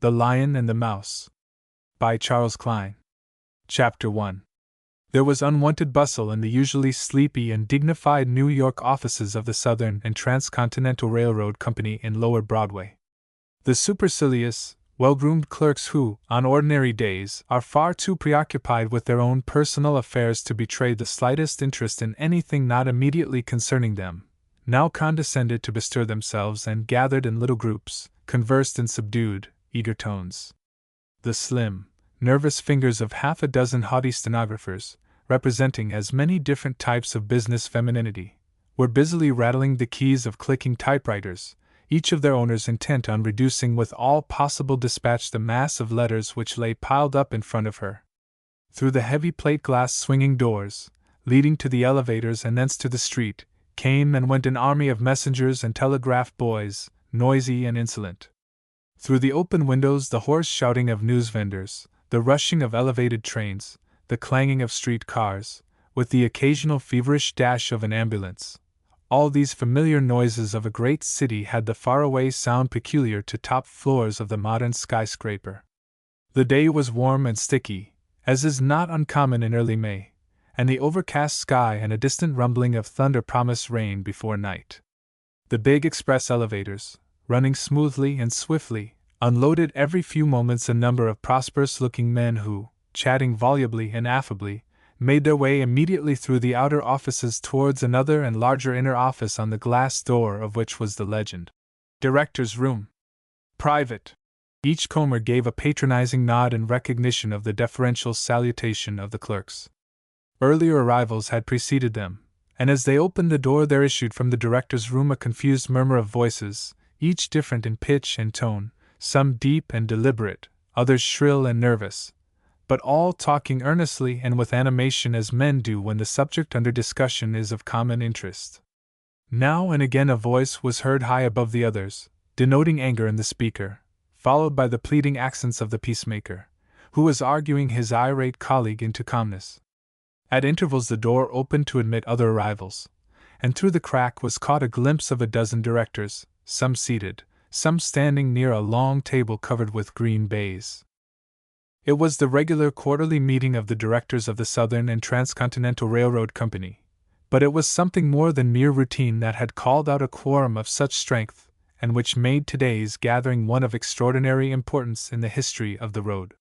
The Lion and the Mouse. By Charles Klein. Chapter 1. There was unwonted bustle in the usually sleepy and dignified New York offices of the Southern and Transcontinental Railroad Company in Lower Broadway. The supercilious, well-groomed clerks who, on ordinary days, are far too preoccupied with their own personal affairs to betray the slightest interest in anything not immediately concerning them, now condescended to bestir themselves and gathered in little groups, conversed in subdued, eager tones. The slim, nervous fingers of half a dozen haughty stenographers, representing as many different types of business femininity, were busily rattling the keys of clicking typewriters, each of their owners intent on reducing with all possible dispatch the mass of letters which lay piled up in front of her. Through the heavy plate-glass swinging doors, leading to the elevators and thence to the street, came and went an army of messengers and telegraph boys, noisy and insolent. Through the open windows the hoarse shouting of news vendors, the rushing of elevated trains, the clanging of street cars, with the occasional feverish dash of an ambulance. All these familiar noises of a great city had the faraway sound peculiar to top floors of the modern skyscraper. The day was warm and sticky, as is not uncommon in early May, and the overcast sky and a distant rumbling of thunder promised rain before night. The big express elevators, running smoothly and swiftly, unloaded every few moments a number of prosperous-looking men who, chatting volubly and affably, made their way immediately through the outer offices towards another and larger inner office on the glass door of which was the legend, "Director's Room. Private." Each comer gave a patronizing nod in recognition of the deferential salutation of the clerks. Earlier arrivals had preceded them, and as they opened the door there issued from the director's room a confused murmur of voices, each different in pitch and tone, some deep and deliberate, others shrill and nervous, but all talking earnestly and with animation as men do when the subject under discussion is of common interest. Now and again a voice was heard high above the others, denoting anger in the speaker, followed by the pleading accents of the peacemaker, who was arguing his irate colleague into calmness. At intervals the door opened to admit other arrivals, and through the crack was caught a glimpse of a dozen directors, some seated, some standing near a long table covered with green baize. It was the regular quarterly meeting of the directors of the Southern and Transcontinental Railroad Company, but it was something more than mere routine that had called out a quorum of such strength, and which made today's gathering one of extraordinary importance in the history of the road.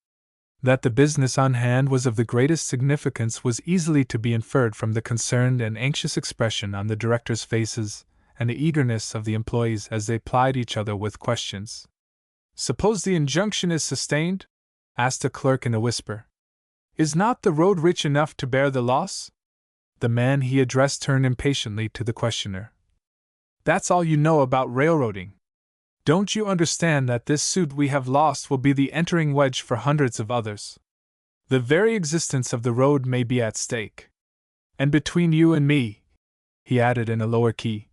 That the business on hand was of the greatest significance was easily to be inferred from the concerned and anxious expression on the directors' faces, and the eagerness of the employees as they plied each other with questions. "Suppose the injunction is sustained?" asked a clerk in a whisper. "Is not the road rich enough to bear the loss?" The man he addressed turned impatiently to the questioner. "That's all you know about railroading. Don't you understand that this suit we have lost will be the entering wedge for hundreds of others? The very existence of the road may be at stake. And between you and me," he added in a lower key,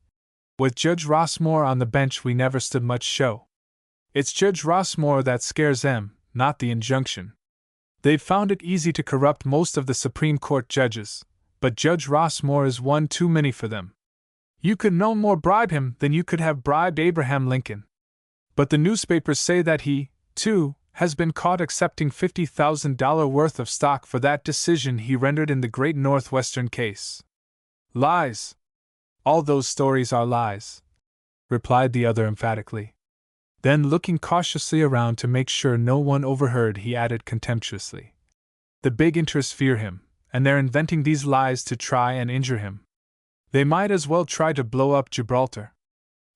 "with Judge Rossmore on the bench we never stood much show. It's Judge Rossmore that scares them, not the injunction. They've found it easy to corrupt most of the Supreme Court judges, but Judge Rossmore is one too many for them. You could no more bribe him than you could have bribed Abraham Lincoln. But the newspapers say that he, too, has been caught accepting $50,000 worth of stock for that decision he rendered in the great Northwestern case." "Lies! All those stories are lies," replied the other emphatically. Then, looking cautiously around to make sure no one overheard, he added contemptuously, "The big interests fear him, and they're inventing these lies to try and injure him. They might as well try to blow up Gibraltar.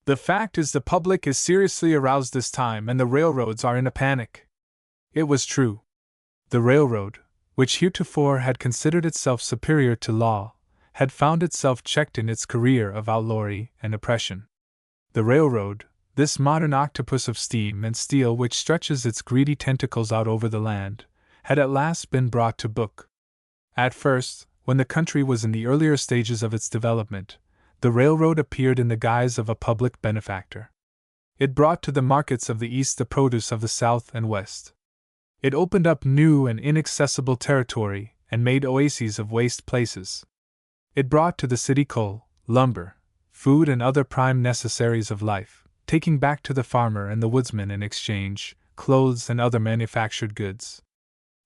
The fact is the public is seriously aroused this time and the railroads are in a panic." It was true. The railroad, which heretofore had considered itself superior to law, had found itself checked in its career of outlawry and oppression. The railroad, this modern octopus of steam and steel which stretches its greedy tentacles out over the land, had at last been brought to book. At first, when the country was in the earlier stages of its development, the railroad appeared in the guise of a public benefactor. It brought to the markets of the East the produce of the South and West. It opened up new and inaccessible territory and made oases of waste places. It brought to the city coal, lumber, food and other prime necessaries of life, taking back to the farmer and the woodsman in exchange clothes, and other manufactured goods.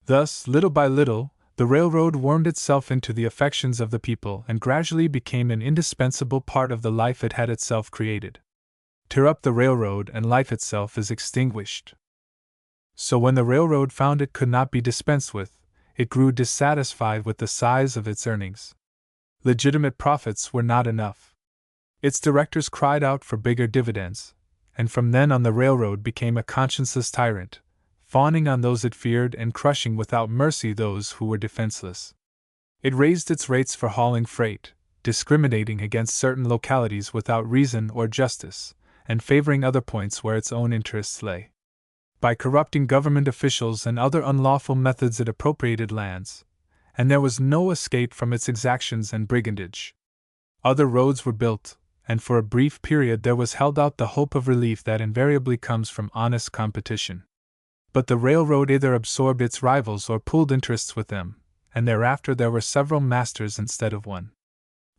Thus, little by little, the railroad wormed itself into the affections of the people and gradually became an indispensable part of the life it had itself created. Tear up the railroad and life itself is extinguished. So when the railroad found it could not be dispensed with, it grew dissatisfied with the size of its earnings. Legitimate profits were not enough. Its directors cried out for bigger dividends, and from then on the railroad became a conscienceless tyrant, fawning on those it feared and crushing without mercy those who were defenseless. It raised its rates for hauling freight, discriminating against certain localities without reason or justice, and favoring other points where its own interests lay. By corrupting government officials and other unlawful methods it appropriated lands, and there was no escape from its exactions and brigandage. Other roads were built, and for a brief period there was held out the hope of relief that invariably comes from honest competition. But the railroad either absorbed its rivals or pooled interests with them, and thereafter there were several masters instead of one.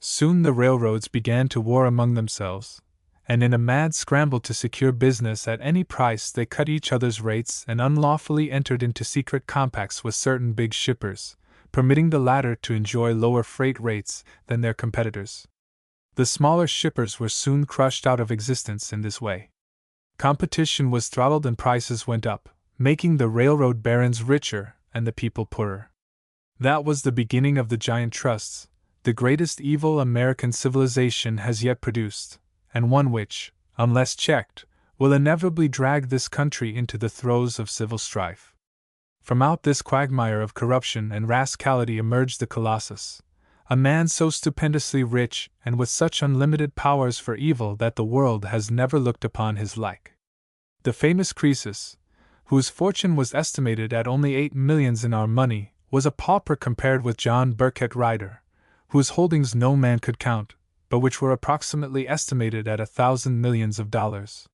Soon the railroads began to war among themselves, and in a mad scramble to secure business at any price they cut each other's rates and unlawfully entered into secret compacts with certain big shippers, permitting the latter to enjoy lower freight rates than their competitors. The smaller shippers were soon crushed out of existence in this way. Competition was throttled and prices went up, making the railroad barons richer and the people poorer. That was the beginning of the giant trusts, the greatest evil American civilization has yet produced, and one which, unless checked, will inevitably drag this country into the throes of civil strife. From out this quagmire of corruption and rascality emerged the Colossus, a man so stupendously rich and with such unlimited powers for evil that the world has never looked upon his like. The famous Croesus, whose fortune was estimated at only 8 millions in our money, was a pauper compared with John Burkett Ryder, whose holdings no man could count, but which were approximately estimated at 1,000 millions of dollars.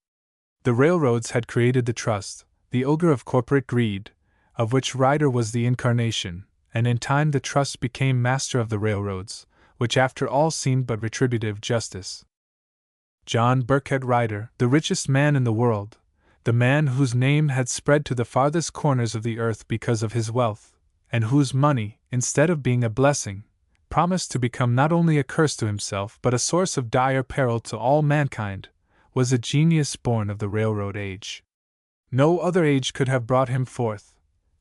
The railroads had created the trust, the ogre of corporate greed, of which Ryder was the incarnation, and in time the trust became master of the railroads, which after all seemed but retributive justice. John Burkett Ryder, the richest man in the world, the man whose name had spread to the farthest corners of the earth because of his wealth, and whose money, instead of being a blessing, promised to become not only a curse to himself but a source of dire peril to all mankind, was a genius born of the railroad age. No other age could have brought him forth.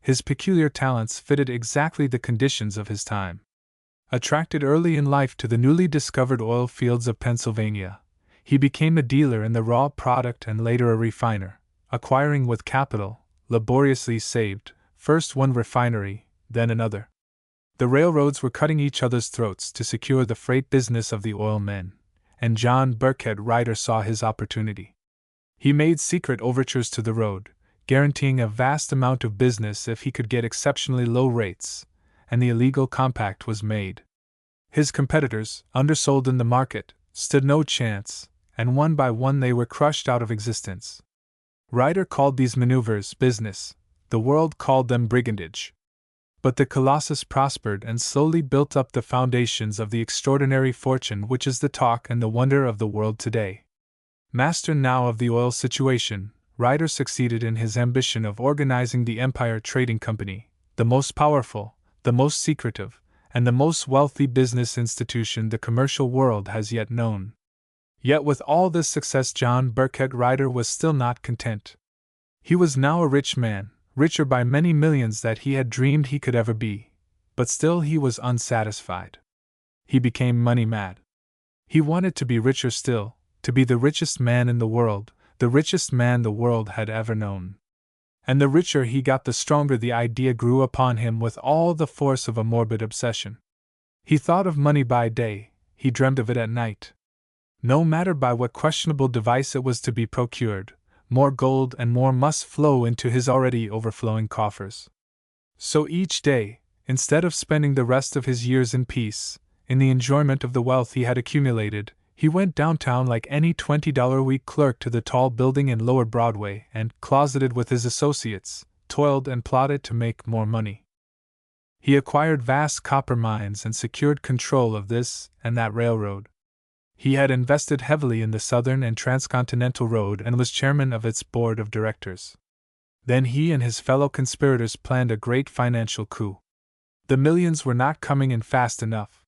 His peculiar talents fitted exactly the conditions of his time. Attracted early in life to the newly discovered oil fields of Pennsylvania, he became a dealer in the raw product and later a refiner, acquiring with capital, laboriously saved, first one refinery, then another. The railroads were cutting each other's throats to secure the freight business of the oil men, and John Burkett Ryder saw his opportunity. He made secret overtures to the road, guaranteeing a vast amount of business if he could get exceptionally low rates, and the illegal compact was made. His competitors, undersold in the market, stood no chance, and one by one they were crushed out of existence. Ryder called these maneuvers business, the world called them brigandage. But the Colossus prospered and slowly built up the foundations of the extraordinary fortune which is the talk and the wonder of the world today. Master now of the oil situation, Ryder succeeded in his ambition of organizing the Empire Trading Company, the most powerful, the most secretive, and the most wealthy business institution the commercial world has yet known. Yet with all this success John Burkett Ryder was still not content. He was now a rich man, richer by many millions than he had dreamed he could ever be, but still he was unsatisfied. He became money-mad. He wanted to be richer still, to be the richest man in the world, the richest man the world had ever known. And the richer he got, the stronger the idea grew upon him with all the force of a morbid obsession. He thought of money by day, he dreamed of it at night. No matter by what questionable device it was to be procured, more gold and more must flow into his already overflowing coffers. So each day, instead of spending the rest of his years in peace, in the enjoyment of the wealth he had accumulated, he went downtown like any $20-a-week clerk to the tall building in Lower Broadway and, closeted with his associates, toiled and plotted to make more money. He acquired vast copper mines and secured control of this and that railroad. He had invested heavily in the Southern and Transcontinental Road and was chairman of its board of directors. Then he and his fellow conspirators planned a great financial coup. The millions were not coming in fast enough.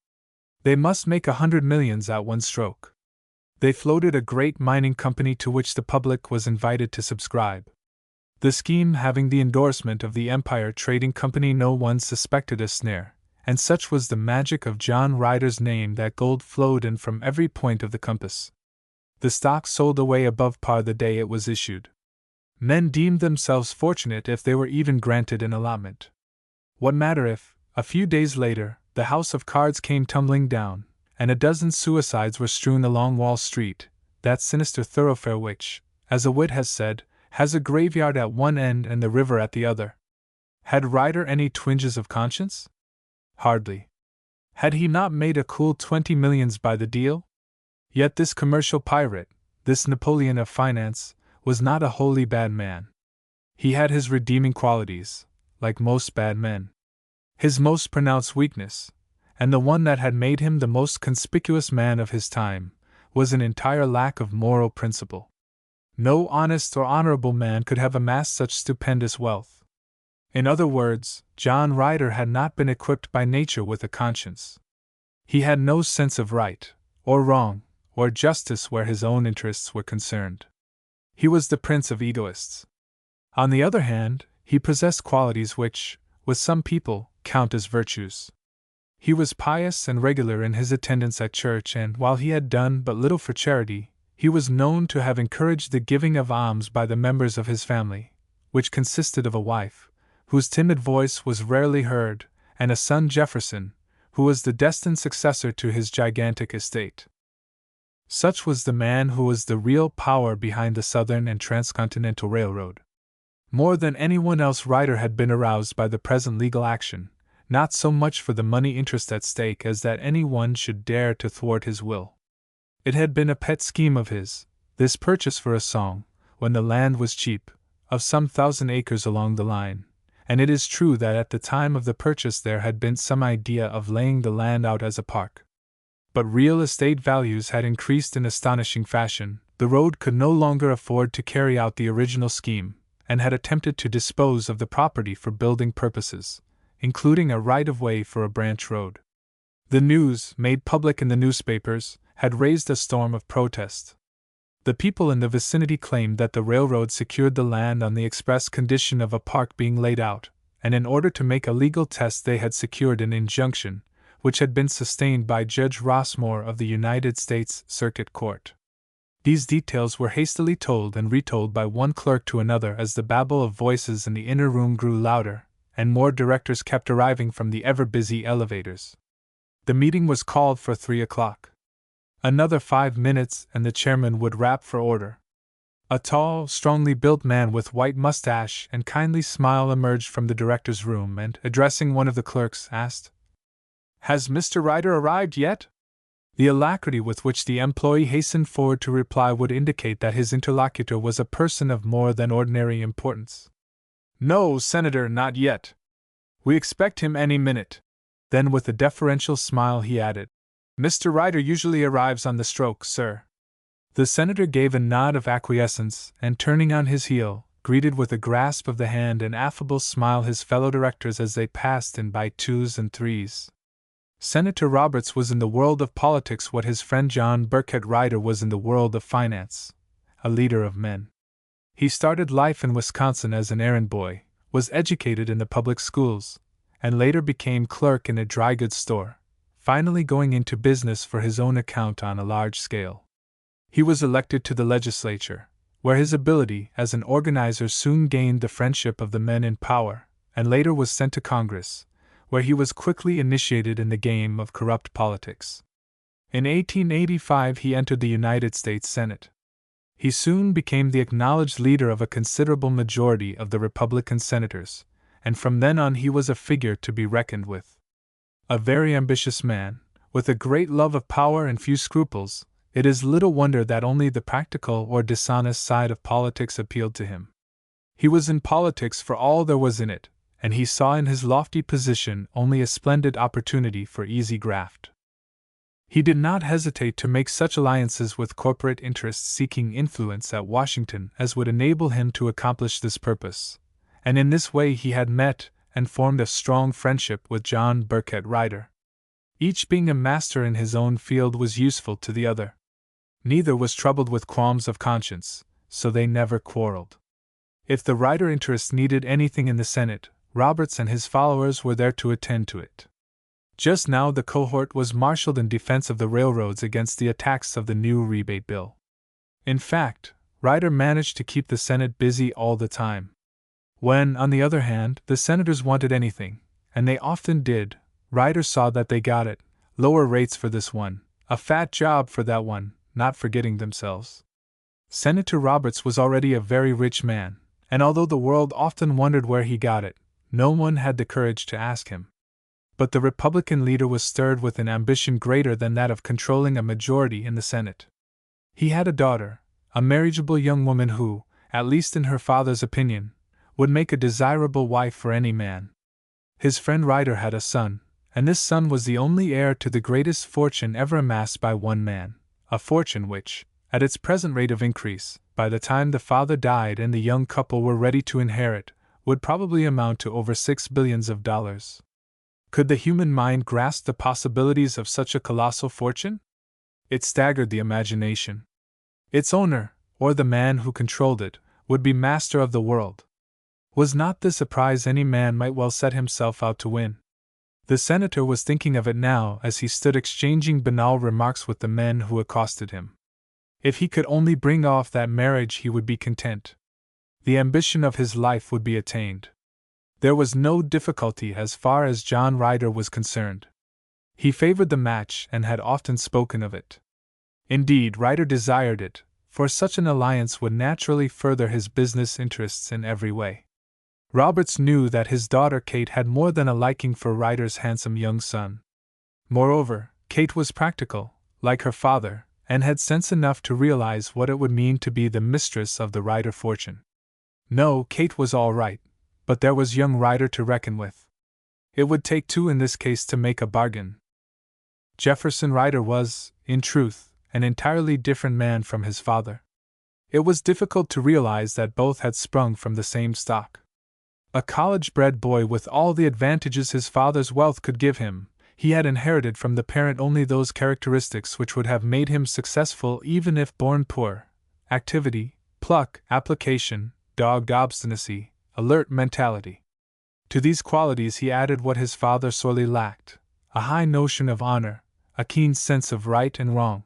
They must make 100 millions at one stroke. They floated a great mining company to which the public was invited to subscribe. The scheme having the endorsement of the Empire Trading Company, no one suspected a snare, and such was the magic of John Ryder's name that gold flowed in from every point of the compass. The stock sold away above par the day it was issued. Men deemed themselves fortunate if they were even granted an allotment. What matter if, a few days later, the house of cards came tumbling down, and a dozen suicides were strewn along Wall Street, that sinister thoroughfare which, as a wit has said, has a graveyard at one end and the river at the other? Had Ryder any twinges of conscience? Hardly. Had he not made a cool 20 millions by the deal? Yet this commercial pirate, this Napoleon of finance, was not a wholly bad man. He had his redeeming qualities, like most bad men. His most pronounced weakness, and the one that had made him the most conspicuous man of his time, was an entire lack of moral principle. No honest or honorable man could have amassed such stupendous wealth. In other words, John Ryder had not been equipped by nature with a conscience. He had no sense of right, or wrong, or justice where his own interests were concerned. He was the prince of egoists. On the other hand, he possessed qualities which, with some people, count as virtues. He was pious and regular in his attendance at church, and while he had done but little for charity, he was known to have encouraged the giving of alms by the members of his family, which consisted of a wife, whose timid voice was rarely heard, and a son Jefferson, who was the destined successor to his gigantic estate. Such was the man who was the real power behind the Southern and Transcontinental Railroad. More than anyone else, Ryder had been aroused by the present legal action, not so much for the money interest at stake as that any one should dare to thwart his will. It had been a pet scheme of his, this purchase for a song, when the land was cheap, of some 1,000 acres along the line, and it is true that at the time of the purchase there had been some idea of laying the land out as a park. But real estate values had increased in astonishing fashion, the road could no longer afford to carry out the original scheme, and had attempted to dispose of the property for building purposes, including a right-of-way for a branch road. The news, made public in the newspapers, had raised a storm of protest. The people in the vicinity claimed that the railroad secured the land on the express condition of a park being laid out, and in order to make a legal test they had secured an injunction, which had been sustained by Judge Rossmore of the United States Circuit Court. These details were hastily told and retold by one clerk to another as the babble of voices in the inner room grew louder, and more directors kept arriving from the ever-busy elevators. The meeting was called for 3 o'clock. Another 5 minutes and the chairman would rap for order. A tall, strongly built man with white mustache and kindly smile emerged from the director's room and, addressing one of the clerks, asked, "Has Mr. Ryder arrived yet?" The alacrity with which the employee hastened forward to reply would indicate that his interlocutor was a person of more than ordinary importance. "No, Senator, not yet. We expect him any minute." Then with a deferential smile he added, "Mr. Ryder usually arrives on the stroke, sir." The senator gave a nod of acquiescence, and turning on his heel, greeted with a grasp of the hand and affable smile his fellow directors as they passed in by twos and threes. Senator Roberts was in the world of politics what his friend John Burkett Ryder was in the world of finance, a leader of men. He started life in Wisconsin as an errand boy, was educated in the public schools, and later became clerk in a dry goods store, finally going into business for his own account on a large scale. He was elected to the legislature, where his ability as an organizer soon gained the friendship of the men in power, and later was sent to Congress, where he was quickly initiated in the game of corrupt politics. In 1885 he entered the United States Senate. He soon became the acknowledged leader of a considerable majority of the Republican senators, and from then on he was a figure to be reckoned with. A very ambitious man, with a great love of power and few scruples, it is little wonder that only the practical or dishonest side of politics appealed to him. He was in politics for all there was in it, and he saw in his lofty position only a splendid opportunity for easy graft. He did not hesitate to make such alliances with corporate interests seeking influence at Washington as would enable him to accomplish this purpose, and in this way he had met and formed a strong friendship with John Burkett Ryder. Each being a master in his own field was useful to the other. Neither was troubled with qualms of conscience, so they never quarreled. If the Ryder interest needed anything in the Senate, Roberts and his followers were there to attend to it. Just now the cohort was marshaled in defense of the railroads against the attacks of the new rebate bill. In fact, Ryder managed to keep the Senate busy all the time. When, on the other hand, the senators wanted anything, and they often did, Ryder saw that they got it: lower rates for this one, a fat job for that one, not forgetting themselves. Senator Roberts was already a very rich man, and although the world often wondered where he got it, no one had the courage to ask him. But the Republican leader was stirred with an ambition greater than that of controlling a majority in the Senate. He had a daughter, a marriageable young woman who, at least in her father's opinion, would make a desirable wife for any man. His friend Ryder had a son, and this son was the only heir to the greatest fortune ever amassed by one man, a fortune which, at its present rate of increase, by the time the father died and the young couple were ready to inherit, would probably amount to over $6 billions. Could the human mind grasp the possibilities of such a colossal fortune? It staggered the imagination. Its owner, or the man who controlled it, would be master of the world. Was not this a prize any man might well set himself out to win? The senator was thinking of it now as he stood exchanging banal remarks with the men who accosted him. If he could only bring off that marriage he would be content. The ambition of his life would be attained. There was no difficulty as far as John Ryder was concerned. He favored the match and had often spoken of it. Indeed, Ryder desired it, for such an alliance would naturally further his business interests in every way. Roberts knew that his daughter Kate had more than a liking for Ryder's handsome young son. Moreover, Kate was practical, like her father, and had sense enough to realize what it would mean to be the mistress of the Ryder fortune. No, Kate was all right, but there was young Ryder to reckon with. It would take two in this case to make a bargain. Jefferson Ryder was, in truth, an entirely different man from his father. It was difficult to realize that both had sprung from the same stock. A college-bred boy with all the advantages his father's wealth could give him, he had inherited from the parent only those characteristics which would have made him successful even if born poor: activity, pluck, application, dogged obstinacy, alert mentality. To these qualities he added what his father sorely lacked: a high notion of honor, a keen sense of right and wrong.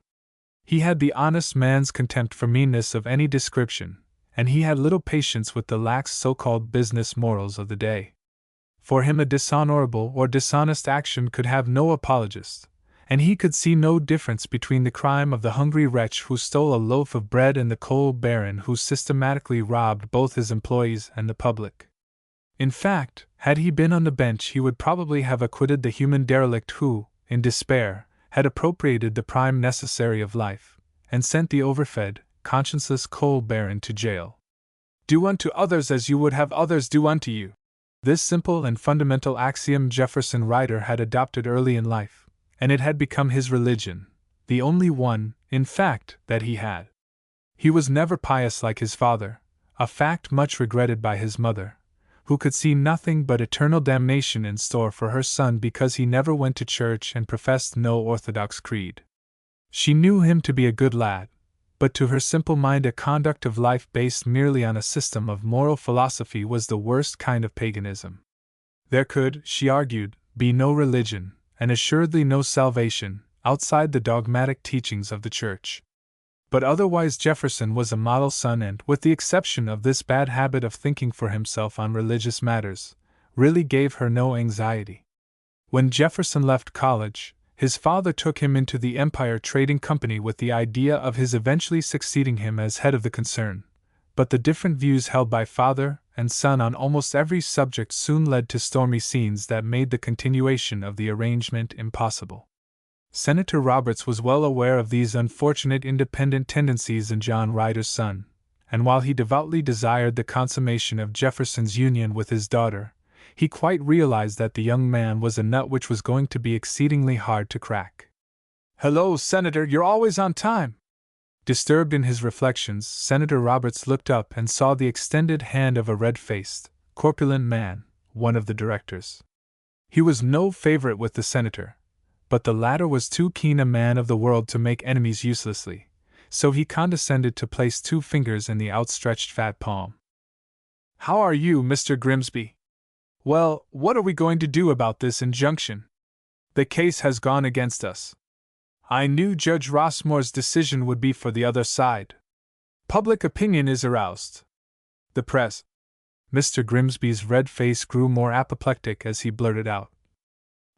He had the honest man's contempt for meanness of any description, and he had little patience with the lax so-called business morals of the day. For him a dishonorable or dishonest action could have no apologist, and he could see no difference between the crime of the hungry wretch who stole a loaf of bread and the coal baron who systematically robbed both his employees and the public. In fact, had he been on the bench he would probably have acquitted the human derelict who, in despair, had appropriated the prime necessary of life, and sent the overfed, conscienceless coal baron to jail. Do unto others as you would have others do unto you. This simple and fundamental axiom Jefferson Ryder had adopted early in life, and it had become his religion, the only one, in fact, that he had. He was never pious like his father, a fact much regretted by his mother, who could see nothing but eternal damnation in store for her son because he never went to church and professed no orthodox creed. She knew him to be a good lad, but to her simple mind a conduct of life based merely on a system of moral philosophy was the worst kind of paganism. There could, she argued, be no religion, and assuredly no salvation, outside the dogmatic teachings of the Church. But otherwise Jefferson was a model son and, with the exception of this bad habit of thinking for himself on religious matters, really gave her no anxiety. When Jefferson left college, his father took him into the Empire Trading Company with the idea of his eventually succeeding him as head of the concern, but the different views held by father and son on almost every subject soon led to stormy scenes that made the continuation of the arrangement impossible. Senator Roberts was well aware of these unfortunate independent tendencies in John Ryder's son, and while he devoutly desired the consummation of Jefferson's union with his daughter, he quite realized that the young man was a nut which was going to be exceedingly hard to crack. "Hello, Senator, you're always on time!" Disturbed in his reflections, Senator Roberts looked up and saw the extended hand of a red-faced, corpulent man, one of the directors. He was no favorite with the senator, but the latter was too keen a man of the world to make enemies uselessly, so he condescended to place 2 fingers in the outstretched fat palm. "How are you, Mr. Grimsby? Well, what are we going to do about this injunction? The case has gone against us. I knew Judge Rossmore's decision would be for the other side. Public opinion is aroused. The press." Mr. Grimsby's red face grew more apoplectic as he blurted out,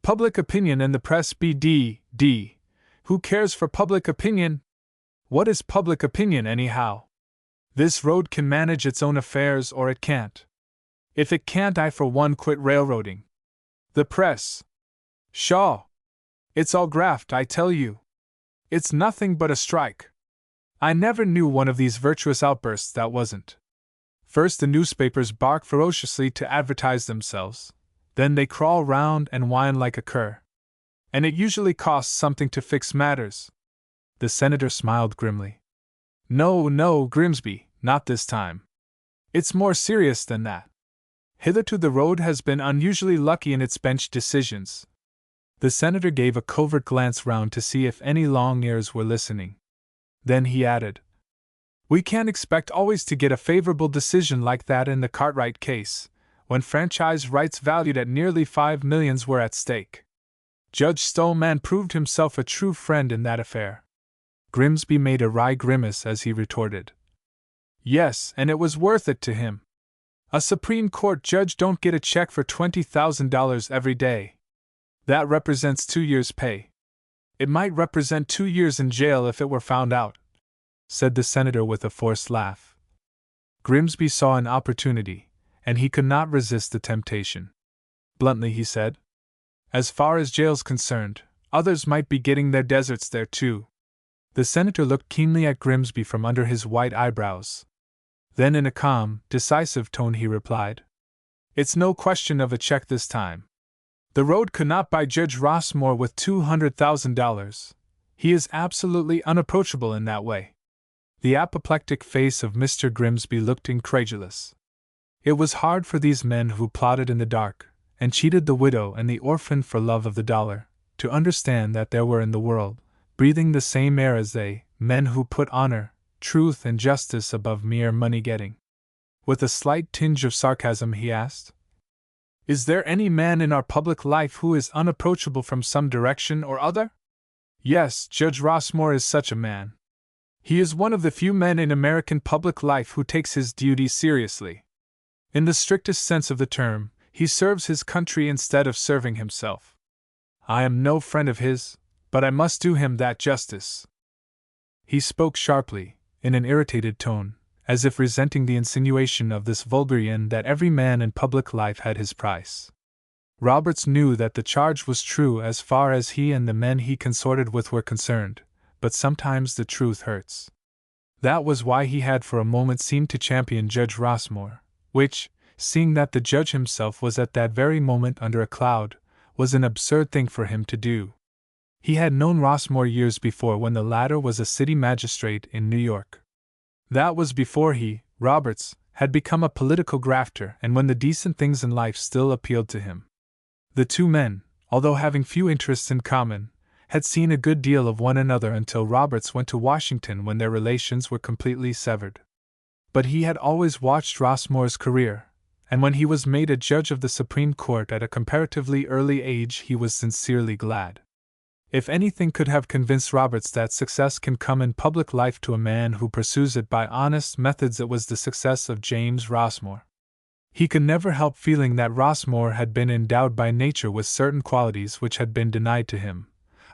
"Public opinion and the press BD. Who cares for public opinion? What is public opinion, anyhow? This road can manage its own affairs or it can't. If it can't, I for one quit railroading. The press. Pshaw! It's all graft, I tell you. It's nothing but a strike. I never knew one of these virtuous outbursts that wasn't. First the newspapers bark ferociously to advertise themselves, then they crawl round and whine like a cur. And it usually costs something to fix matters." The senator smiled grimly. No, Grimsby, not this time. It's more serious than that. Hitherto the road has been unusually lucky in its bench decisions." The senator gave a covert glance round to see if any long ears were listening. Then he added, "We can't expect always to get a favorable decision like that in the Cartwright case, when franchise rights valued at nearly $5 millions were at stake. Judge Stolman proved himself a true friend in that affair." Grimsby made a wry grimace as he retorted, "Yes, and it was worth it to him. A Supreme Court judge don't get a check for $20,000 every day. That represents 2 years' pay. It might represent 2 years in jail if it were found out," said the senator with a forced laugh. Grimsby saw an opportunity, and he could not resist the temptation. Bluntly he said, "As far as jail's concerned, others might be getting their deserts there too." The senator looked keenly at Grimsby from under his white eyebrows. Then in a calm, decisive tone he replied, "It's no question of a check this time. The road could not buy Judge Rossmore with $200,000. He is absolutely unapproachable in that way." The apoplectic face of Mr. Grimsby looked incredulous. It was hard for these men who plotted in the dark, and cheated the widow and the orphan for love of the dollar, to understand that there were in the world, breathing the same air as they, men who put honor, truth, and justice above mere money-getting. With a slight tinge of sarcasm he asked, "Is there any man in our public life who is unapproachable from some direction or other?" "Yes, Judge Rossmore is such a man. He is one of the few men in American public life who takes his duty seriously. In the strictest sense of the term, he serves his country instead of serving himself. I am no friend of his, but I must do him that justice." He spoke sharply, in an irritated tone, as if resenting the insinuation of this vulgarian that every man in public life had his price. Roberts knew that the charge was true as far as he and the men he consorted with were concerned, but sometimes the truth hurts. That was why he had for a moment seemed to champion Judge Rossmore, which, seeing that the judge himself was at that very moment under a cloud, was an absurd thing for him to do. He had known Rossmore years before when the latter was a city magistrate in New York. That was before he, Roberts, had become a political grafter and when the decent things in life still appealed to him. The two men, although having few interests in common, had seen a good deal of one another until Roberts went to Washington when their relations were completely severed. But he had always watched Rossmore's career, and when he was made a judge of the Supreme Court at a comparatively early age he was sincerely glad. If anything could have convinced Roberts that success can come in public life to a man who pursues it by honest methods, it was the success of James Rossmore. He could never help feeling that Rossmore had been endowed by nature with certain qualities which had been denied to him,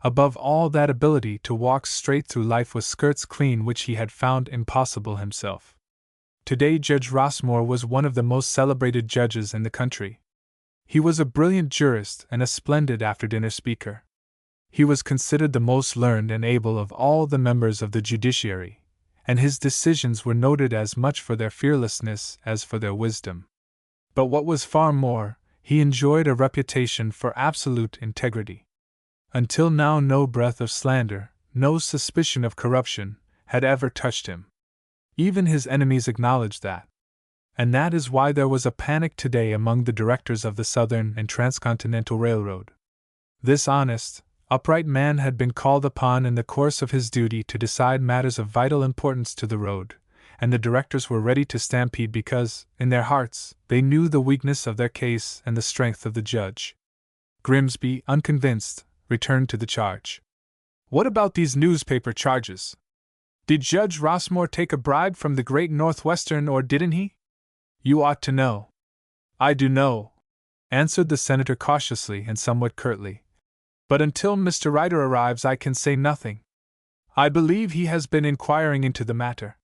above all that ability to walk straight through life with skirts clean which he had found impossible himself. Today Judge Rossmore was one of the most celebrated judges in the country. He was a brilliant jurist and a splendid after-dinner speaker. He was considered the most learned and able of all the members of the judiciary, and his decisions were noted as much for their fearlessness as for their wisdom. But what was far more, he enjoyed a reputation for absolute integrity. Until now no breath of slander, no suspicion of corruption, had ever touched him. Even his enemies acknowledged that. And that is why there was a panic today among the directors of the Southern and Transcontinental Railroad. This honest, upright man had been called upon in the course of his duty to decide matters of vital importance to the road, and the directors were ready to stampede because, in their hearts, they knew the weakness of their case and the strength of the judge. Grimsby, unconvinced, returned to the charge. "What about these newspaper charges? Did Judge Rossmore take a bribe from the Great Northwestern or didn't he? You ought to know." "I do know," answered the senator cautiously and somewhat curtly. "But until Mr. Ryder arrives I can say nothing. I believe he has been inquiring into the matter.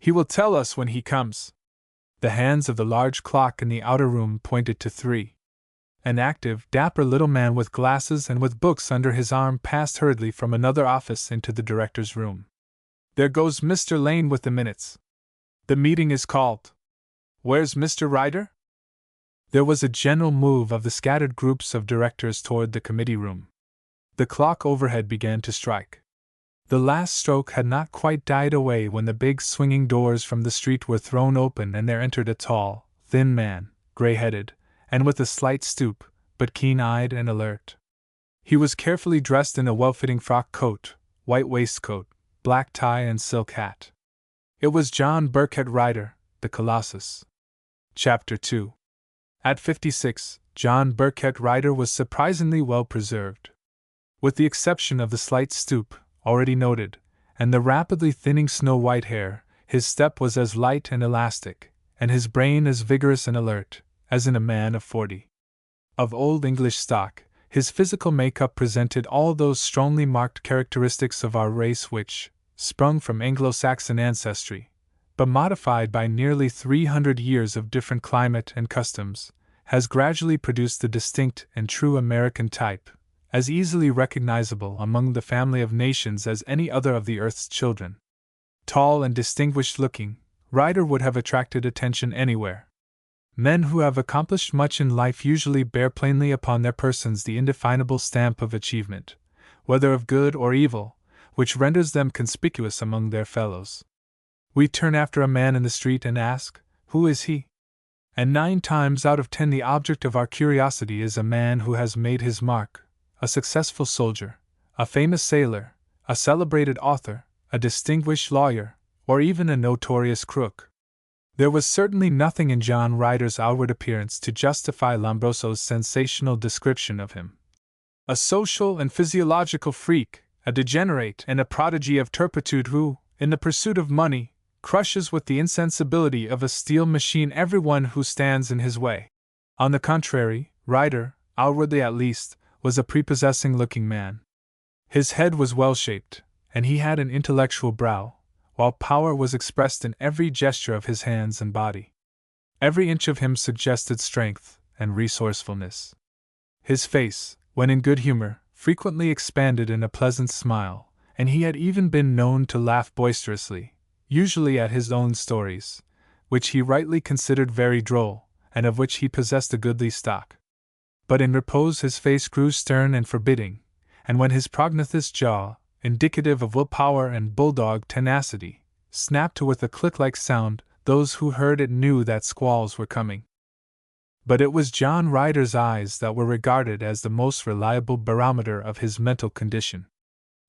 He will tell us when he comes." The hands of the large clock in the outer room pointed to 3. An active, dapper little man with glasses and with books under his arm passed hurriedly from another office into the director's room. "There goes Mr. Lane with the minutes. The meeting is called. Where's Mr. Ryder?" There was a general move of the scattered groups of directors toward the committee room. The clock overhead began to strike. The last stroke had not quite died away when the big swinging doors from the street were thrown open and there entered a tall, thin man, gray-headed, and with a slight stoop, but keen-eyed and alert. He was carefully dressed in a well-fitting frock coat, white waistcoat, black tie and silk hat. It was John Burkett Ryder, the Colossus. Chapter 2. At 56, John Burkett Ryder was surprisingly well preserved. With the exception of the slight stoop, already noted, and the rapidly thinning snow-white hair, his step was as light and elastic, and his brain as vigorous and alert, as in a man of 40. Of Old English stock, his physical makeup presented all those strongly marked characteristics of our race which, sprung from Anglo-Saxon ancestry, but modified by nearly 300 years of different climate and customs, has gradually produced the distinct and true American type, as easily recognizable among the family of nations as any other of the earth's children. Tall and distinguished-looking, Ryder would have attracted attention anywhere. Men who have accomplished much in life usually bear plainly upon their persons the indefinable stamp of achievement, whether of good or evil, which renders them conspicuous among their fellows. We turn after a man in the street and ask, "Who is he?" And 9 times out of 10 the object of our curiosity is a man who has made his mark, a successful soldier, a famous sailor, a celebrated author, a distinguished lawyer, or even a notorious crook. There was certainly nothing in John Ryder's outward appearance to justify Lombroso's sensational description of him. A social and physiological freak, a degenerate and a prodigy of turpitude who, in the pursuit of money, crushes with the insensibility of a steel machine everyone who stands in his way. On the contrary, Ryder, outwardly at least, was a prepossessing-looking man. His head was well-shaped, and he had an intellectual brow, while power was expressed in every gesture of his hands and body. Every inch of him suggested strength and resourcefulness. His face, when in good humor, frequently expanded in a pleasant smile, and he had even been known to laugh boisterously, usually at his own stories, which he rightly considered very droll, and of which he possessed a goodly stock. But in repose his face grew stern and forbidding, and when his prognathous jaw, indicative of will-power and bulldog tenacity, snapped with a click-like sound, those who heard it knew that squalls were coming. But it was John Ryder's eyes that were regarded as the most reliable barometer of his mental condition.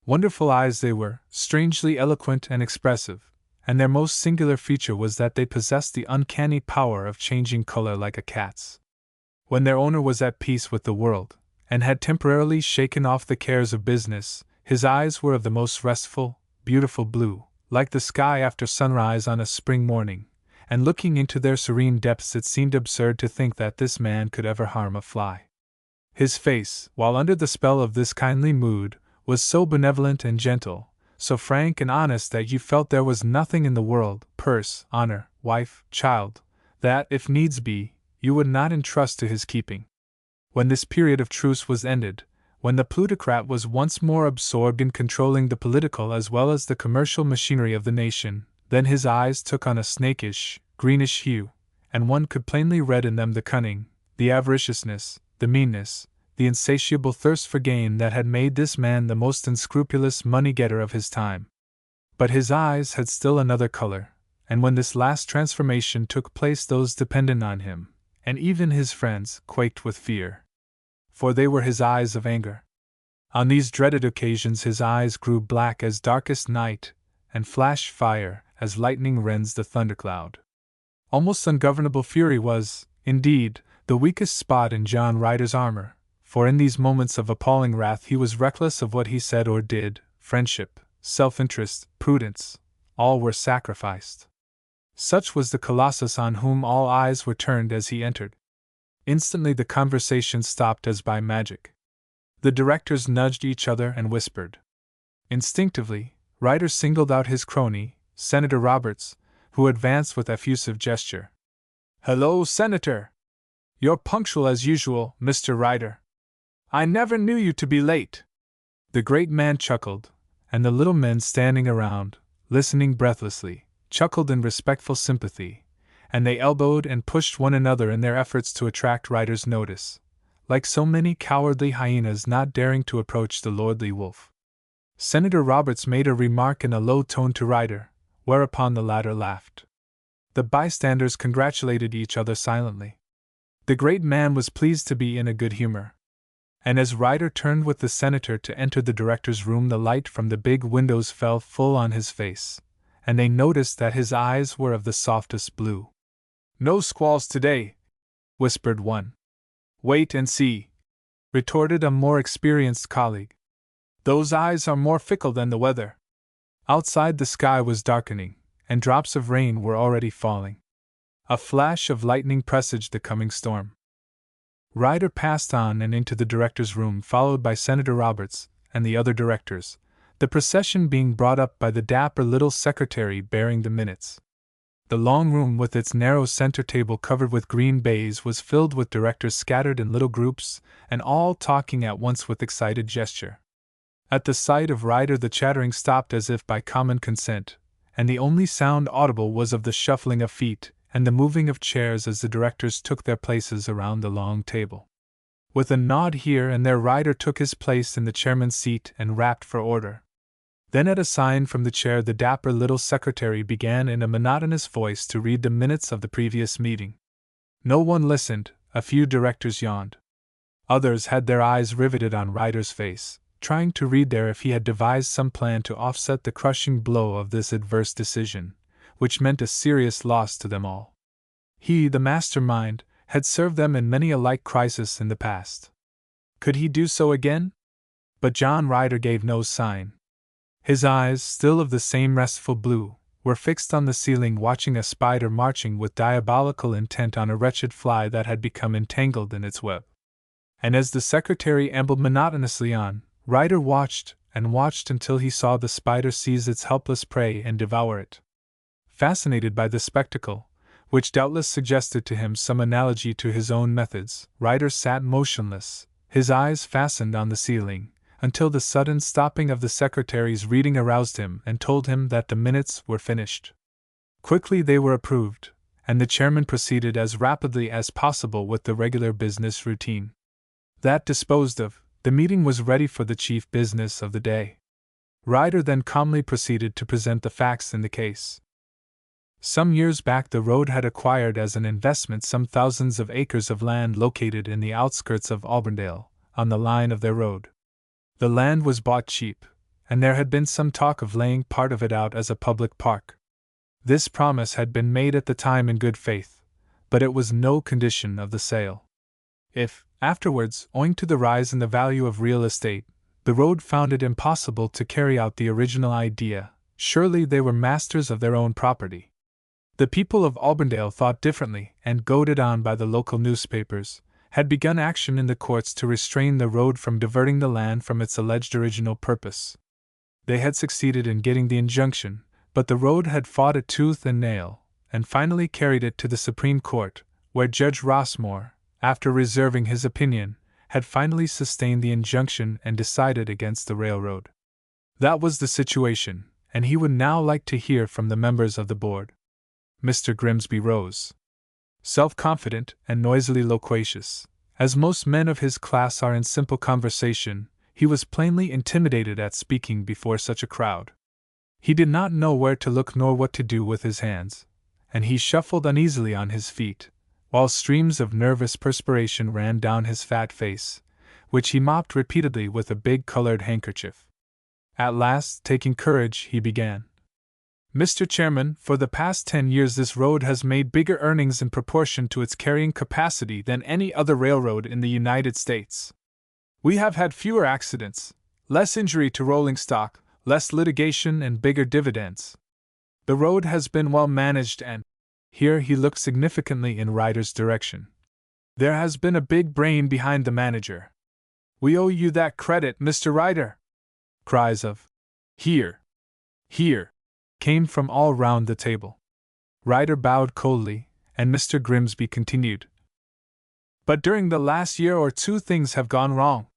Wonderful eyes they were, strangely eloquent and expressive, and their most singular feature was that they possessed the uncanny power of changing color like a cat's. When their owner was at peace with the world, and had temporarily shaken off the cares of business, his eyes were of the most restful, beautiful blue, like the sky after sunrise on a spring morning, and looking into their serene depths it seemed absurd to think that this man could ever harm a fly. His face, while under the spell of this kindly mood, was so benevolent and gentle, so frank and honest that you felt there was nothing in the world, purse, honor, wife, child, that, if needs be, you would not entrust to his keeping. When this period of truce was ended, when the plutocrat was once more absorbed in controlling the political as well as the commercial machinery of the nation, then his eyes took on a snakish, greenish hue, and one could plainly read in them the cunning, the avariciousness, the meanness, the insatiable thirst for gain that had made this man the most unscrupulous money-getter of his time. But his eyes had still another color, and when this last transformation took place, those dependent on him, and even his friends, quaked with fear. For they were his eyes of anger. On these dreaded occasions his eyes grew black as darkest night, and flashed fire as lightning rends the thundercloud. Almost ungovernable fury was, indeed, the weakest spot in John Ryder's armor, for in these moments of appalling wrath he was reckless of what he said or did. Friendship, self-interest, prudence, all were sacrificed. Such was the colossus on whom all eyes were turned as he entered. Instantly the conversation stopped as by magic. The directors nudged each other and whispered. Instinctively, Ryder singled out his crony, Senator Roberts, who advanced with effusive gesture. "Hello, Senator! You're punctual as usual, Mr. Ryder. I never knew you to be late." The great man chuckled, and the little men standing around, listening breathlessly, chuckled in respectful sympathy, and they elbowed and pushed one another in their efforts to attract Ryder's notice, like so many cowardly hyenas not daring to approach the lordly wolf. Senator Roberts made a remark in a low tone to Ryder, whereupon the latter laughed. The bystanders congratulated each other silently. The great man was pleased to be in a good humor. And as Ryder turned with the senator to enter the director's room, the light from the big windows fell full on his face, and they noticed that his eyes were of the softest blue. "No squalls today," whispered one. "Wait and see," retorted a more experienced colleague. "Those eyes are more fickle than the weather." Outside the sky was darkening, and drops of rain were already falling. A flash of lightning presaged the coming storm. Ryder passed on and into the director's room, followed by Senator Roberts and the other directors, the procession being brought up by the dapper little secretary bearing the minutes. The long room with its narrow center table covered with green baize was filled with directors scattered in little groups, and all talking at once with excited gesture. At the sight of Ryder the chattering stopped as if by common consent, and the only sound audible was of the shuffling of feet and the moving of chairs as the directors took their places around the long table. With a nod here and there, Ryder took his place in the chairman's seat and rapped for order. Then at a sign from the chair the dapper little secretary began in a monotonous voice to read the minutes of the previous meeting. No one listened, a few directors yawned. Others had their eyes riveted on Ryder's face, trying to read there if he had devised some plan to offset the crushing blow of this adverse decision, which meant a serious loss to them all. He, the mastermind, had served them in many a like crisis in the past. Could he do so again? But John Ryder gave no sign. His eyes, still of the same restful blue, were fixed on the ceiling, watching a spider marching with diabolical intent on a wretched fly that had become entangled in its web. And as the secretary ambled monotonously on, Ryder watched and watched until he saw the spider seize its helpless prey and devour it. Fascinated by the spectacle, which doubtless suggested to him some analogy to his own methods, Ryder sat motionless, his eyes fastened on the ceiling, until the sudden stopping of the secretary's reading aroused him and told him that the minutes were finished. Quickly they were approved, and the chairman proceeded as rapidly as possible with the regular business routine. That disposed of, the meeting was ready for the chief business of the day. Ryder then calmly proceeded to present the facts in the case. Some years back the road had acquired as an investment some thousands of acres of land located in the outskirts of Auburndale, on the line of their road. The land was bought cheap, and there had been some talk of laying part of it out as a public park. This promise had been made at the time in good faith, but it was no condition of the sale. If, afterwards, owing to the rise in the value of real estate, the road found it impossible to carry out the original idea, surely they were masters of their own property. The people of Auburndale thought differently, and, goaded on by the local newspapers, had begun action in the courts to restrain the road from diverting the land from its alleged original purpose. They had succeeded in getting the injunction, but the road had fought it tooth and nail, and finally carried it to the Supreme Court, where Judge Rossmore, after reserving his opinion, had finally sustained the injunction and decided against the railroad. That was the situation, and he would now like to hear from the members of the board. Mr. Grimsby rose. Self-confident and noisily loquacious, as most men of his class are in simple conversation, he was plainly intimidated at speaking before such a crowd. He did not know where to look nor what to do with his hands, and he shuffled uneasily on his feet, while streams of nervous perspiration ran down his fat face, which he mopped repeatedly with a big colored handkerchief. At last, taking courage, he began. Mr. Chairman, for the past 10 years this road has made bigger earnings in proportion to its carrying capacity than any other railroad in the United States. We have had fewer accidents, less injury to rolling stock, less litigation, and bigger dividends. The road has been well managed and, here he looked significantly in Ryder's direction, there has been a big brain behind the manager. We owe you that credit, Mr. Ryder. Cries of, "Here! Here!" came from all round the table. Ryder bowed coldly, and Mr. Grimsby continued. But during the last year or two things have gone wrong.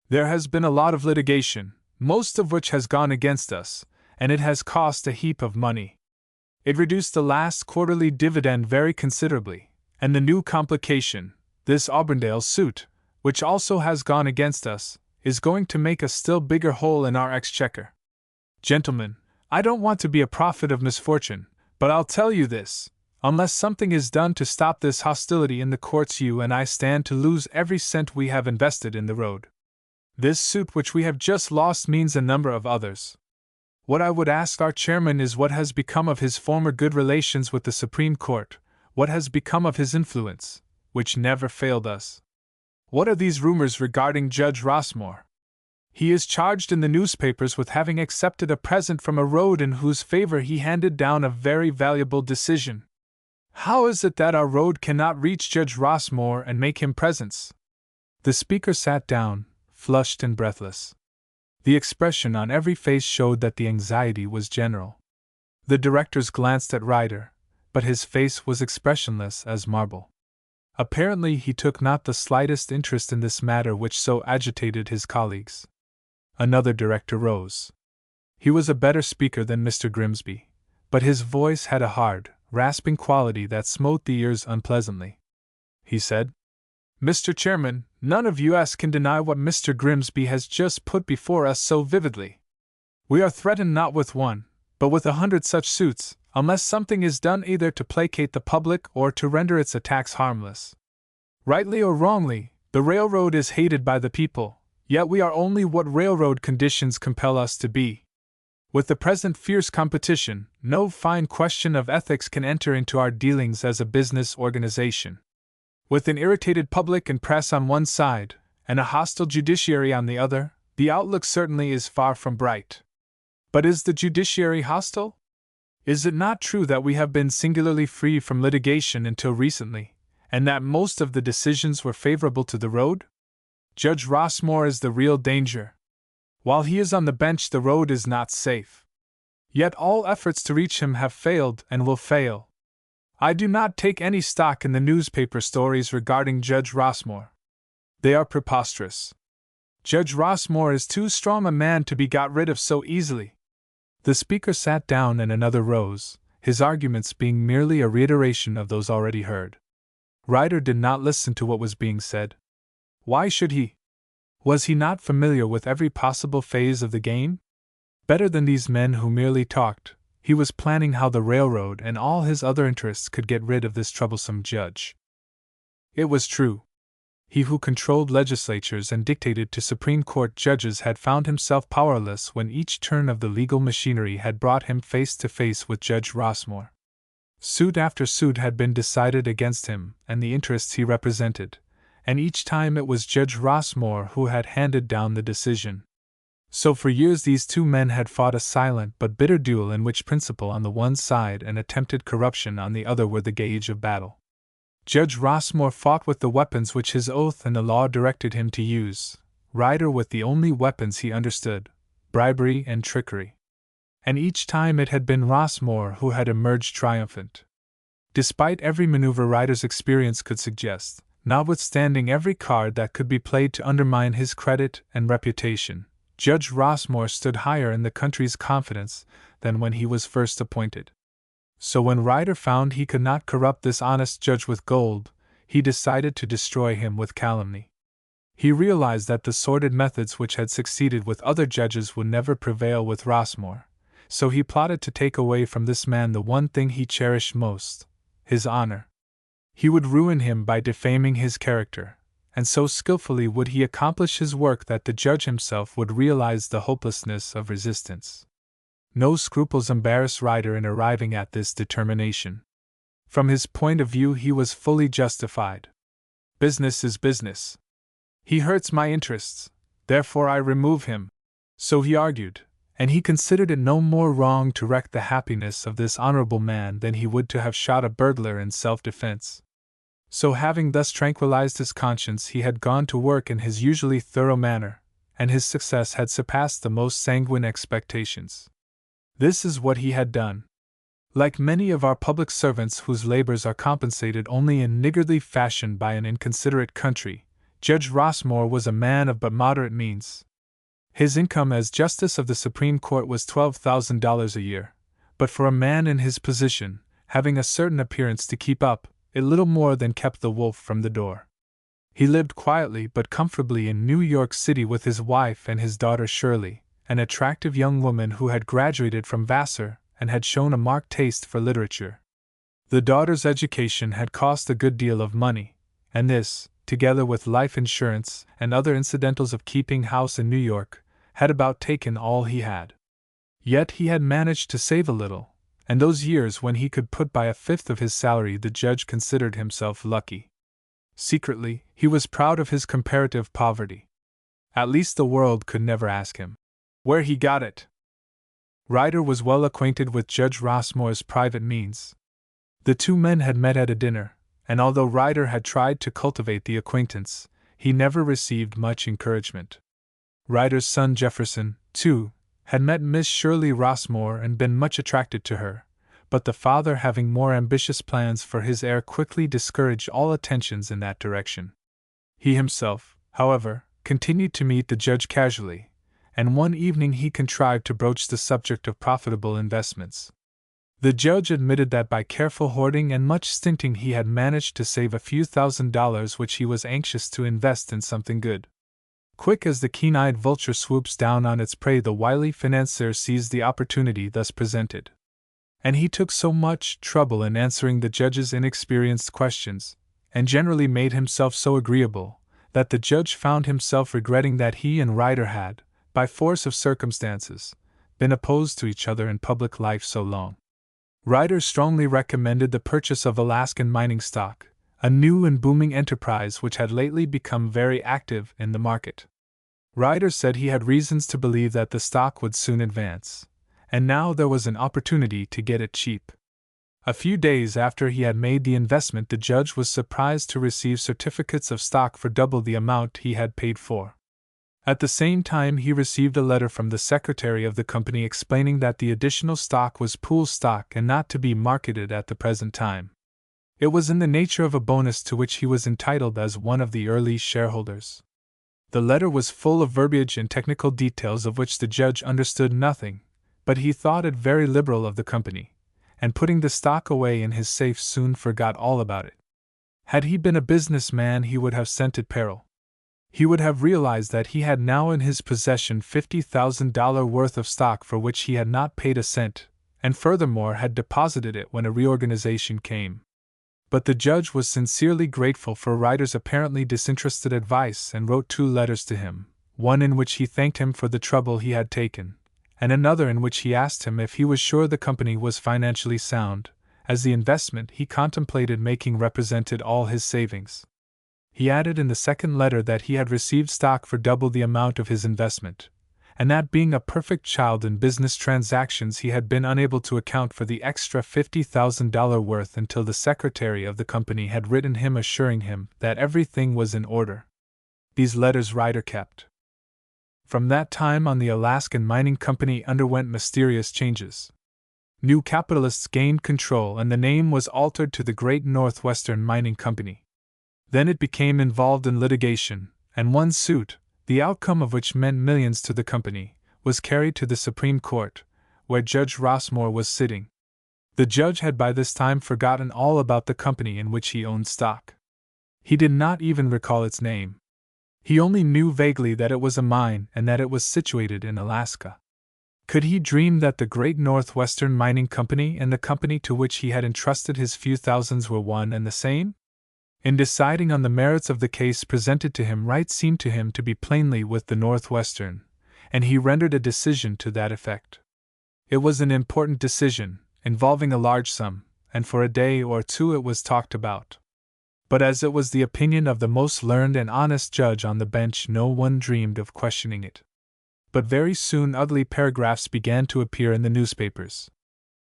There has been a lot of litigation, most of which has gone against us, and it has cost a heap of money. It reduced the last quarterly dividend very considerably, and the new complication, this Auburndale suit, which also has gone against us, is going to make a still bigger hole in our exchequer. Gentlemen, I don't want to be a prophet of misfortune, but I'll tell you this. Unless something is done to stop this hostility in the courts, you and I stand to lose every cent we have invested in the road. This suit which we have just lost means a number of others. What I would ask our chairman is what has become of his former good relations with the Supreme Court, what has become of his influence, which never failed us. What are these rumors regarding Judge Rossmore? He is charged in the newspapers with having accepted a present from a road in whose favor he handed down a very valuable decision. How is it that our road cannot reach Judge Rossmore and make him presents? The speaker sat down, flushed and breathless. The expression on every face showed that the anxiety was general. The directors glanced at Ryder, but his face was expressionless as marble. Apparently he took not the slightest interest in this matter which so agitated his colleagues. Another director rose. He was a better speaker than Mr. Grimsby, but his voice had a hard, rasping quality that smote the ears unpleasantly. He said, "Mr. Chairman, none of us can deny what Mr. Grimsby has just put before us so vividly. We are threatened not with one, but with 100 such suits, unless something is done either to placate the public or to render its attacks harmless. Rightly or wrongly, the railroad is hated by the people, yet we are only what railroad conditions compel us to be. With the present fierce competition, no fine question of ethics can enter into our dealings as a business organization. With an irritated public and press on one side, and a hostile judiciary on the other, the outlook certainly is far from bright. But is the judiciary hostile? Is it not true that we have been singularly free from litigation until recently, and that most of the decisions were favorable to the road? Judge Rossmore is the real danger. While he is on the bench, the road is not safe. Yet all efforts to reach him have failed and will fail. I do not take any stock in the newspaper stories regarding Judge Rossmore. They are preposterous. Judge Rossmore is too strong a man to be got rid of so easily." The speaker sat down and another rose, his arguments being merely a reiteration of those already heard. Ryder did not listen to what was being said. Why should he? Was he not familiar with every possible phase of the game? Better than these men who merely talked, he was planning how the railroad and all his other interests could get rid of this troublesome judge. It was true. He who controlled legislatures and dictated to Supreme Court judges had found himself powerless when each turn of the legal machinery had brought him face to face with Judge Rossmore. Suit after suit had been decided against him and the interests he represented, and each time it was Judge Rossmore who had handed down the decision. So for years these two men had fought a silent but bitter duel in which principle on the one side and attempted corruption on the other were the gauge of battle. Judge Rossmore fought with the weapons which his oath and the law directed him to use, Ryder with the only weapons he understood, bribery and trickery. And each time it had been Rossmore who had emerged triumphant. Despite every maneuver Ryder's experience could suggest, notwithstanding every card that could be played to undermine his credit and reputation, Judge Rossmore stood higher in the country's confidence than when he was first appointed. So when Ryder found he could not corrupt this honest judge with gold, he decided to destroy him with calumny. He realized that the sordid methods which had succeeded with other judges would never prevail with Rossmore, so he plotted to take away from this man the one thing he cherished most: his honor. He would ruin him by defaming his character, and so skillfully would he accomplish his work that the judge himself would realize the hopelessness of resistance. No scruples embarrassed Ryder in arriving at this determination. From his point of view, he was fully justified. Business is business. He hurts my interests, therefore I remove him. So he argued, and he considered it no more wrong to wreck the happiness of this honorable man than he would to have shot a burglar in self-defense. So having thus tranquilized his conscience, he had gone to work in his usually thorough manner, and his success had surpassed the most sanguine expectations. This is what he had done. Like many of our public servants whose labors are compensated only in niggardly fashion by an inconsiderate country, Judge Rossmore was a man of but moderate means. His income as Justice of the Supreme Court was $12,000 a year, but for a man in his position, having a certain appearance to keep up, it little more than kept the wolf from the door. He lived quietly but comfortably in New York City with his wife and his daughter Shirley, an attractive young woman who had graduated from Vassar and had shown a marked taste for literature. The daughter's education had cost a good deal of money, and this, together with life insurance and other incidentals of keeping house in New York, had about taken all he had. Yet he had managed to save a little, and those years when he could put by a fifth of his salary the judge considered himself lucky. Secretly, he was proud of his comparative poverty. At least the world could never ask him where he got it. Ryder was well acquainted with Judge Rossmore's private means. The two men had met at a dinner, and although Ryder had tried to cultivate the acquaintance, he never received much encouragement. Ryder's son Jefferson, too, had met Miss Shirley Rossmore and been much attracted to her, but the father, having more ambitious plans for his heir, quickly discouraged all attentions in that direction. He himself, however, continued to meet the judge casually, and one evening he contrived to broach the subject of profitable investments. The judge admitted that by careful hoarding and much stinting he had managed to save a few $1,000s which he was anxious to invest in something good. Quick as the keen-eyed vulture swoops down on its prey, the wily financier seized the opportunity thus presented. And he took so much trouble in answering the judge's inexperienced questions, and generally made himself so agreeable, that the judge found himself regretting that he and Ryder had, by force of circumstances, been opposed to each other in public life so long. Ryder strongly recommended the purchase of Alaskan mining stock, a new and booming enterprise which had lately become very active in the market. Ryder said he had reasons to believe that the stock would soon advance, and now there was an opportunity to get it cheap. A few days after he had made the investment, the judge was surprised to receive certificates of stock for double the amount he had paid for. At the same time, he received a letter from the secretary of the company explaining that the additional stock was pool stock and not to be marketed at the present time. It was in the nature of a bonus to which he was entitled as one of the early shareholders. The letter was full of verbiage and technical details of which the judge understood nothing, but he thought it very liberal of the company, and putting the stock away in his safe soon forgot all about it. Had he been a business man, he would have scented peril. He would have realized that he had now in his possession $50,000 worth of stock for which he had not paid a cent, and furthermore had deposited it when a reorganization came. But the judge was sincerely grateful for Ryder's apparently disinterested advice and wrote 2 letters to him, one in which he thanked him for the trouble he had taken, and another in which he asked him if he was sure the company was financially sound, as the investment he contemplated making represented all his savings. He added in the second letter that he had received stock for double the amount of his investment, and that being a perfect child in business transactions he had been unable to account for the extra $50,000 worth until the secretary of the company had written him assuring him that everything was in order. These letters Ryder kept. From that time on, the Alaskan Mining Company underwent mysterious changes. New capitalists gained control and the name was altered to the Great Northwestern Mining Company. Then it became involved in litigation, and one suit, the outcome of which meant millions to the company, was carried to the Supreme Court, where Judge Rossmore was sitting. The judge had by this time forgotten all about the company in which he owned stock. He did not even recall its name. He only knew vaguely that it was a mine and that it was situated in Alaska. Could he dream that the Great Northwestern Mining Company and the company to which he had entrusted his few thousands were one and the same? In deciding on the merits of the case presented to him, right seemed to him to be plainly with the Northwestern, and he rendered a decision to that effect. It was an important decision, involving a large sum, and for a day or two it was talked about. But as it was the opinion of the most learned and honest judge on the bench, no one dreamed of questioning it. But very soon ugly paragraphs began to appear in the newspapers.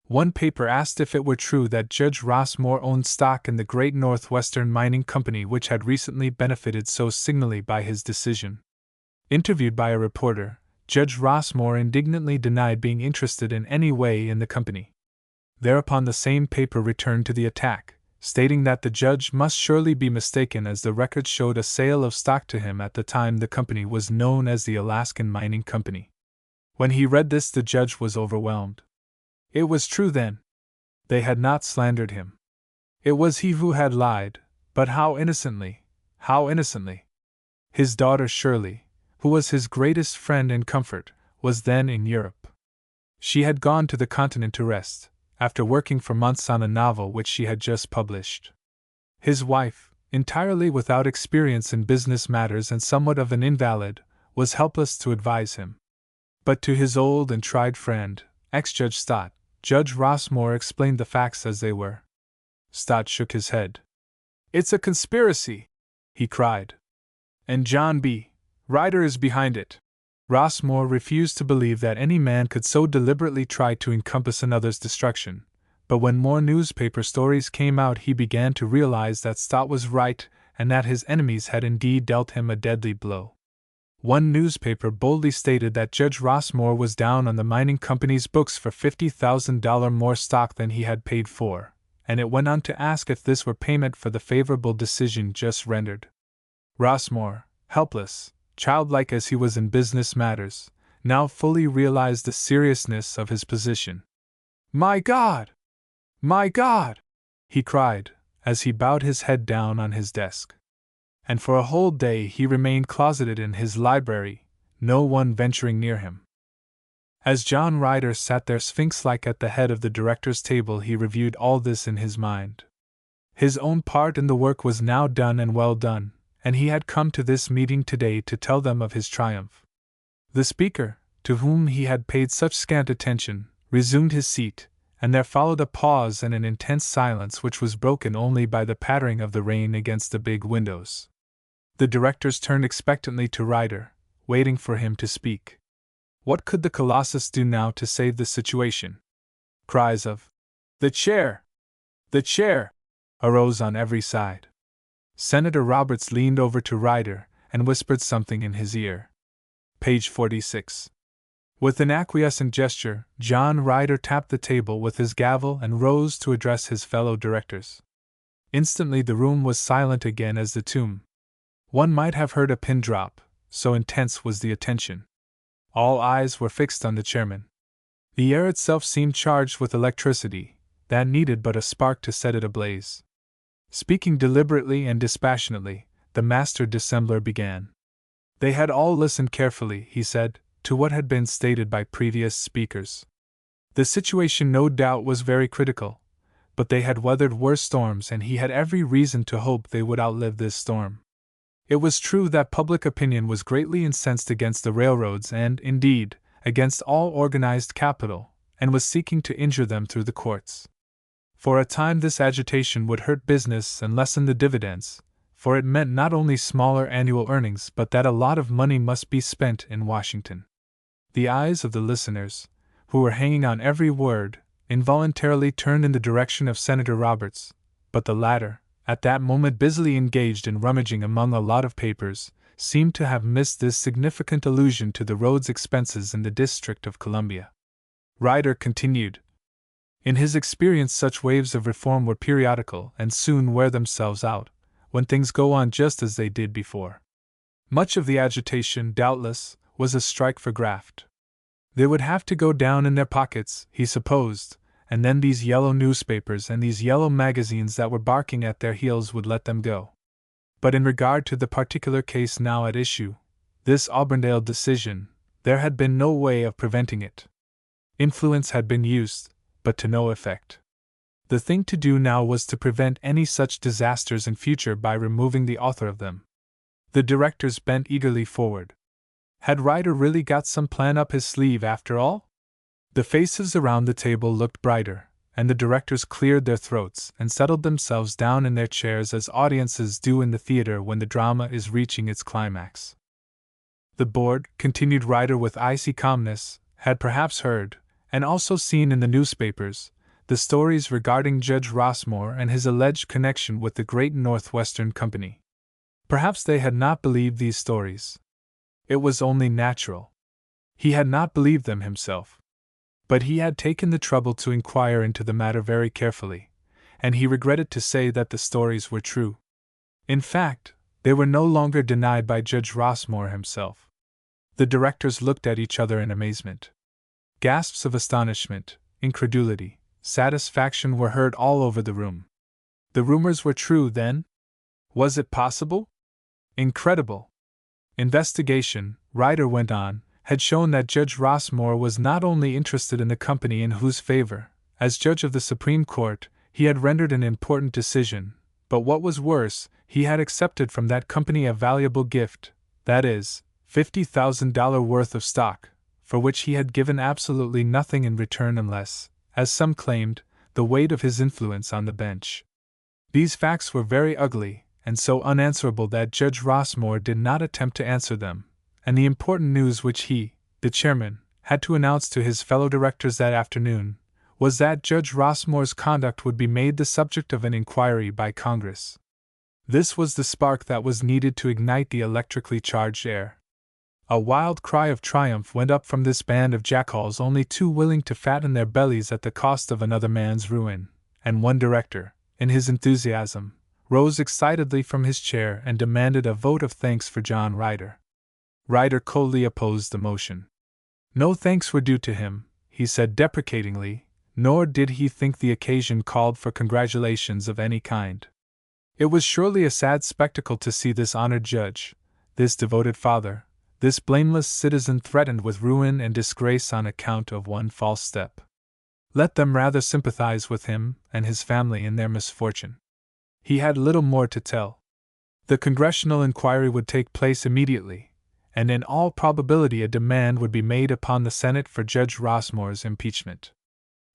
One paper asked if it were true that Judge Rossmore owned stock in the Great Northwestern Mining Company, which had recently benefited so signally by his decision. Interviewed by a reporter, Judge Rossmore indignantly denied being interested in any way in the company. Thereupon the same paper returned to the attack, stating that the judge must surely be mistaken, as the records showed a sale of stock to him at the time the company was known as the Alaskan Mining Company. When he read this, the judge was overwhelmed. It was true then. They had not slandered him. It was he who had lied, but how innocently, how innocently! His daughter Shirley, who was his greatest friend and comfort, was then in Europe. She had gone to the continent to rest, after working for months on a novel which she had just published. His wife, entirely without experience in business matters and somewhat of an invalid, was helpless to advise him. But to his old and tried friend, ex-Judge Stott, Judge Rossmore explained the facts as they were. Stott shook his head. "It's a conspiracy," he cried. "And John B. Ryder is behind it." Rossmore refused to believe that any man could so deliberately try to encompass another's destruction, but when more newspaper stories came out he began to realize that Stott was right and that his enemies had indeed dealt him a deadly blow. One newspaper boldly stated that Judge Rossmore was down on the mining company's books for $50,000 more stock than he had paid for, and it went on to ask if this were payment for the favorable decision just rendered. Rossmore, helpless, childlike as he was in business matters, now fully realized the seriousness of his position. "My God! My God!" he cried, as he bowed his head down on his desk. And for a whole day he remained closeted in his library, no one venturing near him. As John Ryder sat there sphinx-like at the head of the director's table, he reviewed all this in his mind. His own part in the work was now done and well done, and he had come to this meeting today to tell them of his triumph. The speaker, to whom he had paid such scant attention, resumed his seat, and there followed a pause and an intense silence which was broken only by the pattering of the rain against the big windows. The directors turned expectantly to Ryder, waiting for him to speak. What could the Colossus do now to save the situation? Cries of, "The chair! The chair!" arose on every side. Senator Roberts leaned over to Ryder and whispered something in his ear. Page 46. With an acquiescent gesture, John Ryder tapped the table with his gavel and rose to address his fellow directors. Instantly the room was silent again as the tomb. One might have heard a pin drop, so intense was the attention. All eyes were fixed on the chairman. The air itself seemed charged with electricity, that needed but a spark to set it ablaze. Speaking deliberately and dispassionately, the master dissembler began. They had all listened carefully, he said, to what had been stated by previous speakers. The situation no doubt was very critical, but they had weathered worse storms and he had every reason to hope they would outlive this storm. It was true that public opinion was greatly incensed against the railroads and, indeed, against all organized capital, and was seeking to injure them through the courts. For a time this agitation would hurt business and lessen the dividends, for it meant not only smaller annual earnings but that a lot of money must be spent in Washington. The eyes of the listeners, who were hanging on every word, involuntarily turned in the direction of Senator Roberts, but the latter, at that moment busily engaged in rummaging among a lot of papers, seemed to have missed this significant allusion to the road's expenses in the District of Columbia. Ryder continued. In his experience such waves of reform were periodical and soon wear themselves out, when things go on just as they did before. Much of the agitation, doubtless, was a strike for graft. They would have to go down in their pockets, he supposed, and then these yellow newspapers and these yellow magazines that were barking at their heels would let them go. But in regard to the particular case now at issue, this Auburndale decision, there had been no way of preventing it. Influence had been used, but to no effect. The thing to do now was to prevent any such disasters in future by removing the author of them. The directors bent eagerly forward. Had Ryder really got some plan up his sleeve after all? The faces around the table looked brighter, and the directors cleared their throats and settled themselves down in their chairs as audiences do in the theater when the drama is reaching its climax. The board, continued Ryder with icy calmness, had perhaps heard, and also seen in the newspapers, the stories regarding Judge Rossmore and his alleged connection with the Great Northwestern Company. Perhaps they had not believed these stories. It was only natural. He had not believed them himself. But he had taken the trouble to inquire into the matter very carefully, and he regretted to say that the stories were true. In fact, they were no longer denied by Judge Rossmore himself. The directors looked at each other in amazement. Gasps of astonishment, incredulity, satisfaction were heard all over the room. The rumors were true, then? Was it possible? Incredible! Investigation, Ryder went on, had shown that Judge Rossmore was not only interested in the company in whose favor, as judge of the Supreme Court, he had rendered an important decision, but what was worse, he had accepted from that company a valuable gift, that is, $50,000 worth of stock, for which he had given absolutely nothing in return unless, as some claimed, the weight of his influence on the bench. These facts were very ugly, and so unanswerable that Judge Rossmore did not attempt to answer them, and the important news which he, the chairman, had to announce to his fellow directors that afternoon, was that Judge Rossmore's conduct would be made the subject of an inquiry by Congress. This was the spark that was needed to ignite the electrically charged air. A wild cry of triumph went up from this band of jackals only too willing to fatten their bellies at the cost of another man's ruin, and one director, in his enthusiasm, rose excitedly from his chair and demanded a vote of thanks for John Ryder. Ryder coldly opposed the motion. No thanks were due to him, he said deprecatingly, nor did he think the occasion called for congratulations of any kind. It was surely a sad spectacle to see this honored judge, this devoted father, this blameless citizen threatened with ruin and disgrace on account of one false step. Let them rather sympathize with him and his family in their misfortune. He had little more to tell. The congressional inquiry would take place immediately, and in all probability a demand would be made upon the Senate for Judge Rossmore's impeachment.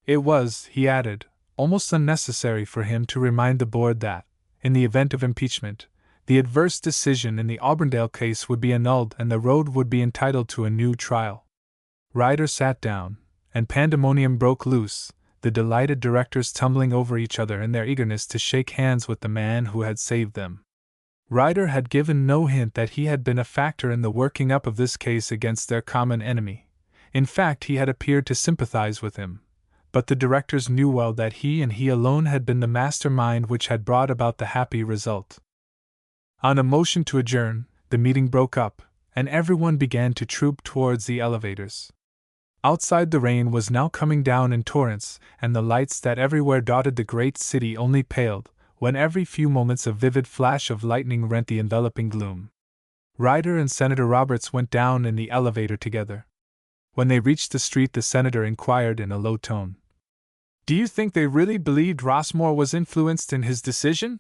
It was, he added, almost unnecessary for him to remind the board that, in the event of impeachment, the adverse decision in the Auburndale case would be annulled and the road would be entitled to a new trial. Ryder sat down, and pandemonium broke loose, the delighted directors tumbling over each other in their eagerness to shake hands with the man who had saved them. Ryder had given no hint that he had been a factor in the working up of this case against their common enemy. In fact, he had appeared to sympathize with him, but the directors knew well that he and he alone had been the mastermind which had brought about the happy result. On a motion to adjourn, the meeting broke up, and everyone began to troop towards the elevators. Outside the rain was now coming down in torrents, and the lights that everywhere dotted the great city only paled, when every few moments a vivid flash of lightning rent the enveloping gloom. Ryder and Senator Roberts went down in the elevator together. When they reached the street, the senator inquired in a low tone, "Do you think they really believed Rossmore was influenced in his decision?"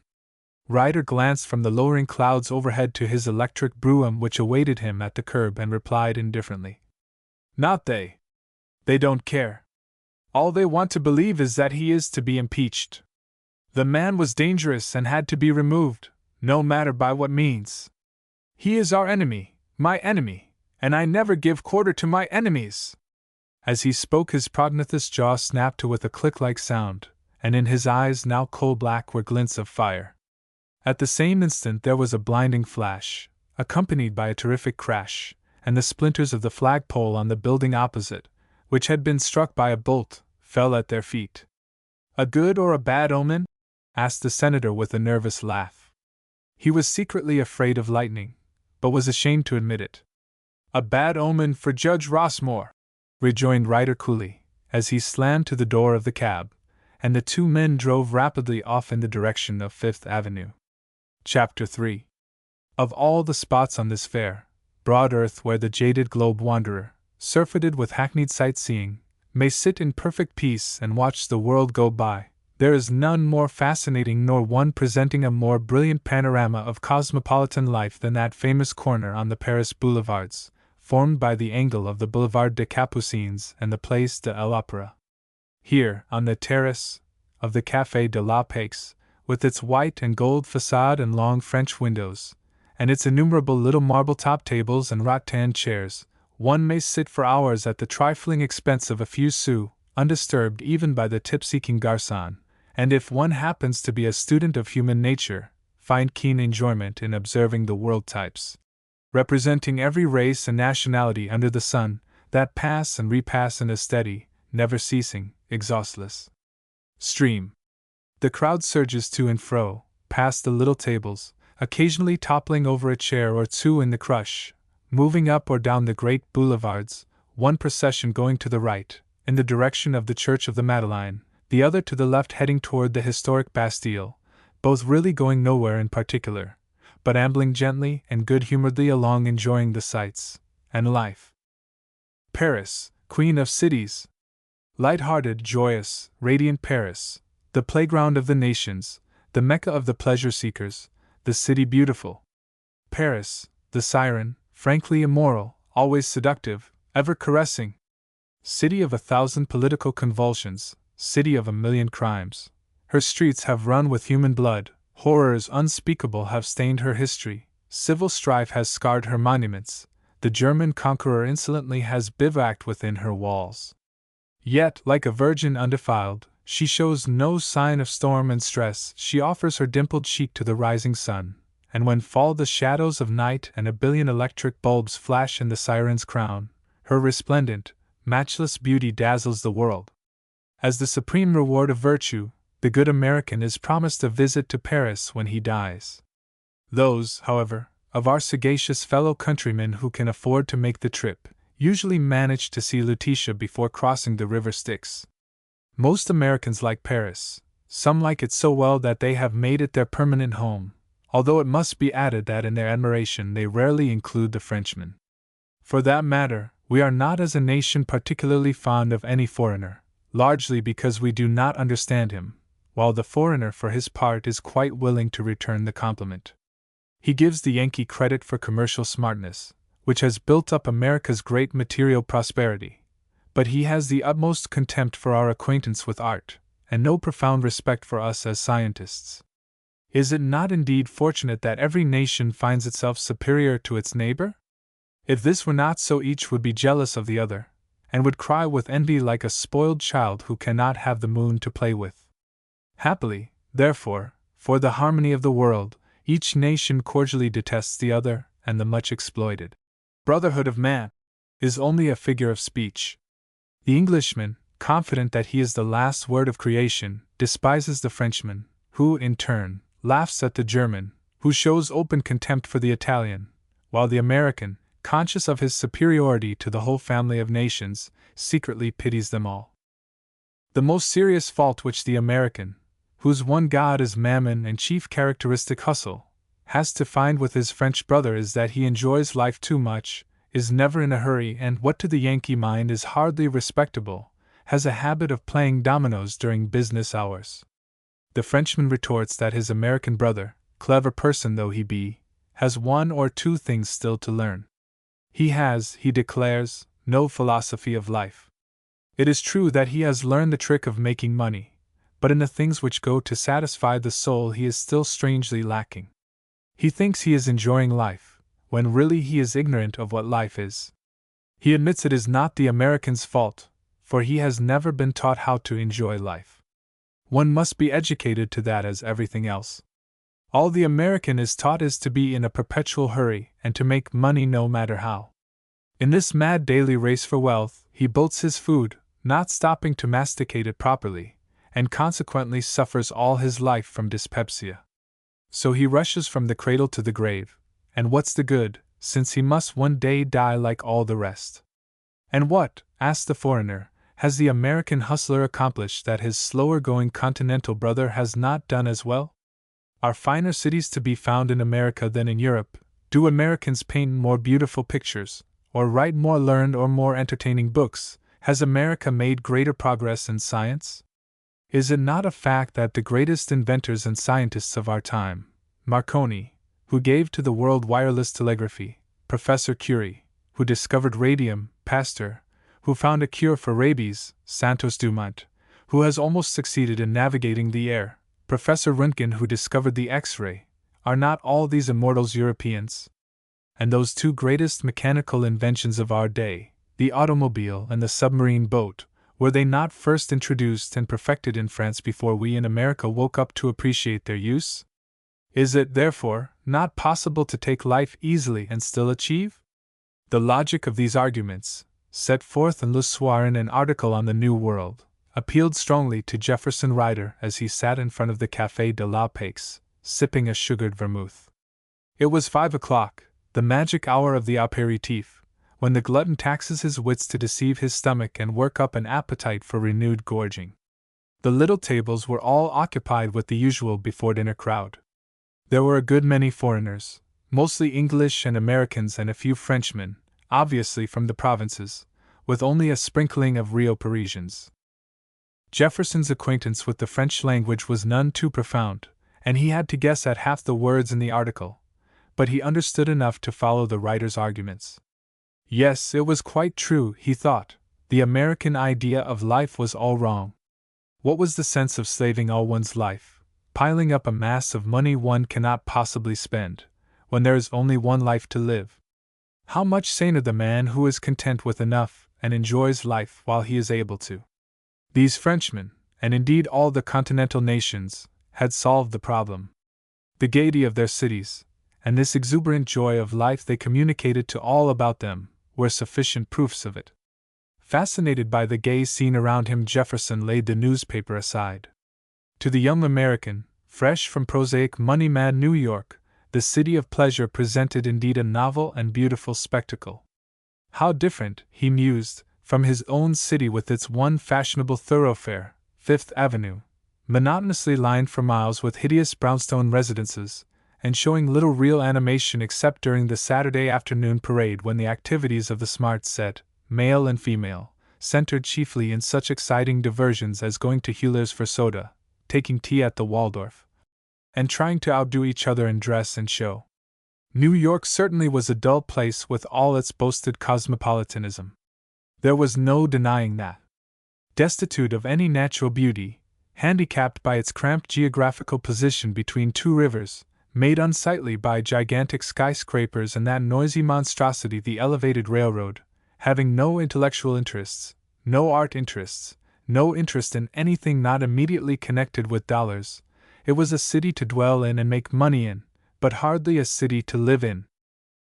Ryder glanced from the lowering clouds overhead to his electric brougham which awaited him at the curb and replied indifferently, "Not they. They don't care. All they want to believe is that he is to be impeached. The man was dangerous and had to be removed, no matter by what means. He is our enemy, my enemy, and I never give quarter to my enemies." As he spoke, his prognathous jaw snapped with a click-like sound, and in his eyes, now coal-black, were glints of fire. At the same instant there was a blinding flash, accompanied by a terrific crash, and the splinters of the flagpole on the building opposite, which had been struck by a bolt, fell at their feet. "A good or a bad omen?" asked the senator with a nervous laugh. He was secretly afraid of lightning, but was ashamed to admit it. "A bad omen for Judge Rossmore," rejoined Ryder coolly, as he slammed to the door of the cab, and the two men drove rapidly off in the direction of Fifth Avenue. Chapter 3. Of all the spots on this fair, broad earth where the jaded globe wanderer, surfeited with hackneyed sightseeing, may sit in perfect peace and watch the world go by, there is none more fascinating nor one presenting a more brilliant panorama of cosmopolitan life than that famous corner on the Paris boulevards, formed by the angle of the Boulevard des Capucines and the Place de l'Opéra. Here, on the terrace of the Café de la Paix, with its white and gold façade and long French windows, and its innumerable little marble-top tables and rattan chairs, one may sit for hours at the trifling expense of a few sous, undisturbed even by the tip-seeking garçon, and if one happens to be a student of human nature, find keen enjoyment in observing the world types, representing every race and nationality under the sun, that pass and repass in a steady, never-ceasing, exhaustless stream. The crowd surges to and fro, past the little tables, occasionally toppling over a chair or two in the crush, moving up or down the great boulevards, one procession going to the right, in the direction of the Church of the Madeleine, the other to the left heading toward the historic Bastille, both really going nowhere in particular, but ambling gently and good-humoredly along enjoying the sights and life. Paris, Queen of Cities! Light-hearted, joyous, radiant Paris, the playground of the nations, the Mecca of the pleasure-seekers, the city beautiful. Paris, the siren, frankly immoral, always seductive, ever caressing. City of 1,000 political convulsions, city of 1,000,000 crimes. Her streets have run with human blood, horrors unspeakable have stained her history, civil strife has scarred her monuments, the German conqueror insolently has bivouacked within her walls. Yet, like a virgin undefiled, she shows no sign of storm and stress. She offers her dimpled cheek to the rising sun, and when fall the shadows of night and a billion electric bulbs flash in the siren's crown, her resplendent, matchless beauty dazzles the world. As the supreme reward of virtue, the good American is promised a visit to Paris when he dies. Those, however, of our sagacious fellow countrymen who can afford to make the trip, usually manage to see Lutetia before crossing the river Styx. Most Americans like Paris, some like it so well that they have made it their permanent home, although it must be added that in their admiration they rarely include the Frenchman. For that matter, we are not as a nation particularly fond of any foreigner, largely because we do not understand him, while the foreigner for his part is quite willing to return the compliment. He gives the Yankee credit for commercial smartness, which has built up America's great material prosperity, but he has the utmost contempt for our acquaintance with art, and no profound respect for us as scientists. Is it not indeed fortunate that every nation finds itself superior to its neighbor? If this were not so, each would be jealous of the other, and would cry with envy like a spoiled child who cannot have the moon to play with. Happily, therefore, for the harmony of the world, each nation cordially detests the other, and the much exploited brotherhood of man is only a figure of speech. The Englishman, confident that he is the last word of creation, despises the Frenchman, who, in turn, laughs at the German, who shows open contempt for the Italian, while the American, conscious of his superiority to the whole family of nations, secretly pities them all. The most serious fault which the American, whose one god is mammon and chief characteristic hustle, has to find with his French brother is that he enjoys life too much, is never in a hurry, and what to the Yankee mind is hardly respectable, has a habit of playing dominoes during business hours. The Frenchman retorts that his American brother, clever person though he be, has one or two things still to learn. He has, he declares, no philosophy of life. It is true that he has learned the trick of making money, but in the things which go to satisfy the soul he is still strangely lacking. He thinks he is enjoying life, when really he is ignorant of what life is. He admits it is not the American's fault, for he has never been taught how to enjoy life. One must be educated to that as everything else. All the American is taught is to be in a perpetual hurry and to make money no matter how. In this mad daily race for wealth, he bolts his food, not stopping to masticate it properly, and consequently suffers all his life from dyspepsia. So he rushes from the cradle to the grave, and what's the good, since he must one day die like all the rest? And what, asks the foreigner, has the American hustler accomplished that his slower-going continental brother has not done as well? Are finer cities to be found in America than in Europe? Do Americans paint more beautiful pictures, or write more learned or more entertaining books? Has America made greater progress in science? Is it not a fact that the greatest inventors and scientists of our time, Marconi, who gave to the world wireless telegraphy, Professor Curie, who discovered radium, Pasteur, who found a cure for rabies, Santos Dumont, who has almost succeeded in navigating the air, Professor Röntgen, who discovered the X-ray, are not all these immortals Europeans? And those two greatest mechanical inventions of our day, the automobile and the submarine boat, were they not first introduced and perfected in France before we in America woke up to appreciate their use? Is it, therefore, not possible to take life easily and still achieve? The logic of these arguments, set forth in Le Soir in an article on the New World, appealed strongly to Jefferson Ryder as he sat in front of the Café de la Paix, sipping a sugared vermouth. It was 5 o'clock, the magic hour of the apéritif, when the glutton taxes his wits to deceive his stomach and work up an appetite for renewed gorging. The little tables were all occupied with the usual before-dinner crowd. There were a good many foreigners, mostly English and Americans and a few Frenchmen, obviously from the provinces, with only a sprinkling of Rio Parisians. Jefferson's acquaintance with the French language was none too profound, and he had to guess at half the words in the article, but he understood enough to follow the writer's arguments. Yes, it was quite true, he thought. The American idea of life was all wrong. What was the sense of slaving all one's life, piling up a mass of money one cannot possibly spend, when there is only one life to live? How much saner the man who is content with enough and enjoys life while he is able to. These Frenchmen, and indeed all the continental nations, had solved the problem. The gaiety of their cities, and this exuberant joy of life they communicated to all about them, were sufficient proofs of it. Fascinated by the gay scene around him, Jefferson laid the newspaper aside. To the young American, fresh from prosaic money-mad New York, the city of pleasure presented indeed a novel and beautiful spectacle. How different, he mused, from his own city with its one fashionable thoroughfare, Fifth Avenue, monotonously lined for miles with hideous brownstone residences, and showing little real animation except during the Saturday afternoon parade, when the activities of the smart set, male and female, centered chiefly in such exciting diversions as going to Hewler's for soda, taking tea at the Waldorf, and trying to outdo each other in dress and show. New York certainly was a dull place with all its boasted cosmopolitanism. There was no denying that. Destitute of any natural beauty, handicapped by its cramped geographical position between two rivers, made unsightly by gigantic skyscrapers and that noisy monstrosity the elevated railroad, having no intellectual interests, no art interests, no interest in anything not immediately connected with dollars, it was a city to dwell in and make money in, but hardly a city to live in.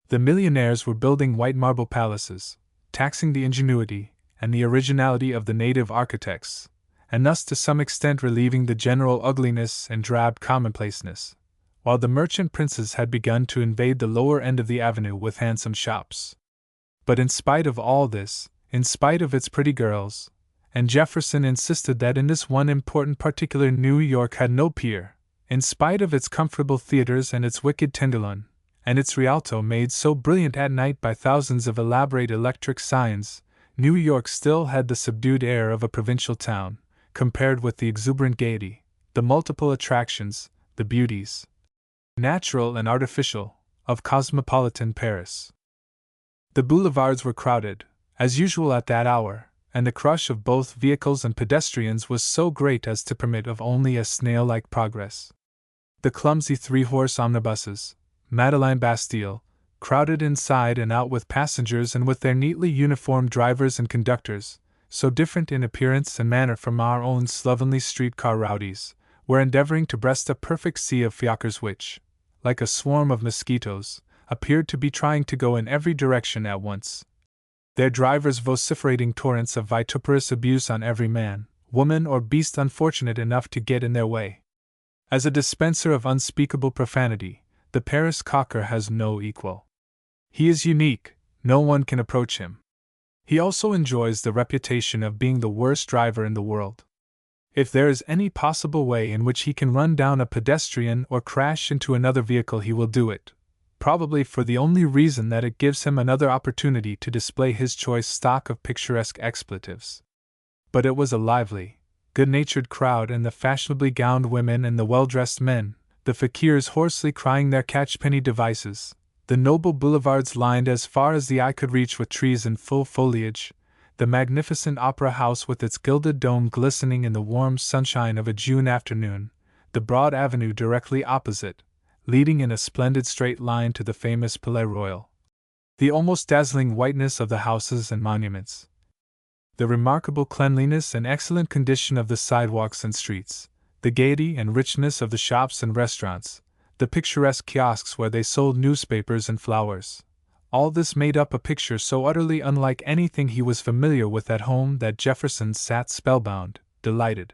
The millionaires were building white marble palaces, taxing the ingenuity and the originality of the native architects, and thus to some extent relieving the general ugliness and drab commonplaceness, while the merchant princes had begun to invade the lower end of the avenue with handsome shops. But in spite of all this, in spite of its pretty girls, and Jefferson insisted that in this one important particular New York had no peer, in spite of its comfortable theaters and its wicked Tenderloin, and its Rialto made so brilliant at night by thousands of elaborate electric signs, New York still had the subdued air of a provincial town, compared with the exuberant gaiety, the multiple attractions, the beauties, natural and artificial, of cosmopolitan Paris. The boulevards were crowded, as usual at that hour, and the crush of both vehicles and pedestrians was so great as to permit of only a snail-like progress. The clumsy three-horse omnibuses, Madeleine Bastille, crowded inside and out with passengers and with their neatly uniformed drivers and conductors, so different in appearance and manner from our own slovenly streetcar rowdies, were endeavoring to breast a perfect sea of fiacres which, like a swarm of mosquitoes, appeared to be trying to go in every direction at once, their drivers vociferating torrents of vituperous abuse on every man, woman, or beast unfortunate enough to get in their way. As a dispenser of unspeakable profanity, the Paris cocker has no equal. He is unique, no one can approach him. He also enjoys the reputation of being the worst driver in the world. If there is any possible way in which he can run down a pedestrian or crash into another vehicle, he will do it, probably for the only reason that it gives him another opportunity to display his choice stock of picturesque expletives. But it was a lively, good-natured crowd, and the fashionably gowned women and the well-dressed men, the fakirs hoarsely crying their catchpenny devices, the noble boulevards lined as far as the eye could reach with trees in full foliage, the magnificent opera house with its gilded dome glistening in the warm sunshine of a June afternoon, the broad avenue directly opposite, leading in a splendid straight line to the famous Palais Royal, the almost dazzling whiteness of the houses and monuments, the remarkable cleanliness and excellent condition of the sidewalks and streets, the gaiety and richness of the shops and restaurants, the picturesque kiosks where they sold newspapers and flowers. All this made up a picture so utterly unlike anything he was familiar with at home that Jefferson sat spellbound, delighted.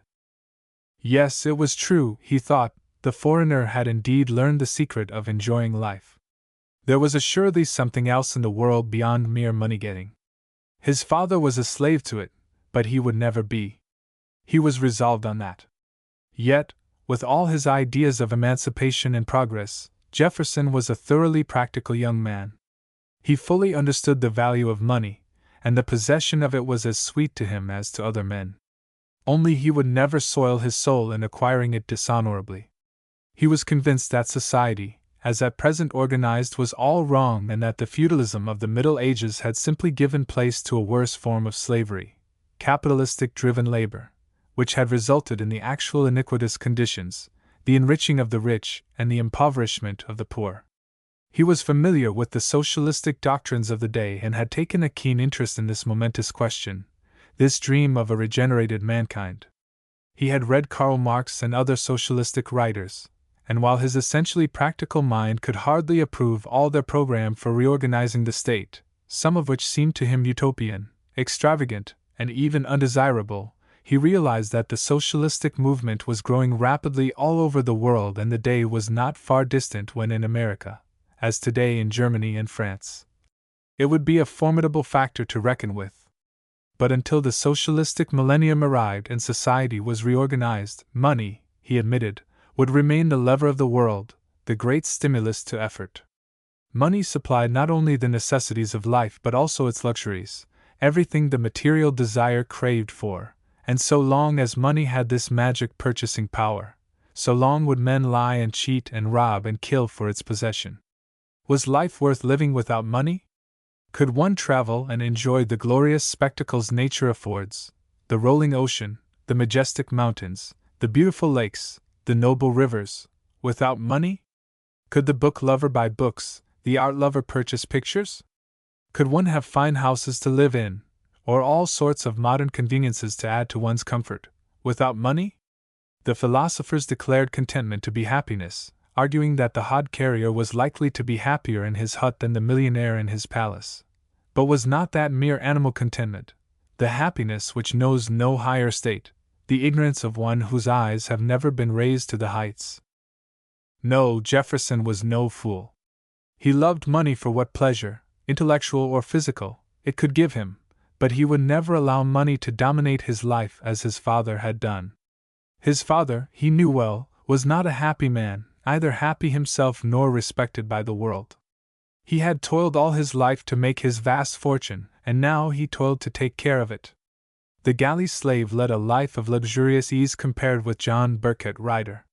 Yes, it was true, he thought, the foreigner had indeed learned the secret of enjoying life. There was assuredly something else in the world beyond mere money-getting. His father was a slave to it, but he would never be. He was resolved on that. Yet, with all his ideas of emancipation and progress, Jefferson was a thoroughly practical young man. He fully understood the value of money, and the possession of it was as sweet to him as to other men. Only he would never soil his soul in acquiring it dishonorably. He was convinced that society, as at present organized, was all wrong, and that the feudalism of the Middle Ages had simply given place to a worse form of slavery, capitalistic-driven labor, which had resulted in the actual iniquitous conditions, the enriching of the rich and the impoverishment of the poor. He was familiar with the socialistic doctrines of the day and had taken a keen interest in this momentous question, this dream of a regenerated mankind. He had read Karl Marx and other socialistic writers, and while his essentially practical mind could hardly approve all their program for reorganizing the state, some of which seemed to him utopian, extravagant, and even undesirable, he realized that the socialistic movement was growing rapidly all over the world, and the day was not far distant when in America, as today in Germany and France, it would be a formidable factor to reckon with. But until the socialistic millennium arrived and society was reorganized, money, he admitted, would remain the lever of the world, the great stimulus to effort. Money supplied not only the necessities of life but also its luxuries, everything the material desire craved for, and so long as money had this magic purchasing power, so long would men lie and cheat and rob and kill for its possession. Was life worth living without money? Could one travel and enjoy the glorious spectacles nature affords, the rolling ocean, the majestic mountains, the beautiful lakes, the noble rivers, without money? Could the book lover buy books, the art lover purchase pictures? Could one have fine houses to live in, or all sorts of modern conveniences to add to one's comfort, without money? The philosophers declared contentment to be happiness, arguing that the hod carrier was likely to be happier in his hut than the millionaire in his palace. But was not that mere animal contentment, the happiness which knows no higher state, the ignorance of one whose eyes have never been raised to the heights? No, Jefferson was no fool. He loved money for what pleasure, intellectual or physical, it could give him, but he would never allow money to dominate his life as his father had done. His father, he knew well, was not a happy man, either happy himself nor respected by the world. He had toiled all his life to make his vast fortune, and now he toiled to take care of it. The galley slave led a life of luxurious ease compared with John Burkett Ryder.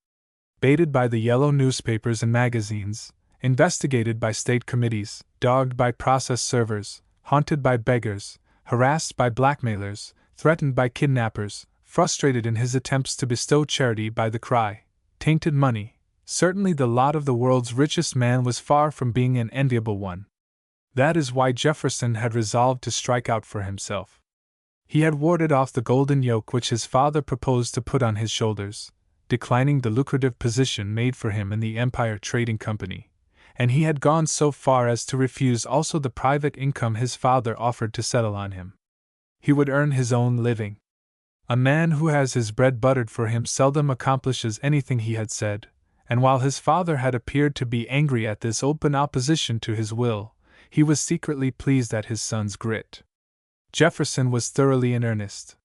Baited by the yellow newspapers and magazines, investigated by state committees, dogged by process servers, haunted by beggars, harassed by blackmailers, threatened by kidnappers, frustrated in his attempts to bestow charity by the cry, "Tainted money," certainly the lot of the world's richest man was far from being an enviable one. That is why Jefferson had resolved to strike out for himself. He had warded off the golden yoke which his father proposed to put on his shoulders, declining the lucrative position made for him in the Empire Trading Company, and he had gone so far as to refuse also the private income his father offered to settle on him. He would earn his own living. A man who has his bread buttered for him seldom accomplishes anything, he had said, and while his father had appeared to be angry at this open opposition to his will, he was secretly pleased at his son's grit. Jefferson was thoroughly in earnest.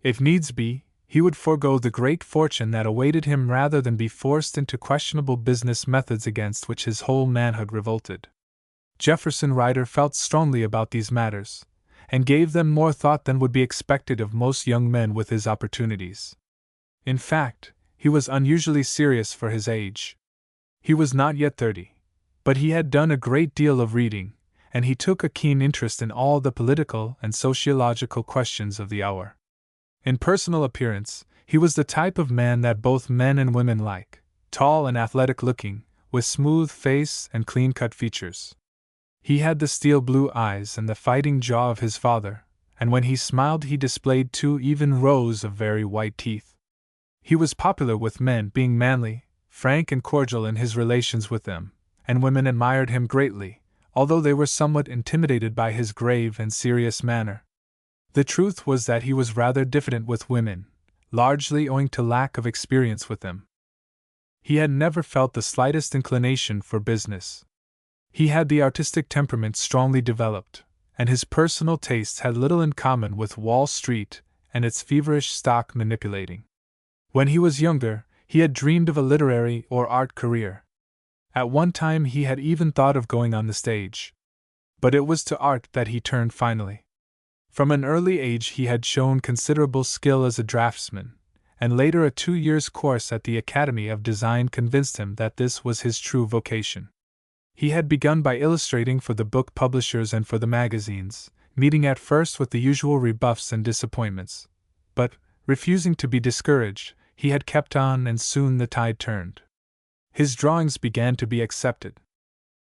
If needs be, he would forego the great fortune that awaited him rather than be forced into questionable business methods against which his whole manhood revolted. Jefferson Ryder felt strongly about these matters, and gave them more thought than would be expected of most young men with his opportunities. In fact, he was unusually serious for his age. He was not yet 30, but he had done a great deal of reading, and he took a keen interest in all the political and sociological questions of the hour. In personal appearance, he was the type of man that both men and women like, tall and athletic-looking, with smooth face and clean-cut features. He had the steel-blue eyes and the fighting jaw of his father, and when he smiled he displayed 2 even rows of very white teeth. He was popular with men, being manly, frank and cordial in his relations with them, and women admired him greatly, although they were somewhat intimidated by his grave and serious manner. The truth was that he was rather diffident with women, largely owing to lack of experience with them. He had never felt the slightest inclination for business. He had the artistic temperament strongly developed, and his personal tastes had little in common with Wall Street and its feverish stock manipulating. When he was younger, he had dreamed of a literary or art career. At one time he had even thought of going on the stage. But it was to art that he turned finally. From an early age he had shown considerable skill as a draftsman, and later a 2-year course at the Academy of Design convinced him that this was his true vocation. He had begun by illustrating for the book publishers and for the magazines, meeting at first with the usual rebuffs and disappointments. But, refusing to be discouraged, he had kept on, and soon the tide turned. His drawings began to be accepted.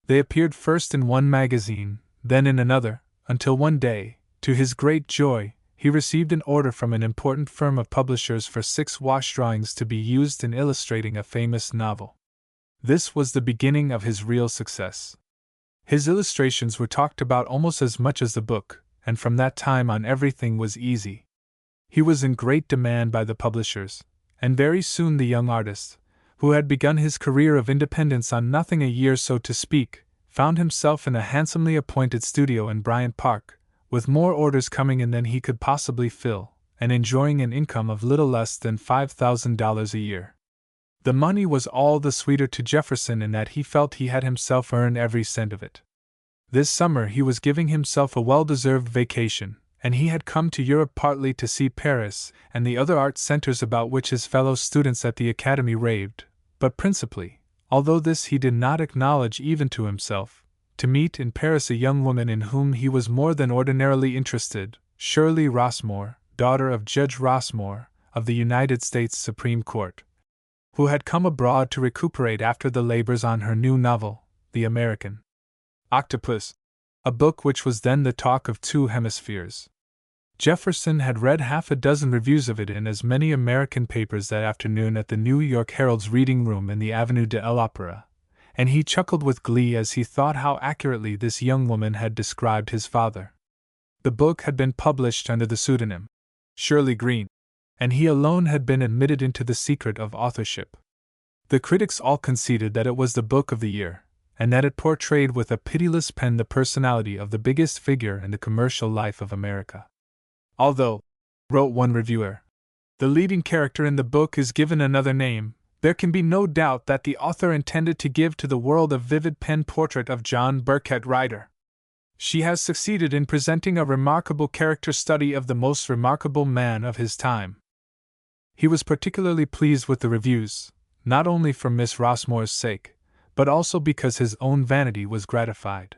They appeared first in one magazine, then in another, until one day, to his great joy, he received an order from an important firm of publishers for 6 wash drawings to be used in illustrating a famous novel. This was the beginning of his real success. His illustrations were talked about almost as much as the book, and from that time on everything was easy. He was in great demand by the publishers, and very soon the young artist, who had begun his career of independence on nothing a year so to speak, found himself in a handsomely appointed studio in Bryant Park, with more orders coming in than he could possibly fill, and enjoying an income of little less than $5,000 a year. The money was all the sweeter to Jefferson in that he felt he had himself earned every cent of it. This summer he was giving himself a well-deserved vacation, and he had come to Europe partly to see Paris and the other art centers about which his fellow students at the Academy raved, but principally, although this he did not acknowledge even to himself, to meet in Paris a young woman in whom he was more than ordinarily interested, Shirley Rossmore, daughter of Judge Rossmore, of the United States Supreme Court, who had come abroad to recuperate after the labors on her new novel, The American Octopus, a book which was then the talk of 2 hemispheres. Jefferson had read 6 reviews of it in as many American papers that afternoon at the New York Herald's reading room in the Avenue de l'Opéra, and he chuckled with glee as he thought how accurately this young woman had described his father. The book had been published under the pseudonym Shirley Green, and he alone had been admitted into the secret of authorship. The critics all conceded that it was the book of the year, and that it portrayed with a pitiless pen the personality of the biggest figure in the commercial life of America. Although, wrote one reviewer, the leading character in the book is given another name, there can be no doubt that the author intended to give to the world a vivid pen portrait of John Burkett Ryder. She has succeeded in presenting a remarkable character study of the most remarkable man of his time. He was particularly pleased with the reviews, not only for Miss Rossmore's sake, but also because his own vanity was gratified.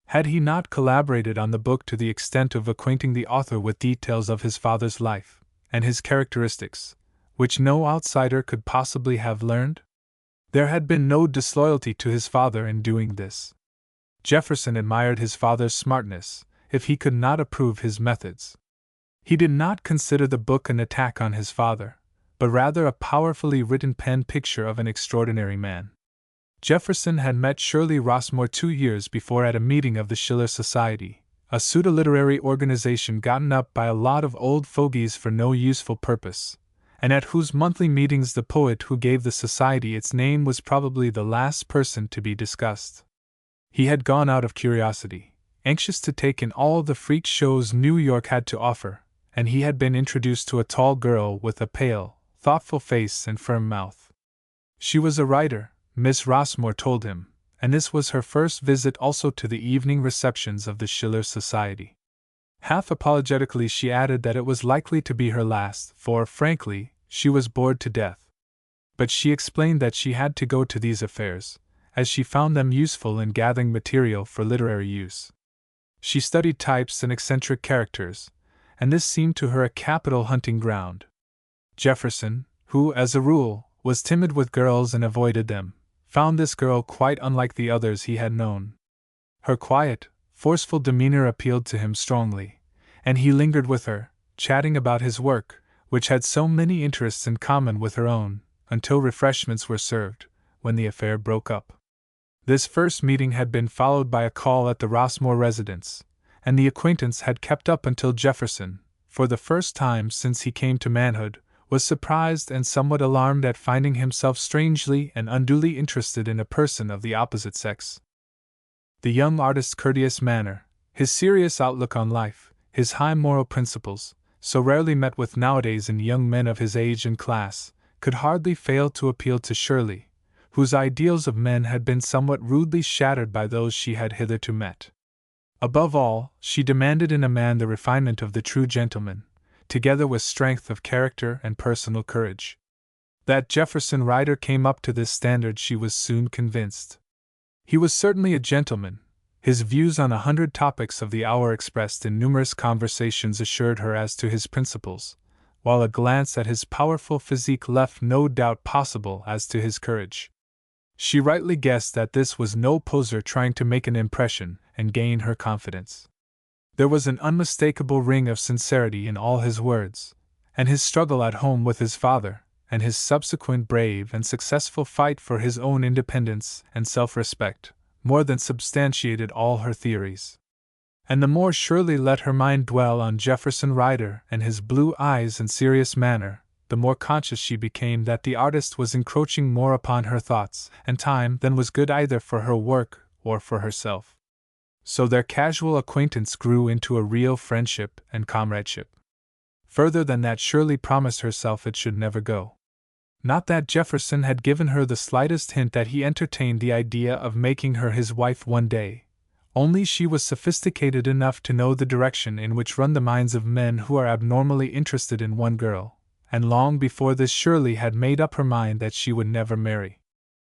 Had he not collaborated on the book to the extent of acquainting the author with details of his father's life, and his characteristics, which no outsider could possibly have learned? There had been no disloyalty to his father in doing this. Jefferson admired his father's smartness, if he could not approve his methods. He did not consider the book an attack on his father, but rather a powerfully written pen picture of an extraordinary man. Jefferson had met Shirley Rossmore 2 years before at a meeting of the Schiller Society, a pseudo-literary organization gotten up by a lot of old fogies for no useful purpose, and at whose monthly meetings the poet who gave the society its name was probably the last person to be discussed. He had gone out of curiosity, anxious to take in all the freak shows New York had to offer, and he had been introduced to a tall girl with a pale, thoughtful face and firm mouth. She was a writer, Miss Rossmore told him, and this was her first visit also to the evening receptions of the Schiller Society. Half apologetically she added that it was likely to be her last, for, frankly, she was bored to death. But she explained that she had to go to these affairs, as she found them useful in gathering material for literary use. She studied types and eccentric characters, and this seemed to her a capital hunting ground. Jefferson, who, as a rule, was timid with girls and avoided them, found this girl quite unlike the others he had known. Her quiet, forceful demeanor appealed to him strongly, and he lingered with her, chatting about his work, which had so many interests in common with her own, until refreshments were served, when the affair broke up. This first meeting had been followed by a call at the Rossmore residence, and the acquaintance had kept up until Jefferson, for the first time since he came to manhood, was surprised and somewhat alarmed at finding himself strangely and unduly interested in a person of the opposite sex. The young artist's courteous manner, his serious outlook on life, his high moral principles, so rarely met with nowadays in young men of his age and class, could hardly fail to appeal to Shirley, whose ideals of men had been somewhat rudely shattered by those she had hitherto met. Above all, she demanded in a man the refinement of the true gentleman, together with strength of character and personal courage. That Jefferson Ryder came up to this standard she was soon convinced. He was certainly a gentleman, his views on 100 topics of the hour expressed in numerous conversations assured her as to his principles, while a glance at his powerful physique left no doubt possible as to his courage. She rightly guessed that this was no poser trying to make an impression and gain her confidence. There was an unmistakable ring of sincerity in all his words, and his struggle at home with his father, and his subsequent brave and successful fight for his own independence and self-respect, more than substantiated all her theories. And the more Shirley let her mind dwell on Jefferson Ryder and his blue eyes and serious manner, the more conscious she became that the artist was encroaching more upon her thoughts and time than was good either for her work or for herself. So their casual acquaintance grew into a real friendship and comradeship. Further than that, Shirley promised herself it should never go. Not that Jefferson had given her the slightest hint that he entertained the idea of making her his wife one day, only she was sophisticated enough to know the direction in which run the minds of men who are abnormally interested in one girl, and long before this Shirley had made up her mind that she would never marry.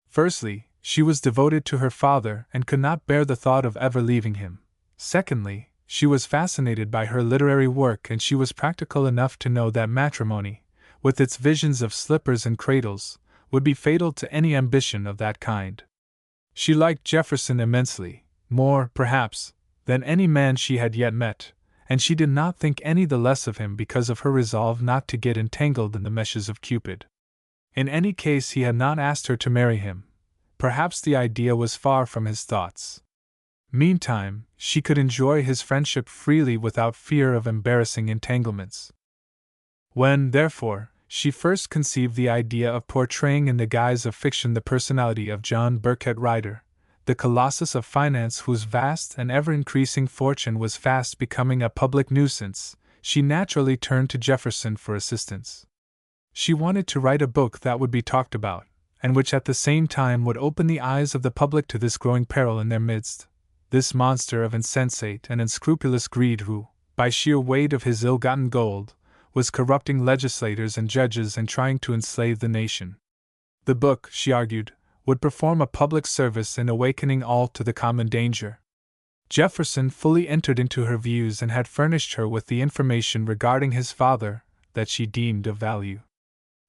Firstly, she was devoted to her father and could not bear the thought of ever leaving him. Secondly, she was fascinated by her literary work, and she was practical enough to know that matrimony, with its visions of slippers and cradles, would be fatal to any ambition of that kind. She liked Jefferson immensely, more, perhaps, than any man she had yet met, and she did not think any the less of him because of her resolve not to get entangled in the meshes of Cupid. In any case, he had not asked her to marry him. Perhaps the idea was far from his thoughts. Meantime, she could enjoy his friendship freely without fear of embarrassing entanglements. When, therefore, she first conceived the idea of portraying in the guise of fiction the personality of John Burkett Ryder, the colossus of finance whose vast and ever-increasing fortune was fast becoming a public nuisance, she naturally turned to Jefferson for assistance. She wanted to write a book that would be talked about, and which at the same time would open the eyes of the public to this growing peril in their midst, this monster of insensate and unscrupulous greed who, by sheer weight of his ill-gotten gold, was corrupting legislators and judges and trying to enslave the nation. The book, she argued, would perform a public service in awakening all to the common danger. Jefferson fully entered into her views and had furnished her with the information regarding his father that she deemed of value.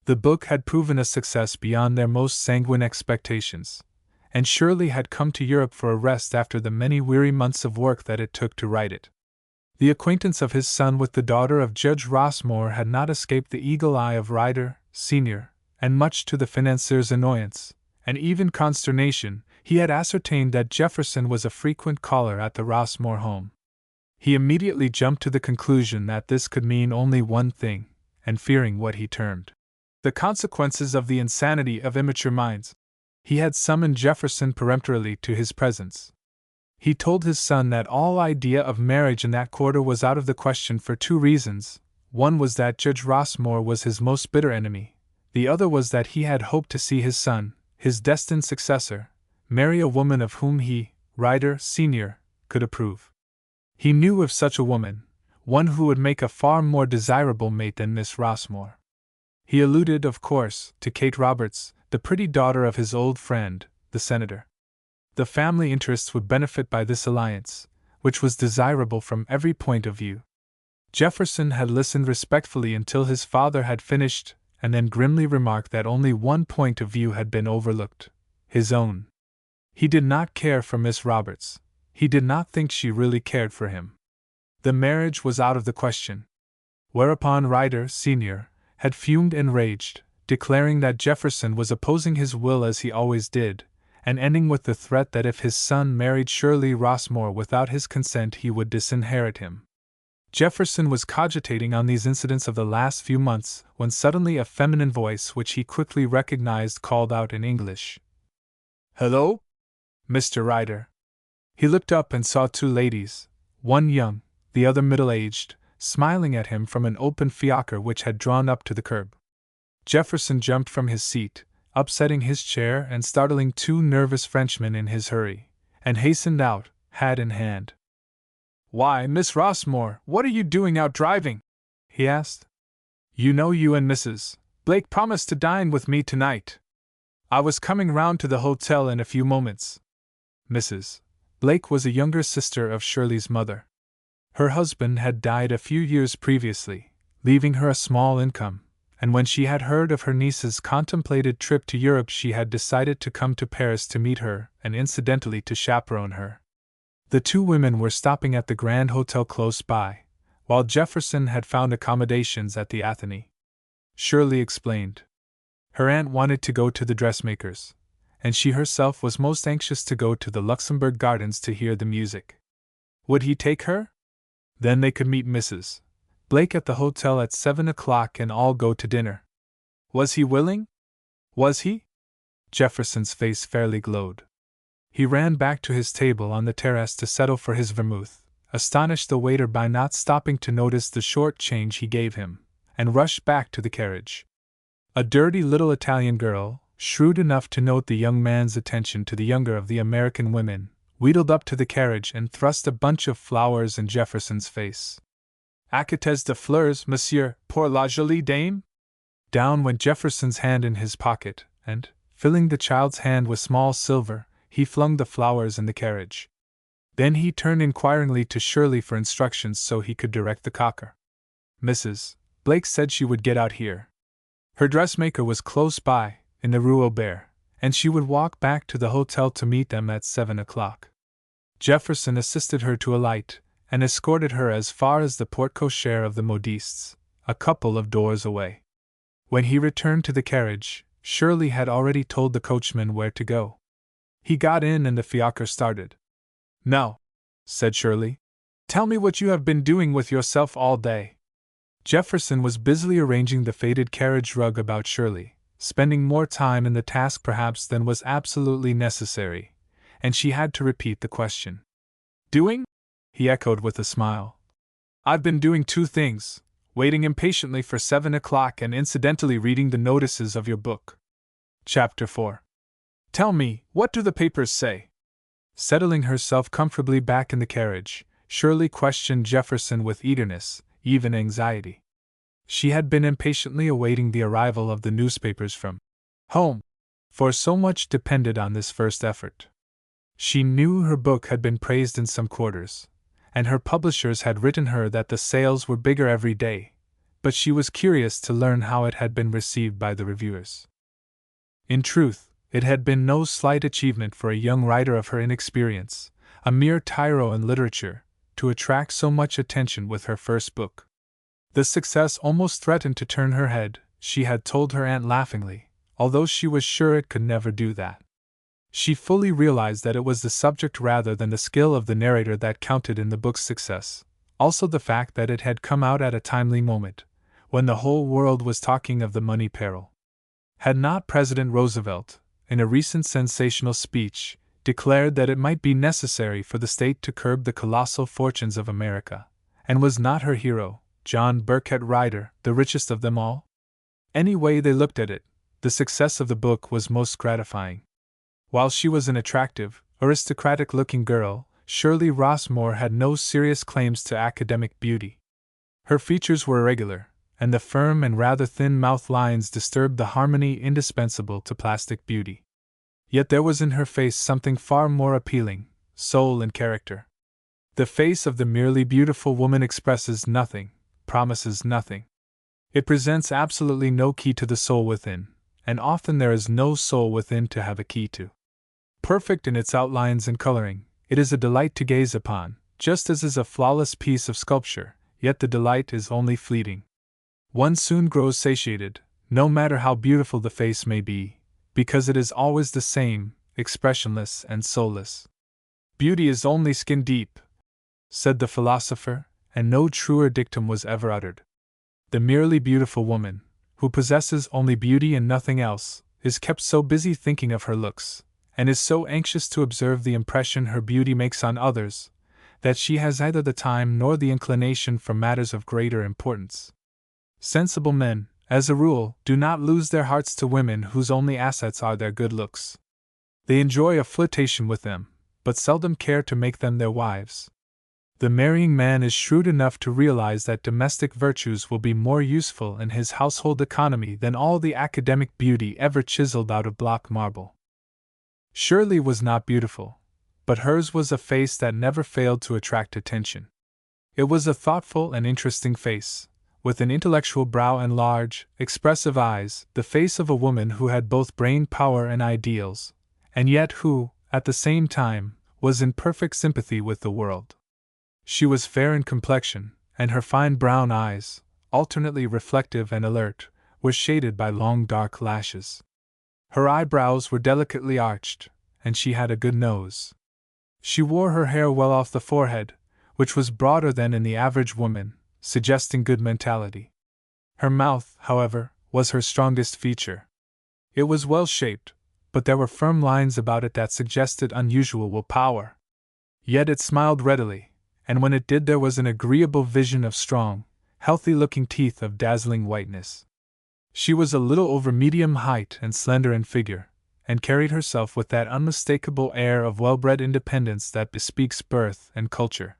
The book had proven a success beyond their most sanguine expectations, and Shirley had come to Europe for a rest after the many weary months of work that it took to write it. The acquaintance of his son with the daughter of Judge Rossmore had not escaped the eagle eye of Ryder, Sr., and much to the financier's annoyance, and even consternation, he had ascertained that Jefferson was a frequent caller at the Rossmore home. He immediately jumped to the conclusion that this could mean only one thing, and fearing what he termed the consequences of the insanity of immature minds, he had summoned Jefferson peremptorily to his presence. He told his son that all idea of marriage in that quarter was out of the question for two reasons. One was that Judge Rossmore was his most bitter enemy, the other was that he had hoped to see his son, his destined successor, marry a woman of whom he, Ryder Sr., could approve. He knew of such a woman, one who would make a far more desirable mate than Miss Rossmore. He alluded, of course, to Kate Roberts, the pretty daughter of his old friend, the senator. The family interests would benefit by this alliance, which was desirable from every point of view. Jefferson had listened respectfully until his father had finished, and then grimly remarked that only one point of view had been overlooked: his own. He did not care for Miss Roberts. He did not think she really cared for him. The marriage was out of the question. Whereupon Ryder Sr. had fumed and raged, declaring that Jefferson was opposing his will as he always did, and ending with the threat that if his son married Shirley Rossmore without his consent he would disinherit him. Jefferson was cogitating on these incidents of the last few months when suddenly a feminine voice, which he quickly recognized, called out in English, "Hello, Mr. Ryder." He looked up and saw two ladies, one young, the other middle-aged, smiling at him from an open fiacre which had drawn up to the curb. Jefferson jumped from his seat, upsetting his chair and startling two nervous Frenchmen in his hurry, and hastened out, hat in hand. "Why, Miss Rossmore, what are you doing out driving?" he asked. "You know you and Mrs. Blake promised to dine with me tonight. I was coming round to the hotel in a few moments." Mrs. Blake was a younger sister of Shirley's mother. Her husband had died a few years previously, leaving her a small income, and when she had heard of her niece's contemplated trip to Europe she had decided to come to Paris to meet her and incidentally to chaperone her. The two women were stopping at the Grand Hotel close by, while Jefferson had found accommodations at the Athénée. Shirley explained. Her aunt wanted to go to the dressmaker's, and she herself was most anxious to go to the Luxembourg Gardens to hear the music. Would he take her? Then they could meet Mrs. Blake at the hotel at 7 o'clock and all go to dinner. Was he willing? Was he? Jefferson's face fairly glowed. He ran back to his table on the terrace to settle for his vermouth, astonished the waiter by not stopping to notice the short change he gave him, and rushed back to the carriage. A dirty little Italian girl, shrewd enough to note the young man's attention to the younger of the American women, wheeled up to the carriage and thrust a bunch of flowers in Jefferson's face. "Acquitez de fleurs, monsieur, pour la jolie dame?" Down went Jefferson's hand in his pocket, and, filling the child's hand with small silver, he flung the flowers in the carriage. Then he turned inquiringly to Shirley for instructions so he could direct the cocker. Mrs. Blake said she would get out here. Her dressmaker was close by, in the Rue Aubert, and she would walk back to the hotel to meet them at 7 o'clock. Jefferson assisted her to alight, and escorted her as far as the porte-cochere of the modistes, a couple of doors away. When he returned to the carriage, Shirley had already told the coachman where to go. He got in and the fiacre started. "Now," said Shirley, "tell me what you have been doing with yourself all day." Jefferson was busily arranging the faded carriage rug about Shirley, spending more time in the task perhaps than was absolutely necessary, and she had to repeat the question. "Doing?" he echoed with a smile. "I've been doing two things, waiting impatiently for 7 o'clock and incidentally reading the notices of your book." Chapter 4. "Tell me, what do the papers say?" Settling herself comfortably back in the carriage, Shirley questioned Jefferson with eagerness, even anxiety. She had been impatiently awaiting the arrival of the newspapers from home, for so much depended on this first effort. She knew her book had been praised in some quarters, and her publishers had written her that the sales were bigger every day, but she was curious to learn how it had been received by the reviewers. In truth, it had been no slight achievement for a young writer of her inexperience, a mere tyro in literature, to attract so much attention with her first book. The success almost threatened to turn her head, she had told her aunt laughingly, although she was sure it could never do that. She fully realized that it was the subject rather than the skill of the narrator that counted in the book's success, also the fact that it had come out at a timely moment, when the whole world was talking of the money peril. Had not President Roosevelt, in a recent sensational speech, declared that it might be necessary for the state to curb the colossal fortunes of America, and was not her hero, John Burkett Ryder, the richest of them all? Any way they looked at it, the success of the book was most gratifying. While she was an attractive, aristocratic-looking girl, Shirley Rossmore had no serious claims to academic beauty. Her features were irregular, and the firm and rather thin mouth lines disturbed the harmony indispensable to plastic beauty. Yet there was in her face something far more appealing, soul and character. The face of the merely beautiful woman expresses nothing, promises nothing. It presents absolutely no key to the soul within, and often there is no soul within to have a key to. Perfect in its outlines and coloring, it is a delight to gaze upon, just as is a flawless piece of sculpture, yet the delight is only fleeting. One soon grows satiated, no matter how beautiful the face may be, because it is always the same, expressionless and soulless. Beauty is only skin deep, said the philosopher, and no truer dictum was ever uttered. The merely beautiful woman, who possesses only beauty and nothing else, is kept so busy thinking of her looks, and is so anxious to observe the impression her beauty makes on others, that she has neither the time nor the inclination for matters of greater importance. Sensible men, as a rule, do not lose their hearts to women whose only assets are their good looks. They enjoy a flirtation with them, but seldom care to make them their wives. The marrying man is shrewd enough to realize that domestic virtues will be more useful in his household economy than all the academic beauty ever chiseled out of block marble. Shirley was not beautiful, but hers was a face that never failed to attract attention. It was a thoughtful and interesting face, with an intellectual brow and large, expressive eyes, the face of a woman who had both brain power and ideals, and yet who, at the same time, was in perfect sympathy with the world. She was fair in complexion, and her fine brown eyes, alternately reflective and alert, were shaded by long dark lashes. Her eyebrows were delicately arched, and she had a good nose. She wore her hair well off the forehead, which was broader than in the average woman, suggesting good mentality. Her mouth, however, was her strongest feature. It was well shaped, but there were firm lines about it that suggested unusual will power. Yet it smiled readily, and when it did there was an agreeable vision of strong, healthy-looking teeth of dazzling whiteness. She was a little over medium height and slender in figure, and carried herself with that unmistakable air of well-bred independence that bespeaks birth and culture.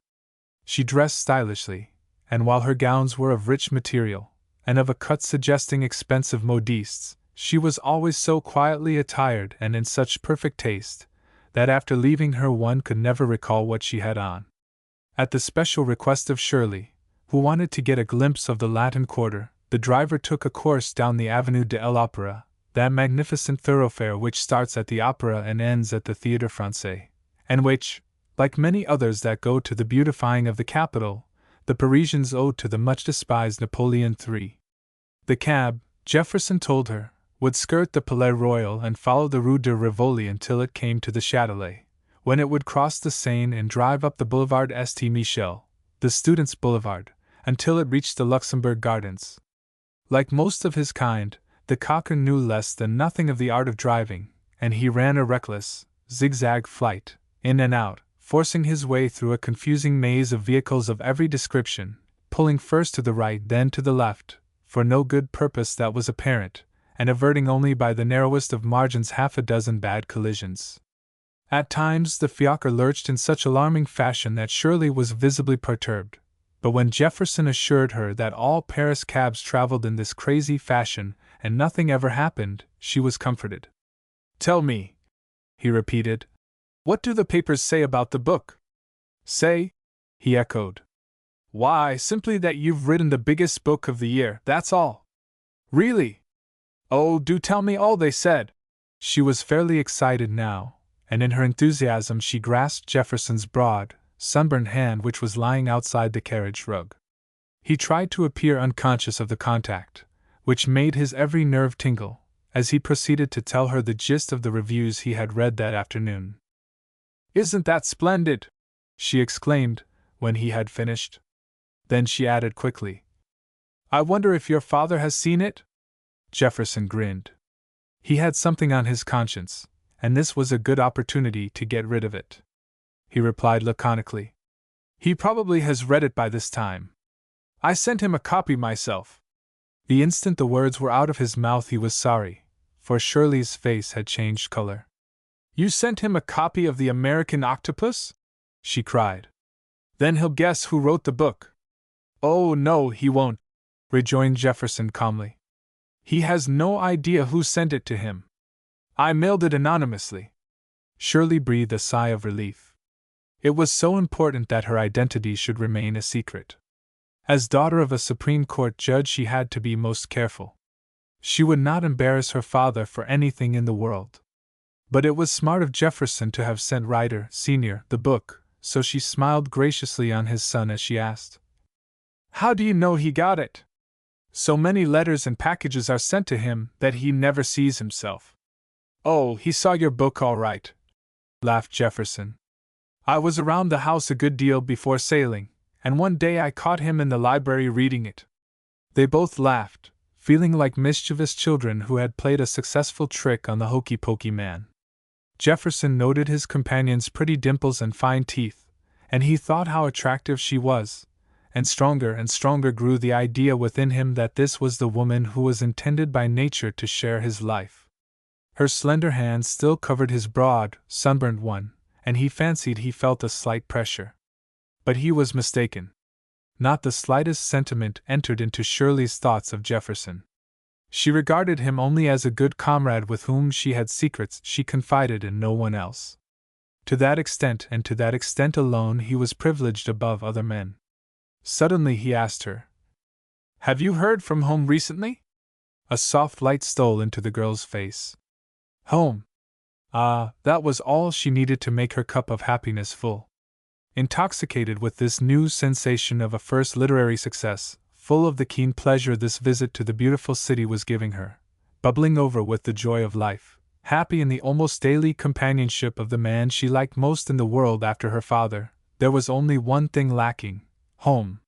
She dressed stylishly, and while her gowns were of rich material, and of a cut suggesting expensive modistes, she was always so quietly attired and in such perfect taste, that after leaving her one could never recall what she had on. At the special request of Shirley, who wanted to get a glimpse of the Latin Quarter, the driver took a course down the Avenue de l'Opéra, that magnificent thoroughfare which starts at the Opera and ends at the Théâtre Français, and which, like many others that go to the beautifying of the capital, the Parisians owe to the much-despised Napoleon III. The cab, Jefferson told her, would skirt the Palais Royal and follow the Rue de Rivoli until it came to the Châtelet, when it would cross the Seine and drive up the Boulevard St. Michel, the Students' Boulevard, until it reached the Luxembourg Gardens. Like most of his kind, the Cocker knew less than nothing of the art of driving, and he ran a reckless, zigzag flight, in and out, forcing his way through a confusing maze of vehicles of every description, pulling first to the right then to the left, for no good purpose that was apparent, and averting only by the narrowest of margins half a dozen bad collisions. At times the fiacre lurched in such alarming fashion that Shirley was visibly perturbed, but when Jefferson assured her that all Paris cabs traveled in this crazy fashion and nothing ever happened, she was comforted. "Tell me," he repeated, "what do the papers say about the book?" "Say?" he echoed. "Why, simply that you've written the biggest book of the year, that's all." "Really?" "Oh, do tell me all they said." She was fairly excited now, and in her enthusiasm she grasped Jefferson's broad, sunburned hand which was lying outside the carriage rug. He tried to appear unconscious of the contact, which made his every nerve tingle, as he proceeded to tell her the gist of the reviews he had read that afternoon. "Isn't that splendid?" she exclaimed, when he had finished. Then she added quickly, "I wonder if your father has seen it?" Jefferson grinned. He had something on his conscience, and this was a good opportunity to get rid of it. He replied laconically, "He probably has read it by this time." I sent him a copy myself. The instant the words were out of his mouth he was sorry, for Shirley's face had changed color. You sent him a copy of The American Octopus? She cried. Then he'll guess who wrote the book. Oh, no, he won't, rejoined Jefferson calmly. He has no idea who sent it to him. I mailed it anonymously. Shirley breathed a sigh of relief. It was so important that her identity should remain a secret. As daughter of a Supreme Court judge, she had to be most careful. She would not embarrass her father for anything in the world. But it was smart of Jefferson to have sent Ryder, Sr., the book, so she smiled graciously on his son as she asked, How do you know he got it? So many letters and packages are sent to him that he never sees himself. Oh, he saw your book all right, laughed Jefferson. I was around the house a good deal before sailing, and one day I caught him in the library reading it. They both laughed, feeling like mischievous children who had played a successful trick on the hokey-pokey man. Jefferson noted his companion's pretty dimples and fine teeth, and he thought how attractive she was, and stronger grew the idea within him that this was the woman who was intended by nature to share his life. Her slender hand still covered his broad, sunburned one, and he fancied he felt a slight pressure. But he was mistaken. Not the slightest sentiment entered into Shirley's thoughts of Jefferson. She regarded him only as a good comrade with whom she had secrets she confided in no one else. To that extent and to that extent alone he was privileged above other men. Suddenly he asked her, Have you heard from home recently? A soft light stole into the girl's face. Home. Ah, that was all she needed to make her cup of happiness full. Intoxicated with this new sensation of a first literary success, full of the keen pleasure this visit to the beautiful city was giving her, bubbling over with the joy of life, happy in the almost daily companionship of the man she liked most in the world after her father, there was only one thing lacking: home.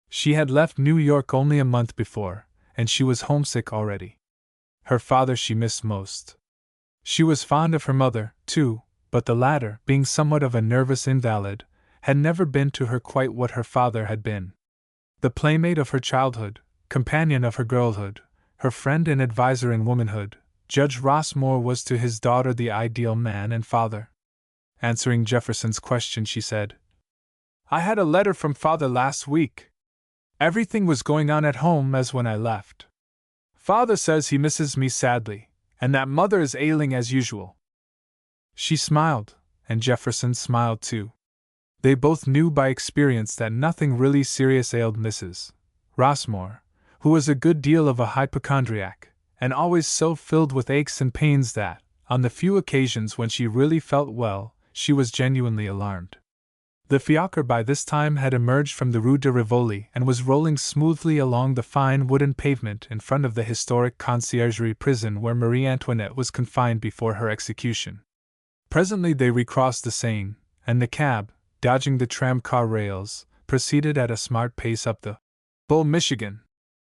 She had left New York only a month before, and she was homesick already. Her father she missed most. She was fond of her mother, too, but the latter, being somewhat of a nervous invalid, had never been to her quite what her father had been. The playmate of her childhood, companion of her girlhood, her friend and adviser in womanhood, Judge Rossmore was to his daughter the ideal man and father. Answering Jefferson's question, she said, I had a letter from Father last week. Everything was going on at home as when I left. Father says he misses me sadly, and that Mother is ailing as usual. She smiled, and Jefferson smiled too. They both knew by experience that nothing really serious ailed Mrs. Rossmore, who was a good deal of a hypochondriac, and always so filled with aches and pains that, on the few occasions when she really felt well, she was genuinely alarmed. The fiacre by this time had emerged from the Rue de Rivoli and was rolling smoothly along the fine wooden pavement in front of the historic Conciergerie prison where Marie Antoinette was confined before her execution. Presently they recrossed the Seine, and the cab, dodging the tram-car rails, proceeded at a smart pace up the Bull Michigan,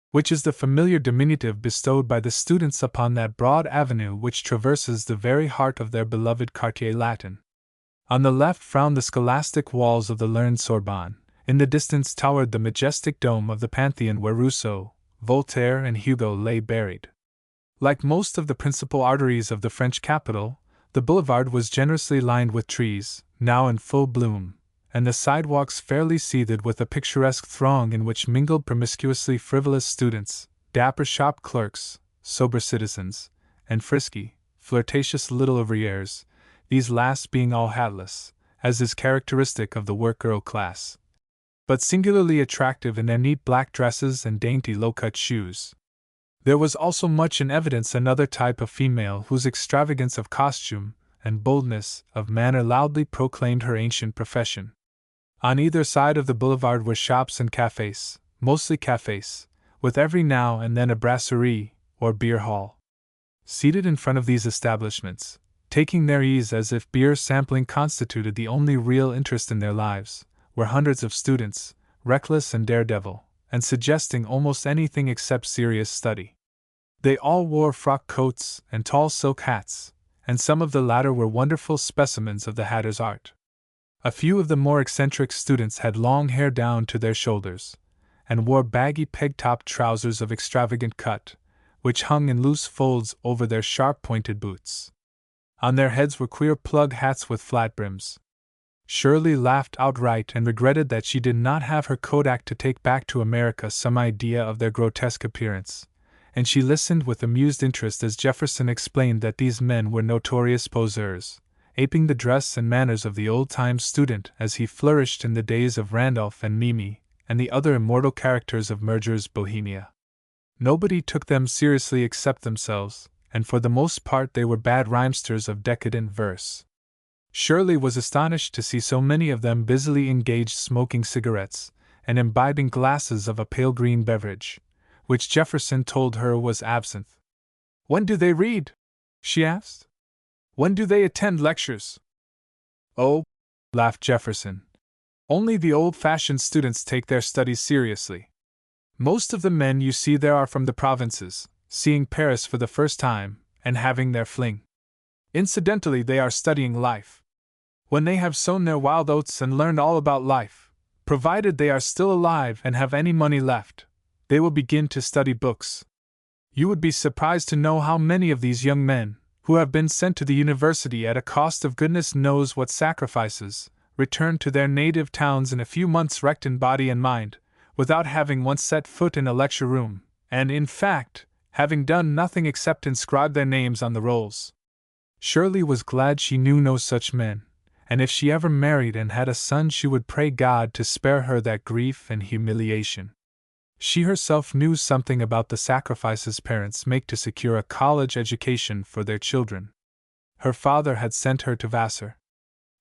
which is the familiar diminutive bestowed by the students upon that broad avenue which traverses the very heart of their beloved Quartier Latin. On the left frowned the scholastic walls of the learned Sorbonne, in the distance towered the majestic dome of the Pantheon where Rousseau, Voltaire, and Hugo lay buried. Like most of the principal arteries of the French capital, the boulevard was generously lined with trees, now in full bloom, and the sidewalks fairly seethed with a picturesque throng in which mingled promiscuously frivolous students, dapper shop clerks, sober citizens, and frisky, flirtatious little ouvriers, these last being all hatless, as is characteristic of the work-girl class, but singularly attractive in their neat black dresses and dainty low-cut shoes. There was also much in evidence another type of female whose extravagance of costume and boldness of manner loudly proclaimed her ancient profession. On either side of the boulevard were shops and cafes, mostly cafes, with every now and then a brasserie or beer hall. Seated in front of these establishments, taking their ease as if beer sampling constituted the only real interest in their lives, were hundreds of students, reckless and daredevil, and suggesting almost anything except serious study. They all wore frock coats and tall silk hats, and some of the latter were wonderful specimens of the hatter's art. A few of the more eccentric students had long hair down to their shoulders, and wore baggy peg-topped trousers of extravagant cut, which hung in loose folds over their sharp-pointed boots. On their heads were queer plug hats with flat brims. Shirley laughed outright and regretted that she did not have her Kodak to take back to America some idea of their grotesque appearance, and she listened with amused interest as Jefferson explained that these men were notorious poseurs, aping the dress and manners of the old-time student as he flourished in the days of Randolph and Mimi and the other immortal characters of Murger's Bohemia. Nobody took them seriously except themselves, and for the most part they were bad rhymesters of decadent verse. Shirley was astonished to see so many of them busily engaged smoking cigarettes and imbibing glasses of a pale green beverage, which Jefferson told her was absinthe. "When do they read?" she asked. "When do they attend lectures?" "Oh," laughed Jefferson, "only the old-fashioned students take their studies seriously. Most of the men you see there are from the provinces, seeing Paris for the first time, and having their fling. Incidentally, they are studying life. When they have sown their wild oats and learned all about life, provided they are still alive and have any money left, they will begin to study books. You would be surprised to know how many of these young men, who have been sent to the university at a cost of goodness knows what sacrifices, return to their native towns in a few months wrecked in body and mind, without having once set foot in a lecture room, and, in fact, having done nothing except inscribe their names on the rolls." Shirley was glad she knew no such men, and if she ever married and had a son she would pray God to spare her that grief and humiliation. She herself knew something about the sacrifices parents make to secure a college education for their children. Her father had sent her to Vassar.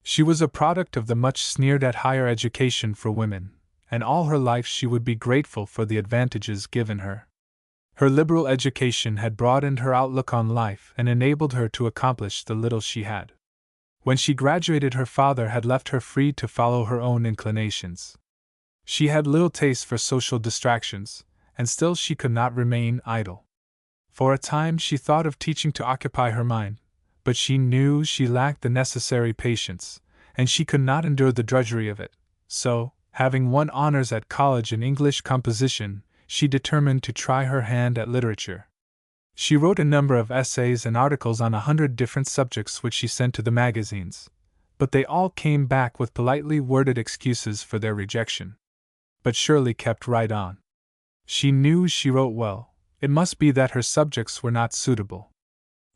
She was a product of the much sneered at higher education for women, and all her life she would be grateful for the advantages given her. Her liberal education had broadened her outlook on life and enabled her to accomplish the little she had. When she graduated, her father had left her free to follow her own inclinations. She had little taste for social distractions, and still she could not remain idle. For a time she thought of teaching to occupy her mind, but she knew she lacked the necessary patience, and she could not endure the drudgery of it, so, having won honors at college in English composition, she determined to try her hand at literature. She wrote a number of essays and articles on 100 different subjects which she sent to the magazines, but they all came back with politely worded excuses for their rejection. But Shirley kept right on. She knew she wrote well, it must be that her subjects were not suitable.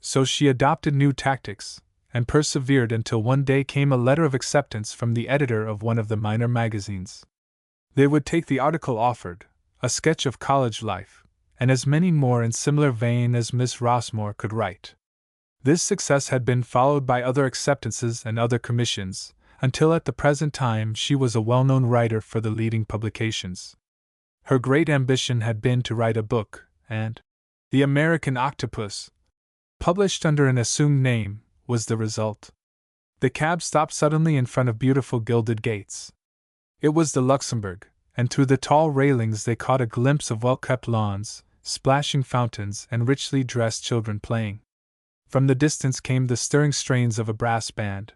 So she adopted new tactics, and persevered until one day came a letter of acceptance from the editor of one of the minor magazines. They would take the article offered, a sketch of college life, and as many more in similar vein as Miss Rossmore could write. This success had been followed by other acceptances and other commissions, until at the present time she was a well-known writer for the leading publications. Her great ambition had been to write a book, and The American Octopus, published under an assumed name, was the result. The cab stopped suddenly in front of beautiful gilded gates. It was the Luxembourg, and through the tall railings they caught a glimpse of well-kept lawns, splashing fountains, and richly dressed children playing. From the distance came the stirring strains of a brass band.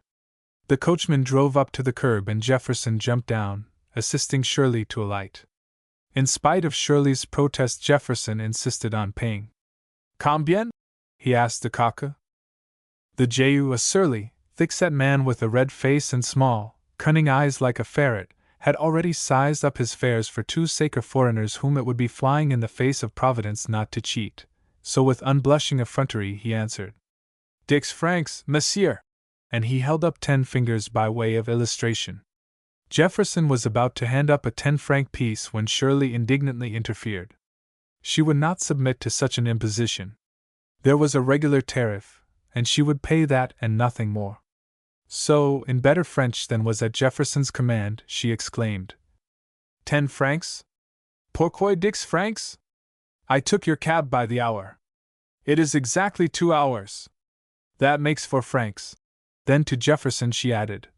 The coachman drove up to the curb and Jefferson jumped down, assisting Shirley to alight. In spite of Shirley's protest, Jefferson insisted on paying. "Combien?" he asked the cocker. The Jehu, a surly, thick-set man with a red face and small, cunning eyes like a ferret, had already sized up his fares for two sacred foreigners whom it would be flying in the face of Providence not to cheat, so with unblushing effrontery he answered, "Dix francs, monsieur," and he held up 10 fingers by way of illustration. Jefferson was about to hand up a 10-franc piece when Shirley indignantly interfered. She would not submit to such an imposition. There was a regular tariff, and she would pay that and nothing more. So, in better French than was at Jefferson's command, she exclaimed, 10 francs? Pourquoi 10 francs? I took your cab by the hour. It is exactly 2 hours. That makes 4 francs. Then to Jefferson she added,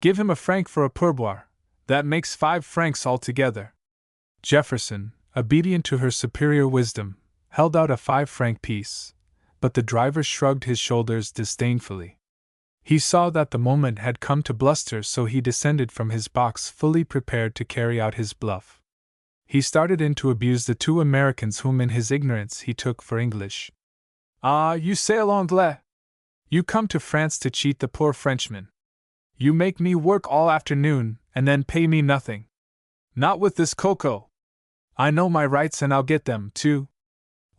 give him a franc for a pourboire. That makes 5 francs altogether. Jefferson, obedient to her superior wisdom, held out a 5-franc piece, but the driver shrugged his shoulders disdainfully. He saw that the moment had come to bluster, so he descended from his box fully prepared to carry out his bluff. He started in to abuse the two Americans whom in his ignorance he took for English. "Ah, you sail anglais! You come to France to cheat the poor Frenchman. You make me work all afternoon, and then pay me nothing. Not with this cocoa! I know my rights and I'll get them, too."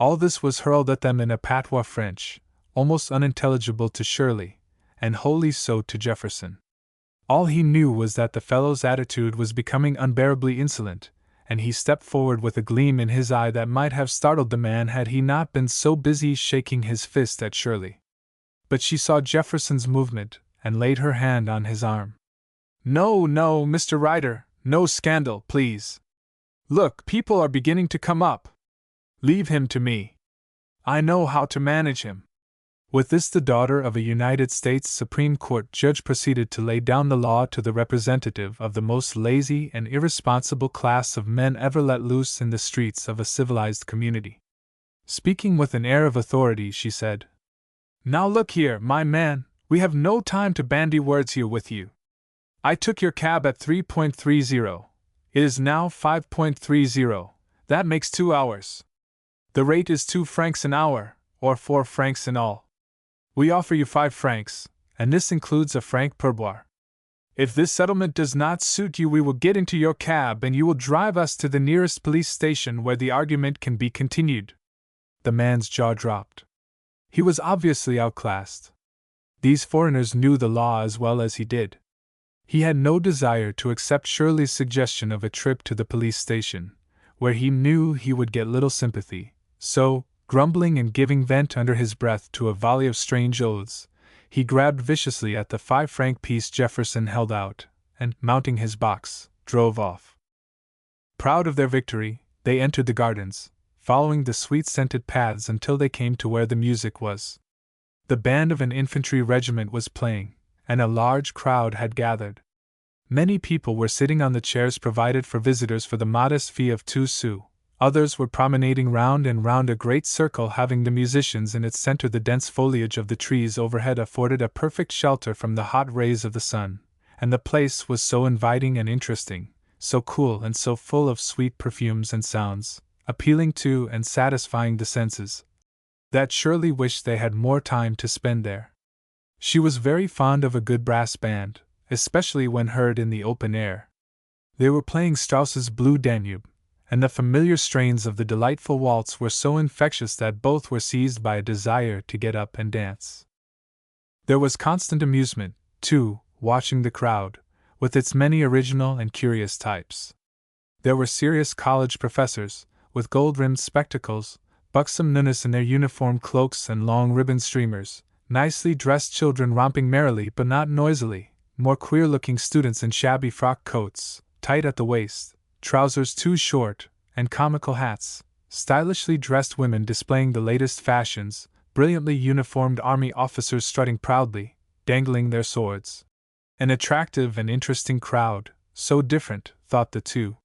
All this was hurled at them in a patois French, almost unintelligible to Shirley, and wholly so to Jefferson. All he knew was that the fellow's attitude was becoming unbearably insolent, and he stepped forward with a gleam in his eye that might have startled the man had he not been so busy shaking his fist at Shirley. But she saw Jefferson's movement, and laid her hand on his arm. "No, no, Mr. Ryder, no scandal, please. Look, people are beginning to come up. Leave him to me. I know how to manage him." With this, the daughter of a United States Supreme Court judge proceeded to lay down the law to the representative of the most lazy and irresponsible class of men ever let loose in the streets of a civilized community. Speaking with an air of authority, she said, "Now look here, my man, we have no time to bandy words here with you. I took your cab at 3.30. It is now 5.30. That makes 2 hours. The rate is 2 francs an hour, or 4 francs in all. We offer you 5 francs, and this includes a franc pourboire. If this settlement does not suit you, we will get into your cab and you will drive us to the nearest police station where the argument can be continued." The man's jaw dropped. He was obviously outclassed. These foreigners knew the law as well as he did. He had no desire to accept Shirley's suggestion of a trip to the police station, where he knew he would get little sympathy, so, grumbling and giving vent under his breath to a volley of strange oaths, he grabbed viciously at the 5-franc piece Jefferson held out, and, mounting his box, drove off. Proud of their victory, they entered the gardens, following the sweet-scented paths until they came to where the music was. The band of an infantry regiment was playing, and a large crowd had gathered. Many people were sitting on the chairs provided for visitors for the modest fee of 2 sous. Others were promenading round and round a great circle, having the musicians in its center. The dense foliage of the trees overhead afforded a perfect shelter from the hot rays of the sun, and the place was so inviting and interesting, so cool and so full of sweet perfumes and sounds, appealing to and satisfying the senses, that Shirley wished they had more time to spend there. She was very fond of a good brass band, especially when heard in the open air. They were playing Strauss's Blue Danube, and the familiar strains of the delightful waltz were so infectious that both were seized by a desire to get up and dance. There was constant amusement, too, watching the crowd, with its many original and curious types. There were serious college professors, with gold-rimmed spectacles, buxom nuns in their uniform cloaks and long ribbon streamers, nicely dressed children romping merrily but not noisily, more queer-looking students in shabby frock coats, tight at the waist, trousers too short, and comical hats, stylishly dressed women displaying the latest fashions, brilliantly uniformed army officers strutting proudly, dangling their swords. An attractive and interesting crowd, so different, thought the two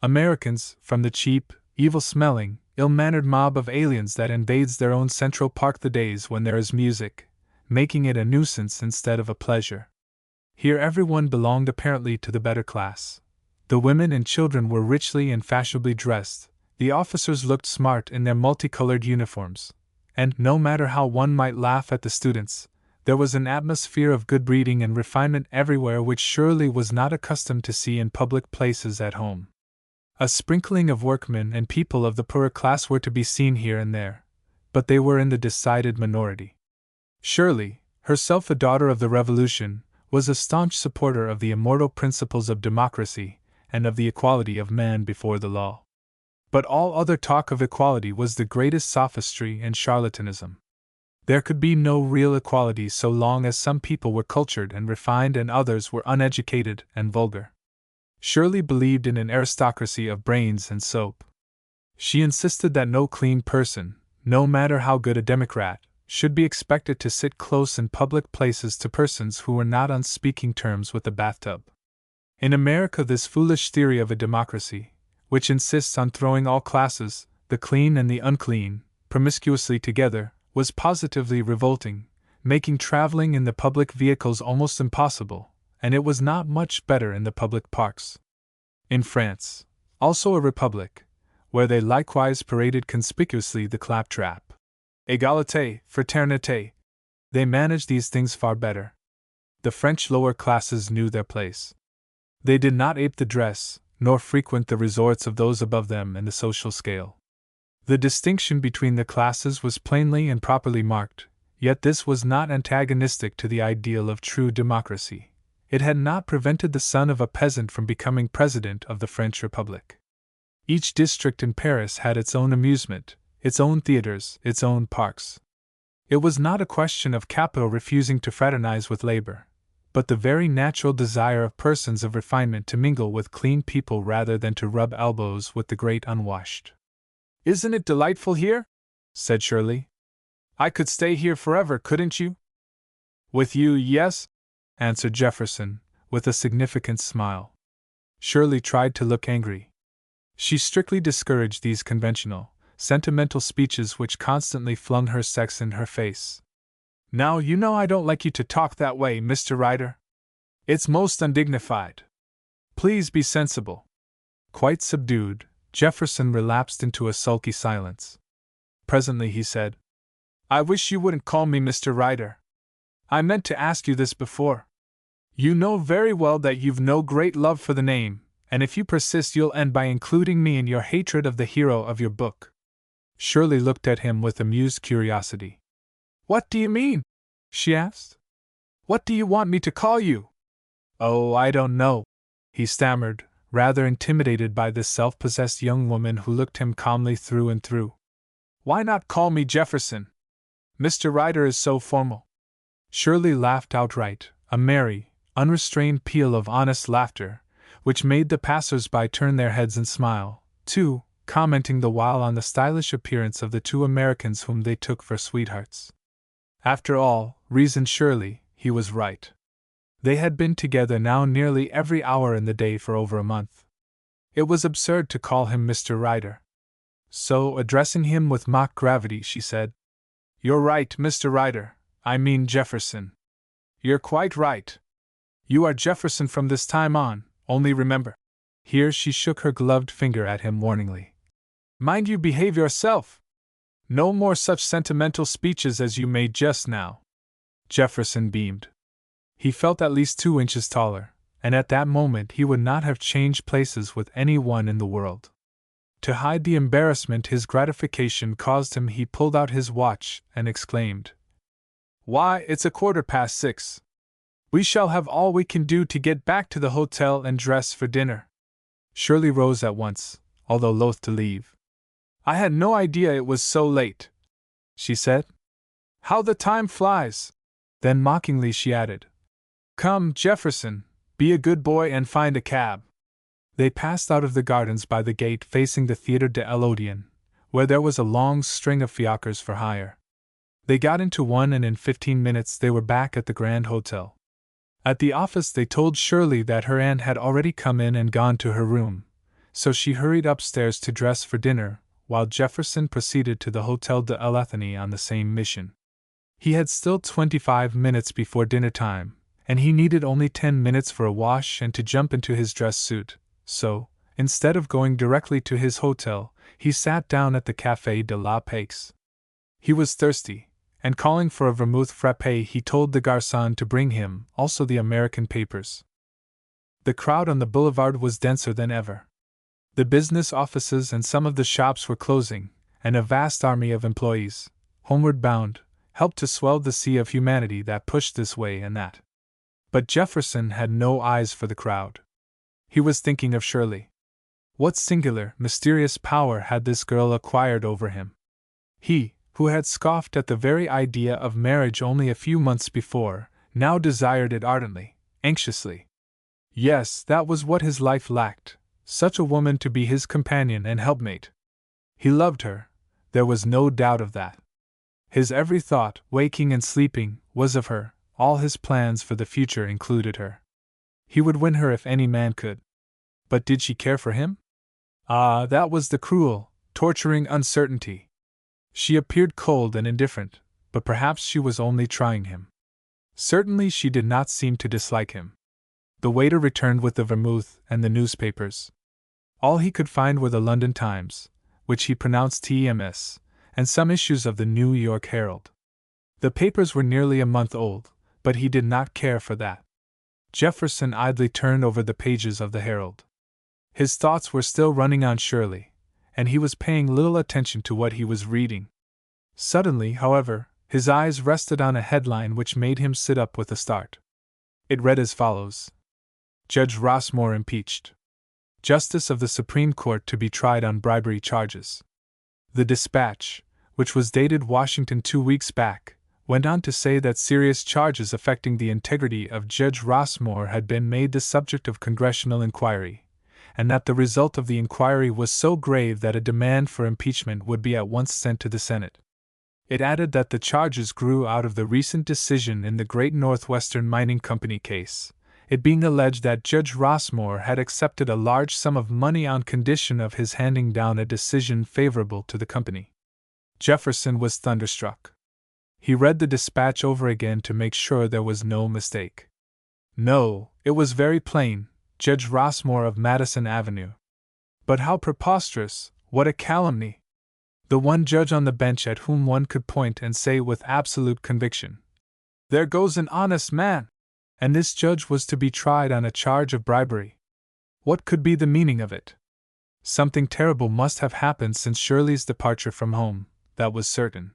Americans, from the cheap, evil-smelling, ill-mannered mob of aliens that invades their own Central Park the days when there is music, making it a nuisance instead of a pleasure. Here everyone belonged apparently to the better class. The women and children were richly and fashionably dressed, the officers looked smart in their multicolored uniforms, and, no matter how one might laugh at the students, there was an atmosphere of good breeding and refinement everywhere which Shirley was not accustomed to see in public places at home. A sprinkling of workmen and people of the poorer class were to be seen here and there, but they were in the decided minority. Shirley, herself a daughter of the Revolution, was a staunch supporter of the immortal principles of democracy and of the equality of man before the law. But all other talk of equality was the greatest sophistry and charlatanism. There could be no real equality so long as some people were cultured and refined and others were uneducated and vulgar. Shirley believed in an aristocracy of brains and soap. She insisted that no clean person, no matter how good a Democrat, should be expected to sit close in public places to persons who were not on speaking terms with the bathtub. In America, this foolish theory of a democracy, which insists on throwing all classes, the clean and the unclean, promiscuously together, was positively revolting, making traveling in the public vehicles almost impossible, and it was not much better in the public parks. In France, Also a republic, where they likewise paraded conspicuously the claptrap. Égalité, fraternité. They managed these things far better. The French lower classes knew their place. They did not ape the dress, nor frequent the resorts of those above them in the social scale. The distinction between the classes was plainly and properly marked, yet this was not antagonistic to the ideal of true democracy. It had not prevented the son of a peasant from becoming president of the French Republic. Each district in Paris had its own amusement, its own theaters, its own parks. It was not a question of capital refusing to fraternize with labor, but the very natural desire of persons of refinement to mingle with clean people rather than to rub elbows with the great unwashed. "Isn't it delightful here?" said Shirley. "I could stay here forever, couldn't you?" "With you, yes," answered Jefferson, with a significant smile. Shirley tried to look angry. She strictly discouraged these conventional, sentimental speeches which constantly flung her sex in her face. "Now you know I don't like you to talk that way, Mr. Ryder. It's most undignified. Please be sensible." Quite subdued, Jefferson relapsed into a sulky silence. Presently he said, "I wish you wouldn't call me Mr. Ryder. I meant to ask you this before. You know very well that you've no great love for the name, and if you persist you'll end by including me in your hatred of the hero of your book." Shirley looked at him with amused curiosity. "What do you mean?" she asked. "What do you want me to call you?" "Oh, I don't know," he stammered, rather intimidated by this self-possessed young woman who looked him calmly through and through. "Why not call me Jefferson? Mr. Ryder is so formal." Shirley laughed outright, a merry, unrestrained peal of honest laughter, which made the passers-by turn their heads and smile, too, commenting the while on the stylish appearance of the two Americans whom they took for sweethearts. After all, reasoned Shirley, he was right. They had been together now nearly every hour in the day for over a month. It was absurd to call him Mr. Ryder. So, addressing him with mock gravity, she said, "You're right, Mr. Ryder. I mean Jefferson. You're quite right. You are Jefferson from this time on, only remember." Here she shook her gloved finger at him warningly. "Mind you behave yourself! No more such sentimental speeches as you made just now." Jefferson beamed. He felt at least 2 inches taller, and at that moment he would not have changed places with any one in the world. To hide the embarrassment his gratification caused him, he pulled out his watch and exclaimed, "Why, it's 6:15. We shall have all we can do to get back to the hotel and dress for dinner." Shirley rose at once, although loath to leave. "I had no idea it was so late," she said. "How the time flies!" Then mockingly she added, "Come, Jefferson, be a good boy and find a cab." They passed out of the gardens by the gate facing the Theatre de l'Odeon, where there was a long string of fiacres for hire. They got into one and in 15 minutes they were back at the Grand Hotel. At the office they told Shirley that her aunt had already come in and gone to her room, so she hurried upstairs to dress for dinner, while Jefferson proceeded to the Hotel de l'Athené on the same mission. He had still 25 minutes before dinner time, and he needed only 10 minutes for a wash and to jump into his dress suit, so, instead of going directly to his hotel, he sat down at the Café de la Paix. He was thirsty, and calling for a vermouth frappé he told the garçon to bring him also the American papers. The crowd on the boulevard was denser than ever. The business offices and some of the shops were closing, and a vast army of employees, homeward bound, helped to swell the sea of humanity that pushed this way and that. But Jefferson had no eyes for the crowd. He was thinking of Shirley. What singular, mysterious power had this girl acquired over him? He, who had scoffed at the very idea of marriage only a few months before, now desired it ardently, anxiously. Yes, that was what his life lacked, such a woman to be his companion and helpmate. He loved her, there was no doubt of that. His every thought, waking and sleeping, was of her, all his plans for the future included her. He would win her if any man could. But did she care for him? Ah, that was the cruel, torturing uncertainty. She appeared cold and indifferent, but perhaps she was only trying him. Certainly she did not seem to dislike him. The waiter returned with the vermouth and the newspapers. All he could find were the London Times, which he pronounced TMS, and some issues of the New York Herald. The papers were nearly a month old, but he did not care for that. Jefferson idly turned over the pages of the Herald. His thoughts were still running on Shirley, and he was paying little attention to what he was reading. Suddenly, however, his eyes rested on a headline which made him sit up with a start. It read as follows: Judge Rossmore impeached. Justice of the Supreme Court to be tried on bribery charges. The dispatch, which was dated Washington 2 weeks back, went on to say that serious charges affecting the integrity of Judge Rossmore had been made the subject of congressional inquiry, and that the result of the inquiry was so grave that a demand for impeachment would be at once sent to the Senate. It added that the charges grew out of the recent decision in the Great Northwestern Mining Company case, it being alleged that Judge Rossmore had accepted a large sum of money on condition of his handing down a decision favorable to the company. Jefferson was thunderstruck. He read the dispatch over again to make sure there was no mistake. No, it was very plain, Judge Rossmore of Madison Avenue. But how preposterous, what a calumny! The one judge on the bench at whom one could point and say with absolute conviction, "There goes an honest man!" And this judge was to be tried on a charge of bribery. What could be the meaning of it? Something terrible must have happened since Shirley's departure from home, that was certain.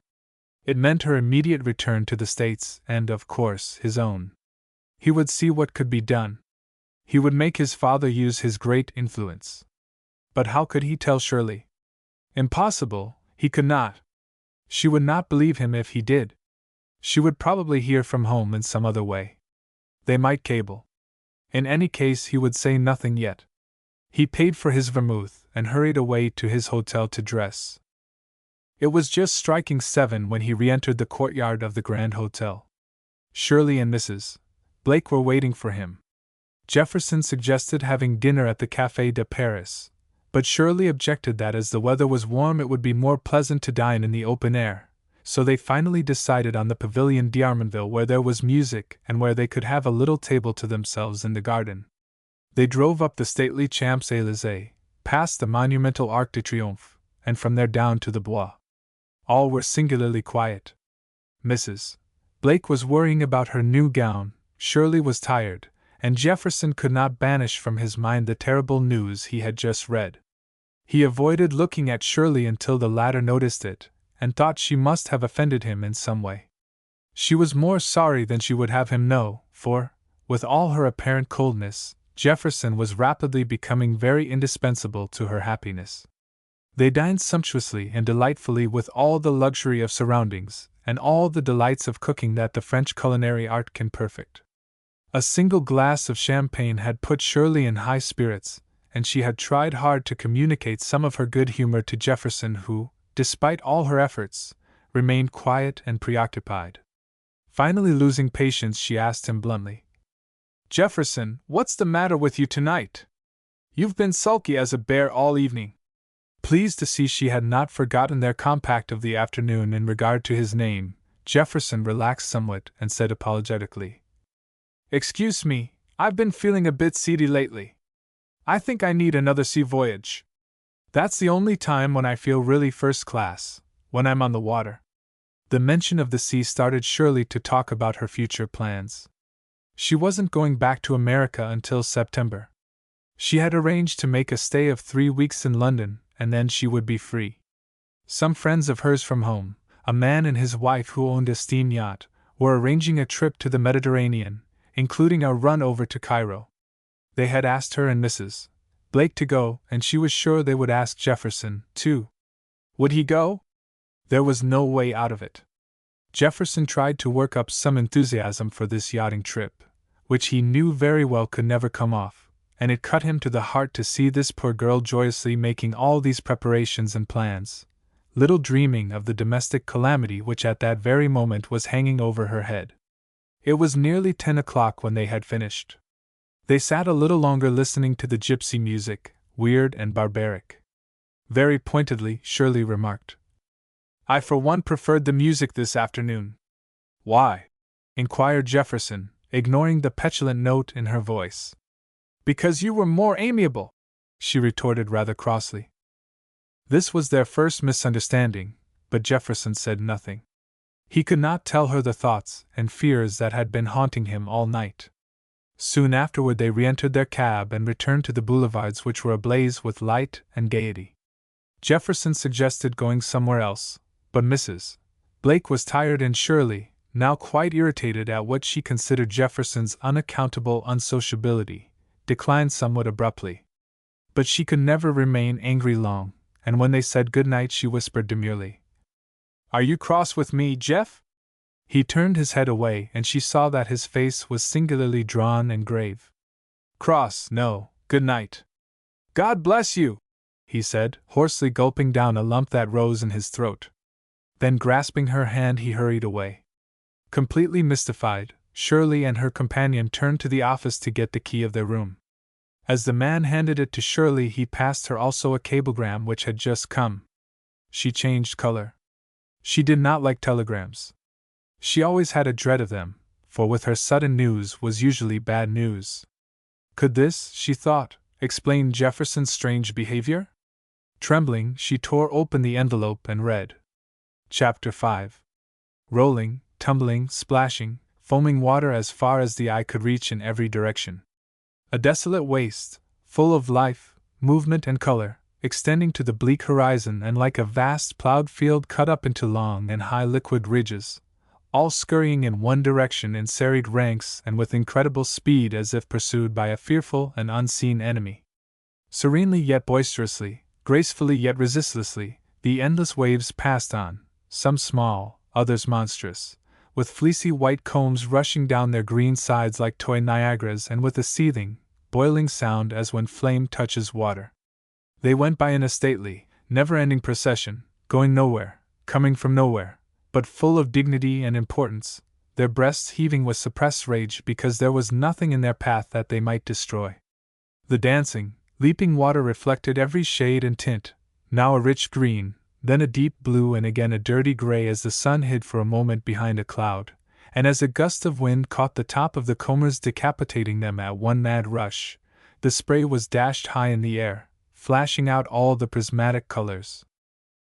It meant her immediate return to the States and, of course, his own. He would see what could be done. He would make his father use his great influence. But how could he tell Shirley? Impossible, he could not. She would not believe him if he did. She would probably hear from home in some other way. They might cable. In any case, he would say nothing yet. He paid for his vermouth and hurried away to his hotel to dress. It was just striking 7 when he re-entered the courtyard of the Grand Hotel. Shirley and Mrs. Blake were waiting for him. Jefferson suggested having dinner at the Café de Paris, but Shirley objected that as the weather was warm it would be more pleasant to dine in the open air, so they finally decided on the Pavilion d'Armenville, where there was music and where they could have a little table to themselves in the garden. They drove up the stately Champs-Élysées, past the monumental Arc de Triomphe, and from there down to the Bois. All were singularly quiet. Mrs. Blake was worrying about her new gown, Shirley was tired, and Jefferson could not banish from his mind the terrible news he had just read. He avoided looking at Shirley until the latter noticed it, and thought she must have offended him in some way. She was more sorry than she would have him know, for, with all her apparent coldness, Jefferson was rapidly becoming very indispensable to her happiness. They dined sumptuously and delightfully with all the luxury of surroundings, and all the delights of cooking that the French culinary art can perfect. A single glass of champagne had put Shirley in high spirits, and she had tried hard to communicate some of her good humor to Jefferson, who, despite all her efforts, remained quiet and preoccupied. Finally losing patience, she asked him bluntly, "Jefferson, what's the matter with you tonight? You've been sulky as a bear all evening." Pleased to see she had not forgotten their compact of the afternoon in regard to his name, Jefferson relaxed somewhat and said apologetically, "Excuse me, I've been feeling a bit seedy lately. I think I need another sea voyage. That's the only time when I feel really first class, when I'm on the water." The mention of the sea started Shirley to talk about her future plans. She wasn't going back to America until September. She had arranged to make a stay of 3 weeks in London, and then she would be free. Some friends of hers from home, a man and his wife who owned a steam yacht, were arranging a trip to the Mediterranean, including a run over to Cairo. They had asked her and Mrs. Blake to go, and she was sure they would ask Jefferson, too. Would he go? There was no way out of it. Jefferson tried to work up some enthusiasm for this yachting trip, which he knew very well could never come off, and it cut him to the heart to see this poor girl joyously making all these preparations and plans, little dreaming of the domestic calamity which at that very moment was hanging over her head. It was nearly 10 o'clock when they had finished. They sat a little longer listening to the gypsy music, weird and barbaric. Very pointedly, Shirley remarked, "I for one preferred the music this afternoon." "Why?" inquired Jefferson, ignoring the petulant note in her voice. "Because you were more amiable," she retorted rather crossly. This was their first misunderstanding, but Jefferson said nothing. He could not tell her the thoughts and fears that had been haunting him all night. Soon afterward they re-entered their cab and returned to the boulevards, which were ablaze with light and gaiety. Jefferson suggested going somewhere else, but Mrs. Blake was tired and Shirley, now quite irritated at what she considered Jefferson's unaccountable unsociability, declined somewhat abruptly. But she could never remain angry long, and when they said good night she whispered demurely, "Are you cross with me, Jeff?" He turned his head away and she saw that his face was singularly drawn and grave. "Cross, no, good night." "God bless you," he said, hoarsely gulping down a lump that rose in his throat. Then grasping her hand he hurried away. Completely mystified, Shirley and her companion turned to the office to get the key of their room. As the man handed it to Shirley he passed her also a cablegram which had just come. She changed color. She did not like telegrams. She always had a dread of them, for with her sudden news was usually bad news. Could this, she thought, explain Jefferson's strange behavior? Trembling, she tore open the envelope and read. Chapter 5. Rolling, tumbling, splashing, foaming water as far as the eye could reach in every direction. A desolate waste, full of life, movement and color, extending to the bleak horizon and like a vast plowed field cut up into long and high liquid ridges, all scurrying in one direction in serried ranks and with incredible speed as if pursued by a fearful and unseen enemy. Serenely yet boisterously, gracefully yet resistlessly, the endless waves passed on, some small, others monstrous, with fleecy white combs rushing down their green sides like toy Niagaras and with a seething, boiling sound as when flame touches water. They went by in a stately, never-ending procession, going nowhere, coming from nowhere, but full of dignity and importance, their breasts heaving with suppressed rage because there was nothing in their path that they might destroy. The dancing, leaping water reflected every shade and tint, now a rich green, then a deep blue and again a dirty gray as the sun hid for a moment behind a cloud, and as a gust of wind caught the top of the combers decapitating them at one mad rush, the spray was dashed high in the air, flashing out all the prismatic colors.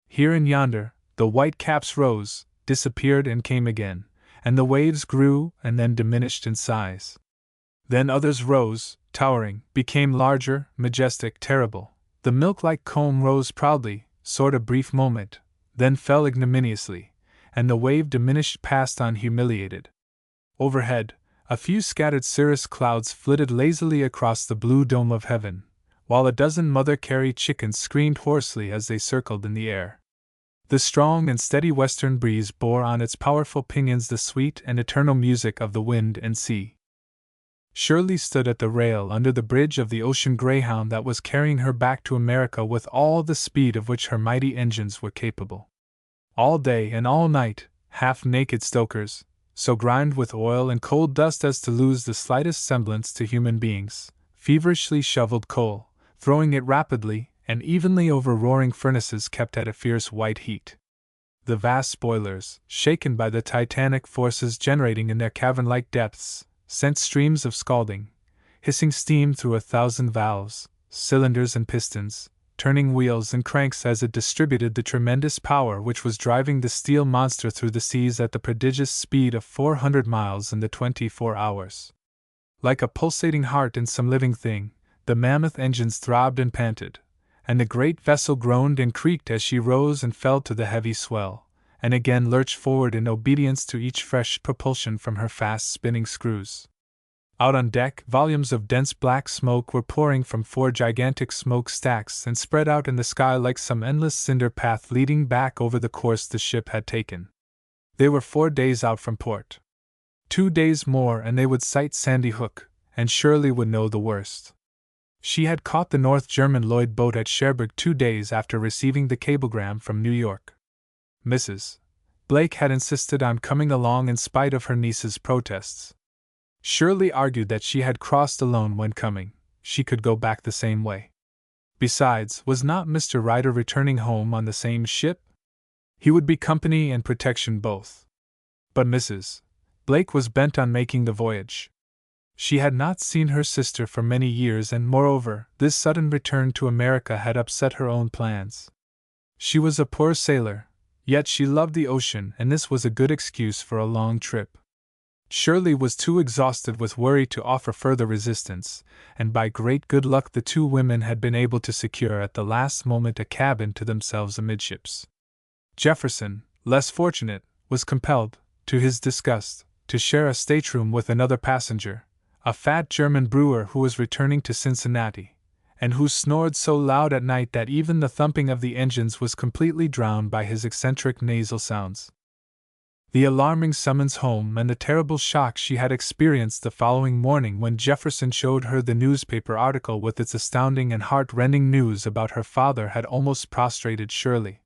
Here and yonder, the white caps rose, disappeared and came again, and the waves grew and then diminished in size. Then others rose, towering, became larger, majestic, terrible. The milk-like comb rose proudly, soared a brief moment, then fell ignominiously, and the wave diminished passed on humiliated. Overhead, a few scattered cirrus clouds flitted lazily across the blue dome of heaven, while a dozen mother-carry chickens screamed hoarsely as they circled in the air. The strong and steady western breeze bore on its powerful pinions the sweet and eternal music of the wind and sea. Shirley stood at the rail under the bridge of the ocean greyhound that was carrying her back to America with all the speed of which her mighty engines were capable. All day and all night, half-naked stokers, so grimed with oil and coal dust as to lose the slightest semblance to human beings, feverishly shoveled coal, throwing it rapidly and evenly over roaring furnaces kept at a fierce white heat. The vast boilers, shaken by the titanic forces generating in their cavern-like depths, sent streams of scalding, hissing steam through 1,000 valves, cylinders and pistons, turning wheels and cranks as it distributed the tremendous power which was driving the steel monster through the seas at the prodigious speed of 400 miles in the 24 hours. Like a pulsating heart in some living thing, the mammoth engines throbbed and panted, and the great vessel groaned and creaked as she rose and fell to the heavy swell, and again lurched forward in obedience to each fresh propulsion from her fast-spinning screws. Out on deck, volumes of dense black smoke were pouring from 4 gigantic smokestacks and spread out in the sky like some endless cinder path leading back over the course the ship had taken. They were 4 days out from port. 2 days more and they would sight Sandy Hook, and Shirley would know the worst. She had caught the North German Lloyd boat at Cherbourg 2 days after receiving the cablegram from New York. Mrs. Blake had insisted on coming along in spite of her niece's protests. Shirley argued that she had crossed alone when coming, she could go back the same way. Besides, was not Mr. Ryder returning home on the same ship? He would be company and protection both. But Mrs. Blake was bent on making the voyage. She had not seen her sister for many years, and moreover, this sudden return to America had upset her own plans. She was a poor sailor, yet she loved the ocean, and this was a good excuse for a long trip. Shirley was too exhausted with worry to offer further resistance, and by great good luck the two women had been able to secure at the last moment a cabin to themselves amidships. Jefferson, less fortunate, was compelled, to his disgust, to share a stateroom with another passenger, a fat German brewer who was returning to Cincinnati, and who snored so loud at night that even the thumping of the engines was completely drowned by his eccentric nasal sounds. The alarming summons home and the terrible shock she had experienced the following morning when Jefferson showed her the newspaper article with its astounding and heart-rending news about her father had almost prostrated Shirley.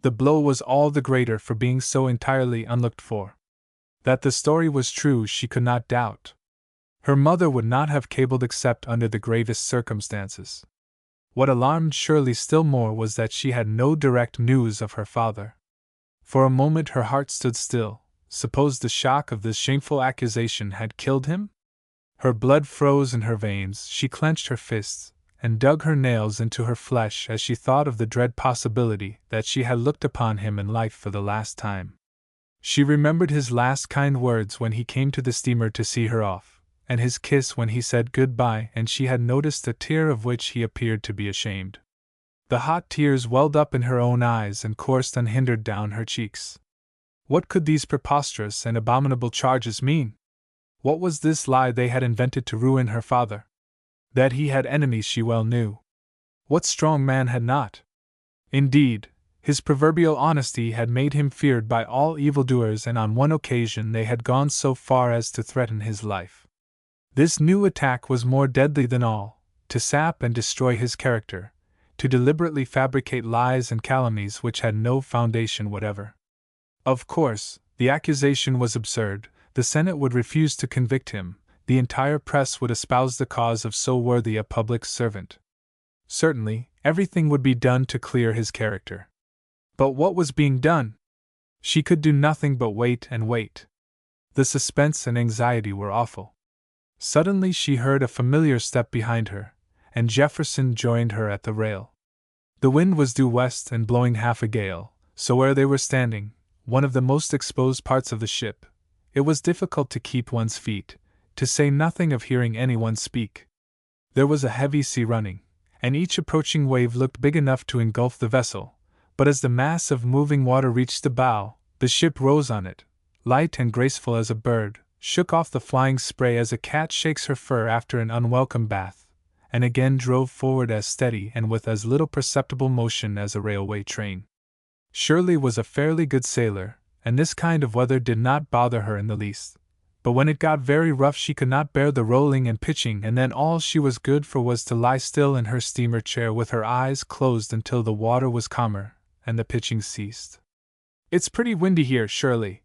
The blow was all the greater for being so entirely unlooked for. That the story was true she could not doubt. Her mother would not have cabled except under the gravest circumstances. What alarmed Shirley still more was that she had no direct news of her father. For a moment her heart stood still. Suppose the shock of this shameful accusation had killed him? Her blood froze in her veins, she clenched her fists, and dug her nails into her flesh as she thought of the dread possibility that she had looked upon him in life for the last time. She remembered his last kind words when he came to the steamer to see her off, and his kiss when he said good-bye, and she had noticed a tear of which he appeared to be ashamed. The hot tears welled up in her own eyes and coursed unhindered down her cheeks. What could these preposterous and abominable charges mean? What was this lie they had invented to ruin her father? That he had enemies she well knew. What strong man had not? Indeed, his proverbial honesty had made him feared by all evildoers, and on one occasion they had gone so far as to threaten his life. This new attack was more deadly than all, to sap and destroy his character, to deliberately fabricate lies and calumnies which had no foundation whatever. Of course, the accusation was absurd, the Senate would refuse to convict him, the entire press would espouse the cause of so worthy a public servant. Certainly, everything would be done to clear his character. But what was being done? She could do nothing but wait and wait. The suspense and anxiety were awful. Suddenly she heard a familiar step behind her, and Jefferson joined her at the rail. The wind was due west and blowing half a gale, so where they were standing, one of the most exposed parts of the ship, it was difficult to keep one's feet, to say nothing of hearing anyone speak. There was a heavy sea running, and each approaching wave looked big enough to engulf the vessel, but as the mass of moving water reached the bow, the ship rose on it, light and graceful as a bird, shook off the flying spray as a cat shakes her fur after an unwelcome bath, and again drove forward as steady and with as little perceptible motion as a railway train. Shirley was a fairly good sailor, and this kind of weather did not bother her in the least. But when it got very rough she could not bear the rolling and pitching, and then all she was good for was to lie still in her steamer chair with her eyes closed until the water was calmer and the pitching ceased. "It's pretty windy here, Shirley,"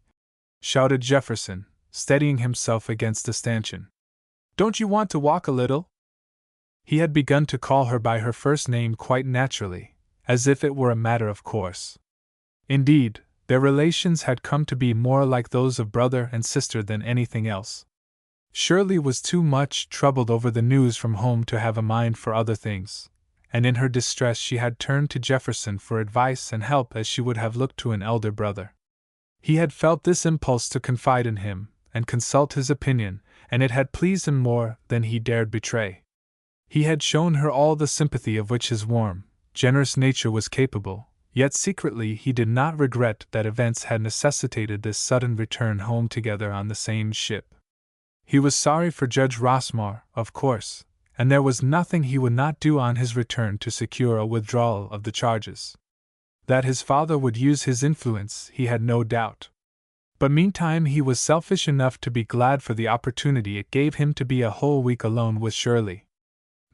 shouted Jefferson, steadying himself against a stanchion. "Don't you want to walk a little?" He had begun to call her by her first name quite naturally, as if it were a matter of course. Indeed, their relations had come to be more like those of brother and sister than anything else. Shirley was too much troubled over the news from home to have a mind for other things, and in her distress she had turned to Jefferson for advice and help as she would have looked to an elder brother. He had felt this impulse to confide in him and consult his opinion, and it had pleased him more than he dared betray. He had shown her all the sympathy of which his warm, generous nature was capable, yet secretly he did not regret that events had necessitated this sudden return home together on the same ship. He was sorry for Judge Rossmore, of course, and there was nothing he would not do on his return to secure a withdrawal of the charges. That his father would use his influence he had no doubt. But meantime he was selfish enough to be glad for the opportunity it gave him to be a whole week alone with Shirley.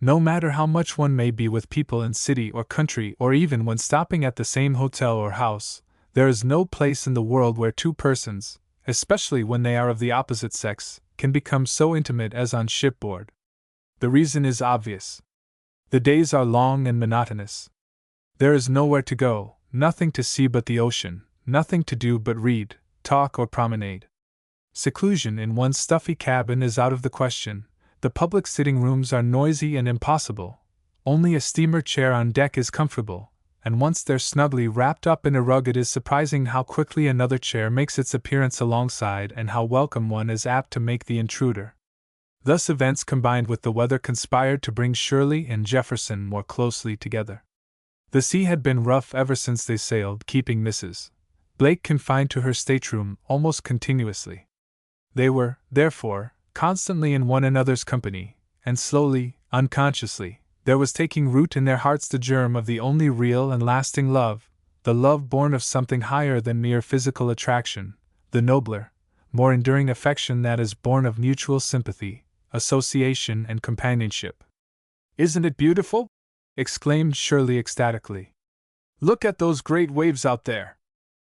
No matter how much one may be with people in city or country, or even when stopping at the same hotel or house, there is no place in the world where two persons, especially when they are of the opposite sex, can become so intimate as on shipboard. The reason is obvious. The days are long and monotonous. There is nowhere to go, nothing to see but the ocean, nothing to do but read, talk, or promenade. Seclusion in one stuffy cabin is out of the question. The public sitting rooms are noisy and impossible. Only a steamer chair on deck is comfortable, and once they're snugly wrapped up in a rug, it is surprising how quickly another chair makes its appearance alongside and how welcome one is apt to make the intruder. Thus events combined with the weather conspired to bring Shirley and Jefferson more closely together. The sea had been rough ever since they sailed, keeping Mrs. Blake confined to her stateroom almost continuously. They were, therefore, constantly in one another's company, and slowly, unconsciously, there was taking root in their hearts the germ of the only real and lasting love, the love born of something higher than mere physical attraction, the nobler, more enduring affection that is born of mutual sympathy, association, and companionship. "Isn't it beautiful?" exclaimed Shirley ecstatically. "Look at those great waves out there.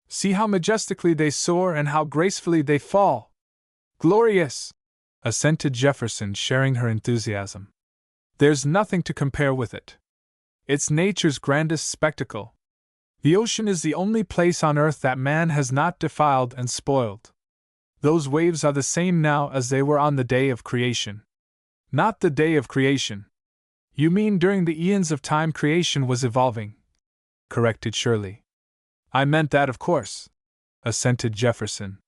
See how majestically they soar and how gracefully they fall." "Glorious!" assented Jefferson, sharing her enthusiasm. "There's nothing to compare with it. It's nature's grandest spectacle. The ocean is the only place on earth that man has not defiled and spoiled. Those waves are the same now as they were on the day of creation." "Not the day of creation. You mean during the eons of time creation was evolving," corrected Shirley. "I meant that, of course," assented Jefferson.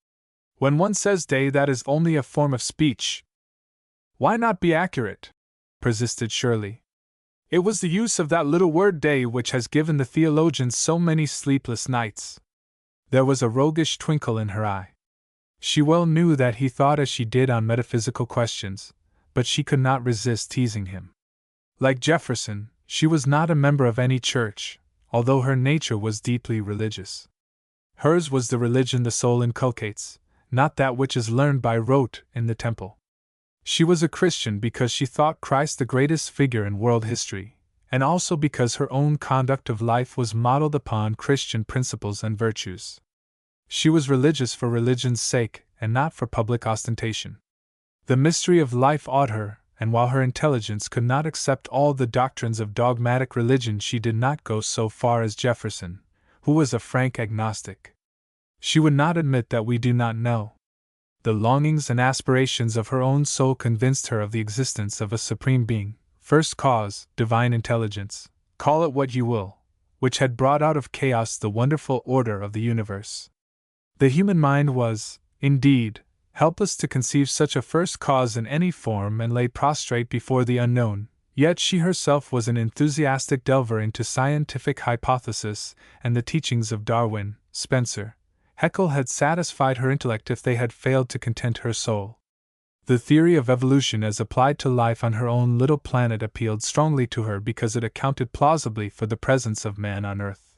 "When one says day, that is only a form of speech." "Why not be accurate?" persisted Shirley. "It was the use of that little word day which has given the theologians so many sleepless nights." There was a roguish twinkle in her eye. She well knew that he thought as she did on metaphysical questions, but she could not resist teasing him. Like Jefferson, she was not a member of any church, although her nature was deeply religious. Hers was the religion the soul inculcates, not that which is learned by rote in the temple. She was a Christian because she thought Christ the greatest figure in world history, and also because her own conduct of life was modeled upon Christian principles and virtues. She was religious for religion's sake, and not for public ostentation. The mystery of life awed her, and while her intelligence could not accept all the doctrines of dogmatic religion, she did not go so far as Jefferson, who was a frank agnostic. She would not admit that we do not know. The longings and aspirations of her own soul convinced her of the existence of a supreme being, first cause, divine intelligence, call it what you will, which had brought out of chaos the wonderful order of the universe. The human mind was, indeed, helpless to conceive such a first cause in any form and lay prostrate before the unknown, yet she herself was an enthusiastic delver into scientific hypothesis, and the teachings of Darwin, Spencer, Haeckel had satisfied her intellect if they had failed to content her soul. The theory of evolution as applied to life on her own little planet appealed strongly to her because it accounted plausibly for the presence of man on Earth.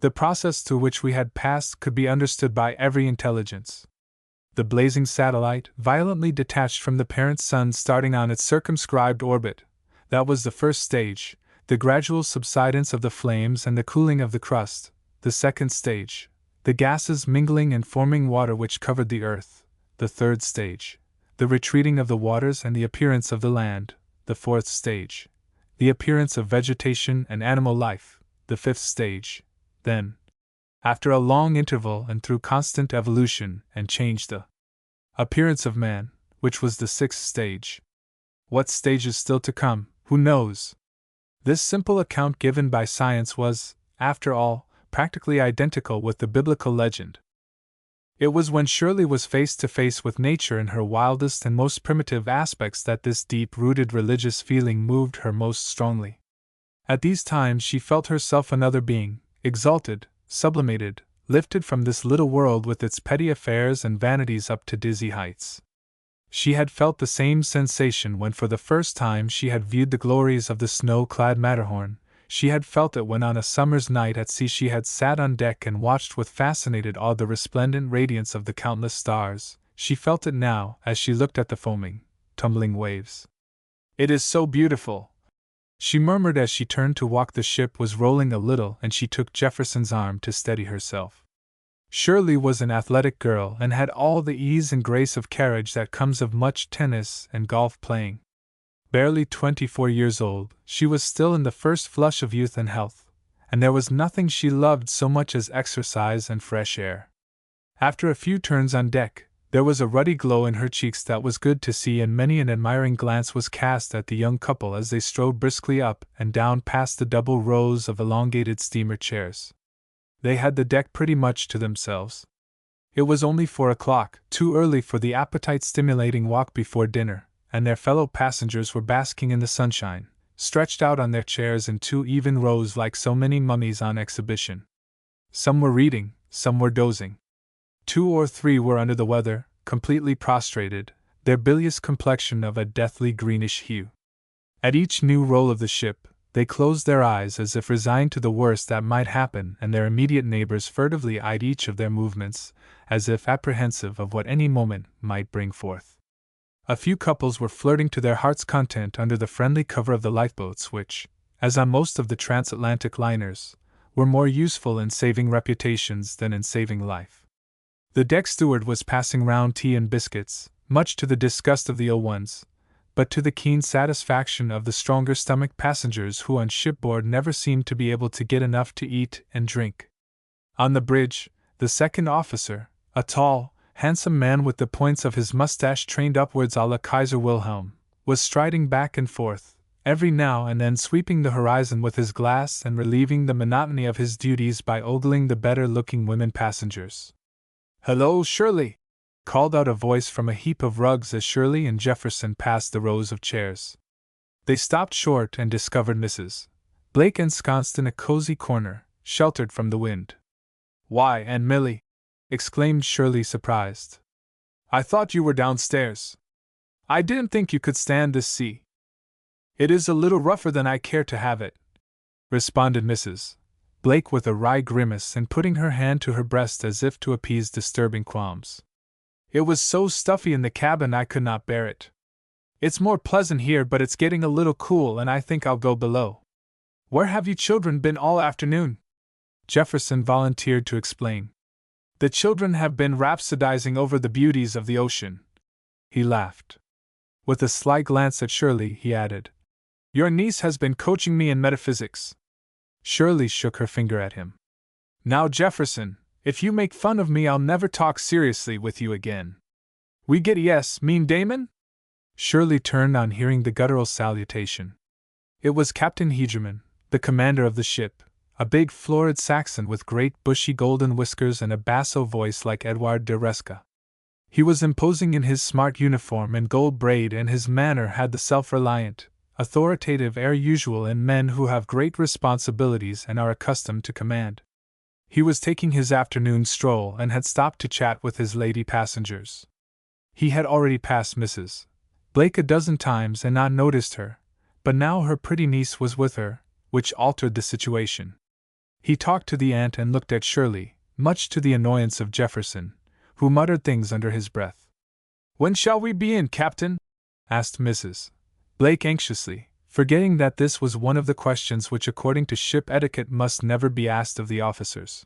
The process through which we had passed could be understood by every intelligence. The blazing satellite, violently detached from the parent sun starting on its circumscribed orbit, that was the first stage, the gradual subsidence of the flames and the cooling of the crust, the second stage, the gases mingling and forming water which covered the earth, the third stage, the retreating of the waters and the appearance of the land, the fourth stage, the appearance of vegetation and animal life, the fifth stage. Then, after a long interval and through constant evolution and change, the appearance of man, which was the sixth stage. What stage is still to come, who knows? This simple account given by science was, after all, practically identical with the biblical legend. It was when Shirley was face to face with nature in her wildest and most primitive aspects that this deep-rooted religious feeling moved her most strongly. At these times she felt herself another being, exalted, sublimated, lifted from this little world with its petty affairs and vanities up to dizzy heights. She had felt the same sensation when for the first time she had viewed the glories of the snow-clad Matterhorn. She had felt it when on a summer's night at sea she had sat on deck and watched with fascinated awe the resplendent radiance of the countless stars. She felt it now as she looked at the foaming, tumbling waves. "It is so beautiful," she murmured as she turned to walk. The ship was rolling a little and she took Jefferson's arm to steady herself. Shirley was an athletic girl and had all the ease and grace of carriage that comes of much tennis and golf playing. Barely 24 years old, she was still in the first flush of youth and health, and there was nothing she loved so much as exercise and fresh air. After a few turns on deck, There was a ruddy glow in her cheeks that was good to see, and many an admiring glance was cast at the young couple as they strode briskly up and down past the double rows of elongated steamer chairs. They had the deck pretty much to themselves. It was only 4 o'clock, too early for the appetite-stimulating walk before dinner, and their fellow passengers were basking in the sunshine, stretched out on their chairs in 2 even rows like so many mummies on exhibition. Some were reading, some were dozing. 2 or 3 were under the weather, completely prostrated, their bilious complexion of a deathly greenish hue. At each new roll of the ship, they closed their eyes as if resigned to the worst that might happen, and their immediate neighbors furtively eyed each of their movements, as if apprehensive of what any moment might bring forth. A few couples were flirting to their heart's content under the friendly cover of the lifeboats which, as on most of the transatlantic liners, were more useful in saving reputations than in saving life. The deck steward was passing round tea and biscuits, much to the disgust of the ill ones, but to the keen satisfaction of the stronger-stomached passengers who on shipboard never seemed to be able to get enough to eat and drink. On the bridge, the second officer, a tall, handsome man with the points of his mustache trained upwards a la Kaiser Wilhelm, was striding back and forth, every now and then sweeping the horizon with his glass and relieving the monotony of his duties by ogling the better-looking women passengers. "Hello, Shirley!" called out a voice from a heap of rugs as Shirley and Jefferson passed the rows of chairs. They stopped short and discovered Mrs. Blake ensconced in a cozy corner, sheltered from the wind. "Why, Aunt Millie!" exclaimed Shirley, surprised. "I thought you were downstairs. I didn't think you could stand this sea." "It is a little rougher than I care to have it," responded Mrs. Blake with a wry grimace and putting her hand to her breast as if to appease disturbing qualms. "It was so stuffy in the cabin I could not bear it. It's more pleasant here, but it's getting a little cool and I think I'll go below." "Where have you children been all afternoon?" Jefferson volunteered to explain. "The children have been rhapsodizing over the beauties of the ocean." He laughed. With a sly glance at Shirley, he added, "Your niece has been coaching me in metaphysics." Shirley shook her finger at him. "Now, Jefferson, if you make fun of me, I'll never talk seriously with you again. We get yes, mean Damon?" Shirley turned on hearing the guttural salutation. It was Captain Hegerman, the commander of the ship, a big florid Saxon with great bushy golden whiskers and a basso voice like Edouard de Resca. He was imposing in his smart uniform and gold braid, and his manner had the self-reliant, authoritative air usual in men who have great responsibilities and are accustomed to command. He was taking his afternoon stroll and had stopped to chat with his lady passengers. He had already passed Mrs. Blake a dozen times and not noticed her, but now her pretty niece was with her, which altered the situation. He talked to the aunt and looked at Shirley, much to the annoyance of Jefferson, who muttered things under his breath. "When shall we be in, Captain?" asked Mrs. Blake anxiously, forgetting that this was one of the questions which according to ship etiquette must never be asked of the officers.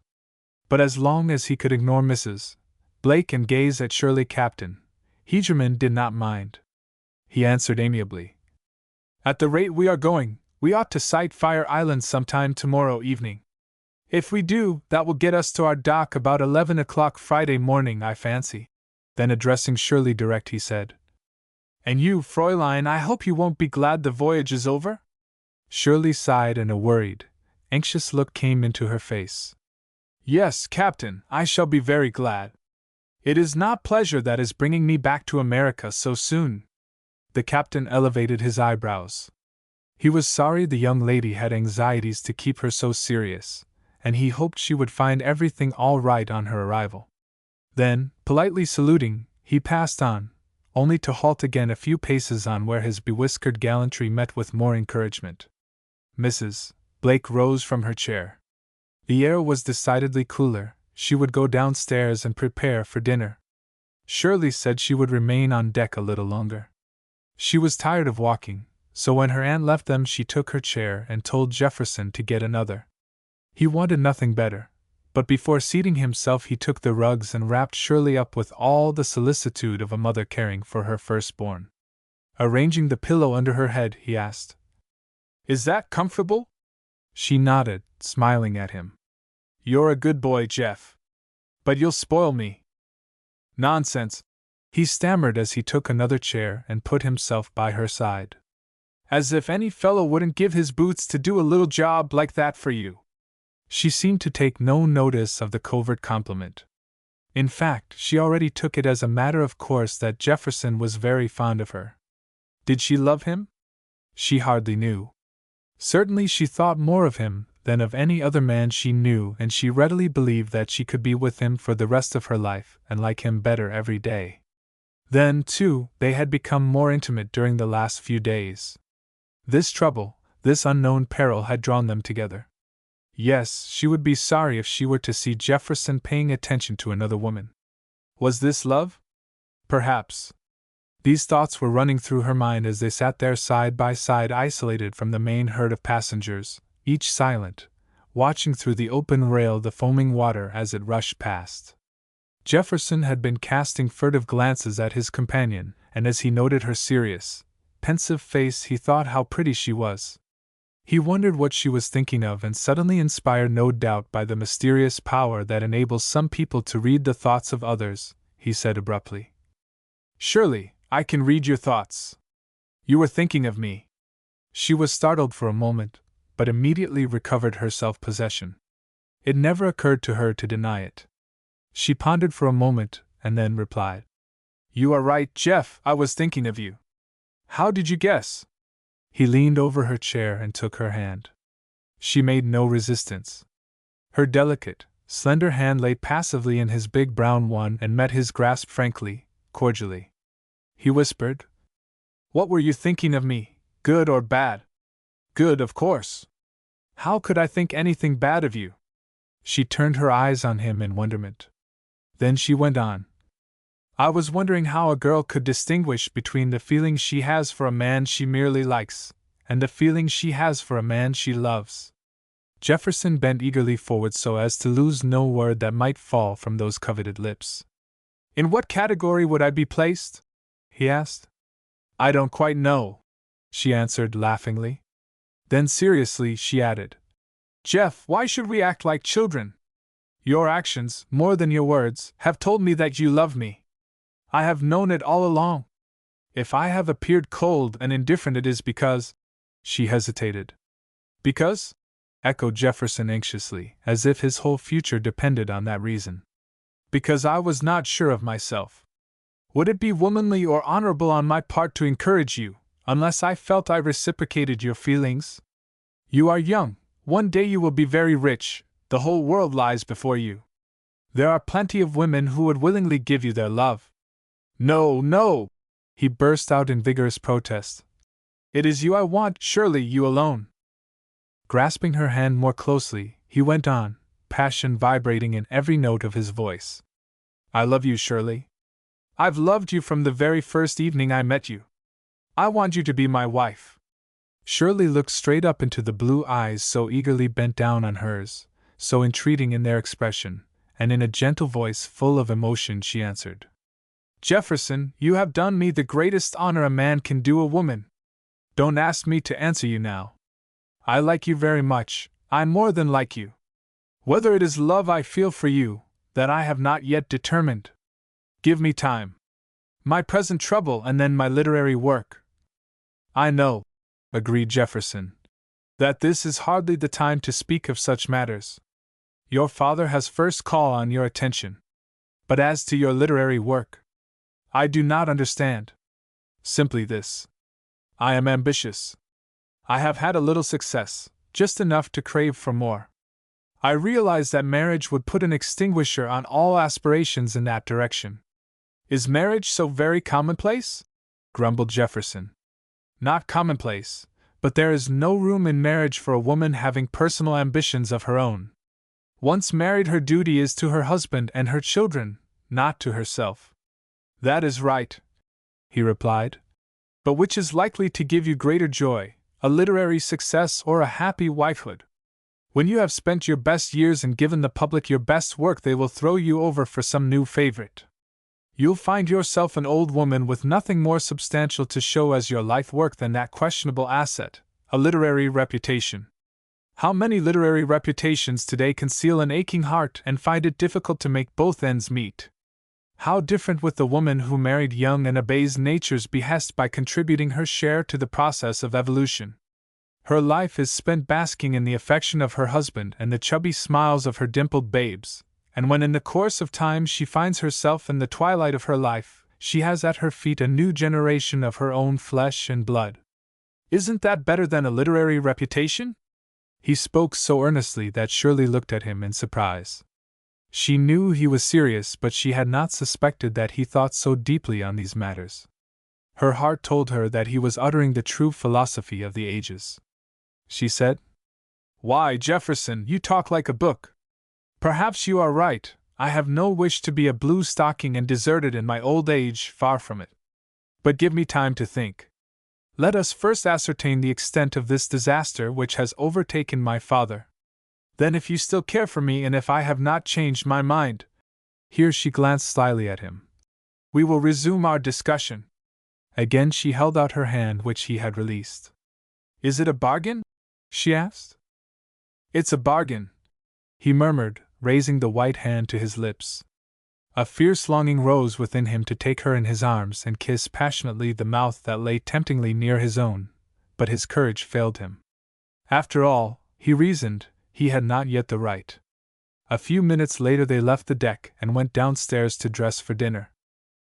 But as long as he could ignore Mrs. Blake and gaze at Shirley, Captain Hegerman did not mind. He answered amiably, "At the rate we are going, we ought to sight Fire Island sometime tomorrow evening. If we do, that will get us to our dock about 11 o'clock Friday morning, I fancy." Then addressing Shirley direct, he said, "And you, Fräulein, I hope you won't be glad the voyage is over?" Shirley sighed and a worried, anxious look came into her face. "Yes, Captain, I shall be very glad. It is not pleasure that is bringing me back to America so soon." The captain elevated his eyebrows. He was sorry the young lady had anxieties to keep her so serious, and he hoped she would find everything all right on her arrival. Then, politely saluting, he passed on, only to halt again a few paces on where his bewhiskered gallantry met with more encouragement. Mrs. Blake rose from her chair. The air was decidedly cooler, she would go downstairs and prepare for dinner. Shirley said she would remain on deck a little longer. She was tired of walking, so when her aunt left them she took her chair and told Jefferson to get another. He wanted nothing better, but before seating himself he took the rugs and wrapped Shirley up with all the solicitude of a mother caring for her firstborn. Arranging the pillow under her head, he asked, "Is that comfortable?" She nodded, smiling at him. "You're a good boy, Jeff. But you'll spoil me." "Nonsense," he stammered as he took another chair and put himself by her side. As if any fellow wouldn't give his boots to do a little job like that for you. She seemed to take no notice of the covert compliment. In fact, she already took it as a matter of course that Jefferson was very fond of her. Did she love him? She hardly knew. Certainly she thought more of him than of any other man she knew, and she readily believed that she could be with him for the rest of her life and like him better every day. Then, too, they had become more intimate during the last few days. This trouble, this unknown peril had drawn them together. Yes, she would be sorry if she were to see Jefferson paying attention to another woman. Was this love? Perhaps. These thoughts were running through her mind as they sat there side by side, isolated from the main herd of passengers, each silent, watching through the open rail the foaming water as it rushed past. Jefferson had been casting furtive glances at his companion, and as he noted her serious, pensive face, he thought how pretty she was. He wondered what she was thinking of, and suddenly inspired no doubt by the mysterious power that enables some people to read the thoughts of others, he said abruptly, "Surely, I can read your thoughts. You were thinking of me." She was startled for a moment, but immediately recovered her self-possession. It never occurred to her to deny it. She pondered for a moment, and then replied, "You are right, Jeff, I was thinking of you." "How did you guess?" He leaned over her chair and took her hand. She made no resistance. Her delicate, slender hand lay passively in his big brown one and met his grasp frankly, cordially. He whispered, "What were you thinking of me, good or bad?" "Good, of course. How could I think anything bad of you?" She turned her eyes on him in wonderment. Then she went on, "I was wondering how a girl could distinguish between the feeling she has for a man she merely likes, and the feeling she has for a man she loves." Jefferson bent eagerly forward so as to lose no word that might fall from those coveted lips. "In what category would I be placed?" he asked. "I don't quite know," she answered laughingly. Then seriously she added, "Jeff, why should we act like children? Your actions, more than your words, have told me that you love me. I have known it all along. If I have appeared cold and indifferent, it is because—" She hesitated. "Because?" echoed Jefferson anxiously, as if his whole future depended on that reason. "Because I was not sure of myself. Would it be womanly or honorable on my part to encourage you, unless I felt I reciprocated your feelings? You are young, one day you will be very rich, the whole world lies before you. There are plenty of women who would willingly give you their love." "No, no!" he burst out in vigorous protest. "It is you I want, surely you alone." Grasping her hand more closely, he went on, passion vibrating in every note of his voice. "I love you, Shirley. I've loved you from the very first evening I met you. I want you to be my wife." Shirley looked straight up into the blue eyes so eagerly bent down on hers, so entreating in their expression, and in a gentle voice full of emotion she answered, "Jefferson, you have done me the greatest honor a man can do a woman. Don't ask me to answer you now. I like you very much, I more than like you. Whether it is love I feel for you, that I have not yet determined. Give me time. My present trouble and then my literary work." "I know," agreed Jefferson, "that this is hardly the time to speak of such matters. Your father has first call on your attention. But as to your literary work, I do not understand. Simply this. I am ambitious. I have had a little success, just enough to crave for more. I realize that marriage would put an extinguisher on all aspirations in that direction." "Is marriage so very commonplace?" grumbled Jefferson. "Not commonplace, but there is no room in marriage for a woman having personal ambitions of her own. Once married, her duty is to her husband and her children, not to herself." "That is right," he replied. "But which is likely to give you greater joy, a literary success or a happy wifehood? When you have spent your best years and given the public your best work, they will throw you over for some new favorite. You'll find yourself an old woman with nothing more substantial to show as your life work than that questionable asset, a literary reputation. How many literary reputations today conceal an aching heart and find it difficult to make both ends meet? How different with the woman who married young and obeys nature's behest by contributing her share to the process of evolution. Her life is spent basking in the affection of her husband and the chubby smiles of her dimpled babes, and when in the course of time she finds herself in the twilight of her life, she has at her feet a new generation of her own flesh and blood. Isn't that better than a literary reputation? He spoke so earnestly that Shirley looked at him in surprise. She knew he was serious, but she had not suspected that he thought so deeply on these matters. Her heart told her that he was uttering the true philosophy of the ages. She said, "Why, Jefferson, you talk like a book. Perhaps you are right. I have no wish to be a blue stocking and deserted in my old age, far from it. But give me time to think. Let us first ascertain the extent of this disaster which has overtaken my father. Then, if you still care for me and if I have not changed my mind," here she glanced slyly at him, "we will resume our discussion." Again she held out her hand, which he had released. "Is it a bargain?" she asked. "It's a bargain," he murmured, raising the white hand to his lips. A fierce longing rose within him to take her in his arms and kiss passionately the mouth that lay temptingly near his own, but his courage failed him. After all, he reasoned, he had not yet the right. A few minutes later they left the deck and went downstairs to dress for dinner.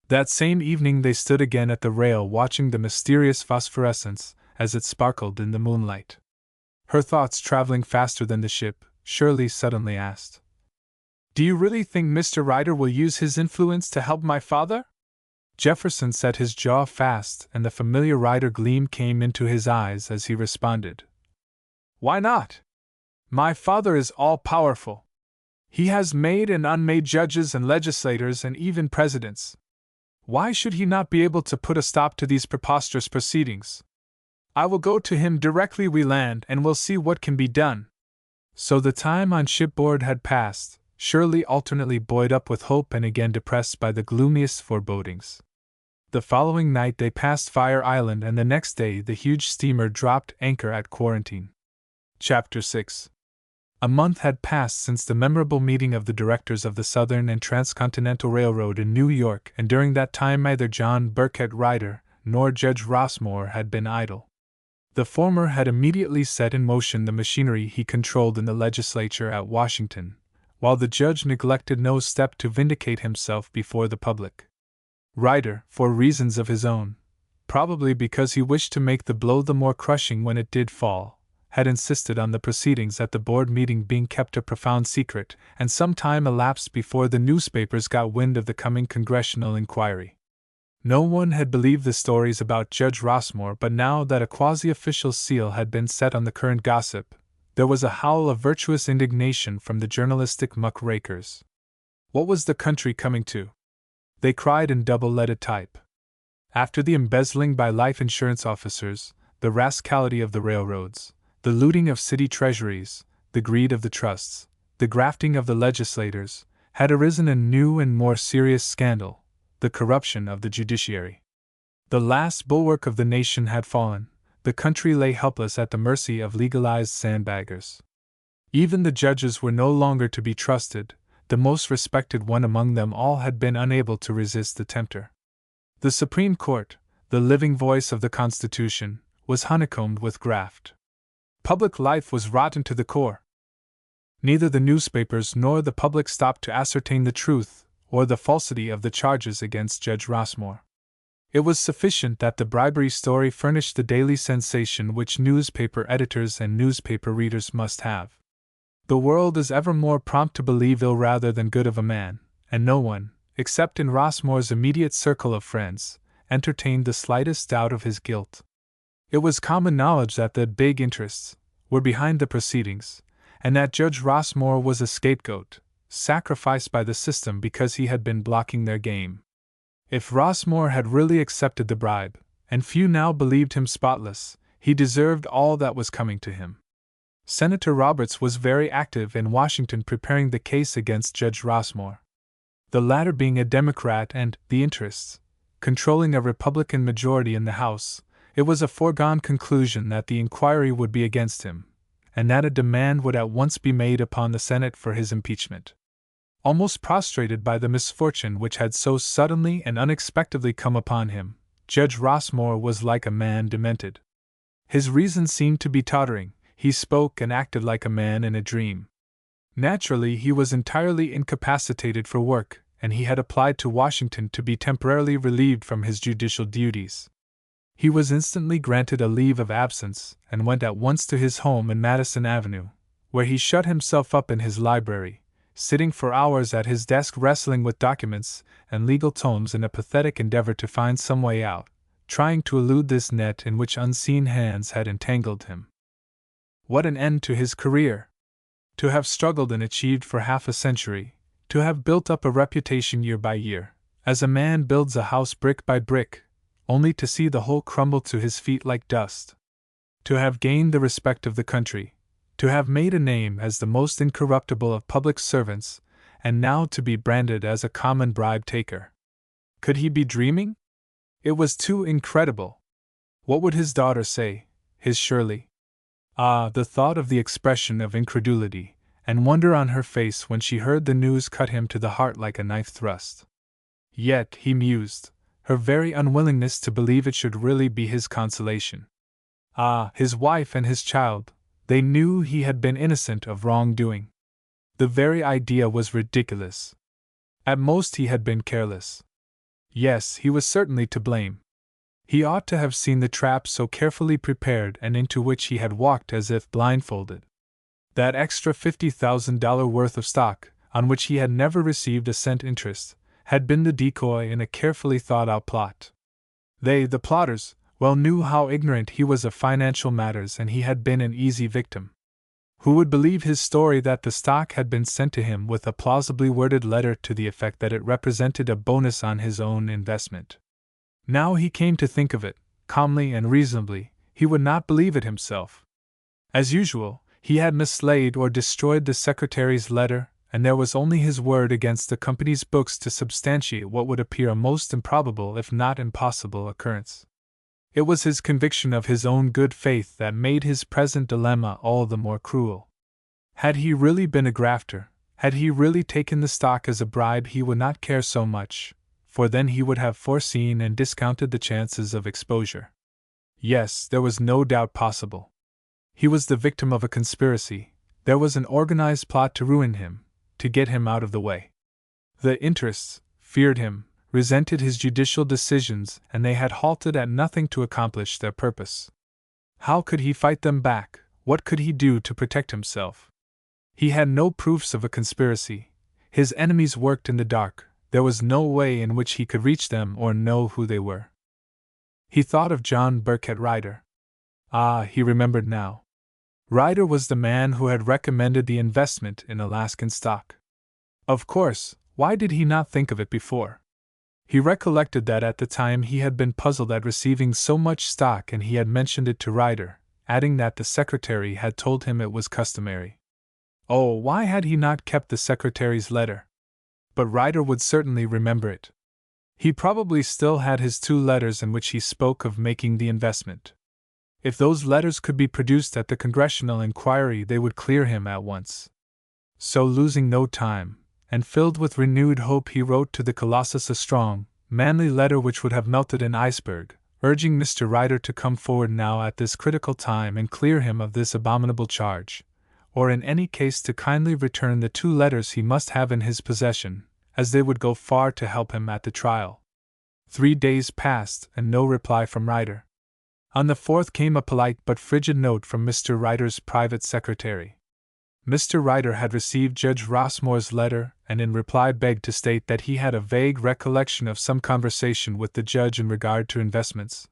That same evening they stood again at the rail watching the mysterious phosphorescence as it sparkled in the moonlight. Her thoughts traveling faster than the ship, Shirley suddenly asked, "Do you really think Mr. Ryder will use his influence to help my father?" Jefferson set his jaw fast and the familiar Ryder gleam came into his eyes as he responded, "Why not? My father is all-powerful. He has made and unmade judges and legislators and even presidents. Why should he not be able to put a stop to these preposterous proceedings? I will go to him directly we land and we'll see what can be done." So the time on shipboard had passed, Shirley alternately buoyed up with hope and again depressed by the gloomiest forebodings. The following night they passed Fire Island and the next day the huge steamer dropped anchor at Quarantine. Chapter 6. A month had passed since the memorable meeting of the directors of the Southern and Transcontinental Railroad in New York, and during that time neither John Burkett Ryder nor Judge Rossmore had been idle. The former had immediately set in motion the machinery he controlled in the legislature at Washington, while the judge neglected no step to vindicate himself before the public. Ryder, for reasons of his own, probably because he wished to make the blow the more crushing when it did fall, had insisted on the proceedings at the board meeting being kept a profound secret, and some time elapsed before the newspapers got wind of the coming congressional inquiry. No one had believed the stories about Judge Rossmore, but now that a quasi-official seal had been set on the current gossip, there was a howl of virtuous indignation from the journalistic muck-rakers. What was the country coming to? They cried in double-leaded type. After the embezzling by life insurance officers, the rascality of the railroads, the looting of city treasuries, the greed of the trusts, the grafting of the legislators, had arisen a new and more serious scandal, the corruption of the judiciary. The last bulwark of the nation had fallen, the country lay helpless at the mercy of legalized sandbaggers. Even the judges were no longer to be trusted, the most respected one among them all had been unable to resist the tempter. The Supreme Court, the living voice of the Constitution, was honeycombed with graft. Public life was rotten to the core. Neither the newspapers nor the public stopped to ascertain the truth or the falsity of the charges against Judge Rossmore. It was sufficient that the bribery story furnished the daily sensation which newspaper editors and newspaper readers must have. The world is ever more prompt to believe ill rather than good of a man, and no one, except in Rossmore's immediate circle of friends, entertained the slightest doubt of his guilt. It was common knowledge that the big interests were behind the proceedings, and that Judge Rossmore was a scapegoat, sacrificed by the system because he had been blocking their game. If Rossmore had really accepted the bribe, and few now believed him spotless, he deserved all that was coming to him. Senator Roberts was very active in Washington preparing the case against Judge Rossmore. The latter being a Democrat and, the interests, controlling a Republican majority in the House, it was a foregone conclusion that the inquiry would be against him, and that a demand would at once be made upon the Senate for his impeachment. Almost prostrated by the misfortune which had so suddenly and unexpectedly come upon him, Judge Rossmore was like a man demented. His reason seemed to be tottering, he spoke and acted like a man in a dream. Naturally, he was entirely incapacitated for work, and he had applied to Washington to be temporarily relieved from his judicial duties. He was instantly granted a leave of absence, and went at once to his home in Madison Avenue, where he shut himself up in his library, sitting for hours at his desk wrestling with documents and legal tomes in a pathetic endeavor to find some way out, trying to elude this net in which unseen hands had entangled him. What an end to his career! To have struggled and achieved for half a century, to have built up a reputation year by year, as a man builds a house brick by brick, only to see the whole crumble to his feet like dust. To have gained the respect of the country, to have made a name as the most incorruptible of public servants, and now to be branded as a common bribe-taker. Could he be dreaming? It was too incredible. What would his daughter say, his Shirley? Ah, the thought of the expression of incredulity and wonder on her face when she heard the news cut him to the heart like a knife thrust. Yet, he mused, her very unwillingness to believe it should really be his consolation. Ah, his wife and his child, they knew he had been innocent of wrongdoing. The very idea was ridiculous. At most he had been careless. Yes, he was certainly to blame. He ought to have seen the trap so carefully prepared and into which he had walked as if blindfolded. That extra $50,000 worth of stock, on which he had never received a cent interest, had been the decoy in a carefully thought-out plot. They, the plotters, well knew how ignorant he was of financial matters, and he had been an easy victim. Who would believe his story that the stock had been sent to him with a plausibly worded letter to the effect that it represented a bonus on his own investment? Now he came to think of it, calmly and reasonably, he would not believe it himself. As usual, he had mislaid or destroyed the secretary's letter, and there was only his word against the company's books to substantiate what would appear a most improbable if not impossible occurrence. It was his conviction of his own good faith that made his present dilemma all the more cruel. Had he really been a grafter, had he really taken the stock as a bribe, he would not care so much, for then he would have foreseen and discounted the chances of exposure. Yes, there was no doubt possible. He was the victim of a conspiracy, there was an organized plot to ruin him, to get him out of the way. The interests feared him, resented his judicial decisions, and they had halted at nothing to accomplish their purpose. How could he fight them back? What could he do to protect himself? He had no proofs of a conspiracy. His enemies worked in the dark. There was no way in which he could reach them or know who they were. He thought of John Burkett Ryder. Ah, he remembered now. Ryder was the man who had recommended the investment in Alaskan stock. Of course, why did he not think of it before? He recollected that at the time he had been puzzled at receiving so much stock, and he had mentioned it to Ryder, adding that the secretary had told him it was customary. Oh, why had he not kept the secretary's letter? But Ryder would certainly remember it. He probably still had his 2 letters in which he spoke of making the investment. If those letters could be produced at the congressional inquiry, they would clear him at once. So, losing no time, and filled with renewed hope, he wrote to the Colossus a strong, manly letter which would have melted an iceberg, urging Mr. Ryder to come forward now at this critical time and clear him of this abominable charge, or in any case to kindly return the 2 letters he must have in his possession, as they would go far to help him at the trial. 3 days passed, and no reply from Ryder. On the 4th came a polite but frigid note from Mr. Ryder's private secretary. Mr. Ryder had received Judge Rossmore's letter, and in reply begged to state that he had a vague recollection of some conversation with the judge in regard to investments,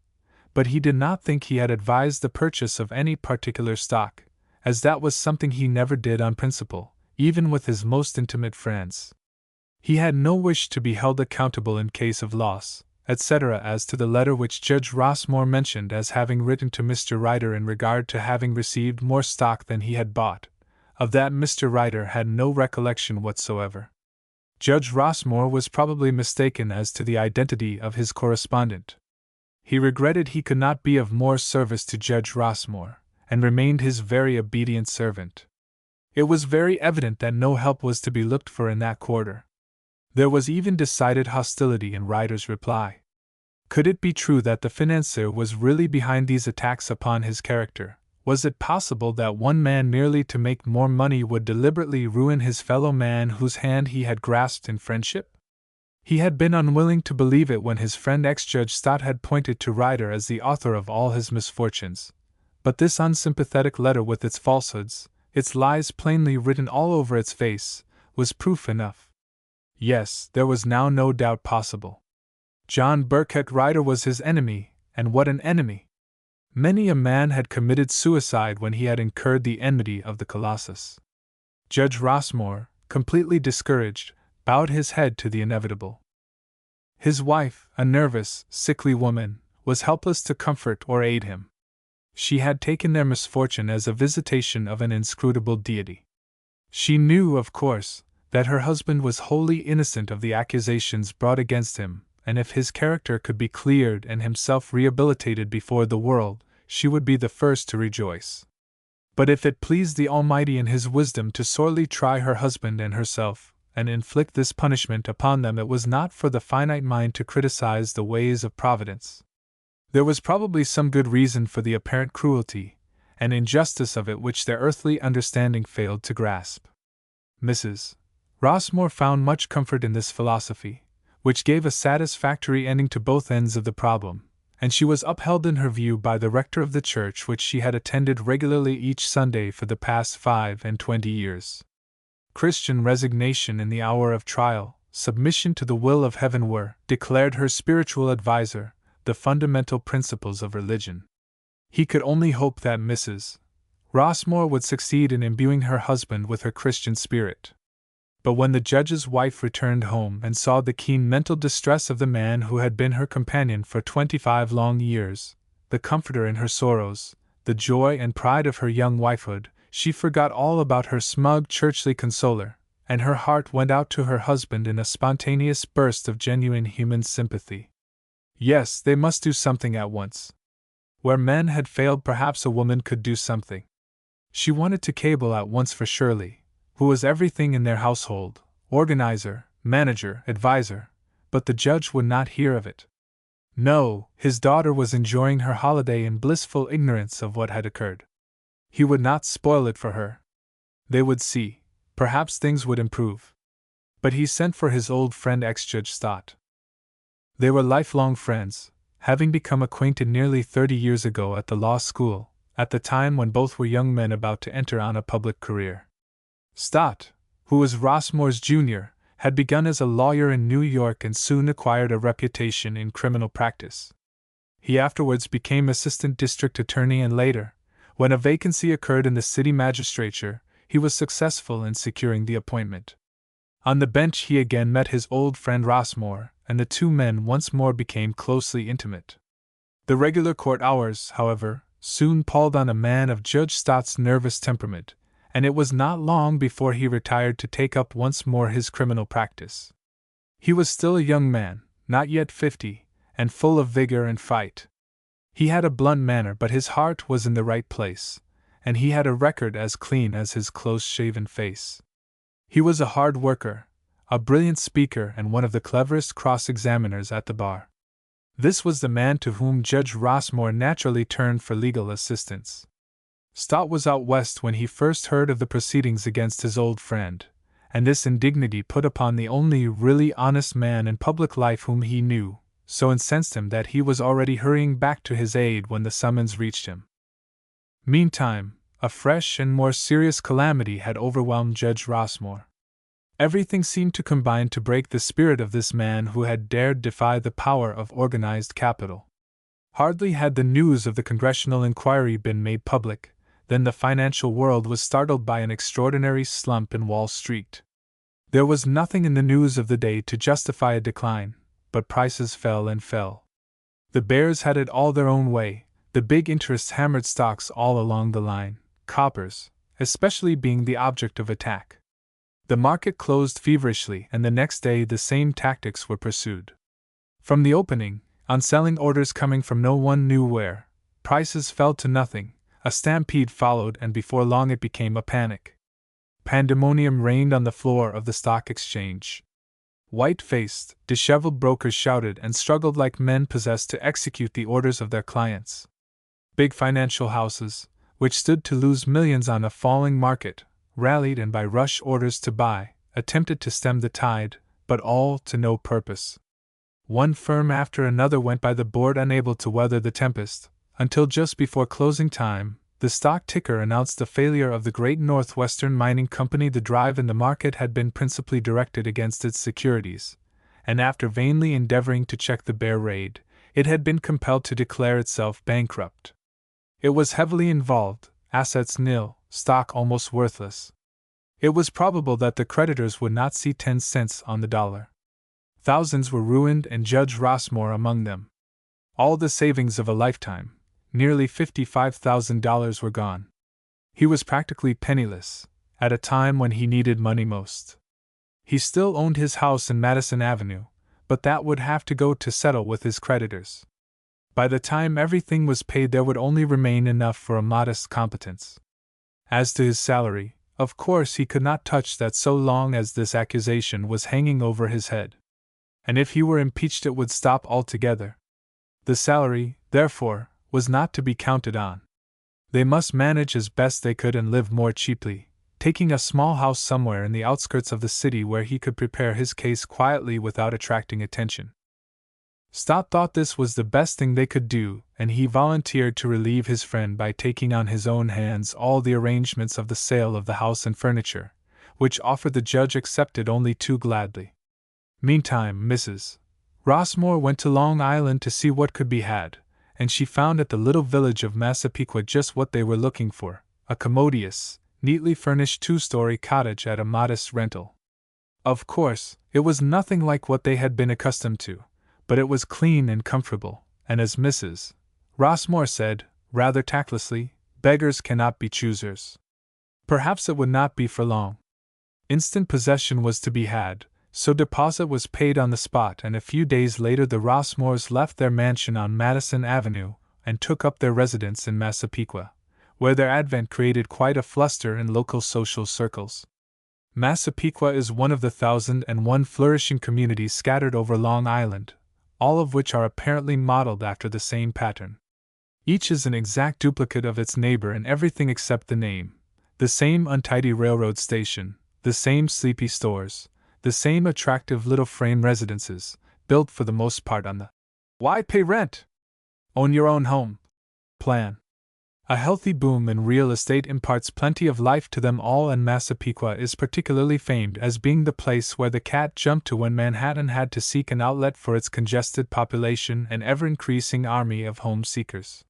but he did not think he had advised the purchase of any particular stock, as that was something he never did on principle, even with his most intimate friends. He had no wish to be held accountable in case of loss, etc. As to the letter which Judge Rossmore mentioned as having written to Mr. Ryder in regard to having received more stock than he had bought, of that Mr. Ryder had no recollection whatsoever. Judge Rossmore was probably mistaken as to the identity of his correspondent. He regretted he could not be of more service to Judge Rossmore, and remained his very obedient servant. It was very evident that no help was to be looked for in that quarter. There was even decided hostility in Ryder's reply. Could it be true that the financier was really behind these attacks upon his character? Was it possible that one man merely to make more money would deliberately ruin his fellow man whose hand he had grasped in friendship? He had been unwilling to believe it when his friend ex-Judge Stott had pointed to Ryder as the author of all his misfortunes. But this unsympathetic letter with its falsehoods, its lies plainly written all over its face, was proof enough. Yes, there was now no doubt possible. John Burkett Ryder was his enemy, and what an enemy! Many a man had committed suicide when he had incurred the enmity of the Colossus. Judge Rossmore, completely discouraged, bowed his head to the inevitable. His wife, a nervous, sickly woman, was helpless to comfort or aid him. She had taken their misfortune as a visitation of an inscrutable deity. She knew, of course, that her husband was wholly innocent of the accusations brought against him, and if his character could be cleared and himself rehabilitated before the world, she would be the first to rejoice. But if it pleased the Almighty in His wisdom to sorely try her husband and herself, and inflict this punishment upon them, it was not for the finite mind to criticize the ways of Providence. There was probably some good reason for the apparent cruelty and injustice of it which their earthly understanding failed to grasp. Mrs. Rossmore found much comfort in this philosophy, which gave a satisfactory ending to both ends of the problem, and she was upheld in her view by the rector of the church which she had attended regularly each Sunday for the past 25 years. Christian resignation in the hour of trial, submission to the will of heaven were, declared her spiritual adviser, the fundamental principles of religion. He could only hope that Mrs. Rossmore would succeed in imbuing her husband with her Christian spirit. But when the judge's wife returned home and saw the keen mental distress of the man who had been her companion for 25 long years, the comforter in her sorrows, the joy and pride of her young wifehood, she forgot all about her smug churchly consoler, and her heart went out to her husband in a spontaneous burst of genuine human sympathy. Yes, they must do something at once. Where men had failed, perhaps a woman could do something. She wanted to cable at once for Shirley, who was everything in their household, organizer, manager, adviser, but the judge would not hear of it. No, his daughter was enjoying her holiday in blissful ignorance of what had occurred. He would not spoil it for her. They would see, perhaps things would improve. But he sent for his old friend ex-Judge Stott. They were lifelong friends, having become acquainted nearly 30 years ago at the law school, at the time when both were young men about to enter on a public career. Stott, who was Rossmore's junior, had begun as a lawyer in New York and soon acquired a reputation in criminal practice. He afterwards became assistant district attorney, and later, when a vacancy occurred in the city magistrature, he was successful in securing the appointment. On the bench he again met his old friend Rossmore, and the two men once more became closely intimate. The regular court hours, however, soon palled on a man of Judge Stott's nervous temperament, and it was not long before he retired to take up once more his criminal practice. He was still a young man, not yet 50, and full of vigor and fight. He had a blunt manner, but his heart was in the right place, and he had a record as clean as his close-shaven face. He was a hard worker, a brilliant speaker, and one of the cleverest cross-examiners at the bar. This was the man to whom Judge Rossmore naturally turned for legal assistance. Stott was out west when he first heard of the proceedings against his old friend, and this indignity put upon the only really honest man in public life whom he knew, so incensed him that he was already hurrying back to his aid when the summons reached him. Meantime, a fresh and more serious calamity had overwhelmed Judge Rossmore. Everything seemed to combine to break the spirit of this man who had dared defy the power of organized capital. Hardly had the news of the congressional inquiry been made public, then the financial world was startled by an extraordinary slump in Wall Street. There was nothing in the news of the day to justify a decline, but prices fell and fell. The bears had it all their own way, the big interests hammered stocks all along the line, coppers, especially being the object of attack. The market closed feverishly, and the next day the same tactics were pursued. From the opening, on selling orders coming from no one knew where, prices fell to nothing, a stampede followed, and before long it became a panic. Pandemonium reigned on the floor of the stock exchange. White-faced, disheveled brokers shouted and struggled like men possessed to execute the orders of their clients. Big financial houses, which stood to lose millions on a falling market, rallied and by rush orders to buy, attempted to stem the tide, but all to no purpose. One firm after another went by the board unable to weather the tempest, until just before closing time, the stock ticker announced the failure of the Great Northwestern Mining Company. The drive in the market had been principally directed against its securities, and after vainly endeavoring to check the bear raid, it had been compelled to declare itself bankrupt. It was heavily involved, assets nil, stock almost worthless. It was probable that the creditors would not see 10 cents on the dollar. Thousands were ruined, and Judge Rossmore among them. All the savings of a lifetime, nearly $55,000, were gone. He was practically penniless, at a time when he needed money most. He still owned his house in Madison Avenue, but that would have to go to settle with his creditors. By the time everything was paid, there would only remain enough for a modest competence. As to his salary, of course he could not touch that so long as this accusation was hanging over his head. And if he were impeached, it would stop altogether. The salary, therefore, was not to be counted on. They must manage as best they could and live more cheaply, taking a small house somewhere in the outskirts of the city where he could prepare his case quietly without attracting attention. Stott thought this was the best thing they could do, and he volunteered to relieve his friend by taking on his own hands all the arrangements of the sale of the house and furniture, which offer the judge accepted only too gladly. Meantime, Mrs. Rossmore went to Long Island to see what could be had, and she found at the little village of Massapequa just what they were looking for, a commodious, neatly furnished 2-story cottage at a modest rental. Of course, it was nothing like what they had been accustomed to, but it was clean and comfortable, and as Mrs. Rossmore said, rather tactlessly, beggars cannot be choosers. Perhaps it would not be for long. Instant possession was to be had, so deposit was paid on the spot, and a few days later the Rossmores left their mansion on Madison Avenue and took up their residence in Massapequa, where their advent created quite a fluster in local social circles. Massapequa is one of the 1,001 flourishing communities scattered over Long Island, all of which are apparently modeled after the same pattern. Each is an exact duplicate of its neighbor in everything except the name: the same untidy railroad station, the same sleepy stores, the same attractive little frame residences, built for the most part on the "why pay rent? Own your own home" plan. A healthy boom in real estate imparts plenty of life to them all, and Massapequa is particularly famed as being the place where the cat jumped to when Manhattan had to seek an outlet for its congested population and ever-increasing army of home seekers.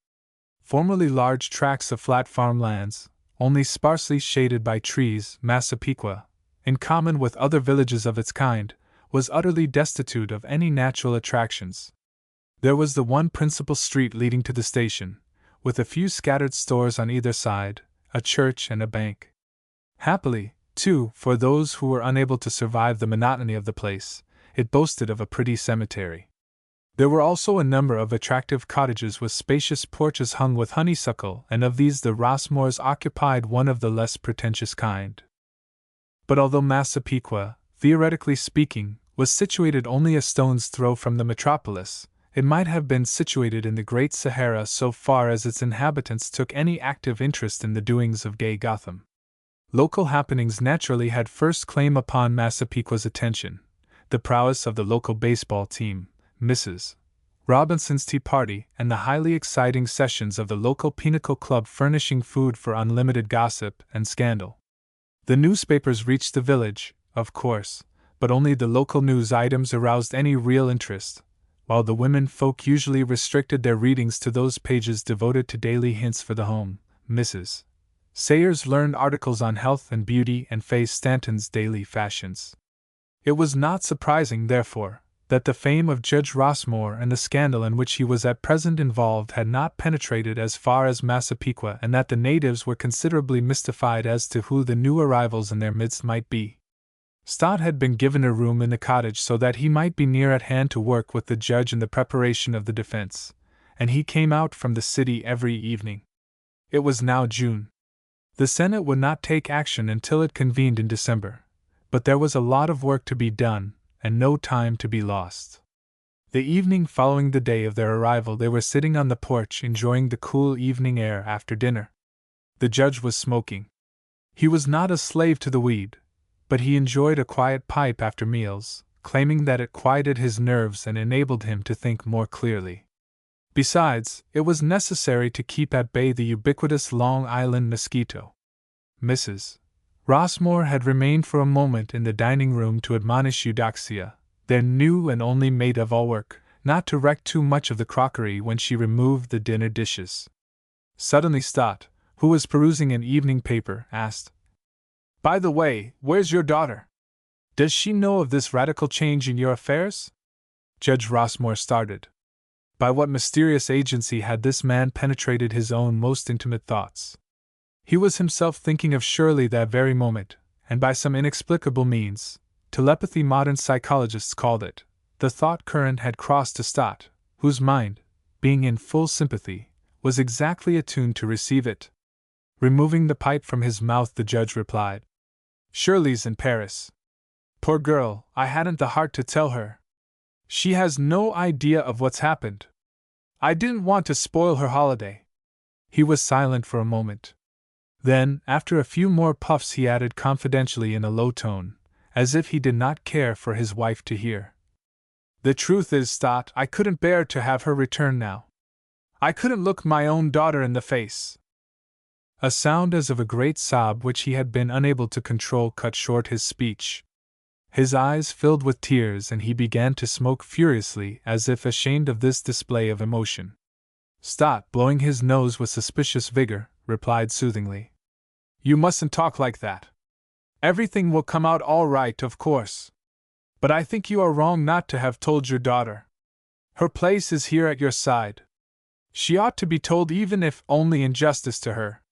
Formerly large tracts of flat farmlands, only sparsely shaded by trees, Massapequa, in common with other villages of its kind, was utterly destitute of any natural attractions. There was the one principal street leading to the station, with a few scattered stores on either side, a church and a bank. Happily, too, for those who were unable to survive the monotony of the place, it boasted of a pretty cemetery. There were also a number of attractive cottages with spacious porches hung with honeysuckle, and of these the Rossmores occupied one of the less pretentious kind. But although Massapequa, theoretically speaking, was situated only a stone's throw from the metropolis, it might have been situated in the Great Sahara so far as its inhabitants took any active interest in the doings of gay Gotham. Local happenings naturally had first claim upon Massapequa's attention: the prowess of the local baseball team, Mrs. Robinson's tea party, and the highly exciting sessions of the local Pinnacle Club furnishing food for unlimited gossip and scandal. The newspapers reached the village, of course, but only the local news items aroused any real interest, while the women folk usually restricted their readings to those pages devoted to daily hints for the home. Mrs. Sayers learned articles on health and beauty and Faye Stanton's daily fashions. It was not surprising, therefore, that the fame of Judge Rossmore and the scandal in which he was at present involved had not penetrated as far as Massapequa, and that the natives were considerably mystified as to who the new arrivals in their midst might be. Stott had been given a room in the cottage so that he might be near at hand to work with the judge in the preparation of the defense, and he came out from the city every evening. It was now June. The Senate would not take action until it convened in December, but there was a lot of work to be done, and no time to be lost. The evening following the day of their arrival, they were sitting on the porch enjoying the cool evening air after dinner. The judge was smoking. He was not a slave to the weed, but he enjoyed a quiet pipe after meals, claiming that it quieted his nerves and enabled him to think more clearly. Besides, it was necessary to keep at bay the ubiquitous Long Island mosquito. Mrs. Rossmore had remained for a moment in the dining room to admonish Eudoxia, their new and only maid of all work, not to wreck too much of the crockery when she removed the dinner dishes. Suddenly Stott, who was perusing an evening paper, asked, "By the way, where's your daughter? Does she know of this radical change in your affairs?" Judge Rossmore started. By what mysterious agency had this man penetrated his own most intimate thoughts? He was himself thinking of Shirley that very moment, and by some inexplicable means, telepathy modern psychologists called it, the thought current had crossed to Stott, whose mind, being in full sympathy, was exactly attuned to receive it. Removing the pipe from his mouth, the judge replied, "Shirley's in Paris. Poor girl, I hadn't the heart to tell her. She has no idea of what's happened. I didn't want to spoil her holiday." He was silent for a moment. Then, after a few more puffs, he added confidentially in a low tone, as if he did not care for his wife to hear, "The truth is, Stott, I couldn't bear to have her return now. I couldn't look my own daughter in the face." A sound as of a great sob which he had been unable to control cut short his speech. His eyes filled with tears and he began to smoke furiously as if ashamed of this display of emotion. Stott, blowing his nose with suspicious vigor, replied soothingly, "You mustn't talk like that. Everything will come out all right, of course. But I think you are wrong not to have told your daughter. Her place is here at your side. She ought to be told, even if only in justice to her.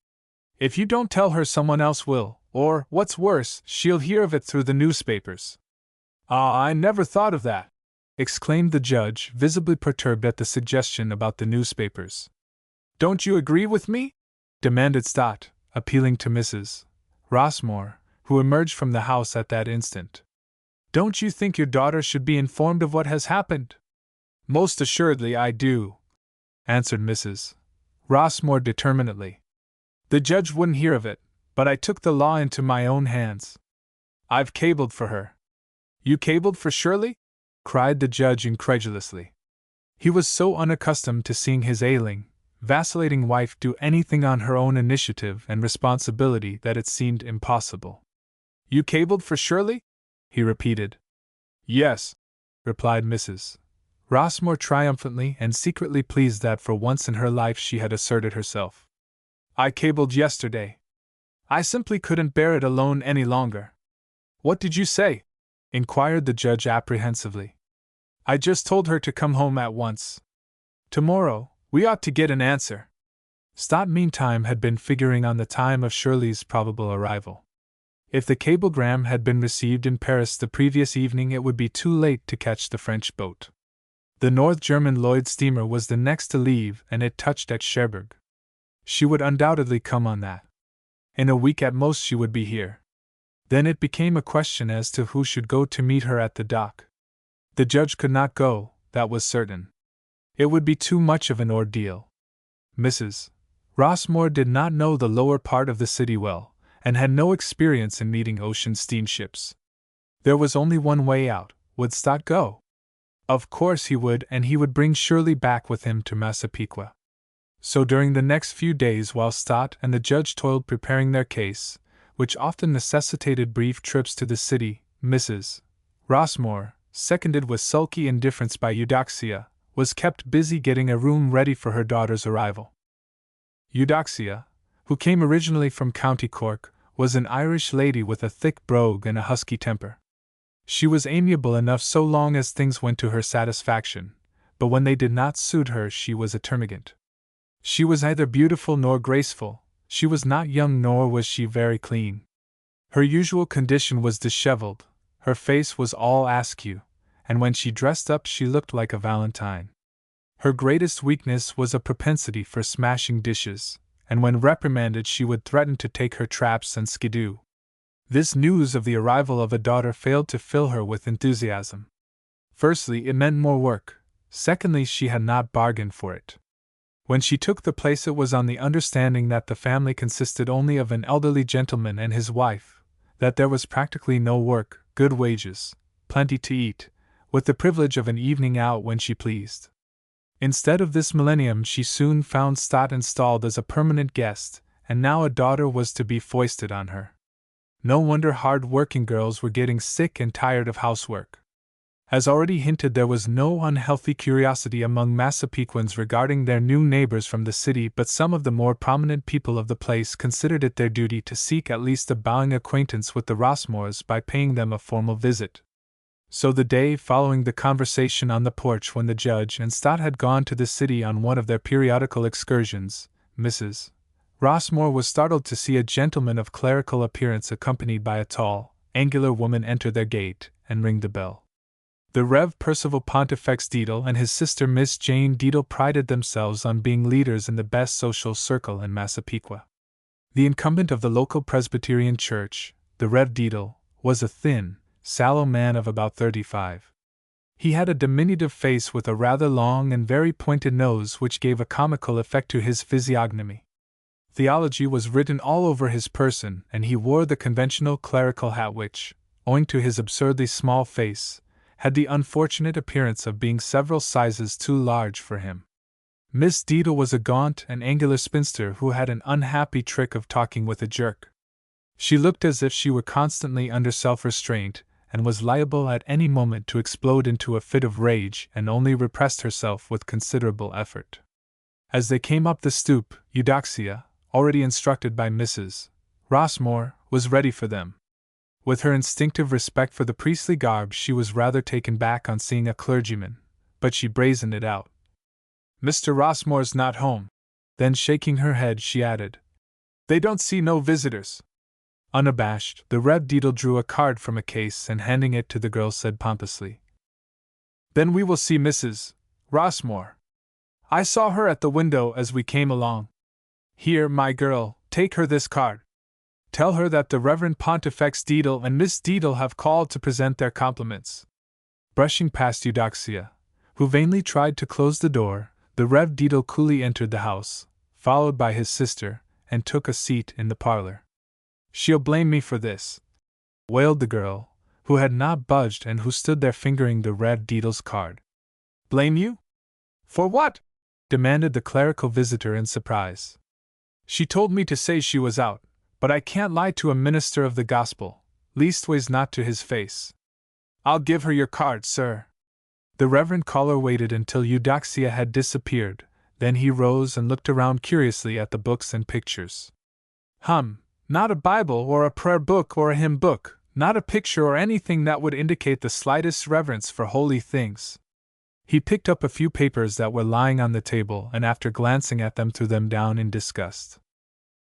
If you don't tell her, someone else will, or, what's worse, she'll hear of it through the newspapers." "Ah, I never thought of that!" exclaimed the judge, visibly perturbed at the suggestion about the newspapers. "Don't you agree with me?" demanded Stott, appealing to Mrs. Rossmore, who emerged from the house at that instant. "Don't you think your daughter should be informed of what has happened?" "Most assuredly I do," answered Mrs. Rossmore determinedly. "The judge wouldn't hear of it, but I took the law into my own hands. I've cabled for her." "You cabled for Shirley?" cried the judge incredulously. He was so unaccustomed to seeing his ailing, vacillating wife do anything on her own initiative and responsibility that it seemed impossible. "You cabled for Shirley?" he repeated. "Yes," replied Mrs. Rossmore triumphantly and secretly pleased that for once in her life she had asserted herself. "I cabled yesterday. I simply couldn't bear it alone any longer." "What did you say?" inquired the judge apprehensively. "I just told her to come home at once. Tomorrow, we ought to get an answer." Stott meantime had been figuring on the time of Shirley's probable arrival. If the cablegram had been received in Paris the previous evening, it would be too late to catch the French boat. The North German Lloyd steamer was the next to leave, and it touched at Cherbourg. She would undoubtedly come on that. In a week at most she would be here. Then it became a question as to who should go to meet her at the dock. The judge could not go, that was certain. It would be too much of an ordeal. Mrs. Rossmore did not know the lower part of the city well, and had no experience in meeting ocean steamships. There was only one way out. Would Stott go? Of course he would, and he would bring Shirley back with him to Massapequa. So during the next few days, while Stott and the judge toiled preparing their case, which often necessitated brief trips to the city, Mrs. Rossmore, seconded with sulky indifference by Eudoxia, was kept busy getting a room ready for her daughter's arrival. Eudoxia, who came originally from County Cork, was an Irish lady with a thick brogue and a husky temper. She was amiable enough so long as things went to her satisfaction, but when they did not suit her she was a termagant. She was neither beautiful nor graceful, she was not young nor was she very clean. Her usual condition was disheveled, her face was all askew, and when she dressed up she looked like a valentine. Her greatest weakness was a propensity for smashing dishes, and when reprimanded she would threaten to take her traps and skidoo. This news of the arrival of a daughter failed to fill her with enthusiasm. Firstly, it meant more work. Secondly, she had not bargained for it. When she took the place, it was on the understanding that the family consisted only of an elderly gentleman and his wife, that there was practically no work, good wages, plenty to eat, with the privilege of an evening out when she pleased. Instead of this millennium, she soon found Stott installed as a permanent guest, and now a daughter was to be foisted on her. No wonder hard-working girls were getting sick and tired of housework. As already hinted, there was no unhealthy curiosity among Massapequans regarding their new neighbors from the city, but some of the more prominent people of the place considered it their duty to seek at least a bowing acquaintance with the Rossmores by paying them a formal visit. So the day following the conversation on the porch, when the judge and Stott had gone to the city on one of their periodical excursions, Mrs. Rossmore was startled to see a gentleman of clerical appearance accompanied by a tall, angular woman enter their gate and ring the bell. The Rev. Percival Pontifex Deedle and his sister Miss Jane Deedle prided themselves on being leaders in the best social circle in Massapequa. The incumbent of the local Presbyterian church, the Rev. Deedle, was a thin, sallow man of about 35. He had a diminutive face with a rather long and very pointed nose which gave a comical effect to his physiognomy. Theology was written all over his person, and he wore the conventional clerical hat which, owing to his absurdly small face, had the unfortunate appearance of being several sizes too large for him. Miss Deedle was a gaunt and angular spinster who had an unhappy trick of talking with a jerk. She looked as if she were constantly under self-restraint, and was liable at any moment to explode into a fit of rage, and only repressed herself with considerable effort. As they came up the stoop, Eudoxia, already instructed by Mrs. Rossmore, was ready for them. With her instinctive respect for the priestly garb, she was rather taken back on seeing a clergyman, but she brazened it out. "Mr. Rossmore's not home." Then, shaking her head, she added, "They don't see no visitors." Unabashed, the Rev. Deedle drew a card from a case and, handing it to the girl, said pompously, "Then we will see Mrs. Rossmore. I saw her at the window as we came along. Here, my girl, take her this card. Tell her that the Reverend Pontifex Deedle and Miss Deedle have called to present their compliments." Brushing past Eudoxia, who vainly tried to close the door, the Rev. Deedle coolly entered the house, followed by his sister, and took a seat in the parlor. "She'll blame me for this," wailed the girl, who had not budged and who stood there fingering the Rev. Deedle's card. "Blame you? For what?" demanded the clerical visitor in surprise. "She told me to say she was out, but I can't lie to a minister of the gospel, leastways not to his face. I'll give her your card, sir." The reverend caller waited until Eudoxia had disappeared, then he rose and looked around curiously at the books and pictures. Not a Bible or a prayer book or a hymn book, not a picture or anything that would indicate the slightest reverence for holy things. He picked up a few papers that were lying on the table and, after glancing at them, threw them down in disgust.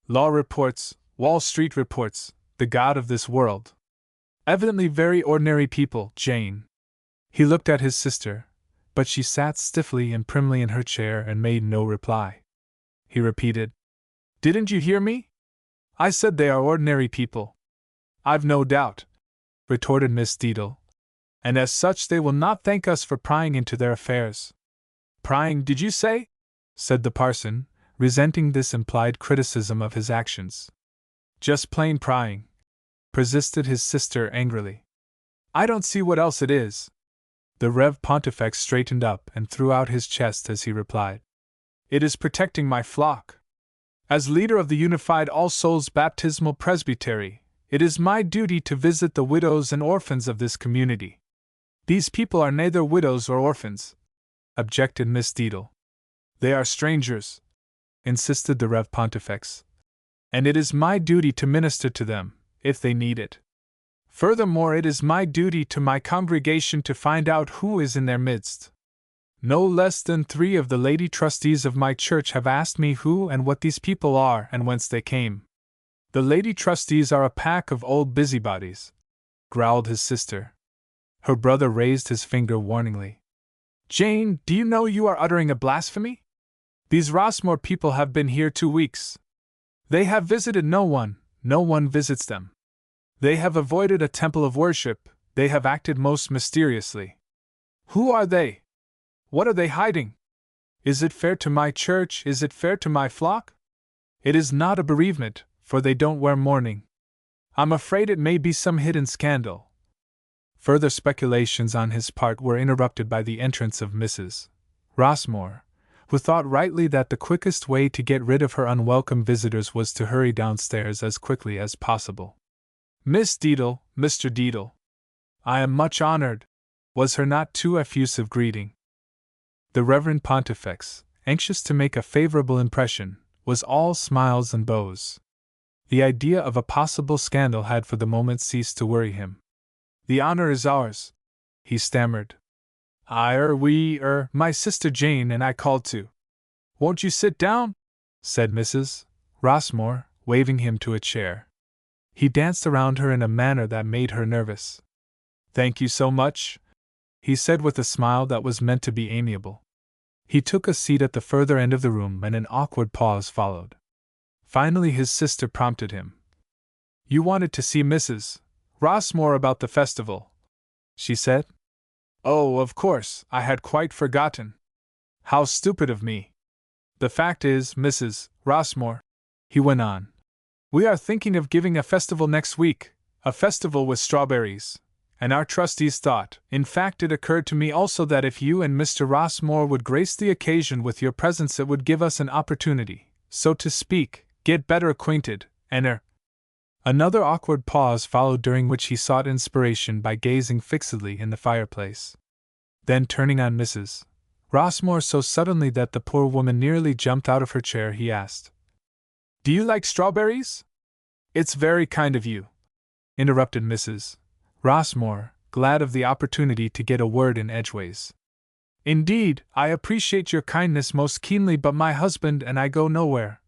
Law reports, Wall Street reports, the God of this world. Evidently very ordinary people, Jane. He looked at his sister, but she sat stiffly and primly in her chair and made no reply. He repeated, "Didn't you hear me? I said they are ordinary people." "I've no doubt," retorted Miss Deedle, "and as such they will not thank us for prying into their affairs." "Prying, did you say?" said the parson, resenting this implied criticism of his actions. "Just plain prying," persisted his sister angrily. "I don't see what else it is." The Rev. Pontifex straightened up and threw out his chest as he replied, "It is protecting my flock. As leader of the Unified All Souls Baptismal Presbytery, it is my duty to visit the widows and orphans of this community." "These people are neither widows or orphans," objected Miss Deedle. "They are strangers," insisted the Rev. Pontifex, "and it is my duty to minister to them, if they need it. Furthermore, it is my duty to my congregation to find out who is in their midst. No less than 3 of the lady trustees of my church have asked me who and what these people are and whence they came." "The lady trustees are a pack of old busybodies," growled his sister. Her brother raised his finger warningly. "Jane, do you know you are uttering a blasphemy? These Rossmore people have been here 2 weeks. They have visited no one visits them. They have avoided a temple of worship, they have acted most mysteriously. Who are they? What are they hiding? Is it fair to my church, is it fair to my flock? It is not a bereavement, for they don't wear mourning. I'm afraid it may be some hidden scandal. Further speculations on his part were interrupted by the entrance of Mrs. Rossmore, who thought rightly that the quickest way to get rid of her unwelcome visitors was to hurry downstairs as quickly as possible. Miss Deedle, Mr. Deedle. I am much honored, was her not too effusive greeting. The Reverend Pontifex, anxious to make a favorable impression, was all smiles and bows. The idea of a possible scandal had for the moment ceased to worry him. The honor is ours, he stammered. My sister Jane and I called to. Won't you sit down? Said Mrs. Rossmore, waving him to a chair. He danced around her in a manner that made her nervous. Thank you so much, he said with a smile that was meant to be amiable. He took a seat at the further end of the room and an awkward pause followed. Finally his sister prompted him. You wanted to see Mrs. Rossmore about the festival, she said. Oh, of course, I had quite forgotten. How stupid of me. The fact is, Mrs. Rossmore, he went on, we are thinking of giving a festival next week, a festival with strawberries, and our trustees thought, in fact it occurred to me also that if you and Mr. Rossmore would grace the occasion with your presence it would give us an opportunity, so to speak, get better acquainted, and Another awkward pause followed during which he sought inspiration by gazing fixedly in the fireplace. Then turning on Mrs. Rossmore so suddenly that the poor woman nearly jumped out of her chair, he asked, Do you like strawberries? It's very kind of you, interrupted Mrs. Rossmore, glad of the opportunity to get a word in edgeways. Indeed, I appreciate your kindness most keenly, but my husband and I go nowhere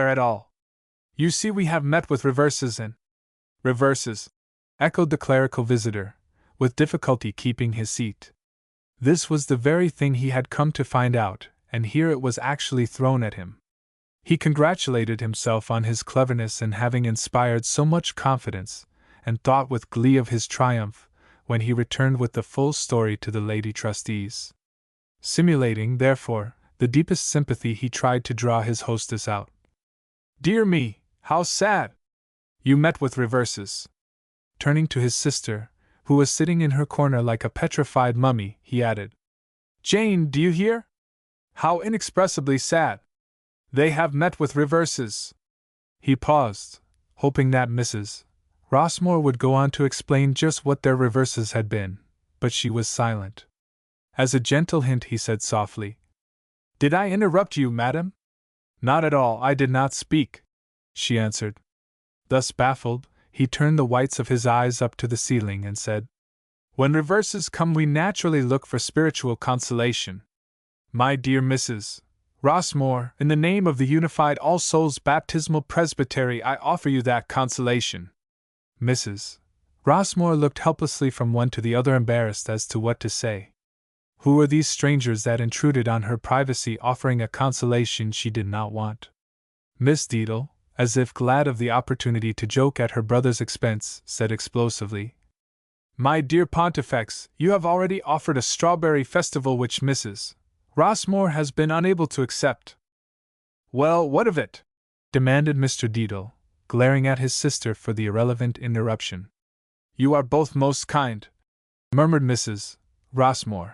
at all. You see, we have met with reverses and… Reverses, echoed the clerical visitor, with difficulty keeping his seat. This was the very thing he had come to find out, and here it was actually thrown at him. He congratulated himself on his cleverness in having inspired so much confidence, and thought with glee of his triumph, when he returned with the full story to the lady trustees. Simulating, therefore, the deepest sympathy, he tried to draw his hostess out. Dear me, how sad! You met with reverses. Turning to his sister, who was sitting in her corner like a petrified mummy, he added, Jane, do you hear? How inexpressibly sad! They have met with reverses. He paused, hoping that Mrs. Rossmore would go on to explain just what their reverses had been, but she was silent. As a gentle hint, he said softly, Did I interrupt you, madam? Not at all, I did not speak, she answered. Thus baffled, he turned the whites of his eyes up to the ceiling and said, When reverses come, we naturally look for spiritual consolation. My dear Mrs. Rossmore, in the name of the Unified All Souls Baptismal Presbytery, I offer you that consolation. Mrs. Rossmore looked helplessly from one to the other, embarrassed as to what to say. Who were these strangers that intruded on her privacy, offering a consolation she did not want? Miss Deedle, as if glad of the opportunity to joke at her brother's expense, said explosively, My dear Pontifex, you have already offered a strawberry festival which Mrs. Rossmore has been unable to accept. Well, what of it? Demanded Mr. Deedle, glaring at his sister for the irrelevant interruption. You are both most kind, murmured Mrs. Rossmore,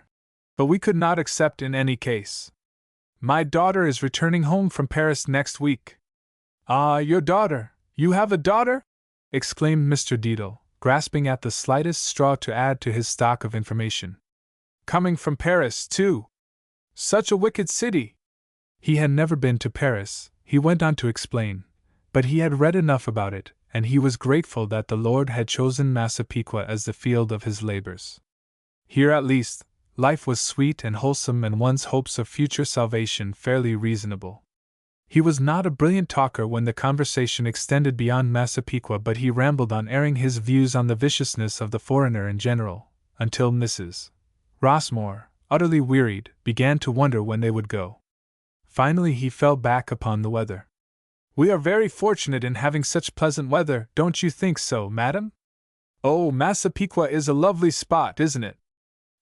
but we could not accept in any case. My daughter is returning home from Paris next week. Ah, your daughter! You have a daughter? Exclaimed Mr. Deedle, grasping at the slightest straw to add to his stock of information. Coming from Paris, too! Such a wicked city! He had never been to Paris, he went on to explain, but he had read enough about it, and he was grateful that the Lord had chosen Massapequa as the field of his labors. Here at least, life was sweet and wholesome, and one's hopes of future salvation fairly reasonable. He was not a brilliant talker when the conversation extended beyond Massapequa, but he rambled on, airing his views on the viciousness of the foreigner in general, until Mrs. Rossmore, utterly wearied, began to wonder when they would go. Finally he fell back upon the weather. We are very fortunate in having such pleasant weather, don't you think so, madam? Oh, Massapequa is a lovely spot, isn't it?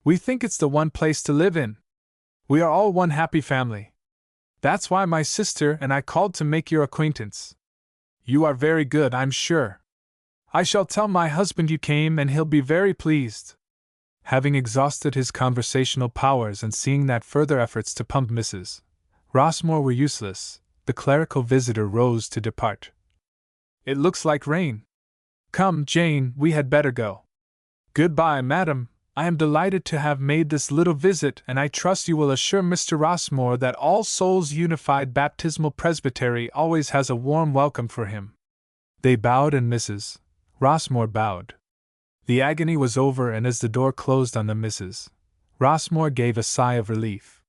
We think it's the one place to live in. We are all one happy family. That's why my sister and I called to make your acquaintance. You are very good, I'm sure. I shall tell my husband you came and he'll be very pleased. Having exhausted his conversational powers and seeing that further efforts to pump Mrs. Rossmore were useless, the clerical visitor rose to depart. It looks like rain. Come, Jane, we had better go. Goodbye, madam. I am delighted to have made this little visit, and I trust you will assure Mr. Rossmore that All Souls Unified Baptismal Presbytery always has a warm welcome for him. They bowed and Mrs. Rossmore bowed. The agony was over, and as the door closed on them, Mrs. Rossmore gave a sigh of relief.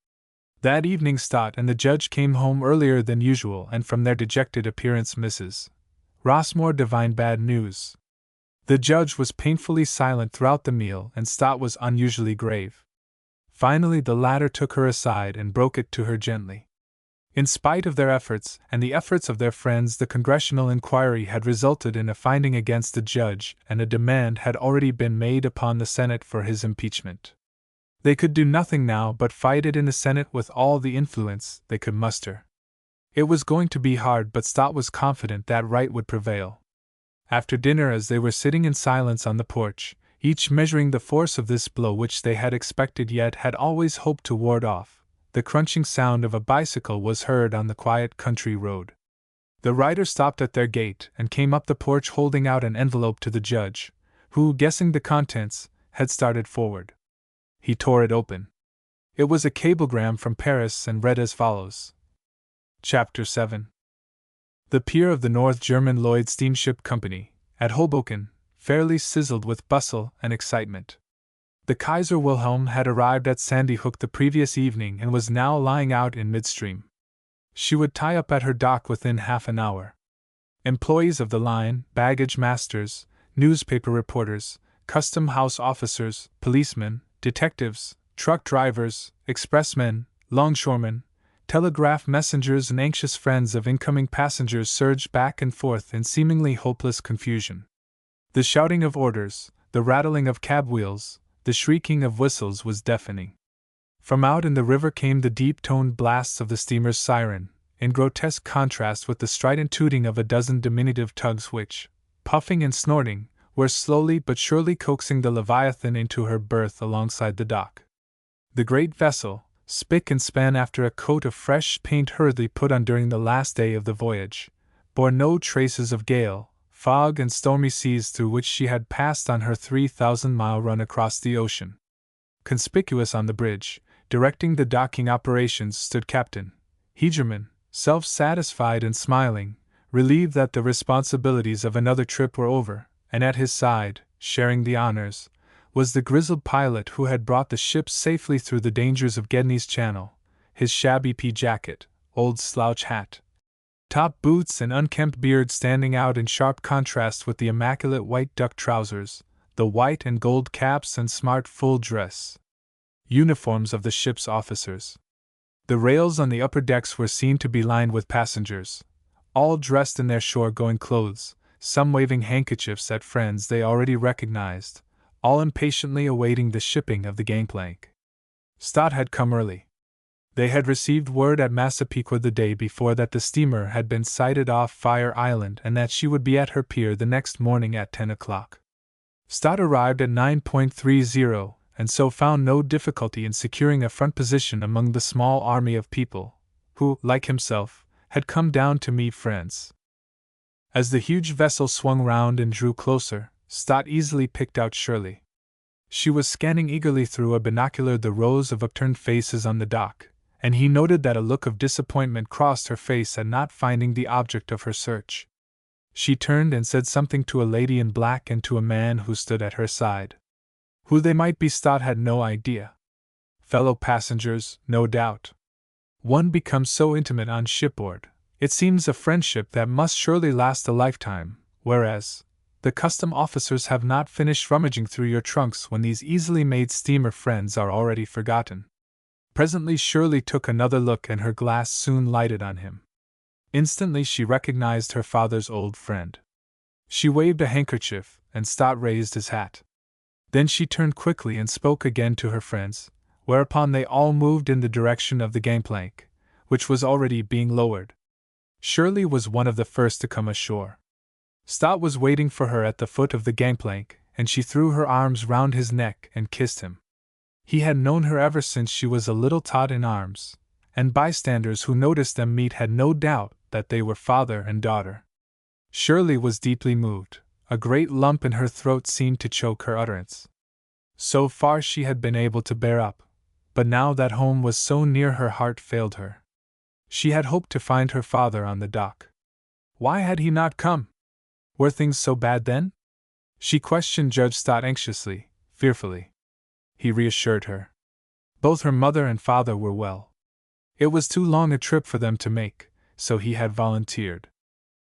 That evening Stott and the judge came home earlier than usual, and from their dejected appearance Mrs. Rossmore divined bad news. The judge was painfully silent throughout the meal, and Stott was unusually grave. Finally the latter took her aside and broke it to her gently. In spite of their efforts, and the efforts of their friends, the congressional inquiry had resulted in a finding against the judge, and a demand had already been made upon the Senate for his impeachment. They could do nothing now but fight it in the Senate with all the influence they could muster. It was going to be hard, but Stott was confident that right would prevail. After dinner, as they were sitting in silence on the porch, each measuring the force of this blow which they had expected yet had always hoped to ward off, the crunching sound of a bicycle was heard on the quiet country road. The rider stopped at their gate and came up the porch holding out an envelope to the judge, who, guessing the contents, had started forward. He tore it open. It was a cablegram from Paris and read as follows. Chapter 7. The pier of the North German Lloyd Steamship Company, at Hoboken, fairly sizzled with bustle and excitement. The Kaiser Wilhelm had arrived at Sandy Hook the previous evening and was now lying out in midstream. She would tie up at her dock within half an hour. Employees of the line, baggage masters, newspaper reporters, custom house officers, policemen, detectives, truck drivers, expressmen, longshoremen, telegraph messengers, and anxious friends of incoming passengers surged back and forth in seemingly hopeless confusion. The shouting of orders, the rattling of cab wheels, the shrieking of whistles was deafening. From out in the river came the deep-toned blasts of the steamer's siren, in grotesque contrast with the strident tooting of a dozen diminutive tugs which, puffing and snorting, were slowly but surely coaxing the Leviathan into her berth alongside the dock. The great vessel, spick and span after a coat of fresh paint hurriedly put on during the last day of the voyage, bore no traces of gale, fog, and stormy seas through which she had passed on her 3,000-mile run across the ocean. Conspicuous on the bridge, directing the docking operations, stood Captain Hegerman, self-satisfied and smiling, relieved that the responsibilities of another trip were over, and at his side, sharing the honors, was the grizzled pilot who had brought the ship safely through the dangers of Gedney's Channel, his shabby pea jacket, old slouch hat, top boots, and unkempt beard standing out in sharp contrast with the immaculate white duck trousers, the white and gold caps and smart full dress uniforms of the ship's officers. The rails on the upper decks were seen to be lined with passengers, all dressed in their shore-going clothes, some waving handkerchiefs at friends they already recognized, all impatiently awaiting the shipping of the gangplank. Stott had come early. They had received word at Massapequa the day before that the steamer had been sighted off Fire Island and that she would be at her pier the next morning at 10 o'clock. Stott arrived at 9:30 and so found no difficulty in securing a front position among the small army of people who, like himself, had come down to meet friends. As the huge vessel swung round and drew closer, Stott easily picked out Shirley. She was scanning eagerly through a binocular the rows of upturned faces on the dock, and he noted that a look of disappointment crossed her face at not finding the object of her search. She turned and said something to a lady in black and to a man who stood at her side. Who they might be Stott had no idea. Fellow passengers, no doubt. One becomes so intimate on shipboard, it seems a friendship that must surely last a lifetime, whereas the custom officers have not finished rummaging through your trunks when these easily made steamer friends are already forgotten. Presently Shirley took another look and her glass soon lighted on him. Instantly she recognized her father's old friend. She waved a handkerchief, and Stott raised his hat. Then she turned quickly and spoke again to her friends, whereupon they all moved in the direction of the gangplank, which was already being lowered. Shirley was one of the first to come ashore. Stott was waiting for her at the foot of the gangplank, and she threw her arms round his neck and kissed him. He had known her ever since she was a little tot in arms, and bystanders who noticed them meet had no doubt that they were father and daughter. Shirley was deeply moved. A great lump in her throat seemed to choke her utterance. So far she had been able to bear up, but now that home was so near her heart failed her. She had hoped to find her father on the dock. Why had he not come? Were things so bad then? She questioned Judge Stott anxiously, fearfully. He reassured her. Both her mother and father were well. It was too long a trip for them to make, so he had volunteered.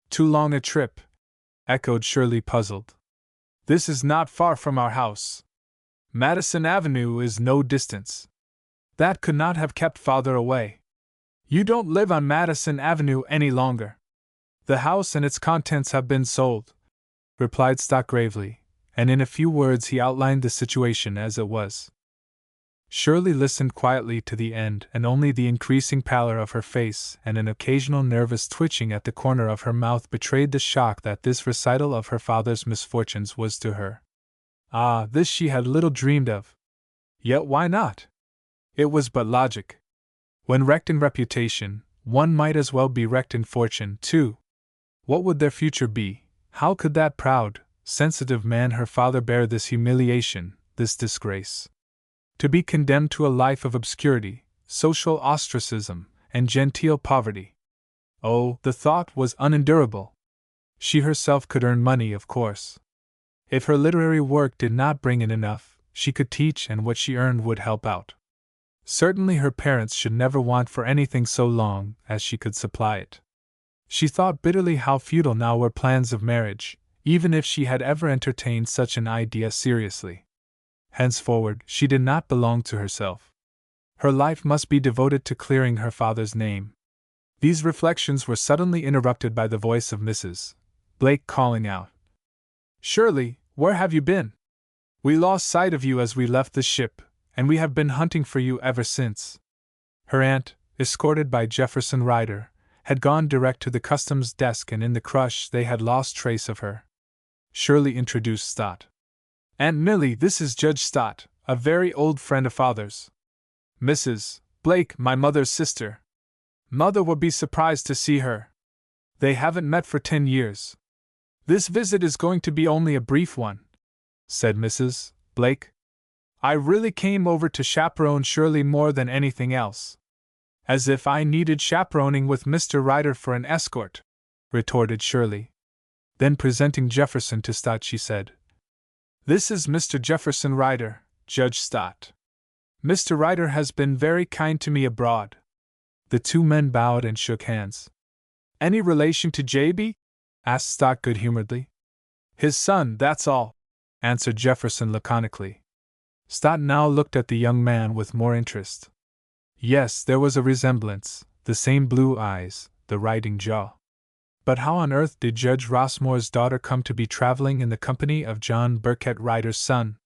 Too long a trip? Echoed Shirley, puzzled. This is not far from our house. Madison Avenue is no distance. That could not have kept father away. You don't live on Madison Avenue any longer. The house and its contents have been sold, replied Stott gravely, and in a few words he outlined the situation as it was. Shirley listened quietly to the end, and only the increasing pallor of her face and an occasional nervous twitching at the corner of her mouth betrayed the shock that this recital of her father's misfortunes was to her. Ah, this she had little dreamed of. Yet why not? It was but logic. When wrecked in reputation, one might as well be wrecked in fortune, too. What would their future be? How could that proud, sensitive man her father bear this humiliation, this disgrace? To be condemned to a life of obscurity, social ostracism, and genteel poverty. Oh, the thought was unendurable. She herself could earn money, of course. If her literary work did not bring in enough, she could teach, and what she earned would help out. Certainly her parents should never want for anything so long as she could supply it. She thought bitterly how futile now were plans of marriage, even if she had ever entertained such an idea seriously. Henceforward, she did not belong to herself. Her life must be devoted to clearing her father's name. These reflections were suddenly interrupted by the voice of Mrs. Blake calling out, "Shirley, where have you been? We lost sight of you as we left the ship, and we have been hunting for you ever since." Her aunt, escorted by Jefferson Ryder, had gone direct to the customs desk, and in the crush they had lost trace of her. Shirley introduced Stott. "Aunt Millie, this is Judge Stott, a very old friend of father's. Mrs. Blake, my mother's sister. Mother will be surprised to see her. They haven't met for 10 years. This visit is going to be only a brief one," said Mrs. Blake. "I really came over to chaperone Shirley more than anything else." "As if I needed chaperoning with Mr. Ryder for an escort," retorted Shirley. Then presenting Jefferson to Stott, she said, "This is Mr. Jefferson Ryder, Judge Stott. Mr. Ryder has been very kind to me abroad." The two men bowed and shook hands. "Any relation to J.B.?" asked Stott good-humoredly. "His son, that's all," answered Jefferson laconically. Stott now looked at the young man with more interest. Yes, there was a resemblance, the same blue eyes, the writing jaw. But how on earth did Judge Rossmore's daughter come to be traveling in the company of John Burkett Ryder's son?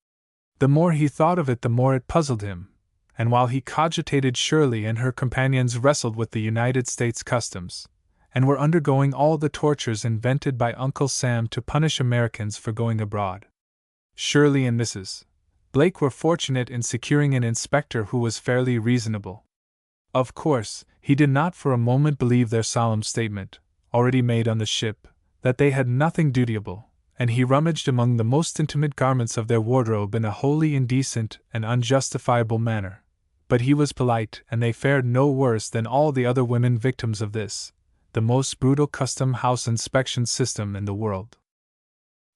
The more he thought of it, the more it puzzled him, and while he cogitated, Shirley and her companions wrestled with the United States Customs, and were undergoing all the tortures invented by Uncle Sam to punish Americans for going abroad. Shirley and Mrs. Blake were fortunate in securing an inspector who was fairly reasonable. Of course, he did not for a moment believe their solemn statement, already made on the ship, that they had nothing dutiable, and he rummaged among the most intimate garments of their wardrobe in a wholly indecent and unjustifiable manner. But he was polite, and they fared no worse than all the other women victims of this, the most brutal custom house inspection system in the world.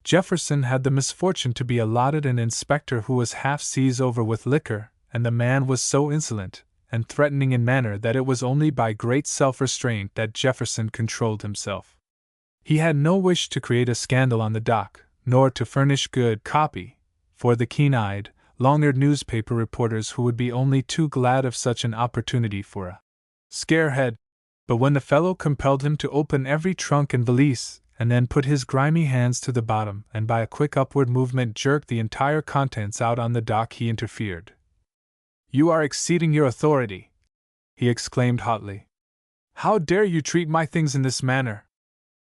Jefferson had the misfortune to be allotted an inspector who was half seas over with liquor, and the man was so insolent and threatening in manner that it was only by great self-restraint that Jefferson controlled himself. He had no wish to create a scandal on the dock, nor to furnish good copy for the keen-eyed, long-eared newspaper reporters who would be only too glad of such an opportunity for a scarehead. But when the fellow compelled him to open every trunk and valise, and then put his grimy hands to the bottom and by a quick upward movement jerked the entire contents out on the dock, he interfered. "You are exceeding your authority," he exclaimed hotly. "How dare you treat my things in this manner?"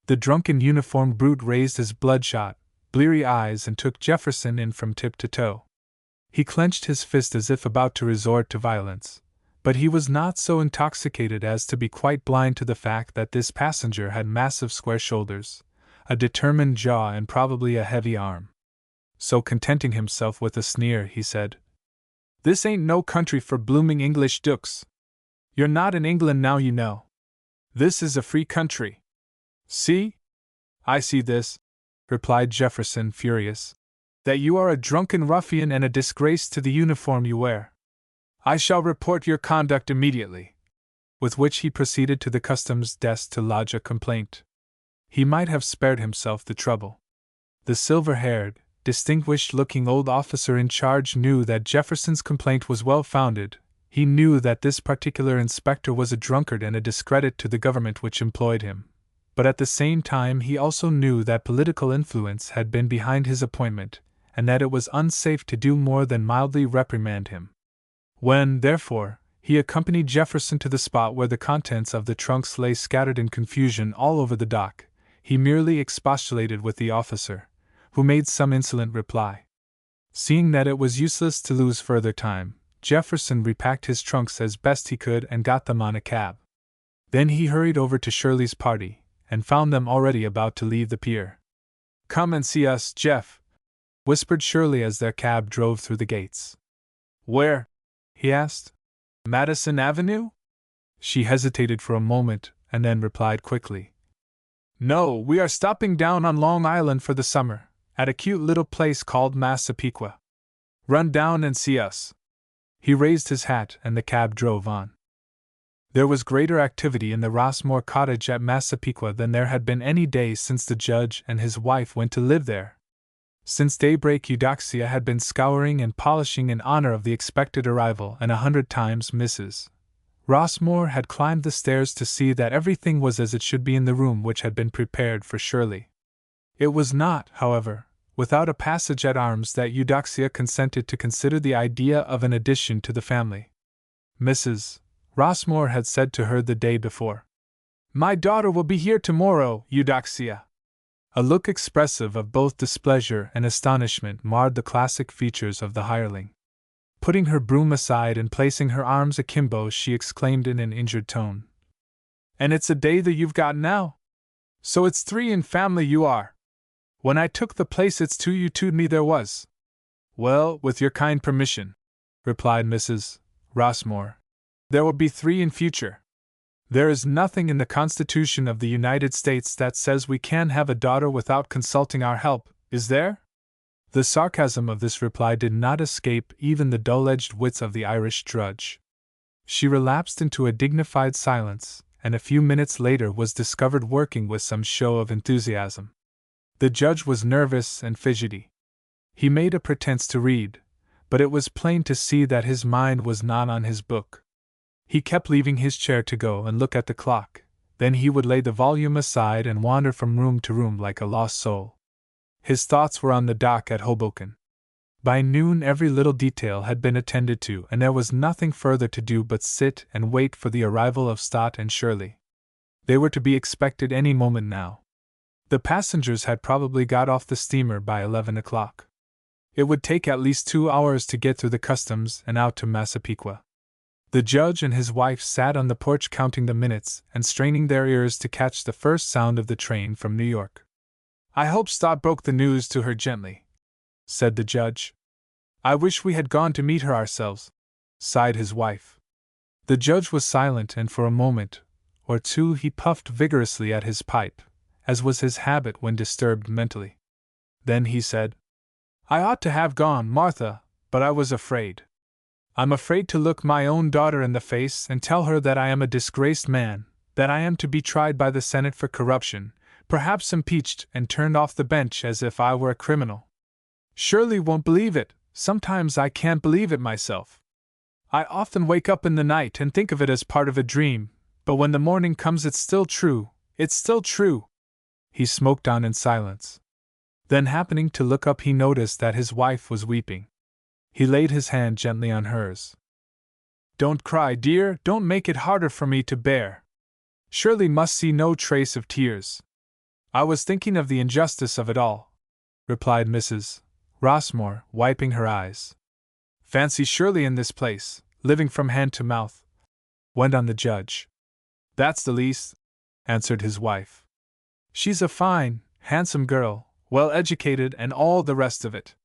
The drunken uniformed brute raised his bloodshot, bleary eyes and took Jefferson in from tip to toe. He clenched his fist as if about to resort to violence, but he was not so intoxicated as to be quite blind to the fact that this passenger had massive square shoulders, a determined jaw and probably a heavy arm. So contenting himself with a sneer, he said, "This ain't no country for blooming English dukes. You're not in England now, you know. This is a free country." "See? I see this," replied Jefferson, furious, "that you are a drunken ruffian and a disgrace to the uniform you wear. I shall report your conduct immediately." With which he proceeded to the customs desk to lodge a complaint. He might have spared himself the trouble. The silver-haired, distinguished-looking old officer in charge knew that Jefferson's complaint was well-founded. He knew that this particular inspector was a drunkard and a discredit to the government which employed him. But at the same time he also knew that political influence had been behind his appointment, and that it was unsafe to do more than mildly reprimand him. When, therefore, he accompanied Jefferson to the spot where the contents of the trunks lay scattered in confusion all over the dock, he merely expostulated with the officer, who made some insolent reply. Seeing that it was useless to lose further time, Jefferson repacked his trunks as best he could and got them on a cab. Then he hurried over to Shirley's party, and found them already about to leave the pier. "Come and see us, Jeff," whispered Shirley as their cab drove through the gates. "Where?" he asked. "Madison Avenue?" She hesitated for a moment, and then replied quickly. "No, we are stopping down on Long Island for the summer, at a cute little place called Massapequa. Run down and see us." He raised his hat and the cab drove on. There was greater activity in the Rossmore cottage at Massapequa than there had been any day since the judge and his wife went to live there. Since daybreak Eudoxia had been scouring and polishing in honor of the expected arrival, and 100 times Mrs. Rossmore had climbed the stairs to see that everything was as it should be in the room which had been prepared for Shirley. It was not, however, without a passage at arms that Eudoxia consented to consider the idea of an addition to the family. Mrs. Rossmore had said to her the day before, "My daughter will be here tomorrow, Eudoxia." A look expressive of both displeasure and astonishment marred the classic features of the hireling. Putting her broom aside and placing her arms akimbo, she exclaimed in an injured tone, "And it's a day that you've got now? So it's 3 in family you are. When I took the place it's 2 you told me there was." "Well, with your kind permission," replied Mrs. Rossmore, "there will be 3 in future. There is nothing in the Constitution of the United States that says we can have a daughter without consulting our help, is there?" The sarcasm of this reply did not escape even the dull-edged wits of the Irish drudge. She relapsed into a dignified silence, and a few minutes later was discovered working with some show of enthusiasm. The judge was nervous and fidgety. He made a pretense to read, but it was plain to see that his mind was not on his book. He kept leaving his chair to go and look at the clock, then he would lay the volume aside and wander from room to room like a lost soul. His thoughts were on the dock at Hoboken. By noon every little detail had been attended to, and there was nothing further to do but sit and wait for the arrival of Stott and Shirley. They were to be expected any moment now. The passengers had probably got off the steamer by 11 o'clock. It would take at least 2 hours to get through the customs and out to Massapequa. The judge and his wife sat on the porch counting the minutes and straining their ears to catch the first sound of the train from New York. "I hope Stott broke the news to her gently," said the judge. "I wish we had gone to meet her ourselves," sighed his wife. The judge was silent, and for a moment or two he puffed vigorously at his pipe, as was his habit when disturbed mentally. Then he said, "I ought to have gone, Martha, but I was afraid. I'm afraid to look my own daughter in the face and tell her that I am a disgraced man, that I am to be tried by the Senate for corruption, perhaps impeached and turned off the bench as if I were a criminal. Shirley won't believe it. Sometimes I can't believe it myself. I often wake up in the night and think of it as part of a dream, But when the morning comes, it's still true, it's still true. He smoked on in silence. Then, happening to look up, he noticed that his wife was weeping. He laid his hand gently on hers. Don't cry, dear, don't make it harder for me to bear. Shirley must see no trace of tears. I was thinking of the injustice of it all, replied Mrs. Rossmore, wiping her eyes. Fancy Shirley in this place, living from hand to mouth, went on the judge. That's the least, answered his wife. She's a fine, handsome girl, well educated, and all the rest of it.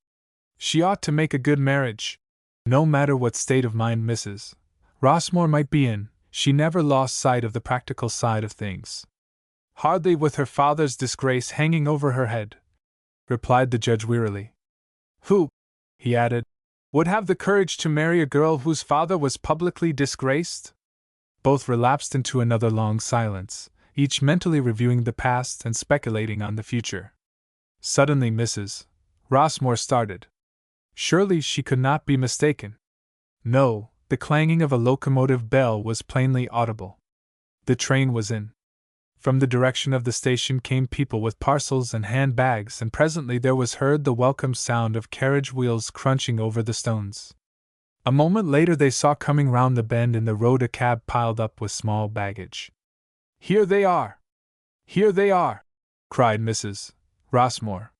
She ought to make a good marriage. No matter what state of mind Mrs. Rossmore might be in, she never lost sight of the practical side of things. Hardly with her father's disgrace hanging over her head, replied the judge wearily. Who, he added, would have the courage to marry a girl whose father was publicly disgraced? Both relapsed into another long silence, each mentally reviewing the past and speculating on the future. Suddenly Mrs. Rossmore started. Surely she could not be mistaken. No, the clanging of a locomotive bell was plainly audible. The train was in. From the direction of the station came people with parcels and handbags, and presently there was heard the welcome sound of carriage wheels crunching over the stones. A moment later they saw coming round the bend in the road a cab piled up with small baggage. Here they are! Here they are! Cried Mrs. Rossmore.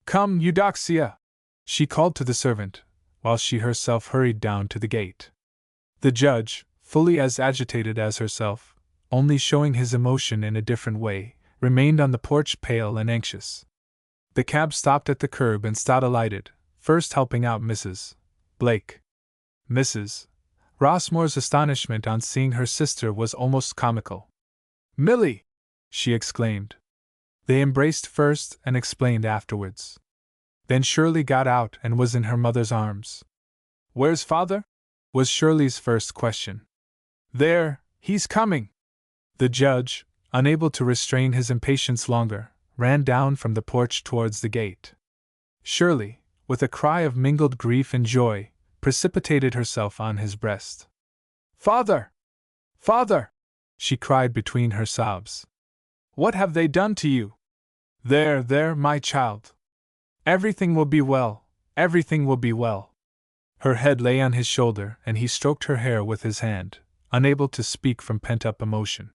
Come, Eudoxia! She called to the servant, while she herself hurried down to the gate. The judge, fully as agitated as herself, only showing his emotion in a different way, remained on the porch pale and anxious. The cab stopped at the curb and Stott alighted, first helping out Mrs. Blake. Mrs. Rossmore's astonishment on seeing her sister was almost comical. Millie! She exclaimed. They embraced first and explained afterwards. Then Shirley got out and was in her mother's arms. Where's father? Was Shirley's first question. There, he's coming. The judge, unable to restrain his impatience longer, ran down from the porch towards the gate. Shirley, with a cry of mingled grief and joy, precipitated herself on his breast. Father! Father! She cried between her sobs. What have they done to you? There, my child. Everything will be well, everything will be well. Her head lay on his shoulder, and he stroked her hair with his hand, unable to speak from pent-up emotion.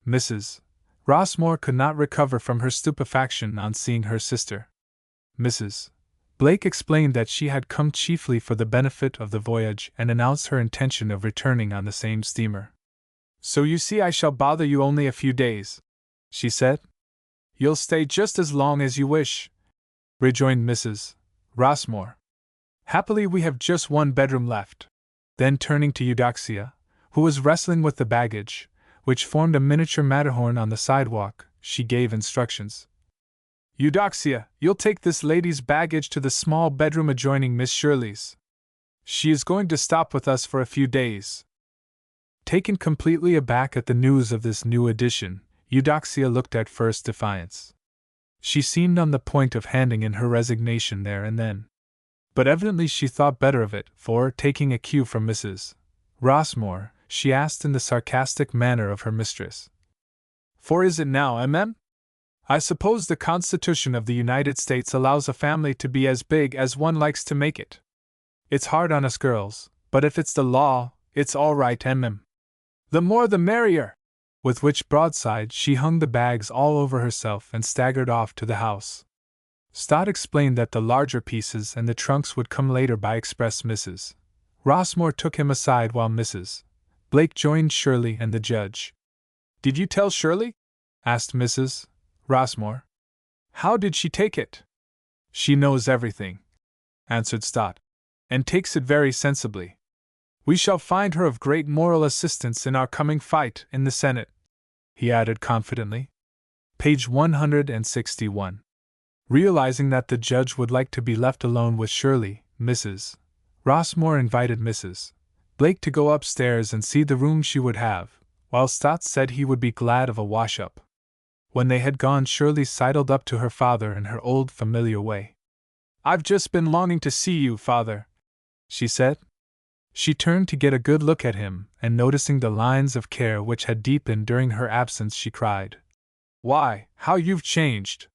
Mrs. Rossmore could not recover from her stupefaction on seeing her sister. Mrs. Blake explained that she had come chiefly for the benefit of the voyage and announced her intention of returning on the same steamer. So you see I shall bother you only a few days, she said. You'll stay just as long as you wish, rejoined Mrs. Rossmore. Happily we have just one bedroom left. Then turning to Eudoxia, who was wrestling with the baggage, which formed a miniature Matterhorn on the sidewalk, she gave instructions. Eudoxia, you'll take this lady's baggage to the small bedroom adjoining Miss Shirley's. She is going to stop with us for a few days. Taken completely aback at the news of this new addition, Eudoxia looked at first defiance. She seemed on the point of handing in her resignation there and then. But evidently she thought better of it, for, taking a cue from Mrs. Rossmore, she asked in the sarcastic manner of her mistress. For is it now, I suppose the Constitution of the United States allows a family to be as big as one likes to make it. It's hard on us girls, but if it's the law, it's all right, The more the merrier! With which broadside she hung the bags all over herself and staggered off to the house. Stott explained that the larger pieces and the trunks would come later by express. Mrs. Rossmore took him aside while Mrs. Blake joined Shirley and the judge. Did you tell Shirley? Asked Mrs. Rossmore. How did she take it? She knows everything, answered Stott, and takes it very sensibly. We shall find her of great moral assistance in our coming fight in the Senate, he added confidently. Page 161. Realizing that the judge would like to be left alone with Shirley, Mrs. Rossmore invited Mrs. Blake to go upstairs and see the room she would have, while Stott said he would be glad of a wash-up. When they had gone, Shirley sidled up to her father in her old familiar way. I've just been longing to see you, father, she said. She turned to get a good look at him, and noticing the lines of care which had deepened during her absence, she cried, "Why, how you've changed!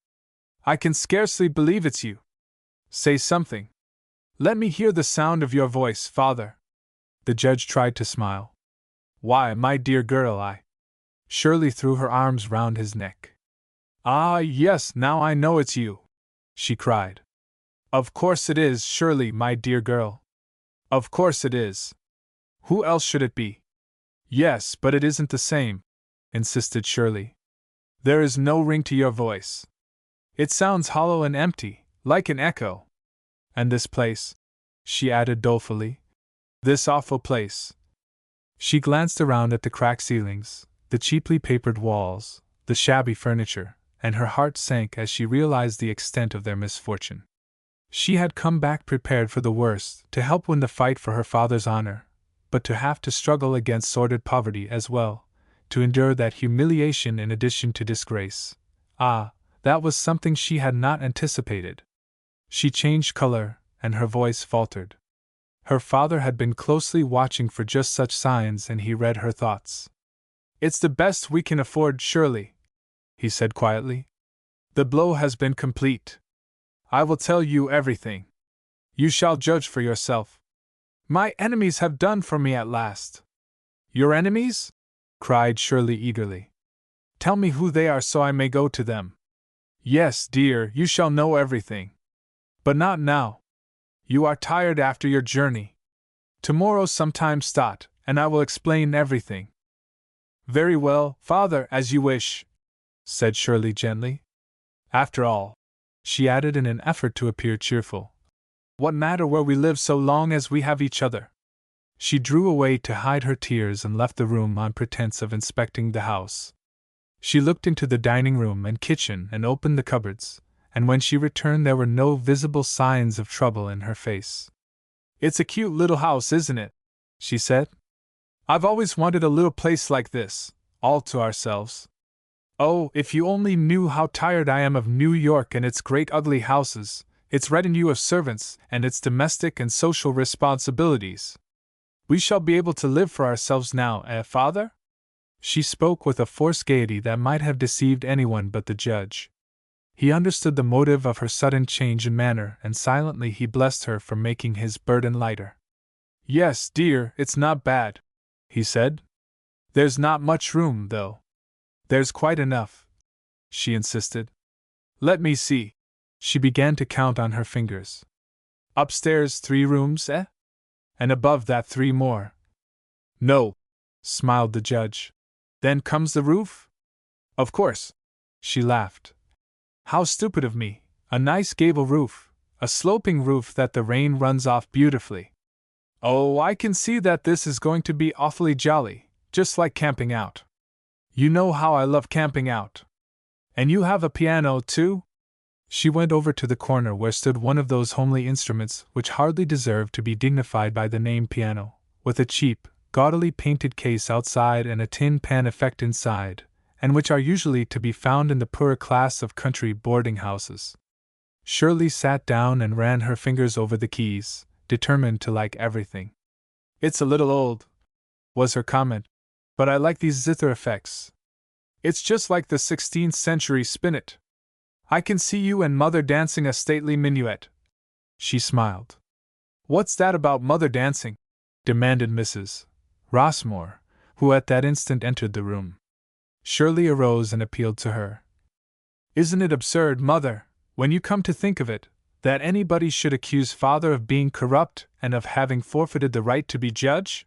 I can scarcely believe it's you. Say something. Let me hear the sound of your voice, father." The judge tried to smile. "Why, my dear girl, I—" Shirley threw her arms round his neck. "Ah, yes, now I know it's you!" she cried. "Of course it is, Shirley, my dear girl. Of course it is. Who else should it be?" "Yes, but it isn't the same," insisted Shirley. "There is no ring to your voice. It sounds hollow and empty, like an echo. And this place," she added dolefully, "this awful place." She glanced around at the cracked ceilings, the cheaply papered walls, the shabby furniture, and her heart sank as she realized the extent of their misfortune. She had come back prepared for the worst, to help win the fight for her father's honor, but to have to struggle against sordid poverty as well, to endure that humiliation in addition to disgrace. Ah, that was something she had not anticipated. She changed color, and her voice faltered. Her father had been closely watching for just such signs, and he read her thoughts. "It's the best we can afford, Shirley," he said quietly. "The blow has been complete. I will tell you everything. You shall judge for yourself. My enemies have done for me at last." "Your enemies?" cried Shirley eagerly. "Tell me who they are so I may go to them." "Yes, dear, you shall know everything. But not now. You are tired after your journey. Tomorrow sometime start, and I will explain everything." "Very well, father, as you wish," said Shirley gently. "After all," she added in an effort to appear cheerful, "what matter where we live so long as we have each other?" She drew away to hide her tears and left the room on pretense of inspecting the house. She looked into the dining room and kitchen and opened the cupboards, and when she returned there were no visible signs of trouble in her face. "It's a cute little house, isn't it?" she said. "I've always wanted a little place like this, all to ourselves. Oh, if you only knew how tired I am of New York and its great ugly houses, its retinue of servants, and its domestic and social responsibilities. We shall be able to live for ourselves now, father?" She spoke with a forced gaiety that might have deceived anyone but the judge. He understood the motive of her sudden change in manner, and silently he blessed her for making his burden lighter. "Yes, dear, it's not bad," he said. "There's not much room, though." "There's quite enough," she insisted. "Let me see." She began to count on her fingers. "Upstairs 3 rooms, eh? And above that 3 more." "No," smiled the judge. "Then comes the roof?" "Of course." She laughed. "How stupid of me! A nice gable roof, a sloping roof that the rain runs off beautifully. Oh, I can see that this is going to be awfully jolly, just like camping out. You know how I love camping out. And you have a piano, too?" She went over to the corner where stood one of those homely instruments which hardly deserve to be dignified by the name piano, with a cheap, gaudily painted case outside and a tin pan effect inside, and which are usually to be found in the poorer class of country boarding houses. Shirley sat down and ran her fingers over the keys, determined to like everything. "It's a little old," was her comment, "but I like these zither effects. It's just like the 16th century spinet. I can see you and Mother dancing a stately minuet." She smiled. "What's that about Mother dancing?" demanded Mrs. Rossmore, who at that instant entered the room. Shirley arose and appealed to her. "Isn't it absurd, Mother, when you come to think of it, that anybody should accuse Father of being corrupt and of having forfeited the right to be judge?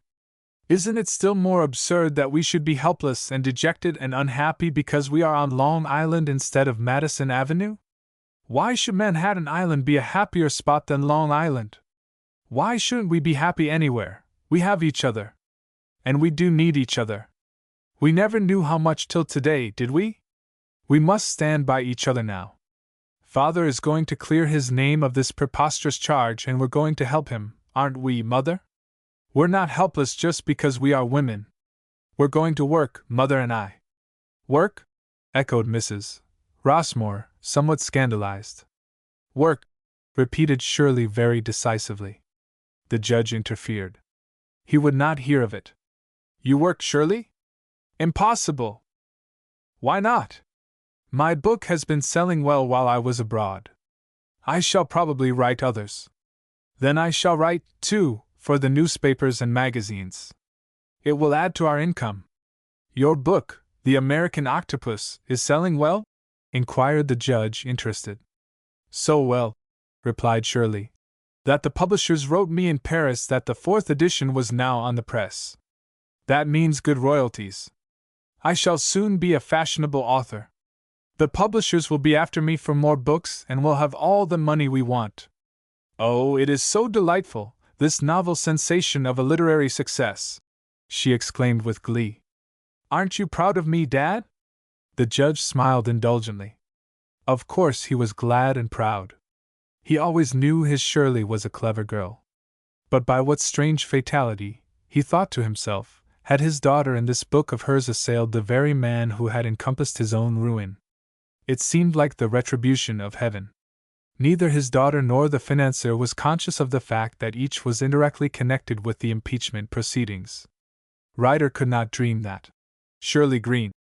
Isn't it still more absurd that we should be helpless and dejected and unhappy because we are on Long Island instead of Madison Avenue? Why should Manhattan Island be a happier spot than Long Island? Why shouldn't we be happy anywhere? We have each other. And we do need each other. We never knew how much till today, did we? We must stand by each other now. Father is going to clear his name of this preposterous charge, and we're going to help him, aren't we, Mother? We're not helpless just because we are women. We're going to work, Mother and I." "Work?" echoed Mrs. Rossmore, somewhat scandalized. "Work," repeated Shirley very decisively. The judge interfered. He would not hear of it. You work, Shirley? Impossible! Why not? My book has been selling well while I was abroad. I shall probably write others. Then I shall write, too, for the newspapers and magazines. It will add to our income. Your book, The American Octopus, is selling well? Inquired the judge, interested. So well, replied Shirley, that the publishers wrote me in Paris that the 4th edition was now on the press. That means good royalties. I shall soon be a fashionable author. The publishers will be after me for more books and will have all the money we want. Oh, it is so delightful, this novel sensation of a literary success, she exclaimed with glee. Aren't you proud of me, Dad? The judge smiled indulgently. Of course he was glad and proud. He always knew his Shirley was a clever girl. But by what strange fatality, he thought to himself, had his daughter in this book of hers assailed the very man who had encompassed his own ruin? It seemed like the retribution of heaven. Neither his daughter nor the financier was conscious of the fact that each was indirectly connected with the impeachment proceedings. Ryder could not dream that Shirley Green,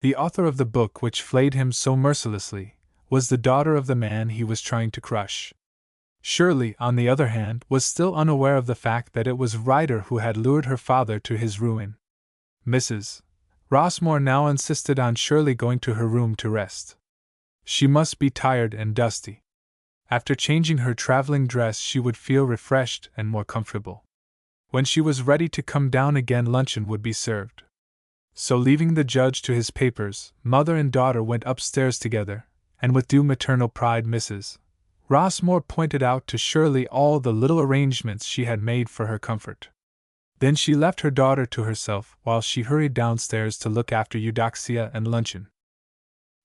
the author of the book which flayed him so mercilessly, was the daughter of the man he was trying to crush. Shirley, on the other hand, was still unaware of the fact that it was Ryder who had lured her father to his ruin. Mrs. Rossmore now insisted on Shirley going to her room to rest. She must be tired and dusty. After changing her traveling dress, she would feel refreshed and more comfortable. When she was ready to come down again, luncheon would be served. So, leaving the judge to his papers, mother and daughter went upstairs together, and with due maternal pride Mrs. Rossmore pointed out to Shirley all the little arrangements she had made for her comfort. Then she left her daughter to herself while she hurried downstairs to look after Eudoxia and luncheon.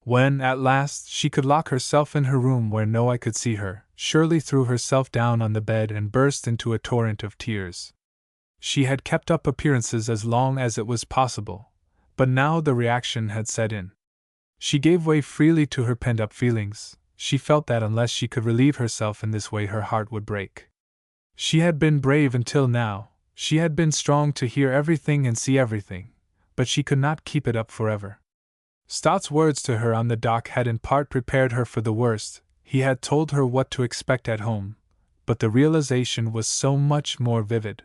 When, at last, she could lock herself in her room where no eye could see her, Shirley threw herself down on the bed and burst into a torrent of tears. She had kept up appearances as long as it was possible, but now the reaction had set in. She gave way freely to her pent-up feelings. She felt that unless she could relieve herself in this way her heart would break. She had been brave until now, she had been strong to hear everything and see everything, but she could not keep it up forever. Stott's words to her on the dock had in part prepared her for the worst. He had told her what to expect at home, but the realization was so much more vivid.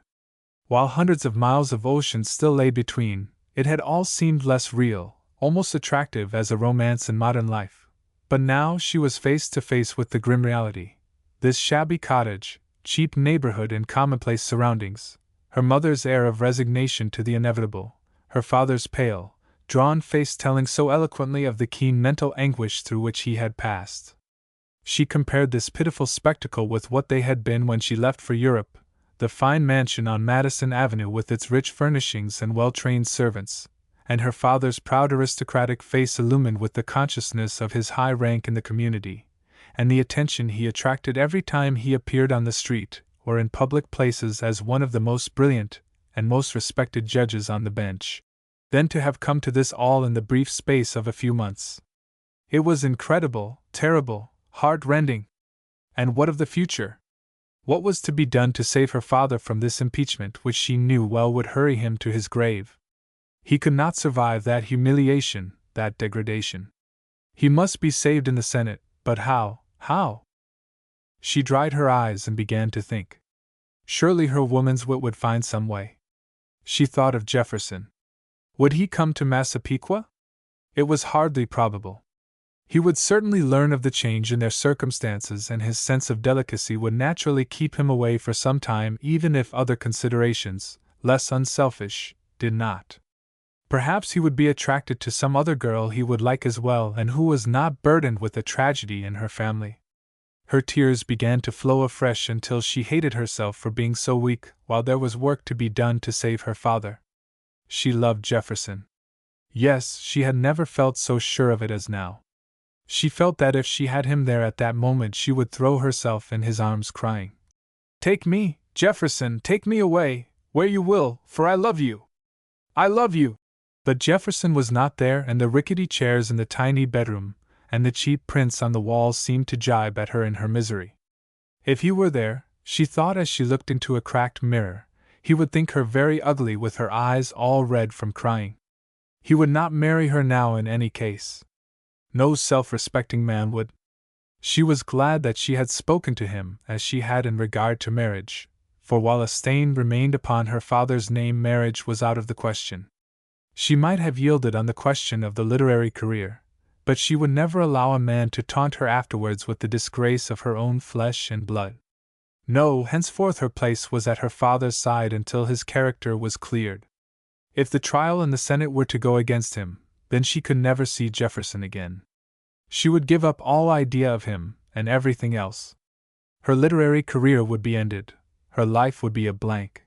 While hundreds of miles of ocean still lay between, it had all seemed less real, almost attractive as a romance in modern life. But now she was face to face with the grim reality. This shabby cottage, cheap neighborhood and commonplace surroundings, her mother's air of resignation to the inevitable, her father's pale, drawn face telling so eloquently of the keen mental anguish through which he had passed. She compared this pitiful spectacle with what they had been when she left for Europe, the fine mansion on Madison Avenue with its rich furnishings and well-trained servants, and her father's proud aristocratic face illumined with the consciousness of his high rank in the community, and the attention he attracted every time he appeared on the street or in public places as one of the most brilliant and most respected judges on the bench. Then to have come to this all in the brief space of a few months. It was incredible, terrible, heart-rending. And what of the future? What was to be done to save her father from this impeachment which she knew well would hurry him to his grave? He could not survive that humiliation, that degradation. He must be saved in the Senate, but how? How? She dried her eyes and began to think. Surely her woman's wit would find some way. She thought of Jefferson. Would he come to Massapequa? It was hardly probable. He would certainly learn of the change in their circumstances, and his sense of delicacy would naturally keep him away for some time, even if other considerations, less unselfish, did not. Perhaps he would be attracted to some other girl he would like as well and who was not burdened with a tragedy in her family. Her tears began to flow afresh until she hated herself for being so weak while there was work to be done to save her father. She loved Jefferson. Yes, she had never felt so sure of it as now. She felt that if she had him there at that moment she would throw herself in his arms crying, "Take me, Jefferson, take me away, where you will, for I love you. I love you." But Jefferson was not there, and the rickety chairs in the tiny bedroom, and the cheap prints on the walls seemed to jibe at her in her misery. If he were there, she thought as she looked into a cracked mirror, He would think her very ugly with her eyes all red from crying. He would not marry her now in any case. No self-respecting man would. She was glad that she had spoken to him as she had in regard to marriage, for while a stain remained upon her father's name, marriage was out of the question. She might have yielded on the question of the literary career, but she would never allow a man to taunt her afterwards with the disgrace of her own flesh and blood. No, henceforth her place was at her father's side until his character was cleared. If the trial in the Senate were to go against him, then she could never see Jefferson again. She would give up all idea of him, and everything else. Her literary career would be ended, her life would be a blank.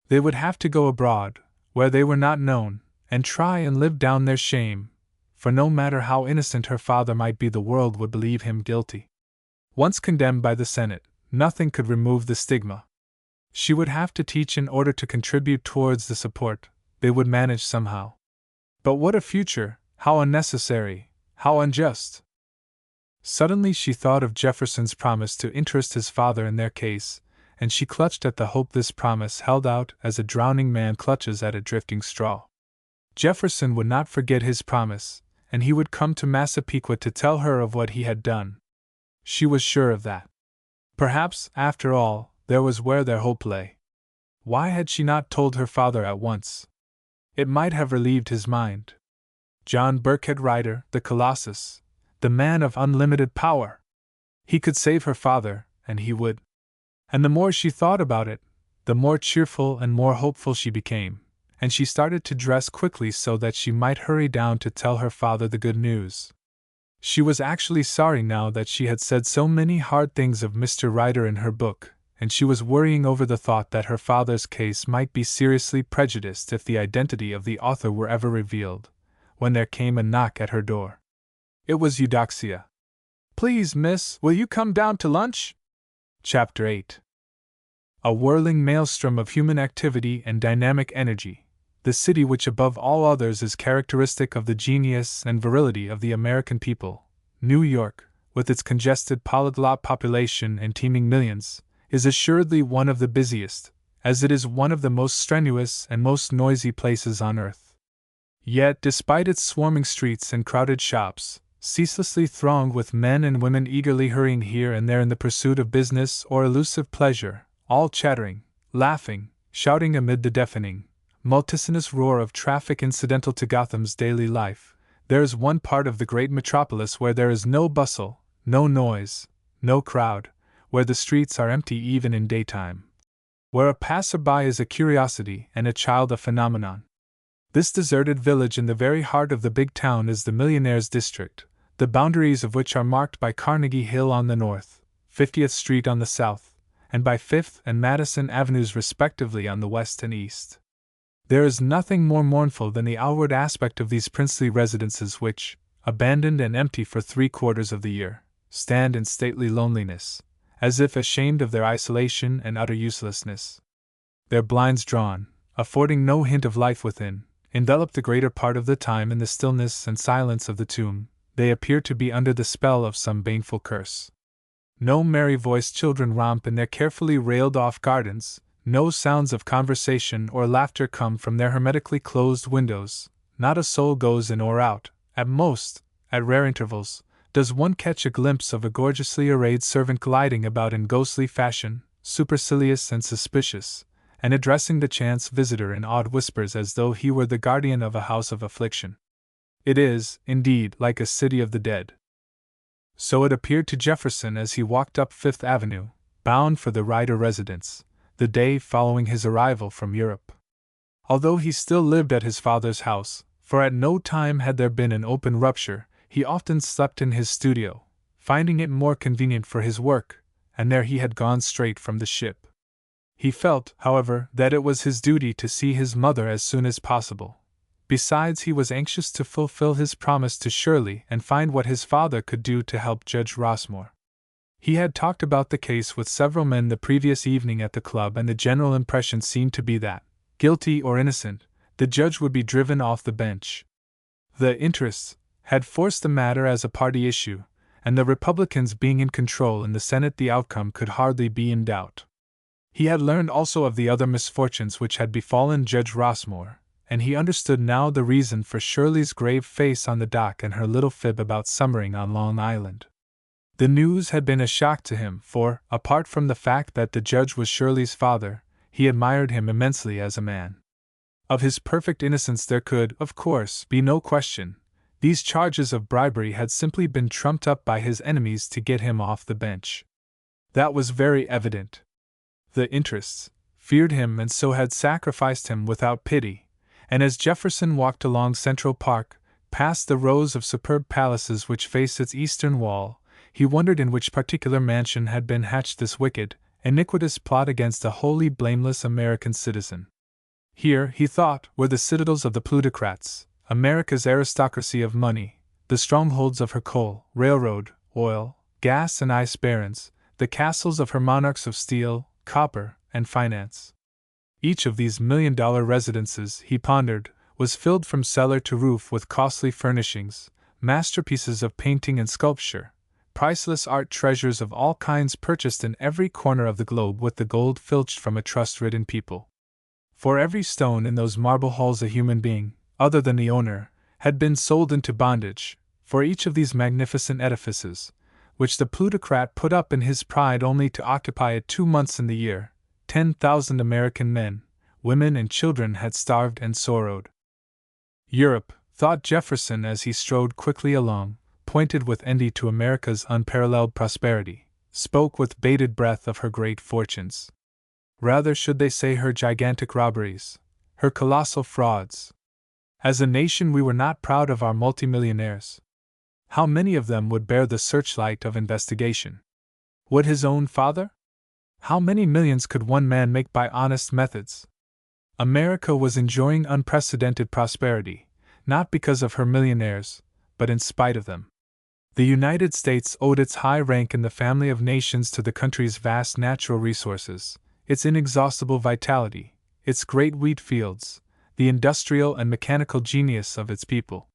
They would have to go abroad, where they were not known, and try and live down their shame, for no matter how innocent her father might be, the world would believe him guilty. Once condemned by the Senate, nothing could remove the stigma. She would have to teach in order to contribute towards the support. They would manage somehow. But what a future, how unnecessary, how unjust! Suddenly she thought of Jefferson's promise to interest his father in their case, and she clutched at the hope this promise held out as a drowning man clutches at a drifting straw. Jefferson would not forget his promise, and he would come to Massapequa to tell her of what he had done. She was sure of that. Perhaps, after all, there was where their hope lay. Why had she not told her father at once? It might have relieved his mind. John Burkhead Ryder, the Colossus, the man of unlimited power. He could save her father, and he would. And the more she thought about it, the more cheerful and more hopeful she became, and she started to dress quickly so that she might hurry down to tell her father the good news. She was actually sorry now that she had said so many hard things of Mr. Ryder in her book, and she was worrying over the thought that her father's case might be seriously prejudiced if the identity of the author were ever revealed, when there came a knock at her door. It was Eudoxia. "Please, miss, will you come down to lunch?" Chapter 8. A whirling maelstrom of human activity and dynamic energy, the city which above all others is characteristic of the genius and virility of the American people, New York, with its congested polyglot population and teeming millions, is assuredly one of the busiest, as it is one of the most strenuous and most noisy places on earth. Yet, despite its swarming streets and crowded shops, ceaselessly thronged with men and women eagerly hurrying here and there in the pursuit of business or elusive pleasure, all chattering, laughing, shouting amid the deafening, multitudinous roar of traffic incidental to Gotham's daily life, there is one part of the great metropolis where there is no bustle, no noise, no crowd, where the streets are empty even in daytime, where a passer-by is a curiosity and a child a phenomenon. This deserted village in the very heart of the big town is the Millionaires' District, the boundaries of which are marked by Carnegie Hill on the north, 50th Street on the south, and by 5th and Madison Avenues respectively on the west and east. There is nothing more mournful than the outward aspect of these princely residences which, abandoned and empty for 3/4 of the year, stand in stately loneliness, as if ashamed of their isolation and utter uselessness. Their blinds drawn, affording no hint of life within, envelop the greater part of the time in the stillness and silence of the tomb. They appear to be under the spell of some baneful curse. No merry-voiced children romp in their carefully railed-off gardens, no sounds of conversation or laughter come from their hermetically closed windows, not a soul goes in or out. At most, at rare intervals, does one catch a glimpse of a gorgeously arrayed servant gliding about in ghostly fashion, supercilious and suspicious, and addressing the chance visitor in odd whispers as though he were the guardian of a house of affliction. It is, indeed, like a city of the dead. So it appeared to Jefferson as he walked up Fifth Avenue, bound for the Ryder residence, the day following his arrival from Europe. Although he still lived at his father's house, for at no time had there been an open rupture, he often slept in his studio, finding it more convenient for his work, and there he had gone straight from the ship. He felt, however, that it was his duty to see his mother as soon as possible. Besides, he was anxious to fulfill his promise to Shirley and find what his father could do to help Judge Rossmore. He had talked about the case with several men the previous evening at the club, and the general impression seemed to be that, guilty or innocent, the judge would be driven off the bench. The interests had forced the matter as a party issue, and the Republicans being in control in the Senate, the outcome could hardly be in doubt. He had learned also of the other misfortunes which had befallen Judge Rossmore, and he understood now the reason for Shirley's grave face on the dock and her little fib about summering on Long Island. The news had been a shock to him, for, apart from the fact that the judge was Shirley's father, he admired him immensely as a man. Of his perfect innocence there could, of course, be no question. These charges of bribery had simply been trumped up by his enemies to get him off the bench. That was very evident. The interests feared him and so had sacrificed him without pity, and as Jefferson walked along Central Park, past the rows of superb palaces which face its eastern wall, he wondered in which particular mansion had been hatched this wicked, iniquitous plot against a wholly blameless American citizen. Here, he thought, were the citadels of the plutocrats, America's aristocracy of money, the strongholds of her coal, railroad, oil, gas and ice barons, the castles of her monarchs of steel, copper, and finance. Each of these million-dollar residences, he pondered, was filled from cellar to roof with costly furnishings, masterpieces of painting and sculpture, priceless art treasures of all kinds purchased in every corner of the globe with the gold filched from a trust-ridden people. For every stone in those marble halls a human being, other than the owner, had been sold into bondage. For each of these magnificent edifices, which the plutocrat put up in his pride only to occupy it 2 months in the year, 10,000 American men, women and children had starved and sorrowed. Europe, thought Jefferson as he strode quickly along, pointed with envy to America's unparalleled prosperity, spoke with bated breath of her great fortunes. Rather should they say her gigantic robberies, her colossal frauds. As a nation we were not proud of our multimillionaires. How many of them would bear the searchlight of investigation? Would his own father? How many millions could one man make by honest methods? America was enjoying unprecedented prosperity, not because of her millionaires, but in spite of them. The United States owed its high rank in the family of nations to the country's vast natural resources, its inexhaustible vitality, its great wheat fields, the industrial and mechanical genius of its people.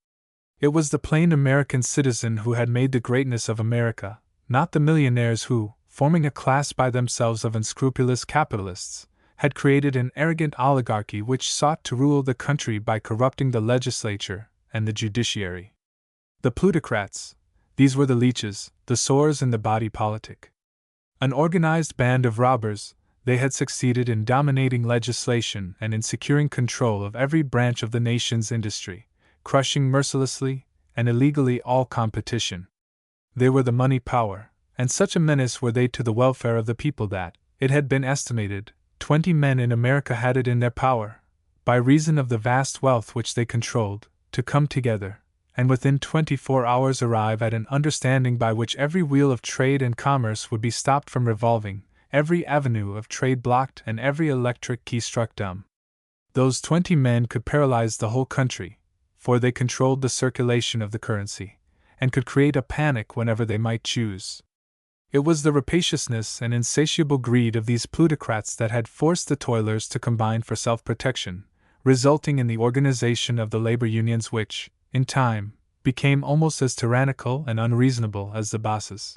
It was the plain American citizen who had made the greatness of America, not the millionaires who, forming a class by themselves of unscrupulous capitalists, had created an arrogant oligarchy which sought to rule the country by corrupting the legislature and the judiciary. The plutocrats, these were the leeches, the sores in the body politic. An organized band of robbers, they had succeeded in dominating legislation and in securing control of every branch of the nation's industry, crushing mercilessly and illegally all competition. They were the money power, and such a menace were they to the welfare of the people that, it had been estimated, 20 men in America had it in their power, by reason of the vast wealth which they controlled, to come together, and within 24 hours arrive at an understanding by which every wheel of trade and commerce would be stopped from revolving, every avenue of trade blocked, and every electric key struck dumb. Those 20 men could paralyze the whole country, for they controlled the circulation of the currency, and could create a panic whenever they might choose. It was the rapaciousness and insatiable greed of these plutocrats that had forced the toilers to combine for self-protection, resulting in the organization of the labor unions which, in time, became almost as tyrannical and unreasonable as the bosses.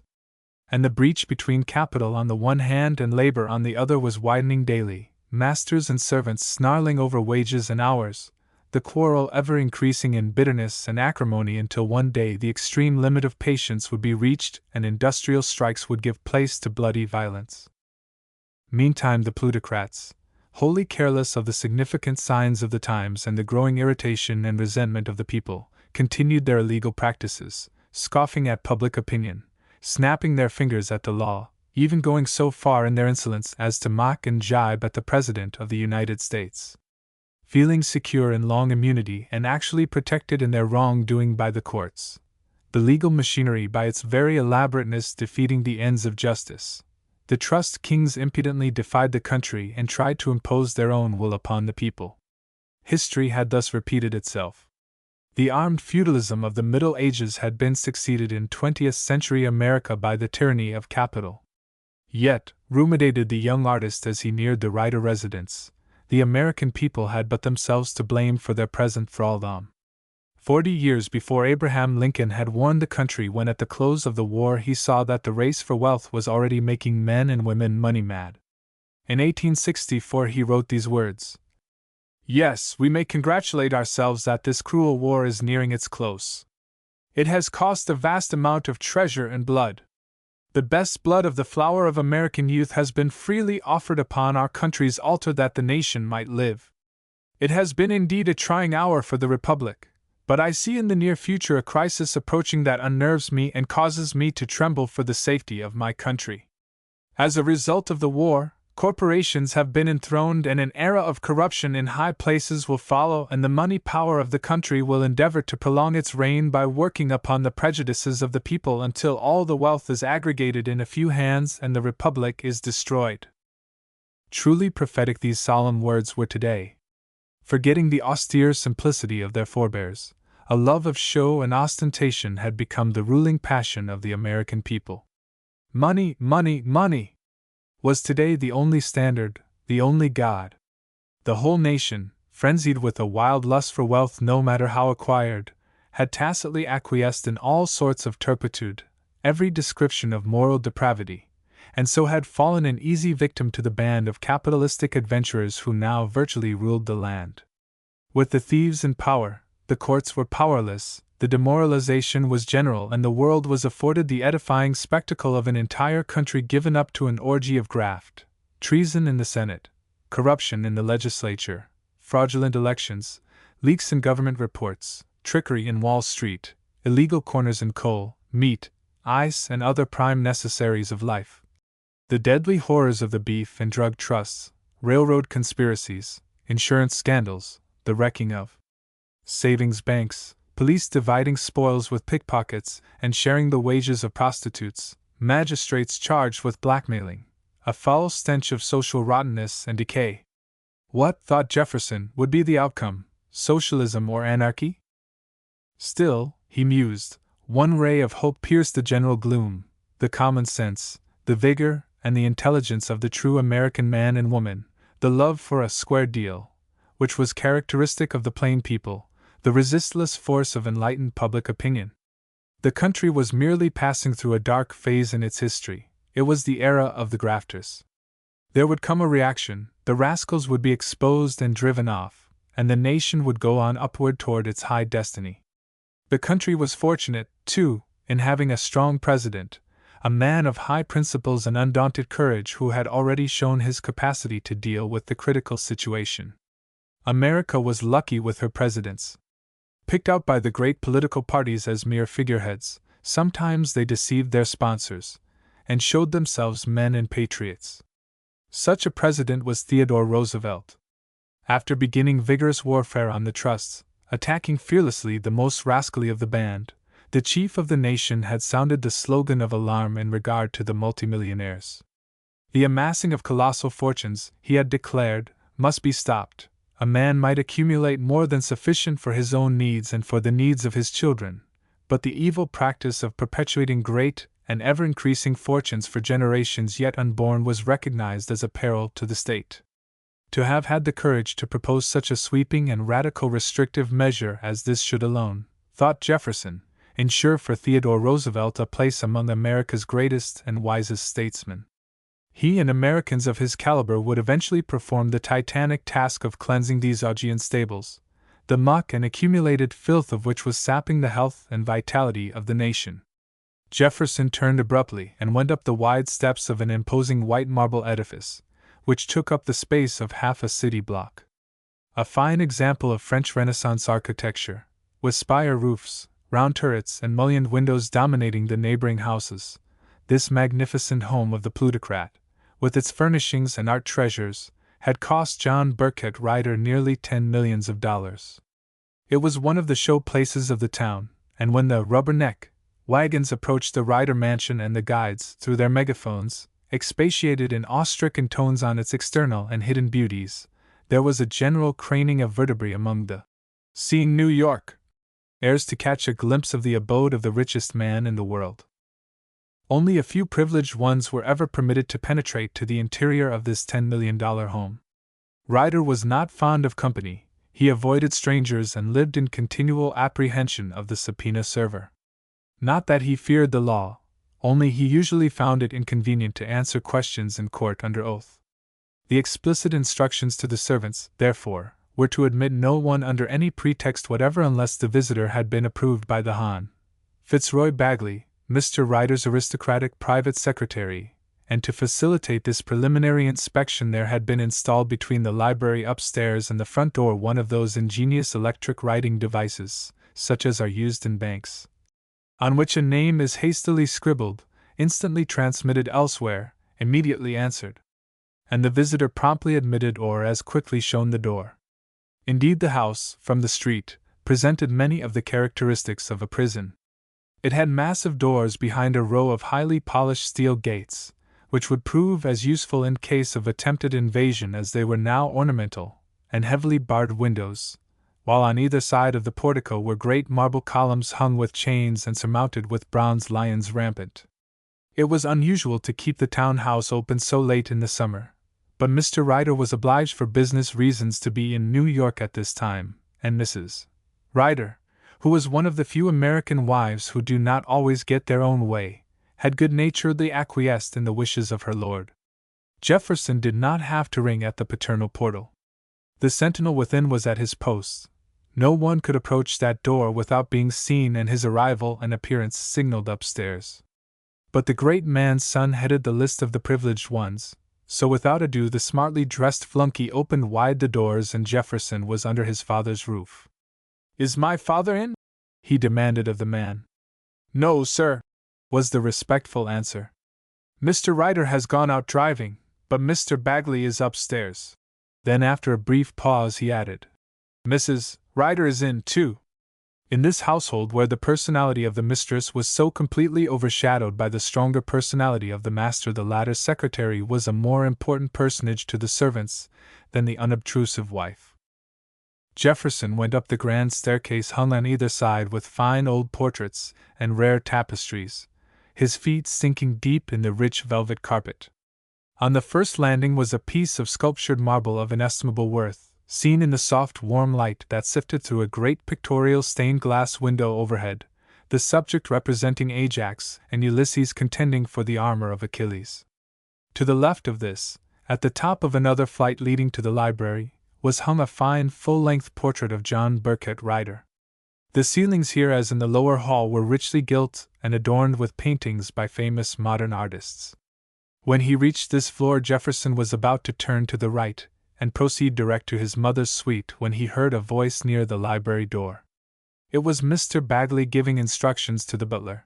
And the breach between capital on the one hand and labor on the other was widening daily, masters and servants snarling over wages and hours, the quarrel ever increasing in bitterness and acrimony until one day the extreme limit of patience would be reached and industrial strikes would give place to bloody violence. Meantime the plutocrats, wholly careless of the significant signs of the times and the growing irritation and resentment of the people, continued their illegal practices, scoffing at public opinion, snapping their fingers at the law, even going so far in their insolence as to mock and jibe at the President of the United States. Feeling secure in long immunity and actually protected in their wrongdoing by the courts, the legal machinery by its very elaborateness defeating the ends of justice, the trust kings impudently defied the country and tried to impose their own will upon the people. History had thus repeated itself. The armed feudalism of the Middle Ages had been succeeded in 20th century America by the tyranny of capital. Yet, ruminated the young artist as he neared the Ryder residence, the American people had but themselves to blame for their present thraldom. 40 years before Abraham Lincoln had warned the country when at the close of the war he saw that the race for wealth was already making men and women money-mad. In 1864 he wrote these words: "Yes, we may congratulate ourselves that this cruel war is nearing its close. It has cost a vast amount of treasure and blood. The best blood of the flower of American youth has been freely offered upon our country's altar that the nation might live. It has been indeed a trying hour for the Republic, but I see in the near future a crisis approaching that unnerves me and causes me to tremble for the safety of my country. As a result of the war, corporations have been enthroned and an era of corruption in high places will follow, and the money power of the country will endeavor to prolong its reign by working upon the prejudices of the people until all the wealth is aggregated in a few hands and the Republic is destroyed." Truly prophetic these solemn words were today. Forgetting the austere simplicity of their forebears, a love of show and ostentation had become the ruling passion of the American people. Money, money, money was today the only standard, the only god. The whole nation, frenzied with a wild lust for wealth no matter how acquired, had tacitly acquiesced in all sorts of turpitude, every description of moral depravity, and so had fallen an easy victim to the band of capitalistic adventurers who now virtually ruled the land. With the thieves in power, the courts were powerless, the demoralization was general, and the world was afforded the edifying spectacle of an entire country given up to an orgy of graft, treason in the Senate, corruption in the legislature, fraudulent elections, leaks in government reports, trickery in Wall Street, illegal corners in coal, meat, ice, and other prime necessaries of life. The deadly horrors of the beef and drug trusts, railroad conspiracies, insurance scandals, the wrecking of savings banks, police dividing spoils with pickpockets and sharing the wages of prostitutes, magistrates charged with blackmailing, a foul stench of social rottenness and decay. What, thought Jefferson, would be the outcome, socialism or anarchy? Still, he mused, one ray of hope pierced the general gloom: the common sense, the vigor, and the intelligence of the true American man and woman, the love for a square deal, which was characteristic of the plain people, the resistless force of enlightened public opinion. The country was merely passing through a dark phase in its history. It was the era of the grafters. There would come a reaction, the rascals would be exposed and driven off, and the nation would go on upward toward its high destiny. The country was fortunate, too, in having a strong president, a man of high principles and undaunted courage who had already shown his capacity to deal with the critical situation. America was lucky with her presidents. Picked out by the great political parties as mere figureheads, sometimes they deceived their sponsors, and showed themselves men and patriots. Such a president was Theodore Roosevelt. After beginning vigorous warfare on the trusts, attacking fearlessly the most rascally of the band, the chief of the nation had sounded the slogan of alarm in regard to the multimillionaires. The amassing of colossal fortunes, he had declared, must be stopped. A man might accumulate more than sufficient for his own needs and for the needs of his children, but the evil practice of perpetuating great and ever-increasing fortunes for generations yet unborn was recognized as a peril to the state. To have had the courage to propose such a sweeping and radical restrictive measure as this should alone, thought Jefferson, ensure for Theodore Roosevelt a place among America's greatest and wisest statesmen. He and Americans of his caliber would eventually perform the titanic task of cleansing these Augean stables, the muck and accumulated filth of which was sapping the health and vitality of the nation. Jefferson turned abruptly and went up the wide steps of an imposing white marble edifice, which took up the space of half a city block. A fine example of French Renaissance architecture, with spire roofs, round turrets, and mullioned windows dominating the neighboring houses, this magnificent home of the plutocrat, with its furnishings and art treasures, had cost John Burkett Ryder nearly $10 millions. It was one of the show places of the town, and when the rubberneck wagons approached the Ryder mansion and the guides, through their megaphones, expatiated in awe-stricken tones on its external and hidden beauties, there was a general craning of vertebrae among the seeing New York heirs to catch a glimpse of the abode of the richest man in the world. Only a few privileged ones were ever permitted to penetrate to the interior of this $10 million home. Ryder was not fond of company, he avoided strangers and lived in continual apprehension of the subpoena server. Not that he feared the law, only he usually found it inconvenient to answer questions in court under oath. The explicit instructions to the servants, therefore, were to admit no one under any pretext whatever unless the visitor had been approved by the Hon. Fitzroy Bagley, Mr. Ryder's aristocratic private secretary, and to facilitate this preliminary inspection there had been installed between the library upstairs and the front door one of those ingenious electric writing devices, such as are used in banks, on which a name is hastily scribbled, instantly transmitted elsewhere, immediately answered, and the visitor promptly admitted or as quickly shown the door. Indeed, the house, from the street, presented many of the characteristics of a prison. It had massive doors behind a row of highly polished steel gates, which would prove as useful in case of attempted invasion as they were now ornamental, and heavily barred windows, while on either side of the portico were great marble columns hung with chains and surmounted with bronze lions rampant. It was unusual to keep the town house open so late in the summer, but Mr. Ryder was obliged for business reasons to be in New York at this time, and Mrs. Ryder, who was one of the few American wives who do not always get their own way, had good-naturedly acquiesced in the wishes of her lord. Jefferson did not have to ring at the paternal portal. The sentinel within was at his post. No one could approach that door without being seen, and his arrival and appearance signaled upstairs. But the great man's son headed the list of the privileged ones, so without ado the smartly dressed flunky opened wide the doors and Jefferson was under his father's roof. "Is my father in?" he demanded of the man. "No, sir," was the respectful answer. "Mr. Ryder has gone out driving, but Mr. Bagley is upstairs." Then after a brief pause he added, "Mrs. Ryder is in, too." In this household where the personality of the mistress was so completely overshadowed by the stronger personality of the master, the latter's secretary was a more important personage to the servants than the unobtrusive wife. Jefferson went up the grand staircase hung on either side with fine old portraits and rare tapestries, his feet sinking deep in the rich velvet carpet. On the first landing was a piece of sculptured marble of inestimable worth, seen in the soft warm light that sifted through a great pictorial stained glass window overhead, the subject representing Ajax and Ulysses contending for the armor of Achilles. To the left of this, at the top of another flight leading to the library, was hung a fine full-length portrait of John Burkett Ryder. The ceilings here as in the lower hall were richly gilt and adorned with paintings by famous modern artists. When he reached this floor Jefferson was about to turn to the right and proceed direct to his mother's suite when he heard a voice near the library door. It was Mr. Bagley giving instructions to the butler.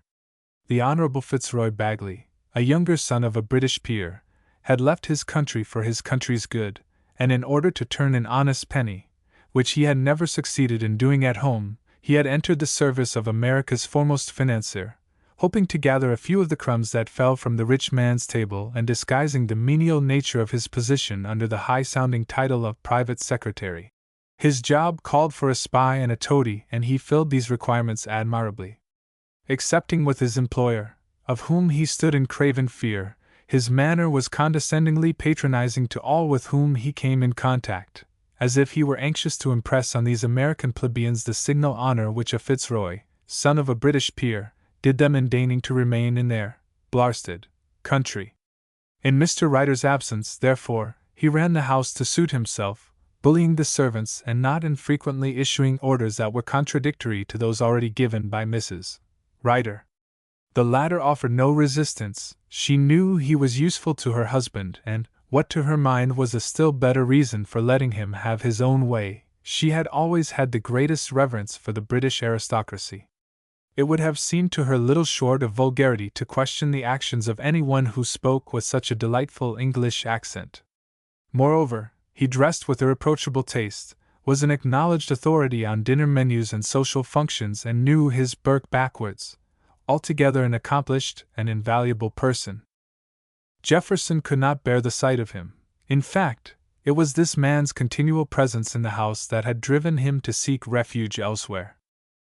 The Honorable Fitzroy Bagley, a younger son of a British peer, had left his country for his country's good, and in order to turn an honest penny, which he had never succeeded in doing at home, he had entered the service of America's foremost financier, hoping to gather a few of the crumbs that fell from the rich man's table and disguising the menial nature of his position under the high-sounding title of private secretary. His job called for a spy and a toady, and he filled these requirements admirably. Excepting with his employer, of whom he stood in craven fear, his manner was condescendingly patronizing to all with whom he came in contact, as if he were anxious to impress on these American plebeians the signal honor which a Fitzroy, son of a British peer, did them in deigning to remain in their Blarsted country. In Mr. Ryder's absence, therefore, he ran the house to suit himself, bullying the servants and not infrequently issuing orders that were contradictory to those already given by Mrs. Ryder. The latter offered no resistance. She knew he was useful to her husband, and, what to her mind was a still better reason for letting him have his own way, she had always had the greatest reverence for the British aristocracy. It would have seemed to her little short of vulgarity to question the actions of anyone who spoke with such a delightful English accent. Moreover, he dressed with irreproachable taste, was an acknowledged authority on dinner menus and social functions, and knew his Burke backwards, altogether an accomplished and invaluable person. Jefferson could not bear the sight of him. In fact, it was this man's continual presence in the house that had driven him to seek refuge elsewhere.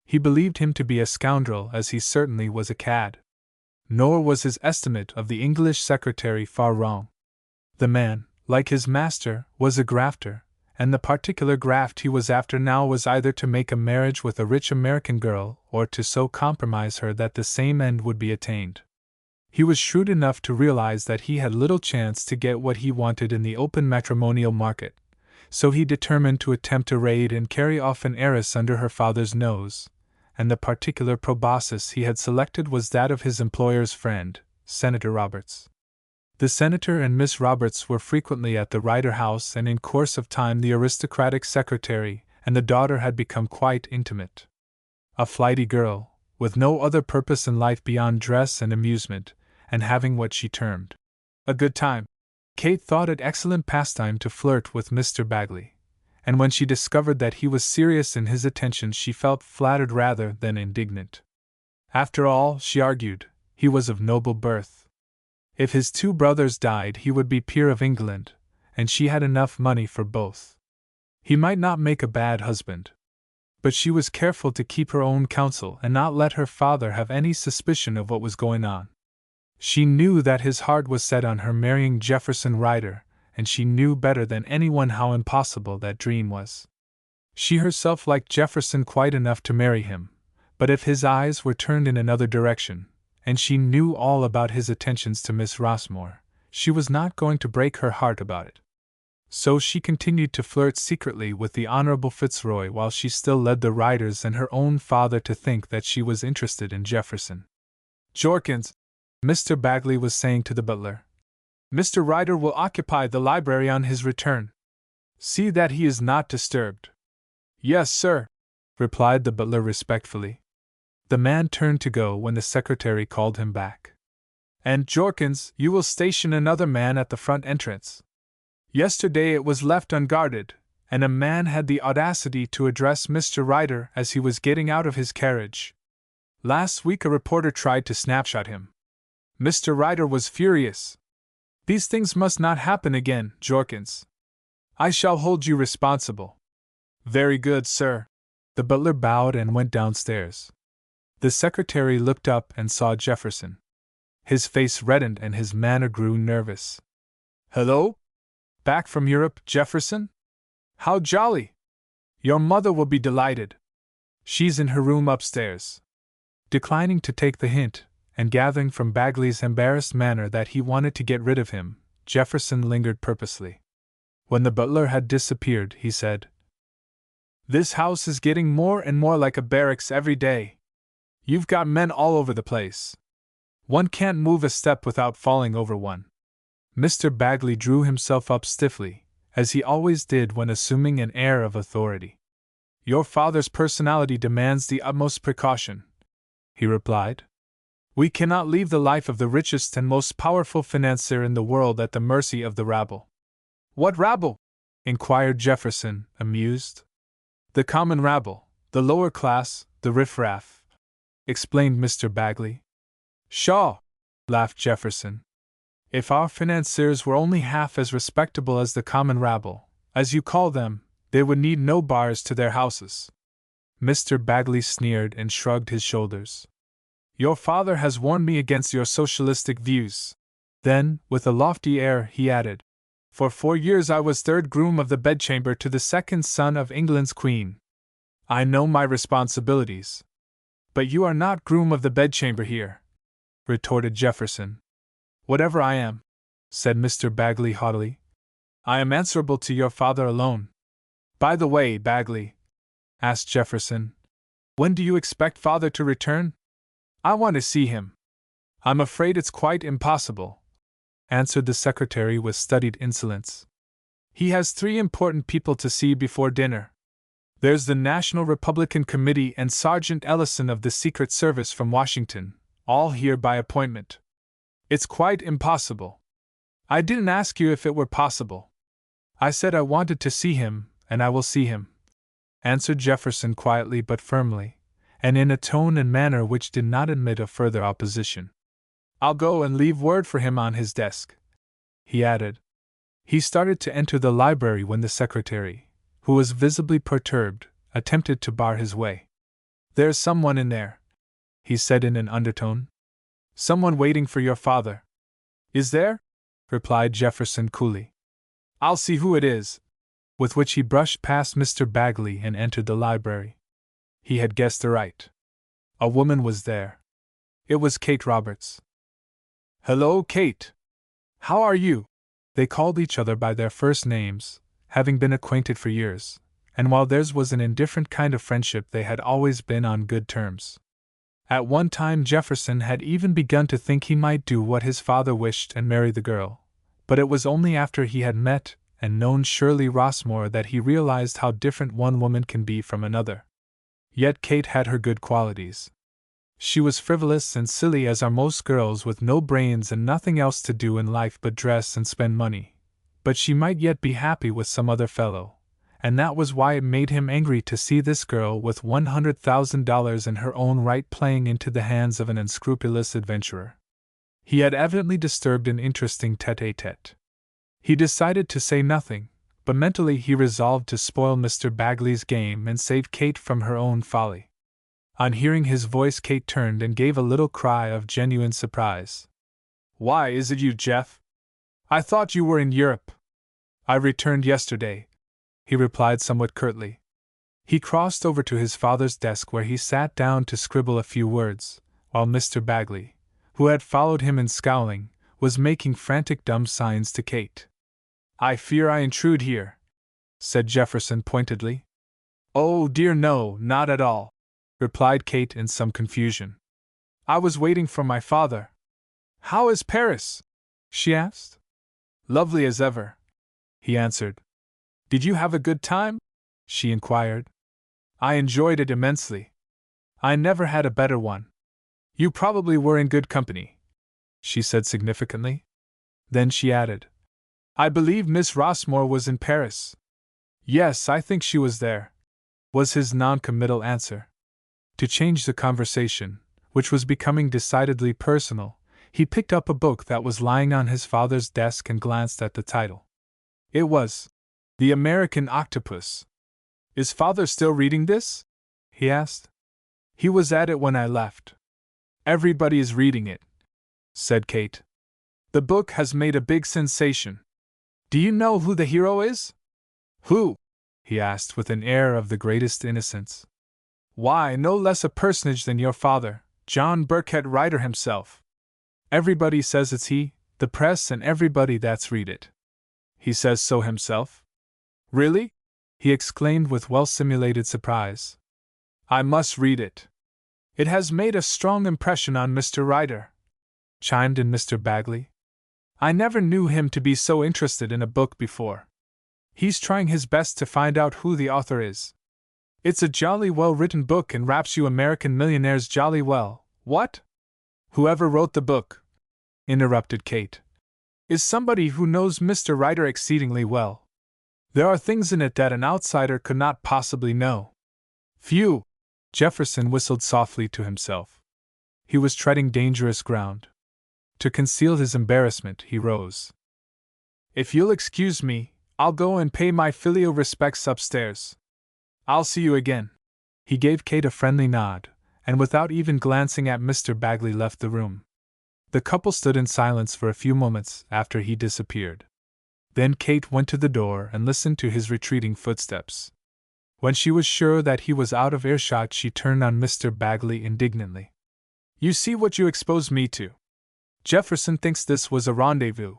He believed him to be a scoundrel, as he certainly was a cad. Nor was his estimate of the English secretary far wrong. The man, like his master, was a grafter, and the particular graft he was after now was either to make a marriage with a rich American girl or to so compromise her that the same end would be attained. He was shrewd enough to realize that he had little chance to get what he wanted in the open matrimonial market, so he determined to attempt a raid and carry off an heiress under her father's nose, and the particular proboscis he had selected was that of his employer's friend, Senator Roberts. The senator and Miss Roberts were frequently at the Ryder house, and in course of time the aristocratic secretary and the daughter had become quite intimate. A flighty girl, with no other purpose in life beyond dress and amusement, and having what she termed a good time, Kate thought it excellent pastime to flirt with Mr. Bagley, and when she discovered that he was serious in his attentions she felt flattered rather than indignant. After all, she argued, he was of noble birth. If his two brothers died he would be peer of England, and she had enough money for both. He might not make a bad husband. But she was careful to keep her own counsel and not let her father have any suspicion of what was going on. She knew that his heart was set on her marrying Jefferson Ryder, and she knew better than anyone how impossible that dream was. She herself liked Jefferson quite enough to marry him, but if his eyes were turned in another direction, and she knew all about his attentions to Miss Rossmore, she was not going to break her heart about it. So she continued to flirt secretly with the Honorable Fitzroy while she still led the Ryders and her own father to think that she was interested in Jefferson. "Jorkins," Mr. Bagley was saying to the butler, "Mr. Ryder will occupy the library on his return. See that he is not disturbed." "Yes, sir," replied the butler respectfully. The man turned to go when the secretary called him back. "And, Jorkins, you will station another man at the front entrance. Yesterday it was left unguarded, and a man had the audacity to address Mr. Ryder as he was getting out of his carriage. Last week a reporter tried to snapshot him. Mr. Ryder was furious. These things must not happen again, Jorkins. I shall hold you responsible." "Very good, sir." The butler bowed and went downstairs. The secretary looked up and saw Jefferson. His face reddened and his manner grew nervous. "Hello? Back from Europe, Jefferson? How jolly! Your mother will be delighted. She's in her room upstairs." Declining to take the hint, and gathering from Bagley's embarrassed manner that he wanted to get rid of him, Jefferson lingered purposely. When the butler had disappeared, he said, "This house is getting more and more like a barracks every day. You've got men all over the place. One can't move a step without falling over one." Mr. Bagley drew himself up stiffly, as he always did when assuming an air of authority. "Your father's personality demands the utmost precaution," he replied. "We cannot leave the life of the richest and most powerful financier in the world at the mercy of the rabble." "What rabble?" inquired Jefferson, amused. "The common rabble, the lower class, the riff-raff," explained Mr. Bagley. "Pshaw!" laughed Jefferson. "If our financiers were only half as respectable as the common rabble, as you call them, they would need no bars to their houses." Mr. Bagley sneered and shrugged his shoulders. "Your father has warned me against your socialistic views." Then, with a lofty air, he added, "For 4 years I was third groom of the bedchamber to the second son of England's Queen. I know my responsibilities." "But you are not groom of the bedchamber here," retorted Jefferson. "Whatever I am," said Mr. Bagley haughtily, "I am answerable to your father alone." "By the way, Bagley," asked Jefferson, "when do you expect father to return? I want to see him." "I'm afraid it's quite impossible," answered the secretary with studied insolence. "He has 3 important people to see before dinner. There's the National Republican Committee and Sergeant Ellison of the Secret Service from Washington, all here by appointment. It's quite impossible." "I didn't ask you if it were possible. I said I wanted to see him, and I will see him," answered Jefferson quietly but firmly, and in a tone and manner which did not admit of further opposition. "I'll go and leave word for him on his desk," he added. He started to enter the library when the secretary, who was visibly perturbed, attempted to bar his way. "There's someone in there," he said in an undertone. "Someone waiting for your father." "Is there?" replied Jefferson coolly. "I'll see who it is," with which he brushed past Mr. Bagley and entered the library. He had guessed aright. A woman was there. It was Kate Roberts. "Hello, Kate. How are you?" They called each other by their first names, having been acquainted for years, and while theirs was an indifferent kind of friendship, they had always been on good terms. At one time Jefferson had even begun to think he might do what his father wished and marry the girl, but it was only after he had met and known Shirley Rossmore that he realized how different one woman can be from another. Yet Kate had her good qualities. She was frivolous and silly as are most girls with no brains and nothing else to do in life but dress and spend money, but she might yet be happy with some other fellow, and that was why it made him angry to see this girl with $100,000 in her own right playing into the hands of an unscrupulous adventurer. He had evidently disturbed an interesting tête-à-tête. He decided to say nothing, but mentally he resolved to spoil Mr. Bagley's game and save Kate from her own folly. On hearing his voice, Kate turned and gave a little cry of genuine surprise. "Why, is it you, Jeff? I thought you were in Europe." "I returned yesterday," he replied somewhat curtly. He crossed over to his father's desk where he sat down to scribble a few words, while Mr. Bagley, who had followed him in scowling, was making frantic dumb signs to Kate. "I fear I intrude here," said Jefferson pointedly. "Oh dear no, not at all," replied Kate in some confusion. "I was waiting for my father." "How is Paris?" she asked. "Lovely as ever," he answered. "Did you have a good time?" she inquired. "I enjoyed it immensely. I never had a better one." "You probably were in good company," she said significantly. Then she added, "I believe Miss Rossmore was in Paris." "Yes, I think she was there," was his non-committal answer. To change the conversation, which was becoming decidedly personal, he picked up a book that was lying on his father's desk and glanced at the title. It was The American Octopus. "Is father still reading this?" he asked. "He was at it when I left." "Everybody is reading it," said Kate. "The book has made a big sensation. Do you know who the hero is?" "Who?" he asked with an air of the greatest innocence. "Why, no less a personage than your father, John Burkett Ryder himself. Everybody says it's he, the press and everybody that's read it." "He says so himself?" "Really?" he exclaimed with well-simulated surprise. "I must read it." "It has made a strong impression on Mr. Ryder," chimed in Mr. Bagley. "I never knew him to be so interested in a book before. He's trying his best to find out who the author is. It's a jolly well-written book and wraps you American millionaires jolly well." "What? Whoever wrote the book," interrupted Kate, "is somebody who knows Mr. Ryder exceedingly well. There are things in it that an outsider could not possibly know." "Phew!" Jefferson whistled softly to himself. He was treading dangerous ground. To conceal his embarrassment, he rose. "If you'll excuse me, I'll go and pay my filial respects upstairs. I'll see you again." He gave Kate a friendly nod, and without even glancing at Mr. Bagley left the room. The couple stood in silence for a few moments after he disappeared. Then Kate went to the door and listened to his retreating footsteps. When she was sure that he was out of earshot, she turned on Mr. Bagley indignantly. "You see what you exposed me to. Jefferson thinks this was a rendezvous."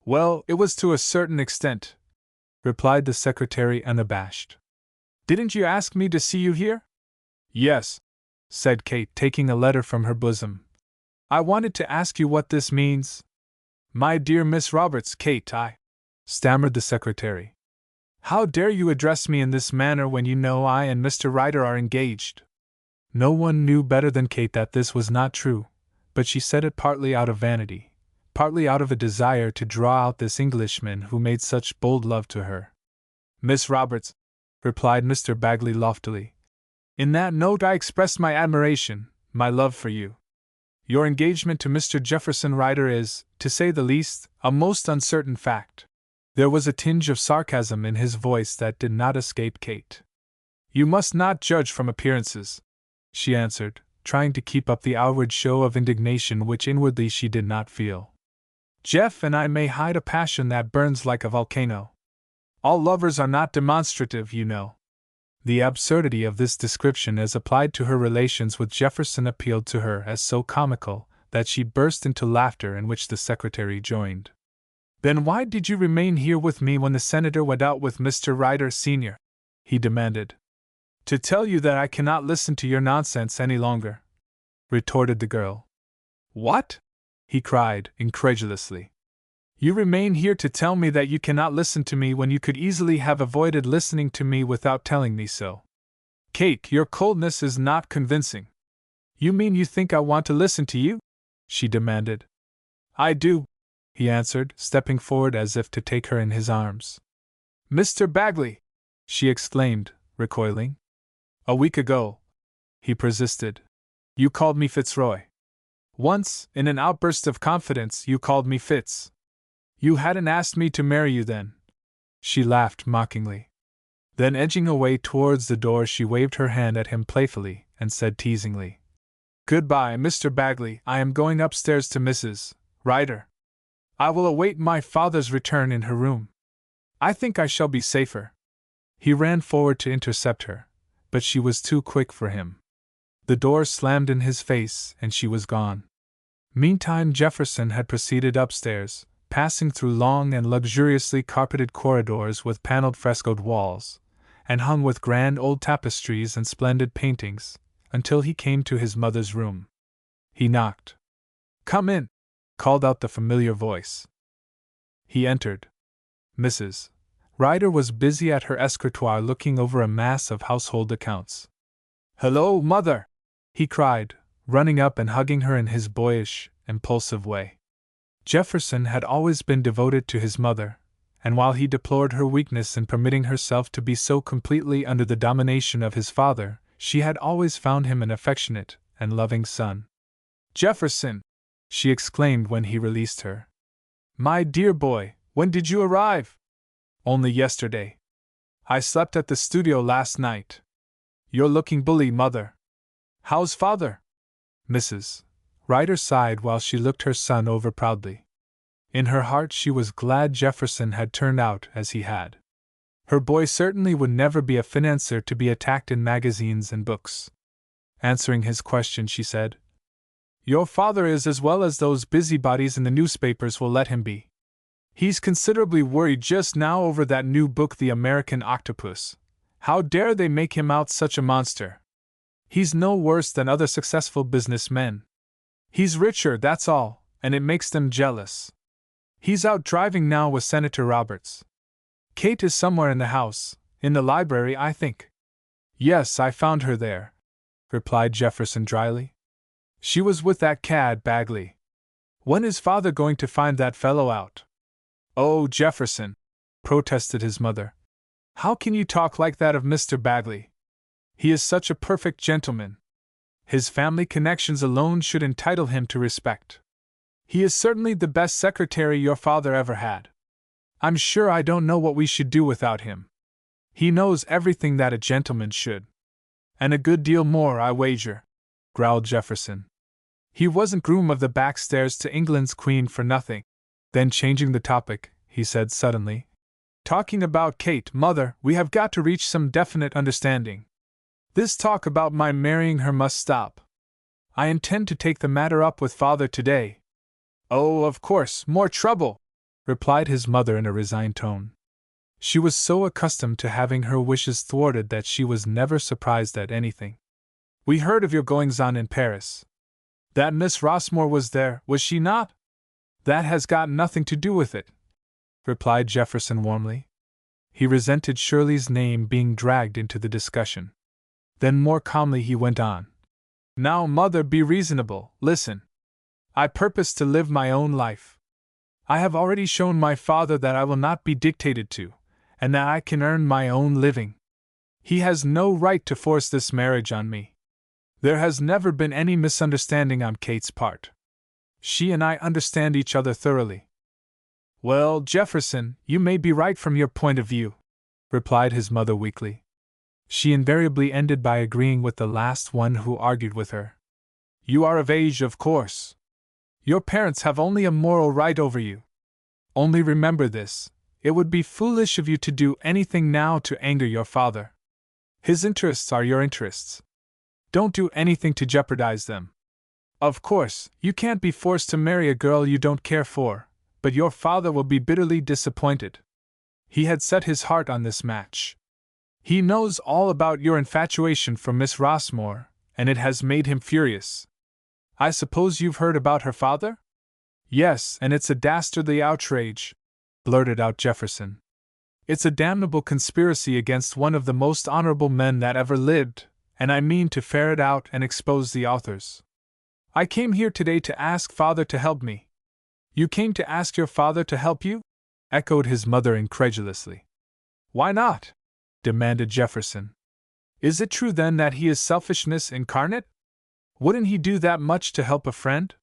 "Well, it was to a certain extent," replied the secretary unabashed. "Didn't you ask me to see you here?" "Yes," said Kate, taking a letter from her bosom. "I wanted to ask you what this means." "My dear Miss Roberts, Kate, stammered the secretary. "How dare you address me in this manner when you know I and Mr. Ryder are engaged?" No one knew better than Kate that this was not true, but she said it partly out of vanity, partly out of a desire to draw out this Englishman who made such bold love to her. "Miss Roberts," replied Mr. Bagley loftily, "in that note I expressed my admiration, my love for you. Your engagement to Mr. Jefferson Ryder is, to say the least, a most uncertain fact." There was a tinge of sarcasm in his voice that did not escape Kate. "You must not judge from appearances," she answered, trying to keep up the outward show of indignation which inwardly she did not feel. "Jeff and I may hide a passion that burns like a volcano. All lovers are not demonstrative, you know." The absurdity of this description as applied to her relations with Jefferson appealed to her as so comical that she burst into laughter in which the secretary joined. "Then why did you remain here with me when the senator went out with Mr. Ryder Sr.?" he demanded. "To tell you that I cannot listen to your nonsense any longer," retorted the girl. "What?" he cried, incredulously. "You remain here to tell me that you cannot listen to me when you could easily have avoided listening to me without telling me so. Kate, your coldness is not convincing." "You mean you think I want to listen to you?" she demanded. "I do," he answered, stepping forward as if to take her in his arms. "Mr. Bagley!" she exclaimed, recoiling. "A week ago," he persisted, "you called me Fitzroy. Once, in an outburst of confidence, you called me Fitz. You hadn't asked me to marry you then." She laughed mockingly. Then, edging away towards the door, she waved her hand at him playfully and said teasingly, "Goodbye, Mr. Bagley. I am going upstairs to Mrs. Ryder. I will await my father's return in her room. I think I shall be safer." He ran forward to intercept her, but she was too quick for him. The door slammed in his face, and she was gone. Meantime, Jefferson had proceeded upstairs, passing through long and luxuriously carpeted corridors with paneled frescoed walls, and hung with grand old tapestries and splendid paintings, until he came to his mother's room. He knocked. "Come in," called out the familiar voice. He entered. Mrs. Ryder was busy at her escritoire looking over a mass of household accounts. "Hello, Mother!" he cried, running up and hugging her in his boyish, impulsive way. Jefferson had always been devoted to his mother, and while he deplored her weakness in permitting herself to be so completely under the domination of his father, she had always found him an affectionate and loving son. "Jefferson!" she exclaimed when he released her. "My dear boy, when did you arrive?" "Only yesterday. I slept at the studio last night." "You're looking bully, Mother. How's Father?" Mrs. Ryder sighed while she looked her son over proudly. In her heart she was glad Jefferson had turned out as he had. Her boy certainly would never be a financier to be attacked in magazines and books. Answering his question, she said, "Your father is as well as those busybodies in the newspapers will let him be. He's considerably worried just now over that new book, The American Octopus. How dare they make him out such a monster? He's no worse than other successful businessmen. He's richer, that's all, and it makes them jealous. He's out driving now with Senator Roberts. Kate is somewhere in the house, in the library, I think." "Yes, I found her there," replied Jefferson dryly. "She was with that cad Bagley. When is Father going to find that fellow out?" "Oh, Jefferson," protested his mother, "how can you talk like that of Mr. Bagley? He is such a perfect gentleman. His family connections alone should entitle him to respect. He is certainly the best secretary your father ever had. I'm sure I don't know what we should do without him. He knows everything that a gentleman should. And a good deal more, I wager," growled Jefferson. "He wasn't groom of the back stairs to England's Queen for nothing." Then, changing the topic, he said suddenly, "Talking about Kate, Mother, we have got to reach some definite understanding. This talk about my marrying her must stop. I intend to take the matter up with Father today." "Oh, of course, more trouble," replied his mother in a resigned tone. She was so accustomed to having her wishes thwarted that she was never surprised at anything. "We heard of your goings-on in Paris. That Miss Rossmore was there, was she not?" "That has got nothing to do with it," replied Jefferson warmly. He resented Shirley's name being dragged into the discussion. Then more calmly he went on. "Now, Mother, be reasonable, listen. I purpose to live my own life. I have already shown my father that I will not be dictated to, and that I can earn my own living. He has no right to force this marriage on me. There has never been any misunderstanding on Kate's part. She and I understand each other thoroughly." "Well, Jefferson, you may be right from your point of view," replied his mother weakly. She invariably ended by agreeing with the last one who argued with her. "You are of age, of course. Your parents have only a moral right over you. Only remember this, it would be foolish of you to do anything now to anger your father. His interests are your interests. Don't do anything to jeopardize them." Of course, you can't be forced to marry a girl you don't care for, but your father will be bitterly disappointed. He had set his heart on this match. He knows all about your infatuation for Miss Rossmore, and it has made him furious. I suppose you've heard about her father? Yes, and it's a dastardly outrage, blurted out Jefferson. It's a damnable conspiracy against one of the most honorable men that ever lived, and I mean to ferret out and expose the authors. I came here today to ask Father to help me. You came to ask your father to help you? Echoed his mother incredulously. Why not? Demanded Jefferson. Is it true then that he is selfishness incarnate? Wouldn't he do that much to help a friend?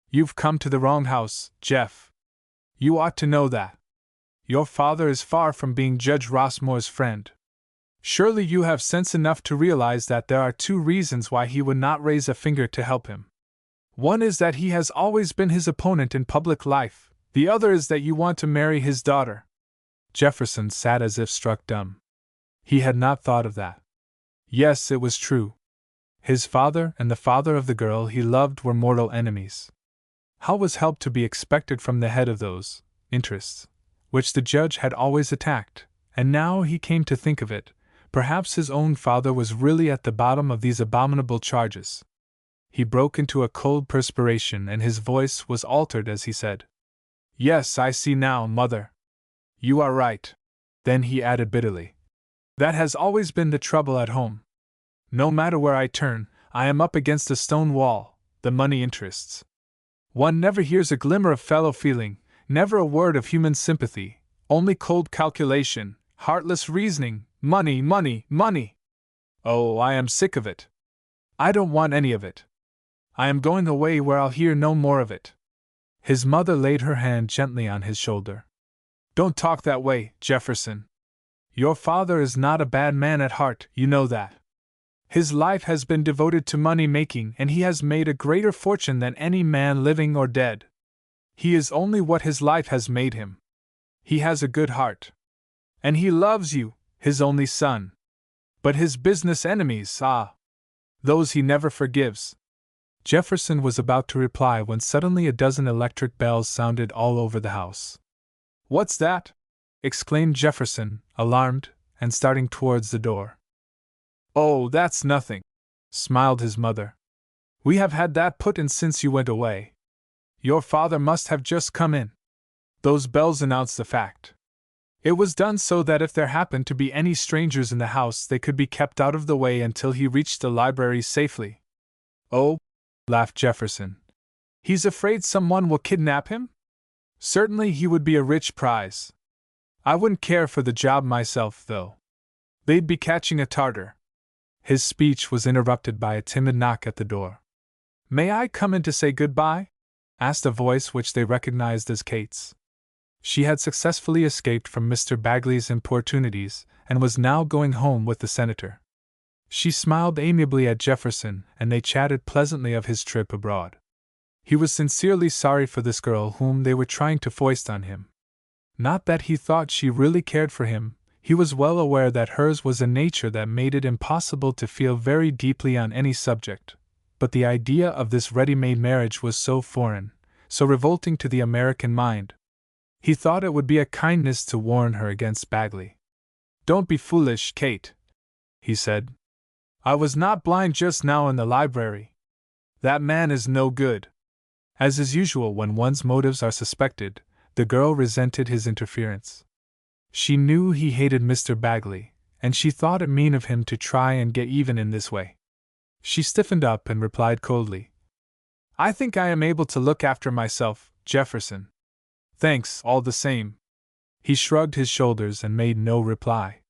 You've come to the wrong house, Jeff. You ought to know that. Your father is far from being Judge Rossmore's friend. Surely you have sense enough to realize that there are two reasons why he would not raise a finger to help him. One is that he has always been his opponent in public life, the other is that you want to marry his daughter. Jefferson sat as if struck dumb. He had not thought of that. Yes, it was true. His father and the father of the girl he loved were mortal enemies. How was help to be expected from the head of those interests, which the judge had always attacked, and now he came to think of it, perhaps his own father was really at the bottom of these abominable charges. He broke into a cold perspiration and his voice was altered as he said, Yes, I see now, Mother. You are right. Then he added bitterly, That has always been the trouble at home. No matter where I turn, I am up against a stone wall, the money interests. One never hears a glimmer of fellow feeling, never a word of human sympathy, only cold calculation, heartless reasoning, money, money, money. Oh, I am sick of it. I don't want any of it. I am going away where I'll hear no more of it. His mother laid her hand gently on his shoulder. Don't talk that way, Jefferson. Your father is not a bad man at heart, you know that. His life has been devoted to money-making and he has made a greater fortune than any man living or dead. He is only what his life has made him. He has a good heart. And he loves you, his only son. But his business enemies, those he never forgives. Jefferson was about to reply when suddenly a dozen electric bells sounded all over the house. What's that? Exclaimed Jefferson, alarmed, and starting towards the door. Oh, that's nothing, smiled his mother. We have had that put in since you went away. Your father must have just come in. Those bells announced the fact. It was done so that if there happened to be any strangers in the house they could be kept out of the way until he reached the library safely. Oh, laughed Jefferson. He's afraid someone will kidnap him? Certainly he would be a rich prize. I wouldn't care for the job myself, though. They'd be catching a Tartar. His speech was interrupted by a timid knock at the door. May I come in to say goodbye? Asked a voice which they recognized as Kate's. She had successfully escaped from Mr. Bagley's importunities and was now going home with the senator. She smiled amiably at Jefferson and they chatted pleasantly of his trip abroad. He was sincerely sorry for this girl whom they were trying to foist on him. Not that he thought she really cared for him, he was well aware that hers was a nature that made it impossible to feel very deeply on any subject, but the idea of this ready-made marriage was so foreign, so revolting to the American mind. He thought it would be a kindness to warn her against Bagley. Don't be foolish, Kate, he said. I was not blind just now in the library. That man is no good. As is usual when one's motives are suspected, the girl resented his interference. She knew he hated Mr. Bagley, and she thought it mean of him to try and get even in this way. She stiffened up and replied coldly, I think I am able to look after myself, Jefferson. Thanks, all the same. He shrugged his shoulders and made no reply.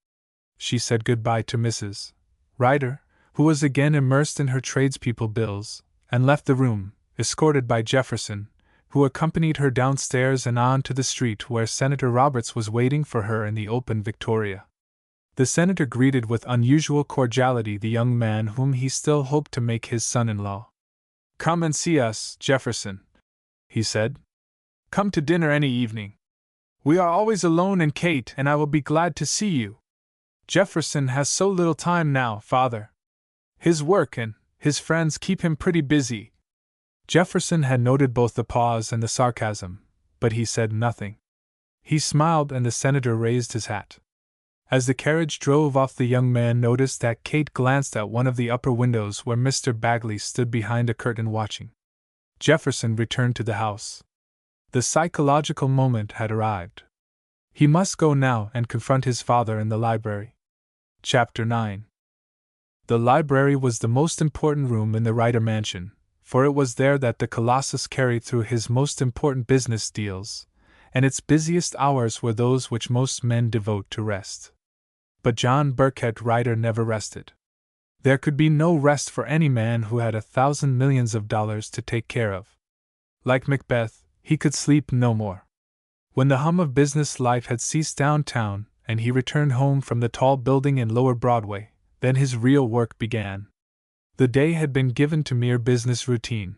She said goodbye to Mrs. Ryder, who was again immersed in her tradespeople bills, and left the room, escorted by Jefferson, who accompanied her downstairs and on to the street where Senator Roberts was waiting for her in the open Victoria. The senator greeted with unusual cordiality the young man whom he still hoped to make his son-in-law. Come and see us, Jefferson, he said. Come to dinner any evening. We are always alone and Kate and I will be glad to see you. Jefferson has so little time now, Father. His work and his friends keep him pretty busy. Jefferson had noted both the pause and the sarcasm, but he said nothing. He smiled and the senator raised his hat. As the carriage drove off, the young man noticed that Kate glanced at one of the upper windows where Mr. Bagley stood behind a curtain watching. Jefferson returned to the house. The psychological moment had arrived. He must go now and confront his father in the library. Chapter 9. The library was the most important room in the Ryder mansion, for it was there that the Colossus carried through his most important business deals, and its busiest hours were those which most men devote to rest. But John Burkett Ryder never rested. There could be no rest for any man who had 1,000 millions of dollars to take care of. Like Macbeth, he could sleep no more. When the hum of business life had ceased downtown, and he returned home from the tall building in Lower Broadway, then his real work began. The day had been given to mere business routine.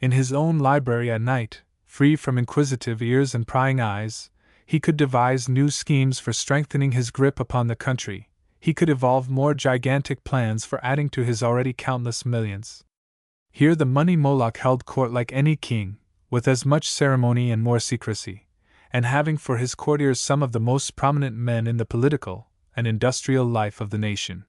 In his own library at night, free from inquisitive ears and prying eyes, he could devise new schemes for strengthening his grip upon the country. He could evolve more gigantic plans for adding to his already countless millions. Here the money Moloch held court like any king, with as much ceremony and more secrecy, and having for his courtiers some of the most prominent men in the political and industrial life of the nation.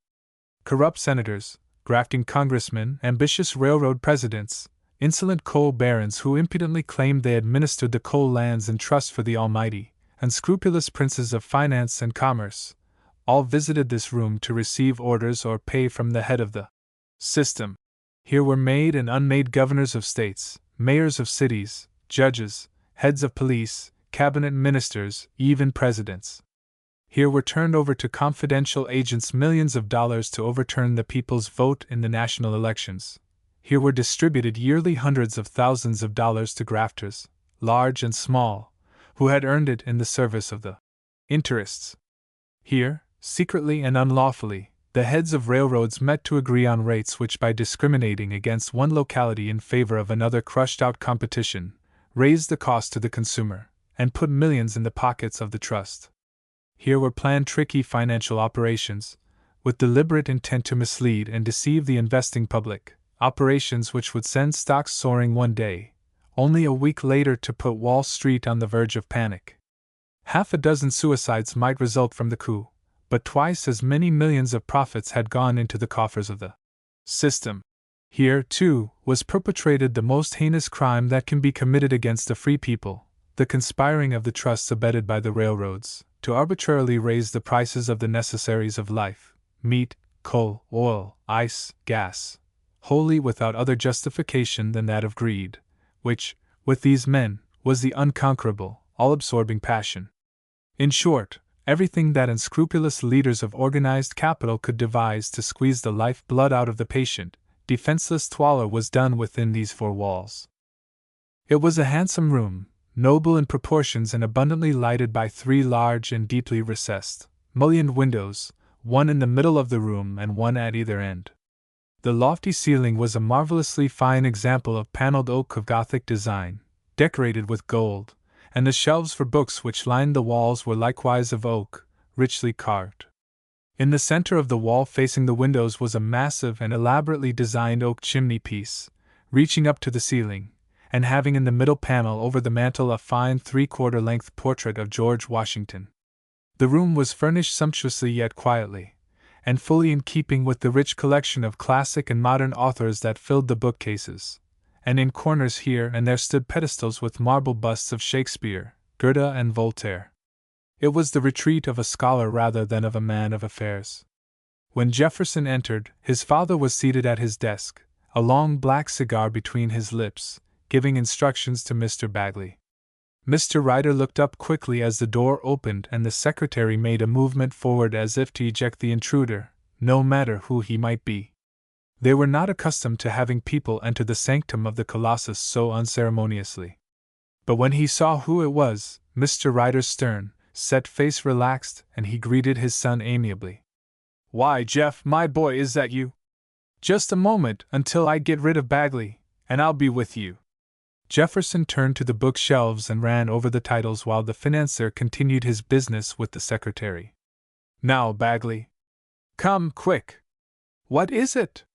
Corrupt senators, grafting congressmen, ambitious railroad presidents, insolent coal barons who impudently claimed they administered the coal lands in trust for the Almighty, unscrupulous princes of finance and commerce, all visited this room to receive orders or pay from the head of the system. Here were made and unmade governors of states, mayors of cities, judges, heads of police, cabinet ministers, even presidents. Here were turned over to confidential agents millions of dollars to overturn the people's vote in the national elections. Here were distributed yearly hundreds of thousands of dollars to grafters, large and small, who had earned it in the service of the interests. Here, secretly and unlawfully, the heads of railroads met to agree on rates which, by discriminating against one locality in favor of another, crushed out competition, raised the cost to the consumer, and put millions in the pockets of the trust. Here were planned tricky financial operations, with deliberate intent to mislead and deceive the investing public, operations which would send stocks soaring one day, only a week later to put Wall Street on the verge of panic. Half a dozen suicides might result from the coup, but twice as many millions of profits had gone into the coffers of the system. Here, too, was perpetrated the most heinous crime that can be committed against a free people, the conspiring of the trusts abetted by the railroads, to arbitrarily raise the prices of the necessaries of life, meat, coal, oil, ice, gas, wholly without other justification than that of greed, which, with these men, was the unconquerable, all-absorbing passion. In short, everything that unscrupulous leaders of organized capital could devise to squeeze the life-blood out of the patient, defenseless twaller was done within these four walls. It was a handsome room, noble in proportions and abundantly lighted by three large and deeply recessed, mullioned windows, one in the middle of the room and one at either end. The lofty ceiling was a marvelously fine example of paneled oak of Gothic design, decorated with gold, and the shelves for books which lined the walls were likewise of oak, richly carved. In the center of the wall facing the windows was a massive and elaborately designed oak chimney-piece, reaching up to the ceiling, and having in the middle panel over the mantel a fine 3/4-length portrait of George Washington. The room was furnished sumptuously yet quietly, and fully in keeping with the rich collection of classic and modern authors that filled the bookcases, and in corners here and there stood pedestals with marble busts of Shakespeare, Goethe, and Voltaire. It was the retreat of a scholar rather than of a man of affairs. When Jefferson entered, his father was seated at his desk, a long black cigar between his lips, giving instructions to Mr. Bagley. Mr. Ryder looked up quickly as the door opened and the secretary made a movement forward as if to eject the intruder, no matter who he might be. They were not accustomed to having people enter the sanctum of the Colossus so unceremoniously. But when he saw who it was, Mr. Ryder's stern, set face relaxed and he greeted his son amiably. "Why, Jeff, my boy, is that you? Just a moment until I get rid of Bagley, and I'll be with you." Jefferson turned to the bookshelves and ran over the titles while the financier continued his business with the secretary. "Now, Bagley. Come, quick. What is it?"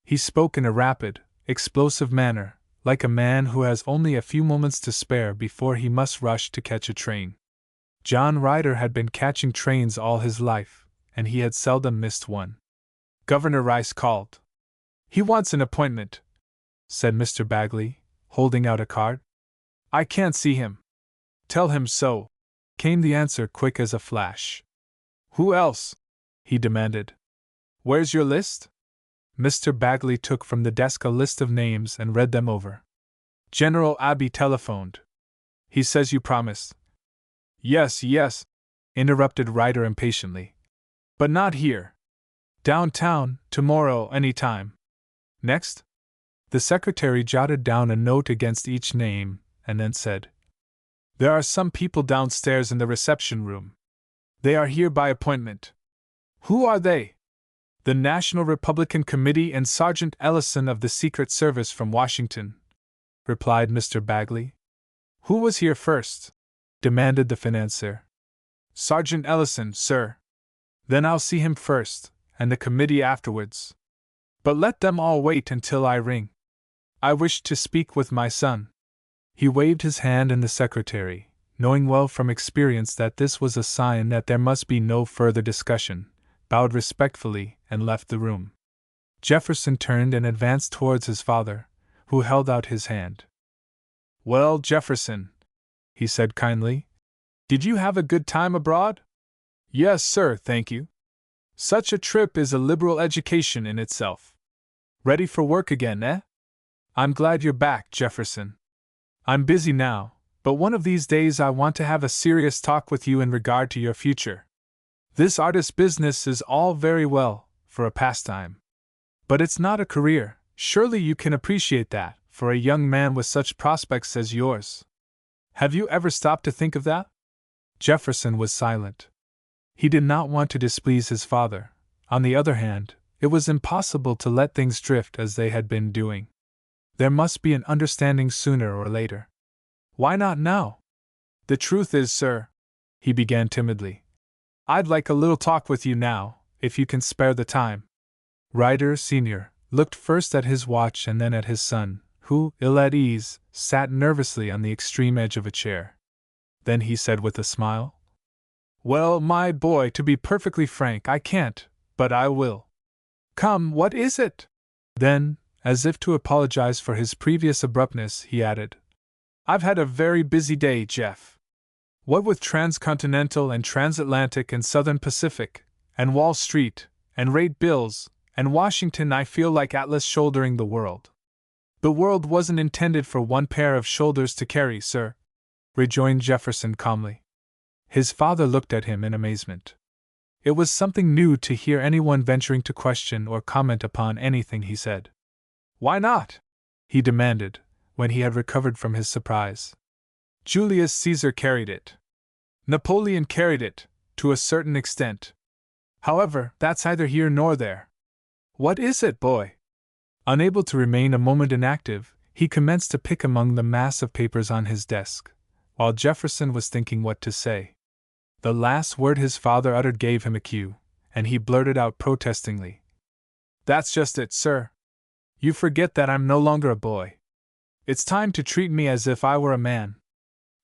He spoke in a rapid, explosive manner, like a man who has only a few moments to spare before he must rush to catch a train. John Ryder had been catching trains all his life, and he had seldom missed one. Governor Rice called. "He wants an appointment," said Mr. Bagley, holding out a card. "I can't see him." "Tell him so," came the answer quick as a flash. "Who else?" he demanded. "Where's your list?" Mr. Bagley took from the desk a list of names and read them over. "General Abbey telephoned. He says you promised." Yes, interrupted Ryder impatiently. "But not here. Downtown, tomorrow, any time. Next?" The secretary jotted down a note against each name, and then said, "There are some people downstairs in the reception room. They are here by appointment." "Who are they?" "The National Republican Committee and Sergeant Ellison of the Secret Service from Washington," replied Mr. Bagley. "Who was here first?" demanded the financier. "Sergeant Ellison, sir." "Then I'll see him first, and the committee afterwards. But let them all wait until I ring. I wish to speak with my son." He waved his hand, and the secretary, knowing well from experience that this was a sign that there must be no further discussion, bowed respectfully and left the room. Jefferson turned and advanced towards his father, who held out his hand. "Well, Jefferson," he said kindly, "did you have a good time abroad?" "Yes, sir, thank you." "Such a trip is a liberal education in itself. Ready for work again, eh?" "I'm glad you're back, Jefferson. I'm busy now, but one of these days I want to have a serious talk with you in regard to your future. This artist business is all very well for a pastime, but it's not a career. Surely you can appreciate that, for a young man with such prospects as yours. Have you ever stopped to think of that?" Jefferson was silent. He did not want to displease his father. On the other hand, it was impossible to let things drift as they had been doing. There must be an understanding sooner or later. "Why not now?" "The truth is, sir," he began timidly, "I'd like a little talk with you now, if you can spare the time." Ryder Sr. looked first at his watch and then at his son, who, ill at ease, sat nervously on the extreme edge of a chair. Then he said with a smile, "Well, my boy, to be perfectly frank, I can't, but I will." "Come, what is it?" Then, as if to apologize for his previous abruptness, he added, "I've had a very busy day, Jeff. What with transcontinental and transatlantic and Southern Pacific, and Wall Street, and rate bills, and Washington, I feel like Atlas shouldering the world." "The world wasn't intended for one pair of shoulders to carry, sir," rejoined Jefferson calmly. His father looked at him in amazement. It was something new to hear anyone venturing to question or comment upon anything he said. "Why not?" he demanded, when he had recovered from his surprise. "Julius Caesar carried it. Napoleon carried it, to a certain extent. However, that's neither here nor there." "What is it, boy?" Unable to remain a moment inactive, he commenced to pick among the mass of papers on his desk, while Jefferson was thinking what to say. The last word his father uttered gave him a cue, and he blurted out protestingly, "That's just it, sir. You forget that I'm no longer a boy. It's time to treat me as if I were a man."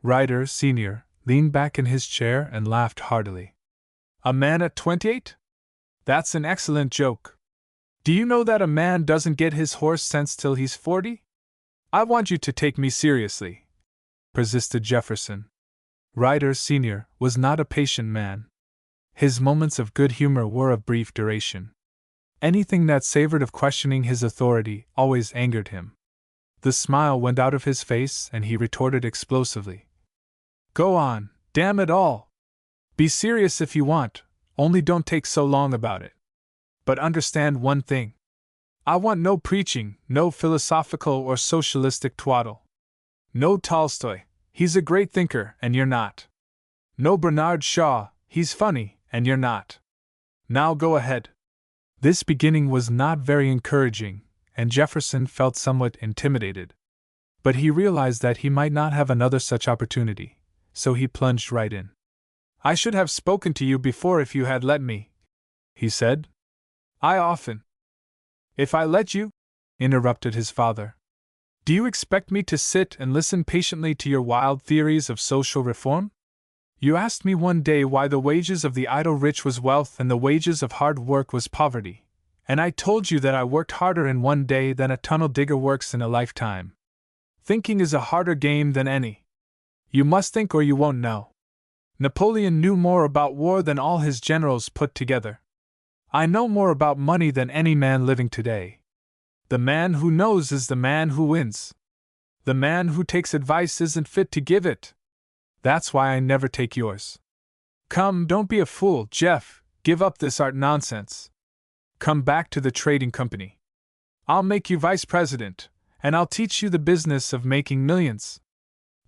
Ryder Sr. leaned back in his chair and laughed heartily. "A man at 28? That's an excellent joke. Do you know that a man doesn't get his horse sense till he's 40? I want you to take me seriously," persisted Jefferson. Ryder Sr. was not a patient man. His moments of good humor were of brief duration. Anything that savored of questioning his authority always angered him. The smile went out of his face and he retorted explosively, "Go on, damn it all! Be serious if you want, only don't take so long about it. But understand one thing. I want no preaching, no philosophical or socialistic twaddle. No Tolstoy, he's a great thinker and you're not. No Bernard Shaw, he's funny and you're not. Now go ahead." This beginning was not very encouraging, and Jefferson felt somewhat intimidated. But he realized that he might not have another such opportunity, so he plunged right in. "I should have spoken to you before if you had let me," he said. "I often—" "If I let you?" interrupted his father. Do you expect me to sit and listen patiently to your wild theories of social reform? You asked me one day why the wages of the idle rich was wealth and the wages of hard work was poverty, and I told you that I worked harder in one day than a tunnel digger works in a lifetime. Thinking is a harder game than any. You must think or you won't know. Napoleon knew more about war than all his generals put together. I know more about money than any man living today. The man who knows is the man who wins. The man who takes advice isn't fit to give it. That's why I never take yours. Come, don't be a fool, Jeff, give up this art nonsense. Come back to the trading company. I'll make you vice president, and I'll teach you the business of making millions.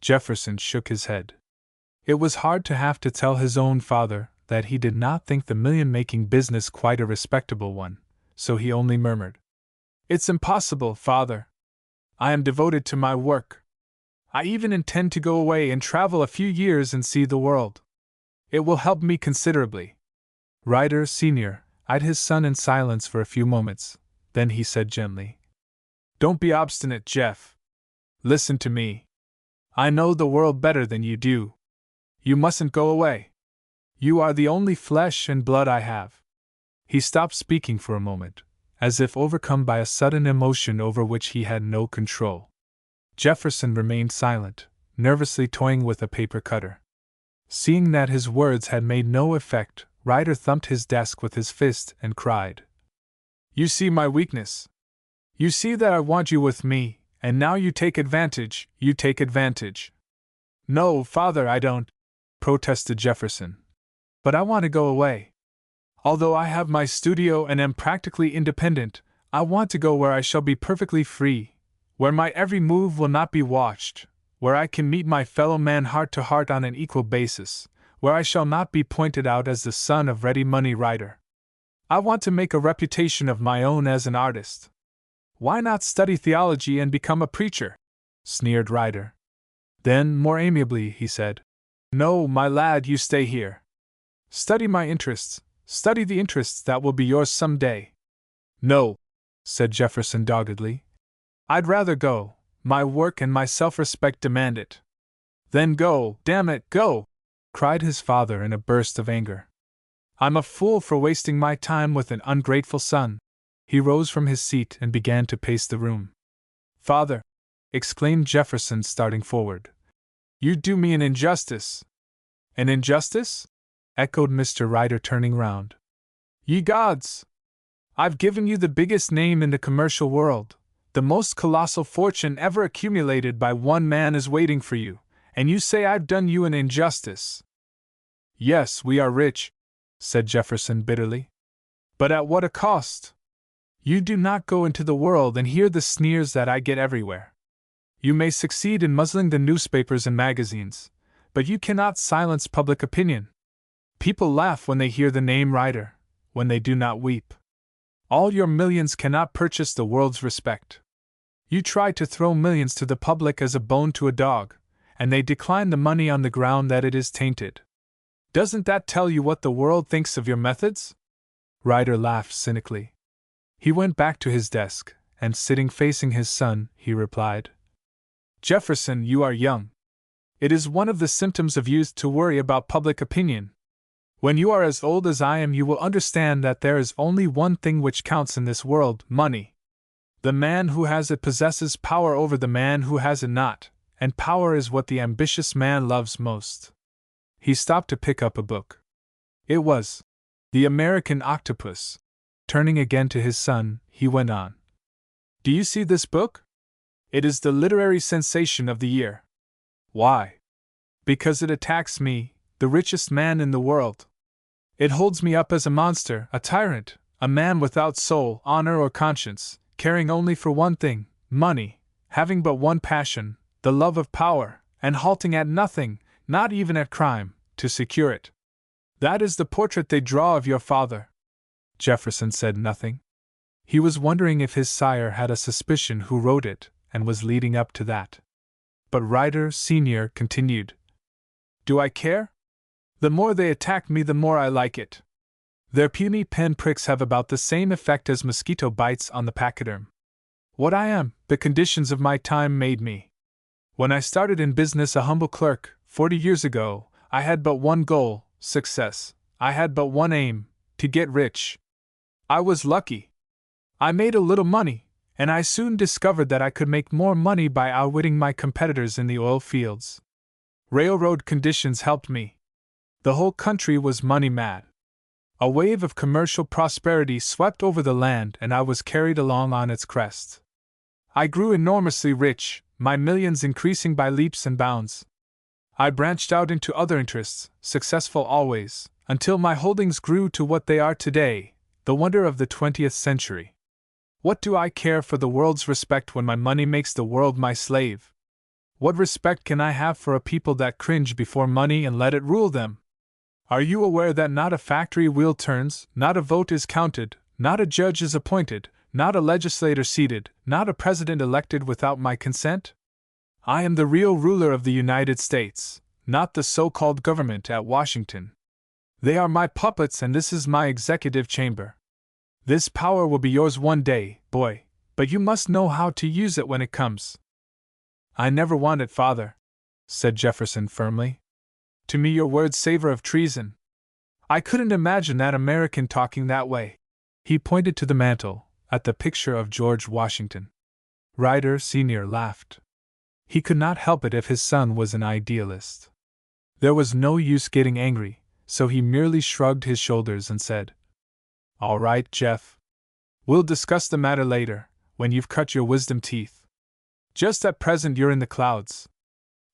Jefferson shook his head. It was hard to have to tell his own father that he did not think the million-making business quite a respectable one, so he only murmured, "It's impossible, father. I am devoted to my work. I even intend to go away and travel a few years and see the world. It will help me considerably." Ryder Sr. eyed his son in silence for a few moments, then he said gently, "Don't be obstinate, Jeff. Listen to me. I know the world better than you do. You mustn't go away. You are the only flesh and blood I have." He stopped speaking for a moment, as if overcome by a sudden emotion over which he had no control. Jefferson remained silent, nervously toying with a paper cutter. Seeing that his words had made no effect, Ryder thumped his desk with his fist and cried, "You see my weakness. You see that I want you with me, and now you take advantage, you take advantage." "No, father, I don't," protested Jefferson. "But I want to go away. Although I have my studio and am practically independent, I want to go where I shall be perfectly free, where my every move will not be watched, where I can meet my fellow man heart to heart on an equal basis, where I shall not be pointed out as the son of Ready Money Ryder. I want to make a reputation of my own as an artist." "Why not study theology and become a preacher?" sneered Ryder. Then, more amiably, he said, "No, my lad, you stay here. Study my interests, study the interests that will be yours some day." "No," said Jefferson doggedly. "I'd rather go. My work and my self-respect demand it." "Then go, damn it, go!" cried his father in a burst of anger. "I'm a fool for wasting my time with an ungrateful son." He rose from his seat and began to pace the room. "Father," exclaimed Jefferson, starting forward, "you do me an injustice." "An injustice?" echoed Mr. Ryder, turning round. "Ye gods! I've given you the biggest name in the commercial world. The most colossal fortune ever accumulated by one man is waiting for you, and you say I've done you an injustice." "Yes, we are rich," said Jefferson bitterly. "But at what a cost! You do not go into the world and hear the sneers that I get everywhere. You may succeed in muzzling the newspapers and magazines, but you cannot silence public opinion. People laugh when they hear the name Ryder, when they do not weep. All your millions cannot purchase the world's respect. You try to throw millions to the public as a bone to a dog, and they decline the money on the ground that it is tainted. Doesn't that tell you what the world thinks of your methods?" Ryder laughed cynically. He went back to his desk, and sitting facing his son, he replied, "Jefferson, you are young. It is one of the symptoms of youth to worry about public opinion. When you are as old as I am, you will understand that there is only one thing which counts in this world: money. The man who has it possesses power over the man who has it not, and power is what the ambitious man loves most." He stopped to pick up a book. It was The American Octopus. Turning again to his son, he went on, "Do you see this book? It is the literary sensation of the year. Why? Because it attacks me, the richest man in the world. It holds me up as a monster, a tyrant, a man without soul, honor, or conscience, caring only for one thing, money, having but one passion, the love of power, and halting at nothing, not even at crime, to secure it. That is the portrait they draw of your father." Jefferson said nothing. He was wondering if his sire had a suspicion who wrote it, and was leading up to that. But Ryder Sr. continued, "Do I care? The more they attack me, the more I like it. Their puny pen pricks have about the same effect as mosquito bites on the pachyderm. What I am, the conditions of my time made me. When I started in business a humble clerk, 40 years ago, I had but one goal, success. I had but one aim, to get rich. I was lucky. I made a little money, and I soon discovered that I could make more money by outwitting my competitors in the oil fields. Railroad conditions helped me. The whole country was money mad. A wave of commercial prosperity swept over the land, and I was carried along on its crest. I grew enormously rich, my millions increasing by leaps and bounds. I branched out into other interests, successful always, until my holdings grew to what they are today, the wonder of the 20th century. What do I care for the world's respect when my money makes the world my slave? What respect can I have for a people that cringe before money and let it rule them? Are you aware that not a factory wheel turns, not a vote is counted, not a judge is appointed, not a legislator seated, not a president elected without my consent? I am the real ruler of the United States, not the so-called government at Washington. They are my puppets, and this is my executive chamber. This power will be yours one day, boy, but you must know how to use it when it comes. I never want it, father, said Jefferson firmly. To me your words savor of treason. I couldn't imagine that American talking that way. He pointed to the mantel, at the picture of George Washington. Ryder Sr. laughed. He could not help it if his son was an idealist. There was no use getting angry, so he merely shrugged his shoulders and said, "All right, Jeff. We'll discuss the matter later, when you've cut your wisdom teeth. Just at present you're in the clouds.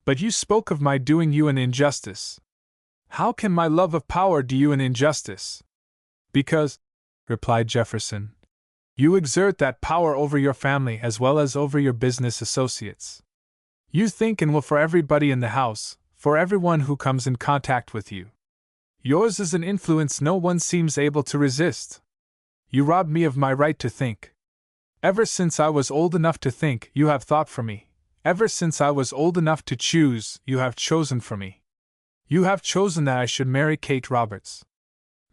But you spoke of my doing you an injustice. How can my love of power do you an injustice?" "Because," replied Jefferson, "you exert that power over your family as well as over your business associates. You think and will for everybody in the house, for everyone who comes in contact with you. Yours is an influence no one seems able to resist. You rob me of my right to think. Ever since I was old enough to think, you have thought for me. Ever since I was old enough to choose, you have chosen for me. You have chosen that I should marry Kate Roberts.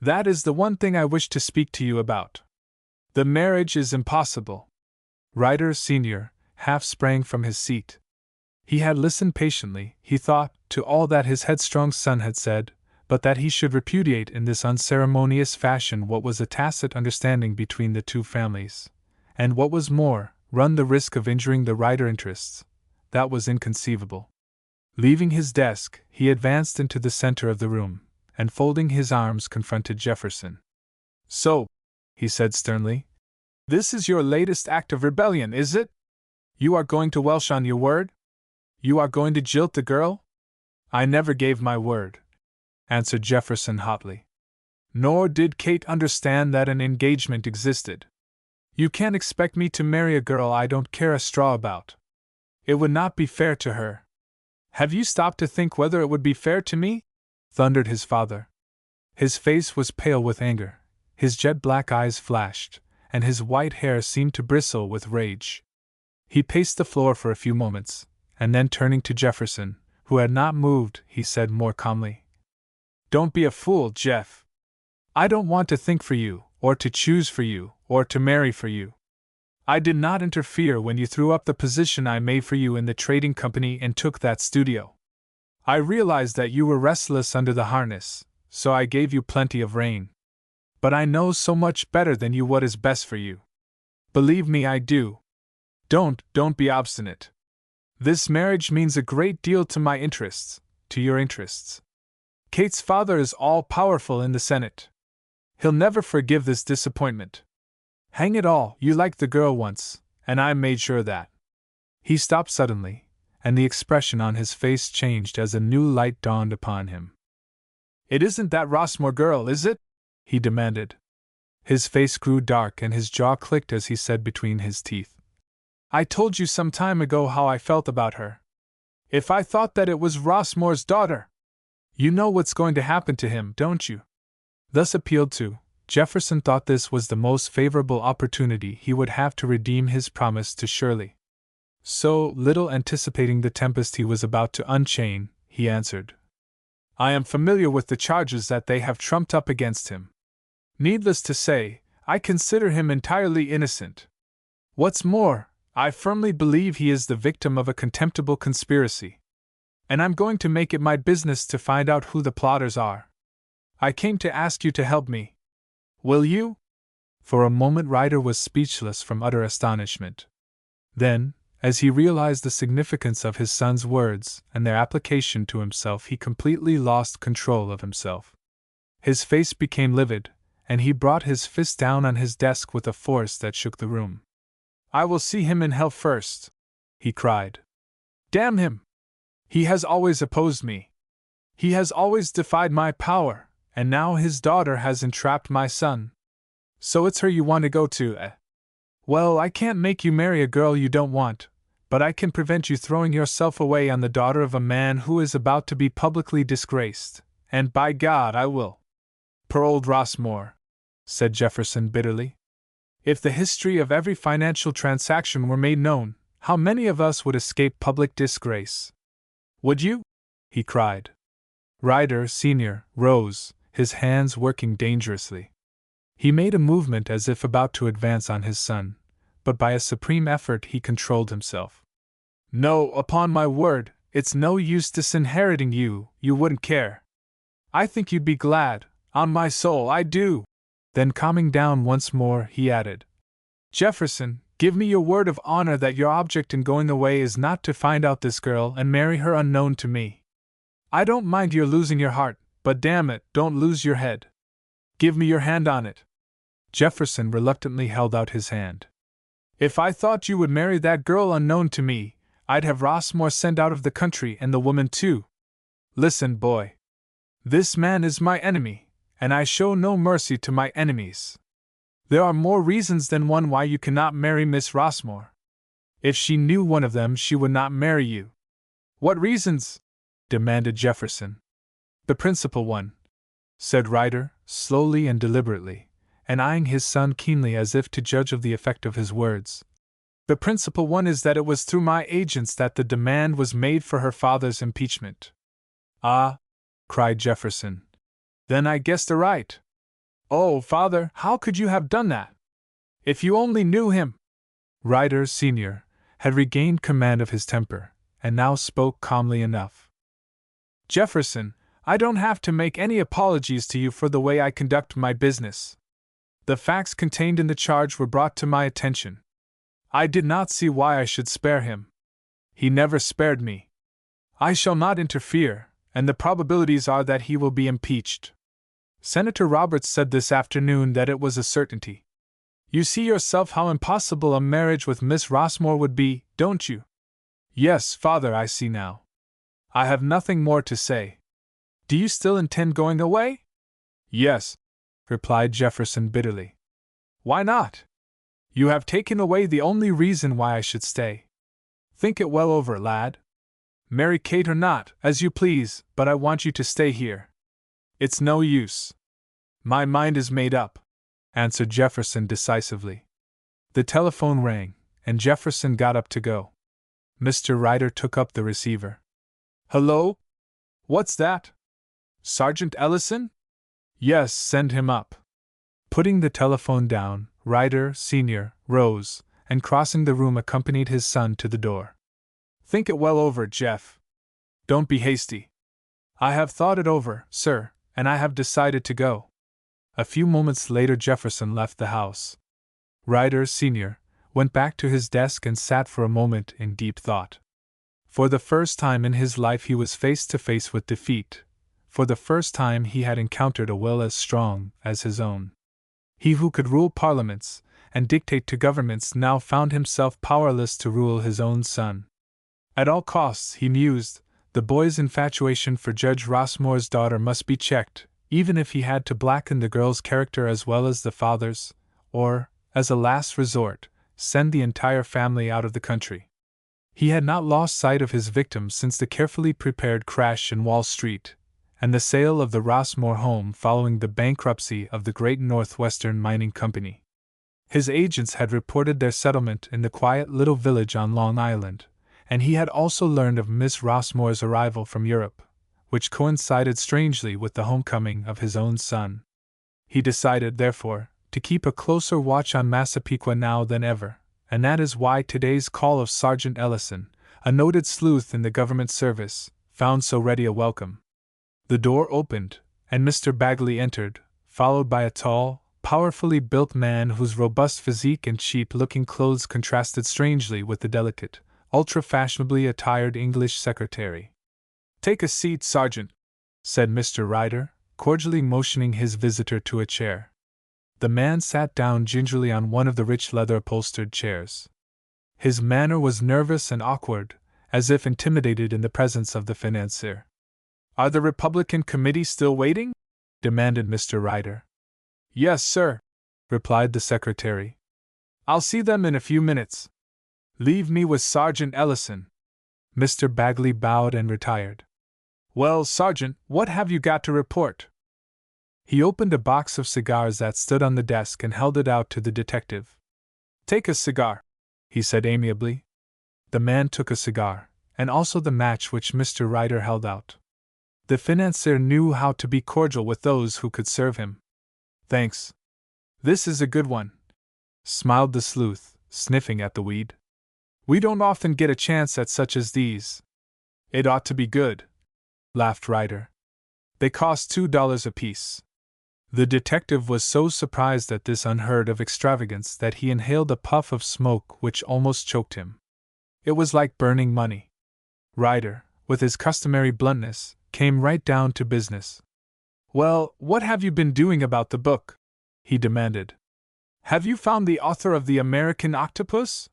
That is the one thing I wish to speak to you about. The marriage is impossible." Ryder Sr. half sprang from his seat. He had listened patiently, he thought, to all that his headstrong son had said, but that he should repudiate in this unceremonious fashion what was a tacit understanding between the two families, and what was more, run the risk of injuring the Ryder interests, that was inconceivable. Leaving his desk, he advanced into the center of the room, and folding his arms confronted Jefferson. "So," he said sternly, "this is your latest act of rebellion, is it? You are going to Welsh on your word? You are going to jilt the girl?" "I never gave my word," answered Jefferson hotly. "Nor did Kate understand that an engagement existed. You can't expect me to marry a girl I don't care a straw about. It would not be fair to her." "Have you stopped to think whether it would be fair to me?" thundered his father. His face was pale with anger, his jet-black eyes flashed, and his white hair seemed to bristle with rage. He paced the floor for a few moments, and then turning to Jefferson, who had not moved, he said more calmly, "Don't be a fool, Jeff. I don't want to think for you, or to choose for you, or to marry for you. I did not interfere when you threw up the position I made for you in the trading company and took that studio. I realized that you were restless under the harness, so I gave you plenty of rein. But I know so much better than you what is best for you. Believe me, I do. Don't be obstinate. This marriage means a great deal to my interests, to your interests. Kate's father is all-powerful in the Senate. He'll never forgive this disappointment. Hang it all, you liked the girl once, and I made sure of that." He stopped suddenly, and the expression on his face changed as a new light dawned upon him. "It isn't that Rossmore girl, is it?" he demanded. His face grew dark and his jaw clicked as he said between his teeth, "I told you some time ago how I felt about her. If I thought that it was Rossmore's daughter! You know what's going to happen to him, don't you?" Thus appealed to, Jefferson thought this was the most favorable opportunity he would have to redeem his promise to Shirley. So, little anticipating the tempest he was about to unchain, he answered, "I am familiar with the charges that they have trumped up against him. Needless to say, I consider him entirely innocent. What's more, I firmly believe he is the victim of a contemptible conspiracy. And I'm going to make it my business to find out who the plotters are. I came to ask you to help me. Will you?" For a moment Ryder was speechless from utter astonishment. Then, as he realized the significance of his son's words and their application to himself, he completely lost control of himself. His face became livid, and he brought his fist down on his desk with a force that shook the room. "I will see him in hell first," he cried. "Damn him! He has always opposed me. He has always defied my power, and now his daughter has entrapped my son. So it's her you want to go to, eh? Well, I can't make you marry a girl you don't want, but I can prevent you throwing yourself away on the daughter of a man who is about to be publicly disgraced, and by God I will." "Per old Rossmore," said Jefferson bitterly. "If the history of every financial transaction were made known, how many of us would escape public disgrace?" "Would you?" he cried. Ryder, Sr., rose, his hands working dangerously. He made a movement as if about to advance on his son, but by a supreme effort he controlled himself. "No, upon my word, it's no use disinheriting you, you wouldn't care. I think you'd be glad, on my soul I do." Then calming down once more, he added, "Jefferson, give me your word of honor that your object in going away is not to find out this girl and marry her unknown to me. I don't mind your losing your heart, but damn it, don't lose your head. Give me your hand on it." Jefferson reluctantly held out his hand. "If I thought you would marry that girl unknown to me, I'd have Rossmore sent out of the country and the woman too. Listen, boy. This man is my enemy, and I show no mercy to my enemies. There are more reasons than one why you cannot marry Miss Rossmore. If she knew one of them, she would not marry you." "What reasons?" demanded Jefferson. "The principal one," said Ryder, slowly and deliberately, and eyeing his son keenly as if to judge of the effect of his words. "The principal one is that it was through my agents that the demand was made for her father's impeachment." "Ah!" cried Jefferson. "Then I guessed aright. Oh, father, how could you have done that? If you only knew him!" Ryder, Sr., had regained command of his temper, and now spoke calmly enough. "Jefferson, I don't have to make any apologies to you for the way I conduct my business. The facts contained in the charge were brought to my attention. I did not see why I should spare him. He never spared me. I shall not interfere, and the probabilities are that he will be impeached. Senator Roberts said this afternoon that it was a certainty. You see yourself how impossible a marriage with Miss Rossmore would be, don't you?" "Yes, father, I see now. I have nothing more to say. Do you still intend going away?" "Yes," replied Jefferson bitterly. "Why not? You have taken away the only reason why I should stay. Think it well over, lad. Marry Kate or not, as you please, but I want you to stay here." "It's no use. My mind is made up," answered Jefferson decisively. The telephone rang, and Jefferson got up to go. Mr. Ryder took up the receiver. "Hello? What's that? Sergeant Ellison?" "Yes, send him up." Putting the telephone down, Ryder, Sr., rose, and crossing the room accompanied his son to the door. "Think it well over, Jeff. Don't be hasty." "I have thought it over, sir, and I have decided to go." A few moments later Jefferson left the house. Ryder, Sr., went back to his desk and sat for a moment in deep thought. For the first time in his life he was face to face with defeat. For the first time he had encountered a will as strong as his own. He who could rule parliaments and dictate to governments now found himself powerless to rule his own son. At all costs, he mused, the boy's infatuation for Judge Rossmore's daughter must be checked, even if he had to blacken the girl's character as well as the father's, or, as a last resort, send the entire family out of the country. He had not lost sight of his victim since the carefully prepared crash in Wall Street, and the sale of the Rossmore home following the bankruptcy of the Great Northwestern Mining Company. His agents had reported their settlement in the quiet little village on Long Island, and he had also learned of Miss Rossmore's arrival from Europe, which coincided strangely with the homecoming of his own son. He decided, therefore, to keep a closer watch on Massapequa now than ever, and that is why today's call of Sergeant Ellison, a noted sleuth in the government service, found so ready a welcome. The door opened, and Mr. Bagley entered, followed by a tall, powerfully built man whose robust physique and cheap-looking clothes contrasted strangely with the delicate, ultra-fashionably attired English secretary. "Take a seat, Sergeant," said Mr. Ryder, cordially motioning his visitor to a chair. The man sat down gingerly on one of the rich leather-upholstered chairs. His manner was nervous and awkward, as if intimidated in the presence of the financier. "Are the Republican Committee still waiting?" demanded Mr. Ryder. "Yes, sir," replied the secretary. "I'll see them in a few minutes. Leave me with Sergeant Ellison." Mr. Bagley bowed and retired. "Well, Sergeant, what have you got to report?" He opened a box of cigars that stood on the desk and held it out to the detective. "Take a cigar," he said amiably. The man took a cigar, and also the match which Mr. Ryder held out. The financier knew how to be cordial with those who could serve him. "Thanks. This is a good one," smiled the sleuth, sniffing at the weed. "We don't often get a chance at such as these." "It ought to be good," laughed Ryder. "They cost $2 apiece." The detective was so surprised at this unheard-of extravagance that he inhaled a puff of smoke which almost choked him. It was like burning money. Ryder, with his customary bluntness, came right down to business. "Well, what have you been doing about the book?" he demanded. "Have you found the author of The American Octopus?"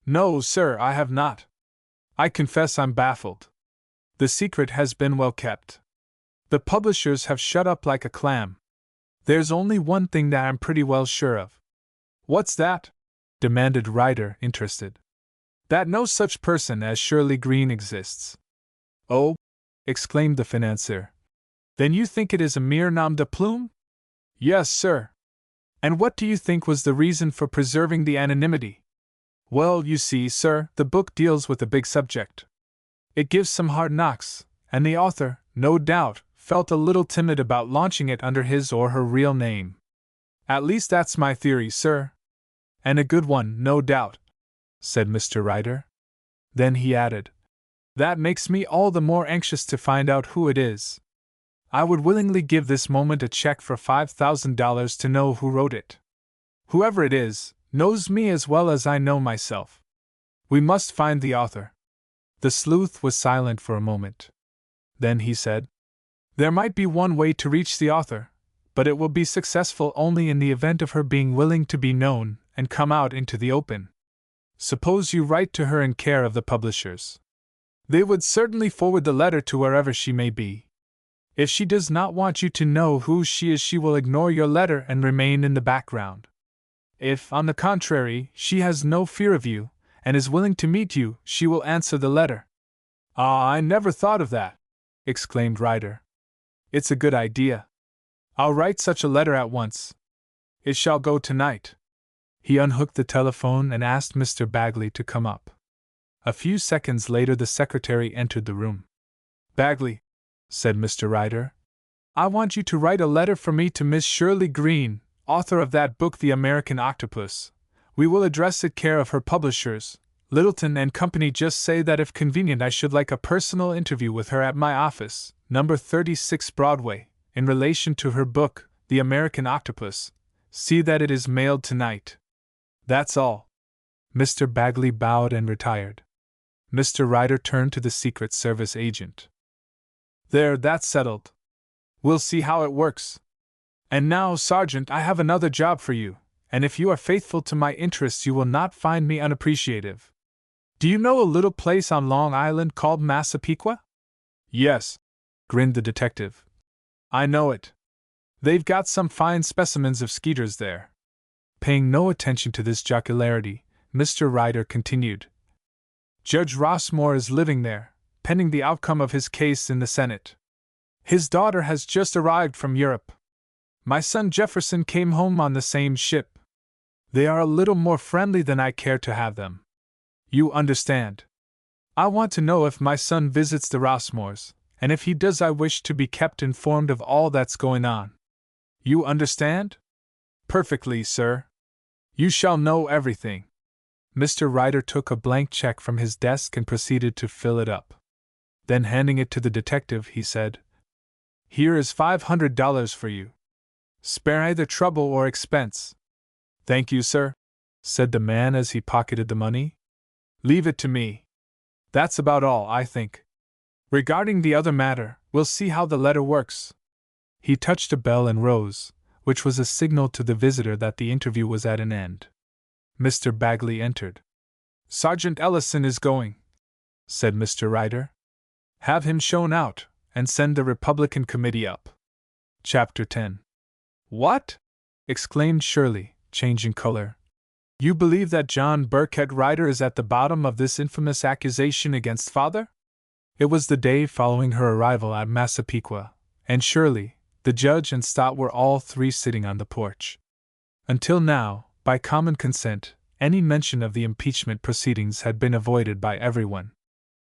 "No, sir, I have not. I confess I'm baffled. The secret has been well kept. The publishers have shut up like a clam. There's only one thing that I'm pretty well sure of." "What's that?" demanded Ryder, interested. "That no such person as Shirley Green exists." "Oh!" exclaimed the financier. "Then you think it is a mere nom de plume?" "Yes, sir." "And what do you think was the reason for preserving the anonymity?" "Well, you see, sir, the book deals with a big subject. It gives some hard knocks, and the author, no doubt, felt a little timid about launching it under his or her real name. At least that's my theory, sir. And a good one, no doubt," said Mr. Ryder. Then he added, "That makes me all the more anxious to find out who it is. I would willingly give this moment a check for $5,000 to know who wrote it. Whoever it is, knows me as well as I know myself. We must find the author." The sleuth was silent for a moment. Then he said, "There might be one way to reach the author, but it will be successful only in the event of her being willing to be known and come out into the open. Suppose you write to her in care of the publishers. They would certainly forward the letter to wherever she may be. If she does not want you to know who she is, she will ignore your letter and remain in the background. If, on the contrary, she has no fear of you, and is willing to meet you, she will answer the letter." "Ah, I never thought of that," exclaimed Ryder. "It's a good idea. I'll write such a letter at once. It shall go tonight." He unhooked the telephone and asked Mr. Bagley to come up. A few seconds later the secretary entered the room. "Bagley," said Mr. Ryder, "I want you to write a letter for me to Miss Shirley Green, author of that book The American Octopus. We will address it care of her publishers, Littleton and Company. Just say that if convenient I should like a personal interview with her at my office, number 36 Broadway, in relation to her book, The American Octopus. See that it is mailed tonight. That's all." Mr. Bagley bowed and retired. Mr. Ryder turned to the Secret Service agent. "There, that's settled. We'll see how it works. And now, Sergeant, I have another job for you, and if you are faithful to my interests you will not find me unappreciative. Do you know a little place on Long Island called Massapequa?" "Yes," grinned the detective. "I know it. They've got some fine specimens of skeeters there." Paying no attention to this jocularity, Mr. Ryder continued, "Judge Rossmore is living there, pending the outcome of his case in the Senate. His daughter has just arrived from Europe. My son Jefferson came home on the same ship. They are a little more friendly than I care to have them. You understand. I want to know if my son visits the Rossmores, and if he does I wish to be kept informed of all that's going on. You understand?" "Perfectly, sir. You shall know everything." Mr. Ryder took a blank check from his desk and proceeded to fill it up. Then, handing it to the detective, he said, "Here is $500 for you. Spare either trouble or expense." "Thank you, sir," said the man as he pocketed the money. "Leave it to me. That's about all, I think. Regarding the other matter, we'll see how the letter works." He touched a bell and rose, which was a signal to the visitor that the interview was at an end. Mr. Bagley entered. "Sergeant Ellison is going," said Mr. Ryder. "Have him shown out, and send the Republican committee up." Chapter 10. "What?" exclaimed Shirley, changing color. "You believe that John Burkett Ryder is at the bottom of this infamous accusation against father?" It was the day following her arrival at Massapequa, and Shirley, the judge, and Stott were all three sitting on the porch. Until now, by common consent, any mention of the impeachment proceedings had been avoided by everyone.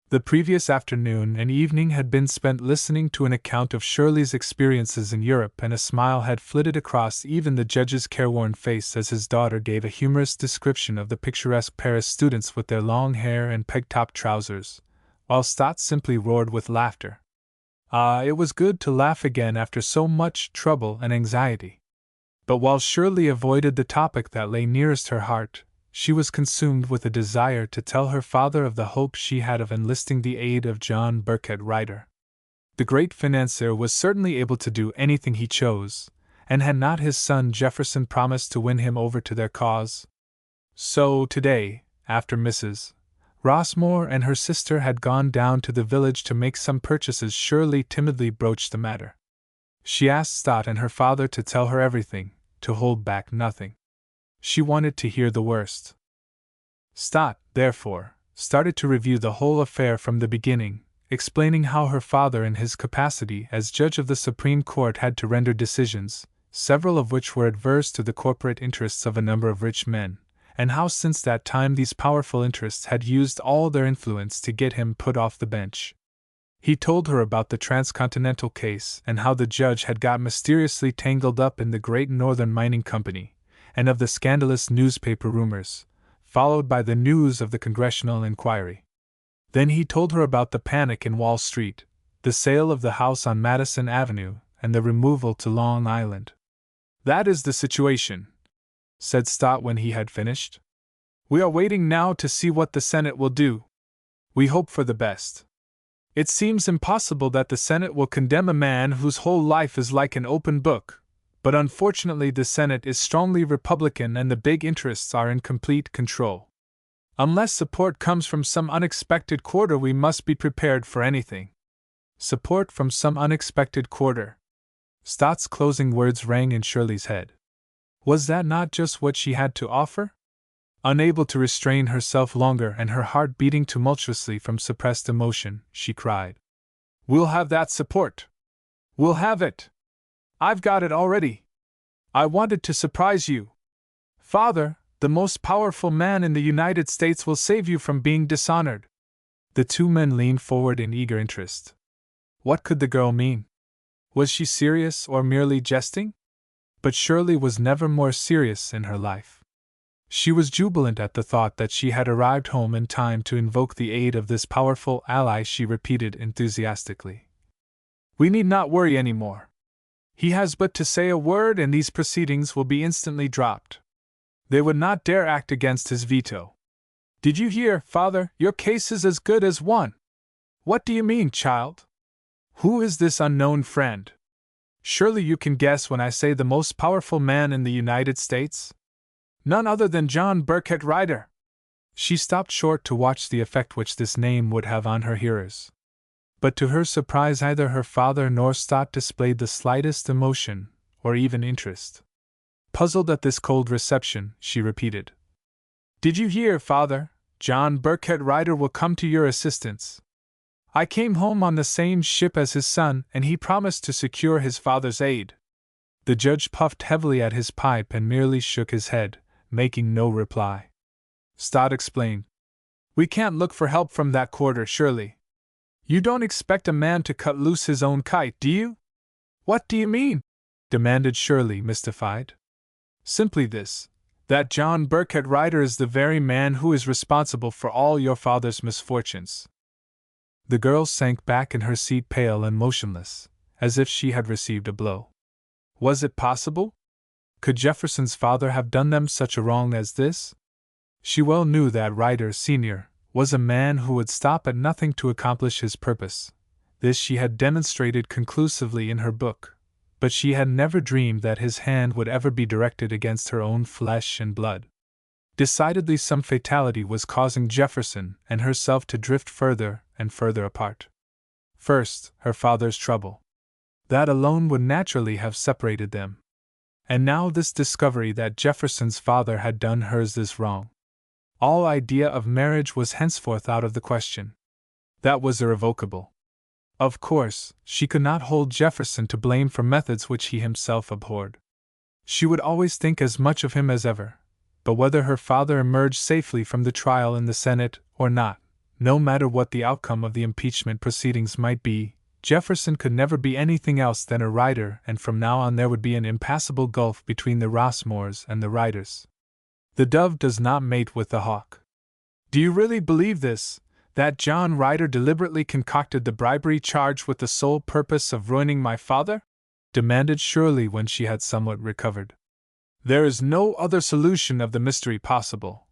The previous afternoon and evening had been spent listening to an account of Shirley's experiences in Europe, and a smile had flitted across even the judge's careworn face as his daughter gave a humorous description of the picturesque Paris students with their long hair and peg-top trousers, while Stott simply roared with laughter. It was good to laugh again after so much trouble and anxiety. But while Shirley avoided the topic that lay nearest her heart, she was consumed with a desire to tell her father of the hope she had of enlisting the aid of John Burkett Ryder. The great financier was certainly able to do anything he chose, and had not his son Jefferson promised to win him over to their cause? So today, after Mrs. Rossmore and her sister had gone down to the village to make some purchases, Shirley timidly broached the matter. She asked Stott and her father to tell her everything, to hold back nothing. She wanted to hear the worst. Stott, therefore, started to review the whole affair from the beginning, explaining how her father, in his capacity as judge of the Supreme Court, had to render decisions, several of which were adverse to the corporate interests of a number of rich men, and how since that time these powerful interests had used all their influence to get him put off the bench. He told her about the transcontinental case, and how the judge had got mysteriously tangled up in the Great Northern Mining Company, and of the scandalous newspaper rumors, followed by the news of the congressional inquiry. Then he told her about the panic in Wall Street, the sale of the house on Madison Avenue, and the removal to Long Island. "That is the situation," said Stott when he had finished. "We are waiting now to see what the Senate will do. We hope for the best. It seems impossible that the Senate will condemn a man whose whole life is like an open book, but unfortunately the Senate is strongly Republican and the big interests are in complete control. Unless support comes from some unexpected quarter, we must be prepared for anything." Support from some unexpected quarter. Stott's closing words rang in Shirley's head. Was that not just what she had to offer? Unable to restrain herself longer and her heart beating tumultuously from suppressed emotion, she cried, "We'll have that support! We'll have it! I've got it already! I wanted to surprise you. Father, the most powerful man in the United States will save you from being dishonored." The two men leaned forward in eager interest. What could the girl mean? Was she serious or merely jesting? But Shirley was never more serious in her life. She was jubilant at the thought that she had arrived home in time to invoke the aid of this powerful ally. She repeated enthusiastically, "We need not worry any more. He has but to say a word and these proceedings will be instantly dropped. They would not dare act against his veto. Did you hear, Father? Your case is as good as won." "What do you mean, child? Who is this unknown friend? Surely you can guess when I say the most powerful man in the United States? None other than John Burkett Ryder." She stopped short to watch the effect which this name would have on her hearers. But to her surprise, neither her father nor Stott displayed the slightest emotion, or even interest. Puzzled at this cold reception, she repeated, "Did you hear, Father? John Burkett Ryder will come to your assistance. I came home on the same ship as his son, and he promised to secure his father's aid." The judge puffed heavily at his pipe and merely shook his head, making no reply. Stott explained, "We can't look for help from that quarter, surely. You don't expect a man to cut loose his own kite, do you?" "What do you mean?" demanded Shirley, mystified. "Simply this. That John Burkett Ryder is the very man who is responsible for all your father's misfortunes. The girl sank back in her seat pale and motionless, as if she had received a blow. Was it possible? Could Jefferson's father have done them such a wrong as this? She well knew that Ryder, Sr., was a man who would stop at nothing to accomplish his purpose. This she had demonstrated conclusively in her book, but she had never dreamed that his hand would ever be directed against her own flesh and blood. Decidedly some fatality was causing Jefferson and herself to drift further and further apart. First, her father's trouble. That alone would naturally have separated them. And now this discovery that Jefferson's father had done hers this wrong. All idea of marriage was henceforth out of the question. That was irrevocable. Of course, she could not hold Jefferson to blame for methods which he himself abhorred. She would always think as much of him as ever, but whether her father emerged safely from the trial in the Senate or not, no matter what the outcome of the impeachment proceedings might be, Jefferson could never be anything else than a Ryder, and from now on there would be an impassable gulf between the Rossmores and the Ryders. The dove does not mate with the hawk. Do you really believe this, that John Ryder deliberately concocted the bribery charge with the sole purpose of ruining my father? Demanded Shirley when she had somewhat recovered. There is no other solution of the mystery possible,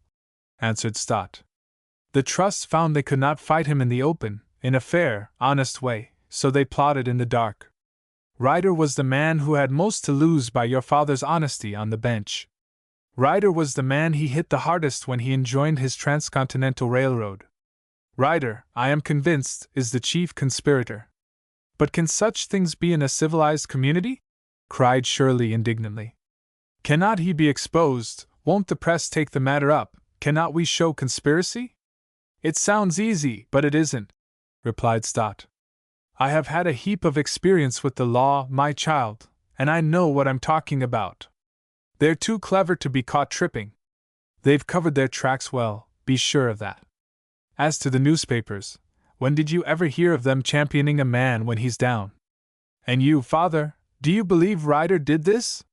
answered Stott. The trust found they could not fight him in the open, in a fair, honest way, so they plotted in the dark. Ryder was the man who had most to lose by your father's honesty on the bench. Ryder was the man he hit the hardest when he enjoined his transcontinental railroad. Ryder, I am convinced, is the chief conspirator. But can such things be in a civilized community? Cried Shirley indignantly. Cannot he be exposed? Won't the press take the matter up? Cannot we show conspiracy? It sounds easy, but it isn't, replied Stott. I have had a heap of experience with the law, my child, and I know what I'm talking about. They're too clever to be caught tripping. They've covered their tracks well, be sure of that. As to the newspapers, when did you ever hear of them championing a man when he's down? And you, father, do you believe Ryder did this?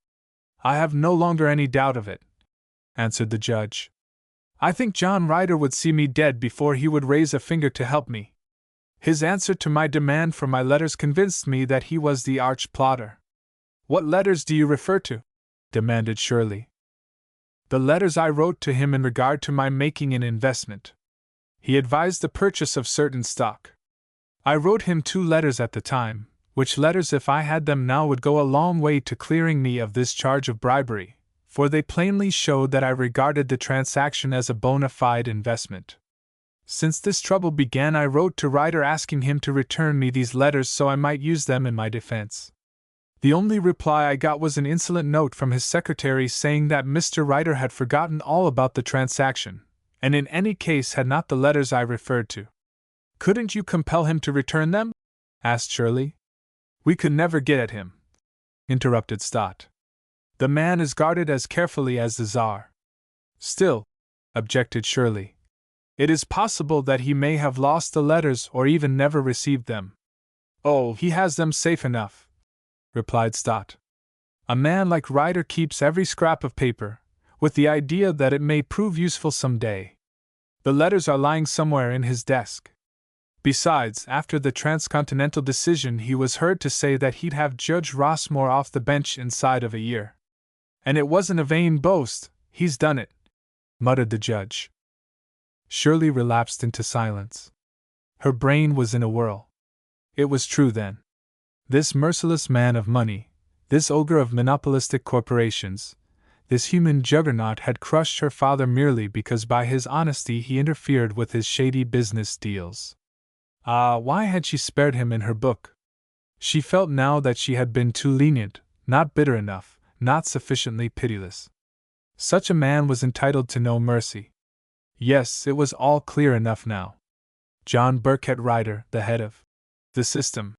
I have no longer any doubt of it, answered the judge. I think John Ryder would see me dead before he would raise a finger to help me. His answer to my demand for my letters convinced me that he was the arch-plotter. What letters do you refer to? Demanded Shirley. The letters I wrote to him in regard to my making an investment. He advised the purchase of certain stock. I wrote him 2 letters at the time, which letters, if I had them now, would go a long way to clearing me of this charge of bribery, for they plainly showed that I regarded the transaction as a bona fide investment. Since this trouble began, I wrote to Ryder asking him to return me these letters so I might use them in my defense. The only reply I got was an insolent note from his secretary saying that Mr. Ryder had forgotten all about the transaction, and in any case had not the letters I referred to. Couldn't you compel him to return them? Asked Shirley. We could never get at him, interrupted Stott. The man is guarded as carefully as the Tsar. Still, objected Shirley, it is possible that he may have lost the letters or even never received them. Oh, he has them safe enough, replied Stott. A man like Ryder keeps every scrap of paper, with the idea that it may prove useful some day. The letters are lying somewhere in his desk. Besides, after the transcontinental decision, he was heard to say that he'd have Judge Rossmore off the bench inside of a year. And it wasn't a vain boast, he's done it, muttered the judge. Shirley relapsed into silence. Her brain was in a whirl. It was true then. This merciless man of money, this ogre of monopolistic corporations, this human juggernaut had crushed her father merely because by his honesty he interfered with his shady business deals. Ah, why had she spared him in her book? She felt now that she had been too lenient, not bitter enough, not sufficiently pitiless. Such a man was entitled to no mercy. Yes, it was all clear enough now. John Burkett Ryder, the head of the system,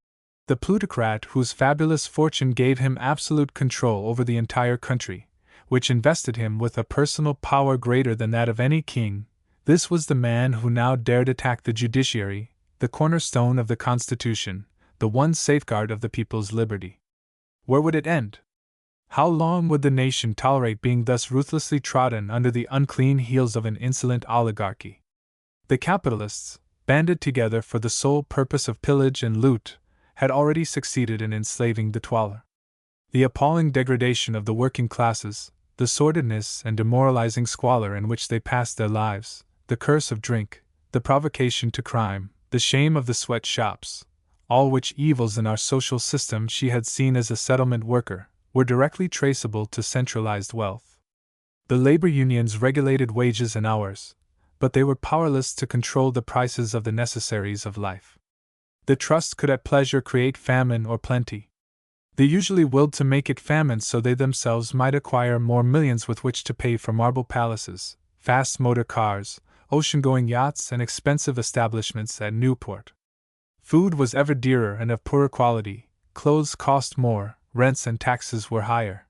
the plutocrat whose fabulous fortune gave him absolute control over the entire country, which invested him with a personal power greater than that of any king, this was the man who now dared attack the judiciary, the cornerstone of the Constitution, the one safeguard of the people's liberty. Where would it end? How long would the nation tolerate being thus ruthlessly trodden under the unclean heels of an insolent oligarchy? The capitalists, banded together for the sole purpose of pillage and loot, had already succeeded in enslaving the toiler. The appalling degradation of the working classes, the sordidness and demoralizing squalor in which they passed their lives, the curse of drink, the provocation to crime, the shame of the sweat shops, all which evils in our social system she had seen as a settlement worker, were directly traceable to centralized wealth. The labor unions regulated wages and hours, but they were powerless to control the prices of the necessaries of life. The trust could at pleasure create famine or plenty. They usually willed to make it famine so they themselves might acquire more millions with which to pay for marble palaces, fast motor cars, ocean-going yachts, and expensive establishments at Newport. Food was ever dearer and of poorer quality, clothes cost more, rents and taxes were higher.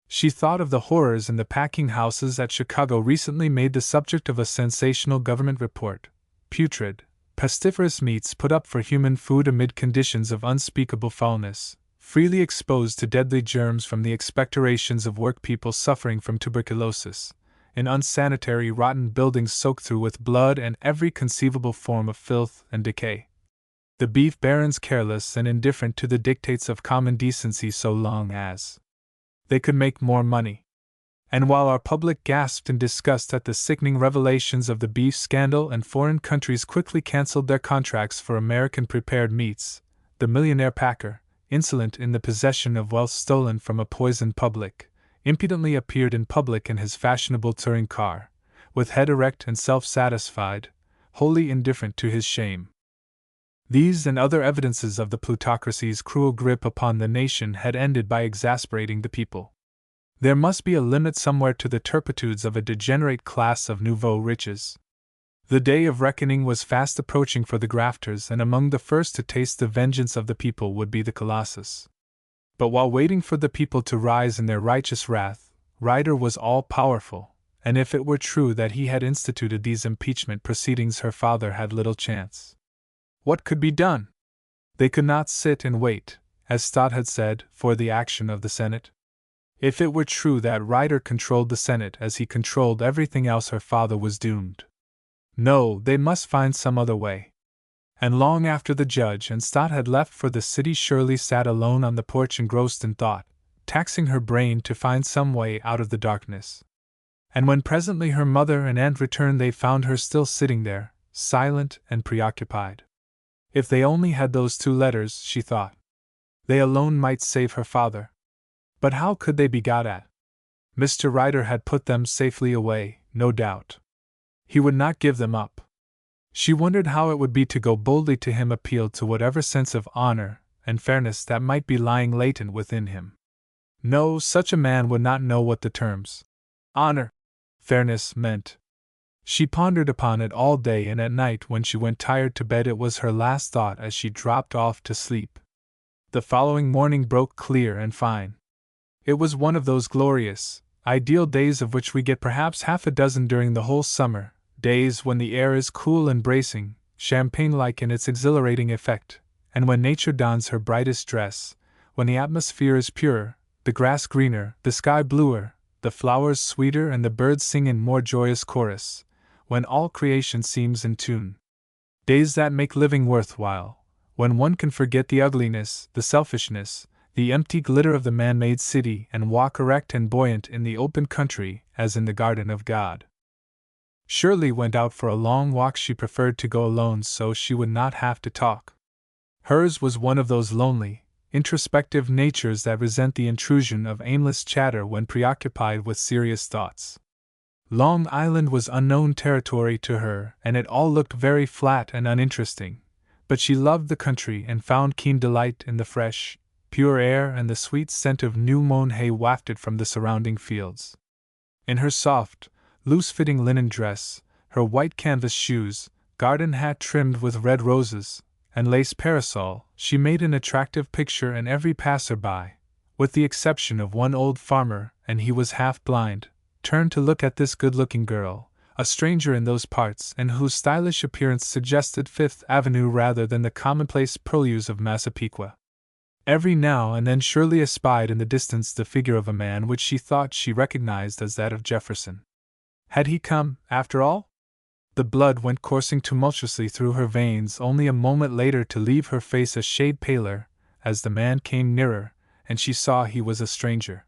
She thought of the horrors in the packing houses at Chicago recently made the subject of a sensational government report: putrid, pestiferous meats put up for human food amid conditions of unspeakable foulness, freely exposed to deadly germs from the expectorations of workpeople suffering from tuberculosis, in unsanitary rotten buildings soaked through with blood and every conceivable form of filth and decay. The beef barons careless and indifferent to the dictates of common decency so long as they could make more money. And while our public gasped in disgust at the sickening revelations of the beef scandal and foreign countries quickly cancelled their contracts for American prepared meats, the millionaire packer, insolent in the possession of wealth stolen from a poisoned public, impudently appeared in public in his fashionable touring car, with head erect and self-satisfied, wholly indifferent to his shame. These and other evidences of the plutocracy's cruel grip upon the nation had ended by exasperating the people. There must be a limit somewhere to the turpitudes of a degenerate class of nouveau riches. The day of reckoning was fast approaching for the grafters, and among the first to taste the vengeance of the people would be the Colossus. But while waiting for the people to rise in their righteous wrath, Ryder was all-powerful, and if it were true that he had instituted these impeachment proceedings, her father had little chance. What could be done? They could not sit and wait, as Stott had said, for the action of the Senate. If it were true that Ryder controlled the Senate as he controlled everything else, her father was doomed. No, they must find some other way. And long after the judge and Stott had left for the city, Shirley sat alone on the porch engrossed in thought, taxing her brain to find some way out of the darkness. And when presently her mother and aunt returned, they found her still sitting there, silent and preoccupied. If they only had those 2 letters, she thought. They alone might save her father. But how could they be got at? Mr. Ryder had put them safely away, no doubt. He would not give them up. She wondered how it would be to go boldly to him, appeal to whatever sense of honor and fairness that might be lying latent within him. No, such a man would not know what the terms honor, fairness meant. She pondered upon it all day, and at night when she went tired to bed it was her last thought as she dropped off to sleep. The following morning broke clear and fine. It was one of those glorious, ideal days of which we get perhaps half a dozen during the whole summer, days when the air is cool and bracing, champagne-like in its exhilarating effect, and when nature dons her brightest dress, when the atmosphere is purer, the grass greener, the sky bluer, the flowers sweeter, and the birds sing in more joyous chorus, when all creation seems in tune. Days that make living worthwhile, when one can forget the ugliness, the selfishness, the empty glitter of the man-made city, and walk erect and buoyant in the open country as in the garden of God. Shirley went out for a long walk. She preferred to go alone so she would not have to talk. Hers was one of those lonely, introspective natures that resent the intrusion of aimless chatter when preoccupied with serious thoughts. Long Island was unknown territory to her, and it all looked very flat and uninteresting, but she loved the country and found keen delight in the fresh, pure air and the sweet scent of new-mown hay wafted from the surrounding fields. In her soft, loose-fitting linen dress, her white canvas shoes, garden hat trimmed with red roses, and lace parasol, she made an attractive picture, and every passer-by, with the exception of one old farmer, and he was half blind, turned to look at this good-looking girl, a stranger in those parts and whose stylish appearance suggested Fifth Avenue rather than the commonplace purlieus of Massapequa. Every now and then Shirley espied in the distance the figure of a man which she thought she recognized as that of Jefferson. Had he come, after all? The blood went coursing tumultuously through her veins only a moment later to leave her face a shade paler, as the man came nearer, and she saw he was a stranger.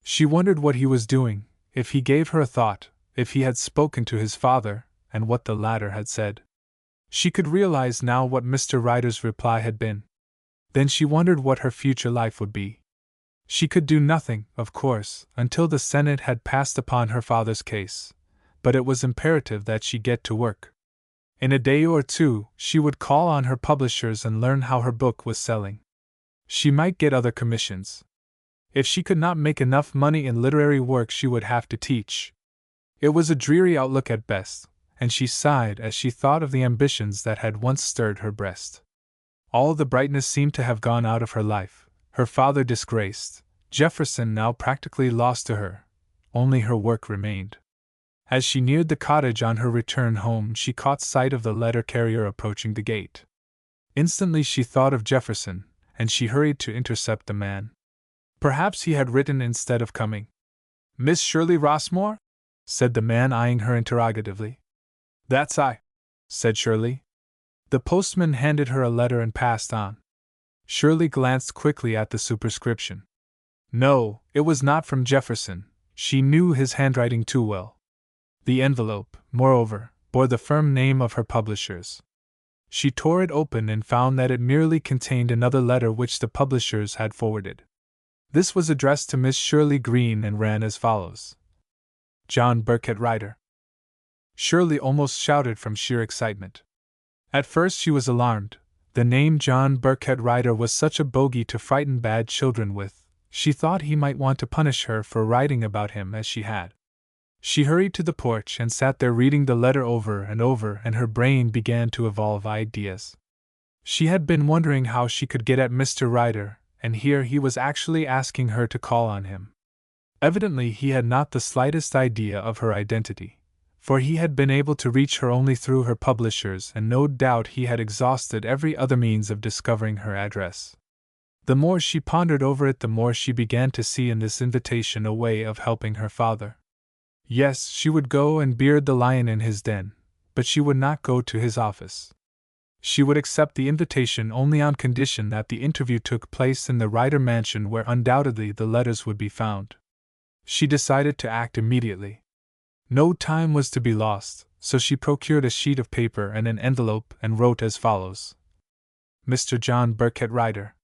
She wondered what he was doing, if he gave her a thought, if he had spoken to his father, and what the latter had said. She could realize now what Mr. Ryder's reply had been. Then she wondered what her future life would be. She could do nothing, of course, until the Senate had passed upon her father's case, but it was imperative that she get to work. In a day or two, she would call on her publishers and learn how her book was selling. She might get other commissions. If she could not make enough money in literary work, she would have to teach. It was a dreary outlook at best, and she sighed as she thought of the ambitions that had once stirred her breast. All the brightness seemed to have gone out of her life, her father disgraced, Jefferson now practically lost to her. Only her work remained. As she neared the cottage on her return home, she caught sight of the letter carrier approaching the gate. Instantly she thought of Jefferson, and she hurried to intercept the man. Perhaps he had written instead of coming. "Miss Shirley Rossmore?" said the man, eyeing her interrogatively. "That's I," said Shirley. The postman handed her a letter and passed on. Shirley glanced quickly at the superscription. No, it was not from Jefferson. She knew his handwriting too well. The envelope, moreover, bore the firm name of her publishers. She tore it open and found that it merely contained another letter which the publishers had forwarded. This was addressed to Miss Shirley Green and ran as follows: John Burkett Ryder. Shirley almost shouted from sheer excitement. At first she was alarmed. The name John Burkett Ryder was such a bogey to frighten bad children with. She thought he might want to punish her for writing about him as she had. She hurried to the porch and sat there reading the letter over, and her brain began to evolve ideas. She had been wondering how she could get at Mr. Ryder, and here he was actually asking her to call on him. Evidently he had not the slightest idea of her identity, for he had been able to reach her only through her publishers, and no doubt he had exhausted every other means of discovering her address. The more she pondered over it, the more she began to see in this invitation a way of helping her father. Yes, she would go and beard the lion in his den, but she would not go to his office. She would accept the invitation only on condition that the interview took place in the Ryder mansion, where undoubtedly the letters would be found. She decided to act immediately. No time was to be lost, so she procured a sheet of paper and an envelope and wrote as follows: Mr. John Burkett Ryder,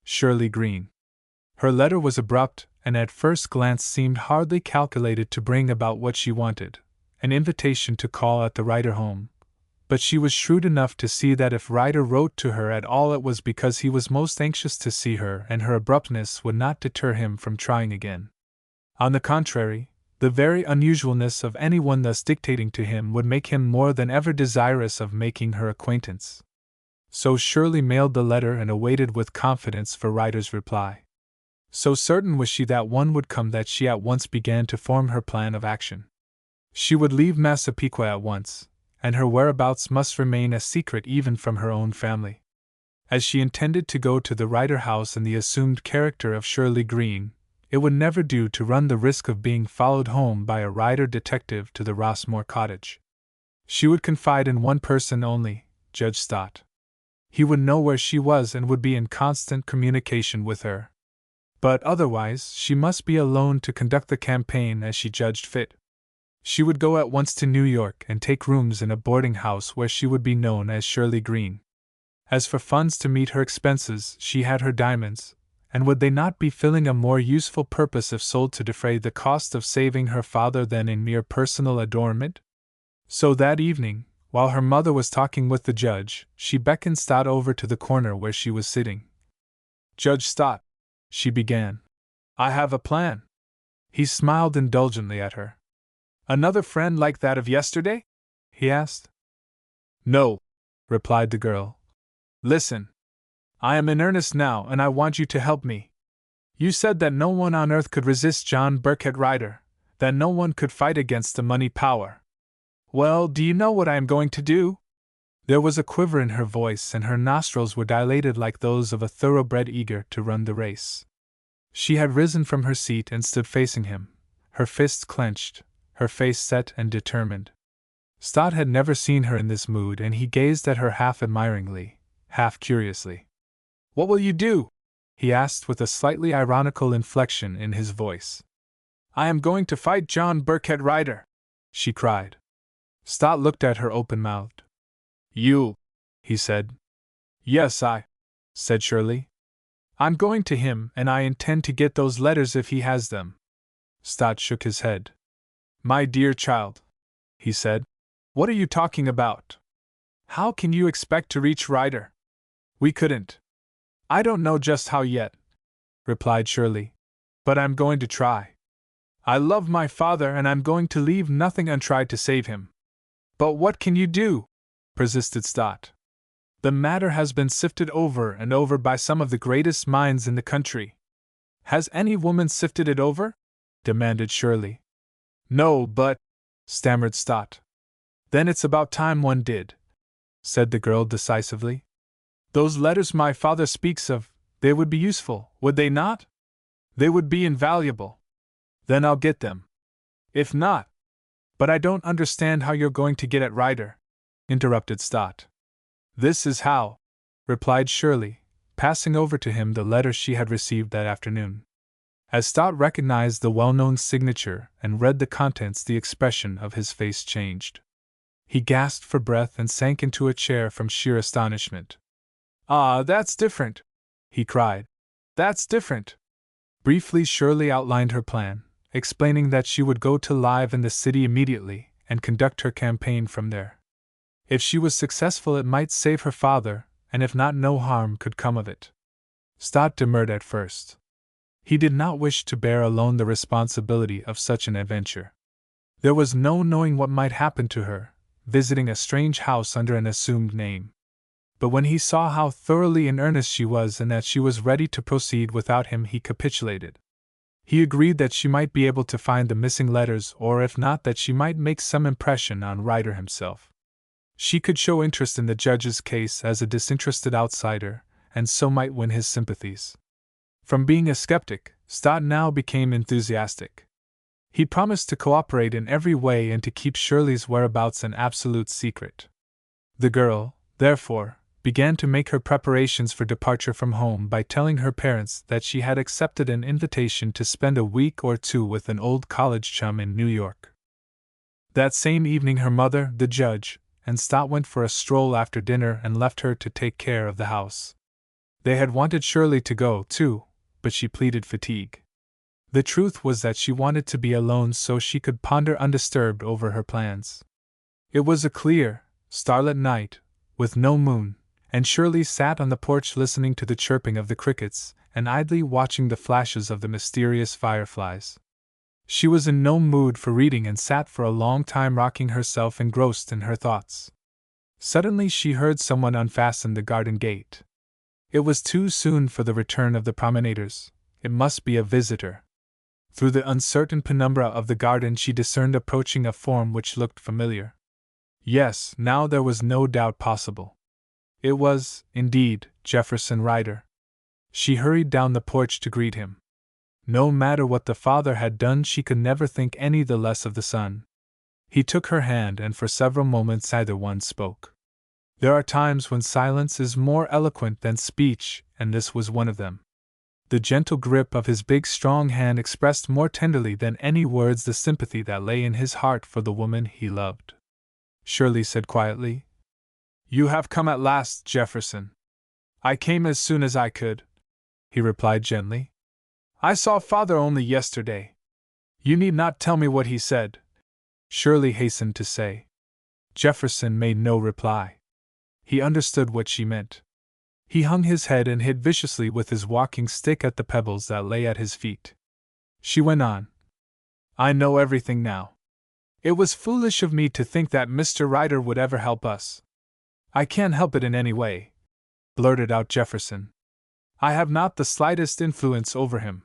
Shirley Green. Her letter was abrupt, and at first glance seemed hardly calculated to bring about what she wanted, an invitation to call at the Ryder home. But she was shrewd enough to see that if Ryder wrote to her at all, it was because he was most anxious to see her, and her abruptness would not deter him from trying again. On the contrary, the very unusualness of anyone thus dictating to him would make him more than ever desirous of making her acquaintance. So Shirley mailed the letter and awaited with confidence for Ryder's reply. So certain was she that one would come that she at once began to form her plan of action. She would leave Massapequa at once, and her whereabouts must remain a secret even from her own family. As she intended to go to the Ryder house in the assumed character of Shirley Green, it would never do to run the risk of being followed home by a Ryder detective to the Rossmore cottage. She would confide in one person only, Judge Stott. He would know where she was and would be in constant communication with her. But otherwise, she must be alone to conduct the campaign as she judged fit. She would go at once to New York and take rooms in a boarding house where she would be known as Shirley Green. As for funds to meet her expenses, she had her diamonds, and would they not be filling a more useful purpose if sold to defray the cost of saving her father than in mere personal adornment? So that evening, while her mother was talking with the judge, she beckoned Stott over to the corner where she was sitting. "Judge Stott," she began, "I have a plan." He smiled indulgently at her. "Another friend like that of yesterday?" he asked. "No," replied the girl. "Listen. I am in earnest now, and I want you to help me. You said that no one on earth could resist John Burkett Ryder, that no one could fight against the money power. Well, do you know what I am going to do? There was a quiver in her voice, and her nostrils were dilated like those of a thoroughbred eager to run the race. She had risen from her seat and stood facing him, her fists clenched, her face set and determined. Stott had never seen her in this mood, and he gazed at her half admiringly, half curiously. "What will you do?" he asked with a slightly ironical inflection in his voice. "I am going to fight John Burkett Ryder," she cried. Stott looked at her open-mouthed. "You," he said. "Yes, said Shirley. "I'm going to him, and I intend to get those letters if he has them." Stott shook his head. "My dear child," he said, "what are you talking about? How can you expect to reach Ryder? We couldn't." "I don't know just how yet," replied Shirley, "but I'm going to try. I love my father, and I'm going to leave nothing untried to save him." "But what can you do?" persisted Stott. "The matter has been sifted over and over by some of the greatest minds in the country." "Has any woman sifted it over?" demanded Shirley. "No, but," stammered Stott. "Then it's about time one did," said the girl decisively. "Those letters my father speaks of, they would be useful, would they not? They would be invaluable. Then I'll get them. If not— But I don't understand how you're going to get at Ryder," interrupted Stott. "This is how," replied Shirley, passing over to him the letter she had received that afternoon. As Stott recognized the well-known signature and read the contents, the expression of his face changed. He gasped for breath and sank into a chair from sheer astonishment. "Ah, that's different!" he cried. "That's different!" Briefly, Shirley outlined her plan, explaining that she would go to live in the city immediately and conduct her campaign from there. If she was successful, it might save her father, and if not, no harm could come of it. Stott demurred at first. He did not wish to bear alone the responsibility of such an adventure. There was no knowing what might happen to her, visiting a strange house under an assumed name. But when he saw how thoroughly in earnest she was and that she was ready to proceed without him, he capitulated. He agreed that she might be able to find the missing letters, or if not, that she might make some impression on Ryder himself. She could show interest in the judge's case as a disinterested outsider, and so might win his sympathies. From being a skeptic, Stott now became enthusiastic. He promised to cooperate in every way and to keep Shirley's whereabouts an absolute secret. The girl, therefore, began to make her preparations for departure from home by telling her parents that she had accepted an invitation to spend a week or two with an old college chum in New York. That same evening her mother, the judge, and Stott went for a stroll after dinner and left her to take care of the house. They had wanted Shirley to go, too, but she pleaded fatigue. The truth was that she wanted to be alone so she could ponder undisturbed over her plans. It was a clear, starlit night, with no moon, and Shirley sat on the porch listening to the chirping of the crickets and idly watching the flashes of the mysterious fireflies. She was in no mood for reading and sat for a long time rocking herself, engrossed in her thoughts. Suddenly she heard someone unfasten the garden gate. It was too soon for the return of the promenaders. It must be a visitor. Through the uncertain penumbra of the garden she discerned approaching a form which looked familiar. Yes, now there was no doubt possible. It was, indeed, Jefferson Ryder. She hurried down the porch to greet him. No matter what the father had done, she could never think any the less of the son. He took her hand, and for several moments neither one spoke. There are times when silence is more eloquent than speech, and this was one of them. The gentle grip of his big strong hand expressed more tenderly than any words the sympathy that lay in his heart for the woman he loved. Shirley said quietly, "You have come at last, Jefferson." "I came as soon as I could," he replied gently. "I saw father only yesterday." "You need not tell me what he said," Shirley hastened to say. Jefferson made no reply. He understood what she meant. He hung his head and hit viciously with his walking stick at the pebbles that lay at his feet. She went on. "I know everything now. It was foolish of me to think that Mr. Ryder would ever help us." "I can't help it in any way," blurted out Jefferson. "I have not the slightest influence over him.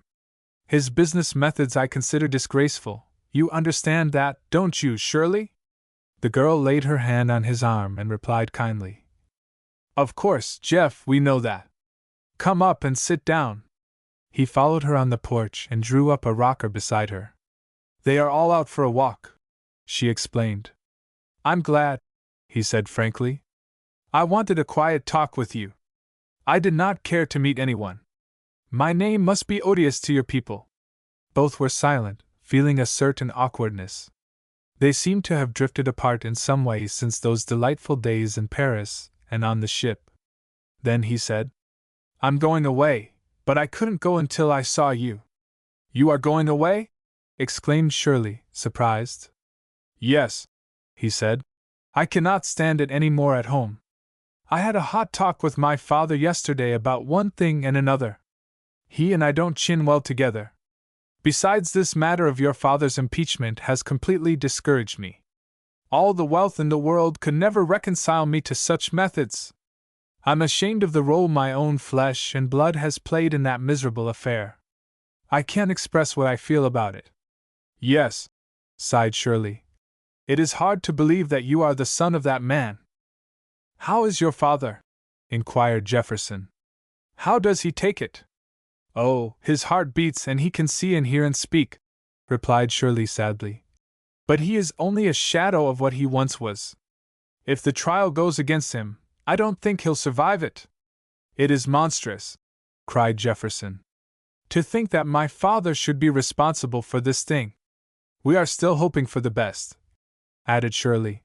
His business methods I consider disgraceful. You understand that, don't you, Shirley?" The girl laid her hand on his arm and replied kindly. Of course, Jeff, we know that. Come up and sit down. He followed her on the porch and drew up a rocker beside her. They are all out for a walk, she explained. I'm glad, he said frankly. I wanted a quiet talk with you. I did not care to meet anyone. My name must be odious to your people. Both were silent, feeling a certain awkwardness. They seemed to have drifted apart in some way since those delightful days in Paris and on the ship. Then he said, I'm going away, but I couldn't go until I saw you. You are going away? Exclaimed Shirley, surprised. Yes, he said. I cannot stand it any more at home. I had a hot talk with my father yesterday about one thing and another. He and I don't chin well together. Besides, this matter of your father's impeachment has completely discouraged me. All the wealth in the world could never reconcile me to such methods. I'm ashamed of the role my own flesh and blood has played in that miserable affair. I can't express what I feel about it. Yes, sighed Shirley. It is hard to believe that you are the son of that man. How is your father? Inquired Jefferson. How does he take it? Oh, his heart beats and he can see and hear and speak, replied Shirley sadly. But he is only a shadow of what he once was. If the trial goes against him, I don't think he'll survive it. It is monstrous, cried Jefferson. To think that my father should be responsible for this thing. We are still hoping for the best, added Shirley.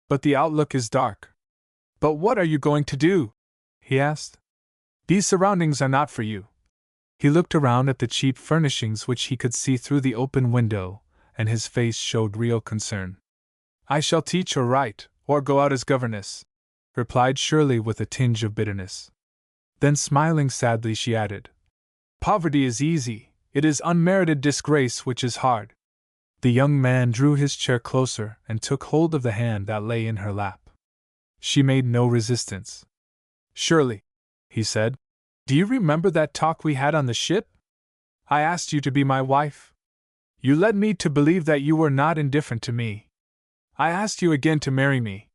But the outlook is dark. But what are you going to do? He asked. These surroundings are not for you. He looked around at the cheap furnishings which he could see through the open window, and his face showed real concern. I shall teach or write, or go out as governess, replied Shirley with a tinge of bitterness. Then smiling sadly she added, Poverty is easy, it is unmerited disgrace which is hard. The young man drew his chair closer and took hold of the hand that lay in her lap. She made no resistance. Shirley, he said, do you remember that talk we had on the ship? I asked you to be my wife. You led me to believe that you were not indifferent to me. I asked you again to marry me.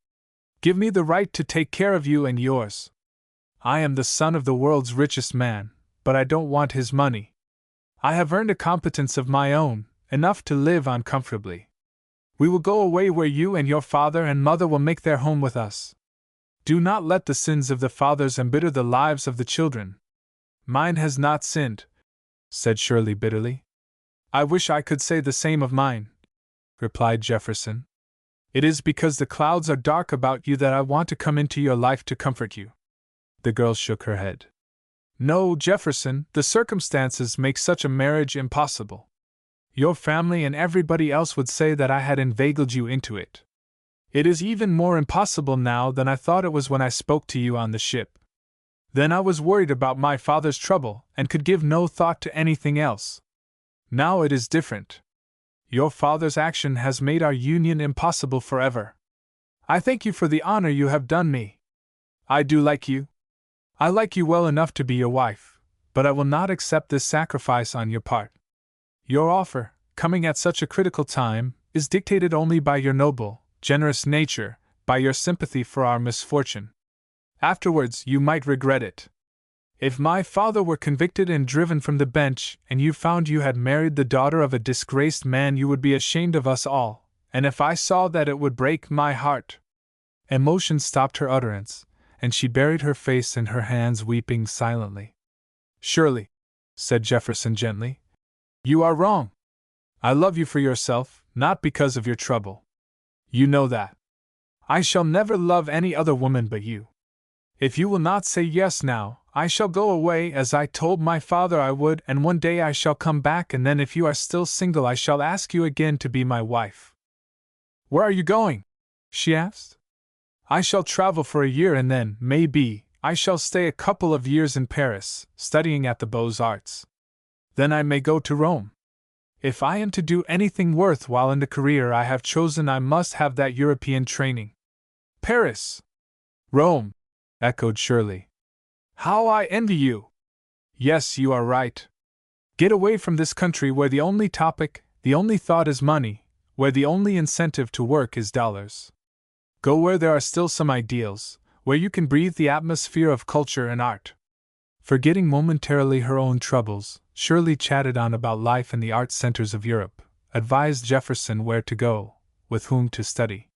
Give me the right to take care of you and yours. I am the son of the world's richest man, but I don't want his money. I have earned a competence of my own, enough to live on comfortably. We will go away where you and your father and mother will make their home with us. Do not let the sins of the fathers embitter the lives of the children. Mine has not sinned, said Shirley bitterly. I wish I could say the same of mine, replied Jefferson. It is because the clouds are dark about you that I want to come into your life to comfort you. The girl shook her head. No, Jefferson, the circumstances make such a marriage impossible. Your family and everybody else would say that I had inveigled you into it. It is even more impossible now than I thought it was when I spoke to you on the ship. Then I was worried about my father's trouble and could give no thought to anything else. Now it is different. Your father's action has made our union impossible forever. I thank you for the honor you have done me. I do like you. I like you well enough to be your wife, but I will not accept this sacrifice on your part. Your offer, coming at such a critical time, is dictated only by your noble, generous nature, by your sympathy for our misfortune. Afterwards, you might regret it. If my father were convicted and driven from the bench, and you found you had married the daughter of a disgraced man, you would be ashamed of us all, and if I saw that, it would break my heart. Emotion stopped her utterance, and she buried her face in her hands, weeping silently. Shirley, said Jefferson gently, you are wrong. I love you for yourself, not because of your trouble. You know that. I shall never love any other woman but you. If you will not say yes now, I shall go away as I told my father I would, and one day I shall come back, and then if you are still single I shall ask you again to be my wife. Where are you going? She asked. I shall travel for a year and then, maybe, I shall stay a couple of years in Paris, studying at the Beaux-Arts. Then I may go to Rome. If I am to do anything worthwhile in the career I have chosen, I must have that European training. Paris! Rome! Echoed Shirley. How I envy you! Yes, you are right. Get away from this country where the only topic, the only thought is money, where the only incentive to work is dollars. Go where there are still some ideals, where you can breathe the atmosphere of culture and art. Forgetting momentarily her own troubles, Shirley chatted on about life in the art centers of Europe, advised Jefferson where to go, with whom to study.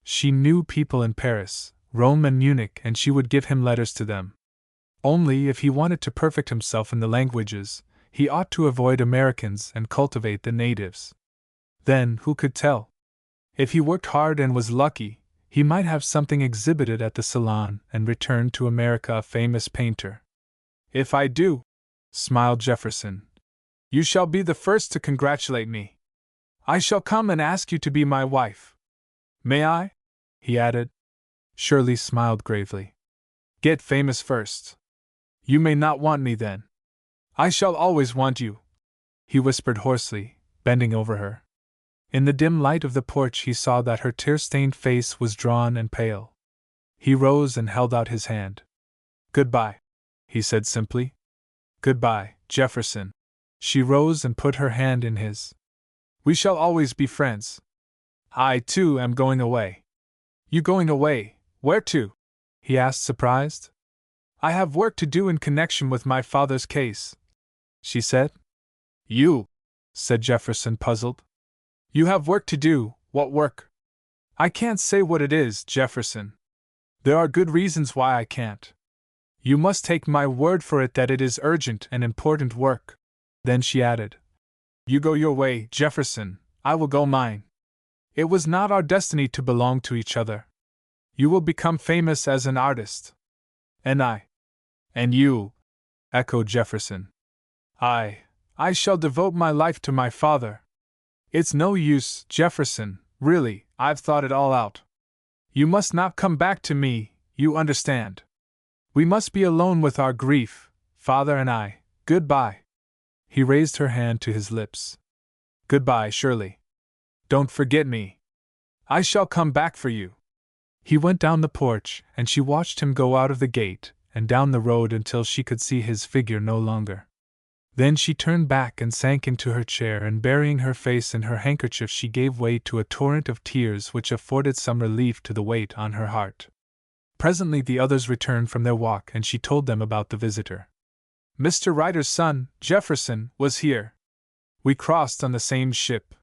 She knew people in Paris, Rome, and Munich, and she would give him letters to them. Only if he wanted to perfect himself in the languages, he ought to avoid Americans and cultivate the natives. Then, who could tell? If he worked hard and was lucky, he might have something exhibited at the Salon and return to America a famous painter. If I do, smiled Jefferson, you shall be the first to congratulate me. I shall come and ask you to be my wife. May I? He added. Shirley smiled gravely. Get famous first. You may not want me then. I shall always want you, he whispered hoarsely, bending over her. In the dim light of the porch he saw that her tear-stained face was drawn and pale. He rose and held out his hand. Goodbye, he said simply. Goodbye, Jefferson. She rose and put her hand in his. We shall always be friends. I, too, am going away. You going away? Where to? He asked, surprised. I have work to do in connection with my father's case, she said. You? Said Jefferson, puzzled. You have work to do. What work? I can't say what it is, Jefferson. There are good reasons why I can't. You must take my word for it that it is urgent and important work. Then she added, You go your way, Jefferson, I will go mine. It was not our destiny to belong to each other. You will become famous as an artist. And I. And you, echoed Jefferson. I shall devote my life to my father. It's no use, Jefferson, really, I've thought it all out. You must not come back to me, you understand. We must be alone with our grief, father and I. Goodbye. He raised her hand to his lips. Goodbye, Shirley. Don't forget me. I shall come back for you. He went down the porch, and she watched him go out of the gate and down the road until she could see his figure no longer. Then she turned back and sank into her chair, and burying her face in her handkerchief she gave way to a torrent of tears which afforded some relief to the weight on her heart. Presently the others returned from their walk, and she told them about the visitor. Mr. Ryder's son, Jefferson, was here. We crossed on the same ship.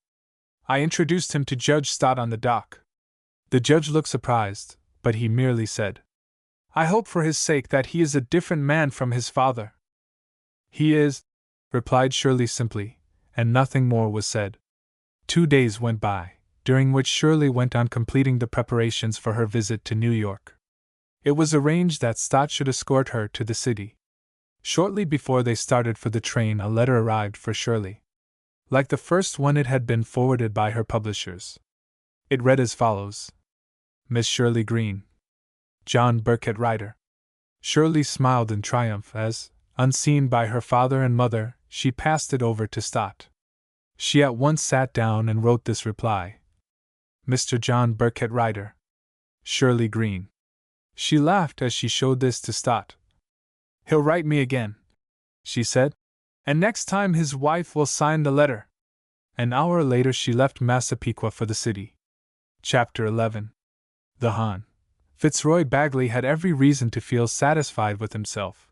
I introduced him to Judge Stott on the dock. The judge looked surprised, but he merely said, I hope for his sake that he is a different man from his father. He is, replied Shirley simply, and nothing more was said. 2 days went by, during which Shirley went on completing the preparations for her visit to New York. It was arranged that Stott should escort her to the city. Shortly before they started for the train, a letter arrived for Shirley. Like the first one, it had been forwarded by her publishers. It read as follows: Miss Shirley Green. John Burkett Ryder. Shirley smiled in triumph as, unseen by her father and mother, she passed it over to Stott. She at once sat down and wrote this reply: Mr. John Burkett Ryder. Shirley Green. She laughed as she showed this to Stott. He'll write me again, she said, and next time his wife will sign the letter. An hour later she left Massapequa for the city. Chapter 11. The Hon. Fitzroy Bagley had every reason to feel satisfied with himself.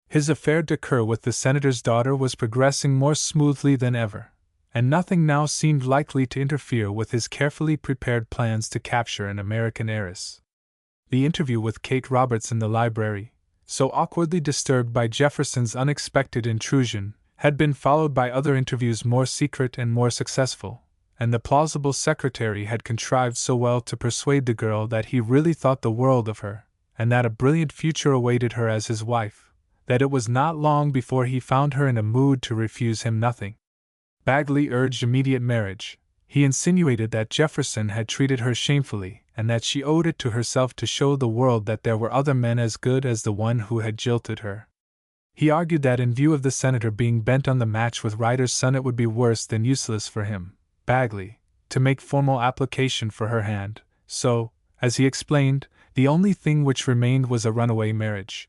His affair d'oeuvre with the senator's daughter was progressing more smoothly than ever, and nothing now seemed likely to interfere with his carefully prepared plans to capture an American heiress. The interview with Kate Roberts in the library, so awkwardly disturbed by Jefferson's unexpected intrusion, had been followed by other interviews more secret and more successful, and the plausible secretary had contrived so well to persuade the girl that he really thought the world of her, and that a brilliant future awaited her as his wife, that it was not long before he found her in a mood to refuse him nothing. Bagley urged immediate marriage. He insinuated that Jefferson had treated her shamefully, and that she owed it to herself to show the world that there were other men as good as the one who had jilted her. He argued that in view of the senator being bent on the match with Ryder's son, it would be worse than useless for him, Bagley, to make formal application for her hand, so, as he explained, the only thing which remained was a runaway marriage.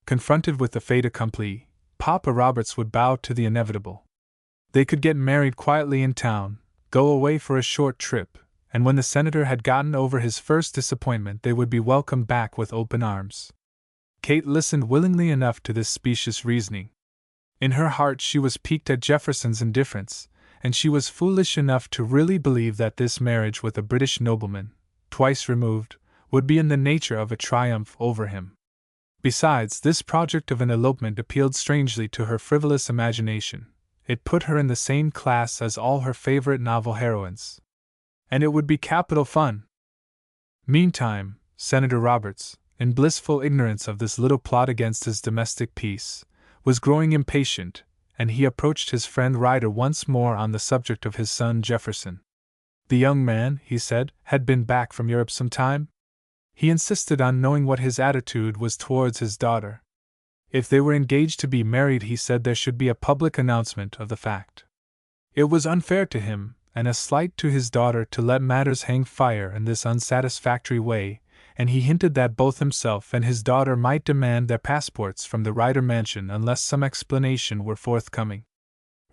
Confronted with the fait accompli, Papa Roberts would bow to the inevitable. They could get married quietly in town, go away for a short trip, and when the senator had gotten over his first disappointment they would be welcomed back with open arms. Kate listened willingly enough to this specious reasoning. In her heart she was piqued at Jefferson's indifference, and she was foolish enough to really believe that this marriage with a British nobleman, twice removed, would be in the nature of a triumph over him. Besides, this project of an elopement appealed strangely to her frivolous imagination. It put her in the same class as all her favorite novel heroines. And it would be capital fun. Meantime, Senator Roberts, in blissful ignorance of this little plot against his domestic peace, was growing impatient, and he approached his friend Ryder once more on the subject of his son Jefferson. The young man, he said, had been back from Europe some time. He insisted on knowing what his attitude was towards his daughter. If they were engaged to be married, he said there should be a public announcement of the fact. It was unfair to him, and a slight to his daughter, to let matters hang fire in this unsatisfactory way, and he hinted that both himself and his daughter might demand their passports from the Ryder mansion unless some explanation were forthcoming.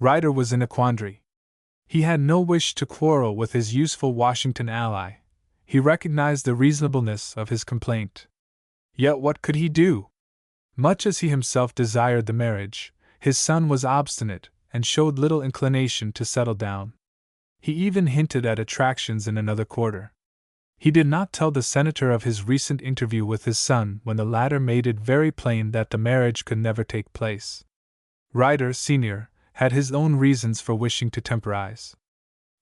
Ryder was in a quandary. He had no wish to quarrel with his useful Washington ally. He recognized the reasonableness of his complaint. Yet what could he do? Much as he himself desired the marriage, his son was obstinate and showed little inclination to settle down. He even hinted at attractions in another quarter. He did not tell the senator of his recent interview with his son when the latter made it very plain that the marriage could never take place. Ryder, Sr., had his own reasons for wishing to temporize.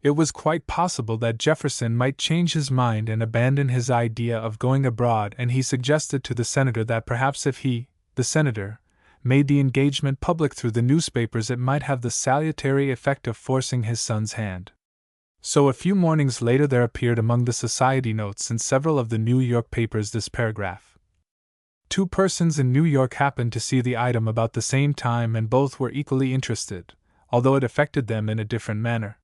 It was quite possible that Jefferson might change his mind and abandon his idea of going abroad, and he suggested to the senator that perhaps if he, the senator, made the engagement public through the newspapers it might have the salutary effect of forcing his son's hand. So a few mornings later there appeared among the society notes in several of the New York papers this paragraph. 2 persons in New York happened to see the item about the same time, and both were equally interested, although it affected them in a different manner.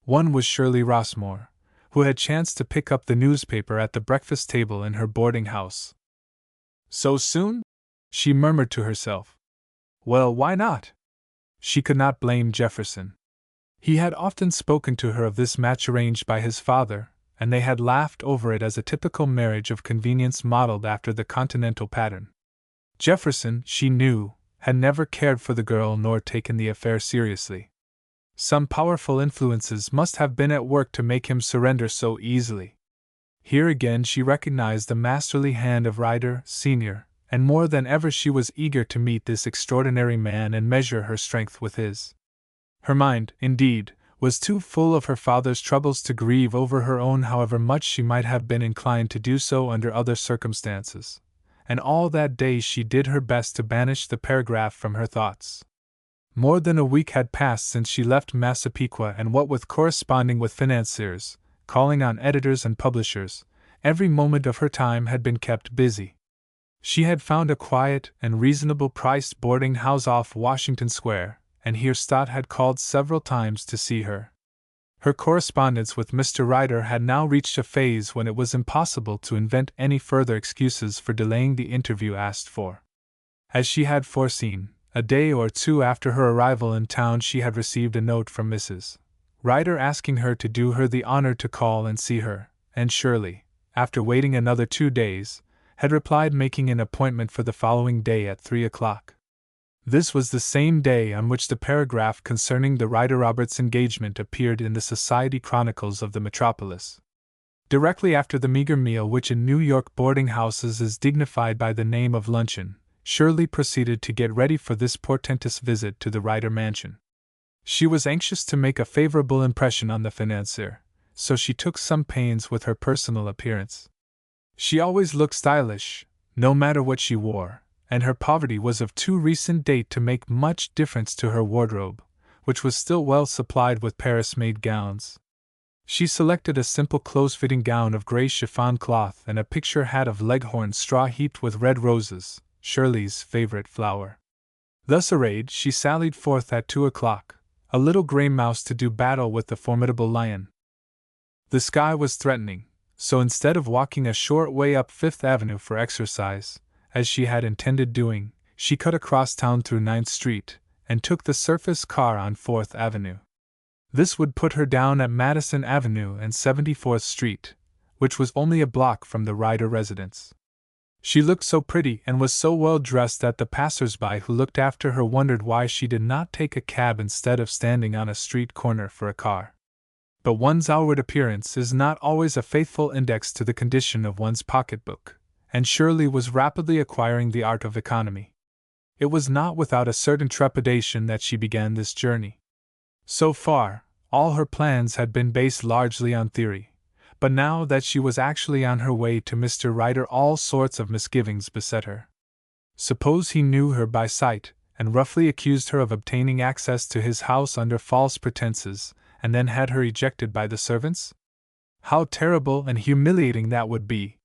One was Shirley Rossmore, who had chanced to pick up the newspaper at the breakfast table in her boarding house. "So soon?" she murmured to herself. "Well, why not?" She could not blame Jefferson. He had often spoken to her of this match arranged by his father, and they had laughed over it as a typical marriage of convenience modeled after the continental pattern. Jefferson, she knew, had never cared for the girl nor taken the affair seriously. Some powerful influences must have been at work to make him surrender so easily. Here again she recognized the masterly hand of Ryder, Sr., and more than ever she was eager to meet this extraordinary man and measure her strength with his. Her mind, indeed, was too full of her father's troubles to grieve over her own, however much she might have been inclined to do so under other circumstances, and all that day she did her best to banish the paragraph from her thoughts. More than a week had passed since she left Massapequa, and what with corresponding with financiers, calling on editors and publishers, every moment of her time had been kept busy. She had found a quiet and reasonable-priced boarding house off Washington Square, and here Stott had called several times to see her. Her correspondence with Mr. Ryder had now reached a phase when it was impossible to invent any further excuses for delaying the interview asked for. As she had foreseen, a day or 2 after her arrival in town she had received a note from Mrs. Ryder asking her to do her the honor to call and see her, and Shirley, after waiting another 2 days, had replied making an appointment for the following day at 3 o'clock. This was the same day on which the paragraph concerning the Ryder-Roberts engagement appeared in the Society Chronicles of the metropolis. Directly after the meager meal which in New York boarding houses is dignified by the name of luncheon, Shirley proceeded to get ready for this portentous visit to the Ryder mansion. She was anxious to make a favorable impression on the financier, so she took some pains with her personal appearance. She always looked stylish, no matter what she wore, and her poverty was of too recent date to make much difference to her wardrobe, which was still well supplied with Paris-made gowns. She selected a simple close-fitting gown of gray chiffon cloth and a picture hat of leghorn straw heaped with red roses, Shirley's favorite flower. Thus arrayed, she sallied forth at 2 o'clock, a little gray mouse to do battle with the formidable lion. The sky was threatening, so instead of walking a short way up Fifth Avenue for exercise, as she had intended doing, she cut across town through 9th Street, and took the surface car on 4th Avenue. This would put her down at Madison Avenue and 74th Street, which was only a block from the Ryder residence. She looked so pretty and was so well dressed that the passers-by who looked after her wondered why she did not take a cab instead of standing on a street corner for a car. But one's outward appearance is not always a faithful index to the condition of one's pocketbook, and Shirley was rapidly acquiring the art of economy. It was not without a certain trepidation that she began this journey. So far, all her plans had been based largely on theory, but now that she was actually on her way to Mr. Ryder, all sorts of misgivings beset her. Suppose he knew her by sight, and roughly accused her of obtaining access to his house under false pretenses, and then had her ejected by the servants? How terrible and humiliating that would be!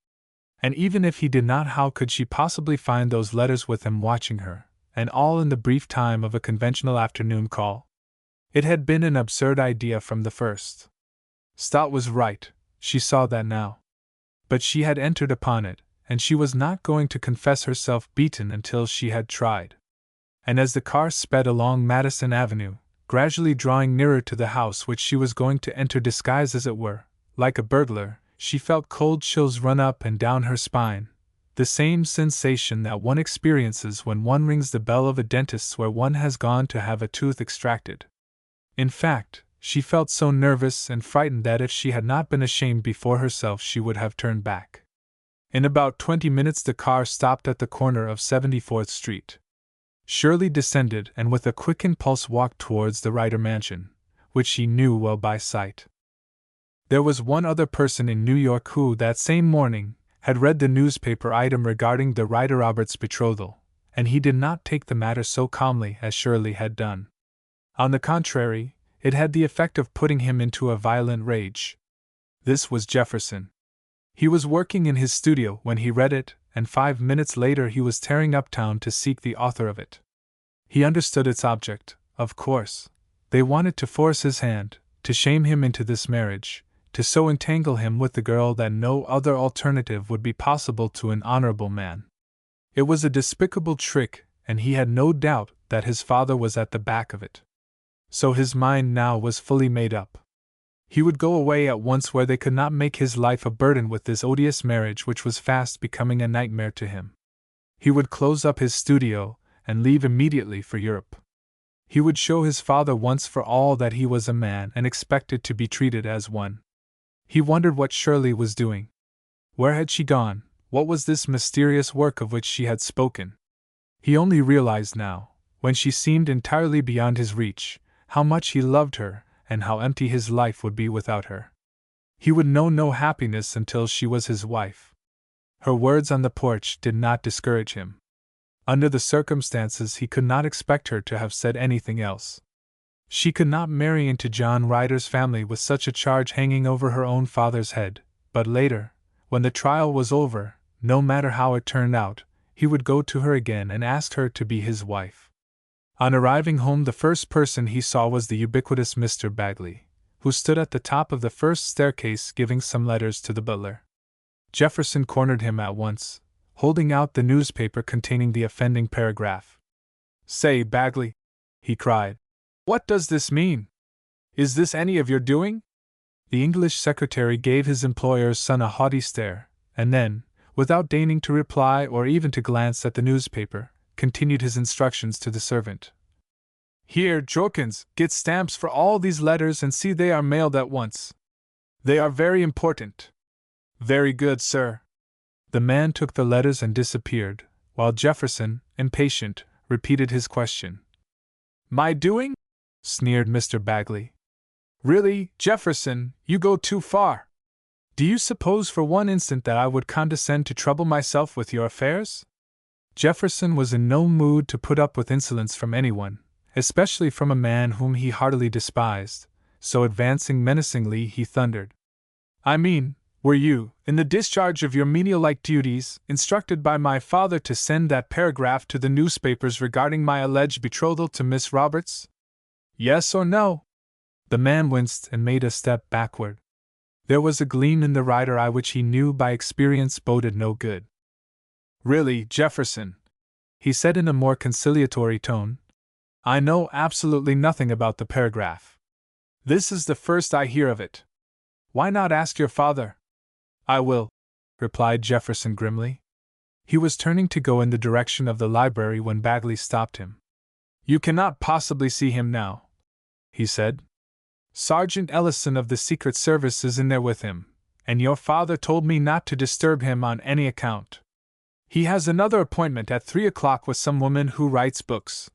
And even if he did not, how could she possibly find those letters with him watching her, and all in the brief time of a conventional afternoon call? It had been an absurd idea from the first. Stott was right, she saw that now. But she had entered upon it, and she was not going to confess herself beaten until she had tried. And as the car sped along Madison Avenue, gradually drawing nearer to the house which she was going to enter disguised as it were, like a burglar, she felt cold chills run up and down her spine, the same sensation that one experiences when one rings the bell of a dentist's where one has gone to have a tooth extracted. In fact, she felt so nervous and frightened that if she had not been ashamed before herself she would have turned back. In about 20 minutes the car stopped at the corner of 74th Street. Shirley descended and with a quick impulse walked towards the Ryder mansion, which she knew well by sight. There was one other person in New York who, that same morning, had read the newspaper item regarding the Ryder Roberts betrothal, and he did not take the matter so calmly as Shirley had done. On the contrary, it had the effect of putting him into a violent rage. This was Jefferson. He was working in his studio when he read it, and 5 minutes later he was tearing uptown to seek the author of it. He understood its object, of course. They wanted to force his hand, to shame him into this marriage, to so entangle him with the girl that no other alternative would be possible to an honorable man. It was a despicable trick, and he had no doubt that his father was at the back of it. So his mind now was fully made up. He would go away at once where they could not make his life a burden with this odious marriage which was fast becoming a nightmare to him. He would close up his studio and leave immediately for Europe. He would show his father once for all that he was a man and expected to be treated as one. He wondered what Shirley was doing. Where had she gone? What was this mysterious work of which she had spoken? He only realized now, when she seemed entirely beyond his reach, how much he loved her, and how empty his life would be without her. He would know no happiness until she was his wife. Her words on the porch did not discourage him. Under the circumstances he could not expect her to have said anything else. She could not marry into John Ryder's family with such a charge hanging over her own father's head, but later, when the trial was over, no matter how it turned out, he would go to her again and ask her to be his wife. On arriving home the first person he saw was the ubiquitous Mr. Bagley, who stood at the top of the first staircase giving some letters to the butler. Jefferson cornered him at once, holding out the newspaper containing the offending paragraph. "Say, Bagley," he cried, "what does this mean? Is this any of your doing?" The English secretary gave his employer's son a haughty stare, and then, without deigning to reply or even to glance at the newspaper, continued his instructions to the servant. "Here, Jorkins, get stamps for all these letters and see they are mailed at once. They are very important." "Very good, sir." The man took the letters and disappeared, while Jefferson, impatient, repeated his question. "My doing?" sneered Mr. Bagley. "Really, Jefferson, you go too far. Do you suppose for one instant that I would condescend to trouble myself with your affairs?" Jefferson was in no mood to put up with insolence from anyone, especially from a man whom he heartily despised, so advancing menacingly he thundered. "I mean, were you, in the discharge of your menial-like duties, instructed by my father to send that paragraph to the newspapers regarding my alleged betrothal to Miss Roberts? Yes or no?" The man winced and made a step backward. There was a gleam in the Ryder eye which he knew by experience boded no good. "Really, Jefferson," he said in a more conciliatory tone, "I know absolutely nothing about the paragraph. This is the first I hear of it. Why not ask your father? I will, replied Jefferson grimly. He was turning to go in the direction of the library when Bagley stopped him. You cannot possibly see him now, he said. Sergeant Ellison of the Secret Service is in there with him, and your father told me not to disturb him on any account. He has another appointment at 3 o'clock with some woman who writes books.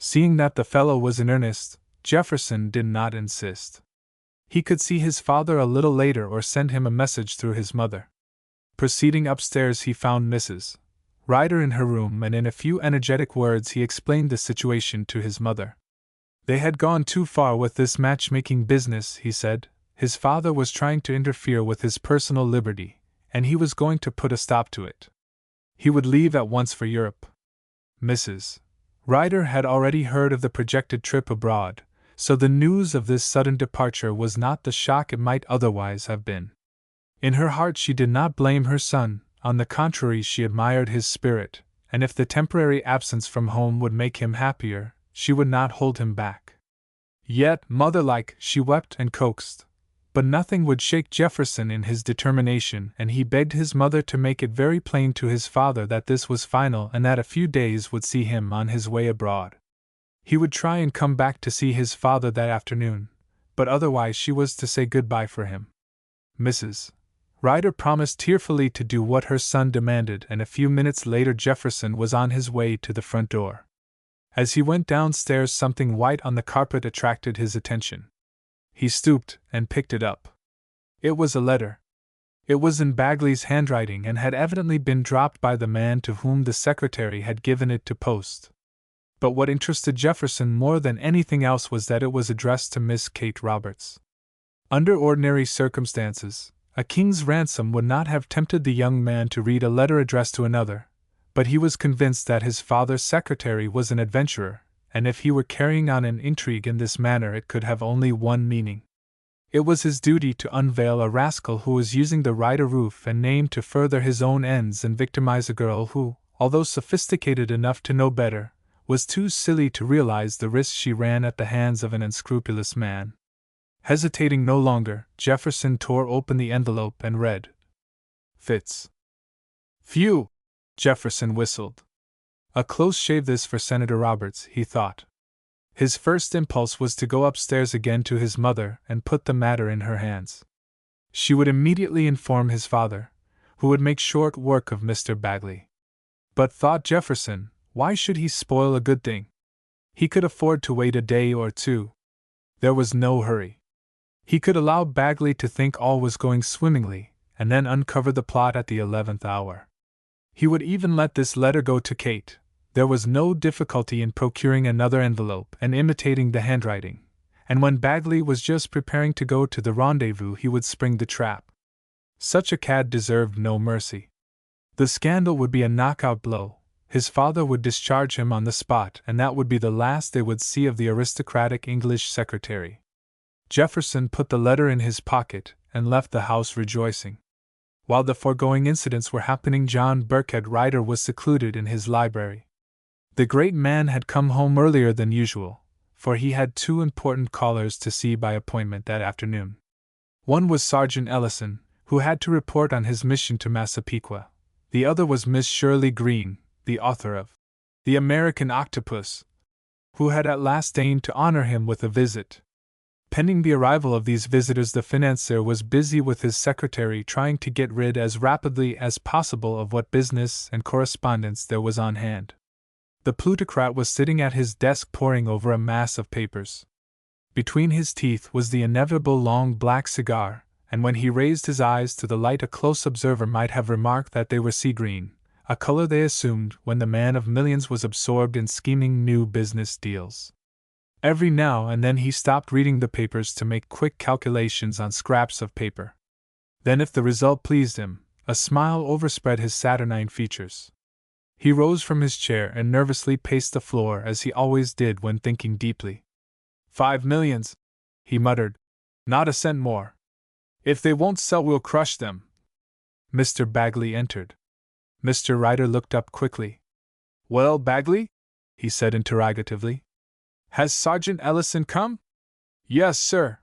Seeing that the fellow was in earnest, Jefferson did not insist. He could see his father a little later or send him a message through his mother. Proceeding upstairs, he found Mrs. Ryder in her room, and in a few energetic words he explained the situation to his mother. They had gone too far with this matchmaking business, he said. His father was trying to interfere with his personal liberty, and he was going to put a stop to it. He would leave at once for Europe. Mrs. Ryder had already heard of the projected trip abroad, so the news of this sudden departure was not the shock it might otherwise have been. In her heart she did not blame her son, on the contrary she admired his spirit, and if the temporary absence from home would make him happier, she would not hold him back. Yet, mother-like, she wept and coaxed. But nothing would shake Jefferson in his determination, and he begged his mother to make it very plain to his father that this was final and that a few days would see him on his way abroad. He would try and come back to see his father that afternoon, but otherwise she was to say goodbye for him. Mrs. Ryder promised tearfully to do what her son demanded, and a few minutes later Jefferson was on his way to the front door. As he went downstairs, something white on the carpet attracted his attention. He stooped and picked it up. It was a letter. It was in Bagley's handwriting and had evidently been dropped by the man to whom the secretary had given it to post. But what interested Jefferson more than anything else was that it was addressed to Miss Kate Roberts. Under ordinary circumstances, a king's ransom would not have tempted the young man to read a letter addressed to another, but he was convinced that his father's secretary was an adventurer, and if he were carrying on an intrigue in this manner it could have only one meaning. It was his duty to unveil a rascal who was using the Ryder roof and name to further his own ends and victimize a girl who, although sophisticated enough to know better, was too silly to realize the risk she ran at the hands of an unscrupulous man. Hesitating no longer, Jefferson tore open the envelope and read. Fitz. Phew! Jefferson whistled. A close shave this for Senator Roberts, he thought. His first impulse was to go upstairs again to his mother and put the matter in her hands. She would immediately inform his father, who would make short work of Mr. Bagley. But, thought Jefferson, why should he spoil a good thing? He could afford to wait a day or two. There was no hurry. He could allow Bagley to think all was going swimmingly, and then uncover the plot at the 11th hour. He would even let this letter go to Kate. There was no difficulty in procuring another envelope and imitating the handwriting, and when Bagley was just preparing to go to the rendezvous he would spring the trap. Such a cad deserved no mercy. The scandal would be a knockout blow. His father would discharge him on the spot, and that would be the last they would see of the aristocratic English secretary. Jefferson put the letter in his pocket and left the house rejoicing. While the foregoing incidents were happening, John Burkhead Ryder was secluded in his library. The great man had come home earlier than usual, for he had two important callers to see by appointment that afternoon. One was Sergeant Ellison, who had to report on his mission to Massapequa. The other was Miss Shirley Green, the author of The American Octopus, who had at last deigned to honor him with a visit. Pending the arrival of these visitors, the financier was busy with his secretary trying to get rid as rapidly as possible of what business and correspondence there was on hand. The plutocrat was sitting at his desk poring over a mass of papers. Between his teeth was the inevitable long black cigar, and when he raised his eyes to the light a close observer might have remarked that they were sea green, a color they assumed when the man of millions was absorbed in scheming new business deals. Every now and then he stopped reading the papers to make quick calculations on scraps of paper. Then, if the result pleased him, a smile overspread his saturnine features. He rose from his chair and nervously paced the floor as he always did when thinking deeply. 5 millions, he muttered. Not a cent more. If they won't sell, we'll crush them. Mr. Bagley entered. Mr. Ryder looked up quickly. Well, Bagley? He said interrogatively. Has Sergeant Ellison come? Yes, sir.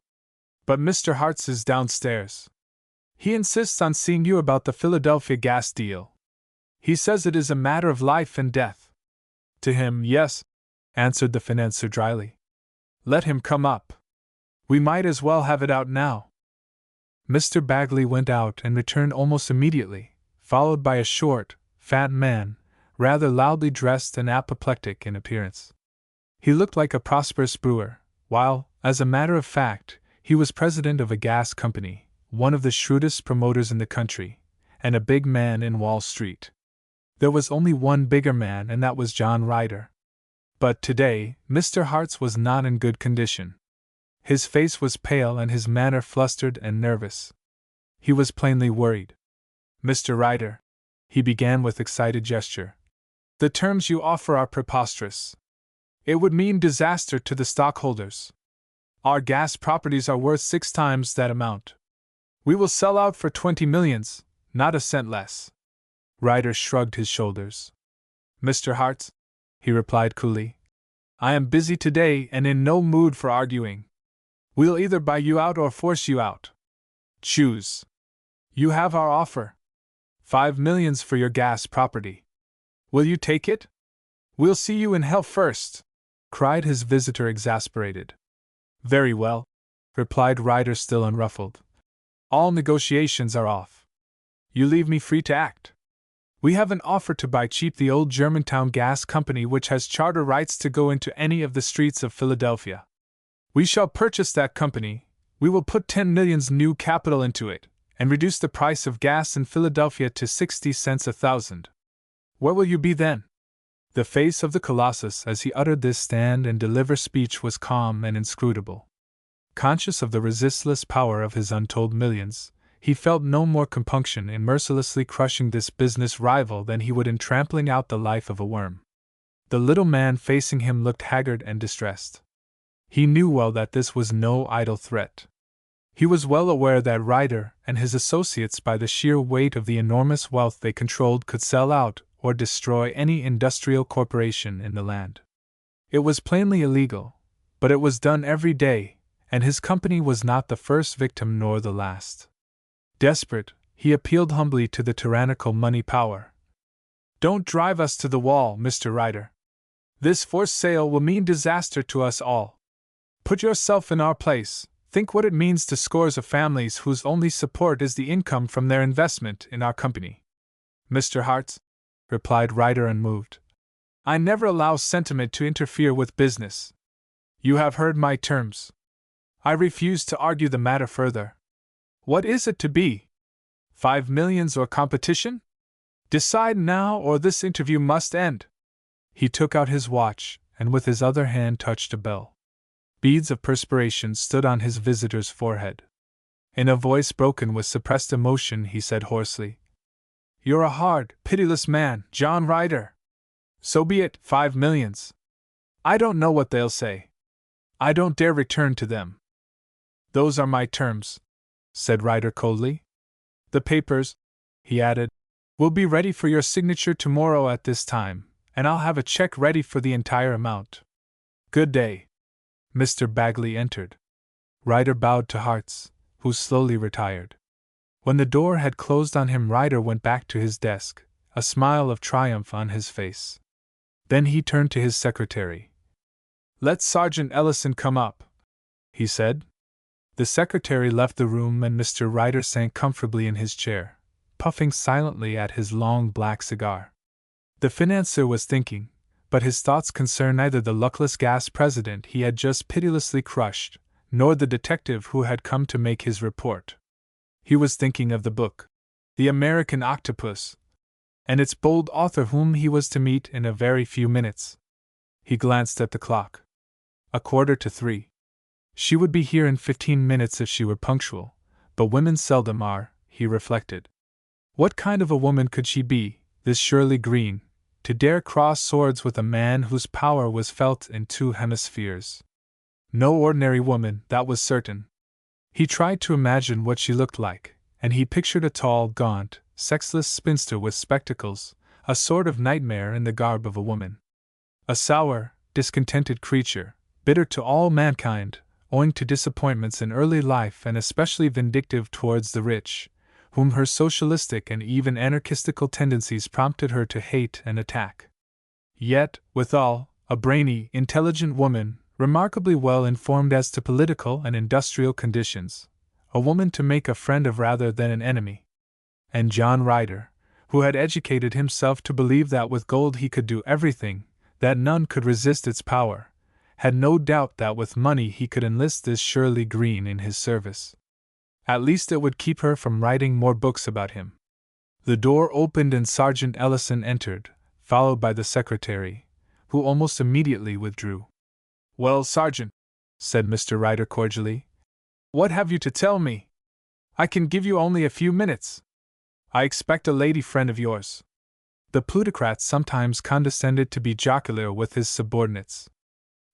But Mr. Hartz is downstairs. He insists on seeing you about the Philadelphia gas deal. He says it is a matter of life and death. To him, yes, answered the financier dryly. Let him come up. We might as well have it out now. Mr. Bagley went out and returned almost immediately, followed by a short, fat man, rather loudly dressed and apoplectic in appearance. He looked like a prosperous brewer, while, as a matter of fact, he was president of a gas company, one of the shrewdest promoters in the country, and a big man in Wall Street. There was only one bigger man, and that was John Ryder. But today, Mr. Hartz was not in good condition. His face was pale and his manner flustered and nervous. He was plainly worried. Mr. Ryder, he began with excited gesture, the terms you offer are preposterous. It would mean disaster to the stockholders. Our gas properties are worth 6 times that amount. We will sell out for 20 millions, not a cent less. Ryder shrugged his shoulders. Mr. Hartz, he replied coolly, I am busy today and in no mood for arguing. We'll either buy you out or force you out. Choose. You have our offer. 5 millions for your gas property. Will you take it? We'll see you in hell first, cried his visitor exasperated. Very well, replied Ryder still unruffled. All negotiations are off. You leave me free to act. We have an offer to buy cheap the old Germantown Gas Company, which has charter rights to go into any of the streets of Philadelphia. We shall purchase that company, we will put 10 millions new capital into it, and reduce the price of gas in Philadelphia to 60 cents a thousand. Where will you be then? The face of the Colossus as he uttered this stand and deliver speech was calm and inscrutable. Conscious of the resistless power of his untold millions, he felt no more compunction in mercilessly crushing this business rival than he would in trampling out the life of a worm. The little man facing him looked haggard and distressed. He knew well that this was no idle threat. He was well aware that Ryder and his associates, by the sheer weight of the enormous wealth they controlled, could sell out or destroy any industrial corporation in the land. It was plainly illegal, but it was done every day, and his company was not the first victim nor the last. Desperate, he appealed humbly to the tyrannical money power. Don't drive us to the wall, Mr. Ryder. This forced sale will mean disaster to us all. Put yourself in our place. Think what it means to scores of families whose only support is the income from their investment in our company. Mr. Hartz, replied Ryder unmoved, I never allow sentiment to interfere with business. You have heard my terms. I refuse to argue the matter further. What is it to be? 5 millions or competition? Decide now or this interview must end. He took out his watch and with his other hand touched a bell. Beads of perspiration stood on his visitor's forehead. In a voice broken with suppressed emotion, he said hoarsely, You're a hard, pitiless man, John Ryder. So be it, 5 millions. I don't know what they'll say. I don't dare return to them. Those are my terms, said Ryder coldly. The papers, he added, will be ready for your signature tomorrow at this time, and I'll have a check ready for the entire amount. Good day. Mr. Bagley entered. Ryder bowed to Hartz, who slowly retired. When the door had closed on him, Ryder went back to his desk, a smile of triumph on his face. Then he turned to his secretary. Let Sergeant Ellison come up, he said. The secretary left the room and Mr. Ryder sank comfortably in his chair, puffing silently at his long black cigar. The financier was thinking, but his thoughts concerned neither the luckless gas president he had just pitilessly crushed, nor the detective who had come to make his report. He was thinking of the book, The American Octopus, and its bold author whom he was to meet in a very few minutes. He glanced at the clock. 2:45. She would be here in 15 minutes if she were punctual, but women seldom are, he reflected. What kind of a woman could she be, this Shirley Green, to dare cross swords with a man whose power was felt in 2 hemispheres? No ordinary woman, that was certain. He tried to imagine what she looked like, and he pictured a tall, gaunt, sexless spinster with spectacles, a sort of nightmare in the garb of a woman. A sour, discontented creature, bitter to all mankind, owing to disappointments in early life and especially vindictive towards the rich, whom her socialistic and even anarchistical tendencies prompted her to hate and attack. Yet, withal, a brainy, intelligent woman, remarkably well informed as to political and industrial conditions, a woman to make a friend of rather than an enemy. And John Ryder, who had educated himself to believe that with gold he could do everything, that none could resist its power, had no doubt that with money he could enlist this Shirley Green in his service. At least it would keep her from writing more books about him. The door opened and Sergeant Ellison entered, followed by the secretary, who almost immediately withdrew. "Well, Sergeant," said Mr. Ryder cordially, "what have you to tell me? I can give you only a few minutes. I expect a lady friend of yours." The plutocrat sometimes condescended to be jocular with his subordinates.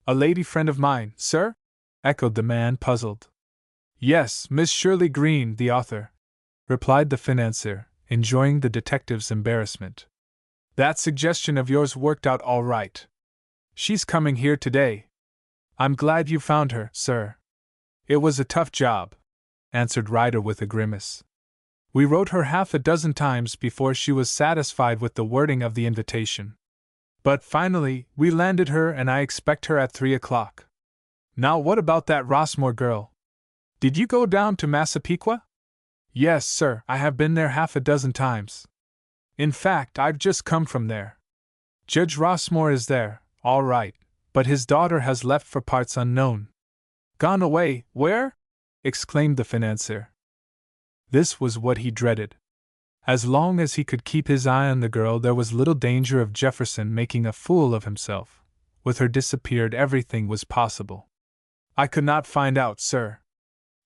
"A lady friend of mine, sir?" echoed the man, puzzled. "Yes, Miss Shirley Green, the author," replied the financier, enjoying the detective's embarrassment. "That suggestion of yours worked out all right. She's coming here today. I'm glad you found her, sir." "It was a tough job," answered Ryder with a grimace. "We wrote her half a dozen times before she was satisfied with the wording of the invitation. But finally, we landed her and I expect her at 3 o'clock. Now what about that Rossmore girl? Did you go down to Massapequa?" "Yes, sir, I have been there half a dozen times. In fact, I've just come from there. Judge Rossmore is there, all right, but his daughter has left for parts unknown." "Gone away, where?" exclaimed the financier. This was what he dreaded. As long as he could keep his eye on the girl, there was little danger of Jefferson making a fool of himself. With her disappeared, everything was possible. "I could not find out, sir.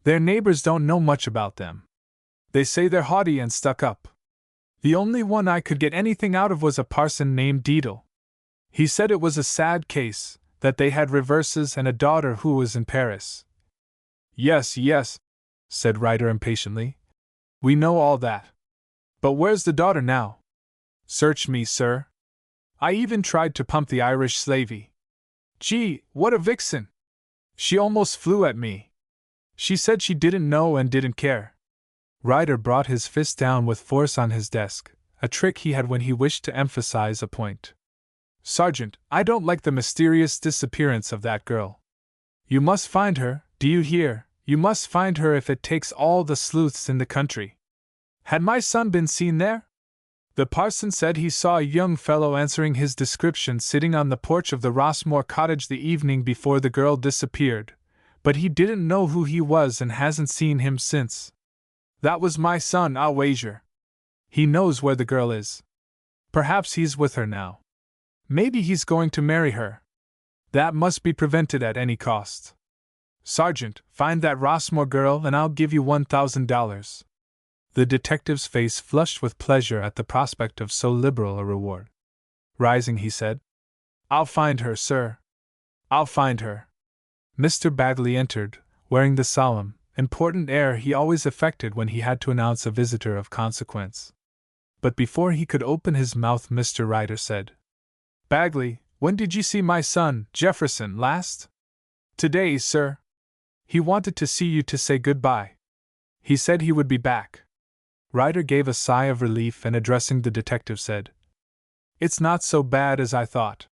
Their neighbors don't know much about them. They say they're haughty and stuck up. The only one I could get anything out of was a parson named Deedle. He said it was a sad case, that they had reverses and a daughter who was in Paris." Yes, said Ryder impatiently. "We know all that. But where's the daughter now?" "Search me, sir. I even tried to pump the Irish slavey. Gee, what a vixen! She almost flew at me. She said she didn't know and didn't care." Ryder brought his fist down with force on his desk, a trick he had when he wished to emphasize a point. "Sergeant, I don't like the mysterious disappearance of that girl. You must find her, do you hear? You must find her if it takes all the sleuths in the country. Had my son been seen there? The parson said he saw a young fellow answering his description sitting on the porch of the Rossmore cottage the evening before the girl disappeared, but he didn't know who he was and hasn't seen him since. That was my son, I'll wager. He knows where the girl is. Perhaps he's with her now. Maybe he's going to marry her. That must be prevented at any cost. Sergeant, find that Rossmore girl and I'll give you $1,000. The detective's face flushed with pleasure at the prospect of so liberal a reward. Rising, he said, "I'll find her, sir. I'll find her." Mr. Bagley entered, wearing the solemn, important air he always affected when he had to announce a visitor of consequence. But before he could open his mouth, Mr. Ryder said, "Bagley, when did you see my son, Jefferson, last?" "Today, sir. He wanted to see you to say goodbye. He said he would be back." Ryder gave a sigh of relief and addressing the detective said, "It's not so bad as I thought."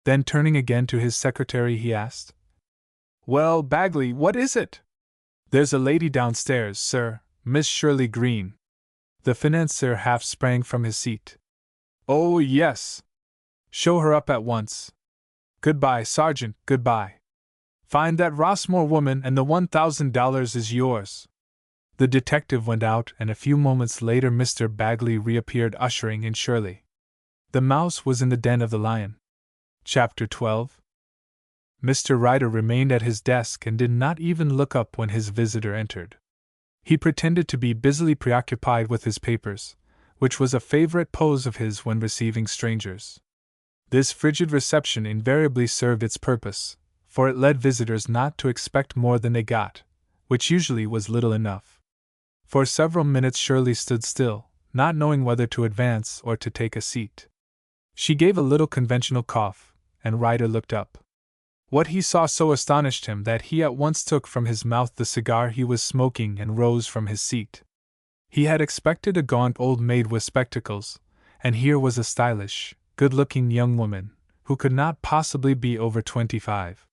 Then turning again to his secretary he asked, "Well, Bagley, what is it?" "There's a lady downstairs, sir, Miss Shirley Green." The financier half sprang from his seat. "Oh, yes. Show her up at once. Goodbye, Sergeant, goodbye. Find that Rossmore woman and the $1,000 is yours." The detective went out, and a few moments later Mr. Bagley reappeared ushering in Shirley. The mouse was in the den of the lion. Chapter 12. Mr. Ryder remained at his desk and did not even look up when his visitor entered. He pretended to be busily preoccupied with his papers, which was a favorite pose of his when receiving strangers. This frigid reception invariably served its purpose, for it led visitors not to expect more than they got, which usually was little enough. For several minutes Shirley stood still, not knowing whether to advance or to take a seat. She gave a little conventional cough, and Ryder looked up. What he saw so astonished him that he at once took from his mouth the cigar he was smoking and rose from his seat. He had expected a gaunt old maid with spectacles, and here was a stylish, good-looking young woman, who could not possibly be over 25.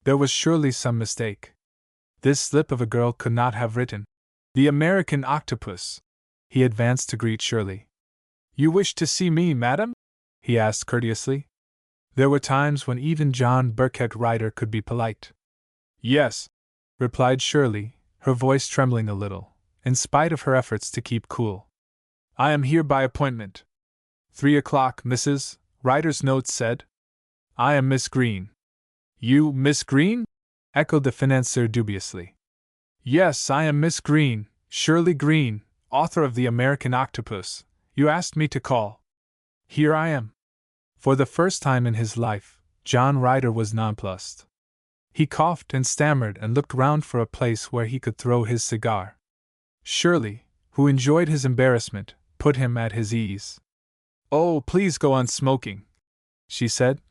There was surely some mistake. This slip of a girl could not have written, "The American Octopus." He advanced to greet Shirley. "You wish to see me, madam?" he asked courteously. There were times when even John Burkett Ryder could be polite. "Yes," replied Shirley, her voice trembling a little, in spite of her efforts to keep cool. "I am here by appointment. 3 o'clock, Mrs. Ryder's note said. I am Miss Green." "You, Miss Green?" echoed the financier dubiously. "Yes, I am Miss Green, Shirley Green, author of The American Octopus. You asked me to call. Here I am." For the first time in his life, John Ryder was nonplussed. He coughed and stammered and looked round for a place where he could throw his cigar. Shirley, who enjoyed his embarrassment, put him at his ease. "Oh, please go on smoking," she said.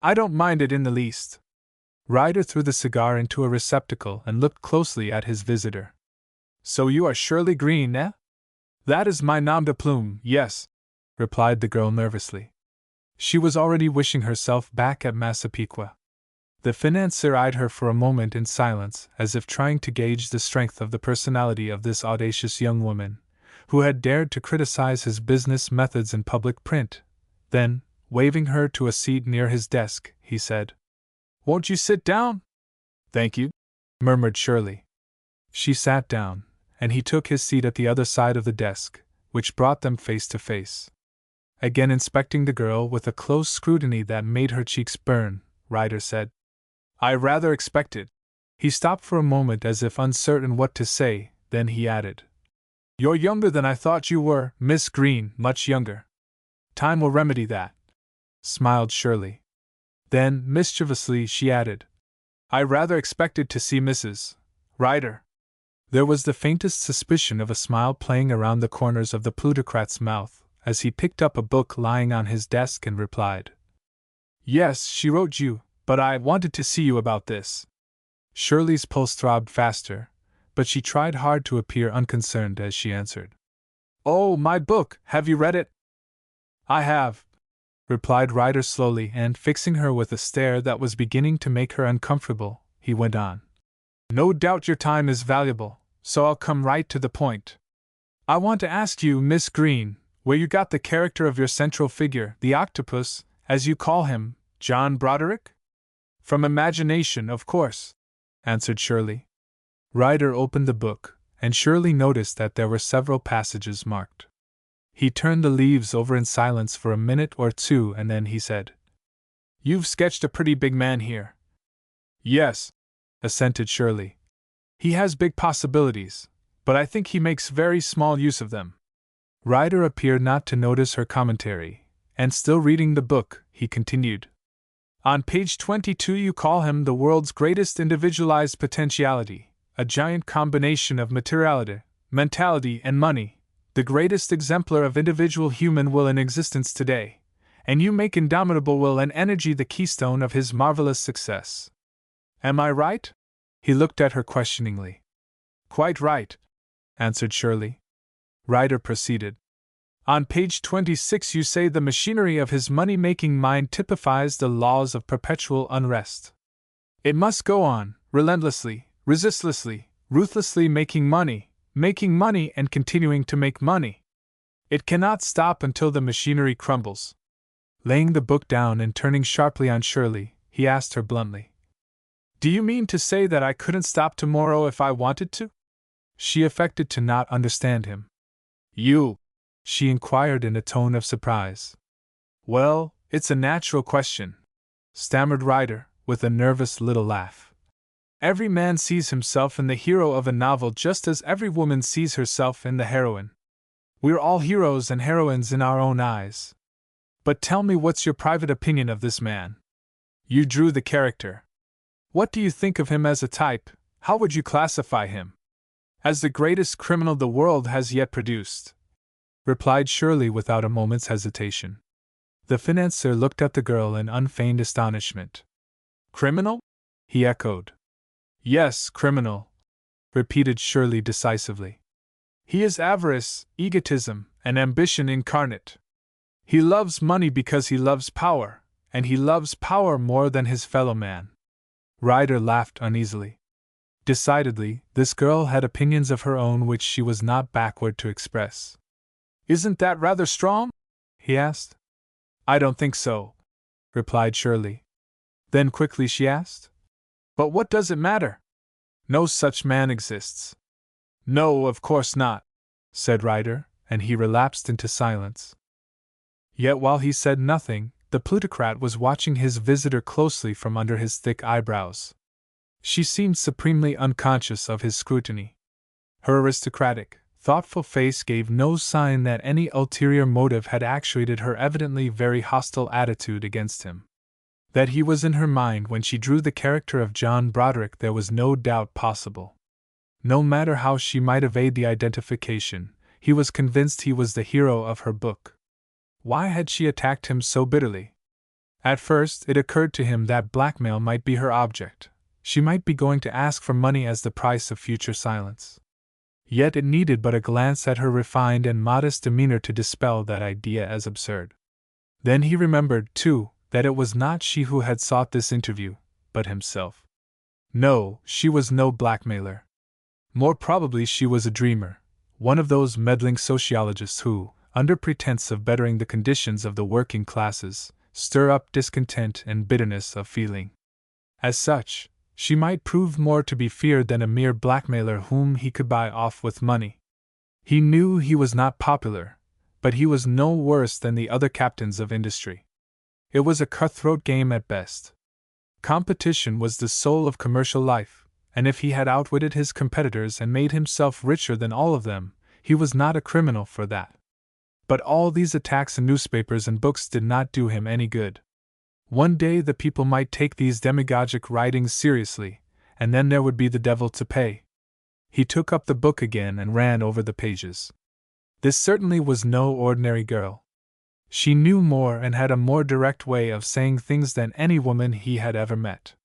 "I don't mind it in the least." Ryder threw the cigar into a receptacle and looked closely at his visitor. "So you are Shirley Green, eh?" "That is my nom de plume, yes," replied the girl nervously. She was already wishing herself back at Massapequa. The financier eyed her for a moment in silence, as if trying to gauge the strength of the personality of this audacious young woman, who had dared to criticize his business methods in public print. Then, waving her to a seat near his desk, he said, "Won't you sit down?" "Thank you," murmured Shirley. She sat down, and he took his seat at the other side of the desk, which brought them face to face. Again inspecting the girl with a close scrutiny that made her cheeks burn, Ryder said, "I rather expected." He stopped for a moment as if uncertain what to say, then he added, "You're younger than I thought you were, Miss Green, much younger." "Time will remedy that," smiled Shirley. Then, mischievously, she added, "I rather expected to see Mrs. Ryder." There was the faintest suspicion of a smile playing around the corners of the plutocrat's mouth, as he picked up a book lying on his desk and replied, "Yes, she wrote you, but I wanted to see you about this." Shirley's pulse throbbed faster, but she tried hard to appear unconcerned as she answered, "Oh, my book, have you read it?" "I have," replied Ryder slowly, and fixing her with a stare that was beginning to make her uncomfortable, he went on, "No doubt your time is valuable, so I'll come right to the point. I want to ask you, Miss Green, where you got the character of your central figure, the octopus, as you call him, John Broderick?" "From imagination, of course," answered Shirley. Ryder opened the book, and Shirley noticed that there were several passages marked. He turned the leaves over in silence for a minute or two, and then he said, "You've sketched a pretty big man here." "Yes," assented Shirley. "He has big possibilities, but I think he makes very small use of them." Ryder appeared not to notice her commentary, and still reading the book, he continued, "On page 22 you call him the world's greatest individualized potentiality, a giant combination of materiality, mentality, and money, the greatest exemplar of individual human will in existence today, and you make indomitable will and energy the keystone of his marvelous success. Am I right?" He looked at her questioningly. "Quite right," answered Shirley. Ryder proceeded, "On page 26 you say the machinery of his money-making mind typifies the laws of perpetual unrest. It must go on, relentlessly, resistlessly, ruthlessly making money and continuing to make money. It cannot stop until the machinery crumbles." Laying the book down and turning sharply on Shirley, he asked her bluntly, "Do you mean to say that I couldn't stop tomorrow if I wanted to?" She affected to not understand him. "You?" she inquired in a tone of surprise. "Well, it's a natural question," stammered Ryder, with a nervous little laugh. "Every man sees himself in the hero of a novel just as every woman sees herself in the heroine. We're all heroes and heroines in our own eyes. But tell me, what's your private opinion of this man? You drew the character. What do you think of him as a type? How would you classify him?" "As the greatest criminal the world has yet produced," replied Shirley without a moment's hesitation. The financier looked at the girl in unfeigned astonishment. Criminal? He echoed. Yes, criminal, repeated Shirley decisively. He is avarice, egotism, and ambition incarnate. He loves money because he loves power, and he loves power more than his fellow man. Ryder laughed uneasily. Decidedly, this girl had opinions of her own which she was not backward to express. Isn't that rather strong? He asked. I don't think so, replied Shirley. Then quickly she asked, but what does it matter? No such man exists. No, of course not, said Ryder, and he relapsed into silence. Yet while he said nothing, the plutocrat was watching his visitor closely from under his thick eyebrows. She seemed supremely unconscious of his scrutiny. Her aristocratic, thoughtful face gave no sign that any ulterior motive had actuated her evidently very hostile attitude against him. That he was in her mind when she drew the character of John Broderick there was no doubt possible. No matter how she might evade the identification, he was convinced he was the hero of her book. Why had she attacked him so bitterly? At first it occurred to him that blackmail might be her object. She might be going to ask for money as the price of future silence. Yet it needed but a glance at her refined and modest demeanor to dispel that idea as absurd. Then he remembered, too, that it was not she who had sought this interview, but himself. No, she was no blackmailer. More probably she was a dreamer, one of those meddling sociologists who, under pretense of bettering the conditions of the working classes, stir up discontent and bitterness of feeling. As such, she might prove more to be feared than a mere blackmailer whom he could buy off with money. He knew he was not popular, but he was no worse than the other captains of industry. It was a cutthroat game at best. Competition was the soul of commercial life, and if he had outwitted his competitors and made himself richer than all of them, he was not a criminal for that. But all these attacks in newspapers and books did not do him any good. One day the people might take these demagogic writings seriously, and then there would be the devil to pay. He took up the book again and ran over the pages. This certainly was no ordinary girl. She knew more and had a more direct way of saying things than any woman he had ever met.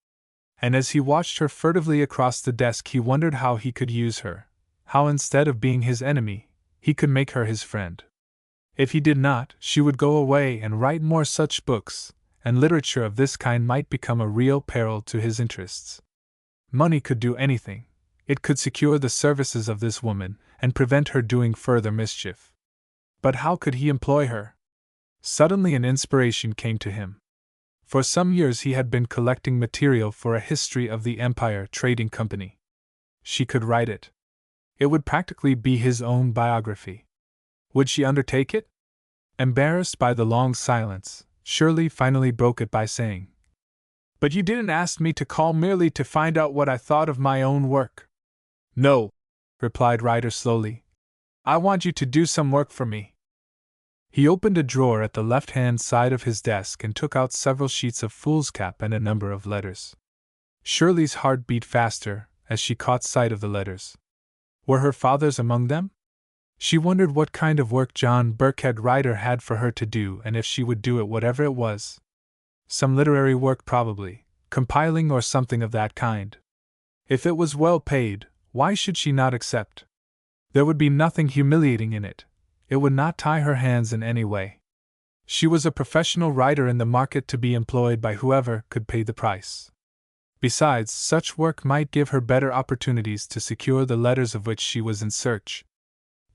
And as he watched her furtively across the desk he wondered how he could use her, how instead of being his enemy, he could make her his friend. If he did not, she would go away and write more such books, and literature of this kind might become a real peril to his interests. Money could do anything. It could secure the services of this woman, and prevent her doing further mischief. But how could he employ her? Suddenly an inspiration came to him. For some years he had been collecting material for a history of the Empire Trading Company. She could write it. It would practically be his own biography. Would she undertake it? Embarrassed by the long silence, Shirley finally broke it by saying, "But you didn't ask me to call merely to find out what I thought of my own work." "No," replied Ryder slowly. "I want you to do some work for me." He opened a drawer at the left-hand side of his desk and took out several sheets of foolscap and a number of letters. Shirley's heart beat faster as she caught sight of the letters. Were her father's among them? She wondered what kind of work John Burkhead Ryder had for her to do and if she would do it whatever it was. Some literary work probably, compiling or something of that kind. If it was well paid, why should she not accept? There would be nothing humiliating in it. It would not tie her hands in any way. She was a professional writer in the market to be employed by whoever could pay the price. Besides, such work might give her better opportunities to secure the letters of which she was in search.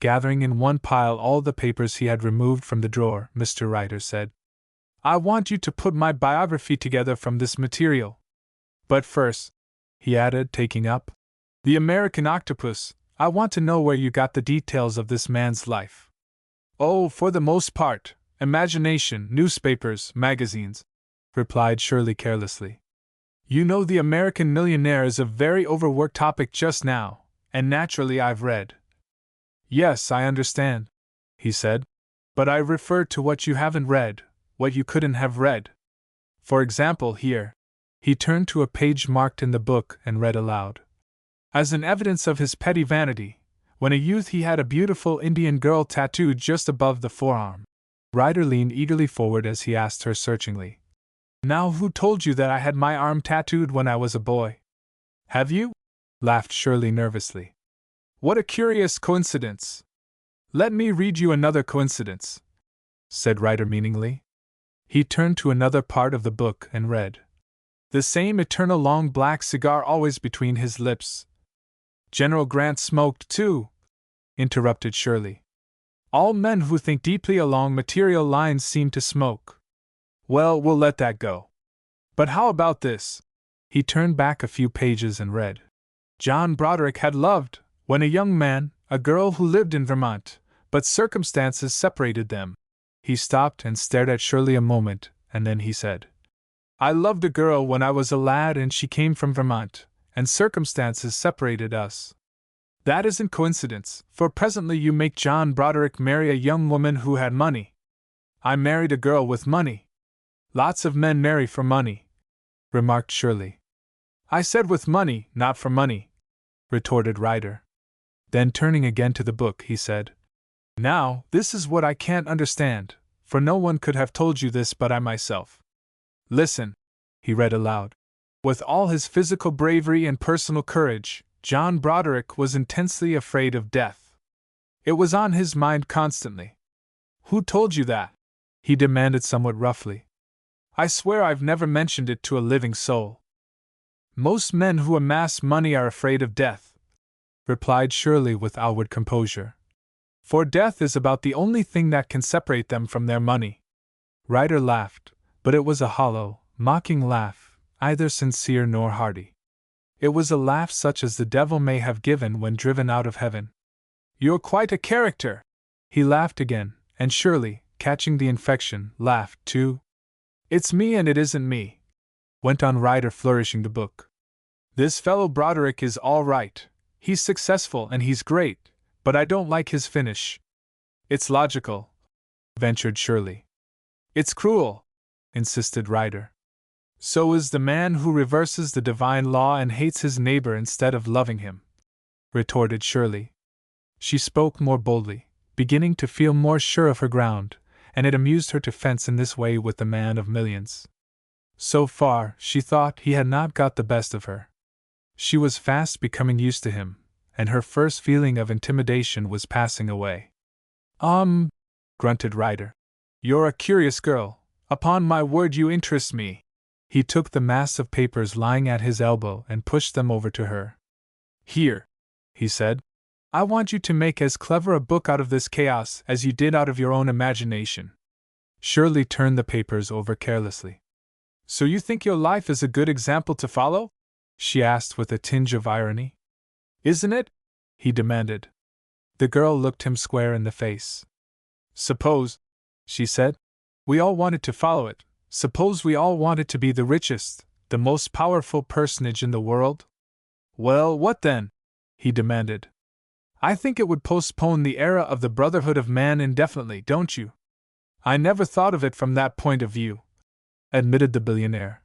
Gathering in one pile all the papers he had removed from the drawer, Mr. Ryder said, "I want you to put my biography together from this material. But first," he added, taking up, "the American octopus, I want to know where you got the details of this man's life." "Oh, for the most part, imagination, newspapers, magazines," replied Shirley carelessly. "You know the American millionaire is a very overworked topic just now, and naturally I've read." "Yes, I understand," he said. "But I refer to what you haven't read, what you couldn't have read. For example, here." He turned to a page marked in the book and read aloud. "As an evidence of his petty vanity, when a youth he had a beautiful Indian girl tattooed just above the forearm." Ryder leaned eagerly forward as he asked her searchingly, Now who told you that I had my arm tattooed when I was a boy? Have you? Laughed Shirley nervously. What a curious coincidence. Let me read you another coincidence, said Ryder meaningly. He turned to another part of the book and read. The same eternal long black cigar always between his lips. General Grant smoked too, interrupted Shirley. All men who think deeply along material lines seem to smoke. Well, we'll let that go. But how about this? He turned back a few pages and read. John Broderick had loved, when a young man, a girl who lived in Vermont, but circumstances separated them. He stopped and stared at Shirley a moment, and then he said, I loved a girl when I was a lad and she came from Vermont, and circumstances separated us. That isn't coincidence, for presently you make John Broderick marry a young woman who had money. I married a girl with money. Lots of men marry for money, remarked Shirley. I said with money, not for money, retorted Ryder. Then turning again to the book, he said, Now, this is what I can't understand, for no one could have told you this but I myself. Listen, he read aloud. With all his physical bravery and personal courage, John Broderick was intensely afraid of death. It was on his mind constantly. Who told you that? He demanded somewhat roughly. I swear I've never mentioned it to a living soul. Most men who amass money are afraid of death, replied Shirley with outward composure. For death is about the only thing that can separate them from their money. Ryder laughed, but it was a hollow, mocking laugh, neither sincere nor hearty. It was a laugh such as the devil may have given when driven out of heaven. You're quite a character! He laughed again, and Shirley, catching the infection, laughed too. It's me and it isn't me, went on Ryder, flourishing the book. This fellow Broderick is all right. He's successful and he's great, but I don't like his finish. It's logical, ventured Shirley. It's cruel, insisted Ryder. So is the man who reverses the divine law and hates his neighbor instead of loving him, retorted Shirley. She spoke more boldly, beginning to feel more sure of her ground, and it amused her to fence in this way with the man of millions. So far, she thought, he had not got the best of her. She was fast becoming used to him, and her first feeling of intimidation was passing away. Grunted Ryder. You're a curious girl. Upon my word, you interest me. He took the mass of papers lying at his elbow and pushed them over to her. Here, he said. I want you to make as clever a book out of this chaos as you did out of your own imagination. Shirley turned the papers over carelessly. So you think your life is a good example to follow? She asked with a tinge of irony. Isn't it? He demanded. The girl looked him square in the face. Suppose, she said, we all wanted to follow it. Suppose we all wanted to be the richest, the most powerful personage in the world? Well, what then? He demanded. I think it would postpone the era of the brotherhood of man indefinitely, don't you? I never thought of it from that point of view, admitted the billionaire.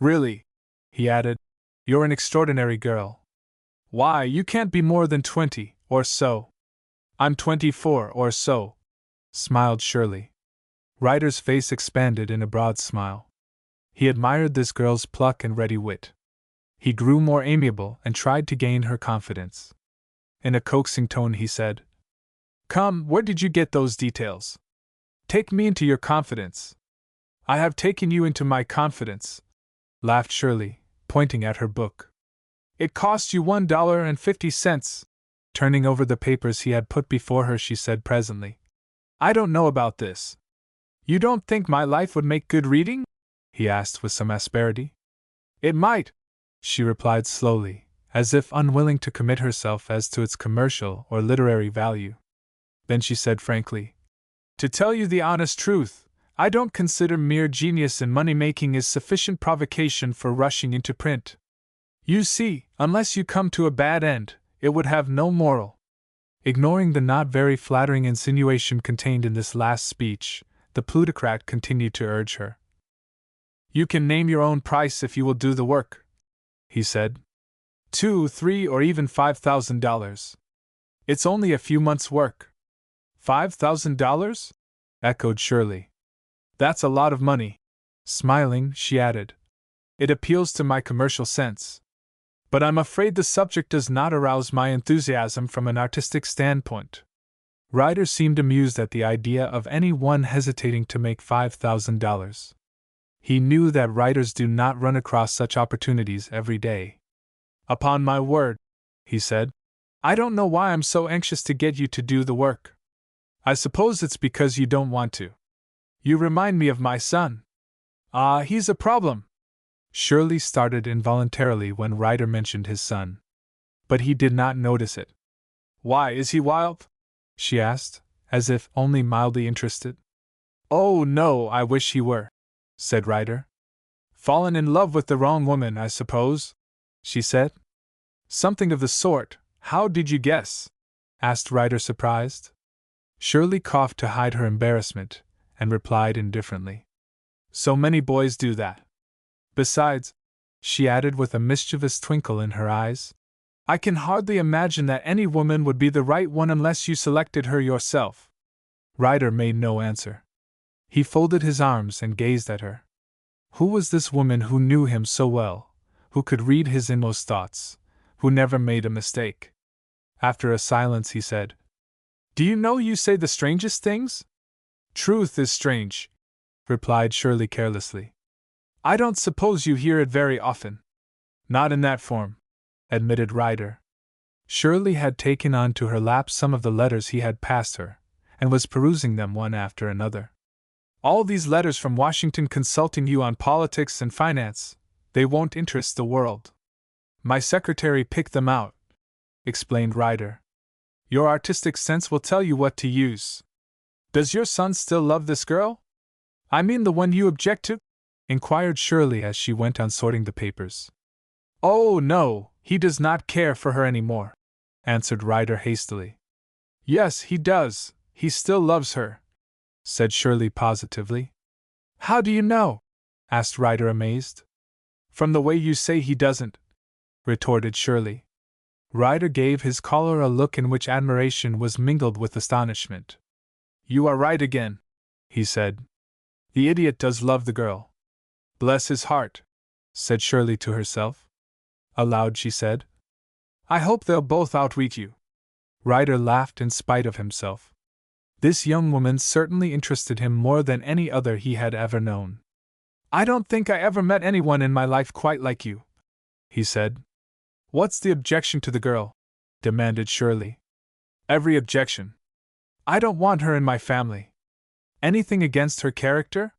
Really, he added, you're an extraordinary girl. Why, you can't be more than 20, or so. I'm 24, or so, smiled Shirley. Ryder's face expanded in a broad smile. He admired this girl's pluck and ready wit. He grew more amiable and tried to gain her confidence. In a coaxing tone he said, Come, where did you get those details? Take me into your confidence. I have taken you into my confidence, laughed Shirley, pointing at her book. It cost you $1.50. Turning over the papers he had put before her, she said presently, I don't know about this. You don't think my life would make good reading? He asked with some asperity. It might, she replied slowly, as if unwilling to commit herself as to its commercial or literary value. Then she said frankly, To tell you the honest truth, I don't consider mere genius in money-making is sufficient provocation for rushing into print. You see, unless you come to a bad end, it would have no moral. Ignoring the not very flattering insinuation contained in this last speech, the plutocrat continued to urge her. You can name your own price if you will do the work, he said. $2, $3, or even $5,000. It's only a few months' work. $5,000? Echoed Shirley. That's a lot of money, Smiling, she added, "It appeals to my commercial sense. But I'm afraid the subject does not arouse my enthusiasm from an artistic standpoint." Ryder seemed amused at the idea of any one hesitating to make $5,000. He knew that writers do not run across such opportunities every day. "Upon my word," he said, "I don't know why I'm so anxious to get you to do the work. I suppose it's because you don't want to. You remind me of my son." "Ah, he's a problem." Shirley started involuntarily when Ryder mentioned his son. But he did not notice it. "Why, is he wild?" she asked, as if only mildly interested. "Oh, no, I wish he were," said Ryder. "Fallen in love with the wrong woman, I suppose?" she said. "Something of the sort. How did you guess?" asked Ryder, surprised. Shirley coughed to hide her embarrassment, and replied indifferently, "So many boys do that. Besides," she added with a mischievous twinkle in her eyes, "I can hardly imagine that any woman would be the right one unless you selected her yourself." Ryder made no answer. He folded his arms and gazed at her. Who was this woman who knew him so well, who could read his inmost thoughts, who never made a mistake? After a silence he said, "Do you know you say the strangest things?" "Truth is strange," replied Shirley carelessly. "I don't suppose you hear it very often." "Not in that form," admitted Ryder. Shirley had taken on to her lap some of the letters he had passed her, and was perusing them one after another. "All these letters from Washington consulting you on politics and finance, they won't interest the world. My secretary picked them out," explained Ryder. "Your artistic sense will tell you what to use. Does your son still love this girl? I mean the one you object to?" inquired Shirley as she went on sorting the papers. "Oh, no, he does not care for her any more," answered Ryder hastily. "Yes, he does, he still loves her," said Shirley positively. "How do you know?" asked Ryder, amazed. "From the way you say he doesn't," retorted Shirley. Ryder gave his caller a look in which admiration was mingled with astonishment. "You are right again," he said. "The idiot does love the girl." "Bless his heart," said Shirley to herself. Aloud she said, "I hope they'll both outwit you." Ryder laughed in spite of himself. This young woman certainly interested him more than any other he had ever known. "I don't think I ever met anyone in my life quite like you," he said. "What's the objection to the girl?" demanded Shirley. "Every objection. I don't want her in my family." "Anything against her character?"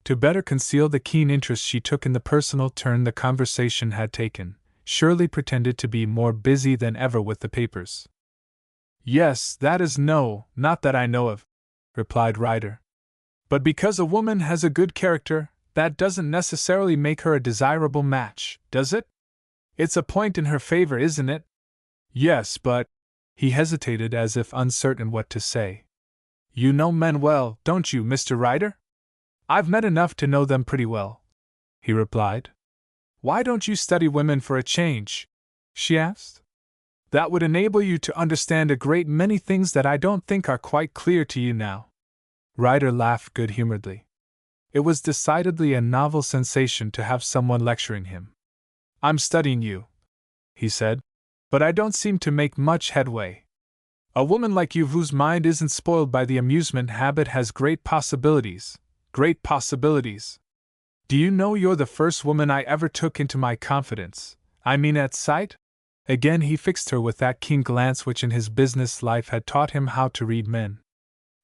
To better conceal the keen interest she took in the personal turn the conversation had taken, Shirley pretended to be more busy than ever with the papers. "Yes, that is no, not that I know of," replied Ryder. "But because a woman has a good character, that doesn't necessarily make her a desirable match, does it? It's a point in her favor, isn't it?" "Yes, but—" He hesitated as if uncertain what to say. "You know men well, don't you, Mr. Ryder?" "I've met enough to know them pretty well," he replied. "Why don't you study women for a change?" she asked. "That would enable you to understand a great many things that I don't think are quite clear to you now." Ryder laughed good-humoredly. It was decidedly a novel sensation to have someone lecturing him. "I'm studying you," he said, "but I don't seem to make much headway. A woman like you whose mind isn't spoiled by the amusement habit has great possibilities, great possibilities. Do you know you're the first woman I ever took into my confidence, I mean at sight?" Again he fixed her with that keen glance which in his business life had taught him how to read men.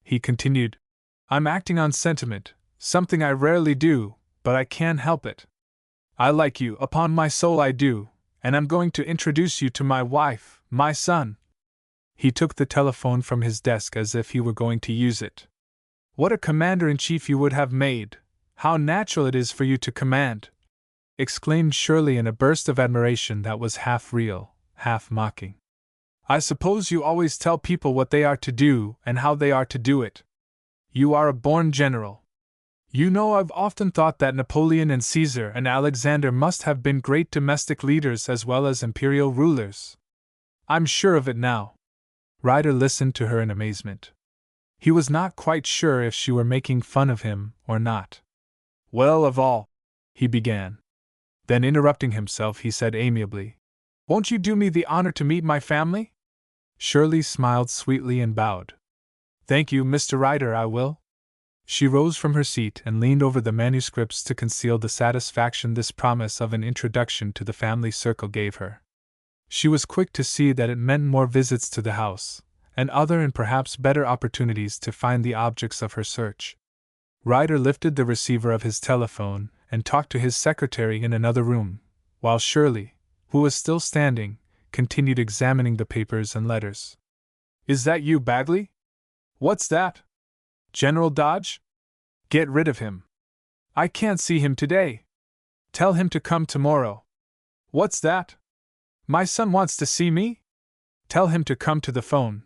He continued, "I'm acting on sentiment, something I rarely do, but I can't help it. I like you, upon my soul I do, and I'm going to introduce you to my wife, my son." He took the telephone from his desk as if he were going to use it. "What a commander-in-chief you would have made! How natural it is for you to command!" exclaimed Shirley in a burst of admiration that was half real, half mocking. "I suppose you always tell people what they are to do and how they are to do it. You are a born general. You know, I've often thought that Napoleon and Caesar and Alexander must have been great domestic leaders as well as imperial rulers. I'm sure of it now." Ryder listened to her in amazement. He was not quite sure if she were making fun of him or not. Well, of all, he began. Then interrupting himself, he said amiably, Won't you do me the honor to meet my family? Shirley smiled sweetly and bowed. Thank you, Mr. Ryder, I will. She rose from her seat and leaned over the manuscripts to conceal the satisfaction this promise of an introduction to the family circle gave her. She was quick to see that it meant more visits to the house, and other and perhaps better opportunities to find the objects of her search. Ryder lifted the receiver of his telephone and talked to his secretary in another room, while Shirley, who was still standing, continued examining the papers and letters. Is that you, Bagley? What's that? General Dodge? Get rid of him. I can't see him today. Tell him to come tomorrow. What's that? My son wants to see me? Tell him to come to the phone.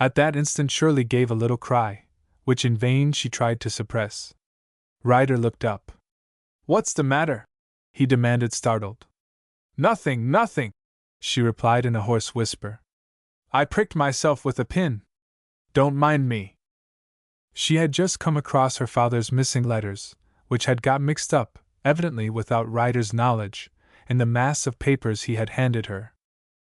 At that instant Shirley gave a little cry, which in vain she tried to suppress. Ryder looked up. What's the matter? He demanded, startled. Nothing, nothing, she replied in a hoarse whisper. I pricked myself with a pin. Don't mind me. She had just come across her father's missing letters, which had got mixed up, evidently without Ryder's knowledge, in the mass of papers he had handed her.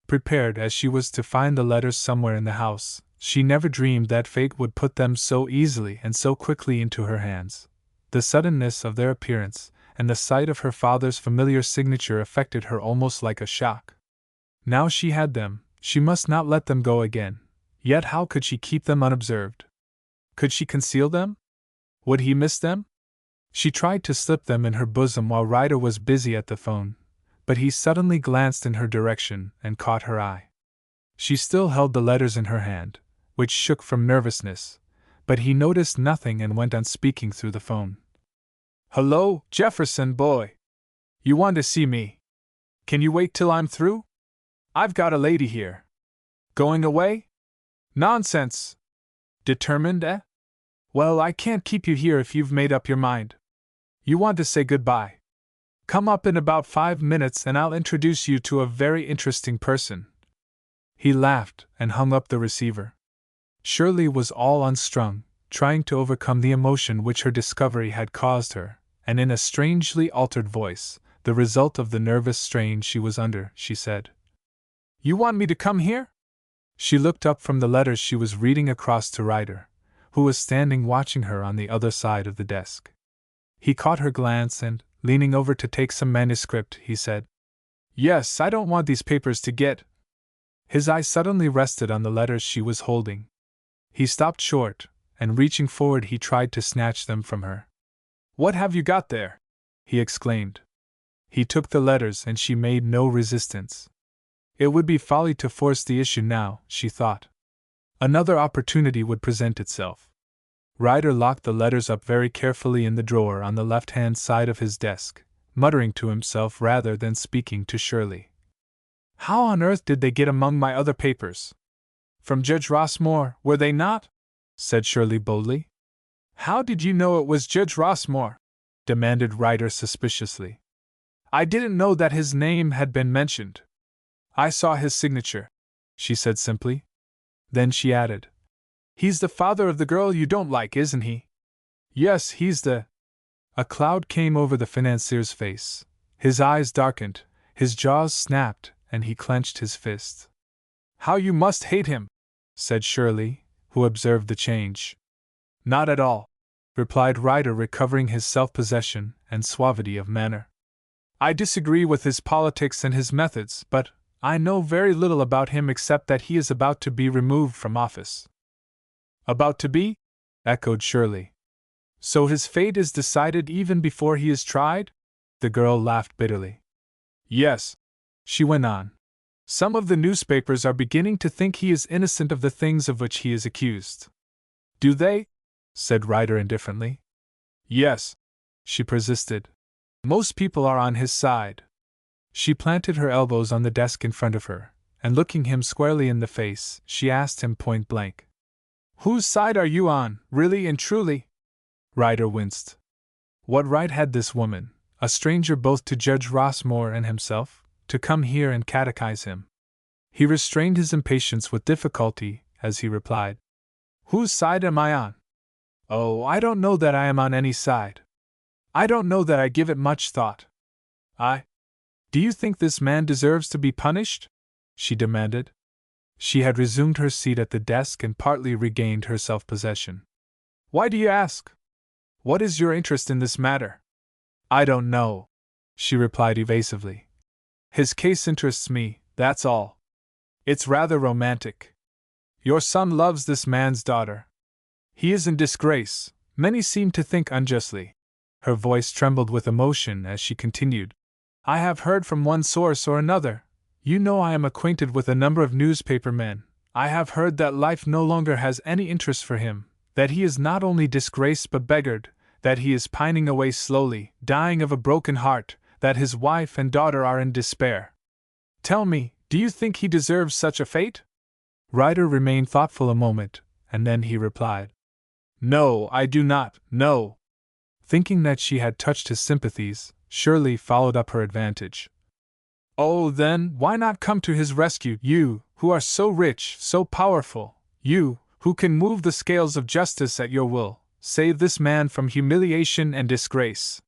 Prepared as she was to find the letters somewhere in the house, she never dreamed that fate would put them so easily and so quickly into her hands. The suddenness of their appearance, and the sight of her father's familiar signature affected her almost like a shock. Now she had them, she must not let them go again. Yet how could she keep them unobserved? Could she conceal them? Would he miss them? She tried to slip them in her bosom while Ryder was busy at the phone, but he suddenly glanced in her direction and caught her eye. She still held the letters in her hand, which shook from nervousness, but he noticed nothing and went on speaking through the phone. Hello, Jefferson boy. You want to see me? Can you wait till I'm through? I've got a lady here. Going away? Nonsense. Determined, eh? Well, I can't keep you here if you've made up your mind. You want to say goodbye. Come up in about 5 minutes and I'll introduce you to a very interesting person. He laughed and hung up the receiver. Shirley was all unstrung, trying to overcome the emotion which her discovery had caused her, and in a strangely altered voice, the result of the nervous strain she was under, she said, You want me to come here? She looked up from the letters she was reading across to Ryder, who was standing watching her on the other side of the desk. He caught her glance and, leaning over to take some manuscript, he said, Yes, I don't want these papers to get. His eye suddenly rested on the letters she was holding. He stopped short, and reaching forward he tried to snatch them from her. What have you got there? He exclaimed. He took the letters and she made no resistance. It would be folly to force the issue now, she thought. Another opportunity would present itself. Ryder locked the letters up very carefully in the drawer on the left-hand side of his desk, muttering to himself rather than speaking to Shirley. How on earth did they get among my other papers? From Judge Rossmore, were they not? Said Shirley boldly. How did you know it was Judge Rossmore? Demanded Ryder suspiciously. I didn't know that his name had been mentioned. I saw his signature, she said simply. Then she added, He's the father of the girl you don't like, isn't he? Yes, he's the... A cloud came over the financier's face. His eyes darkened, his jaws snapped, and he clenched his fists. How you must hate him, said Shirley, who observed the change. Not at all, replied Ryder, recovering his self-possession and suavity of manner. I disagree with his politics and his methods, but I know very little about him except that he is about to be removed from office. About to be? Echoed Shirley. So his fate is decided even before he is tried? The girl laughed bitterly. Yes, she went on. Some of the newspapers are beginning to think he is innocent of the things of which he is accused. Do they? Said Ryder indifferently. Yes, she persisted. Most people are on his side. She planted her elbows on the desk in front of her, and looking him squarely in the face, she asked him point blank. Whose side are you on, really and truly? Ryder winced. What right had this woman, a stranger both to Judge Rossmore and himself, to come here and catechize him? He restrained his impatience with difficulty as he replied, Whose side am I on? Oh, I don't know that I am on any side. I don't know that I give it much thought. Do you think this man deserves to be punished? She demanded. She had resumed her seat at the desk and partly regained her self-possession. Why do you ask? What is your interest in this matter? I don't know, she replied evasively. His case interests me, that's all. It's rather romantic. Your son loves this man's daughter. He is in disgrace, many seem to think unjustly. Her voice trembled with emotion as she continued. I have heard from one source or another. You know I am acquainted with a number of newspaper men. I have heard that life no longer has any interest for him, that he is not only disgraced but beggared, that he is pining away slowly, dying of a broken heart, that his wife and daughter are in despair. Tell me, do you think he deserves such a fate? Ryder remained thoughtful a moment, and then he replied. No, I do not, no. Thinking that she had touched his sympathies, Shirley followed up her advantage. Oh, then, why not come to his rescue, you, who are so rich, so powerful, you, who can move the scales of justice at your will, save this man from humiliation and disgrace.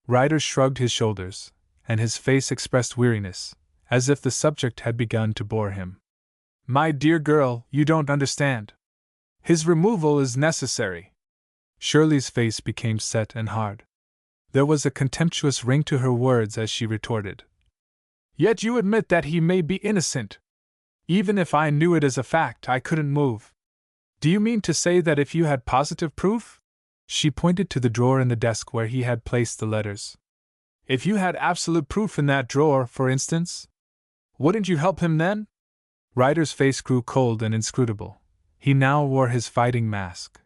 Ryder shrugged his shoulders, and his face expressed weariness, as if the subject had begun to bore him. My dear girl, you don't understand. His removal is necessary. Shirley's face became set and hard. There was a contemptuous ring to her words as she retorted. Yet you admit that he may be innocent. Even if I knew it as a fact, I couldn't move. Do you mean to say that if you had positive proof? She pointed to the drawer in the desk where he had placed the letters. If you had absolute proof in that drawer, for instance? Wouldn't you help him then? Ryder's face grew cold and inscrutable. He now wore his fighting mask.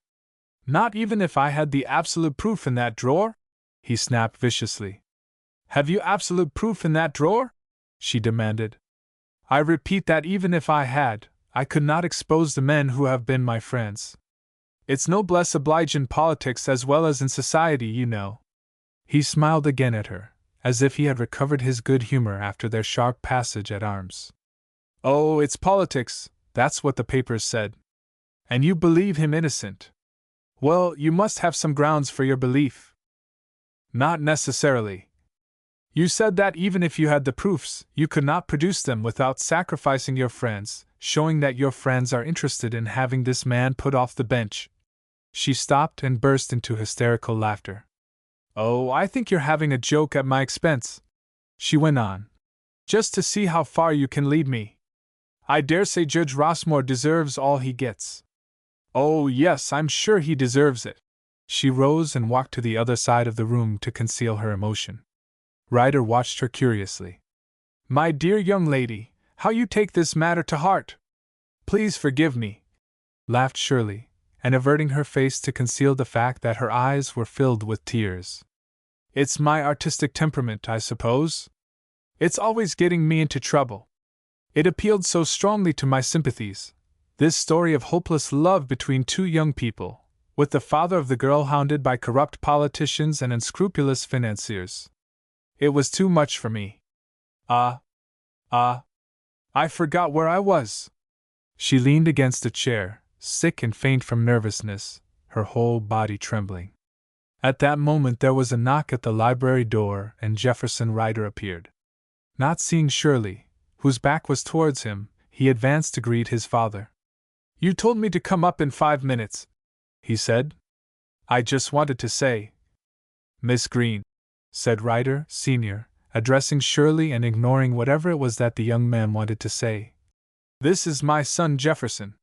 Not even if I had the absolute proof in that drawer? He snapped viciously. Have you absolute proof in that drawer? She demanded. I repeat that even if I had, I could not expose the men who have been my friends. It's noblesse oblige in politics as well as in society, you know. He smiled again at her, as if he had recovered his good humor after their sharp passage at arms. Oh, it's politics, that's what the papers said. And you believe him innocent. Well, you must have some grounds for your belief. Not necessarily. You said that even if you had the proofs, you could not produce them without sacrificing your friends, showing that your friends are interested in having this man put off the bench. She stopped and burst into hysterical laughter. Oh, I think you're having a joke at my expense, she went on. Just to see how far you can lead me. I dare say Judge Rossmore deserves all he gets. Oh, yes, I'm sure he deserves it. She rose and walked to the other side of the room to conceal her emotion. Ryder watched her curiously. My dear young lady, how you take this matter to heart! Please forgive me, laughed Shirley, and averting her face to conceal the fact that her eyes were filled with tears. It's my artistic temperament, I suppose. It's always getting me into trouble. It appealed so strongly to my sympathies, this story of hopeless love between two young people, with the father of the girl hounded by corrupt politicians and unscrupulous financiers. It was too much for me. I forgot where I was. She leaned against a chair, sick and faint from nervousness, her whole body trembling. At that moment there was a knock at the library door and Jefferson Ryder appeared. Not seeing Shirley, whose back was towards him, he advanced to greet his father. You told me to come up in 5 minutes, he said. I just wanted to say. Miss Green, said Ryder, Sr., addressing Shirley and ignoring whatever it was that the young man wanted to say. This is my son Jefferson.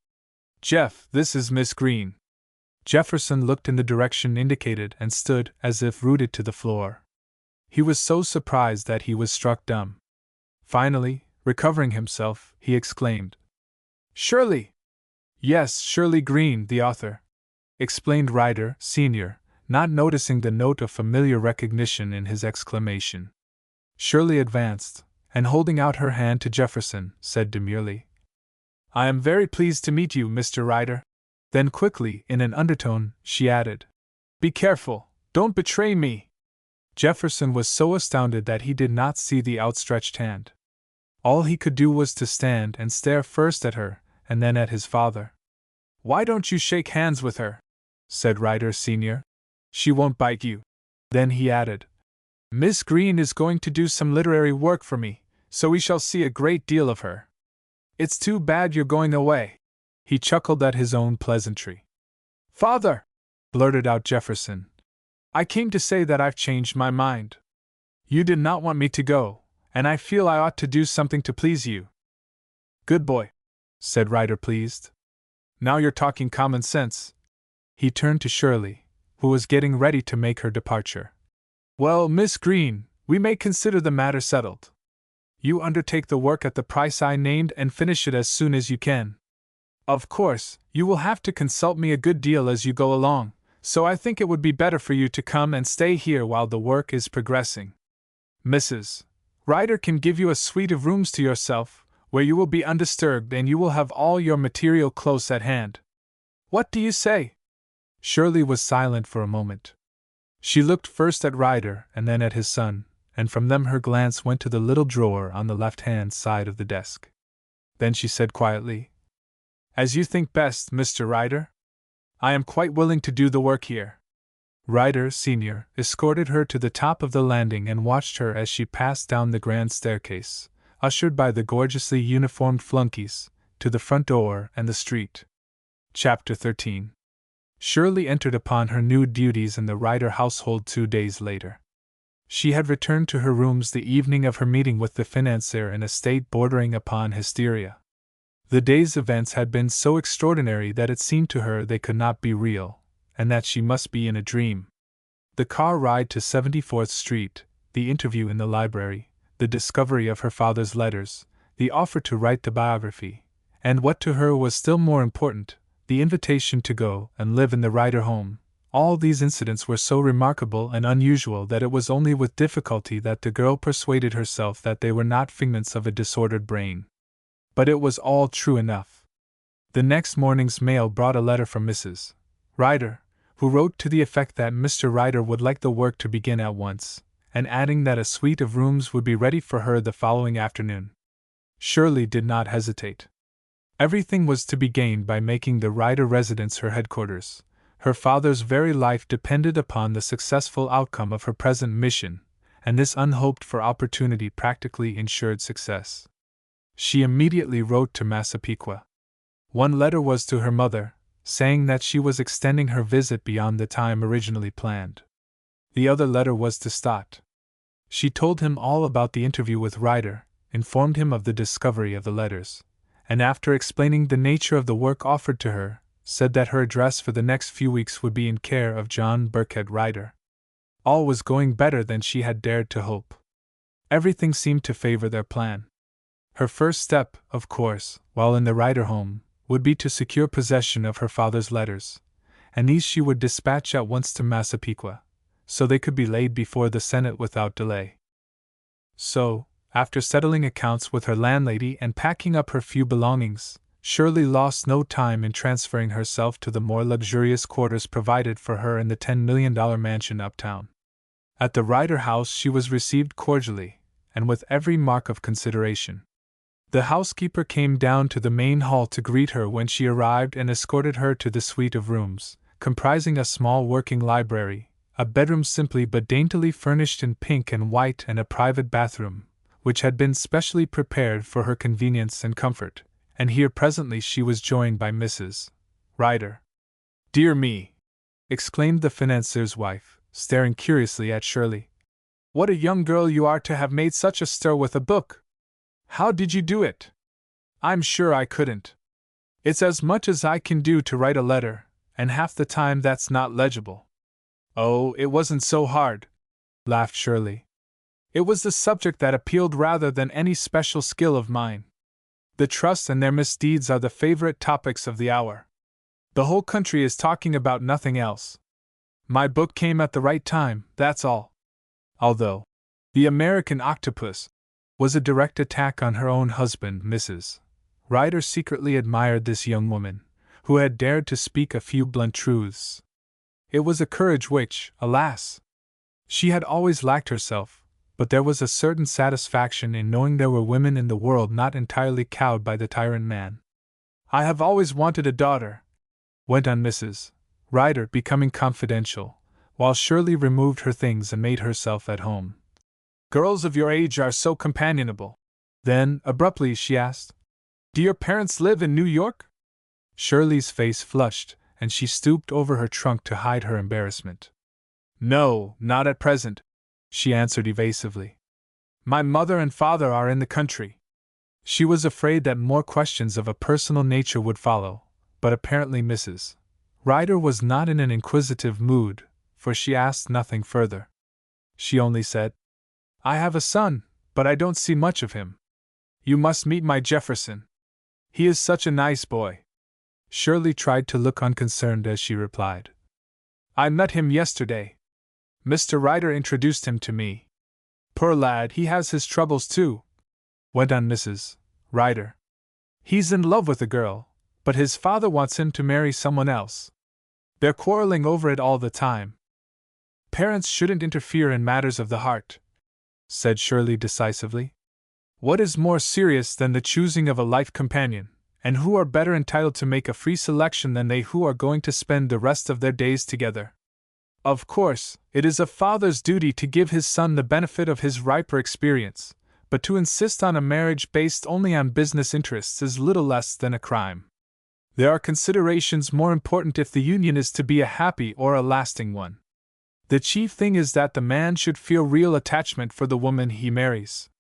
Jeff, this is Miss Green. Jefferson looked in the direction indicated and stood as if rooted to the floor. He was so surprised that he was struck dumb. Finally, recovering himself, he exclaimed, Shirley! Yes, Shirley Green, the author, explained Ryder, Sr., not noticing the note of familiar recognition in his exclamation. Shirley advanced, and holding out her hand to Jefferson, said demurely, I am very pleased to meet you, Mr. Ryder. Then quickly, in an undertone, she added, Be careful, don't betray me. Jefferson was so astounded that he did not see the outstretched hand. All he could do was to stand and stare first at her, and then at his father. Why don't you shake hands with her? Said Ryder Sr. She won't bite you. Then he added, Miss Green is going to do some literary work for me, so we shall see a great deal of her. It's too bad you're going away. He chuckled at his own pleasantry. Father! Blurted out Jefferson. I came to say that I've changed my mind. You did not want me to go, and I feel I ought to do something to please you. Good boy, said Ryder, pleased. Now you're talking common sense. He turned to Shirley, who was getting ready to make her departure. Well, Miss Green, we may consider the matter settled. You undertake the work at the price I named and finish it as soon as you can. Of course, you will have to consult me a good deal as you go along, so I think it would be better for you to come and stay here while the work is progressing. Mrs. Ryder can give you a suite of rooms to yourself, where you will be undisturbed and you will have all your material close at hand. What do you say? Shirley was silent for a moment. She looked first at Ryder and then at his son, and from them her glance went to the little drawer on the left-hand side of the desk. Then she said quietly, As you think best, Mr. Ryder. I am quite willing to do the work here. Ryder, Sr., escorted her to the top of the landing and watched her as she passed down the grand staircase, ushered by the gorgeously uniformed flunkies, to the front door and the street. Chapter 13. Shirley entered upon her new duties in the Ryder household 2 days later. She had returned to her rooms the evening of her meeting with the financier in a state bordering upon hysteria. The day's events had been so extraordinary that it seemed to her they could not be real, and that she must be in a dream. The car ride to 74th Street, the interview in the library, the discovery of her father's letters, the offer to write the biography, and what to her was still more important, the invitation to go and live in the Ryder home. All these incidents were so remarkable and unusual that it was only with difficulty that the girl persuaded herself that they were not figments of a disordered brain. But it was all true enough. The next morning's mail brought a letter from Mrs. Ryder, who wrote to the effect that Mr. Ryder would like the work to begin at once, and adding that a suite of rooms would be ready for her the following afternoon. Shirley did not hesitate. Everything was to be gained by making the Ryder residence her headquarters. Her father's very life depended upon the successful outcome of her present mission, and this unhoped-for opportunity practically ensured success. She immediately wrote to Massapequa. One letter was to her mother, saying that she was extending her visit beyond the time originally planned. The other letter was to Stott. She told him all about the interview with Ryder, informed him of the discovery of the letters, and after explaining the nature of the work offered to her, said that her address for the next few weeks would be in care of John Burkett Ryder. All was going better than she had dared to hope. Everything seemed to favor their plan. Her first step, of course, while in the Ryder home, would be to secure possession of her father's letters, and these she would dispatch at once to Massapequa, so they could be laid before the Senate without delay. So, after settling accounts with her landlady and packing up her few belongings, Shirley lost no time in transferring herself to the more luxurious quarters provided for her in the $10 million mansion uptown. At the Ryder house she was received cordially, and with every mark of consideration. The housekeeper came down to the main hall to greet her when she arrived and escorted her to the suite of rooms, comprising a small working library, a bedroom simply but daintily furnished in pink and white, and a private bathroom, which had been specially prepared for her convenience and comfort. And here presently she was joined by Mrs. Ryder. "Dear me!" exclaimed the financier's wife, staring curiously at Shirley. "What a young girl you are to have made such a stir with a book! How did you do it? I'm sure I couldn't. It's as much as I can do to write a letter, and half the time that's not legible." "Oh, it wasn't so hard," laughed Shirley. "It was the subject that appealed rather than any special skill of mine. The trusts and their misdeeds are the favorite topics of the hour. The whole country is talking about nothing else. My book came at the right time, that's all." Although The American Octopus was a direct attack on her own husband, Mrs. Ryder secretly admired this young woman, who had dared to speak a few blunt truths. It was a courage which, alas, she had always lacked herself, but there was a certain satisfaction in knowing there were women in the world not entirely cowed by the tyrant man. "I have always wanted a daughter," went on Mrs. Ryder, becoming confidential, while Shirley removed her things and made herself at home. Girls of your age are so companionable. Then, abruptly, she asked, Do your parents live in New York? Shirley's face flushed, and she stooped over her trunk to hide her embarrassment. No, not at present, she answered evasively. My mother and father are in the country. She was afraid that more questions of a personal nature would follow, but apparently Mrs. Ryder was not in an inquisitive mood, for she asked nothing further. She only said, I have a son, but I don't see much of him. You must meet my Jefferson. He is such a nice boy. Shirley tried to look unconcerned as she replied, I met him yesterday. Mr. Ryder introduced him to me. Poor lad, he has his troubles too, went on Mrs. Ryder. He's in love with a girl, but his father wants him to marry someone else. They're quarreling over it all the time. Parents shouldn't interfere in matters of the heart, said Shirley decisively. What is more serious than the choosing of a life companion, and who are better entitled to make a free selection than they who are going to spend the rest of their days together? Of course, it is a father's duty to give his son the benefit of his riper experience, but to insist on a marriage based only on business interests is little less than a crime. There are considerations more important if the union is to be a happy or a lasting one. The chief thing is that the man should feel real attachment for the woman he marries.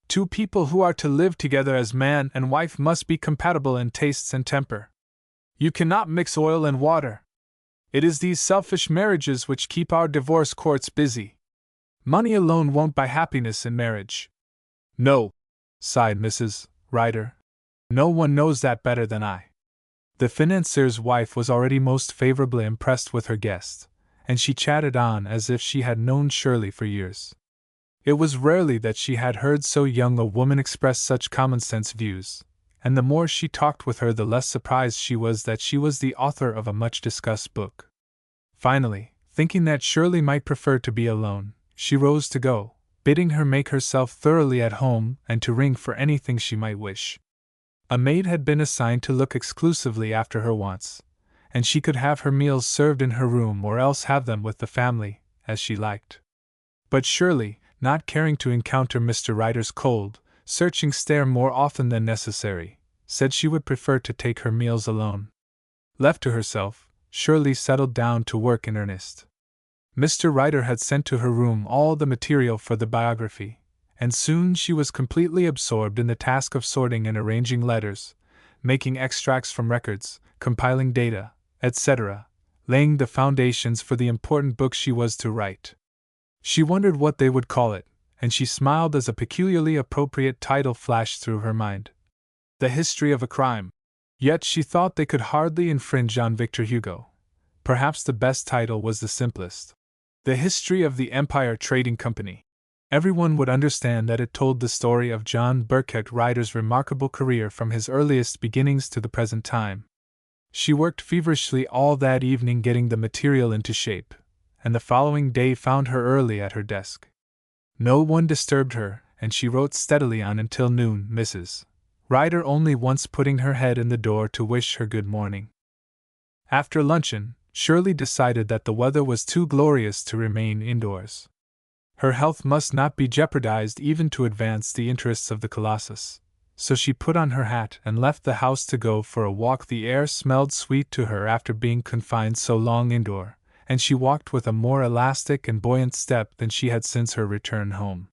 Two people who are to live together as man and wife must be compatible in tastes and temper. You cannot mix oil and water. It is these selfish marriages which keep our divorce courts busy. Money alone won't buy happiness in marriage. No, sighed Mrs. Ryder. No one knows that better than I. The financier's wife was already most favorably impressed with her guest, and she chatted on as if she had known Shirley for years. It was rarely that she had heard so young a woman express such common-sense views, and the more she talked with her the less surprised she was that she was the author of a much-discussed book. Finally, thinking that Shirley might prefer to be alone, she rose to go, bidding her make herself thoroughly at home and to ring for anything she might wish. A maid had been assigned to look exclusively after her wants, and she could have her meals served in her room or else have them with the family, as she liked. But Shirley, not caring to encounter Mr. Ryder's cold, searching stare more often than necessary, said she would prefer to take her meals alone. Left to herself, Shirley settled down to work in earnest. Mr. Ryder had sent to her room all the material for the biography, and soon she was completely absorbed in the task of sorting and arranging letters, making extracts from records, compiling data, etc., laying the foundations for the important book she was to write. She wondered what they would call it, and she smiled as a peculiarly appropriate title flashed through her mind. The History of a Crime. Yet she thought they could hardly infringe on Victor Hugo. Perhaps the best title was the simplest. The History of the Empire Trading Company. Everyone would understand that it told the story of John Burkett Ryder's remarkable career from his earliest beginnings to the present time. She worked feverishly all that evening getting the material into shape, and the following day found her early at her desk. No one disturbed her, and she wrote steadily on until noon, Mrs. Ryder only once putting her head in the door to wish her good morning. After luncheon, Shirley decided that the weather was too glorious to remain indoors. Her health must not be jeopardized even to advance the interests of the Colossus, so she put on her hat and left the house to go for a walk. The air smelled sweet to her after being confined so long indoor, and she walked with a more elastic and buoyant step than she had since her return home.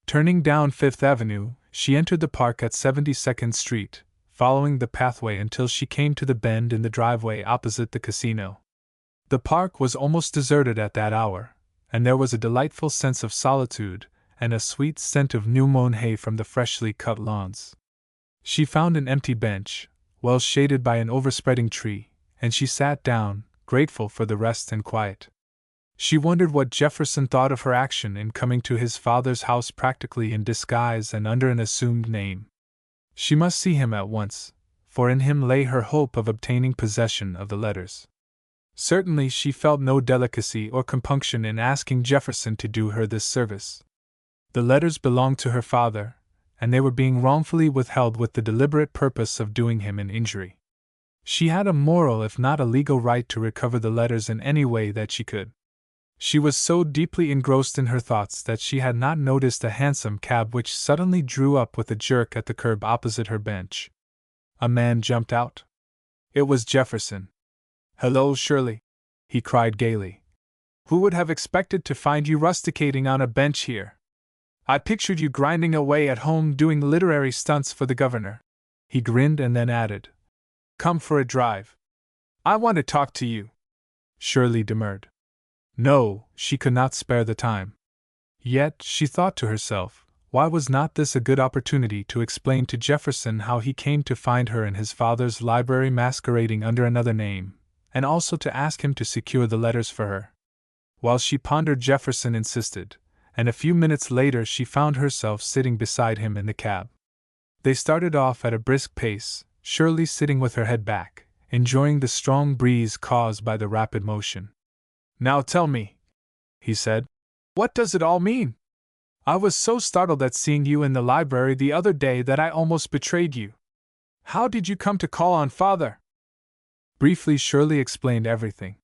Turning down Fifth Avenue, she entered the park at 72nd Street, following the pathway until she came to the bend in the driveway opposite the casino. The park was almost deserted at that hour, and there was a delightful sense of solitude and a sweet scent of new-mown hay from the freshly cut lawns. She found an empty bench, well shaded by an overspreading tree, and she sat down, grateful for the rest and quiet. She wondered what Jefferson thought of her action in coming to his father's house practically in disguise and under an assumed name. She must see him at once, for in him lay her hope of obtaining possession of the letters. Certainly she felt no delicacy or compunction in asking Jefferson to do her this service. The letters belonged to her father, and they were being wrongfully withheld with the deliberate purpose of doing him an injury. She had a moral if not a legal right to recover the letters in any way that she could. She was so deeply engrossed in her thoughts that she had not noticed a hansom cab which suddenly drew up with a jerk at the curb opposite her bench. A man jumped out. It was Jefferson. "Hello, Shirley," he cried gaily. "Who would have expected to find you rusticating on a bench here? I pictured you grinding away at home doing literary stunts for the governor." He grinned and then added, "Come for a drive. I want to talk to you." Shirley demurred. No, she could not spare the time. Yet, she thought to herself, why was not this a good opportunity to explain to Jefferson how he came to find her in his father's library masquerading under another name, and also to ask him to secure the letters for her? While she pondered, Jefferson insisted, and a few minutes later she found herself sitting beside him in the cab. They started off at a brisk pace, Shirley sitting with her head back, enjoying the strong breeze caused by the rapid motion. "Now tell me," he said, "what does it all mean? I was so startled at seeing you in the library the other day that I almost betrayed you. How did you come to call on Father?" Briefly, Shirley explained everything.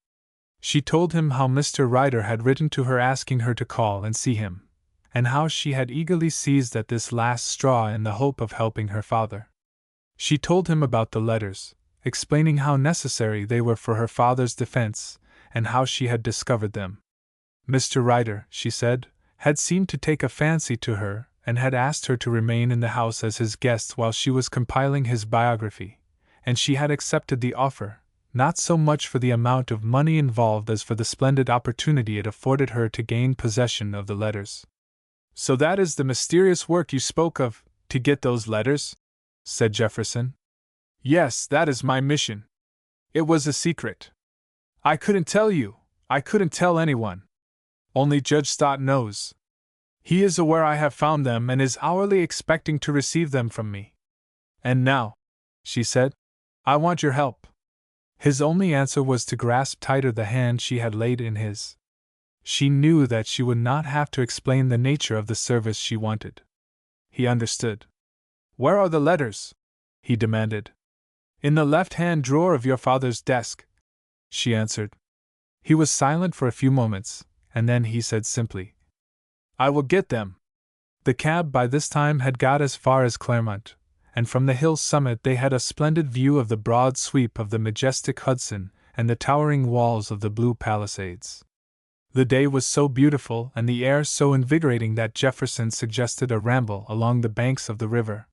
She told him how Mr. Ryder had written to her asking her to call and see him, and how she had eagerly seized at this last straw in the hope of helping her father. She told him about the letters, explaining how necessary they were for her father's defense, and how she had discovered them. Mr. Ryder, she said, had seemed to take a fancy to her and had asked her to remain in the house as his guest while she was compiling his biography, and she had accepted the offer, not so much for the amount of money involved as for the splendid opportunity it afforded her to gain possession of the letters. "So that is the mysterious work you spoke of, to get those letters?" said Jefferson. "Yes, that is my mission. It was a secret. I couldn't tell you, I couldn't tell anyone. Only Judge Stott knows. He is aware I have found them and is hourly expecting to receive them from me. And now," she said, "I want your help." His only answer was to grasp tighter the hand she had laid in his. She knew that she would not have to explain the nature of the service she wanted. He understood. "Where are the letters?" he demanded. "In the left-hand drawer of your father's desk," she answered. He was silent for a few moments, and then he said simply, "I will get them." The cab by this time had got as far as Claremont, and from the hill summit they had a splendid view of the broad sweep of the majestic Hudson and the towering walls of the blue Palisades. The day was so beautiful and the air so invigorating that Jefferson suggested a ramble along the banks of the river.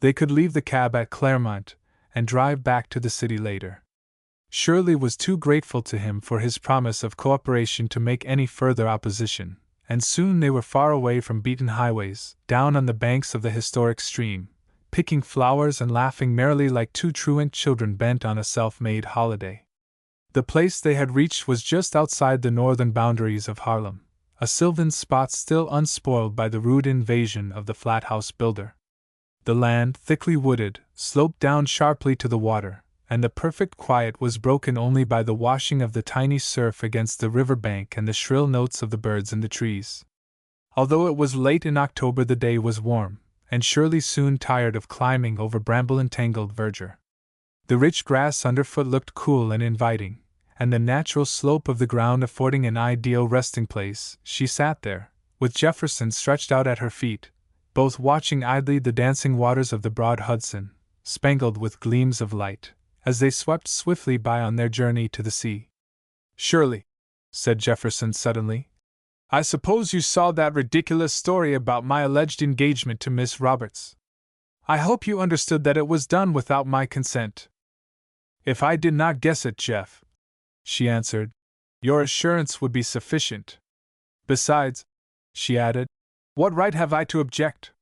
They could leave the cab at Claremont and drive back to the city later. Shirley was too grateful to him for his promise of cooperation to make any further opposition, and soon they were far away from beaten highways, down on the banks of the historic stream, picking flowers and laughing merrily like two truant children bent on a self-made holiday. The place they had reached was just outside the northern boundaries of Harlem, a sylvan spot still unspoiled by the rude invasion of the flat house builder. The land, thickly wooded, sloped down sharply to the water, and the perfect quiet was broken only by the washing of the tiny surf against the river bank and the shrill notes of the birds in the trees. Although it was late in October, the day was warm, and Shirley soon tired of climbing over bramble-entangled verdure. The rich grass underfoot looked cool and inviting, and the natural slope of the ground affording an ideal resting place. She sat there, with Jefferson stretched out at her feet, both watching idly the dancing waters of the broad Hudson, spangled with gleams of light, as they swept swiftly by on their journey to the sea. "Shirley," said Jefferson suddenly, "I suppose you saw that ridiculous story about my alleged engagement to Miss Roberts. I hope you understood that it was done without my consent." "If I did not guess it, Jeff," she answered, "your assurance would be sufficient. Besides," she added, "what right have I to object?"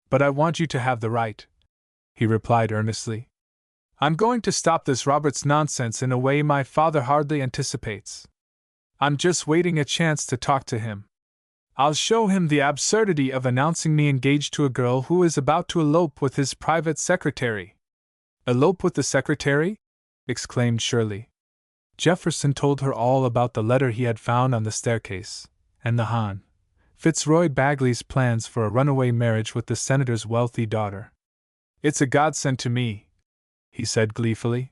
"But I want you to have the right," he replied earnestly. "I'm going to stop this Roberts nonsense in a way my father hardly anticipates. I'm just waiting a chance to talk to him. I'll show him the absurdity of announcing me engaged to a girl who is about to elope with his private secretary." "Elope with the secretary?" exclaimed Shirley. Jefferson told her all about the letter he had found on the staircase, and the Hon. Fitzroy Bagley's plans for a runaway marriage with the senator's wealthy daughter. "It's a godsend to me," he said gleefully.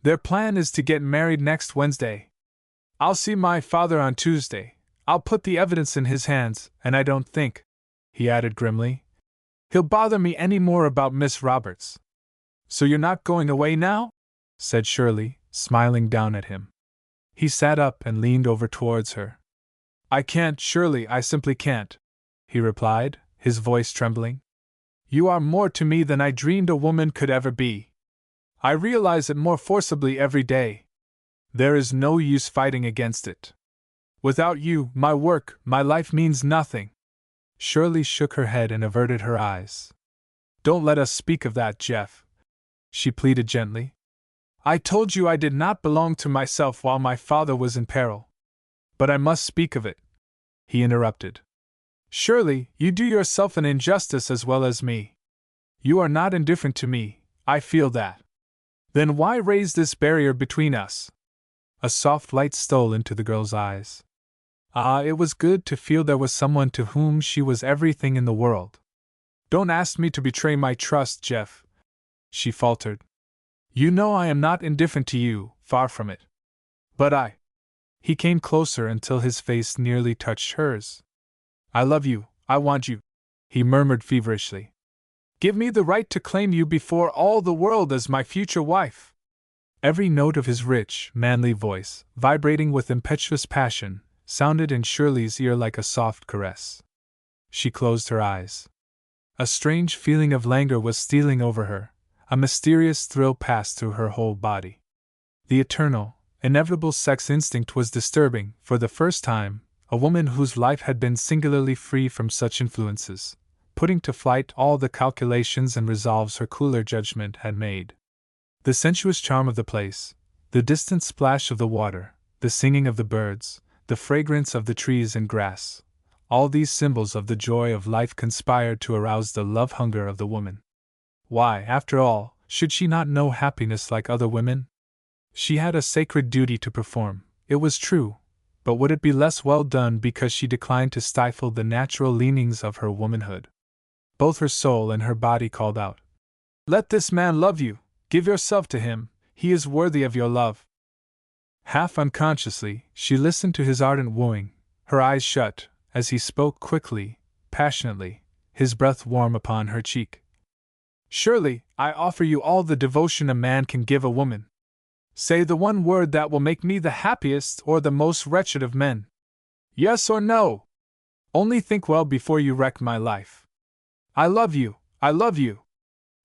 "Their plan is to get married next Wednesday." I'll see my father on Tuesday. I'll put the evidence in his hands, and I don't think," he added grimly, "he'll bother me any more about Miss Roberts." "So you're not going away now?" said Shirley, smiling down at him. He sat up and leaned over towards her. "I can't, Shirley, I simply can't," he replied, his voice trembling. "You are more to me than I dreamed a woman could ever be. I realize it more forcibly every day. There is no use fighting against it. Without you, my work, my life means nothing." Shirley shook her head and averted her eyes. "Don't let us speak of that, Jeff," she pleaded gently. "I told you I did not belong to myself while my father was in peril. But I must speak of it," he interrupted. "Surely, you do yourself an injustice as well as me. You are not indifferent to me, I feel that. Then why raise this barrier between us?" A soft light stole into the girl's eyes. Ah, it was good to feel there was someone to whom she was everything in the world. "Don't ask me to betray my trust, Jeff," she faltered. "You know I am not indifferent to you, far from it. But He came closer until his face nearly touched hers. "I love you, I want you," he murmured feverishly. "Give me the right to claim you before all the world as my future wife." Every note of his rich, manly voice, vibrating with impetuous passion, sounded in Shirley's ear like a soft caress. She closed her eyes. A strange feeling of languor was stealing over her, a mysterious thrill passed through her whole body. The eternal, inevitable sex instinct was disturbing, for the first time, a woman whose life had been singularly free from such influences, putting to flight all the calculations and resolves her cooler judgment had made. The sensuous charm of the place, the distant splash of the water, the singing of the birds, the fragrance of the trees and grass, all these symbols of the joy of life conspired to arouse the love-hunger of the woman. Why, after all, should she not know happiness like other women? She had a sacred duty to perform, it was true, but would it be less well done because she declined to stifle the natural leanings of her womanhood? Both her soul and her body called out, "Let this man love you! Give yourself to him, he is worthy of your love." Half unconsciously, she listened to his ardent wooing, her eyes shut, as he spoke quickly, passionately, his breath warm upon her cheek. "Surely, I offer you all the devotion a man can give a woman. Say the one word that will make me the happiest or the most wretched of men. Yes or no? Only think well before you wreck my life. I love you, I love you.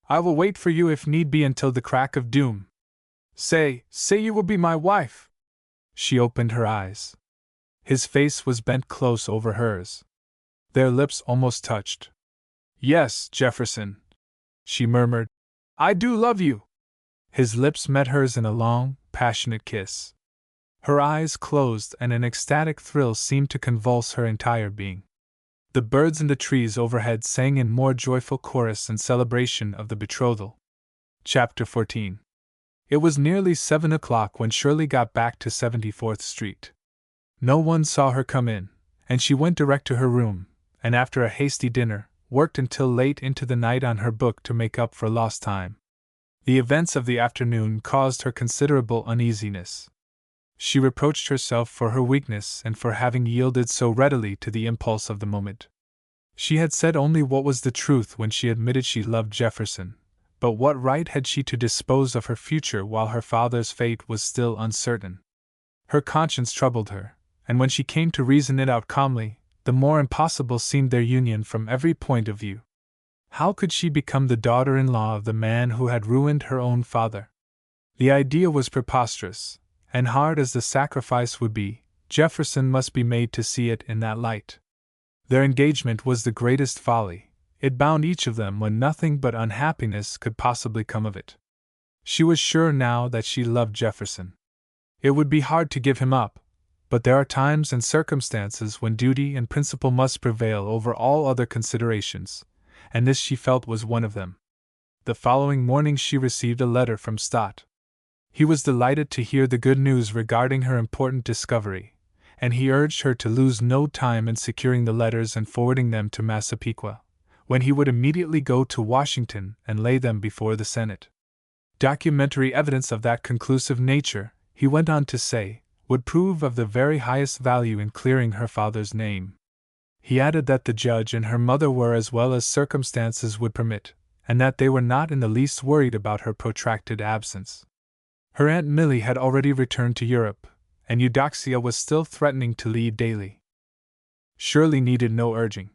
I will wait for you if need be until the crack of doom. Say you will be my wife." She opened her eyes. His face was bent close over hers. Their lips almost touched. "Yes, Jefferson," she murmured. "I do love you." His lips met hers in a long, passionate kiss. Her eyes closed and an ecstatic thrill seemed to convulse her entire being. The birds in the trees overhead sang in more joyful chorus in celebration of the betrothal. Chapter 14. It was nearly 7 o'clock when Shirley got back to 74th Street. No one saw her come in, and she went direct to her room, and after a hasty dinner, worked until late into the night on her book to make up for lost time. The events of the afternoon caused her considerable uneasiness. She reproached herself for her weakness and for having yielded so readily to the impulse of the moment. She had said only what was the truth when she admitted she loved Jefferson, but what right had she to dispose of her future while her father's fate was still uncertain? Her conscience troubled her, and when she came to reason it out calmly, the more impossible seemed their union from every point of view. How could she become the daughter-in-law of the man who had ruined her own father? The idea was preposterous, and hard as the sacrifice would be, Jefferson must be made to see it in that light. Their engagement was the greatest folly, it bound each of them when nothing but unhappiness could possibly come of it. She was sure now that she loved Jefferson. It would be hard to give him up, but there are times and circumstances when duty and principle must prevail over all other considerations, and this she felt was one of them. The following morning she received a letter from Stott. He was delighted to hear the good news regarding her important discovery, and he urged her to lose no time in securing the letters and forwarding them to Massapequa, when he would immediately go to Washington and lay them before the Senate. Documentary evidence of that conclusive nature, he went on to say, would prove of the very highest value in clearing her father's name. He added that the judge and her mother were as well as circumstances would permit, and that they were not in the least worried about her protracted absence. Her Aunt Millie had already returned to Europe, and Eudoxia was still threatening to leave daily. Shirley needed no urging.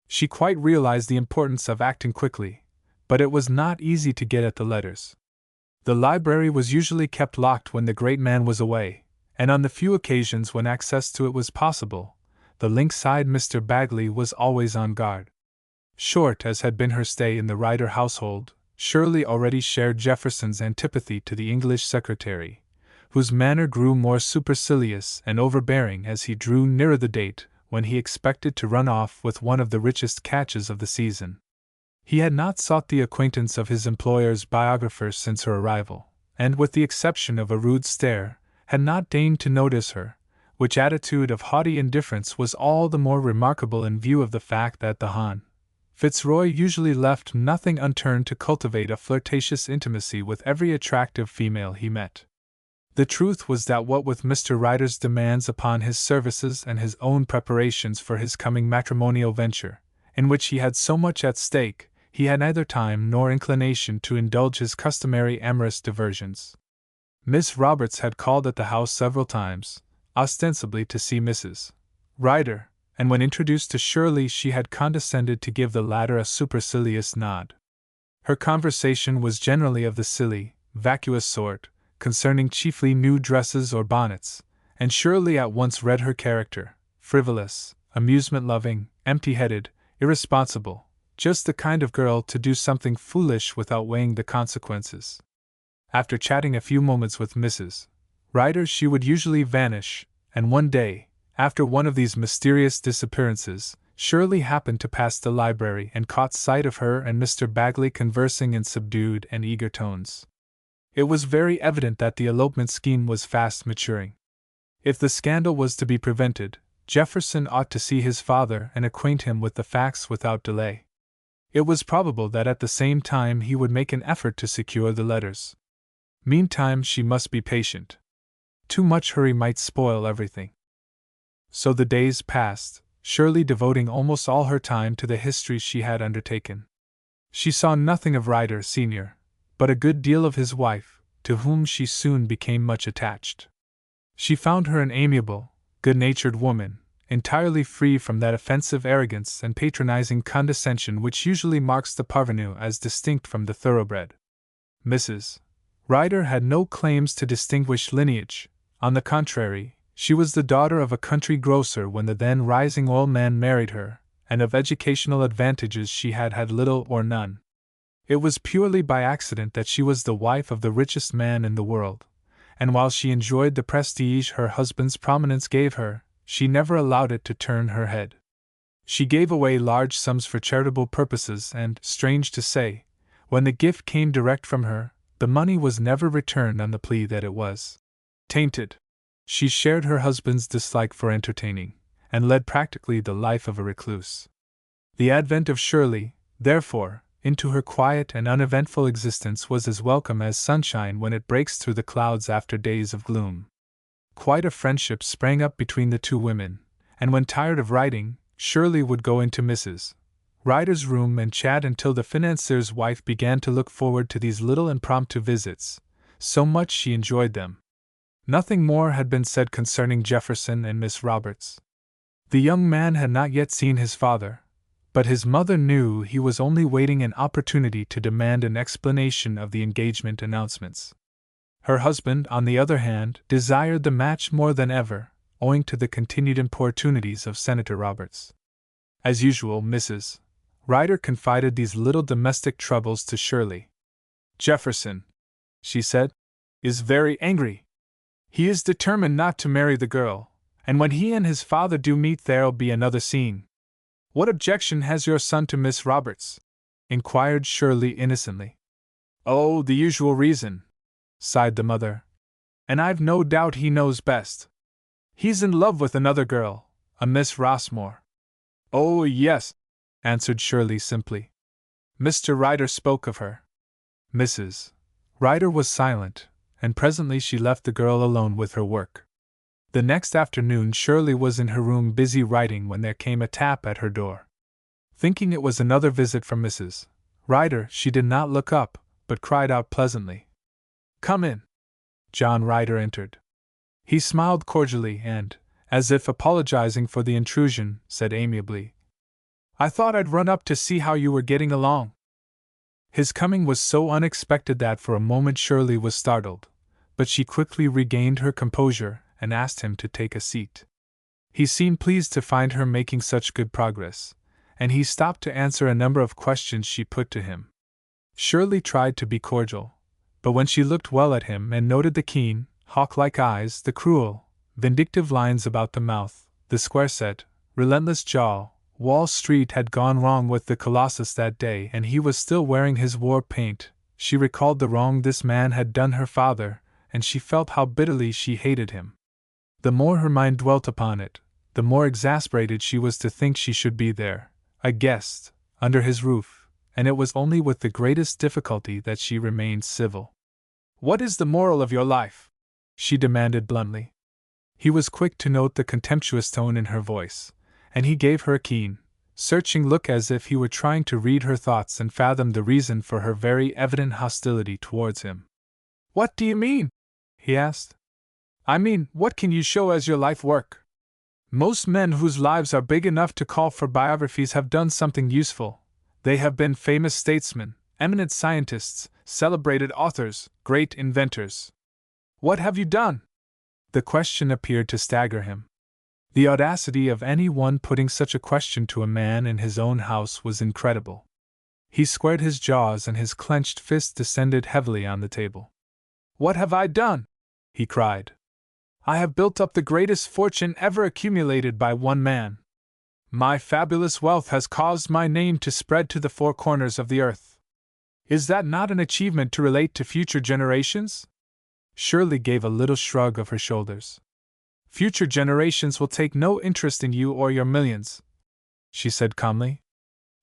She quite realized the importance of acting quickly, but it was not easy to get at the letters. The library was usually kept locked when the great man was away, and on the few occasions when access to it was possible, the lynx-eyed Mr. Bagley was always on guard. Short as had been her stay in the Ryder household, Shirley already shared Jefferson's antipathy to the English secretary, whose manner grew more supercilious and overbearing as he drew nearer the date when he expected to run off with one of the richest catches of the season. He had not sought the acquaintance of his employer's biographers since her arrival, and with the exception of a rude stare, had not deigned to notice her, which attitude of haughty indifference was all the more remarkable in view of the fact that the Hon. Fitzroy usually left nothing unturned to cultivate a flirtatious intimacy with every attractive female he met. The truth was that what with Mr. Ryder's demands upon his services and his own preparations for his coming matrimonial venture, in which he had so much at stake, he had neither time nor inclination to indulge his customary amorous diversions. Miss Roberts had called at the house several times, ostensibly to see Mrs. Ryder, and when introduced to Shirley she had condescended to give the latter a supercilious nod. Her conversation was generally of the silly, vacuous sort, concerning chiefly new dresses or bonnets, and Shirley at once read her character: frivolous, amusement-loving, empty-headed, irresponsible, just the kind of girl to do something foolish without weighing the consequences. After chatting a few moments with Mrs. Ryder she would usually vanish, and one day, after one of these mysterious disappearances, Shirley happened to pass the library and caught sight of her and Mr. Bagley conversing in subdued and eager tones. It was very evident that the elopement scheme was fast maturing. If the scandal was to be prevented, Jefferson ought to see his father and acquaint him with the facts without delay. It was probable that at the same time he would make an effort to secure the letters. Meantime she must be patient. Too much hurry might spoil everything. So the days passed, Shirley devoting almost all her time to the history she had undertaken. She saw nothing of Ryder Sr., but a good deal of his wife, to whom she soon became much attached. She found her an amiable, good-natured woman, entirely free from that offensive arrogance and patronizing condescension which usually marks the parvenu as distinct from the thoroughbred. Mrs. Ryder had no claims to distinguished lineage. On the contrary, she was the daughter of a country grocer when the then rising oil man married her, and of educational advantages she had had little or none. It was purely by accident that she was the wife of the richest man in the world, and while she enjoyed the prestige her husband's prominence gave her, she never allowed it to turn her head. She gave away large sums for charitable purposes and, strange to say, when the gift came direct from her, the money was never returned on the plea that it was tainted. She shared her husband's dislike for entertaining, and led practically the life of a recluse. The advent of Shirley, therefore, into her quiet and uneventful existence was as welcome as sunshine when it breaks through the clouds after days of gloom. Quite a friendship sprang up between the two women, and when tired of writing, Shirley would go into Mrs. Ryder's room and chat until the financier's wife began to look forward to these little impromptu visits, so much she enjoyed them. Nothing more had been said concerning Jefferson and Miss Roberts. The young man had not yet seen his father, but his mother knew he was only waiting an opportunity to demand an explanation of the engagement announcements. Her husband, on the other hand, desired the match more than ever, owing to the continued importunities of Senator Roberts. As usual, Mrs. Ryder confided these little domestic troubles to Shirley. "Jefferson," she said, "is very angry. He is determined not to marry the girl, and when he and his father do meet there'll be another scene." "What objection has your son to Miss Roberts?" inquired Shirley innocently. "Oh, the usual reason," sighed the mother. "And I've no doubt he knows best. He's in love with another girl, a Miss Rossmore." "Oh, yes," answered Shirley simply. "Mr. Ryder spoke of her." Mrs. Ryder was silent, and presently she left the girl alone with her work. The next afternoon Shirley was in her room busy writing when there came a tap at her door. Thinking it was another visit from Mrs. Ryder, she did not look up, but cried out pleasantly, "Come in." John Ryder entered. He smiled cordially and, as if apologizing for the intrusion, said amiably, "I thought I'd run up to see how you were getting along." His coming was so unexpected that for a moment Shirley was startled, but she quickly regained her composure and asked him to take a seat. He seemed pleased to find her making such good progress, and he stopped to answer a number of questions she put to him. Shirley tried to be cordial, but when she looked well at him and noted the keen, hawk-like eyes, the cruel, vindictive lines about the mouth, the square-set, relentless jaw, Wall Street had gone wrong with the Colossus that day and he was still wearing his war paint. She recalled the wrong this man had done her father, and she felt how bitterly she hated him. The more her mind dwelt upon it, the more exasperated she was to think she should be there, a guest, under his roof, and it was only with the greatest difficulty that she remained civil. "What is the moral of your life?" she demanded bluntly. He was quick to note the contemptuous tone in her voice, and he gave her a keen, searching look as if he were trying to read her thoughts and fathom the reason for her very evident hostility towards him. "What do you mean?" he asked. "I mean, what can you show as your life work? Most men whose lives are big enough to call for biographies have done something useful. They have been famous statesmen, eminent scientists, celebrated authors, great inventors. What have you done?" The question appeared to stagger him. The audacity of any one putting such a question to a man in his own house was incredible. He squared his jaws and his clenched fist descended heavily on the table. "What have I done?" he cried. "I have built up the greatest fortune ever accumulated by one man. My fabulous wealth has caused my name to spread to the four corners of the earth. Is that not an achievement to relate to future generations?" Shirley gave a little shrug of her shoulders. "Future generations will take no interest in you or your millions," she said calmly.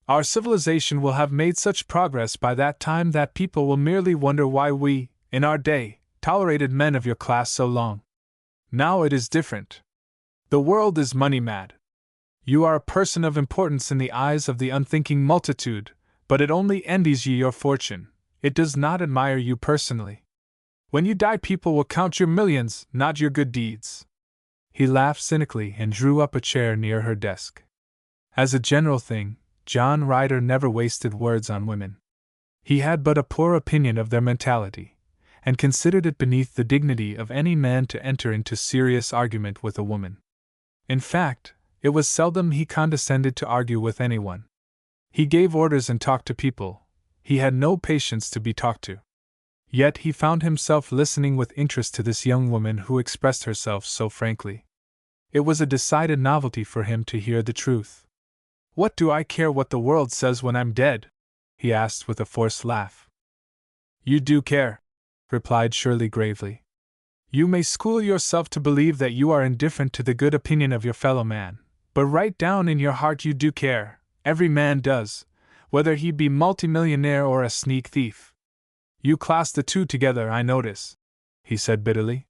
"Our civilization will have made such progress by that time that people will merely wonder why we, in our day, tolerated men of your class so long. Now it is different. The world is money-mad. You are a person of importance in the eyes of the unthinking multitude, but it only envies ye your fortune, it does not admire you personally. When you die people will count your millions, not your good deeds." He laughed cynically and drew up a chair near her desk. As a general thing, John Ryder never wasted words on women. He had but a poor opinion of their mentality, and considered it beneath the dignity of any man to enter into serious argument with a woman. In fact, it was seldom he condescended to argue with anyone. He gave orders and talked to people. He had no patience to be talked to. Yet he found himself listening with interest to this young woman who expressed herself so frankly. It was a decided novelty for him to hear the truth. "What do I care what the world says when I'm dead?" he asked with a forced laugh. "You do care," replied Shirley gravely. "You may school yourself to believe that you are indifferent to the good opinion of your fellow man, but right down in your heart you do care. Every man does, whether he be multimillionaire or a sneak thief. You class the two together, I notice," he said bitterly.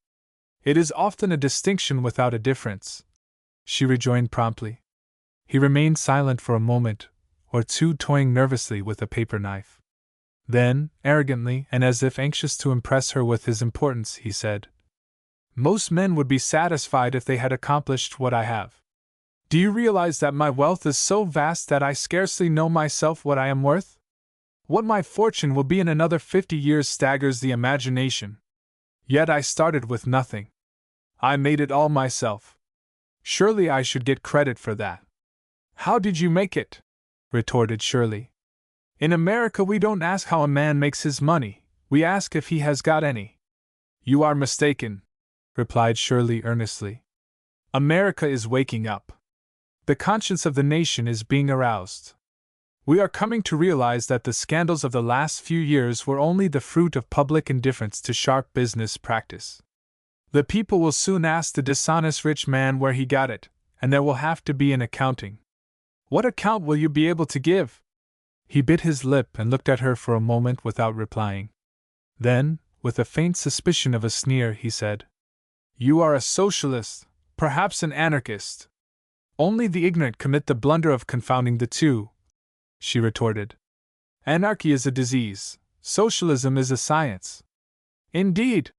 "It is often a distinction without a difference," she rejoined promptly. He remained silent for a moment or two, toying nervously with a paper knife. Then, arrogantly and as if anxious to impress her with his importance, he said, "Most men would be satisfied if they had accomplished what I have. Do you realize that my wealth is so vast that I scarcely know myself what I am worth? What my fortune will be in another 50 years staggers the imagination. Yet I started with nothing. I made it all myself. Surely I should get credit for that." "How did you make it?" retorted Shirley. "In America we don't ask how a man makes his money, we ask if he has got any." "You are mistaken," replied Shirley earnestly. "America is waking up. The conscience of the nation is being aroused. We are coming to realize that the scandals of the last few years were only the fruit of public indifference to sharp business practice. The people will soon ask the dishonest rich man where he got it, and there will have to be an accounting. What account will you be able to give?" He bit his lip and looked at her for a moment without replying. Then, with a faint suspicion of a sneer, he said, "You are a socialist, Perhaps an anarchist. Only the ignorant commit the blunder of confounding the two, she retorted. Anarchy is a disease, socialism is a science. Indeed,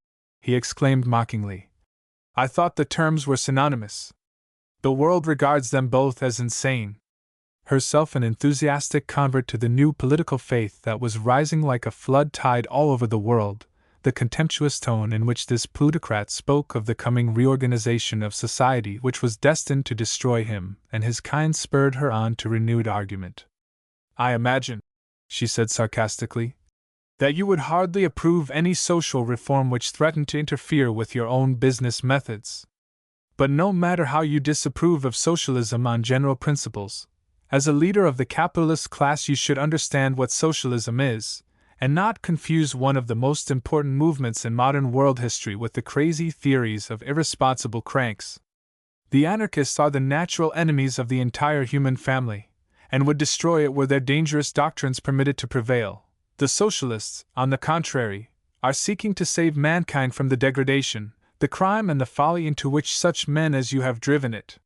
he exclaimed mockingly. I thought the terms were synonymous. The world regards them both as insane. Herself an enthusiastic convert to the new political faith that was rising like a flood tide all over the world, the contemptuous tone in which this plutocrat spoke of the coming reorganization of society which was destined to destroy him and his kind spurred her on to renewed argument. I imagine, she said sarcastically, that you would hardly approve any social reform which threatened to interfere with your own business methods. But no matter how you disapprove of socialism on general principles, as a leader of the capitalist class you should understand what socialism is, and not confuse one of the most important movements in modern world history with the crazy theories of irresponsible cranks. The anarchists are the natural enemies of the entire human family, and would destroy it were their dangerous doctrines permitted to prevail. The socialists, on the contrary, are seeking to save mankind from the degradation, the crime and the folly into which such men as you have driven it.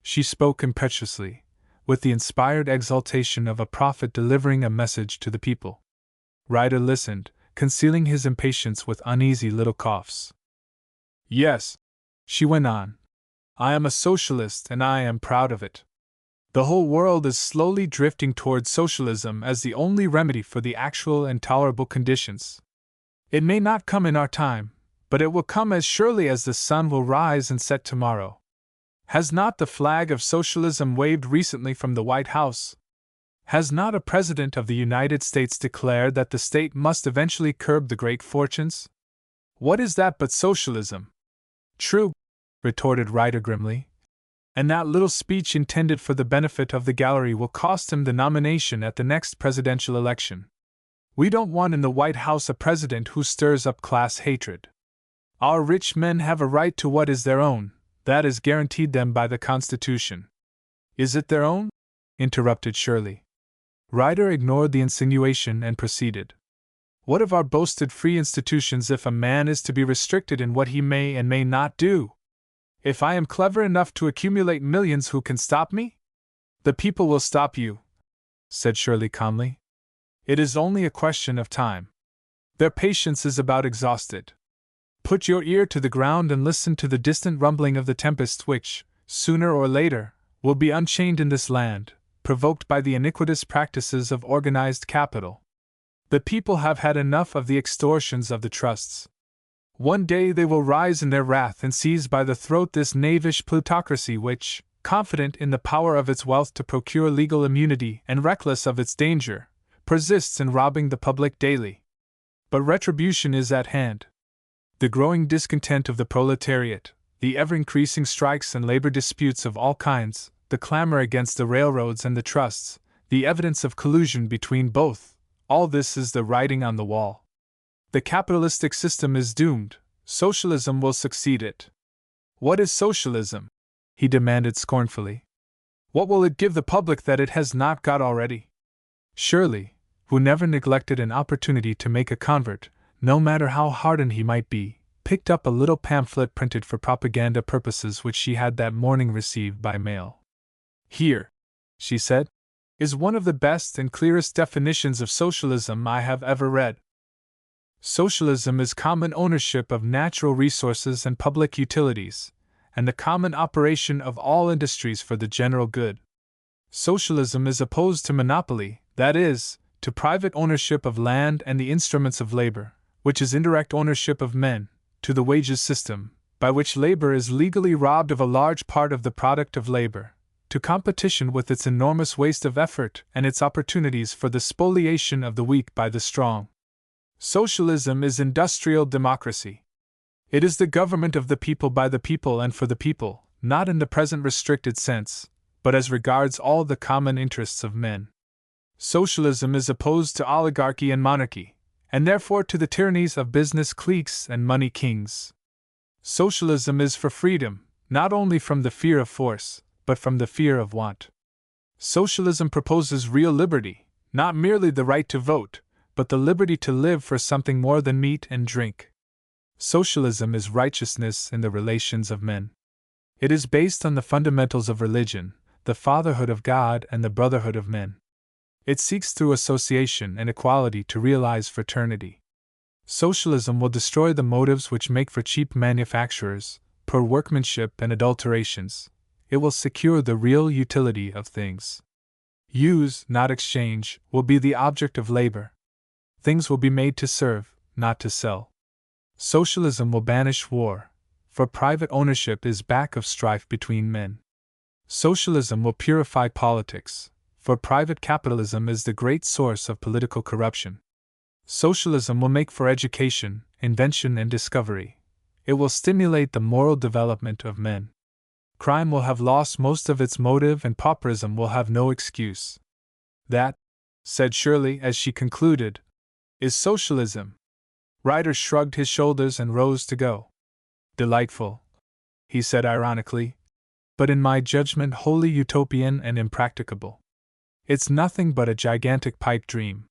She spoke impetuously, with the inspired exultation of a prophet delivering a message to the people. Ryder listened, concealing his impatience with uneasy little coughs. Yes, she went on, I am a socialist and I am proud of it. The whole world is slowly drifting towards socialism as the only remedy for the actual and tolerable conditions. It may not come in our time, but it will come as surely as the sun will rise and set tomorrow. Has not the flag of socialism waved recently from the White House? Has not a president of the United States declared that the state must eventually curb the great fortunes? What is that but socialism? True, retorted Ryder grimly. And that little speech intended for the benefit of the gallery will cost him the nomination at the next presidential election. We don't want in the White House a president who stirs up class hatred. Our rich men have a right to what is their own, that is guaranteed them by the Constitution. Is it their own? Interrupted Shirley. Ryder ignored the insinuation and proceeded. What of our boasted free institutions if a man is to be restricted in what he may and may not do? If I am clever enough to accumulate millions, who can stop me? The people will stop you, said Shirley calmly. It is only a question of time. Their patience is about exhausted. Put your ear to the ground and listen to the distant rumbling of the tempest which, sooner or later, will be unchained in this land, provoked by the iniquitous practices of organized capital. The people have had enough of the extortions of the trusts. One day they will rise in their wrath and seize by the throat this knavish plutocracy which, confident in the power of its wealth to procure legal immunity and reckless of its danger, persists in robbing the public daily. But retribution is at hand. The growing discontent of the proletariat, the ever-increasing strikes and labor disputes of all kinds, the clamor against the railroads and the trusts, the evidence of collusion between both, all this is the writing on the wall. The capitalistic system is doomed, socialism will succeed it. What is socialism? He demanded scornfully. What will it give the public that it has not got already? Shirley, who never neglected an opportunity to make a convert, no matter how hardened he might be, picked up a little pamphlet printed for propaganda purposes which she had that morning received by mail. Here, she said, is one of the best and clearest definitions of socialism I have ever read. Socialism is common ownership of natural resources and public utilities, and the common operation of all industries for the general good. Socialism is opposed to monopoly, that is, to private ownership of land and the instruments of labor, which is indirect ownership of men, to the wages system, by which labor is legally robbed of a large part of the product of labor, to competition with its enormous waste of effort and its opportunities for the spoliation of the weak by the strong. Socialism is industrial democracy. It is the government of the people by the people and for the people, not in the present restricted sense, but as regards all the common interests of men. Socialism is opposed to oligarchy and monarchy, and therefore to the tyrannies of business cliques and money kings. Socialism is for freedom, not only from the fear of force, but from the fear of want. Socialism proposes real liberty, not merely the right to vote, but the liberty to live for something more than meat and drink. Socialism is righteousness in the relations of men. It is based on the fundamentals of religion, the fatherhood of God and the brotherhood of men. It seeks through association and equality to realize fraternity. Socialism will destroy the motives which make for cheap manufacturers, poor workmanship and adulterations. It will secure the real utility of things. Use, not exchange, will be the object of labor. Things will be made to serve, not to sell. Socialism will banish war, for private ownership is back of strife between men. Socialism will purify politics, for private capitalism is the great source of political corruption. Socialism will make for education, invention and discovery. It will stimulate the moral development of men. Crime will have lost most of its motive and pauperism will have no excuse. That, said Shirley as she concluded, is socialism. Ryder shrugged his shoulders and rose to go. Delightful, he said ironically, but in my judgment wholly utopian and impracticable. It's nothing but a gigantic pipe dream.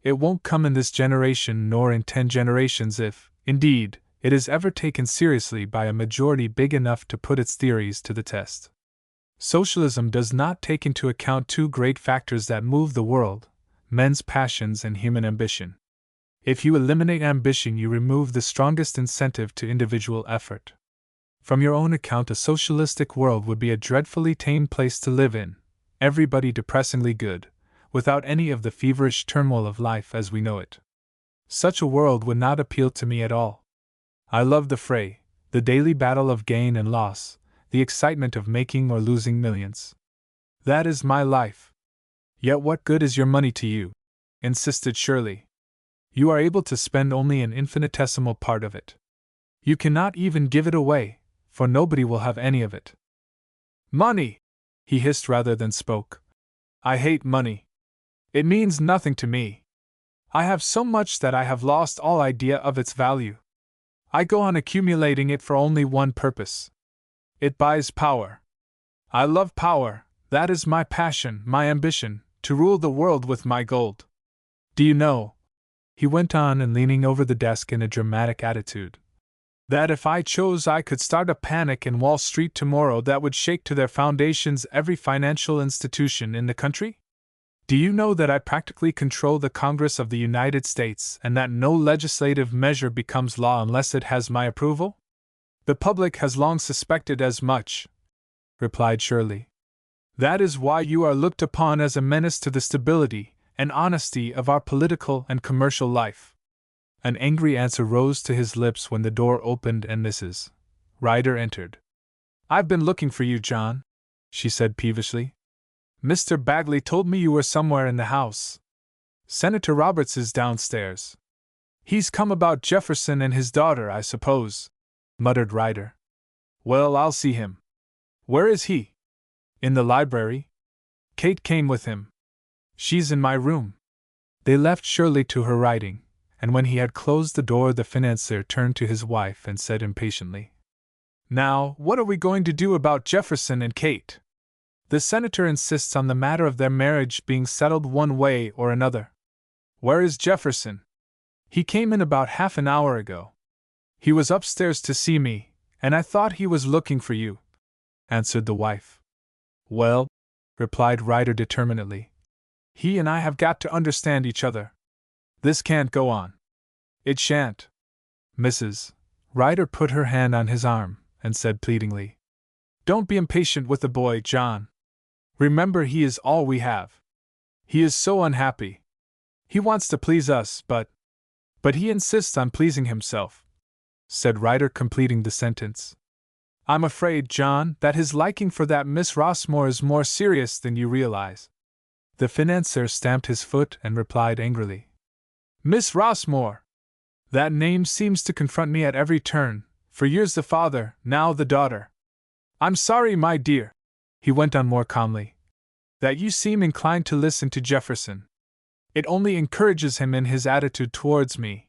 It won't come in this generation nor in 10 generations if, indeed, it is ever taken seriously by a majority big enough to put its theories to the test. Socialism does not take into account two great factors that move the world: men's passions and human ambition. If you eliminate ambition, you remove the strongest incentive to individual effort. From your own account, a socialistic world would be a dreadfully tame place to live in, everybody depressingly good, without any of the feverish turmoil of life as we know it. Such a world would not appeal to me at all. I love the fray, the daily battle of gain and loss, the excitement of making or losing millions. That is my life. Yet what good is your money to you? Insisted Shirley. You are able to spend only an infinitesimal part of it. You cannot even give it away, for nobody will have any of it. Money! He hissed rather than spoke. I hate money. It means nothing to me. I have so much that I have lost all idea of its value. I go on accumulating it for only one purpose. It buys power. I love power, that is my passion, my ambition, to rule the world with my gold. Do you know, he went on and leaning over the desk in a dramatic attitude, that if I chose I could start a panic in Wall Street tomorrow that would shake to their foundations every financial institution in the country? Do you know that I practically control the Congress of the United States and that no legislative measure becomes law unless it has my approval? The public has long suspected as much, replied Shirley. That is why you are looked upon as a menace to the stability and honesty of our political and commercial life. An angry answer rose to his lips when the door opened and Mrs. Ryder entered. I've been looking for you, John, she said peevishly. Mr. Bagley told me you were somewhere in the house. Senator Roberts is downstairs. He's come about Jefferson and his daughter, I suppose, muttered Ryder. Well, I'll see him. Where is he? In the library. Kate came with him. She's in my room. They left Shirley to her writing, and when he had closed the door, the financier turned to his wife and said impatiently, Now, what are we going to do about Jefferson and Kate? The senator insists on the matter of their marriage being settled one way or another. Where is Jefferson? He came in about half an hour ago. He was upstairs to see me, and I thought he was looking for you, answered the wife. Well, replied Ryder determinedly, he and I have got to understand each other. This can't go on. It shan't. Mrs. Ryder put her hand on his arm and said pleadingly, Don't be impatient with the boy, John. Remember, he is all we have. He is so unhappy. He wants to please us, but he insists on pleasing himself, said Ryder, completing the sentence. I'm afraid, John, that his liking for that Miss Rossmore is more serious than you realize. The financier stamped his foot and replied angrily, Miss Rossmore! That name seems to confront me at every turn, for years the father, now the daughter. I'm sorry, my dear, he went on more calmly, that you seem inclined to listen to Jefferson. It only encourages him in his attitude towards me.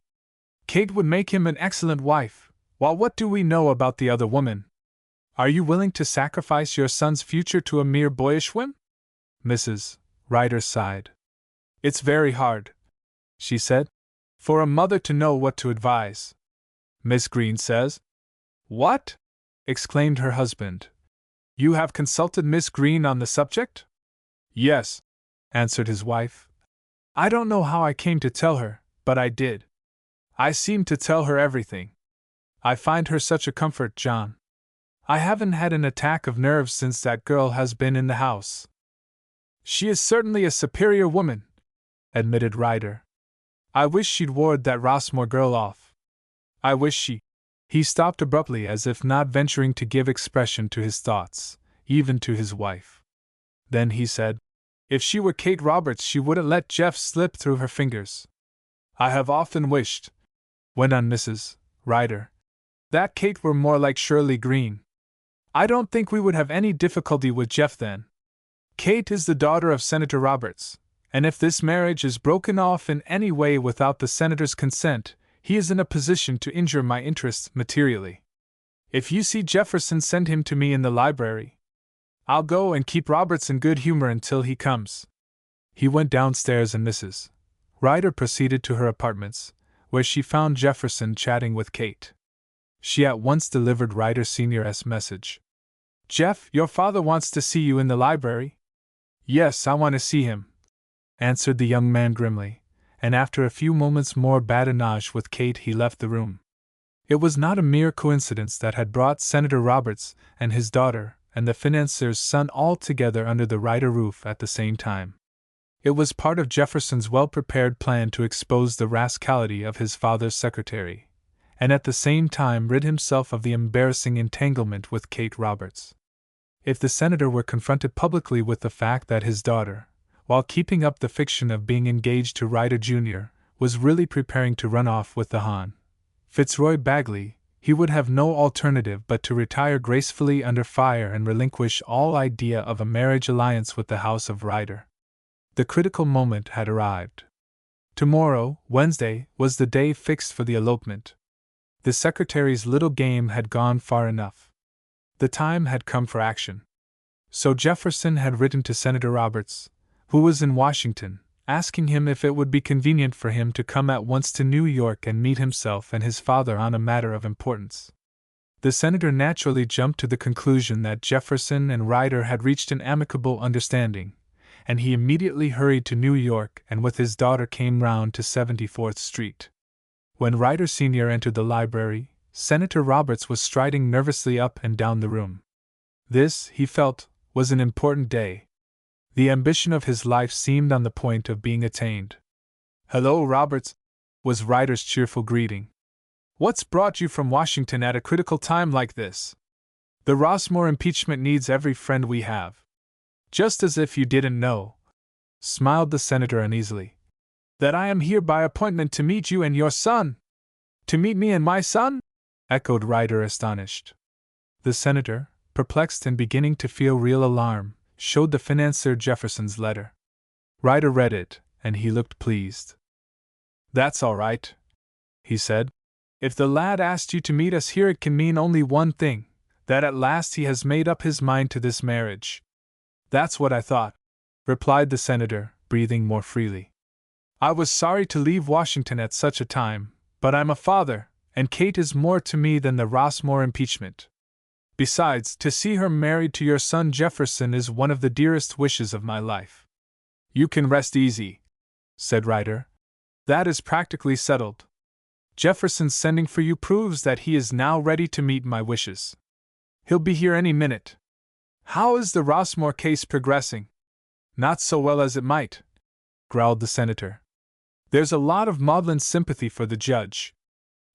Kate would make him an excellent wife, while what do we know about the other woman? Are you willing to sacrifice your son's future to a mere boyish whim? Mrs. Ryder sighed. It's very hard, she said, for a mother to know what to advise. Miss Green says. What? exclaimed her husband. You have consulted Miss Green on the subject? Yes, answered his wife. I don't know how I came to tell her, but I did. I seem to tell her everything. I find her such a comfort, John. I haven't had an attack of nerves since that girl has been in the house. She is certainly a superior woman, admitted Ryder. I wish she'd ward that Rossmore girl off. I wish she. He stopped abruptly as if not venturing to give expression to his thoughts, even to his wife. Then he said, If she were Kate Roberts, she wouldn't let Jeff slip through her fingers. I have often wished, went on Mrs. Ryder, that Kate were more like Shirley Green. I don't think we would have any difficulty with Jeff then. Kate is the daughter of Senator Roberts, and if this marriage is broken off in any way without the senator's consent, he is in a position to injure my interests materially. If you see Jefferson, send him to me in the library. I'll go and keep Roberts in good humor until he comes. He went downstairs and Mrs. Ryder proceeded to her apartments, where she found Jefferson chatting with Kate. She at once delivered Ryder Sr.'s message. Jeff, your father wants to see you in the library? Yes, I want to see him, answered the young man grimly, and after a few moments more badinage with Kate he left the room. It was not a mere coincidence that had brought Senator Roberts and his daughter and the financier's son all together under the Ryder roof at the same time. It was part of Jefferson's well-prepared plan to expose the rascality of his father's secretary, and at the same time rid himself of the embarrassing entanglement with Kate Roberts. If the senator were confronted publicly with the fact that his daughter, while keeping up the fiction of being engaged to Ryder Jr., was really preparing to run off with the Hon. Fitzroy Bagley, he would have no alternative but to retire gracefully under fire and relinquish all idea of a marriage alliance with the House of Ryder. The critical moment had arrived. Tomorrow, Wednesday, was the day fixed for the elopement. The secretary's little game had gone far enough. The time had come for action. So Jefferson had written to Senator Roberts, who was in Washington, asking him if it would be convenient for him to come at once to New York and meet himself and his father on a matter of importance. The senator naturally jumped to the conclusion that Jefferson and Ryder had reached an amicable understanding, and he immediately hurried to New York and with his daughter came round to 74th Street. When Ryder Sr. entered the library, Senator Roberts was striding nervously up and down the room. This, he felt, was an important day. The ambition of his life seemed on the point of being attained. "Hello, Roberts," was Ryder's cheerful greeting. "What's brought you from Washington at a critical time like this? The Rossmore impeachment needs every friend we have." "Just as if you didn't know," smiled the senator uneasily, "that I am here by appointment to meet you and your son." "To meet me and my son?" echoed Ryder, astonished. The senator, perplexed and beginning to feel real alarm, showed the financier Jefferson's letter. Ryder read it, and he looked pleased. "That's all right," he said. "If the lad asked you to meet us here, it can mean only one thing, that at last he has made up his mind to this marriage." "That's what I thought," replied the senator, breathing more freely. "I was sorry to leave Washington at such a time, but I'm a father, and Kate is more to me than the Rossmore impeachment. Besides, to see her married to your son Jefferson is one of the dearest wishes of my life." "You can rest easy," said Ryder. "That is practically settled. Jefferson's sending for you proves that he is now ready to meet my wishes. He'll be here any minute. How is the Rossmore case progressing?" "Not so well as it might," growled the senator. "There's a lot of maudlin sympathy for the judge.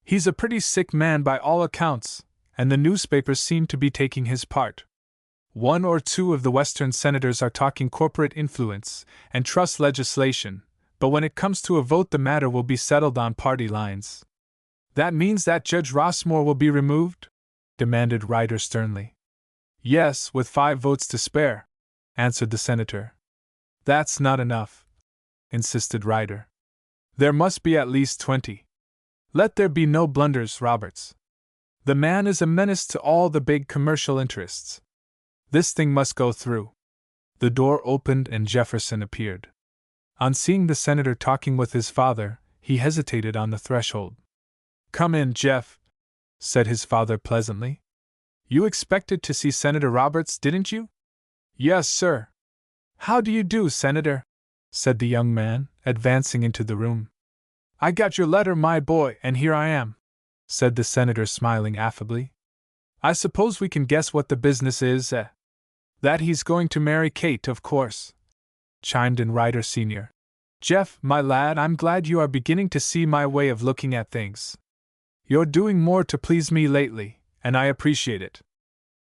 He's a pretty sick man by all accounts, and the newspapers seem to be taking his part. One or two of the Western senators are talking corporate influence and trust legislation, but when it comes to a vote the matter will be settled on party lines." "That means that Judge Rossmore will be removed?" demanded Ryder sternly. "Yes, with 5 votes to spare," answered the senator. "That's not enough," insisted Ryder. "There must be at least 20. Let there be no blunders, Roberts. The man is a menace to all the big commercial interests. This thing must go through." The door opened and Jefferson appeared. On seeing the senator talking with his father, he hesitated on the threshold. "Come in, Jeff," said his father pleasantly. You expected to see Senator Roberts, didn't you? Yes, sir. How do you do, Senator? Said the young man, advancing into the room. I got your letter, my boy, and here I am, said the senator, smiling affably. I suppose we can guess what the business is, eh? That he's going to marry Kate, of course, chimed in Ryder Sr. Jeff, my lad, I'm glad you are beginning to see my way of looking at things. You're doing more to please me lately, and I appreciate it.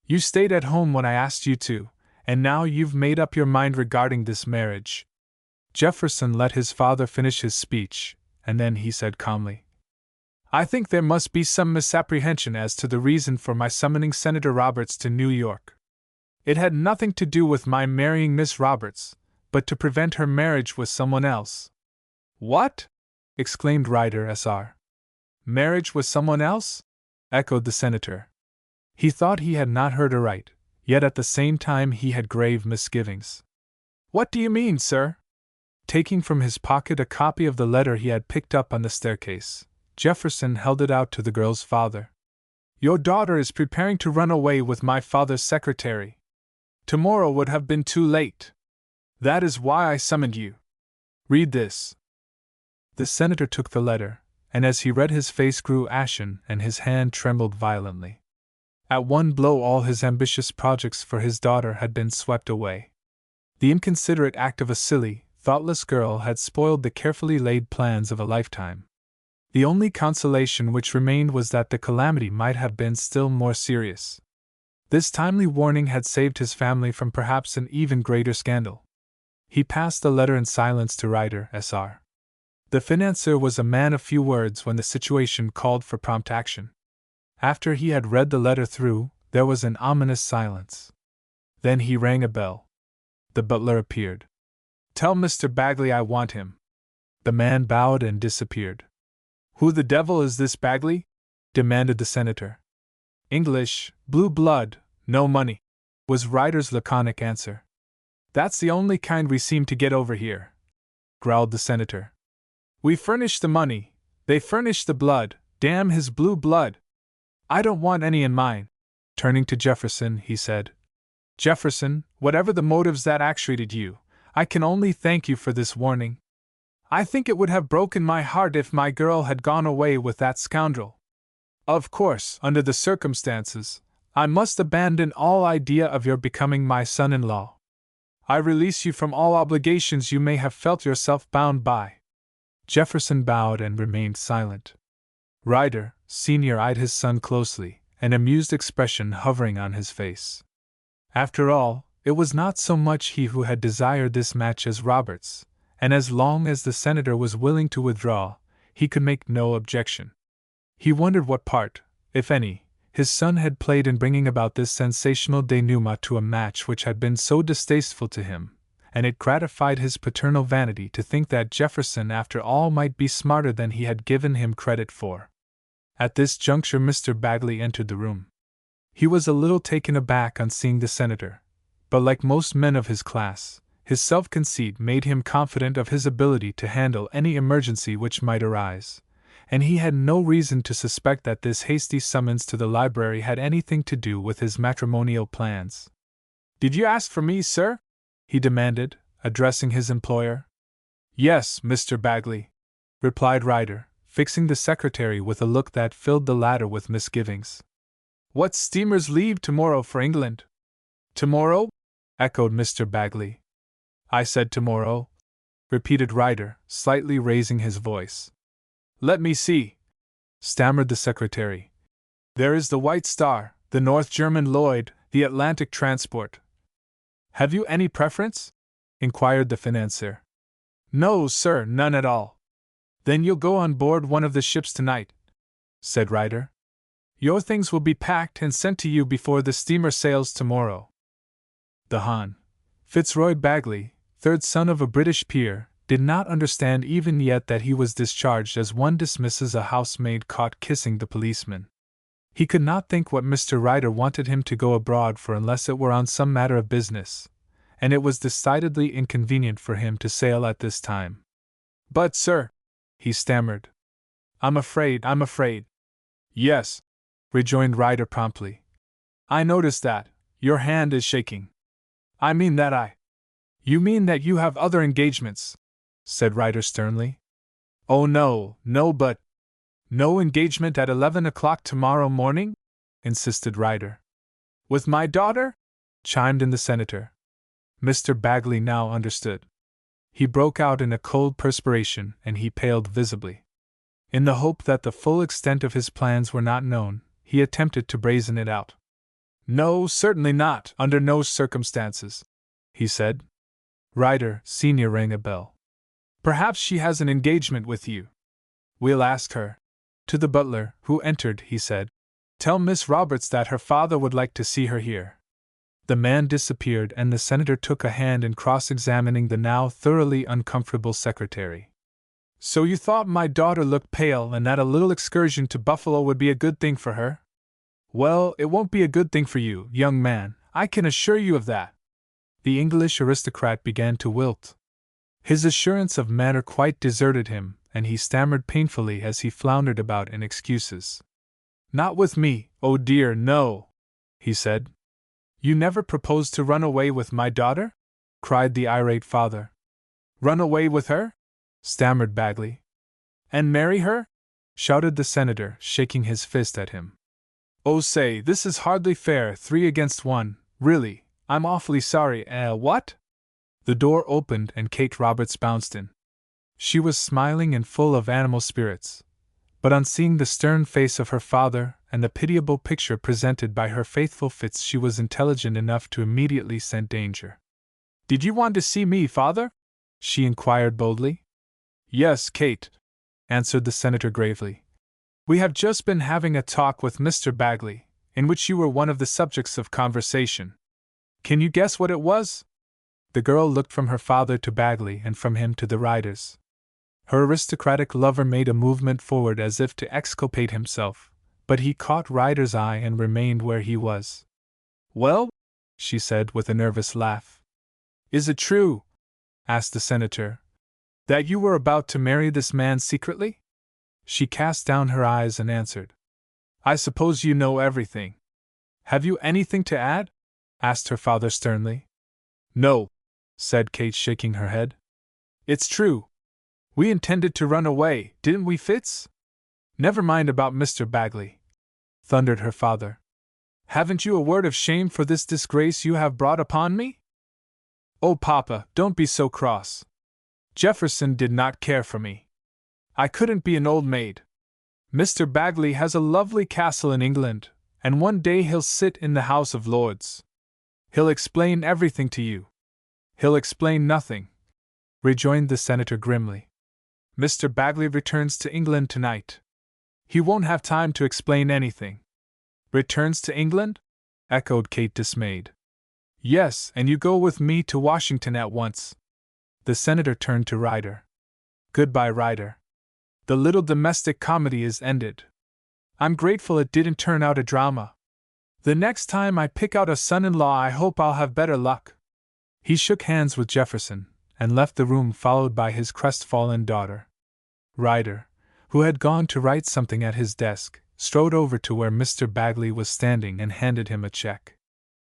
You stayed at home when I asked you to, and now you've made up your mind regarding this marriage. Jefferson let his father finish his speech, and then he said calmly, I think there must be some misapprehension as to the reason for my summoning Senator Roberts to New York. It had nothing to do with my marrying Miss Roberts, but to prevent her marriage with someone else. What? Exclaimed Ryder Sr. Marriage with someone else? Echoed the senator. He thought he had not heard aright, yet at the same time he had grave misgivings. What do you mean, sir? Taking from his pocket a copy of the letter he had picked up on the staircase, Jefferson held it out to the girl's father. Your daughter is preparing to run away with my father's secretary. Tomorrow would have been too late. That is why I summoned you. Read this. The senator took the letter, and as he read his face grew ashen and his hand trembled violently. At one blow all his ambitious projects for his daughter had been swept away. The inconsiderate act of a silly, thoughtless girl had spoiled the carefully laid plans of a lifetime. The only consolation which remained was that the calamity might have been still more serious. This timely warning had saved his family from perhaps an even greater scandal. He passed the letter in silence to Ryder Sr. The financier was a man of few words when the situation called for prompt action. After he had read the letter through, there was an ominous silence. Then he rang a bell. The butler appeared. Tell Mr. Bagley I want him. The man bowed and disappeared. Who the devil is this Bagley? Demanded the senator. English, blue blood, no money, was Ryder's laconic answer. That's the only kind we seem to get over here, growled the senator. We furnish the money, they furnish the blood, damn his blue blood. I don't want any in mine. Turning to Jefferson, he said, Jefferson, whatever the motives that actuated you, I can only thank you for this warning. I think it would have broken my heart if my girl had gone away with that scoundrel. Of course, under the circumstances, I must abandon all idea of your becoming my son-in-law. I release you from all obligations you may have felt yourself bound by. Jefferson bowed and remained silent. Ryder Sr. eyed his son closely, an amused expression hovering on his face. After all, it was not so much he who had desired this match as Roberts, and as long as the senator was willing to withdraw, he could make no objection. He wondered what part, if any, his son had played in bringing about this sensational denouement to a match which had been so distasteful to him, and it gratified his paternal vanity to think that Jefferson after all might be smarter than he had given him credit for. At this juncture Mr. Bagley entered the room. He was a little taken aback on seeing the senator, but like most men of his class, his self-conceit made him confident of his ability to handle any emergency which might arise, and he had no reason to suspect that this hasty summons to the library had anything to do with his matrimonial plans. Did you ask for me, sir? He demanded, addressing his employer. Yes, Mr. Bagley, replied Ryder, fixing the secretary with a look that filled the latter with misgivings. What steamers leave tomorrow for England? Tomorrow? Echoed Mr. Bagley. I said tomorrow, repeated Ryder, slightly raising his voice. Let me see, stammered the secretary. There is the White Star, the North German Lloyd, the Atlantic Transport. Have you any preference? Inquired the financier. No, sir, none at all. Then you'll go on board one of the ships tonight, said Ryder. Your things will be packed and sent to you before the steamer sails tomorrow. The Hon. Fitzroy Bagley, third son of a British peer, did not understand even yet that he was discharged as one dismisses a housemaid caught kissing the policeman. He could not think what Mr. Ryder wanted him to go abroad for unless it were on some matter of business, and it was decidedly inconvenient for him to sail at this time. But, sir, he stammered, I'm afraid. Yes, rejoined Ryder promptly. I notice that. Your hand is shaking. I mean that You mean that you have other engagements, said Ryder sternly. Oh no, but. No engagement at 11 o'clock tomorrow morning? Insisted Ryder. With my daughter? Chimed in the senator. Mr. Bagley now understood. He broke out in a cold perspiration and he paled visibly. In the hope that the full extent of his plans were not known, he attempted to brazen it out. No, certainly not, under no circumstances, he said. Ryder, Sr. rang a bell. Perhaps she has an engagement with you. We'll ask her. To the butler, who entered, he said, Tell Miss Roberts that her father would like to see her here. The man disappeared and the senator took a hand in cross-examining the now thoroughly uncomfortable secretary. So you thought my daughter looked pale and that a little excursion to Buffalo would be a good thing for her? Well, it won't be a good thing for you, young man, I can assure you of that. The English aristocrat began to wilt. His assurance of manner quite deserted him, and he stammered painfully as he floundered about in excuses. Not with me, oh dear, no, he said. You never proposed to run away with my daughter? Cried the irate father. Run away with her? Stammered Bagley. And marry her? Shouted the senator, shaking his fist at him. Oh, say, this is hardly fair, 3 against 1, really, I'm awfully sorry, what? The door opened and Kate Roberts bounced in. She was smiling and full of animal spirits, but on seeing the stern face of her father and the pitiable picture presented by her faithful Fitz, she was intelligent enough to immediately scent danger. Did you want to see me, father? She inquired boldly. Yes, Kate, answered the senator gravely. We have just been having a talk with Mr. Bagley, in which you were one of the subjects of conversation. Can you guess what it was? The girl looked from her father to Bagley and from him to the Ryders. Her aristocratic lover made a movement forward as if to exculpate himself, but he caught Ryder's eye and remained where he was. Well, she said with a nervous laugh. Is it true, asked the senator, that you were about to marry this man secretly? She cast down her eyes and answered. I suppose you know everything. Have you anything to add? Asked her father sternly. No, said Kate, shaking her head. It's true. We intended to run away, didn't we, Fitz? Never mind about Mr. Bagley, thundered her father. Haven't you a word of shame for this disgrace you have brought upon me? Oh, Papa, don't be so cross. Jefferson did not care for me. I couldn't be an old maid. Mr. Bagley has a lovely castle in England, and one day he'll sit in the House of Lords. He'll explain everything to you. He'll explain nothing, rejoined the senator grimly. Mr. Bagley returns to England tonight. He won't have time to explain anything. Returns to England? Echoed Kate, dismayed. Yes, and you go with me to Washington at once. The senator turned to Ryder. Goodbye, Ryder. The little domestic comedy is ended. I'm grateful it didn't turn out a drama. The next time I pick out a son-in-law, I hope I'll have better luck. He shook hands with Jefferson and left the room, followed by his crestfallen daughter. Ryder, who had gone to write something at his desk, strode over to where Mr. Bagley was standing and handed him a check.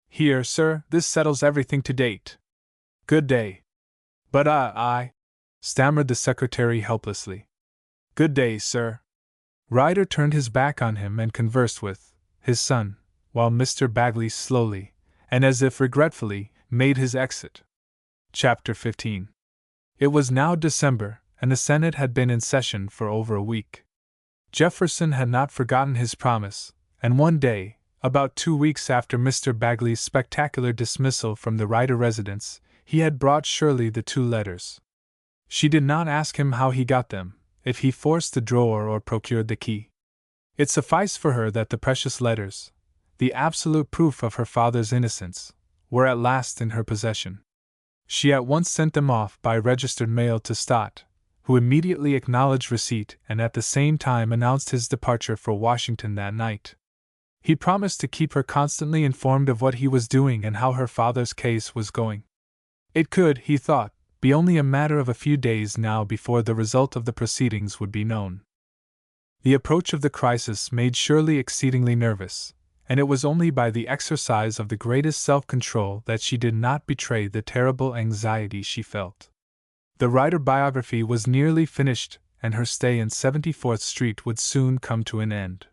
Here, sir, this settles everything to date. Good day. But I, stammered the secretary helplessly. Good day, sir. Ryder turned his back on him and conversed with his son, while Mr. Bagley slowly, and as if regretfully, made his exit. Chapter 15. It was now December, and the Senate had been in session for over a week. Jefferson had not forgotten his promise, and one day, about 2 weeks after Mr. Bagley's spectacular dismissal from the Ryder residence, he had brought Shirley the 2 letters. She did not ask him how he got them, if he forced the drawer or procured the key. It sufficed for her that the precious letters, the absolute proof of her father's innocence, were at last in her possession. She at once sent them off by registered mail to Stott, who immediately acknowledged receipt and at the same time announced his departure for Washington that night. He promised to keep her constantly informed of what he was doing and how her father's case was going. It could, he thought, be only a matter of a few days now before the result of the proceedings would be known. The approach of the crisis made Shirley exceedingly nervous, and it was only by the exercise of the greatest self-control that she did not betray the terrible anxiety she felt. The Ryder biography was nearly finished, and her stay in 74th Street would soon come to an end.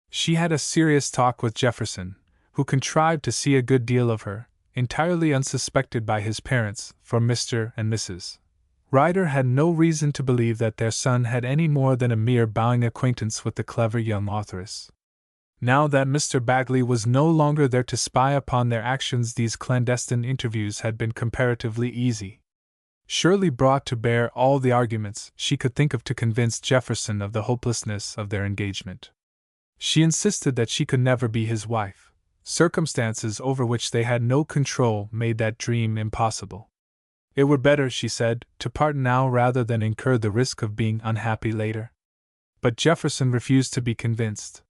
She had a serious talk with Jefferson, who contrived to see a good deal of her, entirely unsuspected by his parents, for Mr. and Mrs. Ryder had no reason to believe that their son had any more than a mere bowing acquaintance with the clever young authoress. Now that Mr. Bagley was no longer there to spy upon their actions, these clandestine interviews had been comparatively easy. Shirley brought to bear all the arguments she could think of to convince Jefferson of the hopelessness of their engagement. She insisted that she could never be his wife. Circumstances over which they had no control made that dream impossible. It were better, she said, to part now rather than incur the risk of being unhappy later. But Jefferson refused to be convinced.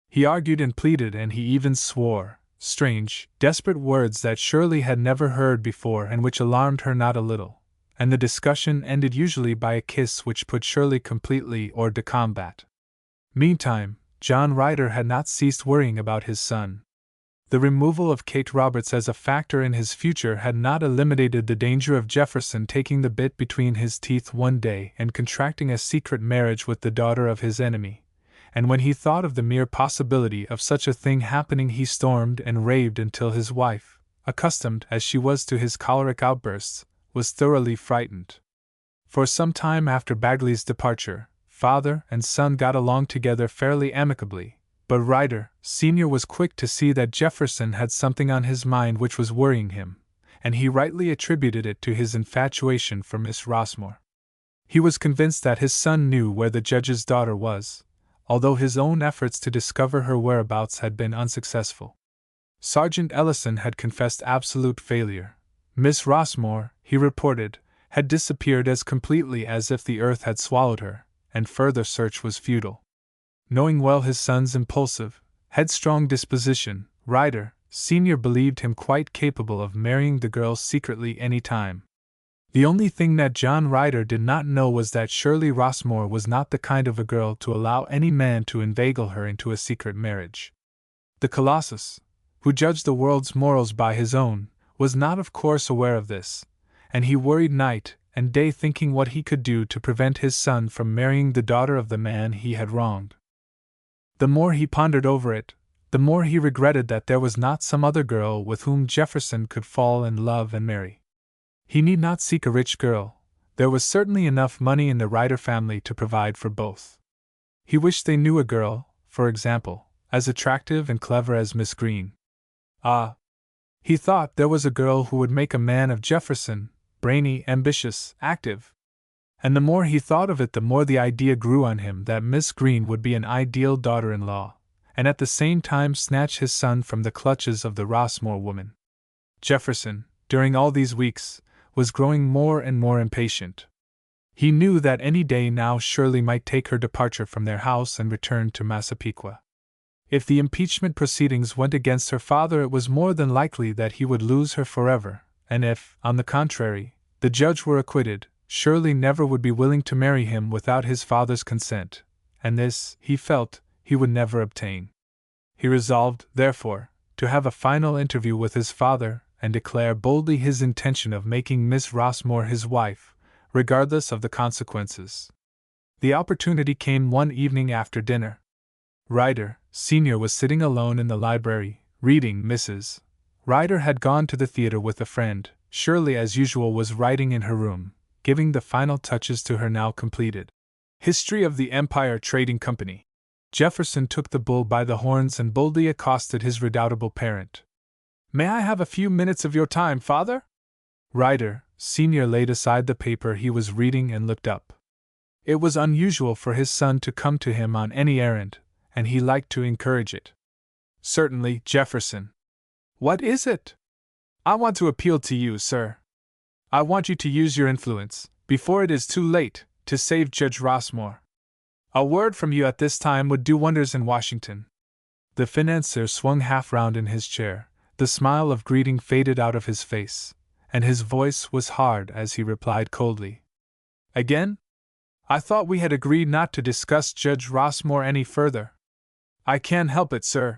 He argued and pleaded, and he even swore strange, desperate words that Shirley had never heard before and which alarmed her not a little, and the discussion ended usually by a kiss which put Shirley completely hors de combat. Meantime, John Ryder had not ceased worrying about his son. The removal of Kate Roberts as a factor in his future had not eliminated the danger of Jefferson taking the bit between his teeth one day and contracting a secret marriage with the daughter of his enemy, and when he thought of the mere possibility of such a thing happening he stormed and raved until his wife, accustomed as she was to his choleric outbursts, was thoroughly frightened. For some time after Bagley's departure, father and son got along together fairly amicably, but Ryder, Sr. was quick to see that Jefferson had something on his mind which was worrying him, and he rightly attributed it to his infatuation for Miss Rossmore. He was convinced that his son knew where the judge's daughter was, although his own efforts to discover her whereabouts had been unsuccessful. Sergeant Ellison had confessed absolute failure. Miss Rossmore, he reported, had disappeared as completely as if the earth had swallowed her, and further search was futile. Knowing well his son's impulsive, headstrong disposition, Ryder, Sr. believed him quite capable of marrying the girl secretly any time. The only thing that John Ryder did not know was that Shirley Rossmore was not the kind of a girl to allow any man to inveigle her into a secret marriage. The Colossus, who judged the world's morals by his own, was not of course aware of this, and he worried night and day thinking what he could do to prevent his son from marrying the daughter of the man he had wronged. The more he pondered over it, the more he regretted that there was not some other girl with whom Jefferson could fall in love and marry. He need not seek a rich girl. There was certainly enough money in the Ryder family to provide for both. He wished they knew a girl, for example, as attractive and clever as Miss Green. Ah! He thought there was a girl who would make a man of Jefferson, brainy, ambitious, active. And the more he thought of it, the more the idea grew on him that Miss Green would be an ideal daughter-in-law, and at the same time snatch his son from the clutches of the Rossmore woman. Jefferson, during all these weeks, was growing more and more impatient. He knew that any day now Shirley might take her departure from their house and return to Massapequa. If the impeachment proceedings went against her father, it was more than likely that he would lose her forever, and if, on the contrary, the judge were acquitted, Shirley never would be willing to marry him without his father's consent, and this, he felt, he would never obtain. He resolved, therefore, to have a final interview with his father and declare boldly his intention of making Miss Rossmore his wife, regardless of the consequences. The opportunity came one evening after dinner. Ryder, Sr. was sitting alone in the library, reading. Mrs. Ryder had gone to the theater with a friend. Shirley, as usual, was writing in her room, giving the final touches to her now completed History of the Empire Trading Company. Jefferson took the bull by the horns and boldly accosted his redoubtable parent. "May I have a few minutes of your time, father?" Ryder, Sr. laid aside the paper he was reading and looked up. It was unusual for his son to come to him on any errand, and he liked to encourage it. "Certainly, Jefferson." "What is it?" "I want to appeal to you, sir. I want you to use your influence, before it is too late, to save Judge Rossmore. A word from you at this time would do wonders in Washington." The financier swung half round in his chair, the smile of greeting faded out of his face, and his voice was hard as he replied coldly. "Again? I thought we had agreed not to discuss Judge Rossmore any further." "I can't help it, sir.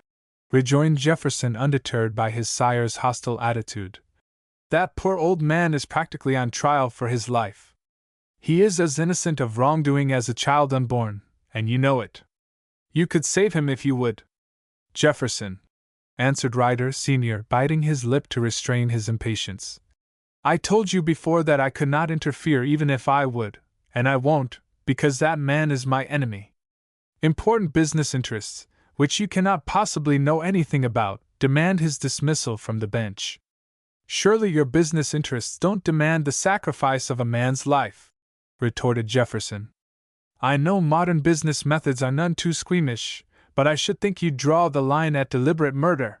rejoined Jefferson, undeterred by his sire's hostile attitude. That poor old man is practically on trial for his life. He is as innocent of wrongdoing as a child unborn, and you know it. You could save him if you would. Jefferson, answered Ryder Sr., biting his lip to restrain his impatience. I told you before that I could not interfere even if I would, and I won't, because that man is my enemy. Important business interests, which you cannot possibly know anything about, demand his dismissal from the bench. Surely your business interests don't demand the sacrifice of a man's life, retorted Jefferson. I know modern business methods are none too squeamish, but I should think you'd draw the line at deliberate murder.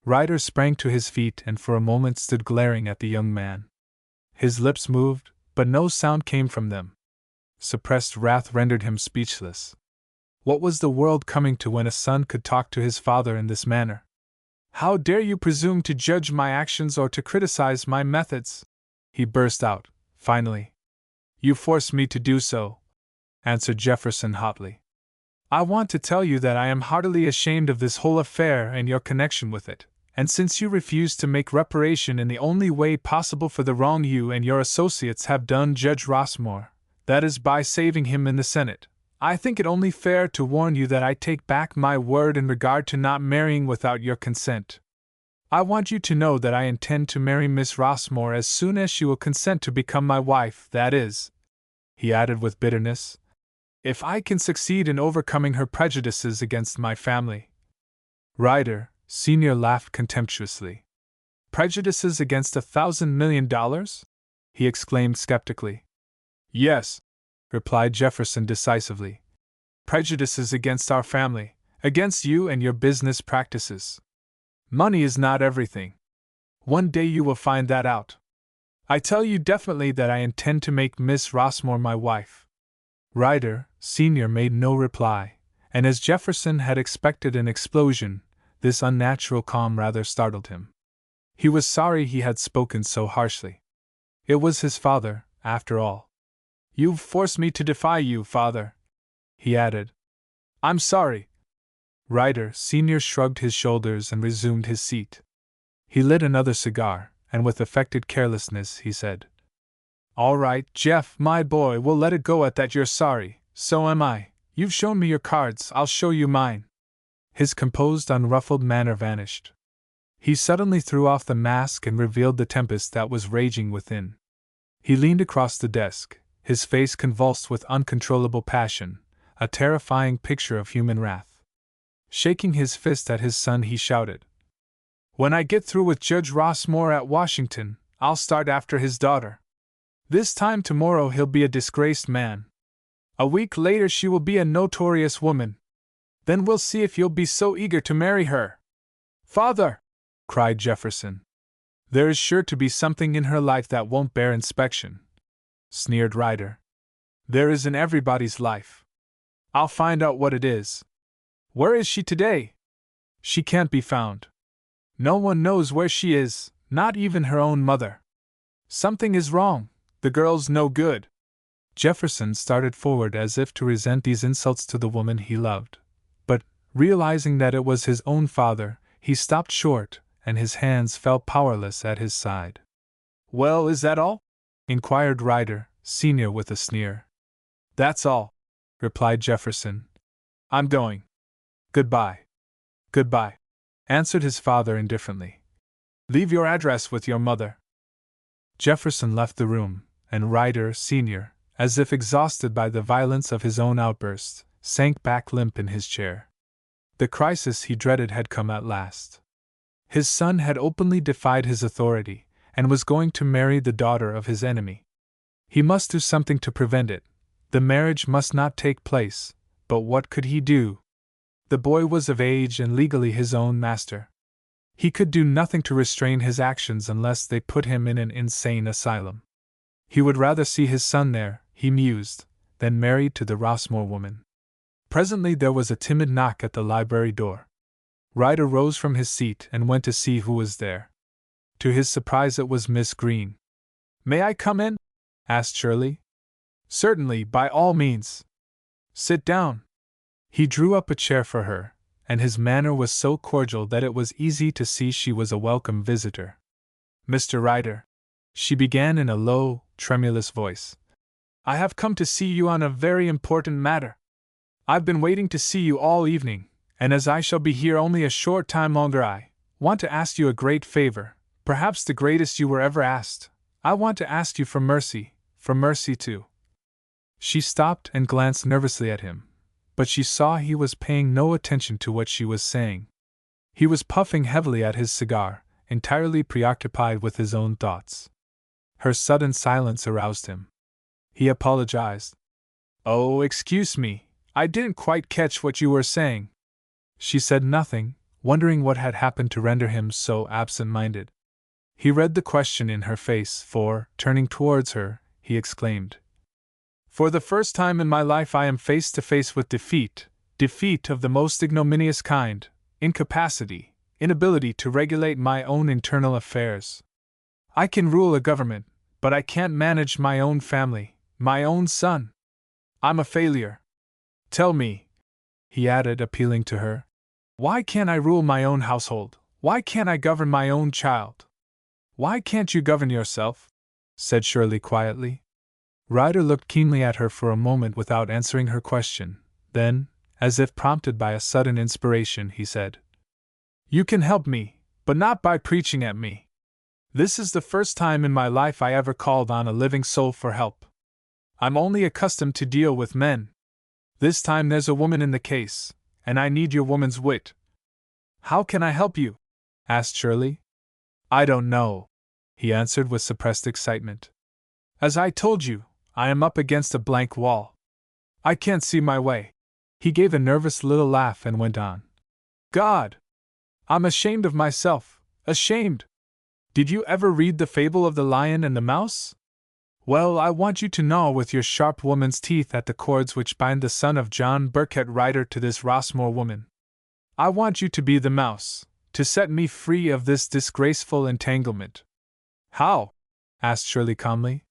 Ryder sprang to his feet and for a moment stood glaring at the young man. His lips moved, but no sound came from them. Suppressed wrath rendered him speechless. What was the world coming to when a son could talk to his father in this manner? How dare you presume to judge my actions or to criticize my methods? He burst out, finally. You force me to do so, answered Jefferson hotly. I want to tell you that I am heartily ashamed of this whole affair and your connection with it, and since you refuse to make reparation in the only way possible for the wrong you and your associates have done Judge Rossmore, that is by saving him in the Senate, I think it only fair to warn you that I take back my word in regard to not marrying without your consent. I want you to know that I intend to marry Miss Rossmore as soon as she will consent to become my wife, that is, he added with bitterness, if I can succeed in overcoming her prejudices against my family. Ryder Sr. laughed contemptuously. Prejudices against $1,000,000,000? He exclaimed skeptically. Yes, replied Jefferson decisively. Prejudices against our family, against you and your business practices. Money is not everything. One day you will find that out. I tell you definitely that I intend to make Miss Rossmore my wife. Ryder Sr. made no reply, and as Jefferson had expected an explosion, this unnatural calm rather startled him. He was sorry he had spoken so harshly. It was his father, after all. You've forced me to defy you, father, he added. I'm sorry. Ryder Sr. shrugged his shoulders and resumed his seat. He lit another cigar, and with affected carelessness he said, All right, Jeff, my boy, we'll let it go at that. You're sorry, so am I. You've shown me your cards, I'll show you mine. His composed, unruffled manner vanished. He suddenly threw off the mask and revealed the tempest that was raging within. He leaned across the desk, his face convulsed with uncontrollable passion, a terrifying picture of human wrath. Shaking his fist at his son, he shouted, When I get through with Judge Rossmore at Washington, I'll start after his daughter. This time tomorrow he'll be a disgraced man. A week later she will be a notorious woman. Then we'll see if you'll be so eager to marry her. Father! Cried Jefferson. There is sure to be something in her life that won't bear inspection, sneered Ryder. There is in everybody's life. I'll find out what it is. Where is she today? She can't be found. No one knows where she is, not even her own mother. Something is wrong. The girl's no good. Jefferson started forward as if to resent these insults to the woman he loved. But, realizing that it was his own father, he stopped short, and his hands fell powerless at his side. Well, is that all? Inquired Ryder Sr. with a sneer. That's all, replied Jefferson. I'm going. Goodbye. Goodbye, answered his father indifferently. Leave your address with your mother. Jefferson left the room, and Ryder Sr., as if exhausted by the violence of his own outburst, sank back limp in his chair. The crisis he dreaded had come at last. His son had openly defied his authority, and was going to marry the daughter of his enemy. He must do something to prevent it. The marriage must not take place, but what could he do? The boy was of age and legally his own master. He could do nothing to restrain his actions unless they put him in an insane asylum. He would rather see his son there, he mused, than married to the Rossmore woman. Presently there was a timid knock at the library door. Ryder rose from his seat and went to see who was there. To his surprise it was Miss Green. May I come in? Asked Shirley. Certainly, by all means. Sit down. He drew up a chair for her, and his manner was so cordial that it was easy to see she was a welcome visitor. "Mr. Ryder," she began in a low, tremulous voice, "I have come to see you on a very important matter. I've been waiting to see you all evening, and as I shall be here only a short time longer, I want to ask you a great favor, perhaps the greatest you were ever asked. I want to ask you for mercy too." She stopped and glanced nervously at him, but she saw he was paying no attention to what she was saying. He was puffing heavily at his cigar, entirely preoccupied with his own thoughts. Her sudden silence aroused him. He apologized. "Oh, excuse me, I didn't quite catch what you were saying." She said nothing, wondering what had happened to render him so absent-minded. He read the question in her face, for, turning towards her, he exclaimed, "For the first time in my life I am face to face with defeat of the most ignominious kind, incapacity, inability to regulate my own internal affairs. I can rule a government, but I can't manage my own family, my own son. I'm a failure. Tell me," he added, appealing to her, "why can't I rule my own household? Why can't I govern my own child?" "Why can't you govern yourself?" said Shirley quietly. Ryder looked keenly at her for a moment without answering her question. Then, as if prompted by a sudden inspiration, he said, "You can help me, but not by preaching at me. This is the first time in my life I ever called on a living soul for help. I'm only accustomed to deal with men. This time there's a woman in the case, and I need your woman's wit." "How can I help you?" asked Shirley. "I don't know," he answered with suppressed excitement. "As I told you, I am up against a blank wall. I can't see my way." He gave a nervous little laugh and went on. "God! I'm ashamed of myself, ashamed. Did you ever read the fable of the lion and the mouse? Well, I want you to gnaw with your sharp woman's teeth at the cords which bind the son of John Burkett Ryder to this Rossmore woman. I want you to be the mouse, to set me free of this disgraceful entanglement." "How?" asked Shirley calmly.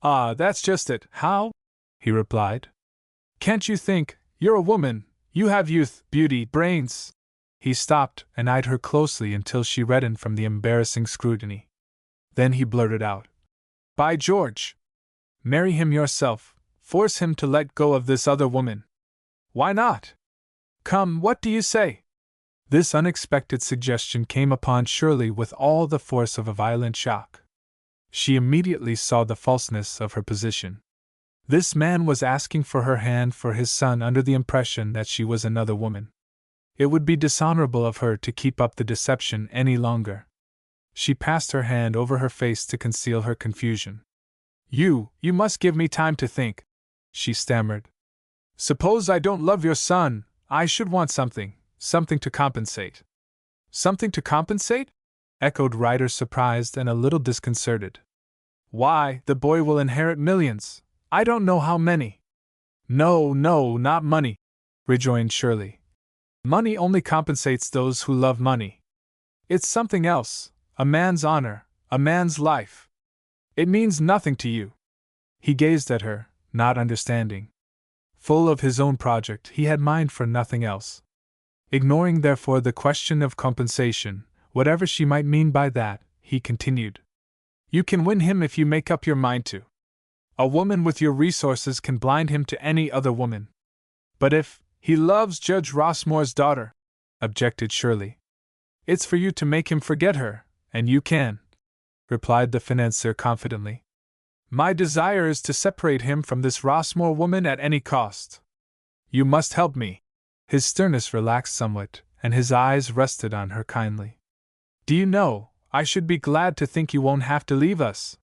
"Ah, that's just it, how?" he replied. "Can't you think? You're a woman, you have youth, beauty, brains." He stopped and eyed her closely until she reddened from the embarrassing scrutiny. Then he blurted out, "By George! Marry him yourself, force him to let go of this other woman." "Why not? Come, what do you say?" This unexpected suggestion came upon Shirley with all the force of a violent shock. She immediately saw the falseness of her position. This man was asking for her hand for his son under the impression that she was another woman. It would be dishonorable of her to keep up the deception any longer. She passed her hand over her face to conceal her confusion. You must give me time to think," she stammered. "Suppose I don't love your son, I should want something to compensate." "Something to compensate?" echoed Ryder, surprised and a little disconcerted. "Why, the boy will inherit millions. I don't know how many." No, not money," rejoined Shirley. "Money only compensates those who love money. It's something else, a man's honor, a man's life. It means nothing to you." He gazed at her, not understanding. Full of his own project, he had mind for nothing else. Ignoring, therefore, the question of compensation, whatever she might mean by that, he continued. "You can win him if you make up your mind to. A woman with your resources can blind him to any other woman." "But if he loves Judge Rossmore's daughter," objected Shirley. "It's for you to make him forget her, and you can," replied the financier confidently. "My desire is to separate him from this Rossmore woman at any cost. You must help me." His sternness relaxed somewhat, and his eyes rested on her kindly. "Do you know, I should be glad to think you won't have to leave us.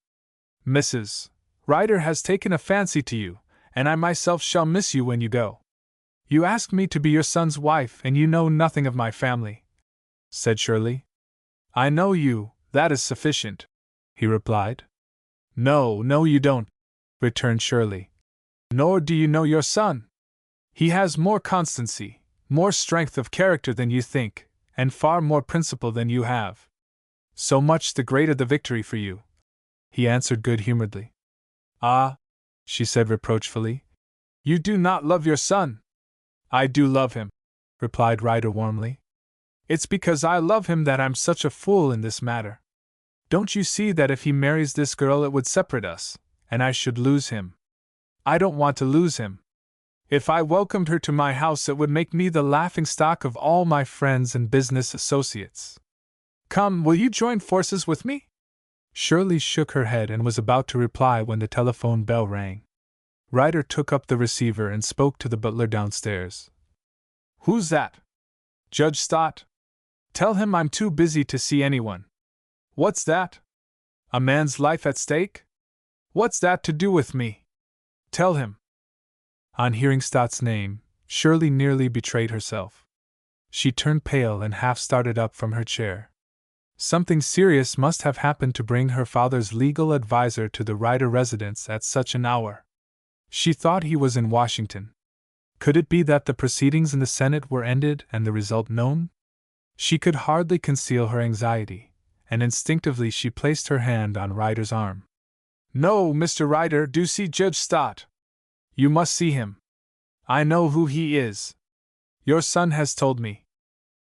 Mrs. Ryder has taken a fancy to you, and I myself shall miss you when you go. You asked me to be your son's wife, and you know nothing of my family," said Shirley. "I know you, that is sufficient," he replied. No, you don't," returned Shirley. "Nor do you know your son. He has more constancy, more strength of character than you think, and far more principle than you have. So much the greater the victory for you," he answered good-humoredly. "Ah," she said reproachfully, "you do not love your son." "I do love him," replied Ryder warmly. It's because I love him that I'm such a fool in this matter. Don't you see that if he marries this girl it would separate us, and I should lose him? I don't want to lose him. If I welcomed her to my house it would make me the laughingstock of all my friends and business associates. Come, will you join forces with me? Shirley shook her head and was about to reply when the telephone bell rang. Ryder took up the receiver and spoke to the butler downstairs. Who's that? Judge Stott. Tell him I'm too busy to see anyone. What's that? A man's life at stake? What's that to do with me? Tell him. On hearing Stott's name, Shirley nearly betrayed herself. She turned pale and half started up from her chair. Something serious must have happened to bring her father's legal adviser to the Ryder residence at such an hour. She thought he was in Washington. Could it be that the proceedings in the Senate were ended and the result known? She could hardly conceal her anxiety, and instinctively she placed her hand on Ryder's arm. No, Mr. Ryder, do see Judge Stott. You must see him. I know who he is. Your son has told me.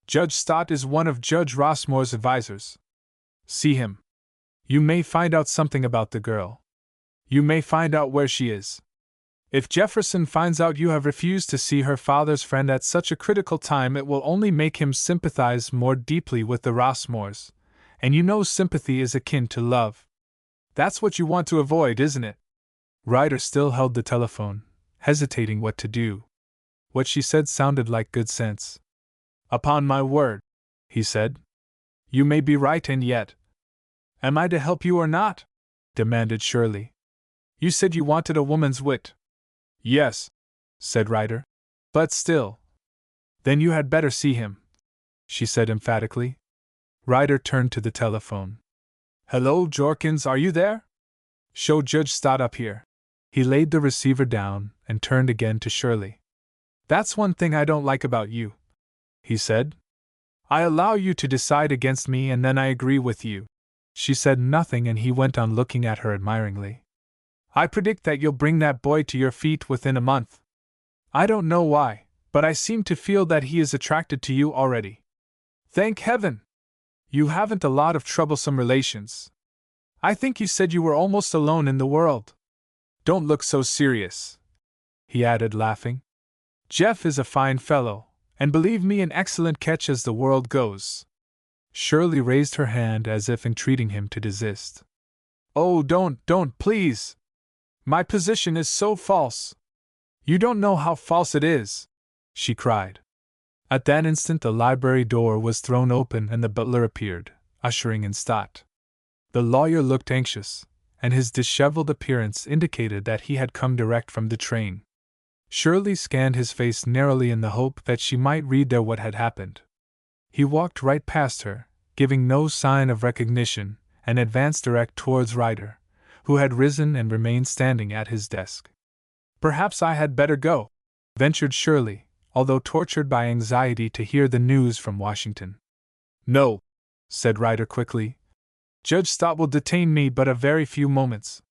Judge Stott is one of Judge Rossmore's advisers. See him. You may find out something about the girl. You may find out where she is. If Jefferson finds out you have refused to see her father's friend at such a critical time, it will only make him sympathize more deeply with the Rossmores, and you know sympathy is akin to love. That's what you want to avoid, isn't it? Ryder still held the telephone, hesitating what to do. What she said sounded like good sense. Upon my word, he said. You may be right, and yet. Am I to help you or not? Demanded Shirley. You said you wanted a woman's wit. Yes, said Ryder. But still. Then you had better see him, she said emphatically. Ryder turned to the telephone. Hello, Jorkins, are you there? Show Judge Stott up here. He laid the receiver down and turned again to Shirley. That's one thing I don't like about you, he said. I allow you to decide against me and then I agree with you. She said nothing and he went on looking at her admiringly. I predict that you'll bring that boy to your feet within a month. I don't know why, but I seem to feel that he is attracted to you already. Thank heaven! You haven't a lot of troublesome relations. I think you said you were almost alone in the world. Don't look so serious, he added, laughing. Jeff is a fine fellow, and believe me, an excellent catch as the world goes. Shirley raised her hand as if entreating him to desist. Oh, don't, please! My position is so false. You don't know how false it is, she cried. At that instant the library door was thrown open and the butler appeared, ushering in Stott. The lawyer looked anxious, and his disheveled appearance indicated that he had come direct from the train. Shirley scanned his face narrowly in the hope that she might read there what had happened. He walked right past her, giving no sign of recognition, and advanced direct towards Ryder, who had risen and remained standing at his desk. Perhaps I had better go, ventured Shirley, although tortured by anxiety to hear the news from Washington. No, said Ryder quickly. Judge Stott will detain me but a very few moments.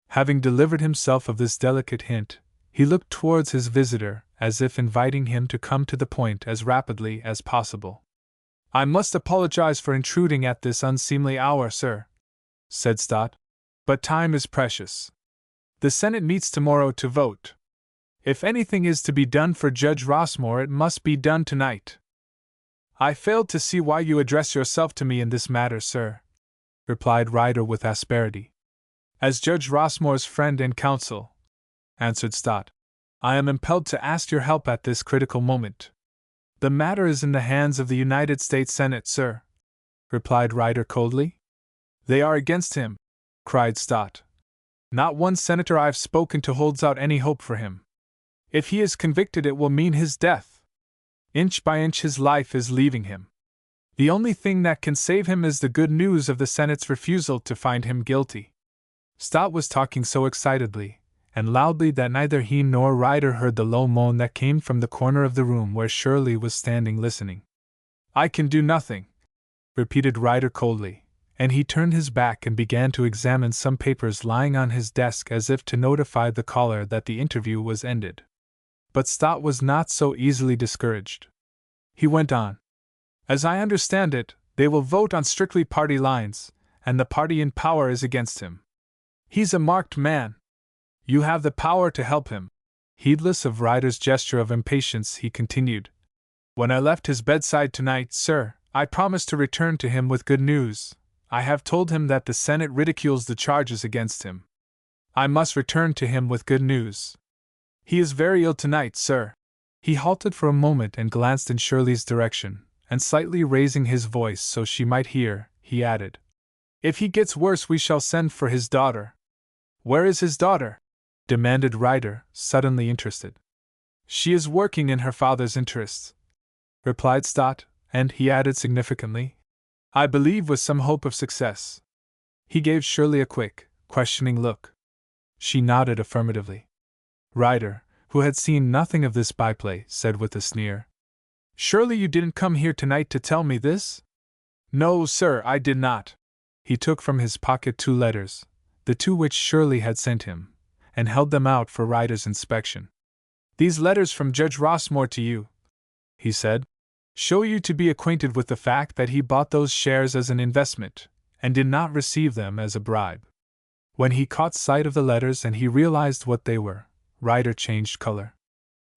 Having delivered himself of this delicate hint, he looked towards his visitor, as if inviting him to come to the point as rapidly as possible. I must apologize for intruding at this unseemly hour, sir, said Stott, but time is precious. The Senate meets tomorrow to vote. If anything is to be done for Judge Rossmore, it must be done tonight. I failed to see why you address yourself to me in this matter, sir, replied Ryder with asperity. As Judge Rossmore's friend and counsel, answered Stott, I am impelled to ask your help at this critical moment. The matter is in the hands of the United States Senate, sir, replied Ryder coldly. They are against him, cried Stott. Not one senator I've spoken to holds out any hope for him. If he is convicted, it will mean his death. Inch by inch his life is leaving him. The only thing that can save him is the good news of the Senate's refusal to find him guilty. Stott was talking so excitedly and loudly that neither he nor Ryder heard the low moan that came from the corner of the room where Shirley was standing listening. I can do nothing, repeated Ryder coldly, and he turned his back and began to examine some papers lying on his desk as if to notify the caller that the interview was ended. But Stott was not so easily discouraged. He went on. As I understand it, they will vote on strictly party lines, and the party in power is against him. He's a marked man. You have the power to help him. Heedless of Ryder's gesture of impatience, he continued. When I left his bedside tonight, sir, I promised to return to him with good news. I have told him that the Senate ridicules the charges against him. I must return to him with good news. He is very ill tonight, sir. He halted for a moment and glanced in Shirley's direction, and slightly raising his voice so she might hear, he added, If he gets worse, we shall send for his daughter. Where is his daughter? Demanded Ryder, suddenly interested. She is working in her father's interests, replied Stott, and he added significantly, I believe with some hope of success. He gave Shirley a quick, questioning look. She nodded affirmatively. Ryder, who had seen nothing of this byplay, said with a sneer, Surely you didn't come here tonight to tell me this? No, sir, I did not. He took from his pocket 2 letters, the 2 which Shirley had sent him, and held them out for Ryder's inspection. These letters from Judge Rossmore to you, he said, show you to be acquainted with the fact that he bought those shares as an investment, and did not receive them as a bribe. When he caught sight of the letters and he realized what they were, Ryder changed color.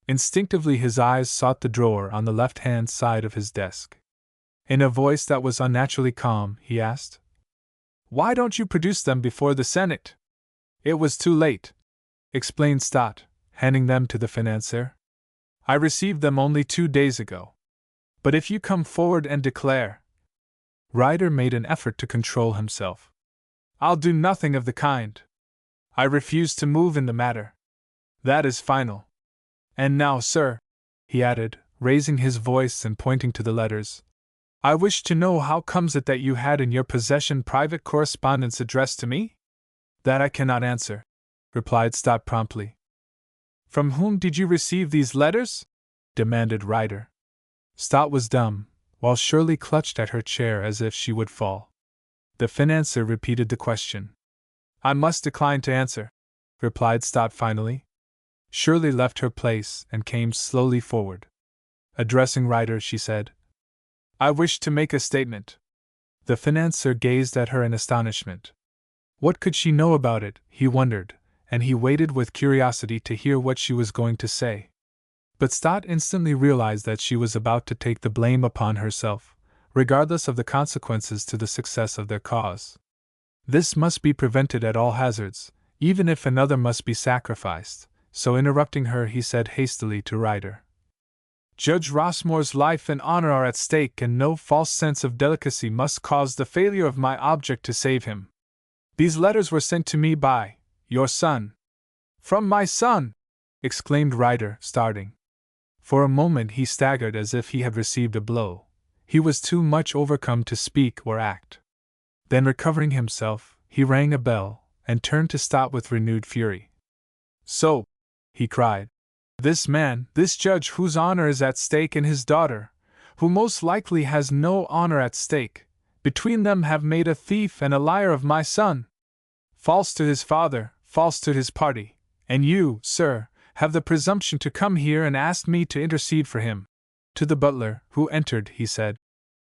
Instinctively his eyes sought the drawer on the left-hand side of his desk. In a voice that was unnaturally calm, he asked, Why don't you produce them before the Senate? It was too late, explained Stott, handing them to the financier. I received them only 2 days ago. But if you come forward and declare... Ryder made an effort to control himself. I'll do nothing of the kind. I refuse to move in the matter. That is final. And now, sir, he added, raising his voice and pointing to the letters, I wish to know how comes it that you had in your possession private correspondence addressed to me? That I cannot answer, replied Stott promptly. From whom did you receive these letters? Demanded Ryder. Stott was dumb, while Shirley clutched at her chair as if she would fall. The financier repeated the question. I must decline to answer, replied Stott finally. Shirley left her place and came slowly forward. Addressing Ryder, she said, I wish to make a statement. The financier gazed at her in astonishment. What could she know about it, he wondered, and he waited with curiosity to hear what she was going to say. But Stott instantly realized that she was about to take the blame upon herself, regardless of the consequences to the success of their cause. This must be prevented at all hazards, even if another must be sacrificed, so interrupting her he said hastily to Ryder, Judge Rossmore's life and honor are at stake, and no false sense of delicacy must cause the failure of my object to save him. These letters were sent to me by your son. From my son! Exclaimed Ryder, starting. For a moment he staggered as if he had received a blow. He was too much overcome to speak or act. Then recovering himself, he rang a bell, and turned to Stott with renewed fury. So, he cried, this man, this judge whose honor is at stake, and his daughter, who most likely has no honor at stake, between them have made a thief and a liar of my son. False to his father, false to his party, and you, sir, have the presumption to come here and ask me to intercede for him. To the butler, who entered, he said,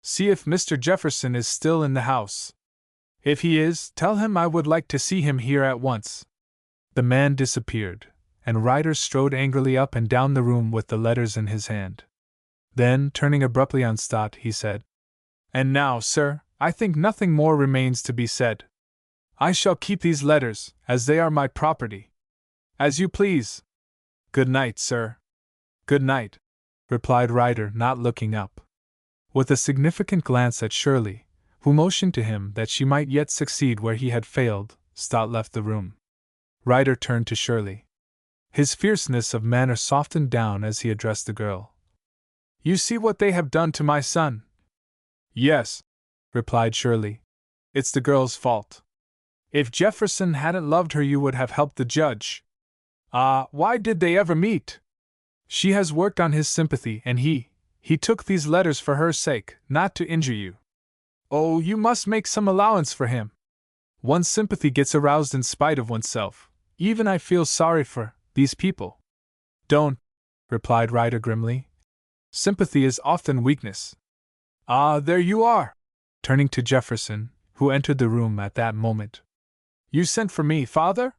See if Mr. Jefferson is still in the house. If he is, tell him I would like to see him here at once. The man disappeared, and Ryder strode angrily up and down the room with the letters in his hand. Then, turning abruptly on Stott, he said, And now, sir, I think nothing more remains to be said. I shall keep these letters, as they are my property. As you please. Good night, sir. Good night, replied Ryder, not looking up. With a significant glance at Shirley, who motioned to him that she might yet succeed where he had failed, Stott left the room. Ryder turned to Shirley. His fierceness of manner softened down as he addressed the girl. You see what they have done to my son? Yes, replied Shirley. It's the girl's fault. If Jefferson hadn't loved her, you would have helped the judge. Why did they ever meet? She has worked on his sympathy, and he took these letters for her sake, not to injure you. Oh, you must make some allowance for him. One's sympathy gets aroused in spite of oneself. Even I feel sorry for these people. Don't, replied Ryder grimly. Sympathy is often weakness. Ah, there you are! Turning to Jefferson, who entered the room at that moment. You sent for me, father?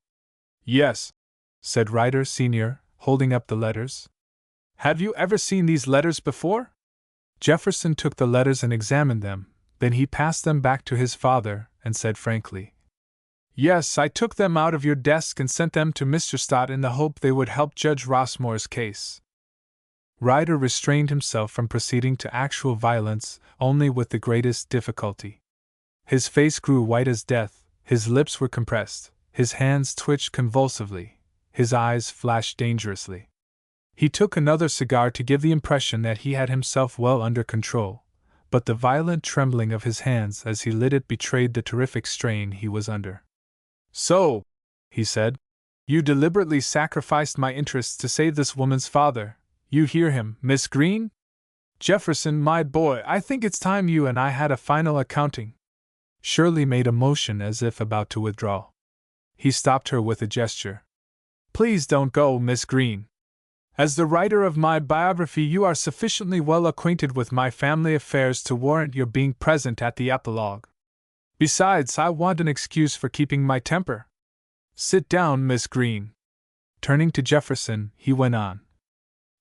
Yes, said Ryder Sr., holding up the letters. Have you ever seen these letters before? Jefferson took the letters and examined them, then he passed them back to his father and said frankly, Yes, I took them out of your desk and sent them to Mr. Stott in the hope they would help Judge Rossmore's case. Ryder restrained himself from proceeding to actual violence only with the greatest difficulty. His face grew white as death, his lips were compressed, his hands twitched convulsively, his eyes flashed dangerously. He took another cigar to give the impression that he had himself well under control, but the violent trembling of his hands as he lit it betrayed the terrific strain he was under. So, he said, you deliberately sacrificed my interests to save this woman's father. You hear him, Miss Green? Jefferson, my boy, I think it's time you and I had a final accounting. Shirley made a motion as if about to withdraw. He stopped her with a gesture. Please don't go, Miss Green. As the writer of my biography, you are sufficiently well acquainted with my family affairs to warrant your being present at the epilogue. Besides, I want an excuse for keeping my temper. Sit down, Miss Green. Turning to Jefferson, he went on.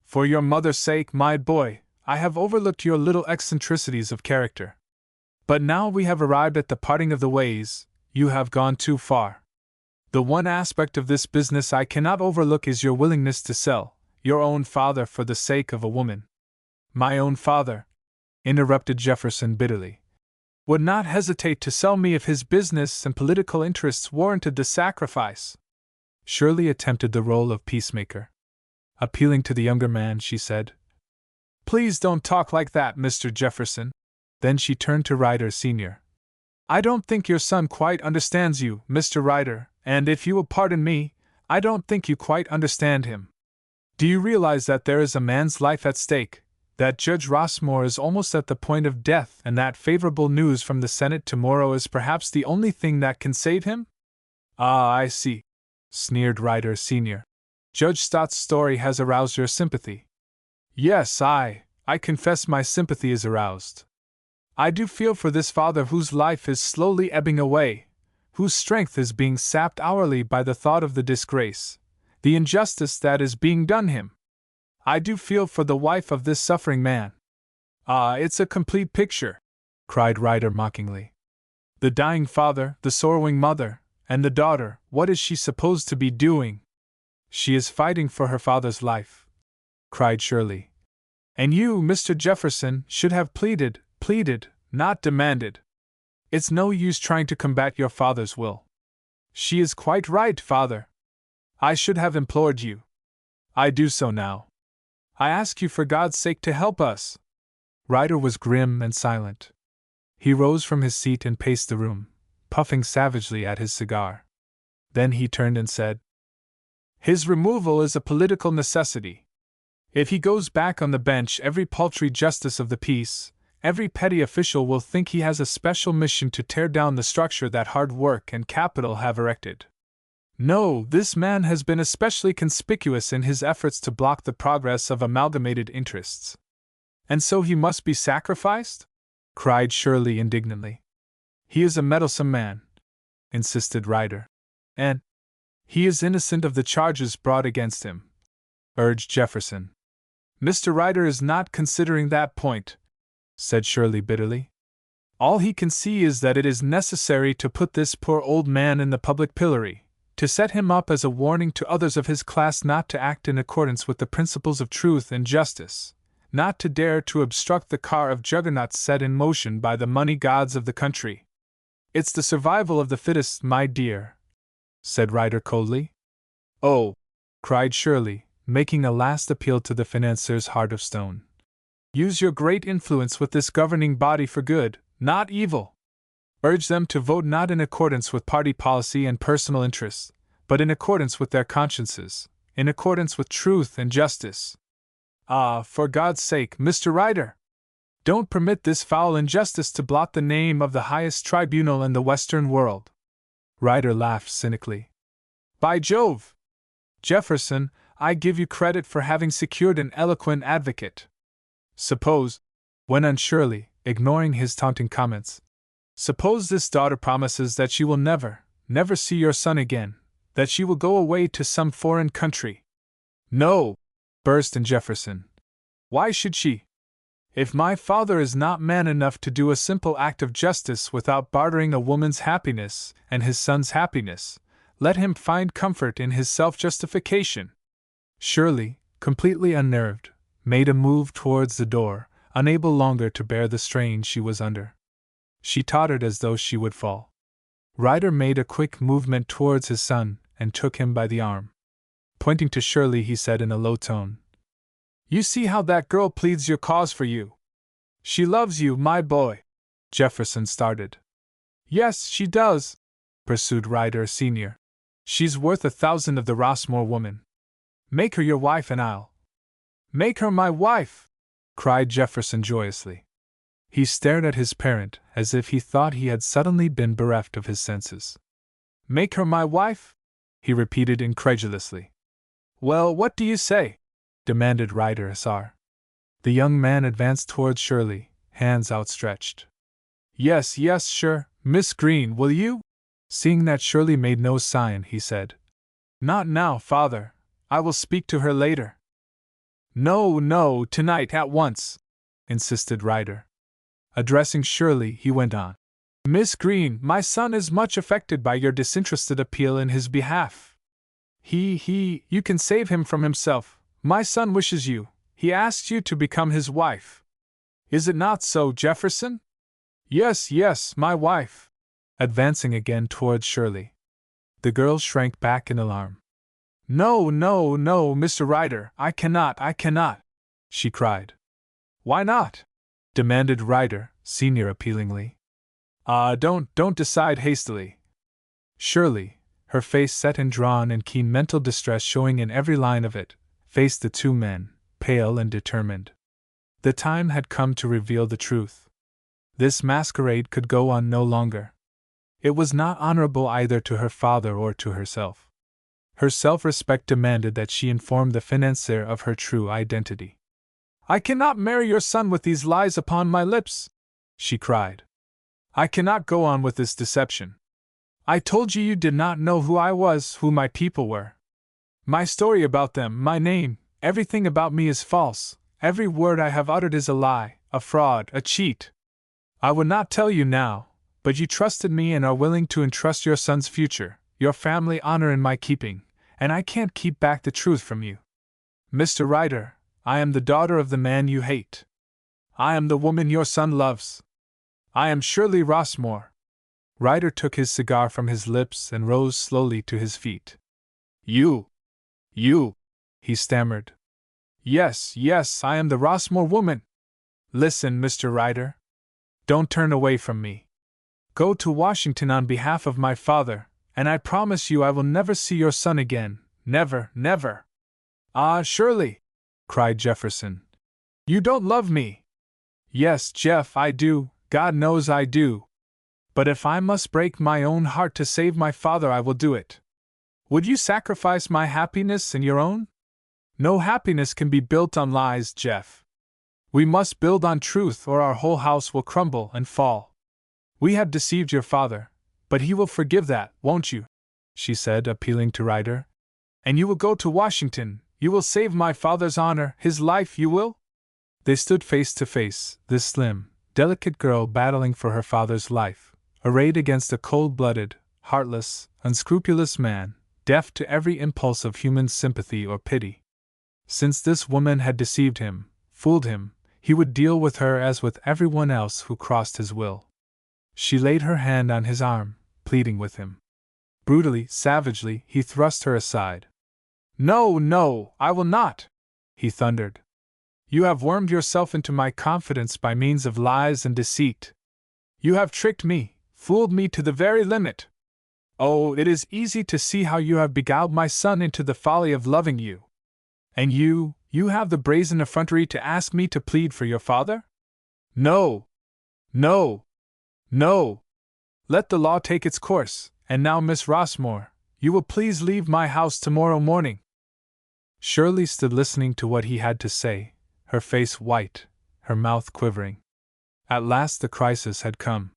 For your mother's sake, my boy, I have overlooked your little eccentricities of character. But now we have arrived at the parting of the ways, you have gone too far. The one aspect of this business I cannot overlook is your willingness to sell your own father for the sake of a woman. My own father, interrupted Jefferson bitterly, would not hesitate to sell me if his business and political interests warranted the sacrifice. Shirley attempted the role of peacemaker. Appealing to the younger man, she said, Please don't talk like that, Mr. Jefferson. Then she turned to Ryder Sr. I don't think your son quite understands you, Mr. Ryder, and if you will pardon me, I don't think you quite understand him. Do you realize that there is a man's life at stake, that Judge Rossmore is almost at the point of death, and that favorable news from the Senate tomorrow is perhaps the only thing that can save him? Ah, I see, sneered Ryder Sr. Judge Stott's story has aroused your sympathy. Yes, I confess my sympathy is aroused. I do feel for this father whose life is slowly ebbing away, whose strength is being sapped hourly by the thought of the disgrace, the injustice that is being done him. I do feel for the wife of this suffering man. Ah, it's a complete picture, cried Ryder mockingly. The dying father, the sorrowing mother, and the daughter, what is she supposed to be doing? She is fighting for her father's life, cried Shirley. And you, Mr. Jefferson, should have pleaded, not demanded. It's no use trying to combat your father's will. She is quite right, father. I should have implored you. I do so now. I ask you for God's sake to help us. Ryder was grim and silent. He rose from his seat and paced the room, puffing savagely at his cigar. Then he turned and said, His removal is a political necessity. If he goes back on the bench, every paltry justice of the peace, every petty official will think he has a special mission to tear down the structure that hard work and capital have erected. No, this man has been especially conspicuous in his efforts to block the progress of amalgamated interests. And so he must be sacrificed? Cried Shirley indignantly. He is a meddlesome man, insisted Ryder. And he is innocent of the charges brought against him, urged Jefferson. Mr. Ryder is not considering that point, said Shirley bitterly. All he can see is that it is necessary to put this poor old man in the public pillory, to set him up as a warning to others of his class not to act in accordance with the principles of truth and justice, not to dare to obstruct the car of juggernaut set in motion by the money gods of the country. It's the survival of the fittest, my dear, said Ryder coldly. Oh, cried Shirley, making a last appeal to the financier's heart of stone. Use your great influence with this governing body for good, not evil. Urge them to vote not in accordance with party policy and personal interests, but in accordance with their consciences, in accordance with truth and justice. Ah, for God's sake, Mr. Ryder! Don't permit this foul injustice to blot the name of the highest tribunal in the Western world. Ryder laughed cynically. By Jove! Jefferson, I give you credit for having secured an eloquent advocate. Suppose, went on Shirley, ignoring his taunting comments, suppose this daughter promises that she will never see your son again, that she will go away to some foreign country. No, burst in Jefferson. Why should she? If my father is not man enough to do a simple act of justice without bartering a woman's happiness and his son's happiness, let him find comfort in his self-justification. Shirley, completely unnerved, made a move towards the door, unable longer to bear the strain she was under. She tottered as though she would fall. Ryder made a quick movement towards his son and took him by the arm. Pointing to Shirley, he said in a low tone, "You see how that girl pleads your cause for you. She loves you, my boy." Jefferson started. "Yes, she does," pursued Ryder Sr. "She's worth 1,000 of the Rossmore woman. Make her your wife and I'll—" "Make her my wife!" cried Jefferson joyously. He stared at his parent as if he thought he had suddenly been bereft of his senses. "Make her my wife?" he repeated incredulously. "Well, what do you say?" demanded Ryder Sr. The young man advanced towards Shirley, hands outstretched. Yes, sure, Miss Green, will you?" Seeing that Shirley made no sign, he said, "Not now, father. I will speak to her later." No, tonight, at once," insisted Ryder. Addressing Shirley, he went on. "Miss Green, my son is much affected by your disinterested appeal in his behalf. You can save him from himself. My son wishes you, he asks you to become his wife. Is it not so, Jefferson?" Yes, my wife." Advancing again towards Shirley. The girl shrank back in alarm. No, Mr. Ryder, I cannot, she cried. "Why not?" demanded Ryder Sr. appealingly. Don't decide hastily." Shirley, her face set and drawn and keen mental distress showing in every line of it, faced the two men, pale and determined. The time had come to reveal the truth. This masquerade could go on no longer. It was not honorable either to her father or to herself. Her self-respect demanded that she inform the financier of her true identity. "I cannot marry your son with these lies upon my lips," she cried. "I cannot go on with this deception. I told you did not know who I was, who my people were. My story about them, my name, everything about me is false. Every word I have uttered is a lie, a fraud, a cheat. I would not tell you now, but you trusted me and are willing to entrust your son's future, your family honor in my keeping, and I can't keep back the truth from you. Mr. Ryder, I am the daughter of the man you hate. I am the woman your son loves. I am Shirley Rossmore." Ryder took his cigar from his lips and rose slowly to his feet. You, he stammered. Yes, I am the Rossmore woman. Listen, Mr. Ryder. Don't turn away from me. Go to Washington on behalf of my father, and I promise you I will never see your son again, never. "Ah, Shirley!" cried Jefferson. "You don't love me." "Yes, Jeff, I do, God knows I do. But if I must break my own heart to save my father, I will do it. Would you sacrifice my happiness and your own? No happiness can be built on lies, Jeff. We must build on truth or our whole house will crumble and fall. We have deceived your father, but he will forgive that, won't you?" she said, appealing to Ryder. "And you will go to Washington, you will save my father's honor, his life, you will?" They stood face to face, this slim, delicate girl battling for her father's life, arrayed against a cold-blooded, heartless, unscrupulous man, deaf to every impulse of human sympathy or pity. Since this woman had deceived him, fooled him, he would deal with her as with everyone else who crossed his will. She laid her hand on his arm, pleading with him. Brutally, savagely, he thrust her aside. No, I will not!" he thundered. "You have wormed yourself into my confidence by means of lies and deceit. You have tricked me, fooled me to the very limit. Oh, it is easy to see how you have beguiled my son into the folly of loving you. And you have the brazen effrontery to ask me to plead for your father? No! Let the law take its course, and now, Miss Rossmore, you will please leave my house tomorrow morning." Shirley stood listening to what he had to say, her face white, her mouth quivering. At last the crisis had come.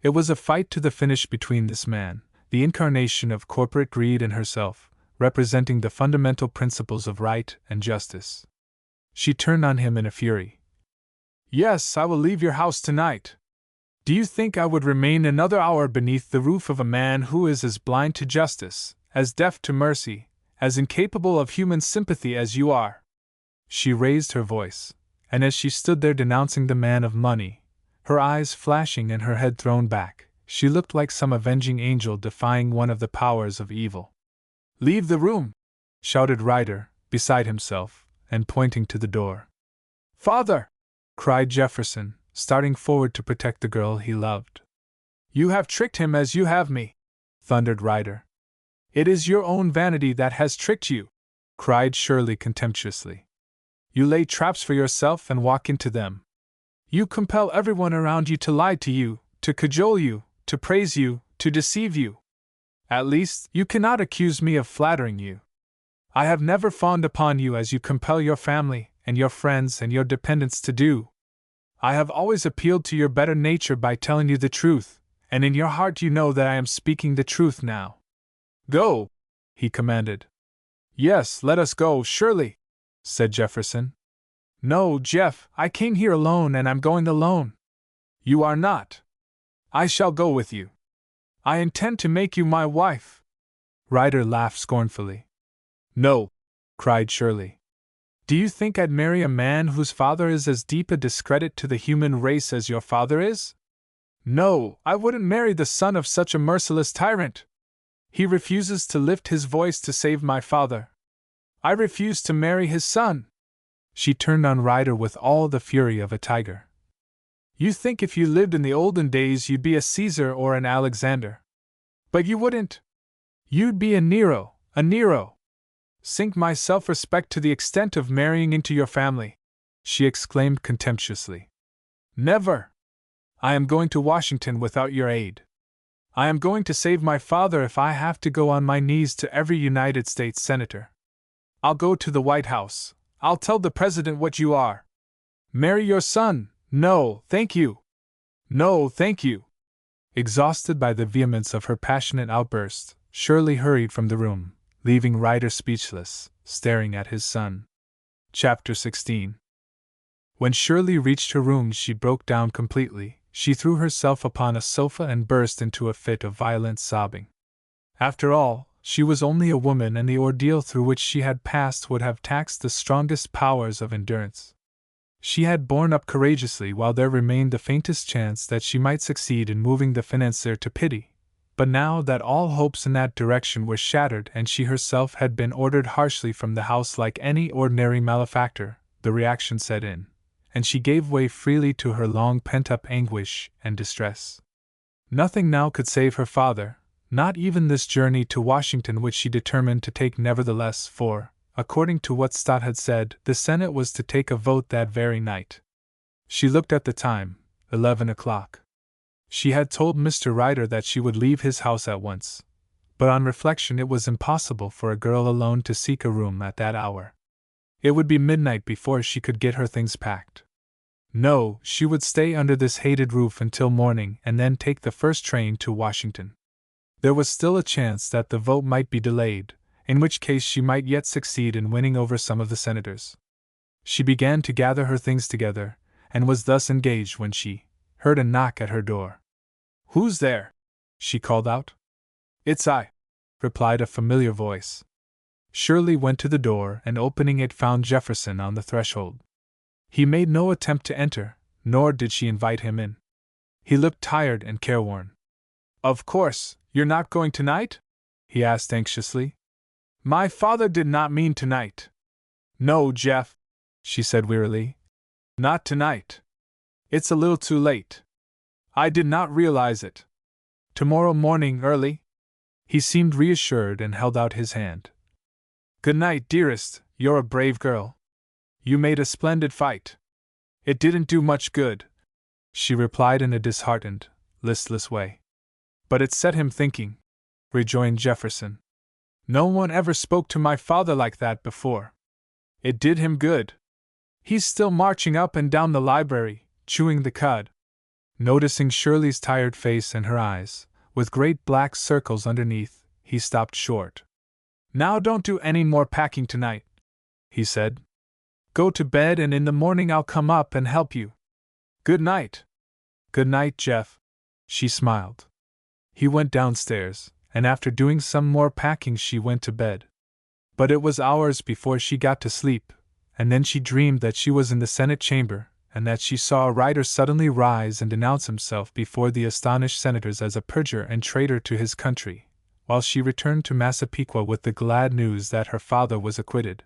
It was a fight to the finish between this man, the incarnation of corporate greed, and herself, representing the fundamental principles of right and justice. She turned on him in a fury. "Yes, I will leave your house tonight. Do you think I would remain another hour beneath the roof of a man who is as blind to justice, as deaf to mercy, as incapable of human sympathy as you are?" She raised her voice, and as she stood there denouncing the man of money, her eyes flashing and her head thrown back, she looked like some avenging angel defying one of the powers of evil. "Leave the room!" shouted Ryder, beside himself, and pointing to the door. "Father!" cried Jefferson, starting forward to protect the girl he loved. "You have tricked him as you have me!" thundered Ryder. "It is your own vanity that has tricked you!" cried Shirley contemptuously. "You lay traps for yourself and walk into them. You compel everyone around you to lie to you, to cajole you, to praise you, to deceive you. At least, you cannot accuse me of flattering you. I have never fawned upon you as you compel your family, and your friends, and your dependents to do. I have always appealed to your better nature by telling you the truth, and in your heart you know that I am speaking the truth now. Go!" he commanded. "Yes, let us go, Shirley," said Jefferson. "No, Jeff, I came here alone and I'm going alone." "You are not. I shall go with you. I intend to make you my wife." Ryder laughed scornfully. "No," cried Shirley. "Do you think I'd marry a man whose father is as deep a discredit to the human race as your father is? No, I wouldn't marry the son of such a merciless tyrant. He refuses to lift his voice to save my father. I refuse to marry his son." She turned on Ryder with all the fury of a tiger. "You think if you lived in the olden days you'd be a Caesar or an Alexander. But you wouldn't. You'd be a Nero, a Nero. Sink my self-respect to the extent of marrying into your family," she exclaimed contemptuously. "Never! I am going to Washington without your aid. I am going to save my father if I have to go on my knees to every United States senator. I'll go to the White House. I'll tell the president what you are. Marry your son? No, thank you. No, thank you." Exhausted by the vehemence of her passionate outburst, Shirley hurried from the room, leaving Ryder speechless, staring at his son. Chapter 16. When Shirley reached her room, she broke down completely. She threw herself upon a sofa and burst into a fit of violent sobbing. After all, she was only a woman, and the ordeal through which she had passed would have taxed the strongest powers of endurance. She had borne up courageously while there remained the faintest chance that she might succeed in moving the financier to pity. But now that all hopes in that direction were shattered and she herself had been ordered harshly from the house like any ordinary malefactor, the reaction set in, and she gave way freely to her long pent-up anguish and distress. Nothing now could save her father, not even this journey to Washington, which she determined to take nevertheless, for, according to what Stott had said, the Senate was to take a vote that very night. She looked at the time, 11 o'clock. She had told Mr. Ryder that she would leave his house at once, but on reflection it was impossible for a girl alone to seek a room at that hour. It would be midnight before she could get her things packed. No, she would stay under this hated roof until morning and then take the first train to Washington. There was still a chance that the vote might be delayed, in which case she might yet succeed in winning over some of the senators. She began to gather her things together, and was thus engaged when she heard a knock at her door. "Who's there?" she called out. "It's I," replied a familiar voice. Shirley went to the door and opening it found Jefferson on the threshold. He made no attempt to enter, nor did she invite him in. He looked tired and careworn. "Of course, you're not going tonight?" he asked anxiously. "My father did not mean tonight." "No, Jeff," she said wearily. "Not tonight. It's a little too late. I did not realize it. Tomorrow morning early?" He seemed reassured and held out his hand. "Good night, dearest, you're a brave girl. You made a splendid fight." "It didn't do much good," she replied in a disheartened, listless way. "But it set him thinking," rejoined Jefferson. "No one ever spoke to my father like that before. It did him good. He's still marching up and down the library, chewing the cud. Noticing Shirley's tired face and her eyes, with great black circles underneath, he stopped short. Now don't do any more packing tonight, he said. Go to bed and in the morning I'll come up and help you. Good night. Good night, Jeff. She smiled. He went downstairs, and after doing some more packing she went to bed. But it was hours before she got to sleep, and then she dreamed that she was in the Senate chamber, and that she saw a writer suddenly rise and denounce himself before the astonished senators as a perjurer and traitor to his country, while she returned to Massapequa with the glad news that her father was acquitted.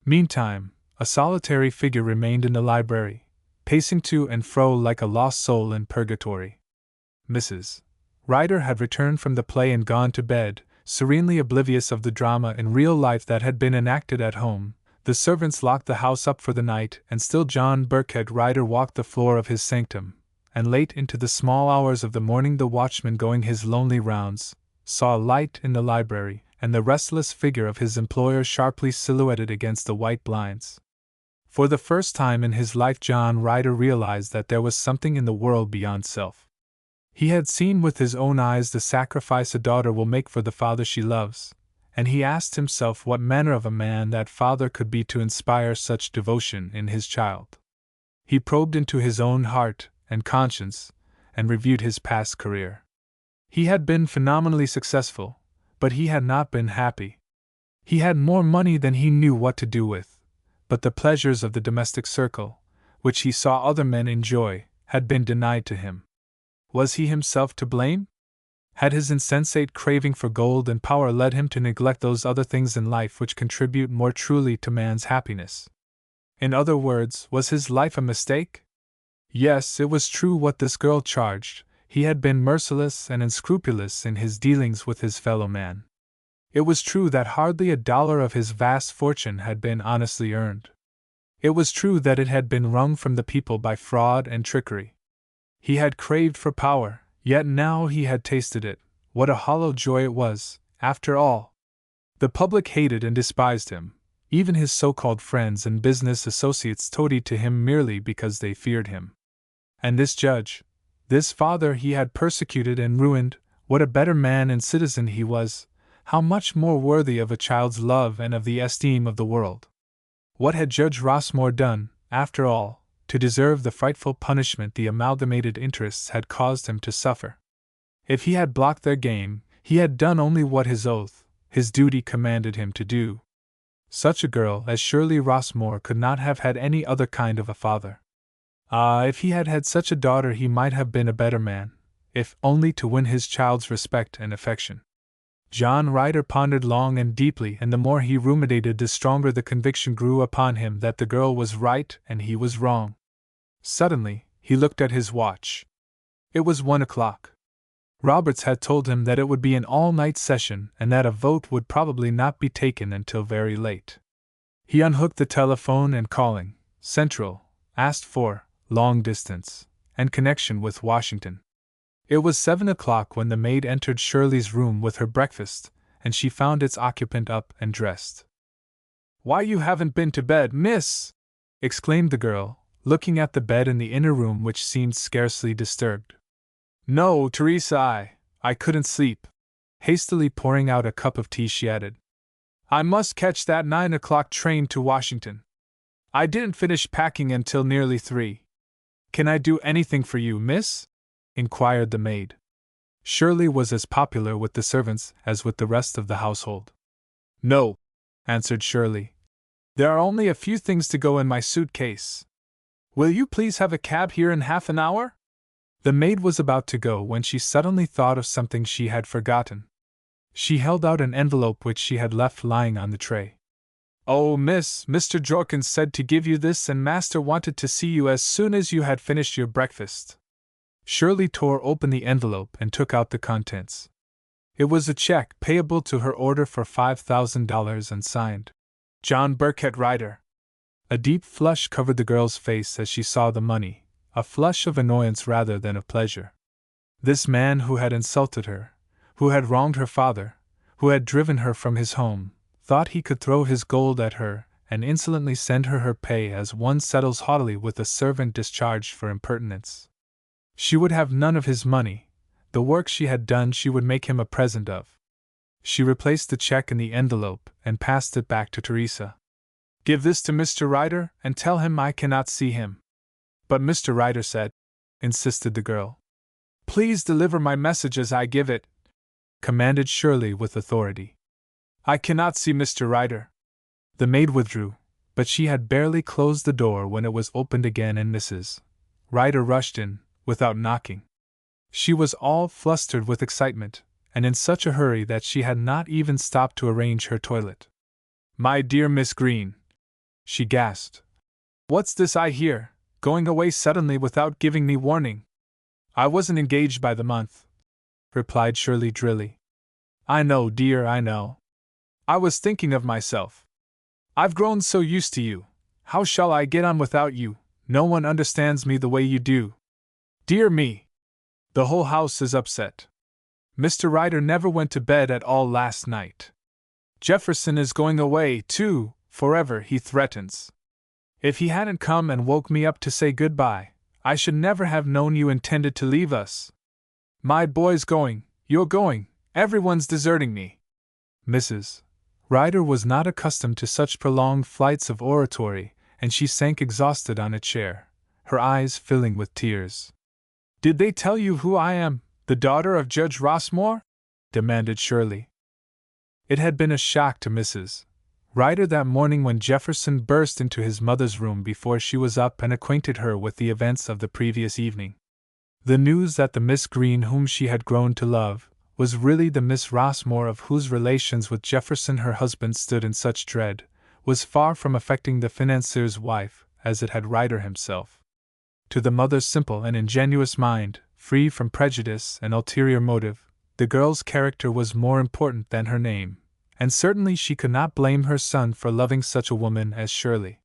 Meantime, a solitary figure remained in the library, pacing to and fro like a lost soul in purgatory. Mrs. Ryder had returned from the play and gone to bed, serenely oblivious of the drama in real life that had been enacted at home. The servants locked the house up for the night, and still John Burkhead Ryder walked the floor of his sanctum, and late into the small hours of the morning the watchman going his lonely rounds saw a light in the library, and the restless figure of his employer sharply silhouetted against the white blinds. For the first time in his life John Ryder realized that there was something in the world beyond self. He had seen with his own eyes the sacrifice a daughter will make for the father she loves, and he asked himself what manner of a man that father could be to inspire such devotion in his child. He probed into his own heart and conscience, and reviewed his past career. He had been phenomenally successful, but he had not been happy. He had more money than he knew what to do with, but the pleasures of the domestic circle, which he saw other men enjoy, had been denied to him. Was he himself to blame? Had his insensate craving for gold and power led him to neglect those other things in life which contribute more truly to man's happiness? In other words, was his life a mistake? Yes, it was true what this girl charged. He had been merciless and unscrupulous in his dealings with his fellow man. It was true that hardly $1 of his vast fortune had been honestly earned. It was true that it had been wrung from the people by fraud and trickery. He had craved for power, yet now he had tasted it. What a hollow joy it was, after all! The public hated and despised him. Even his so-called friends and business associates toadied to him merely because they feared him. And this judge, this father he had persecuted and ruined, what a better man and citizen he was, how much more worthy of a child's love and of the esteem of the world. What had Judge Rossmore done, after all, to deserve the frightful punishment the amalgamated interests had caused him to suffer? If he had blocked their game, he had done only what his oath, his duty commanded him to do. Such a girl as Shirley Rossmore could not have had any other kind of a father. Ah, if he had had such a daughter he might have been a better man, if only to win his child's respect and affection. John Ryder pondered long and deeply, and the more he ruminated the stronger the conviction grew upon him that the girl was right and he was wrong. Suddenly, he looked at his watch. It was 1 o'clock. Roberts had told him that it would be an all-night session and that a vote would probably not be taken until very late. He unhooked the telephone and calling Central, asked for long distance and connection with Washington. It was 7 o'clock when the maid entered Shirley's room with her breakfast, and she found its occupant up and dressed. "Why, you haven't been to bed, miss!" exclaimed the girl, looking at the bed in the inner room which seemed scarcely disturbed. "No, Teresa, I couldn't sleep." Hastily pouring out a cup of tea she added, "I must catch that 9 o'clock train to Washington. I didn't finish packing until nearly 3. Can I do anything for you, miss?" inquired the maid. Shirley was as popular with the servants as with the rest of the household. "No," answered Shirley. "There are only a few things to go in my suitcase. Will you please have a cab here in half an hour?" The maid was about to go when she suddenly thought of something she had forgotten. She held out an envelope which she had left lying on the tray. "Oh, miss, Mr. Jorkins said to give you this, and master wanted to see you as soon as you had finished your breakfast." Shirley tore open the envelope and took out the contents. It was a check payable to her order for $5,000 and signed John Burkhead Ryder. A deep flush covered the girl's face as she saw the money, a flush of annoyance rather than of pleasure. This man who had insulted her, who had wronged her father, who had driven her from his home, thought he could throw his gold at her and insolently send her her pay as one settles haughtily with a servant discharged for impertinence. She would have none of his money. The work she had done she would make him a present of. She replaced the check in the envelope and passed it back to Teresa. "Give this to Mr. Ryder and tell him I cannot see him." "But Mr. Ryder said," insisted the girl. "Please deliver my message as I give it," commanded Shirley with authority. "I cannot see Mr. Ryder." The maid withdrew, but she had barely closed the door when it was opened again and Mrs. Ryder rushed in, without knocking. She was all flustered with excitement, and in such a hurry that she had not even stopped to arrange her toilet. "My dear Miss Green," she gasped. "What's this I hear, going away suddenly without giving me warning?" "I wasn't engaged by the month," replied Shirley drily. "I know, dear, I know. I was thinking of myself. I've grown so used to you. How shall I get on without you? No one understands me the way you do. Dear me! The whole house is upset. Mr. Ryder never went to bed at all last night. Jefferson is going away, too, forever, he threatens. If he hadn't come and woke me up to say goodbye, I should never have known you intended to leave us. My boy's going, you're going, everyone's deserting me." Mrs. Ryder was not accustomed to such prolonged flights of oratory, and she sank exhausted on a chair, her eyes filling with tears. "Did they tell you who I am, the daughter of Judge Rossmore?" demanded Shirley. It had been a shock to Mrs. Ryder that morning when Jefferson burst into his mother's room before she was up and acquainted her with the events of the previous evening. The news that the Miss Green whom she had grown to love was really the Miss Rossmore of whose relations with Jefferson her husband stood in such dread, was far from affecting the financier's wife, as it had Ryder himself. To the mother's simple and ingenuous mind, free from prejudice and ulterior motive, the girl's character was more important than her name, and certainly she could not blame her son for loving such a woman as Shirley.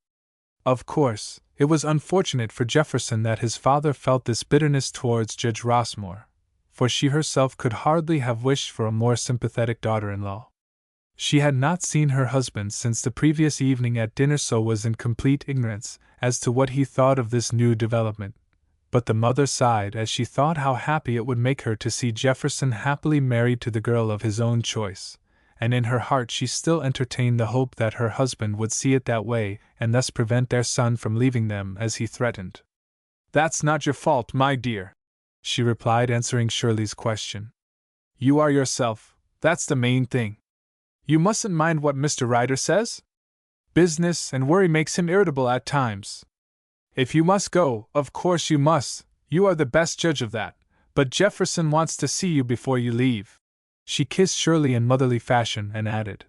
Of course, it was unfortunate for Jefferson that his father felt this bitterness towards Judge Rossmore, for she herself could hardly have wished for a more sympathetic daughter-in-law. She had not seen her husband since the previous evening at dinner, so was in complete ignorance as to what he thought of this new development, but the mother sighed as she thought how happy it would make her to see Jefferson happily married to the girl of his own choice, and in her heart she still entertained the hope that her husband would see it that way and thus prevent their son from leaving them as he threatened. "That's not your fault, my dear," she replied, answering Shirley's question. "You are yourself, that's the main thing. You mustn't mind what Mr. Ryder says. Business and worry makes him irritable at times. If you must go, of course you must, you are the best judge of that, but Jefferson wants to see you before you leave." She kissed Shirley in motherly fashion and added,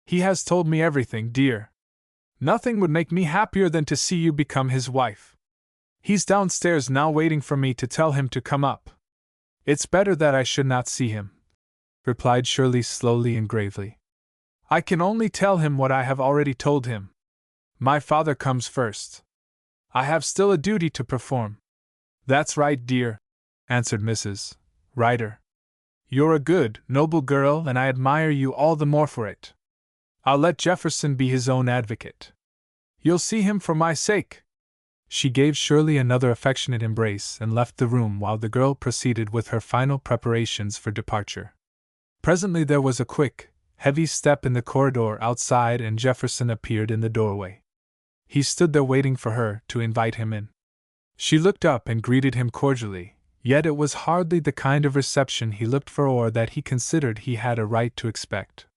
"He has told me everything, dear. Nothing would make me happier than to see you become his wife. He's downstairs now waiting for me to tell him to come up." "It's better that I should not see him," replied Shirley slowly and gravely. "I can only tell him what I have already told him. My father comes first. I have still a duty to perform." "That's right, dear," answered Mrs. Ryder. "You're a good, noble girl, and I admire you all the more for it. I'll let Jefferson be his own advocate. You'll see him for my sake." She gave Shirley another affectionate embrace and left the room while the girl proceeded with her final preparations for departure. Presently there was a quick, heavy step in the corridor outside and Jefferson appeared in the doorway. He stood there waiting for her to invite him in. She looked up and greeted him cordially, yet it was hardly the kind of reception he looked for or that he considered he had a right to expect.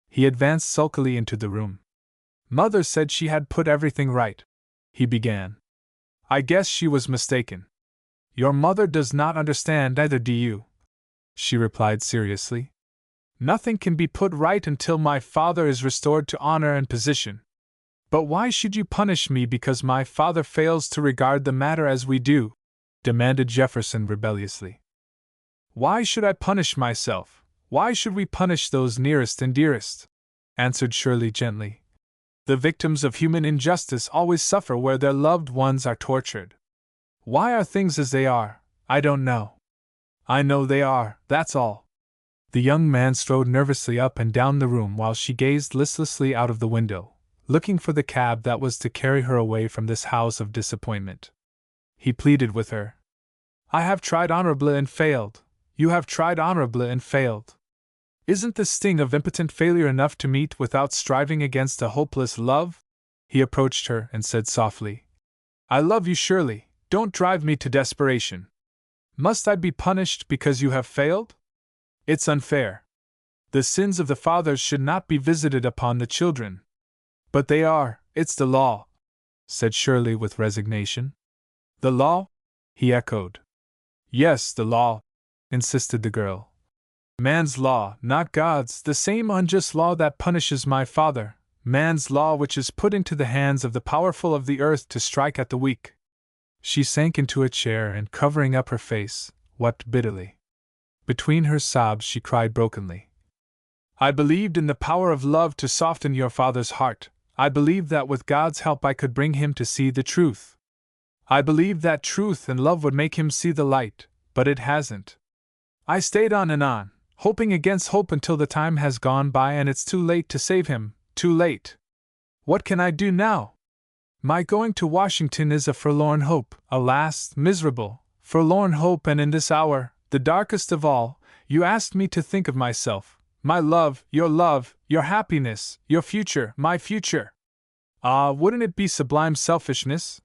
He advanced sulkily into the room. "Mother said she had put everything right," he began. "I guess she was mistaken. Your mother does not understand either, do you?" she replied seriously. "Nothing can be put right until my father is restored to honor and position. But why should you punish me because my father fails to regard the matter as we do?" demanded Jefferson rebelliously. "Why should I punish myself? Why should we punish those nearest and dearest?" answered Shirley gently. "The victims of human injustice always suffer where their loved ones are tortured. Why are things as they are? I don't know. I know they are, that's all." The young man strode nervously up and down the room while she gazed listlessly out of the window, looking for the cab that was to carry her away from this house of disappointment. He pleaded with her. I have tried honorably and failed. You have tried honorably and failed. Isn't the sting of impotent failure enough to meet without striving against a hopeless love? He approached her and said softly, I love you surely, don't drive me to desperation. Must I be punished because you have failed? It's unfair. The sins of the fathers should not be visited upon the children. But they are, it's the law, said Shirley with resignation. The law? He echoed. Yes, the law, insisted the girl. Man's law, not God's, the same unjust law that punishes my father, man's law which is put into the hands of the powerful of the earth to strike at the weak. She sank into a chair and, covering up her face, wept bitterly. Between her sobs she cried brokenly. I believed in the power of love to soften your father's heart. I believed that with God's help I could bring him to see the truth. I believed that truth and love would make him see the light, but it hasn't. I stayed on and on, hoping against hope until the time has gone by and it's too late to save him, too late. What can I do now? My going to Washington is a forlorn hope, alas, miserable, forlorn hope, and in this hour, the darkest of all, you asked me to think of myself, my love, your happiness, your future, my future. Ah, wouldn't it be sublime selfishness?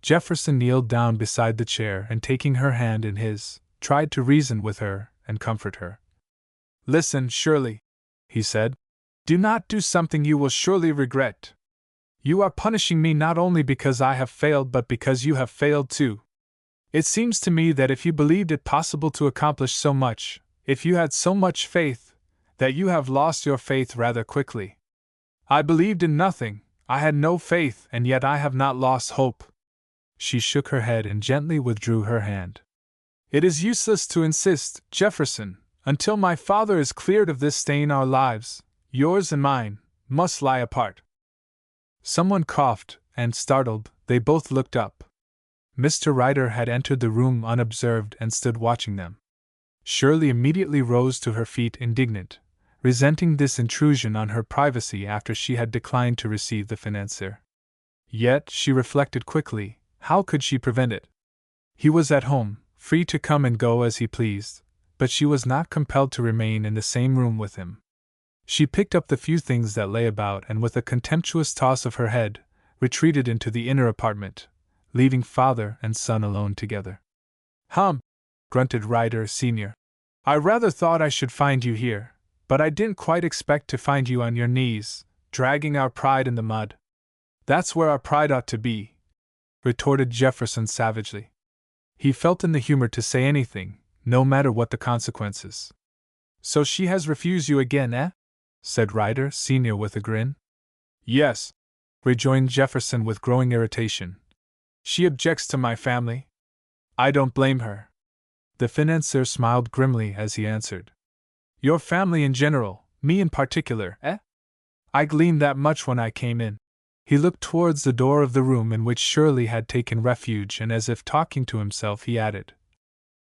Jefferson kneeled down beside the chair and, taking her hand in his, tried to reason with her and comfort her. Listen, Shirley, he said. Do not do something you will surely regret. You are punishing me not only because I have failed but because you have failed too. It seems to me that if you believed it possible to accomplish so much, if you had so much faith, that you have lost your faith rather quickly. I believed in nothing, I had no faith, and yet I have not lost hope. She shook her head and gently withdrew her hand. It is useless to insist, Jefferson, until my father is cleared of this stain our lives, yours and mine, must lie apart. Someone coughed, and, startled, they both looked up. Mr. Ryder had entered the room unobserved and stood watching them. Shirley immediately rose to her feet indignant, resenting this intrusion on her privacy after she had declined to receive the financier. Yet, she reflected quickly, how could she prevent it? He was at home, free to come and go as he pleased, but she was not compelled to remain in the same room with him. She picked up the few things that lay about and, with a contemptuous toss of her head, retreated into the inner apartment, leaving father and son alone together. Hum! Grunted Ryder Sr. I rather thought I should find you here, but I didn't quite expect to find you on your knees, dragging our pride in the mud. That's where our pride ought to be, retorted Jefferson savagely. He felt in the humor to say anything, no matter what the consequences. So she has refused you again, eh? Said Ryder Sr. with a grin. Yes, rejoined Jefferson with growing irritation. She objects to my family. I don't blame her. The financier smiled grimly as he answered. Your family in general, me in particular, eh? I gleaned that much when I came in. He looked towards the door of the room in which Shirley had taken refuge, and, as if talking to himself, he added,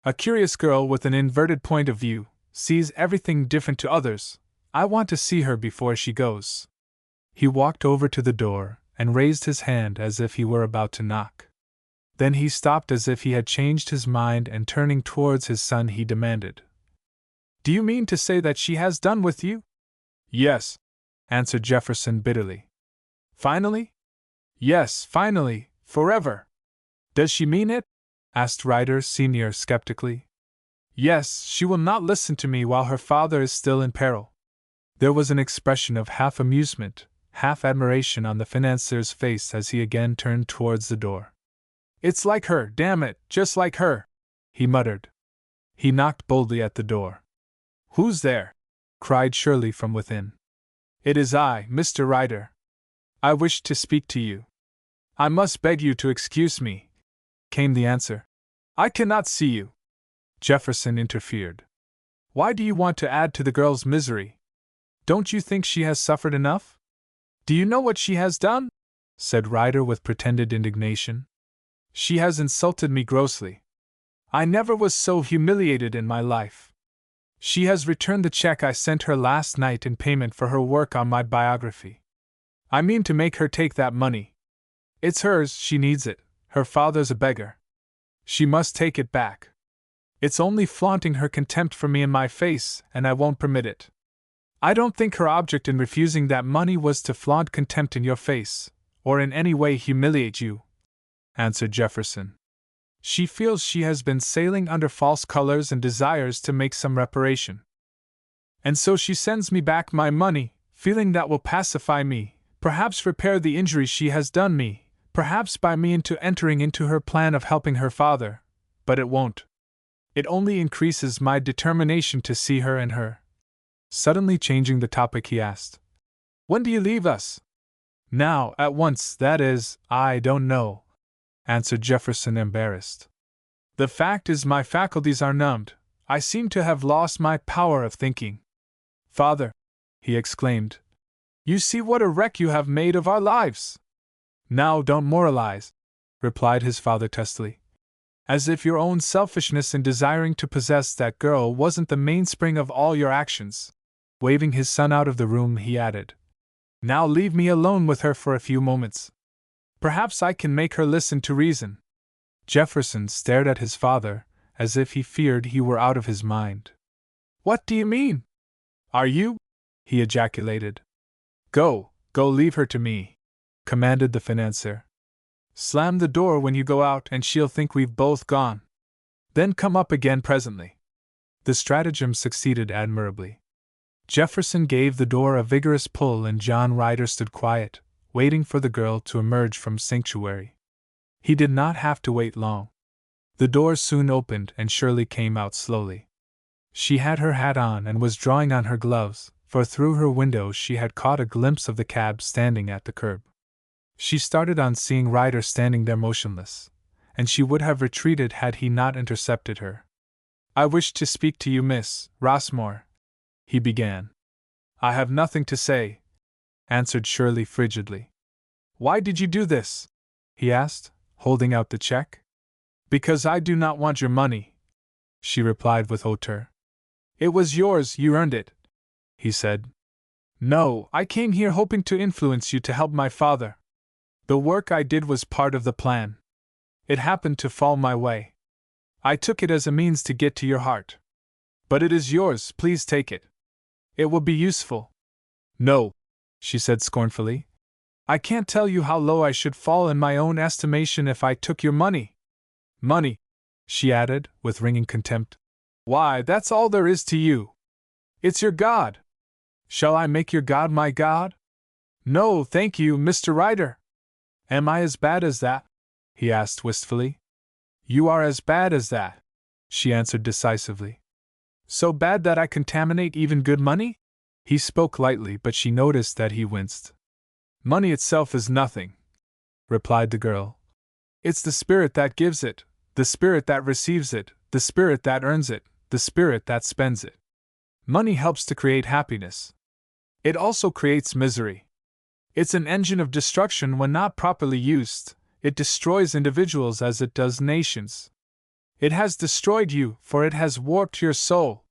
A curious girl with an inverted point of view, sees everything different to others. I want to see her before she goes. He walked over to the door and raised his hand as if he were about to knock. Then he stopped as if he had changed his mind, and turning towards his son he demanded, Do you mean to say that she has done with you? Yes, answered Jefferson bitterly. Finally? Yes, finally, forever. Does she mean it? Asked Ryder Sr. skeptically. Yes, she will not listen to me while her father is still in peril. There was an expression of half amusement, half admiration on the financier's face as he again turned towards the door. It's like her, damn it, just like her, he muttered. He knocked boldly at the door. Who's there? Cried Shirley from within. It is I, Mr. Ryder. I wish to speak to you. I must beg you to excuse me, came the answer. I cannot see you. Jefferson interfered. Why do you want to add to the girl's misery? Don't you think she has suffered enough? Do you know what she has done? Said Ryder with pretended indignation. She has insulted me grossly. I never was so humiliated in my life. She has returned the check I sent her last night in payment for her work on my biography. I mean to make her take that money. It's hers, she needs it, her father's a beggar. She must take it back. It's only flaunting her contempt for me in my face, and I won't permit it. I don't think her object in refusing that money was to flaunt contempt in your face, or in any way humiliate you," answered Jefferson. "She feels she has been sailing under false colors and desires to make some reparation. And so she sends me back my money, feeling that will pacify me, perhaps repair the injury she has done me, perhaps buy me into entering into her plan of helping her father, but it won't. It only increases my determination to see her and her." Suddenly changing the topic, he asked, "When do you leave us?" "Now, at once, that is, I don't know," answered Jefferson, embarrassed. "The fact is my faculties are numbed. I seem to have lost my power of thinking." "Father," he exclaimed, "you see what a wreck you have made of our lives." "Now don't moralize," replied his father testily. "As if your own selfishness in desiring to possess that girl wasn't the mainspring of all your actions." Waving his son out of the room, he added, "Now leave me alone with her for a few moments. Perhaps I can make her listen to reason." Jefferson stared at his father, as if he feared he were out of his mind. "What do you mean? Are you?" he ejaculated. Go, leave her to me," commanded the financier. "Slam the door when you go out and she'll think we've both gone. Then come up again presently." The stratagem succeeded admirably. Jefferson gave the door a vigorous pull and John Ryder stood quiet, waiting for the girl to emerge from sanctuary. He did not have to wait long. The door soon opened and Shirley came out slowly. She had her hat on and was drawing on her gloves, for through her window she had caught a glimpse of the cab standing at the curb. She started on seeing Ryder standing there motionless, and she would have retreated had he not intercepted her. "I wish to speak to you, Miss Rossmore," he began. "I have nothing to say," answered Shirley frigidly. "Why did you do this?" he asked, holding out the check. "Because I do not want your money," she replied with hauteur. "It was yours, you earned it," he said. "No, I came here hoping to influence you to help my father. The work I did was part of the plan. It happened to fall my way. I took it as a means to get to your heart. But it is yours, please take it. It will be useful." "No," she said scornfully. "I can't tell you how low I should fall in my own estimation if I took your money." "Money," she added, with ringing contempt. "Why, that's all there is to you. It's your God. Shall I make your God my God? No, thank you, Mr. Ryder." "Am I as bad as that?" he asked wistfully. "You are as bad as that," she answered decisively. "So bad that I contaminate even good money?" He spoke lightly, but she noticed that he winced. "Money itself is nothing," replied the girl. "It's the spirit that gives it, the spirit that receives it, the spirit that earns it, the spirit that spends it. Money helps to create happiness. It also creates misery. It's an engine of destruction when not properly used. It destroys individuals as it does nations. It has destroyed you, for it has warped your soul."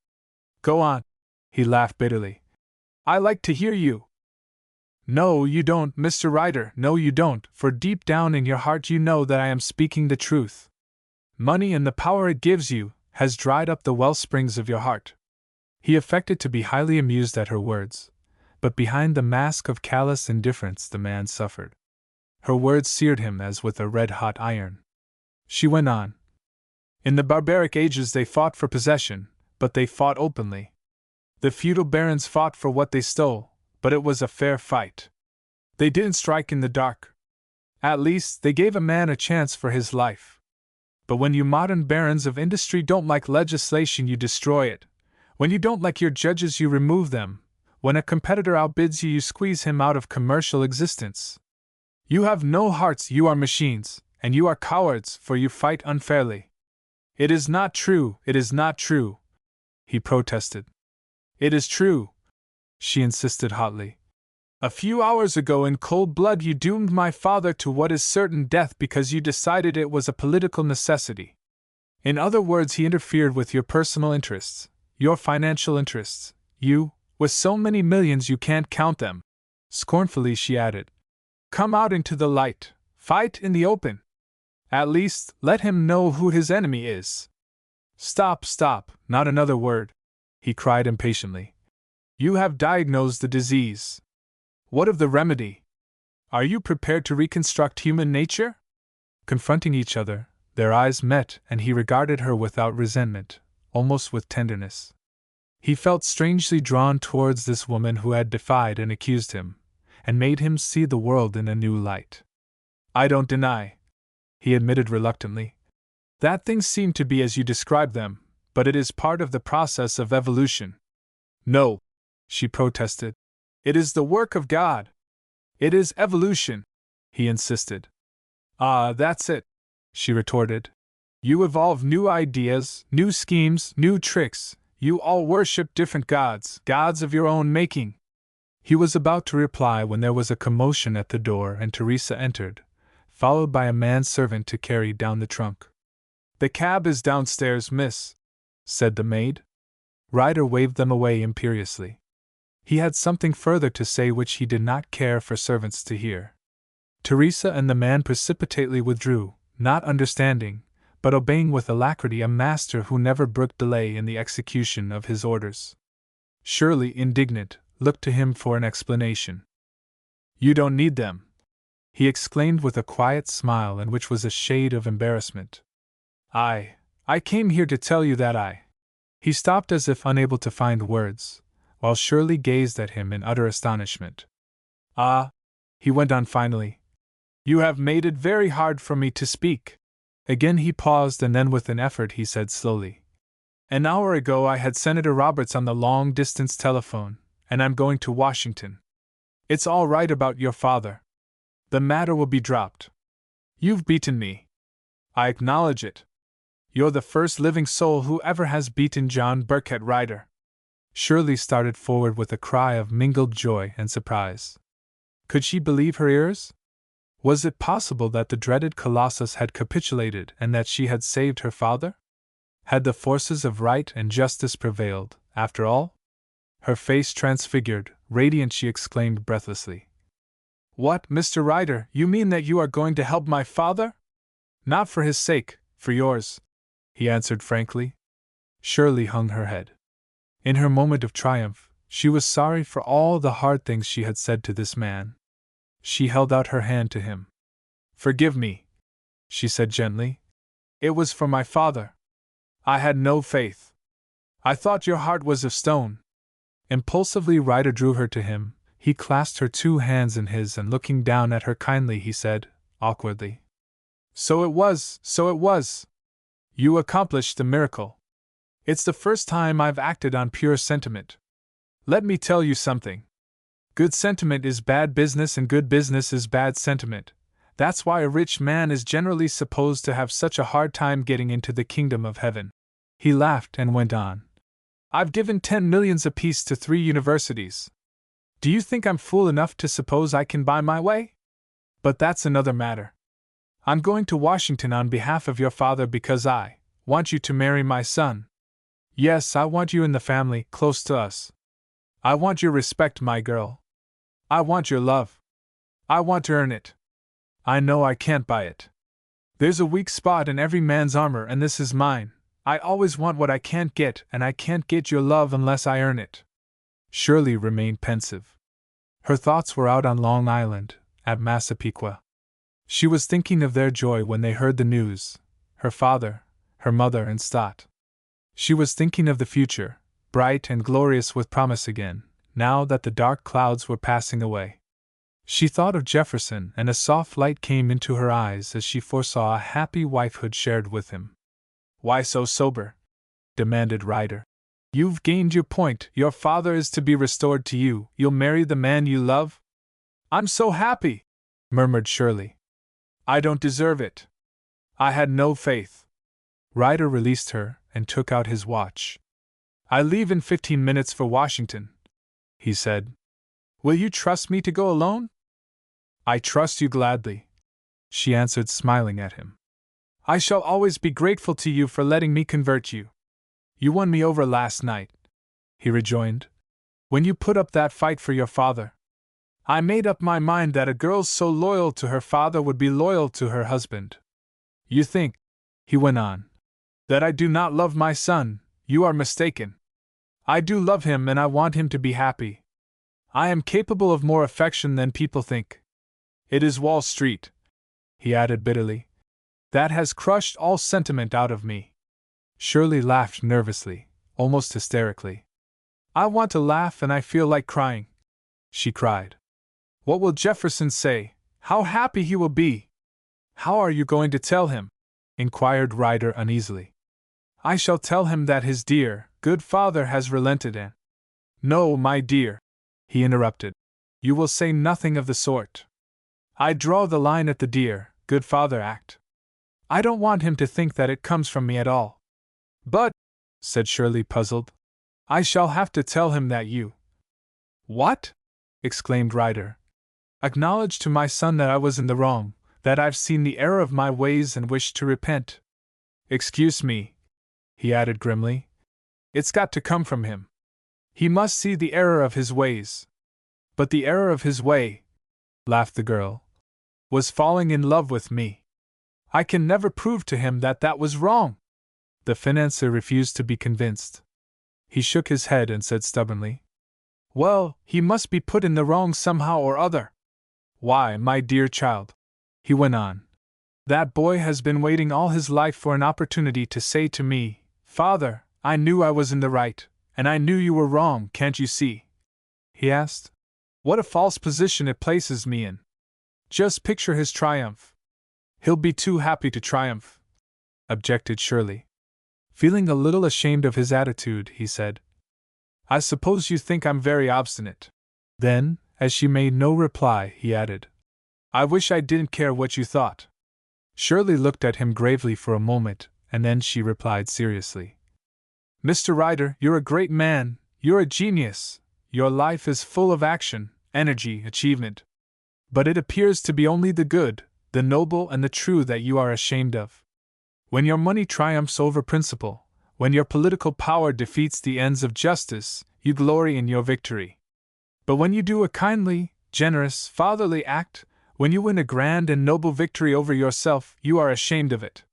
"Go on," he laughed bitterly. "I like to hear you." "No, you don't, Mr. Ryder, no, you don't, for deep down in your heart you know that I am speaking the truth. Money and the power it gives you has dried up the well springs of your heart." He affected to be highly amused at her words, but behind the mask of callous indifference the man suffered. Her words seared him as with a red-hot iron. She went on. "In the barbaric ages they fought for possession, but they fought openly. The feudal barons fought for what they stole, but it was a fair fight. They didn't strike in the dark. At least, they gave a man a chance for his life. But when you modern barons of industry don't like legislation, you destroy it. When you don't like your judges, you remove them. When a competitor outbids you, you squeeze him out of commercial existence. You have no hearts, you are machines, and you are cowards, for you fight unfairly." "It is not true, it is not true," he protested. "It is true," she insisted hotly. "A few hours ago in cold blood you doomed my father to what is certain death because you decided it was a political necessity. In other words, he interfered with your personal interests, your financial interests. You, with so many millions you can't count them. Scornfully she added, "Come out into the light, fight in the open. At least, let him know who his enemy is." "Stop, stop, not another word," he cried impatiently. "You have diagnosed the disease. What of the remedy? Are you prepared to reconstruct human nature?" Confronting each other, their eyes met, and he regarded her without resentment, almost with tenderness. He felt strangely drawn towards this woman who had defied and accused him, and made him see the world in a new light. "I don't deny," he admitted reluctantly, "that things seem to be as you describe them, but it is part of the process of evolution." "No," she protested. "It is the work of God. It is evolution," he insisted. "Ah, that's it," she retorted. "You evolve new ideas, new schemes, new tricks. You all worship different gods, gods of your own making." He was about to reply when there was a commotion at the door and Teresa entered, followed by a manservant to carry down the trunk. "The cab is downstairs, miss," said the maid. Ryder waved them away imperiously. He had something further to say which he did not care for servants to hear. Teresa and the man precipitately withdrew, not understanding, but obeying with alacrity a master who never brooked delay in the execution of his orders. Shirley, indignant, looked to him for an explanation. "You don't need them," he exclaimed with a quiet smile in which was a shade of embarrassment. I came here to tell you that I." He stopped as if unable to find words, while Shirley gazed at him in utter astonishment. "Ah," he went on finally, "you have made it very hard for me to speak." Again he paused, and then with an effort he said slowly, "An hour ago I had Senator Roberts on the long-distance telephone, and I'm going to Washington. It's all right about your father. The matter will be dropped. You've beaten me. I acknowledge it. You're the first living soul who ever has beaten John Burkett Ryder." Shirley started forward with a cry of mingled joy and surprise. Could she believe her ears? Was it possible that the dreaded Colossus had capitulated and that she had saved her father? Had the forces of right and justice prevailed, after all? Her face transfigured, radiant, she exclaimed breathlessly, "What, Mr. Ryder, you mean that you are going to help my father?" "Not for his sake, for yours," he answered frankly. Shirley hung her head. In her moment of triumph, she was sorry for all the hard things she had said to this man. She held out her hand to him. "Forgive me," she said gently. "It was for my father. I had no faith. I thought your heart was of stone." Impulsively Ryder drew her to him. He clasped her two hands in his, and looking down at her kindly he said, awkwardly, So it was. You accomplished the miracle. It's the first time I've acted on pure sentiment. Let me tell you something. Good sentiment is bad business and good business is bad sentiment. That's why a rich man is generally supposed to have such a hard time getting into the kingdom of heaven." He laughed and went on. "I've given 10 millions apiece to 3 universities. Do you think I'm fool enough to suppose I can buy my way? But that's another matter. I'm going to Washington on behalf of your father because I want you to marry my son. Yes, I want you in the family, close to us. I want your respect, my girl. I want your love. I want to earn it. I know I can't buy it. There's a weak spot in every man's armor, and this is mine. I always want what I can't get, and I can't get your love unless I earn it." Shirley remained pensive. Her thoughts were out on Long Island, at Massapequa. She was thinking of their joy when they heard the news, her father, her mother, and Stott. She was thinking of the future, bright and glorious with promise again, now that the dark clouds were passing away. She thought of Jefferson, and a soft light came into her eyes as she foresaw a happy wifehood shared with him. "Why so sober?" demanded Ryder. "You've gained your point. Your father is to be restored to you. You'll marry the man you love?" "I'm so happy," murmured Shirley. "I don't deserve it. I had no faith." Ryder released her and took out his watch. "I leave in 15 minutes for Washington," he said. "Will you trust me to go alone?" "I trust you gladly," she answered, smiling at him. "I shall always be grateful to you for letting me convert you. You won me over last night," he rejoined, "when you put up that fight for your father. I made up my mind that a girl so loyal to her father would be loyal to her husband. You think, he went on, that I do not love my son. You are mistaken. I do love him and I want him to be happy. I am capable of more affection than people think. It is Wall Street," he added bitterly, "that has crushed all sentiment out of me." Shirley laughed nervously, almost hysterically. "I want to laugh and I feel like crying," she cried. "What will Jefferson say? How happy he will be!" "How are you going to tell him?" inquired Ryder uneasily. "I shall tell him that his dear, good father has relented and—" "No, my dear," he interrupted. "You will say nothing of the sort. I draw the line at the dear, good father act. I don't want him to think that it comes from me at all." "But," said Shirley, puzzled, "I shall have to tell him that you—" "What?" exclaimed Ryder. "Acknowledge to my son that I was in the wrong, that I've seen the error of my ways and wish to repent. Excuse me," he added grimly. "It's got to come from him. He must see the error of his ways." "But the error of his way," laughed the girl, "was falling in love with me. I can never prove to him that that was wrong." The financier refused to be convinced. He shook his head and said stubbornly, "Well, he must be put in the wrong somehow or other. Why, my dear child," he went on, "that boy has been waiting all his life for an opportunity to say to me, 'Father, I knew I was in the right, and I knew you were wrong, can't you see?'" he asked. "What a false position it places me in. Just picture his triumph." "He'll be too happy to triumph," objected Shirley. Feeling a little ashamed of his attitude, he said, "I suppose you think I'm very obstinate." Then, as she made no reply, he added, "I wish I didn't care what you thought." Shirley looked at him gravely for a moment, and then she replied seriously, "Mr. Ryder, you're a great man, you're a genius, your life is full of action, energy, achievement. But it appears to be only the good, the noble and the true that you are ashamed of. When your money triumphs over principle, when your political power defeats the ends of justice, you glory in your victory. But when you do a kindly, generous, fatherly act, when you win a grand and noble victory over yourself, you are ashamed of it.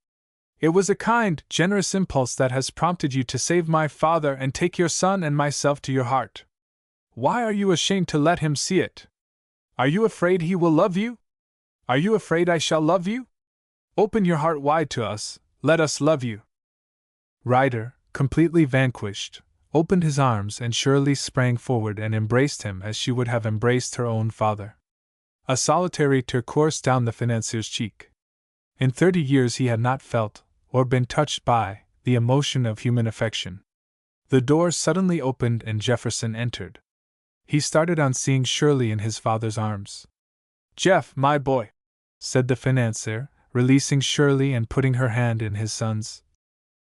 It was a kind, generous impulse that has prompted you to save my father and take your son and myself to your heart. Why are you ashamed to let him see it? Are you afraid he will love you? Are you afraid I shall love you? Open your heart wide to us, let us love you." Ryder, completely vanquished, opened his arms and Shirley sprang forward and embraced him as she would have embraced her own father. A solitary tear coursed down the financier's cheek. In 30 years he had not felt, or been touched by, the emotion of human affection. The door suddenly opened and Jefferson entered. He started on seeing Shirley in his father's arms. "Jeff, my boy," said the financier, releasing Shirley and putting her hand in his son's.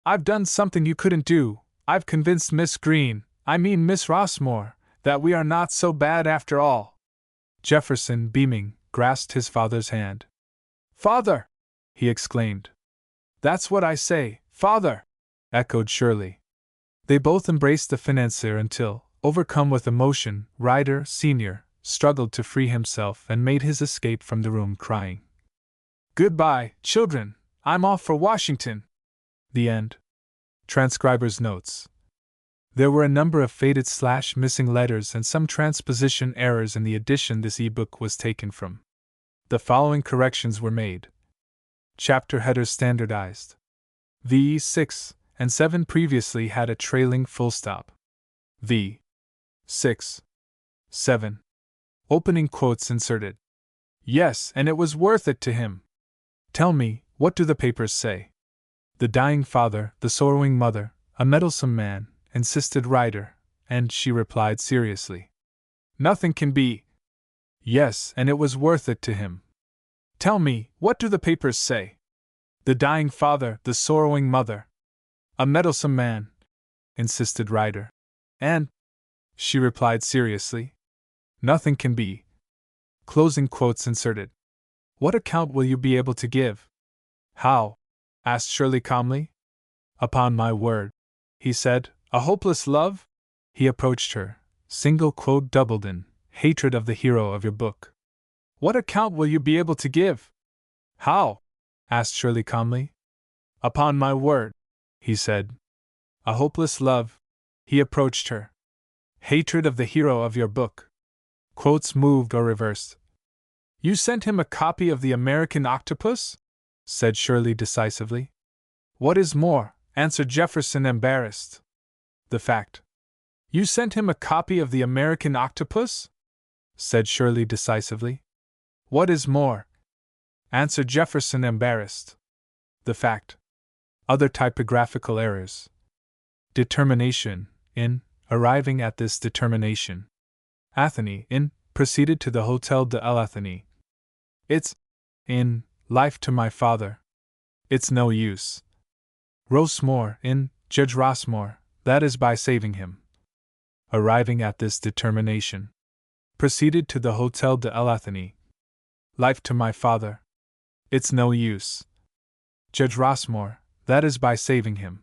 "I've done something you couldn't do. I've convinced Miss Green, I mean Miss Rossmore, that we are not so bad after all." Jefferson, beaming, grasped his father's hand. "Father!" he exclaimed. "That's what I say, father!" echoed Shirley. They both embraced the financier until, overcome with emotion, Ryder, Sr., struggled to free himself and made his escape from the room crying, "Goodbye, children, I'm off for Washington." The end. Transcriber's notes. There were a number of faded / missing letters and some transposition errors in the edition this ebook was taken from. The following corrections were made. Chapter headers standardized. V 6 and 7 previously had a trailing full stop. V 6 7. Opening quotes inserted. Yes, and it was worth it to him. Tell me, what do the papers say? The dying father, the sorrowing mother, a meddlesome man, insisted Ryder, and she replied seriously, "Nothing can be." Yes, and it was worth it to him. Tell me, what do the papers say? The dying father, the sorrowing mother, a meddlesome man, insisted Ryder, and she replied seriously, "Nothing can be." Closing quotes inserted. What account will you be able to give? How? Asked Shirley calmly. Upon my word, he said, a hopeless love? He approached her, single quote doubled in, Hatred of the hero of your book. What account will you be able to give? How? Asked Shirley calmly. Upon my word, he said. A hopeless love. He approached her. Hatred of the hero of your book. Quotes moved or reversed. You sent him a copy of The American Octopus? Said Shirley decisively. What is more, answered Jefferson, embarrassed. The fact. You sent him a copy of The American Octopus? Said Shirley decisively. What is more, answered Jefferson, embarrassed. The fact. Other typographical errors. Determination, in, arriving at this determination. Atheny, in, proceeded to the Hotel de l'Athenie. It's, in, life to my father. It's no use. Rossmore, in, Judge Rossmore, that is by saving him. Arriving at this determination. Proceeded to the Hotel de l'Athenie. Life to my father. It's no use. Judge Rossmore, that is by saving him.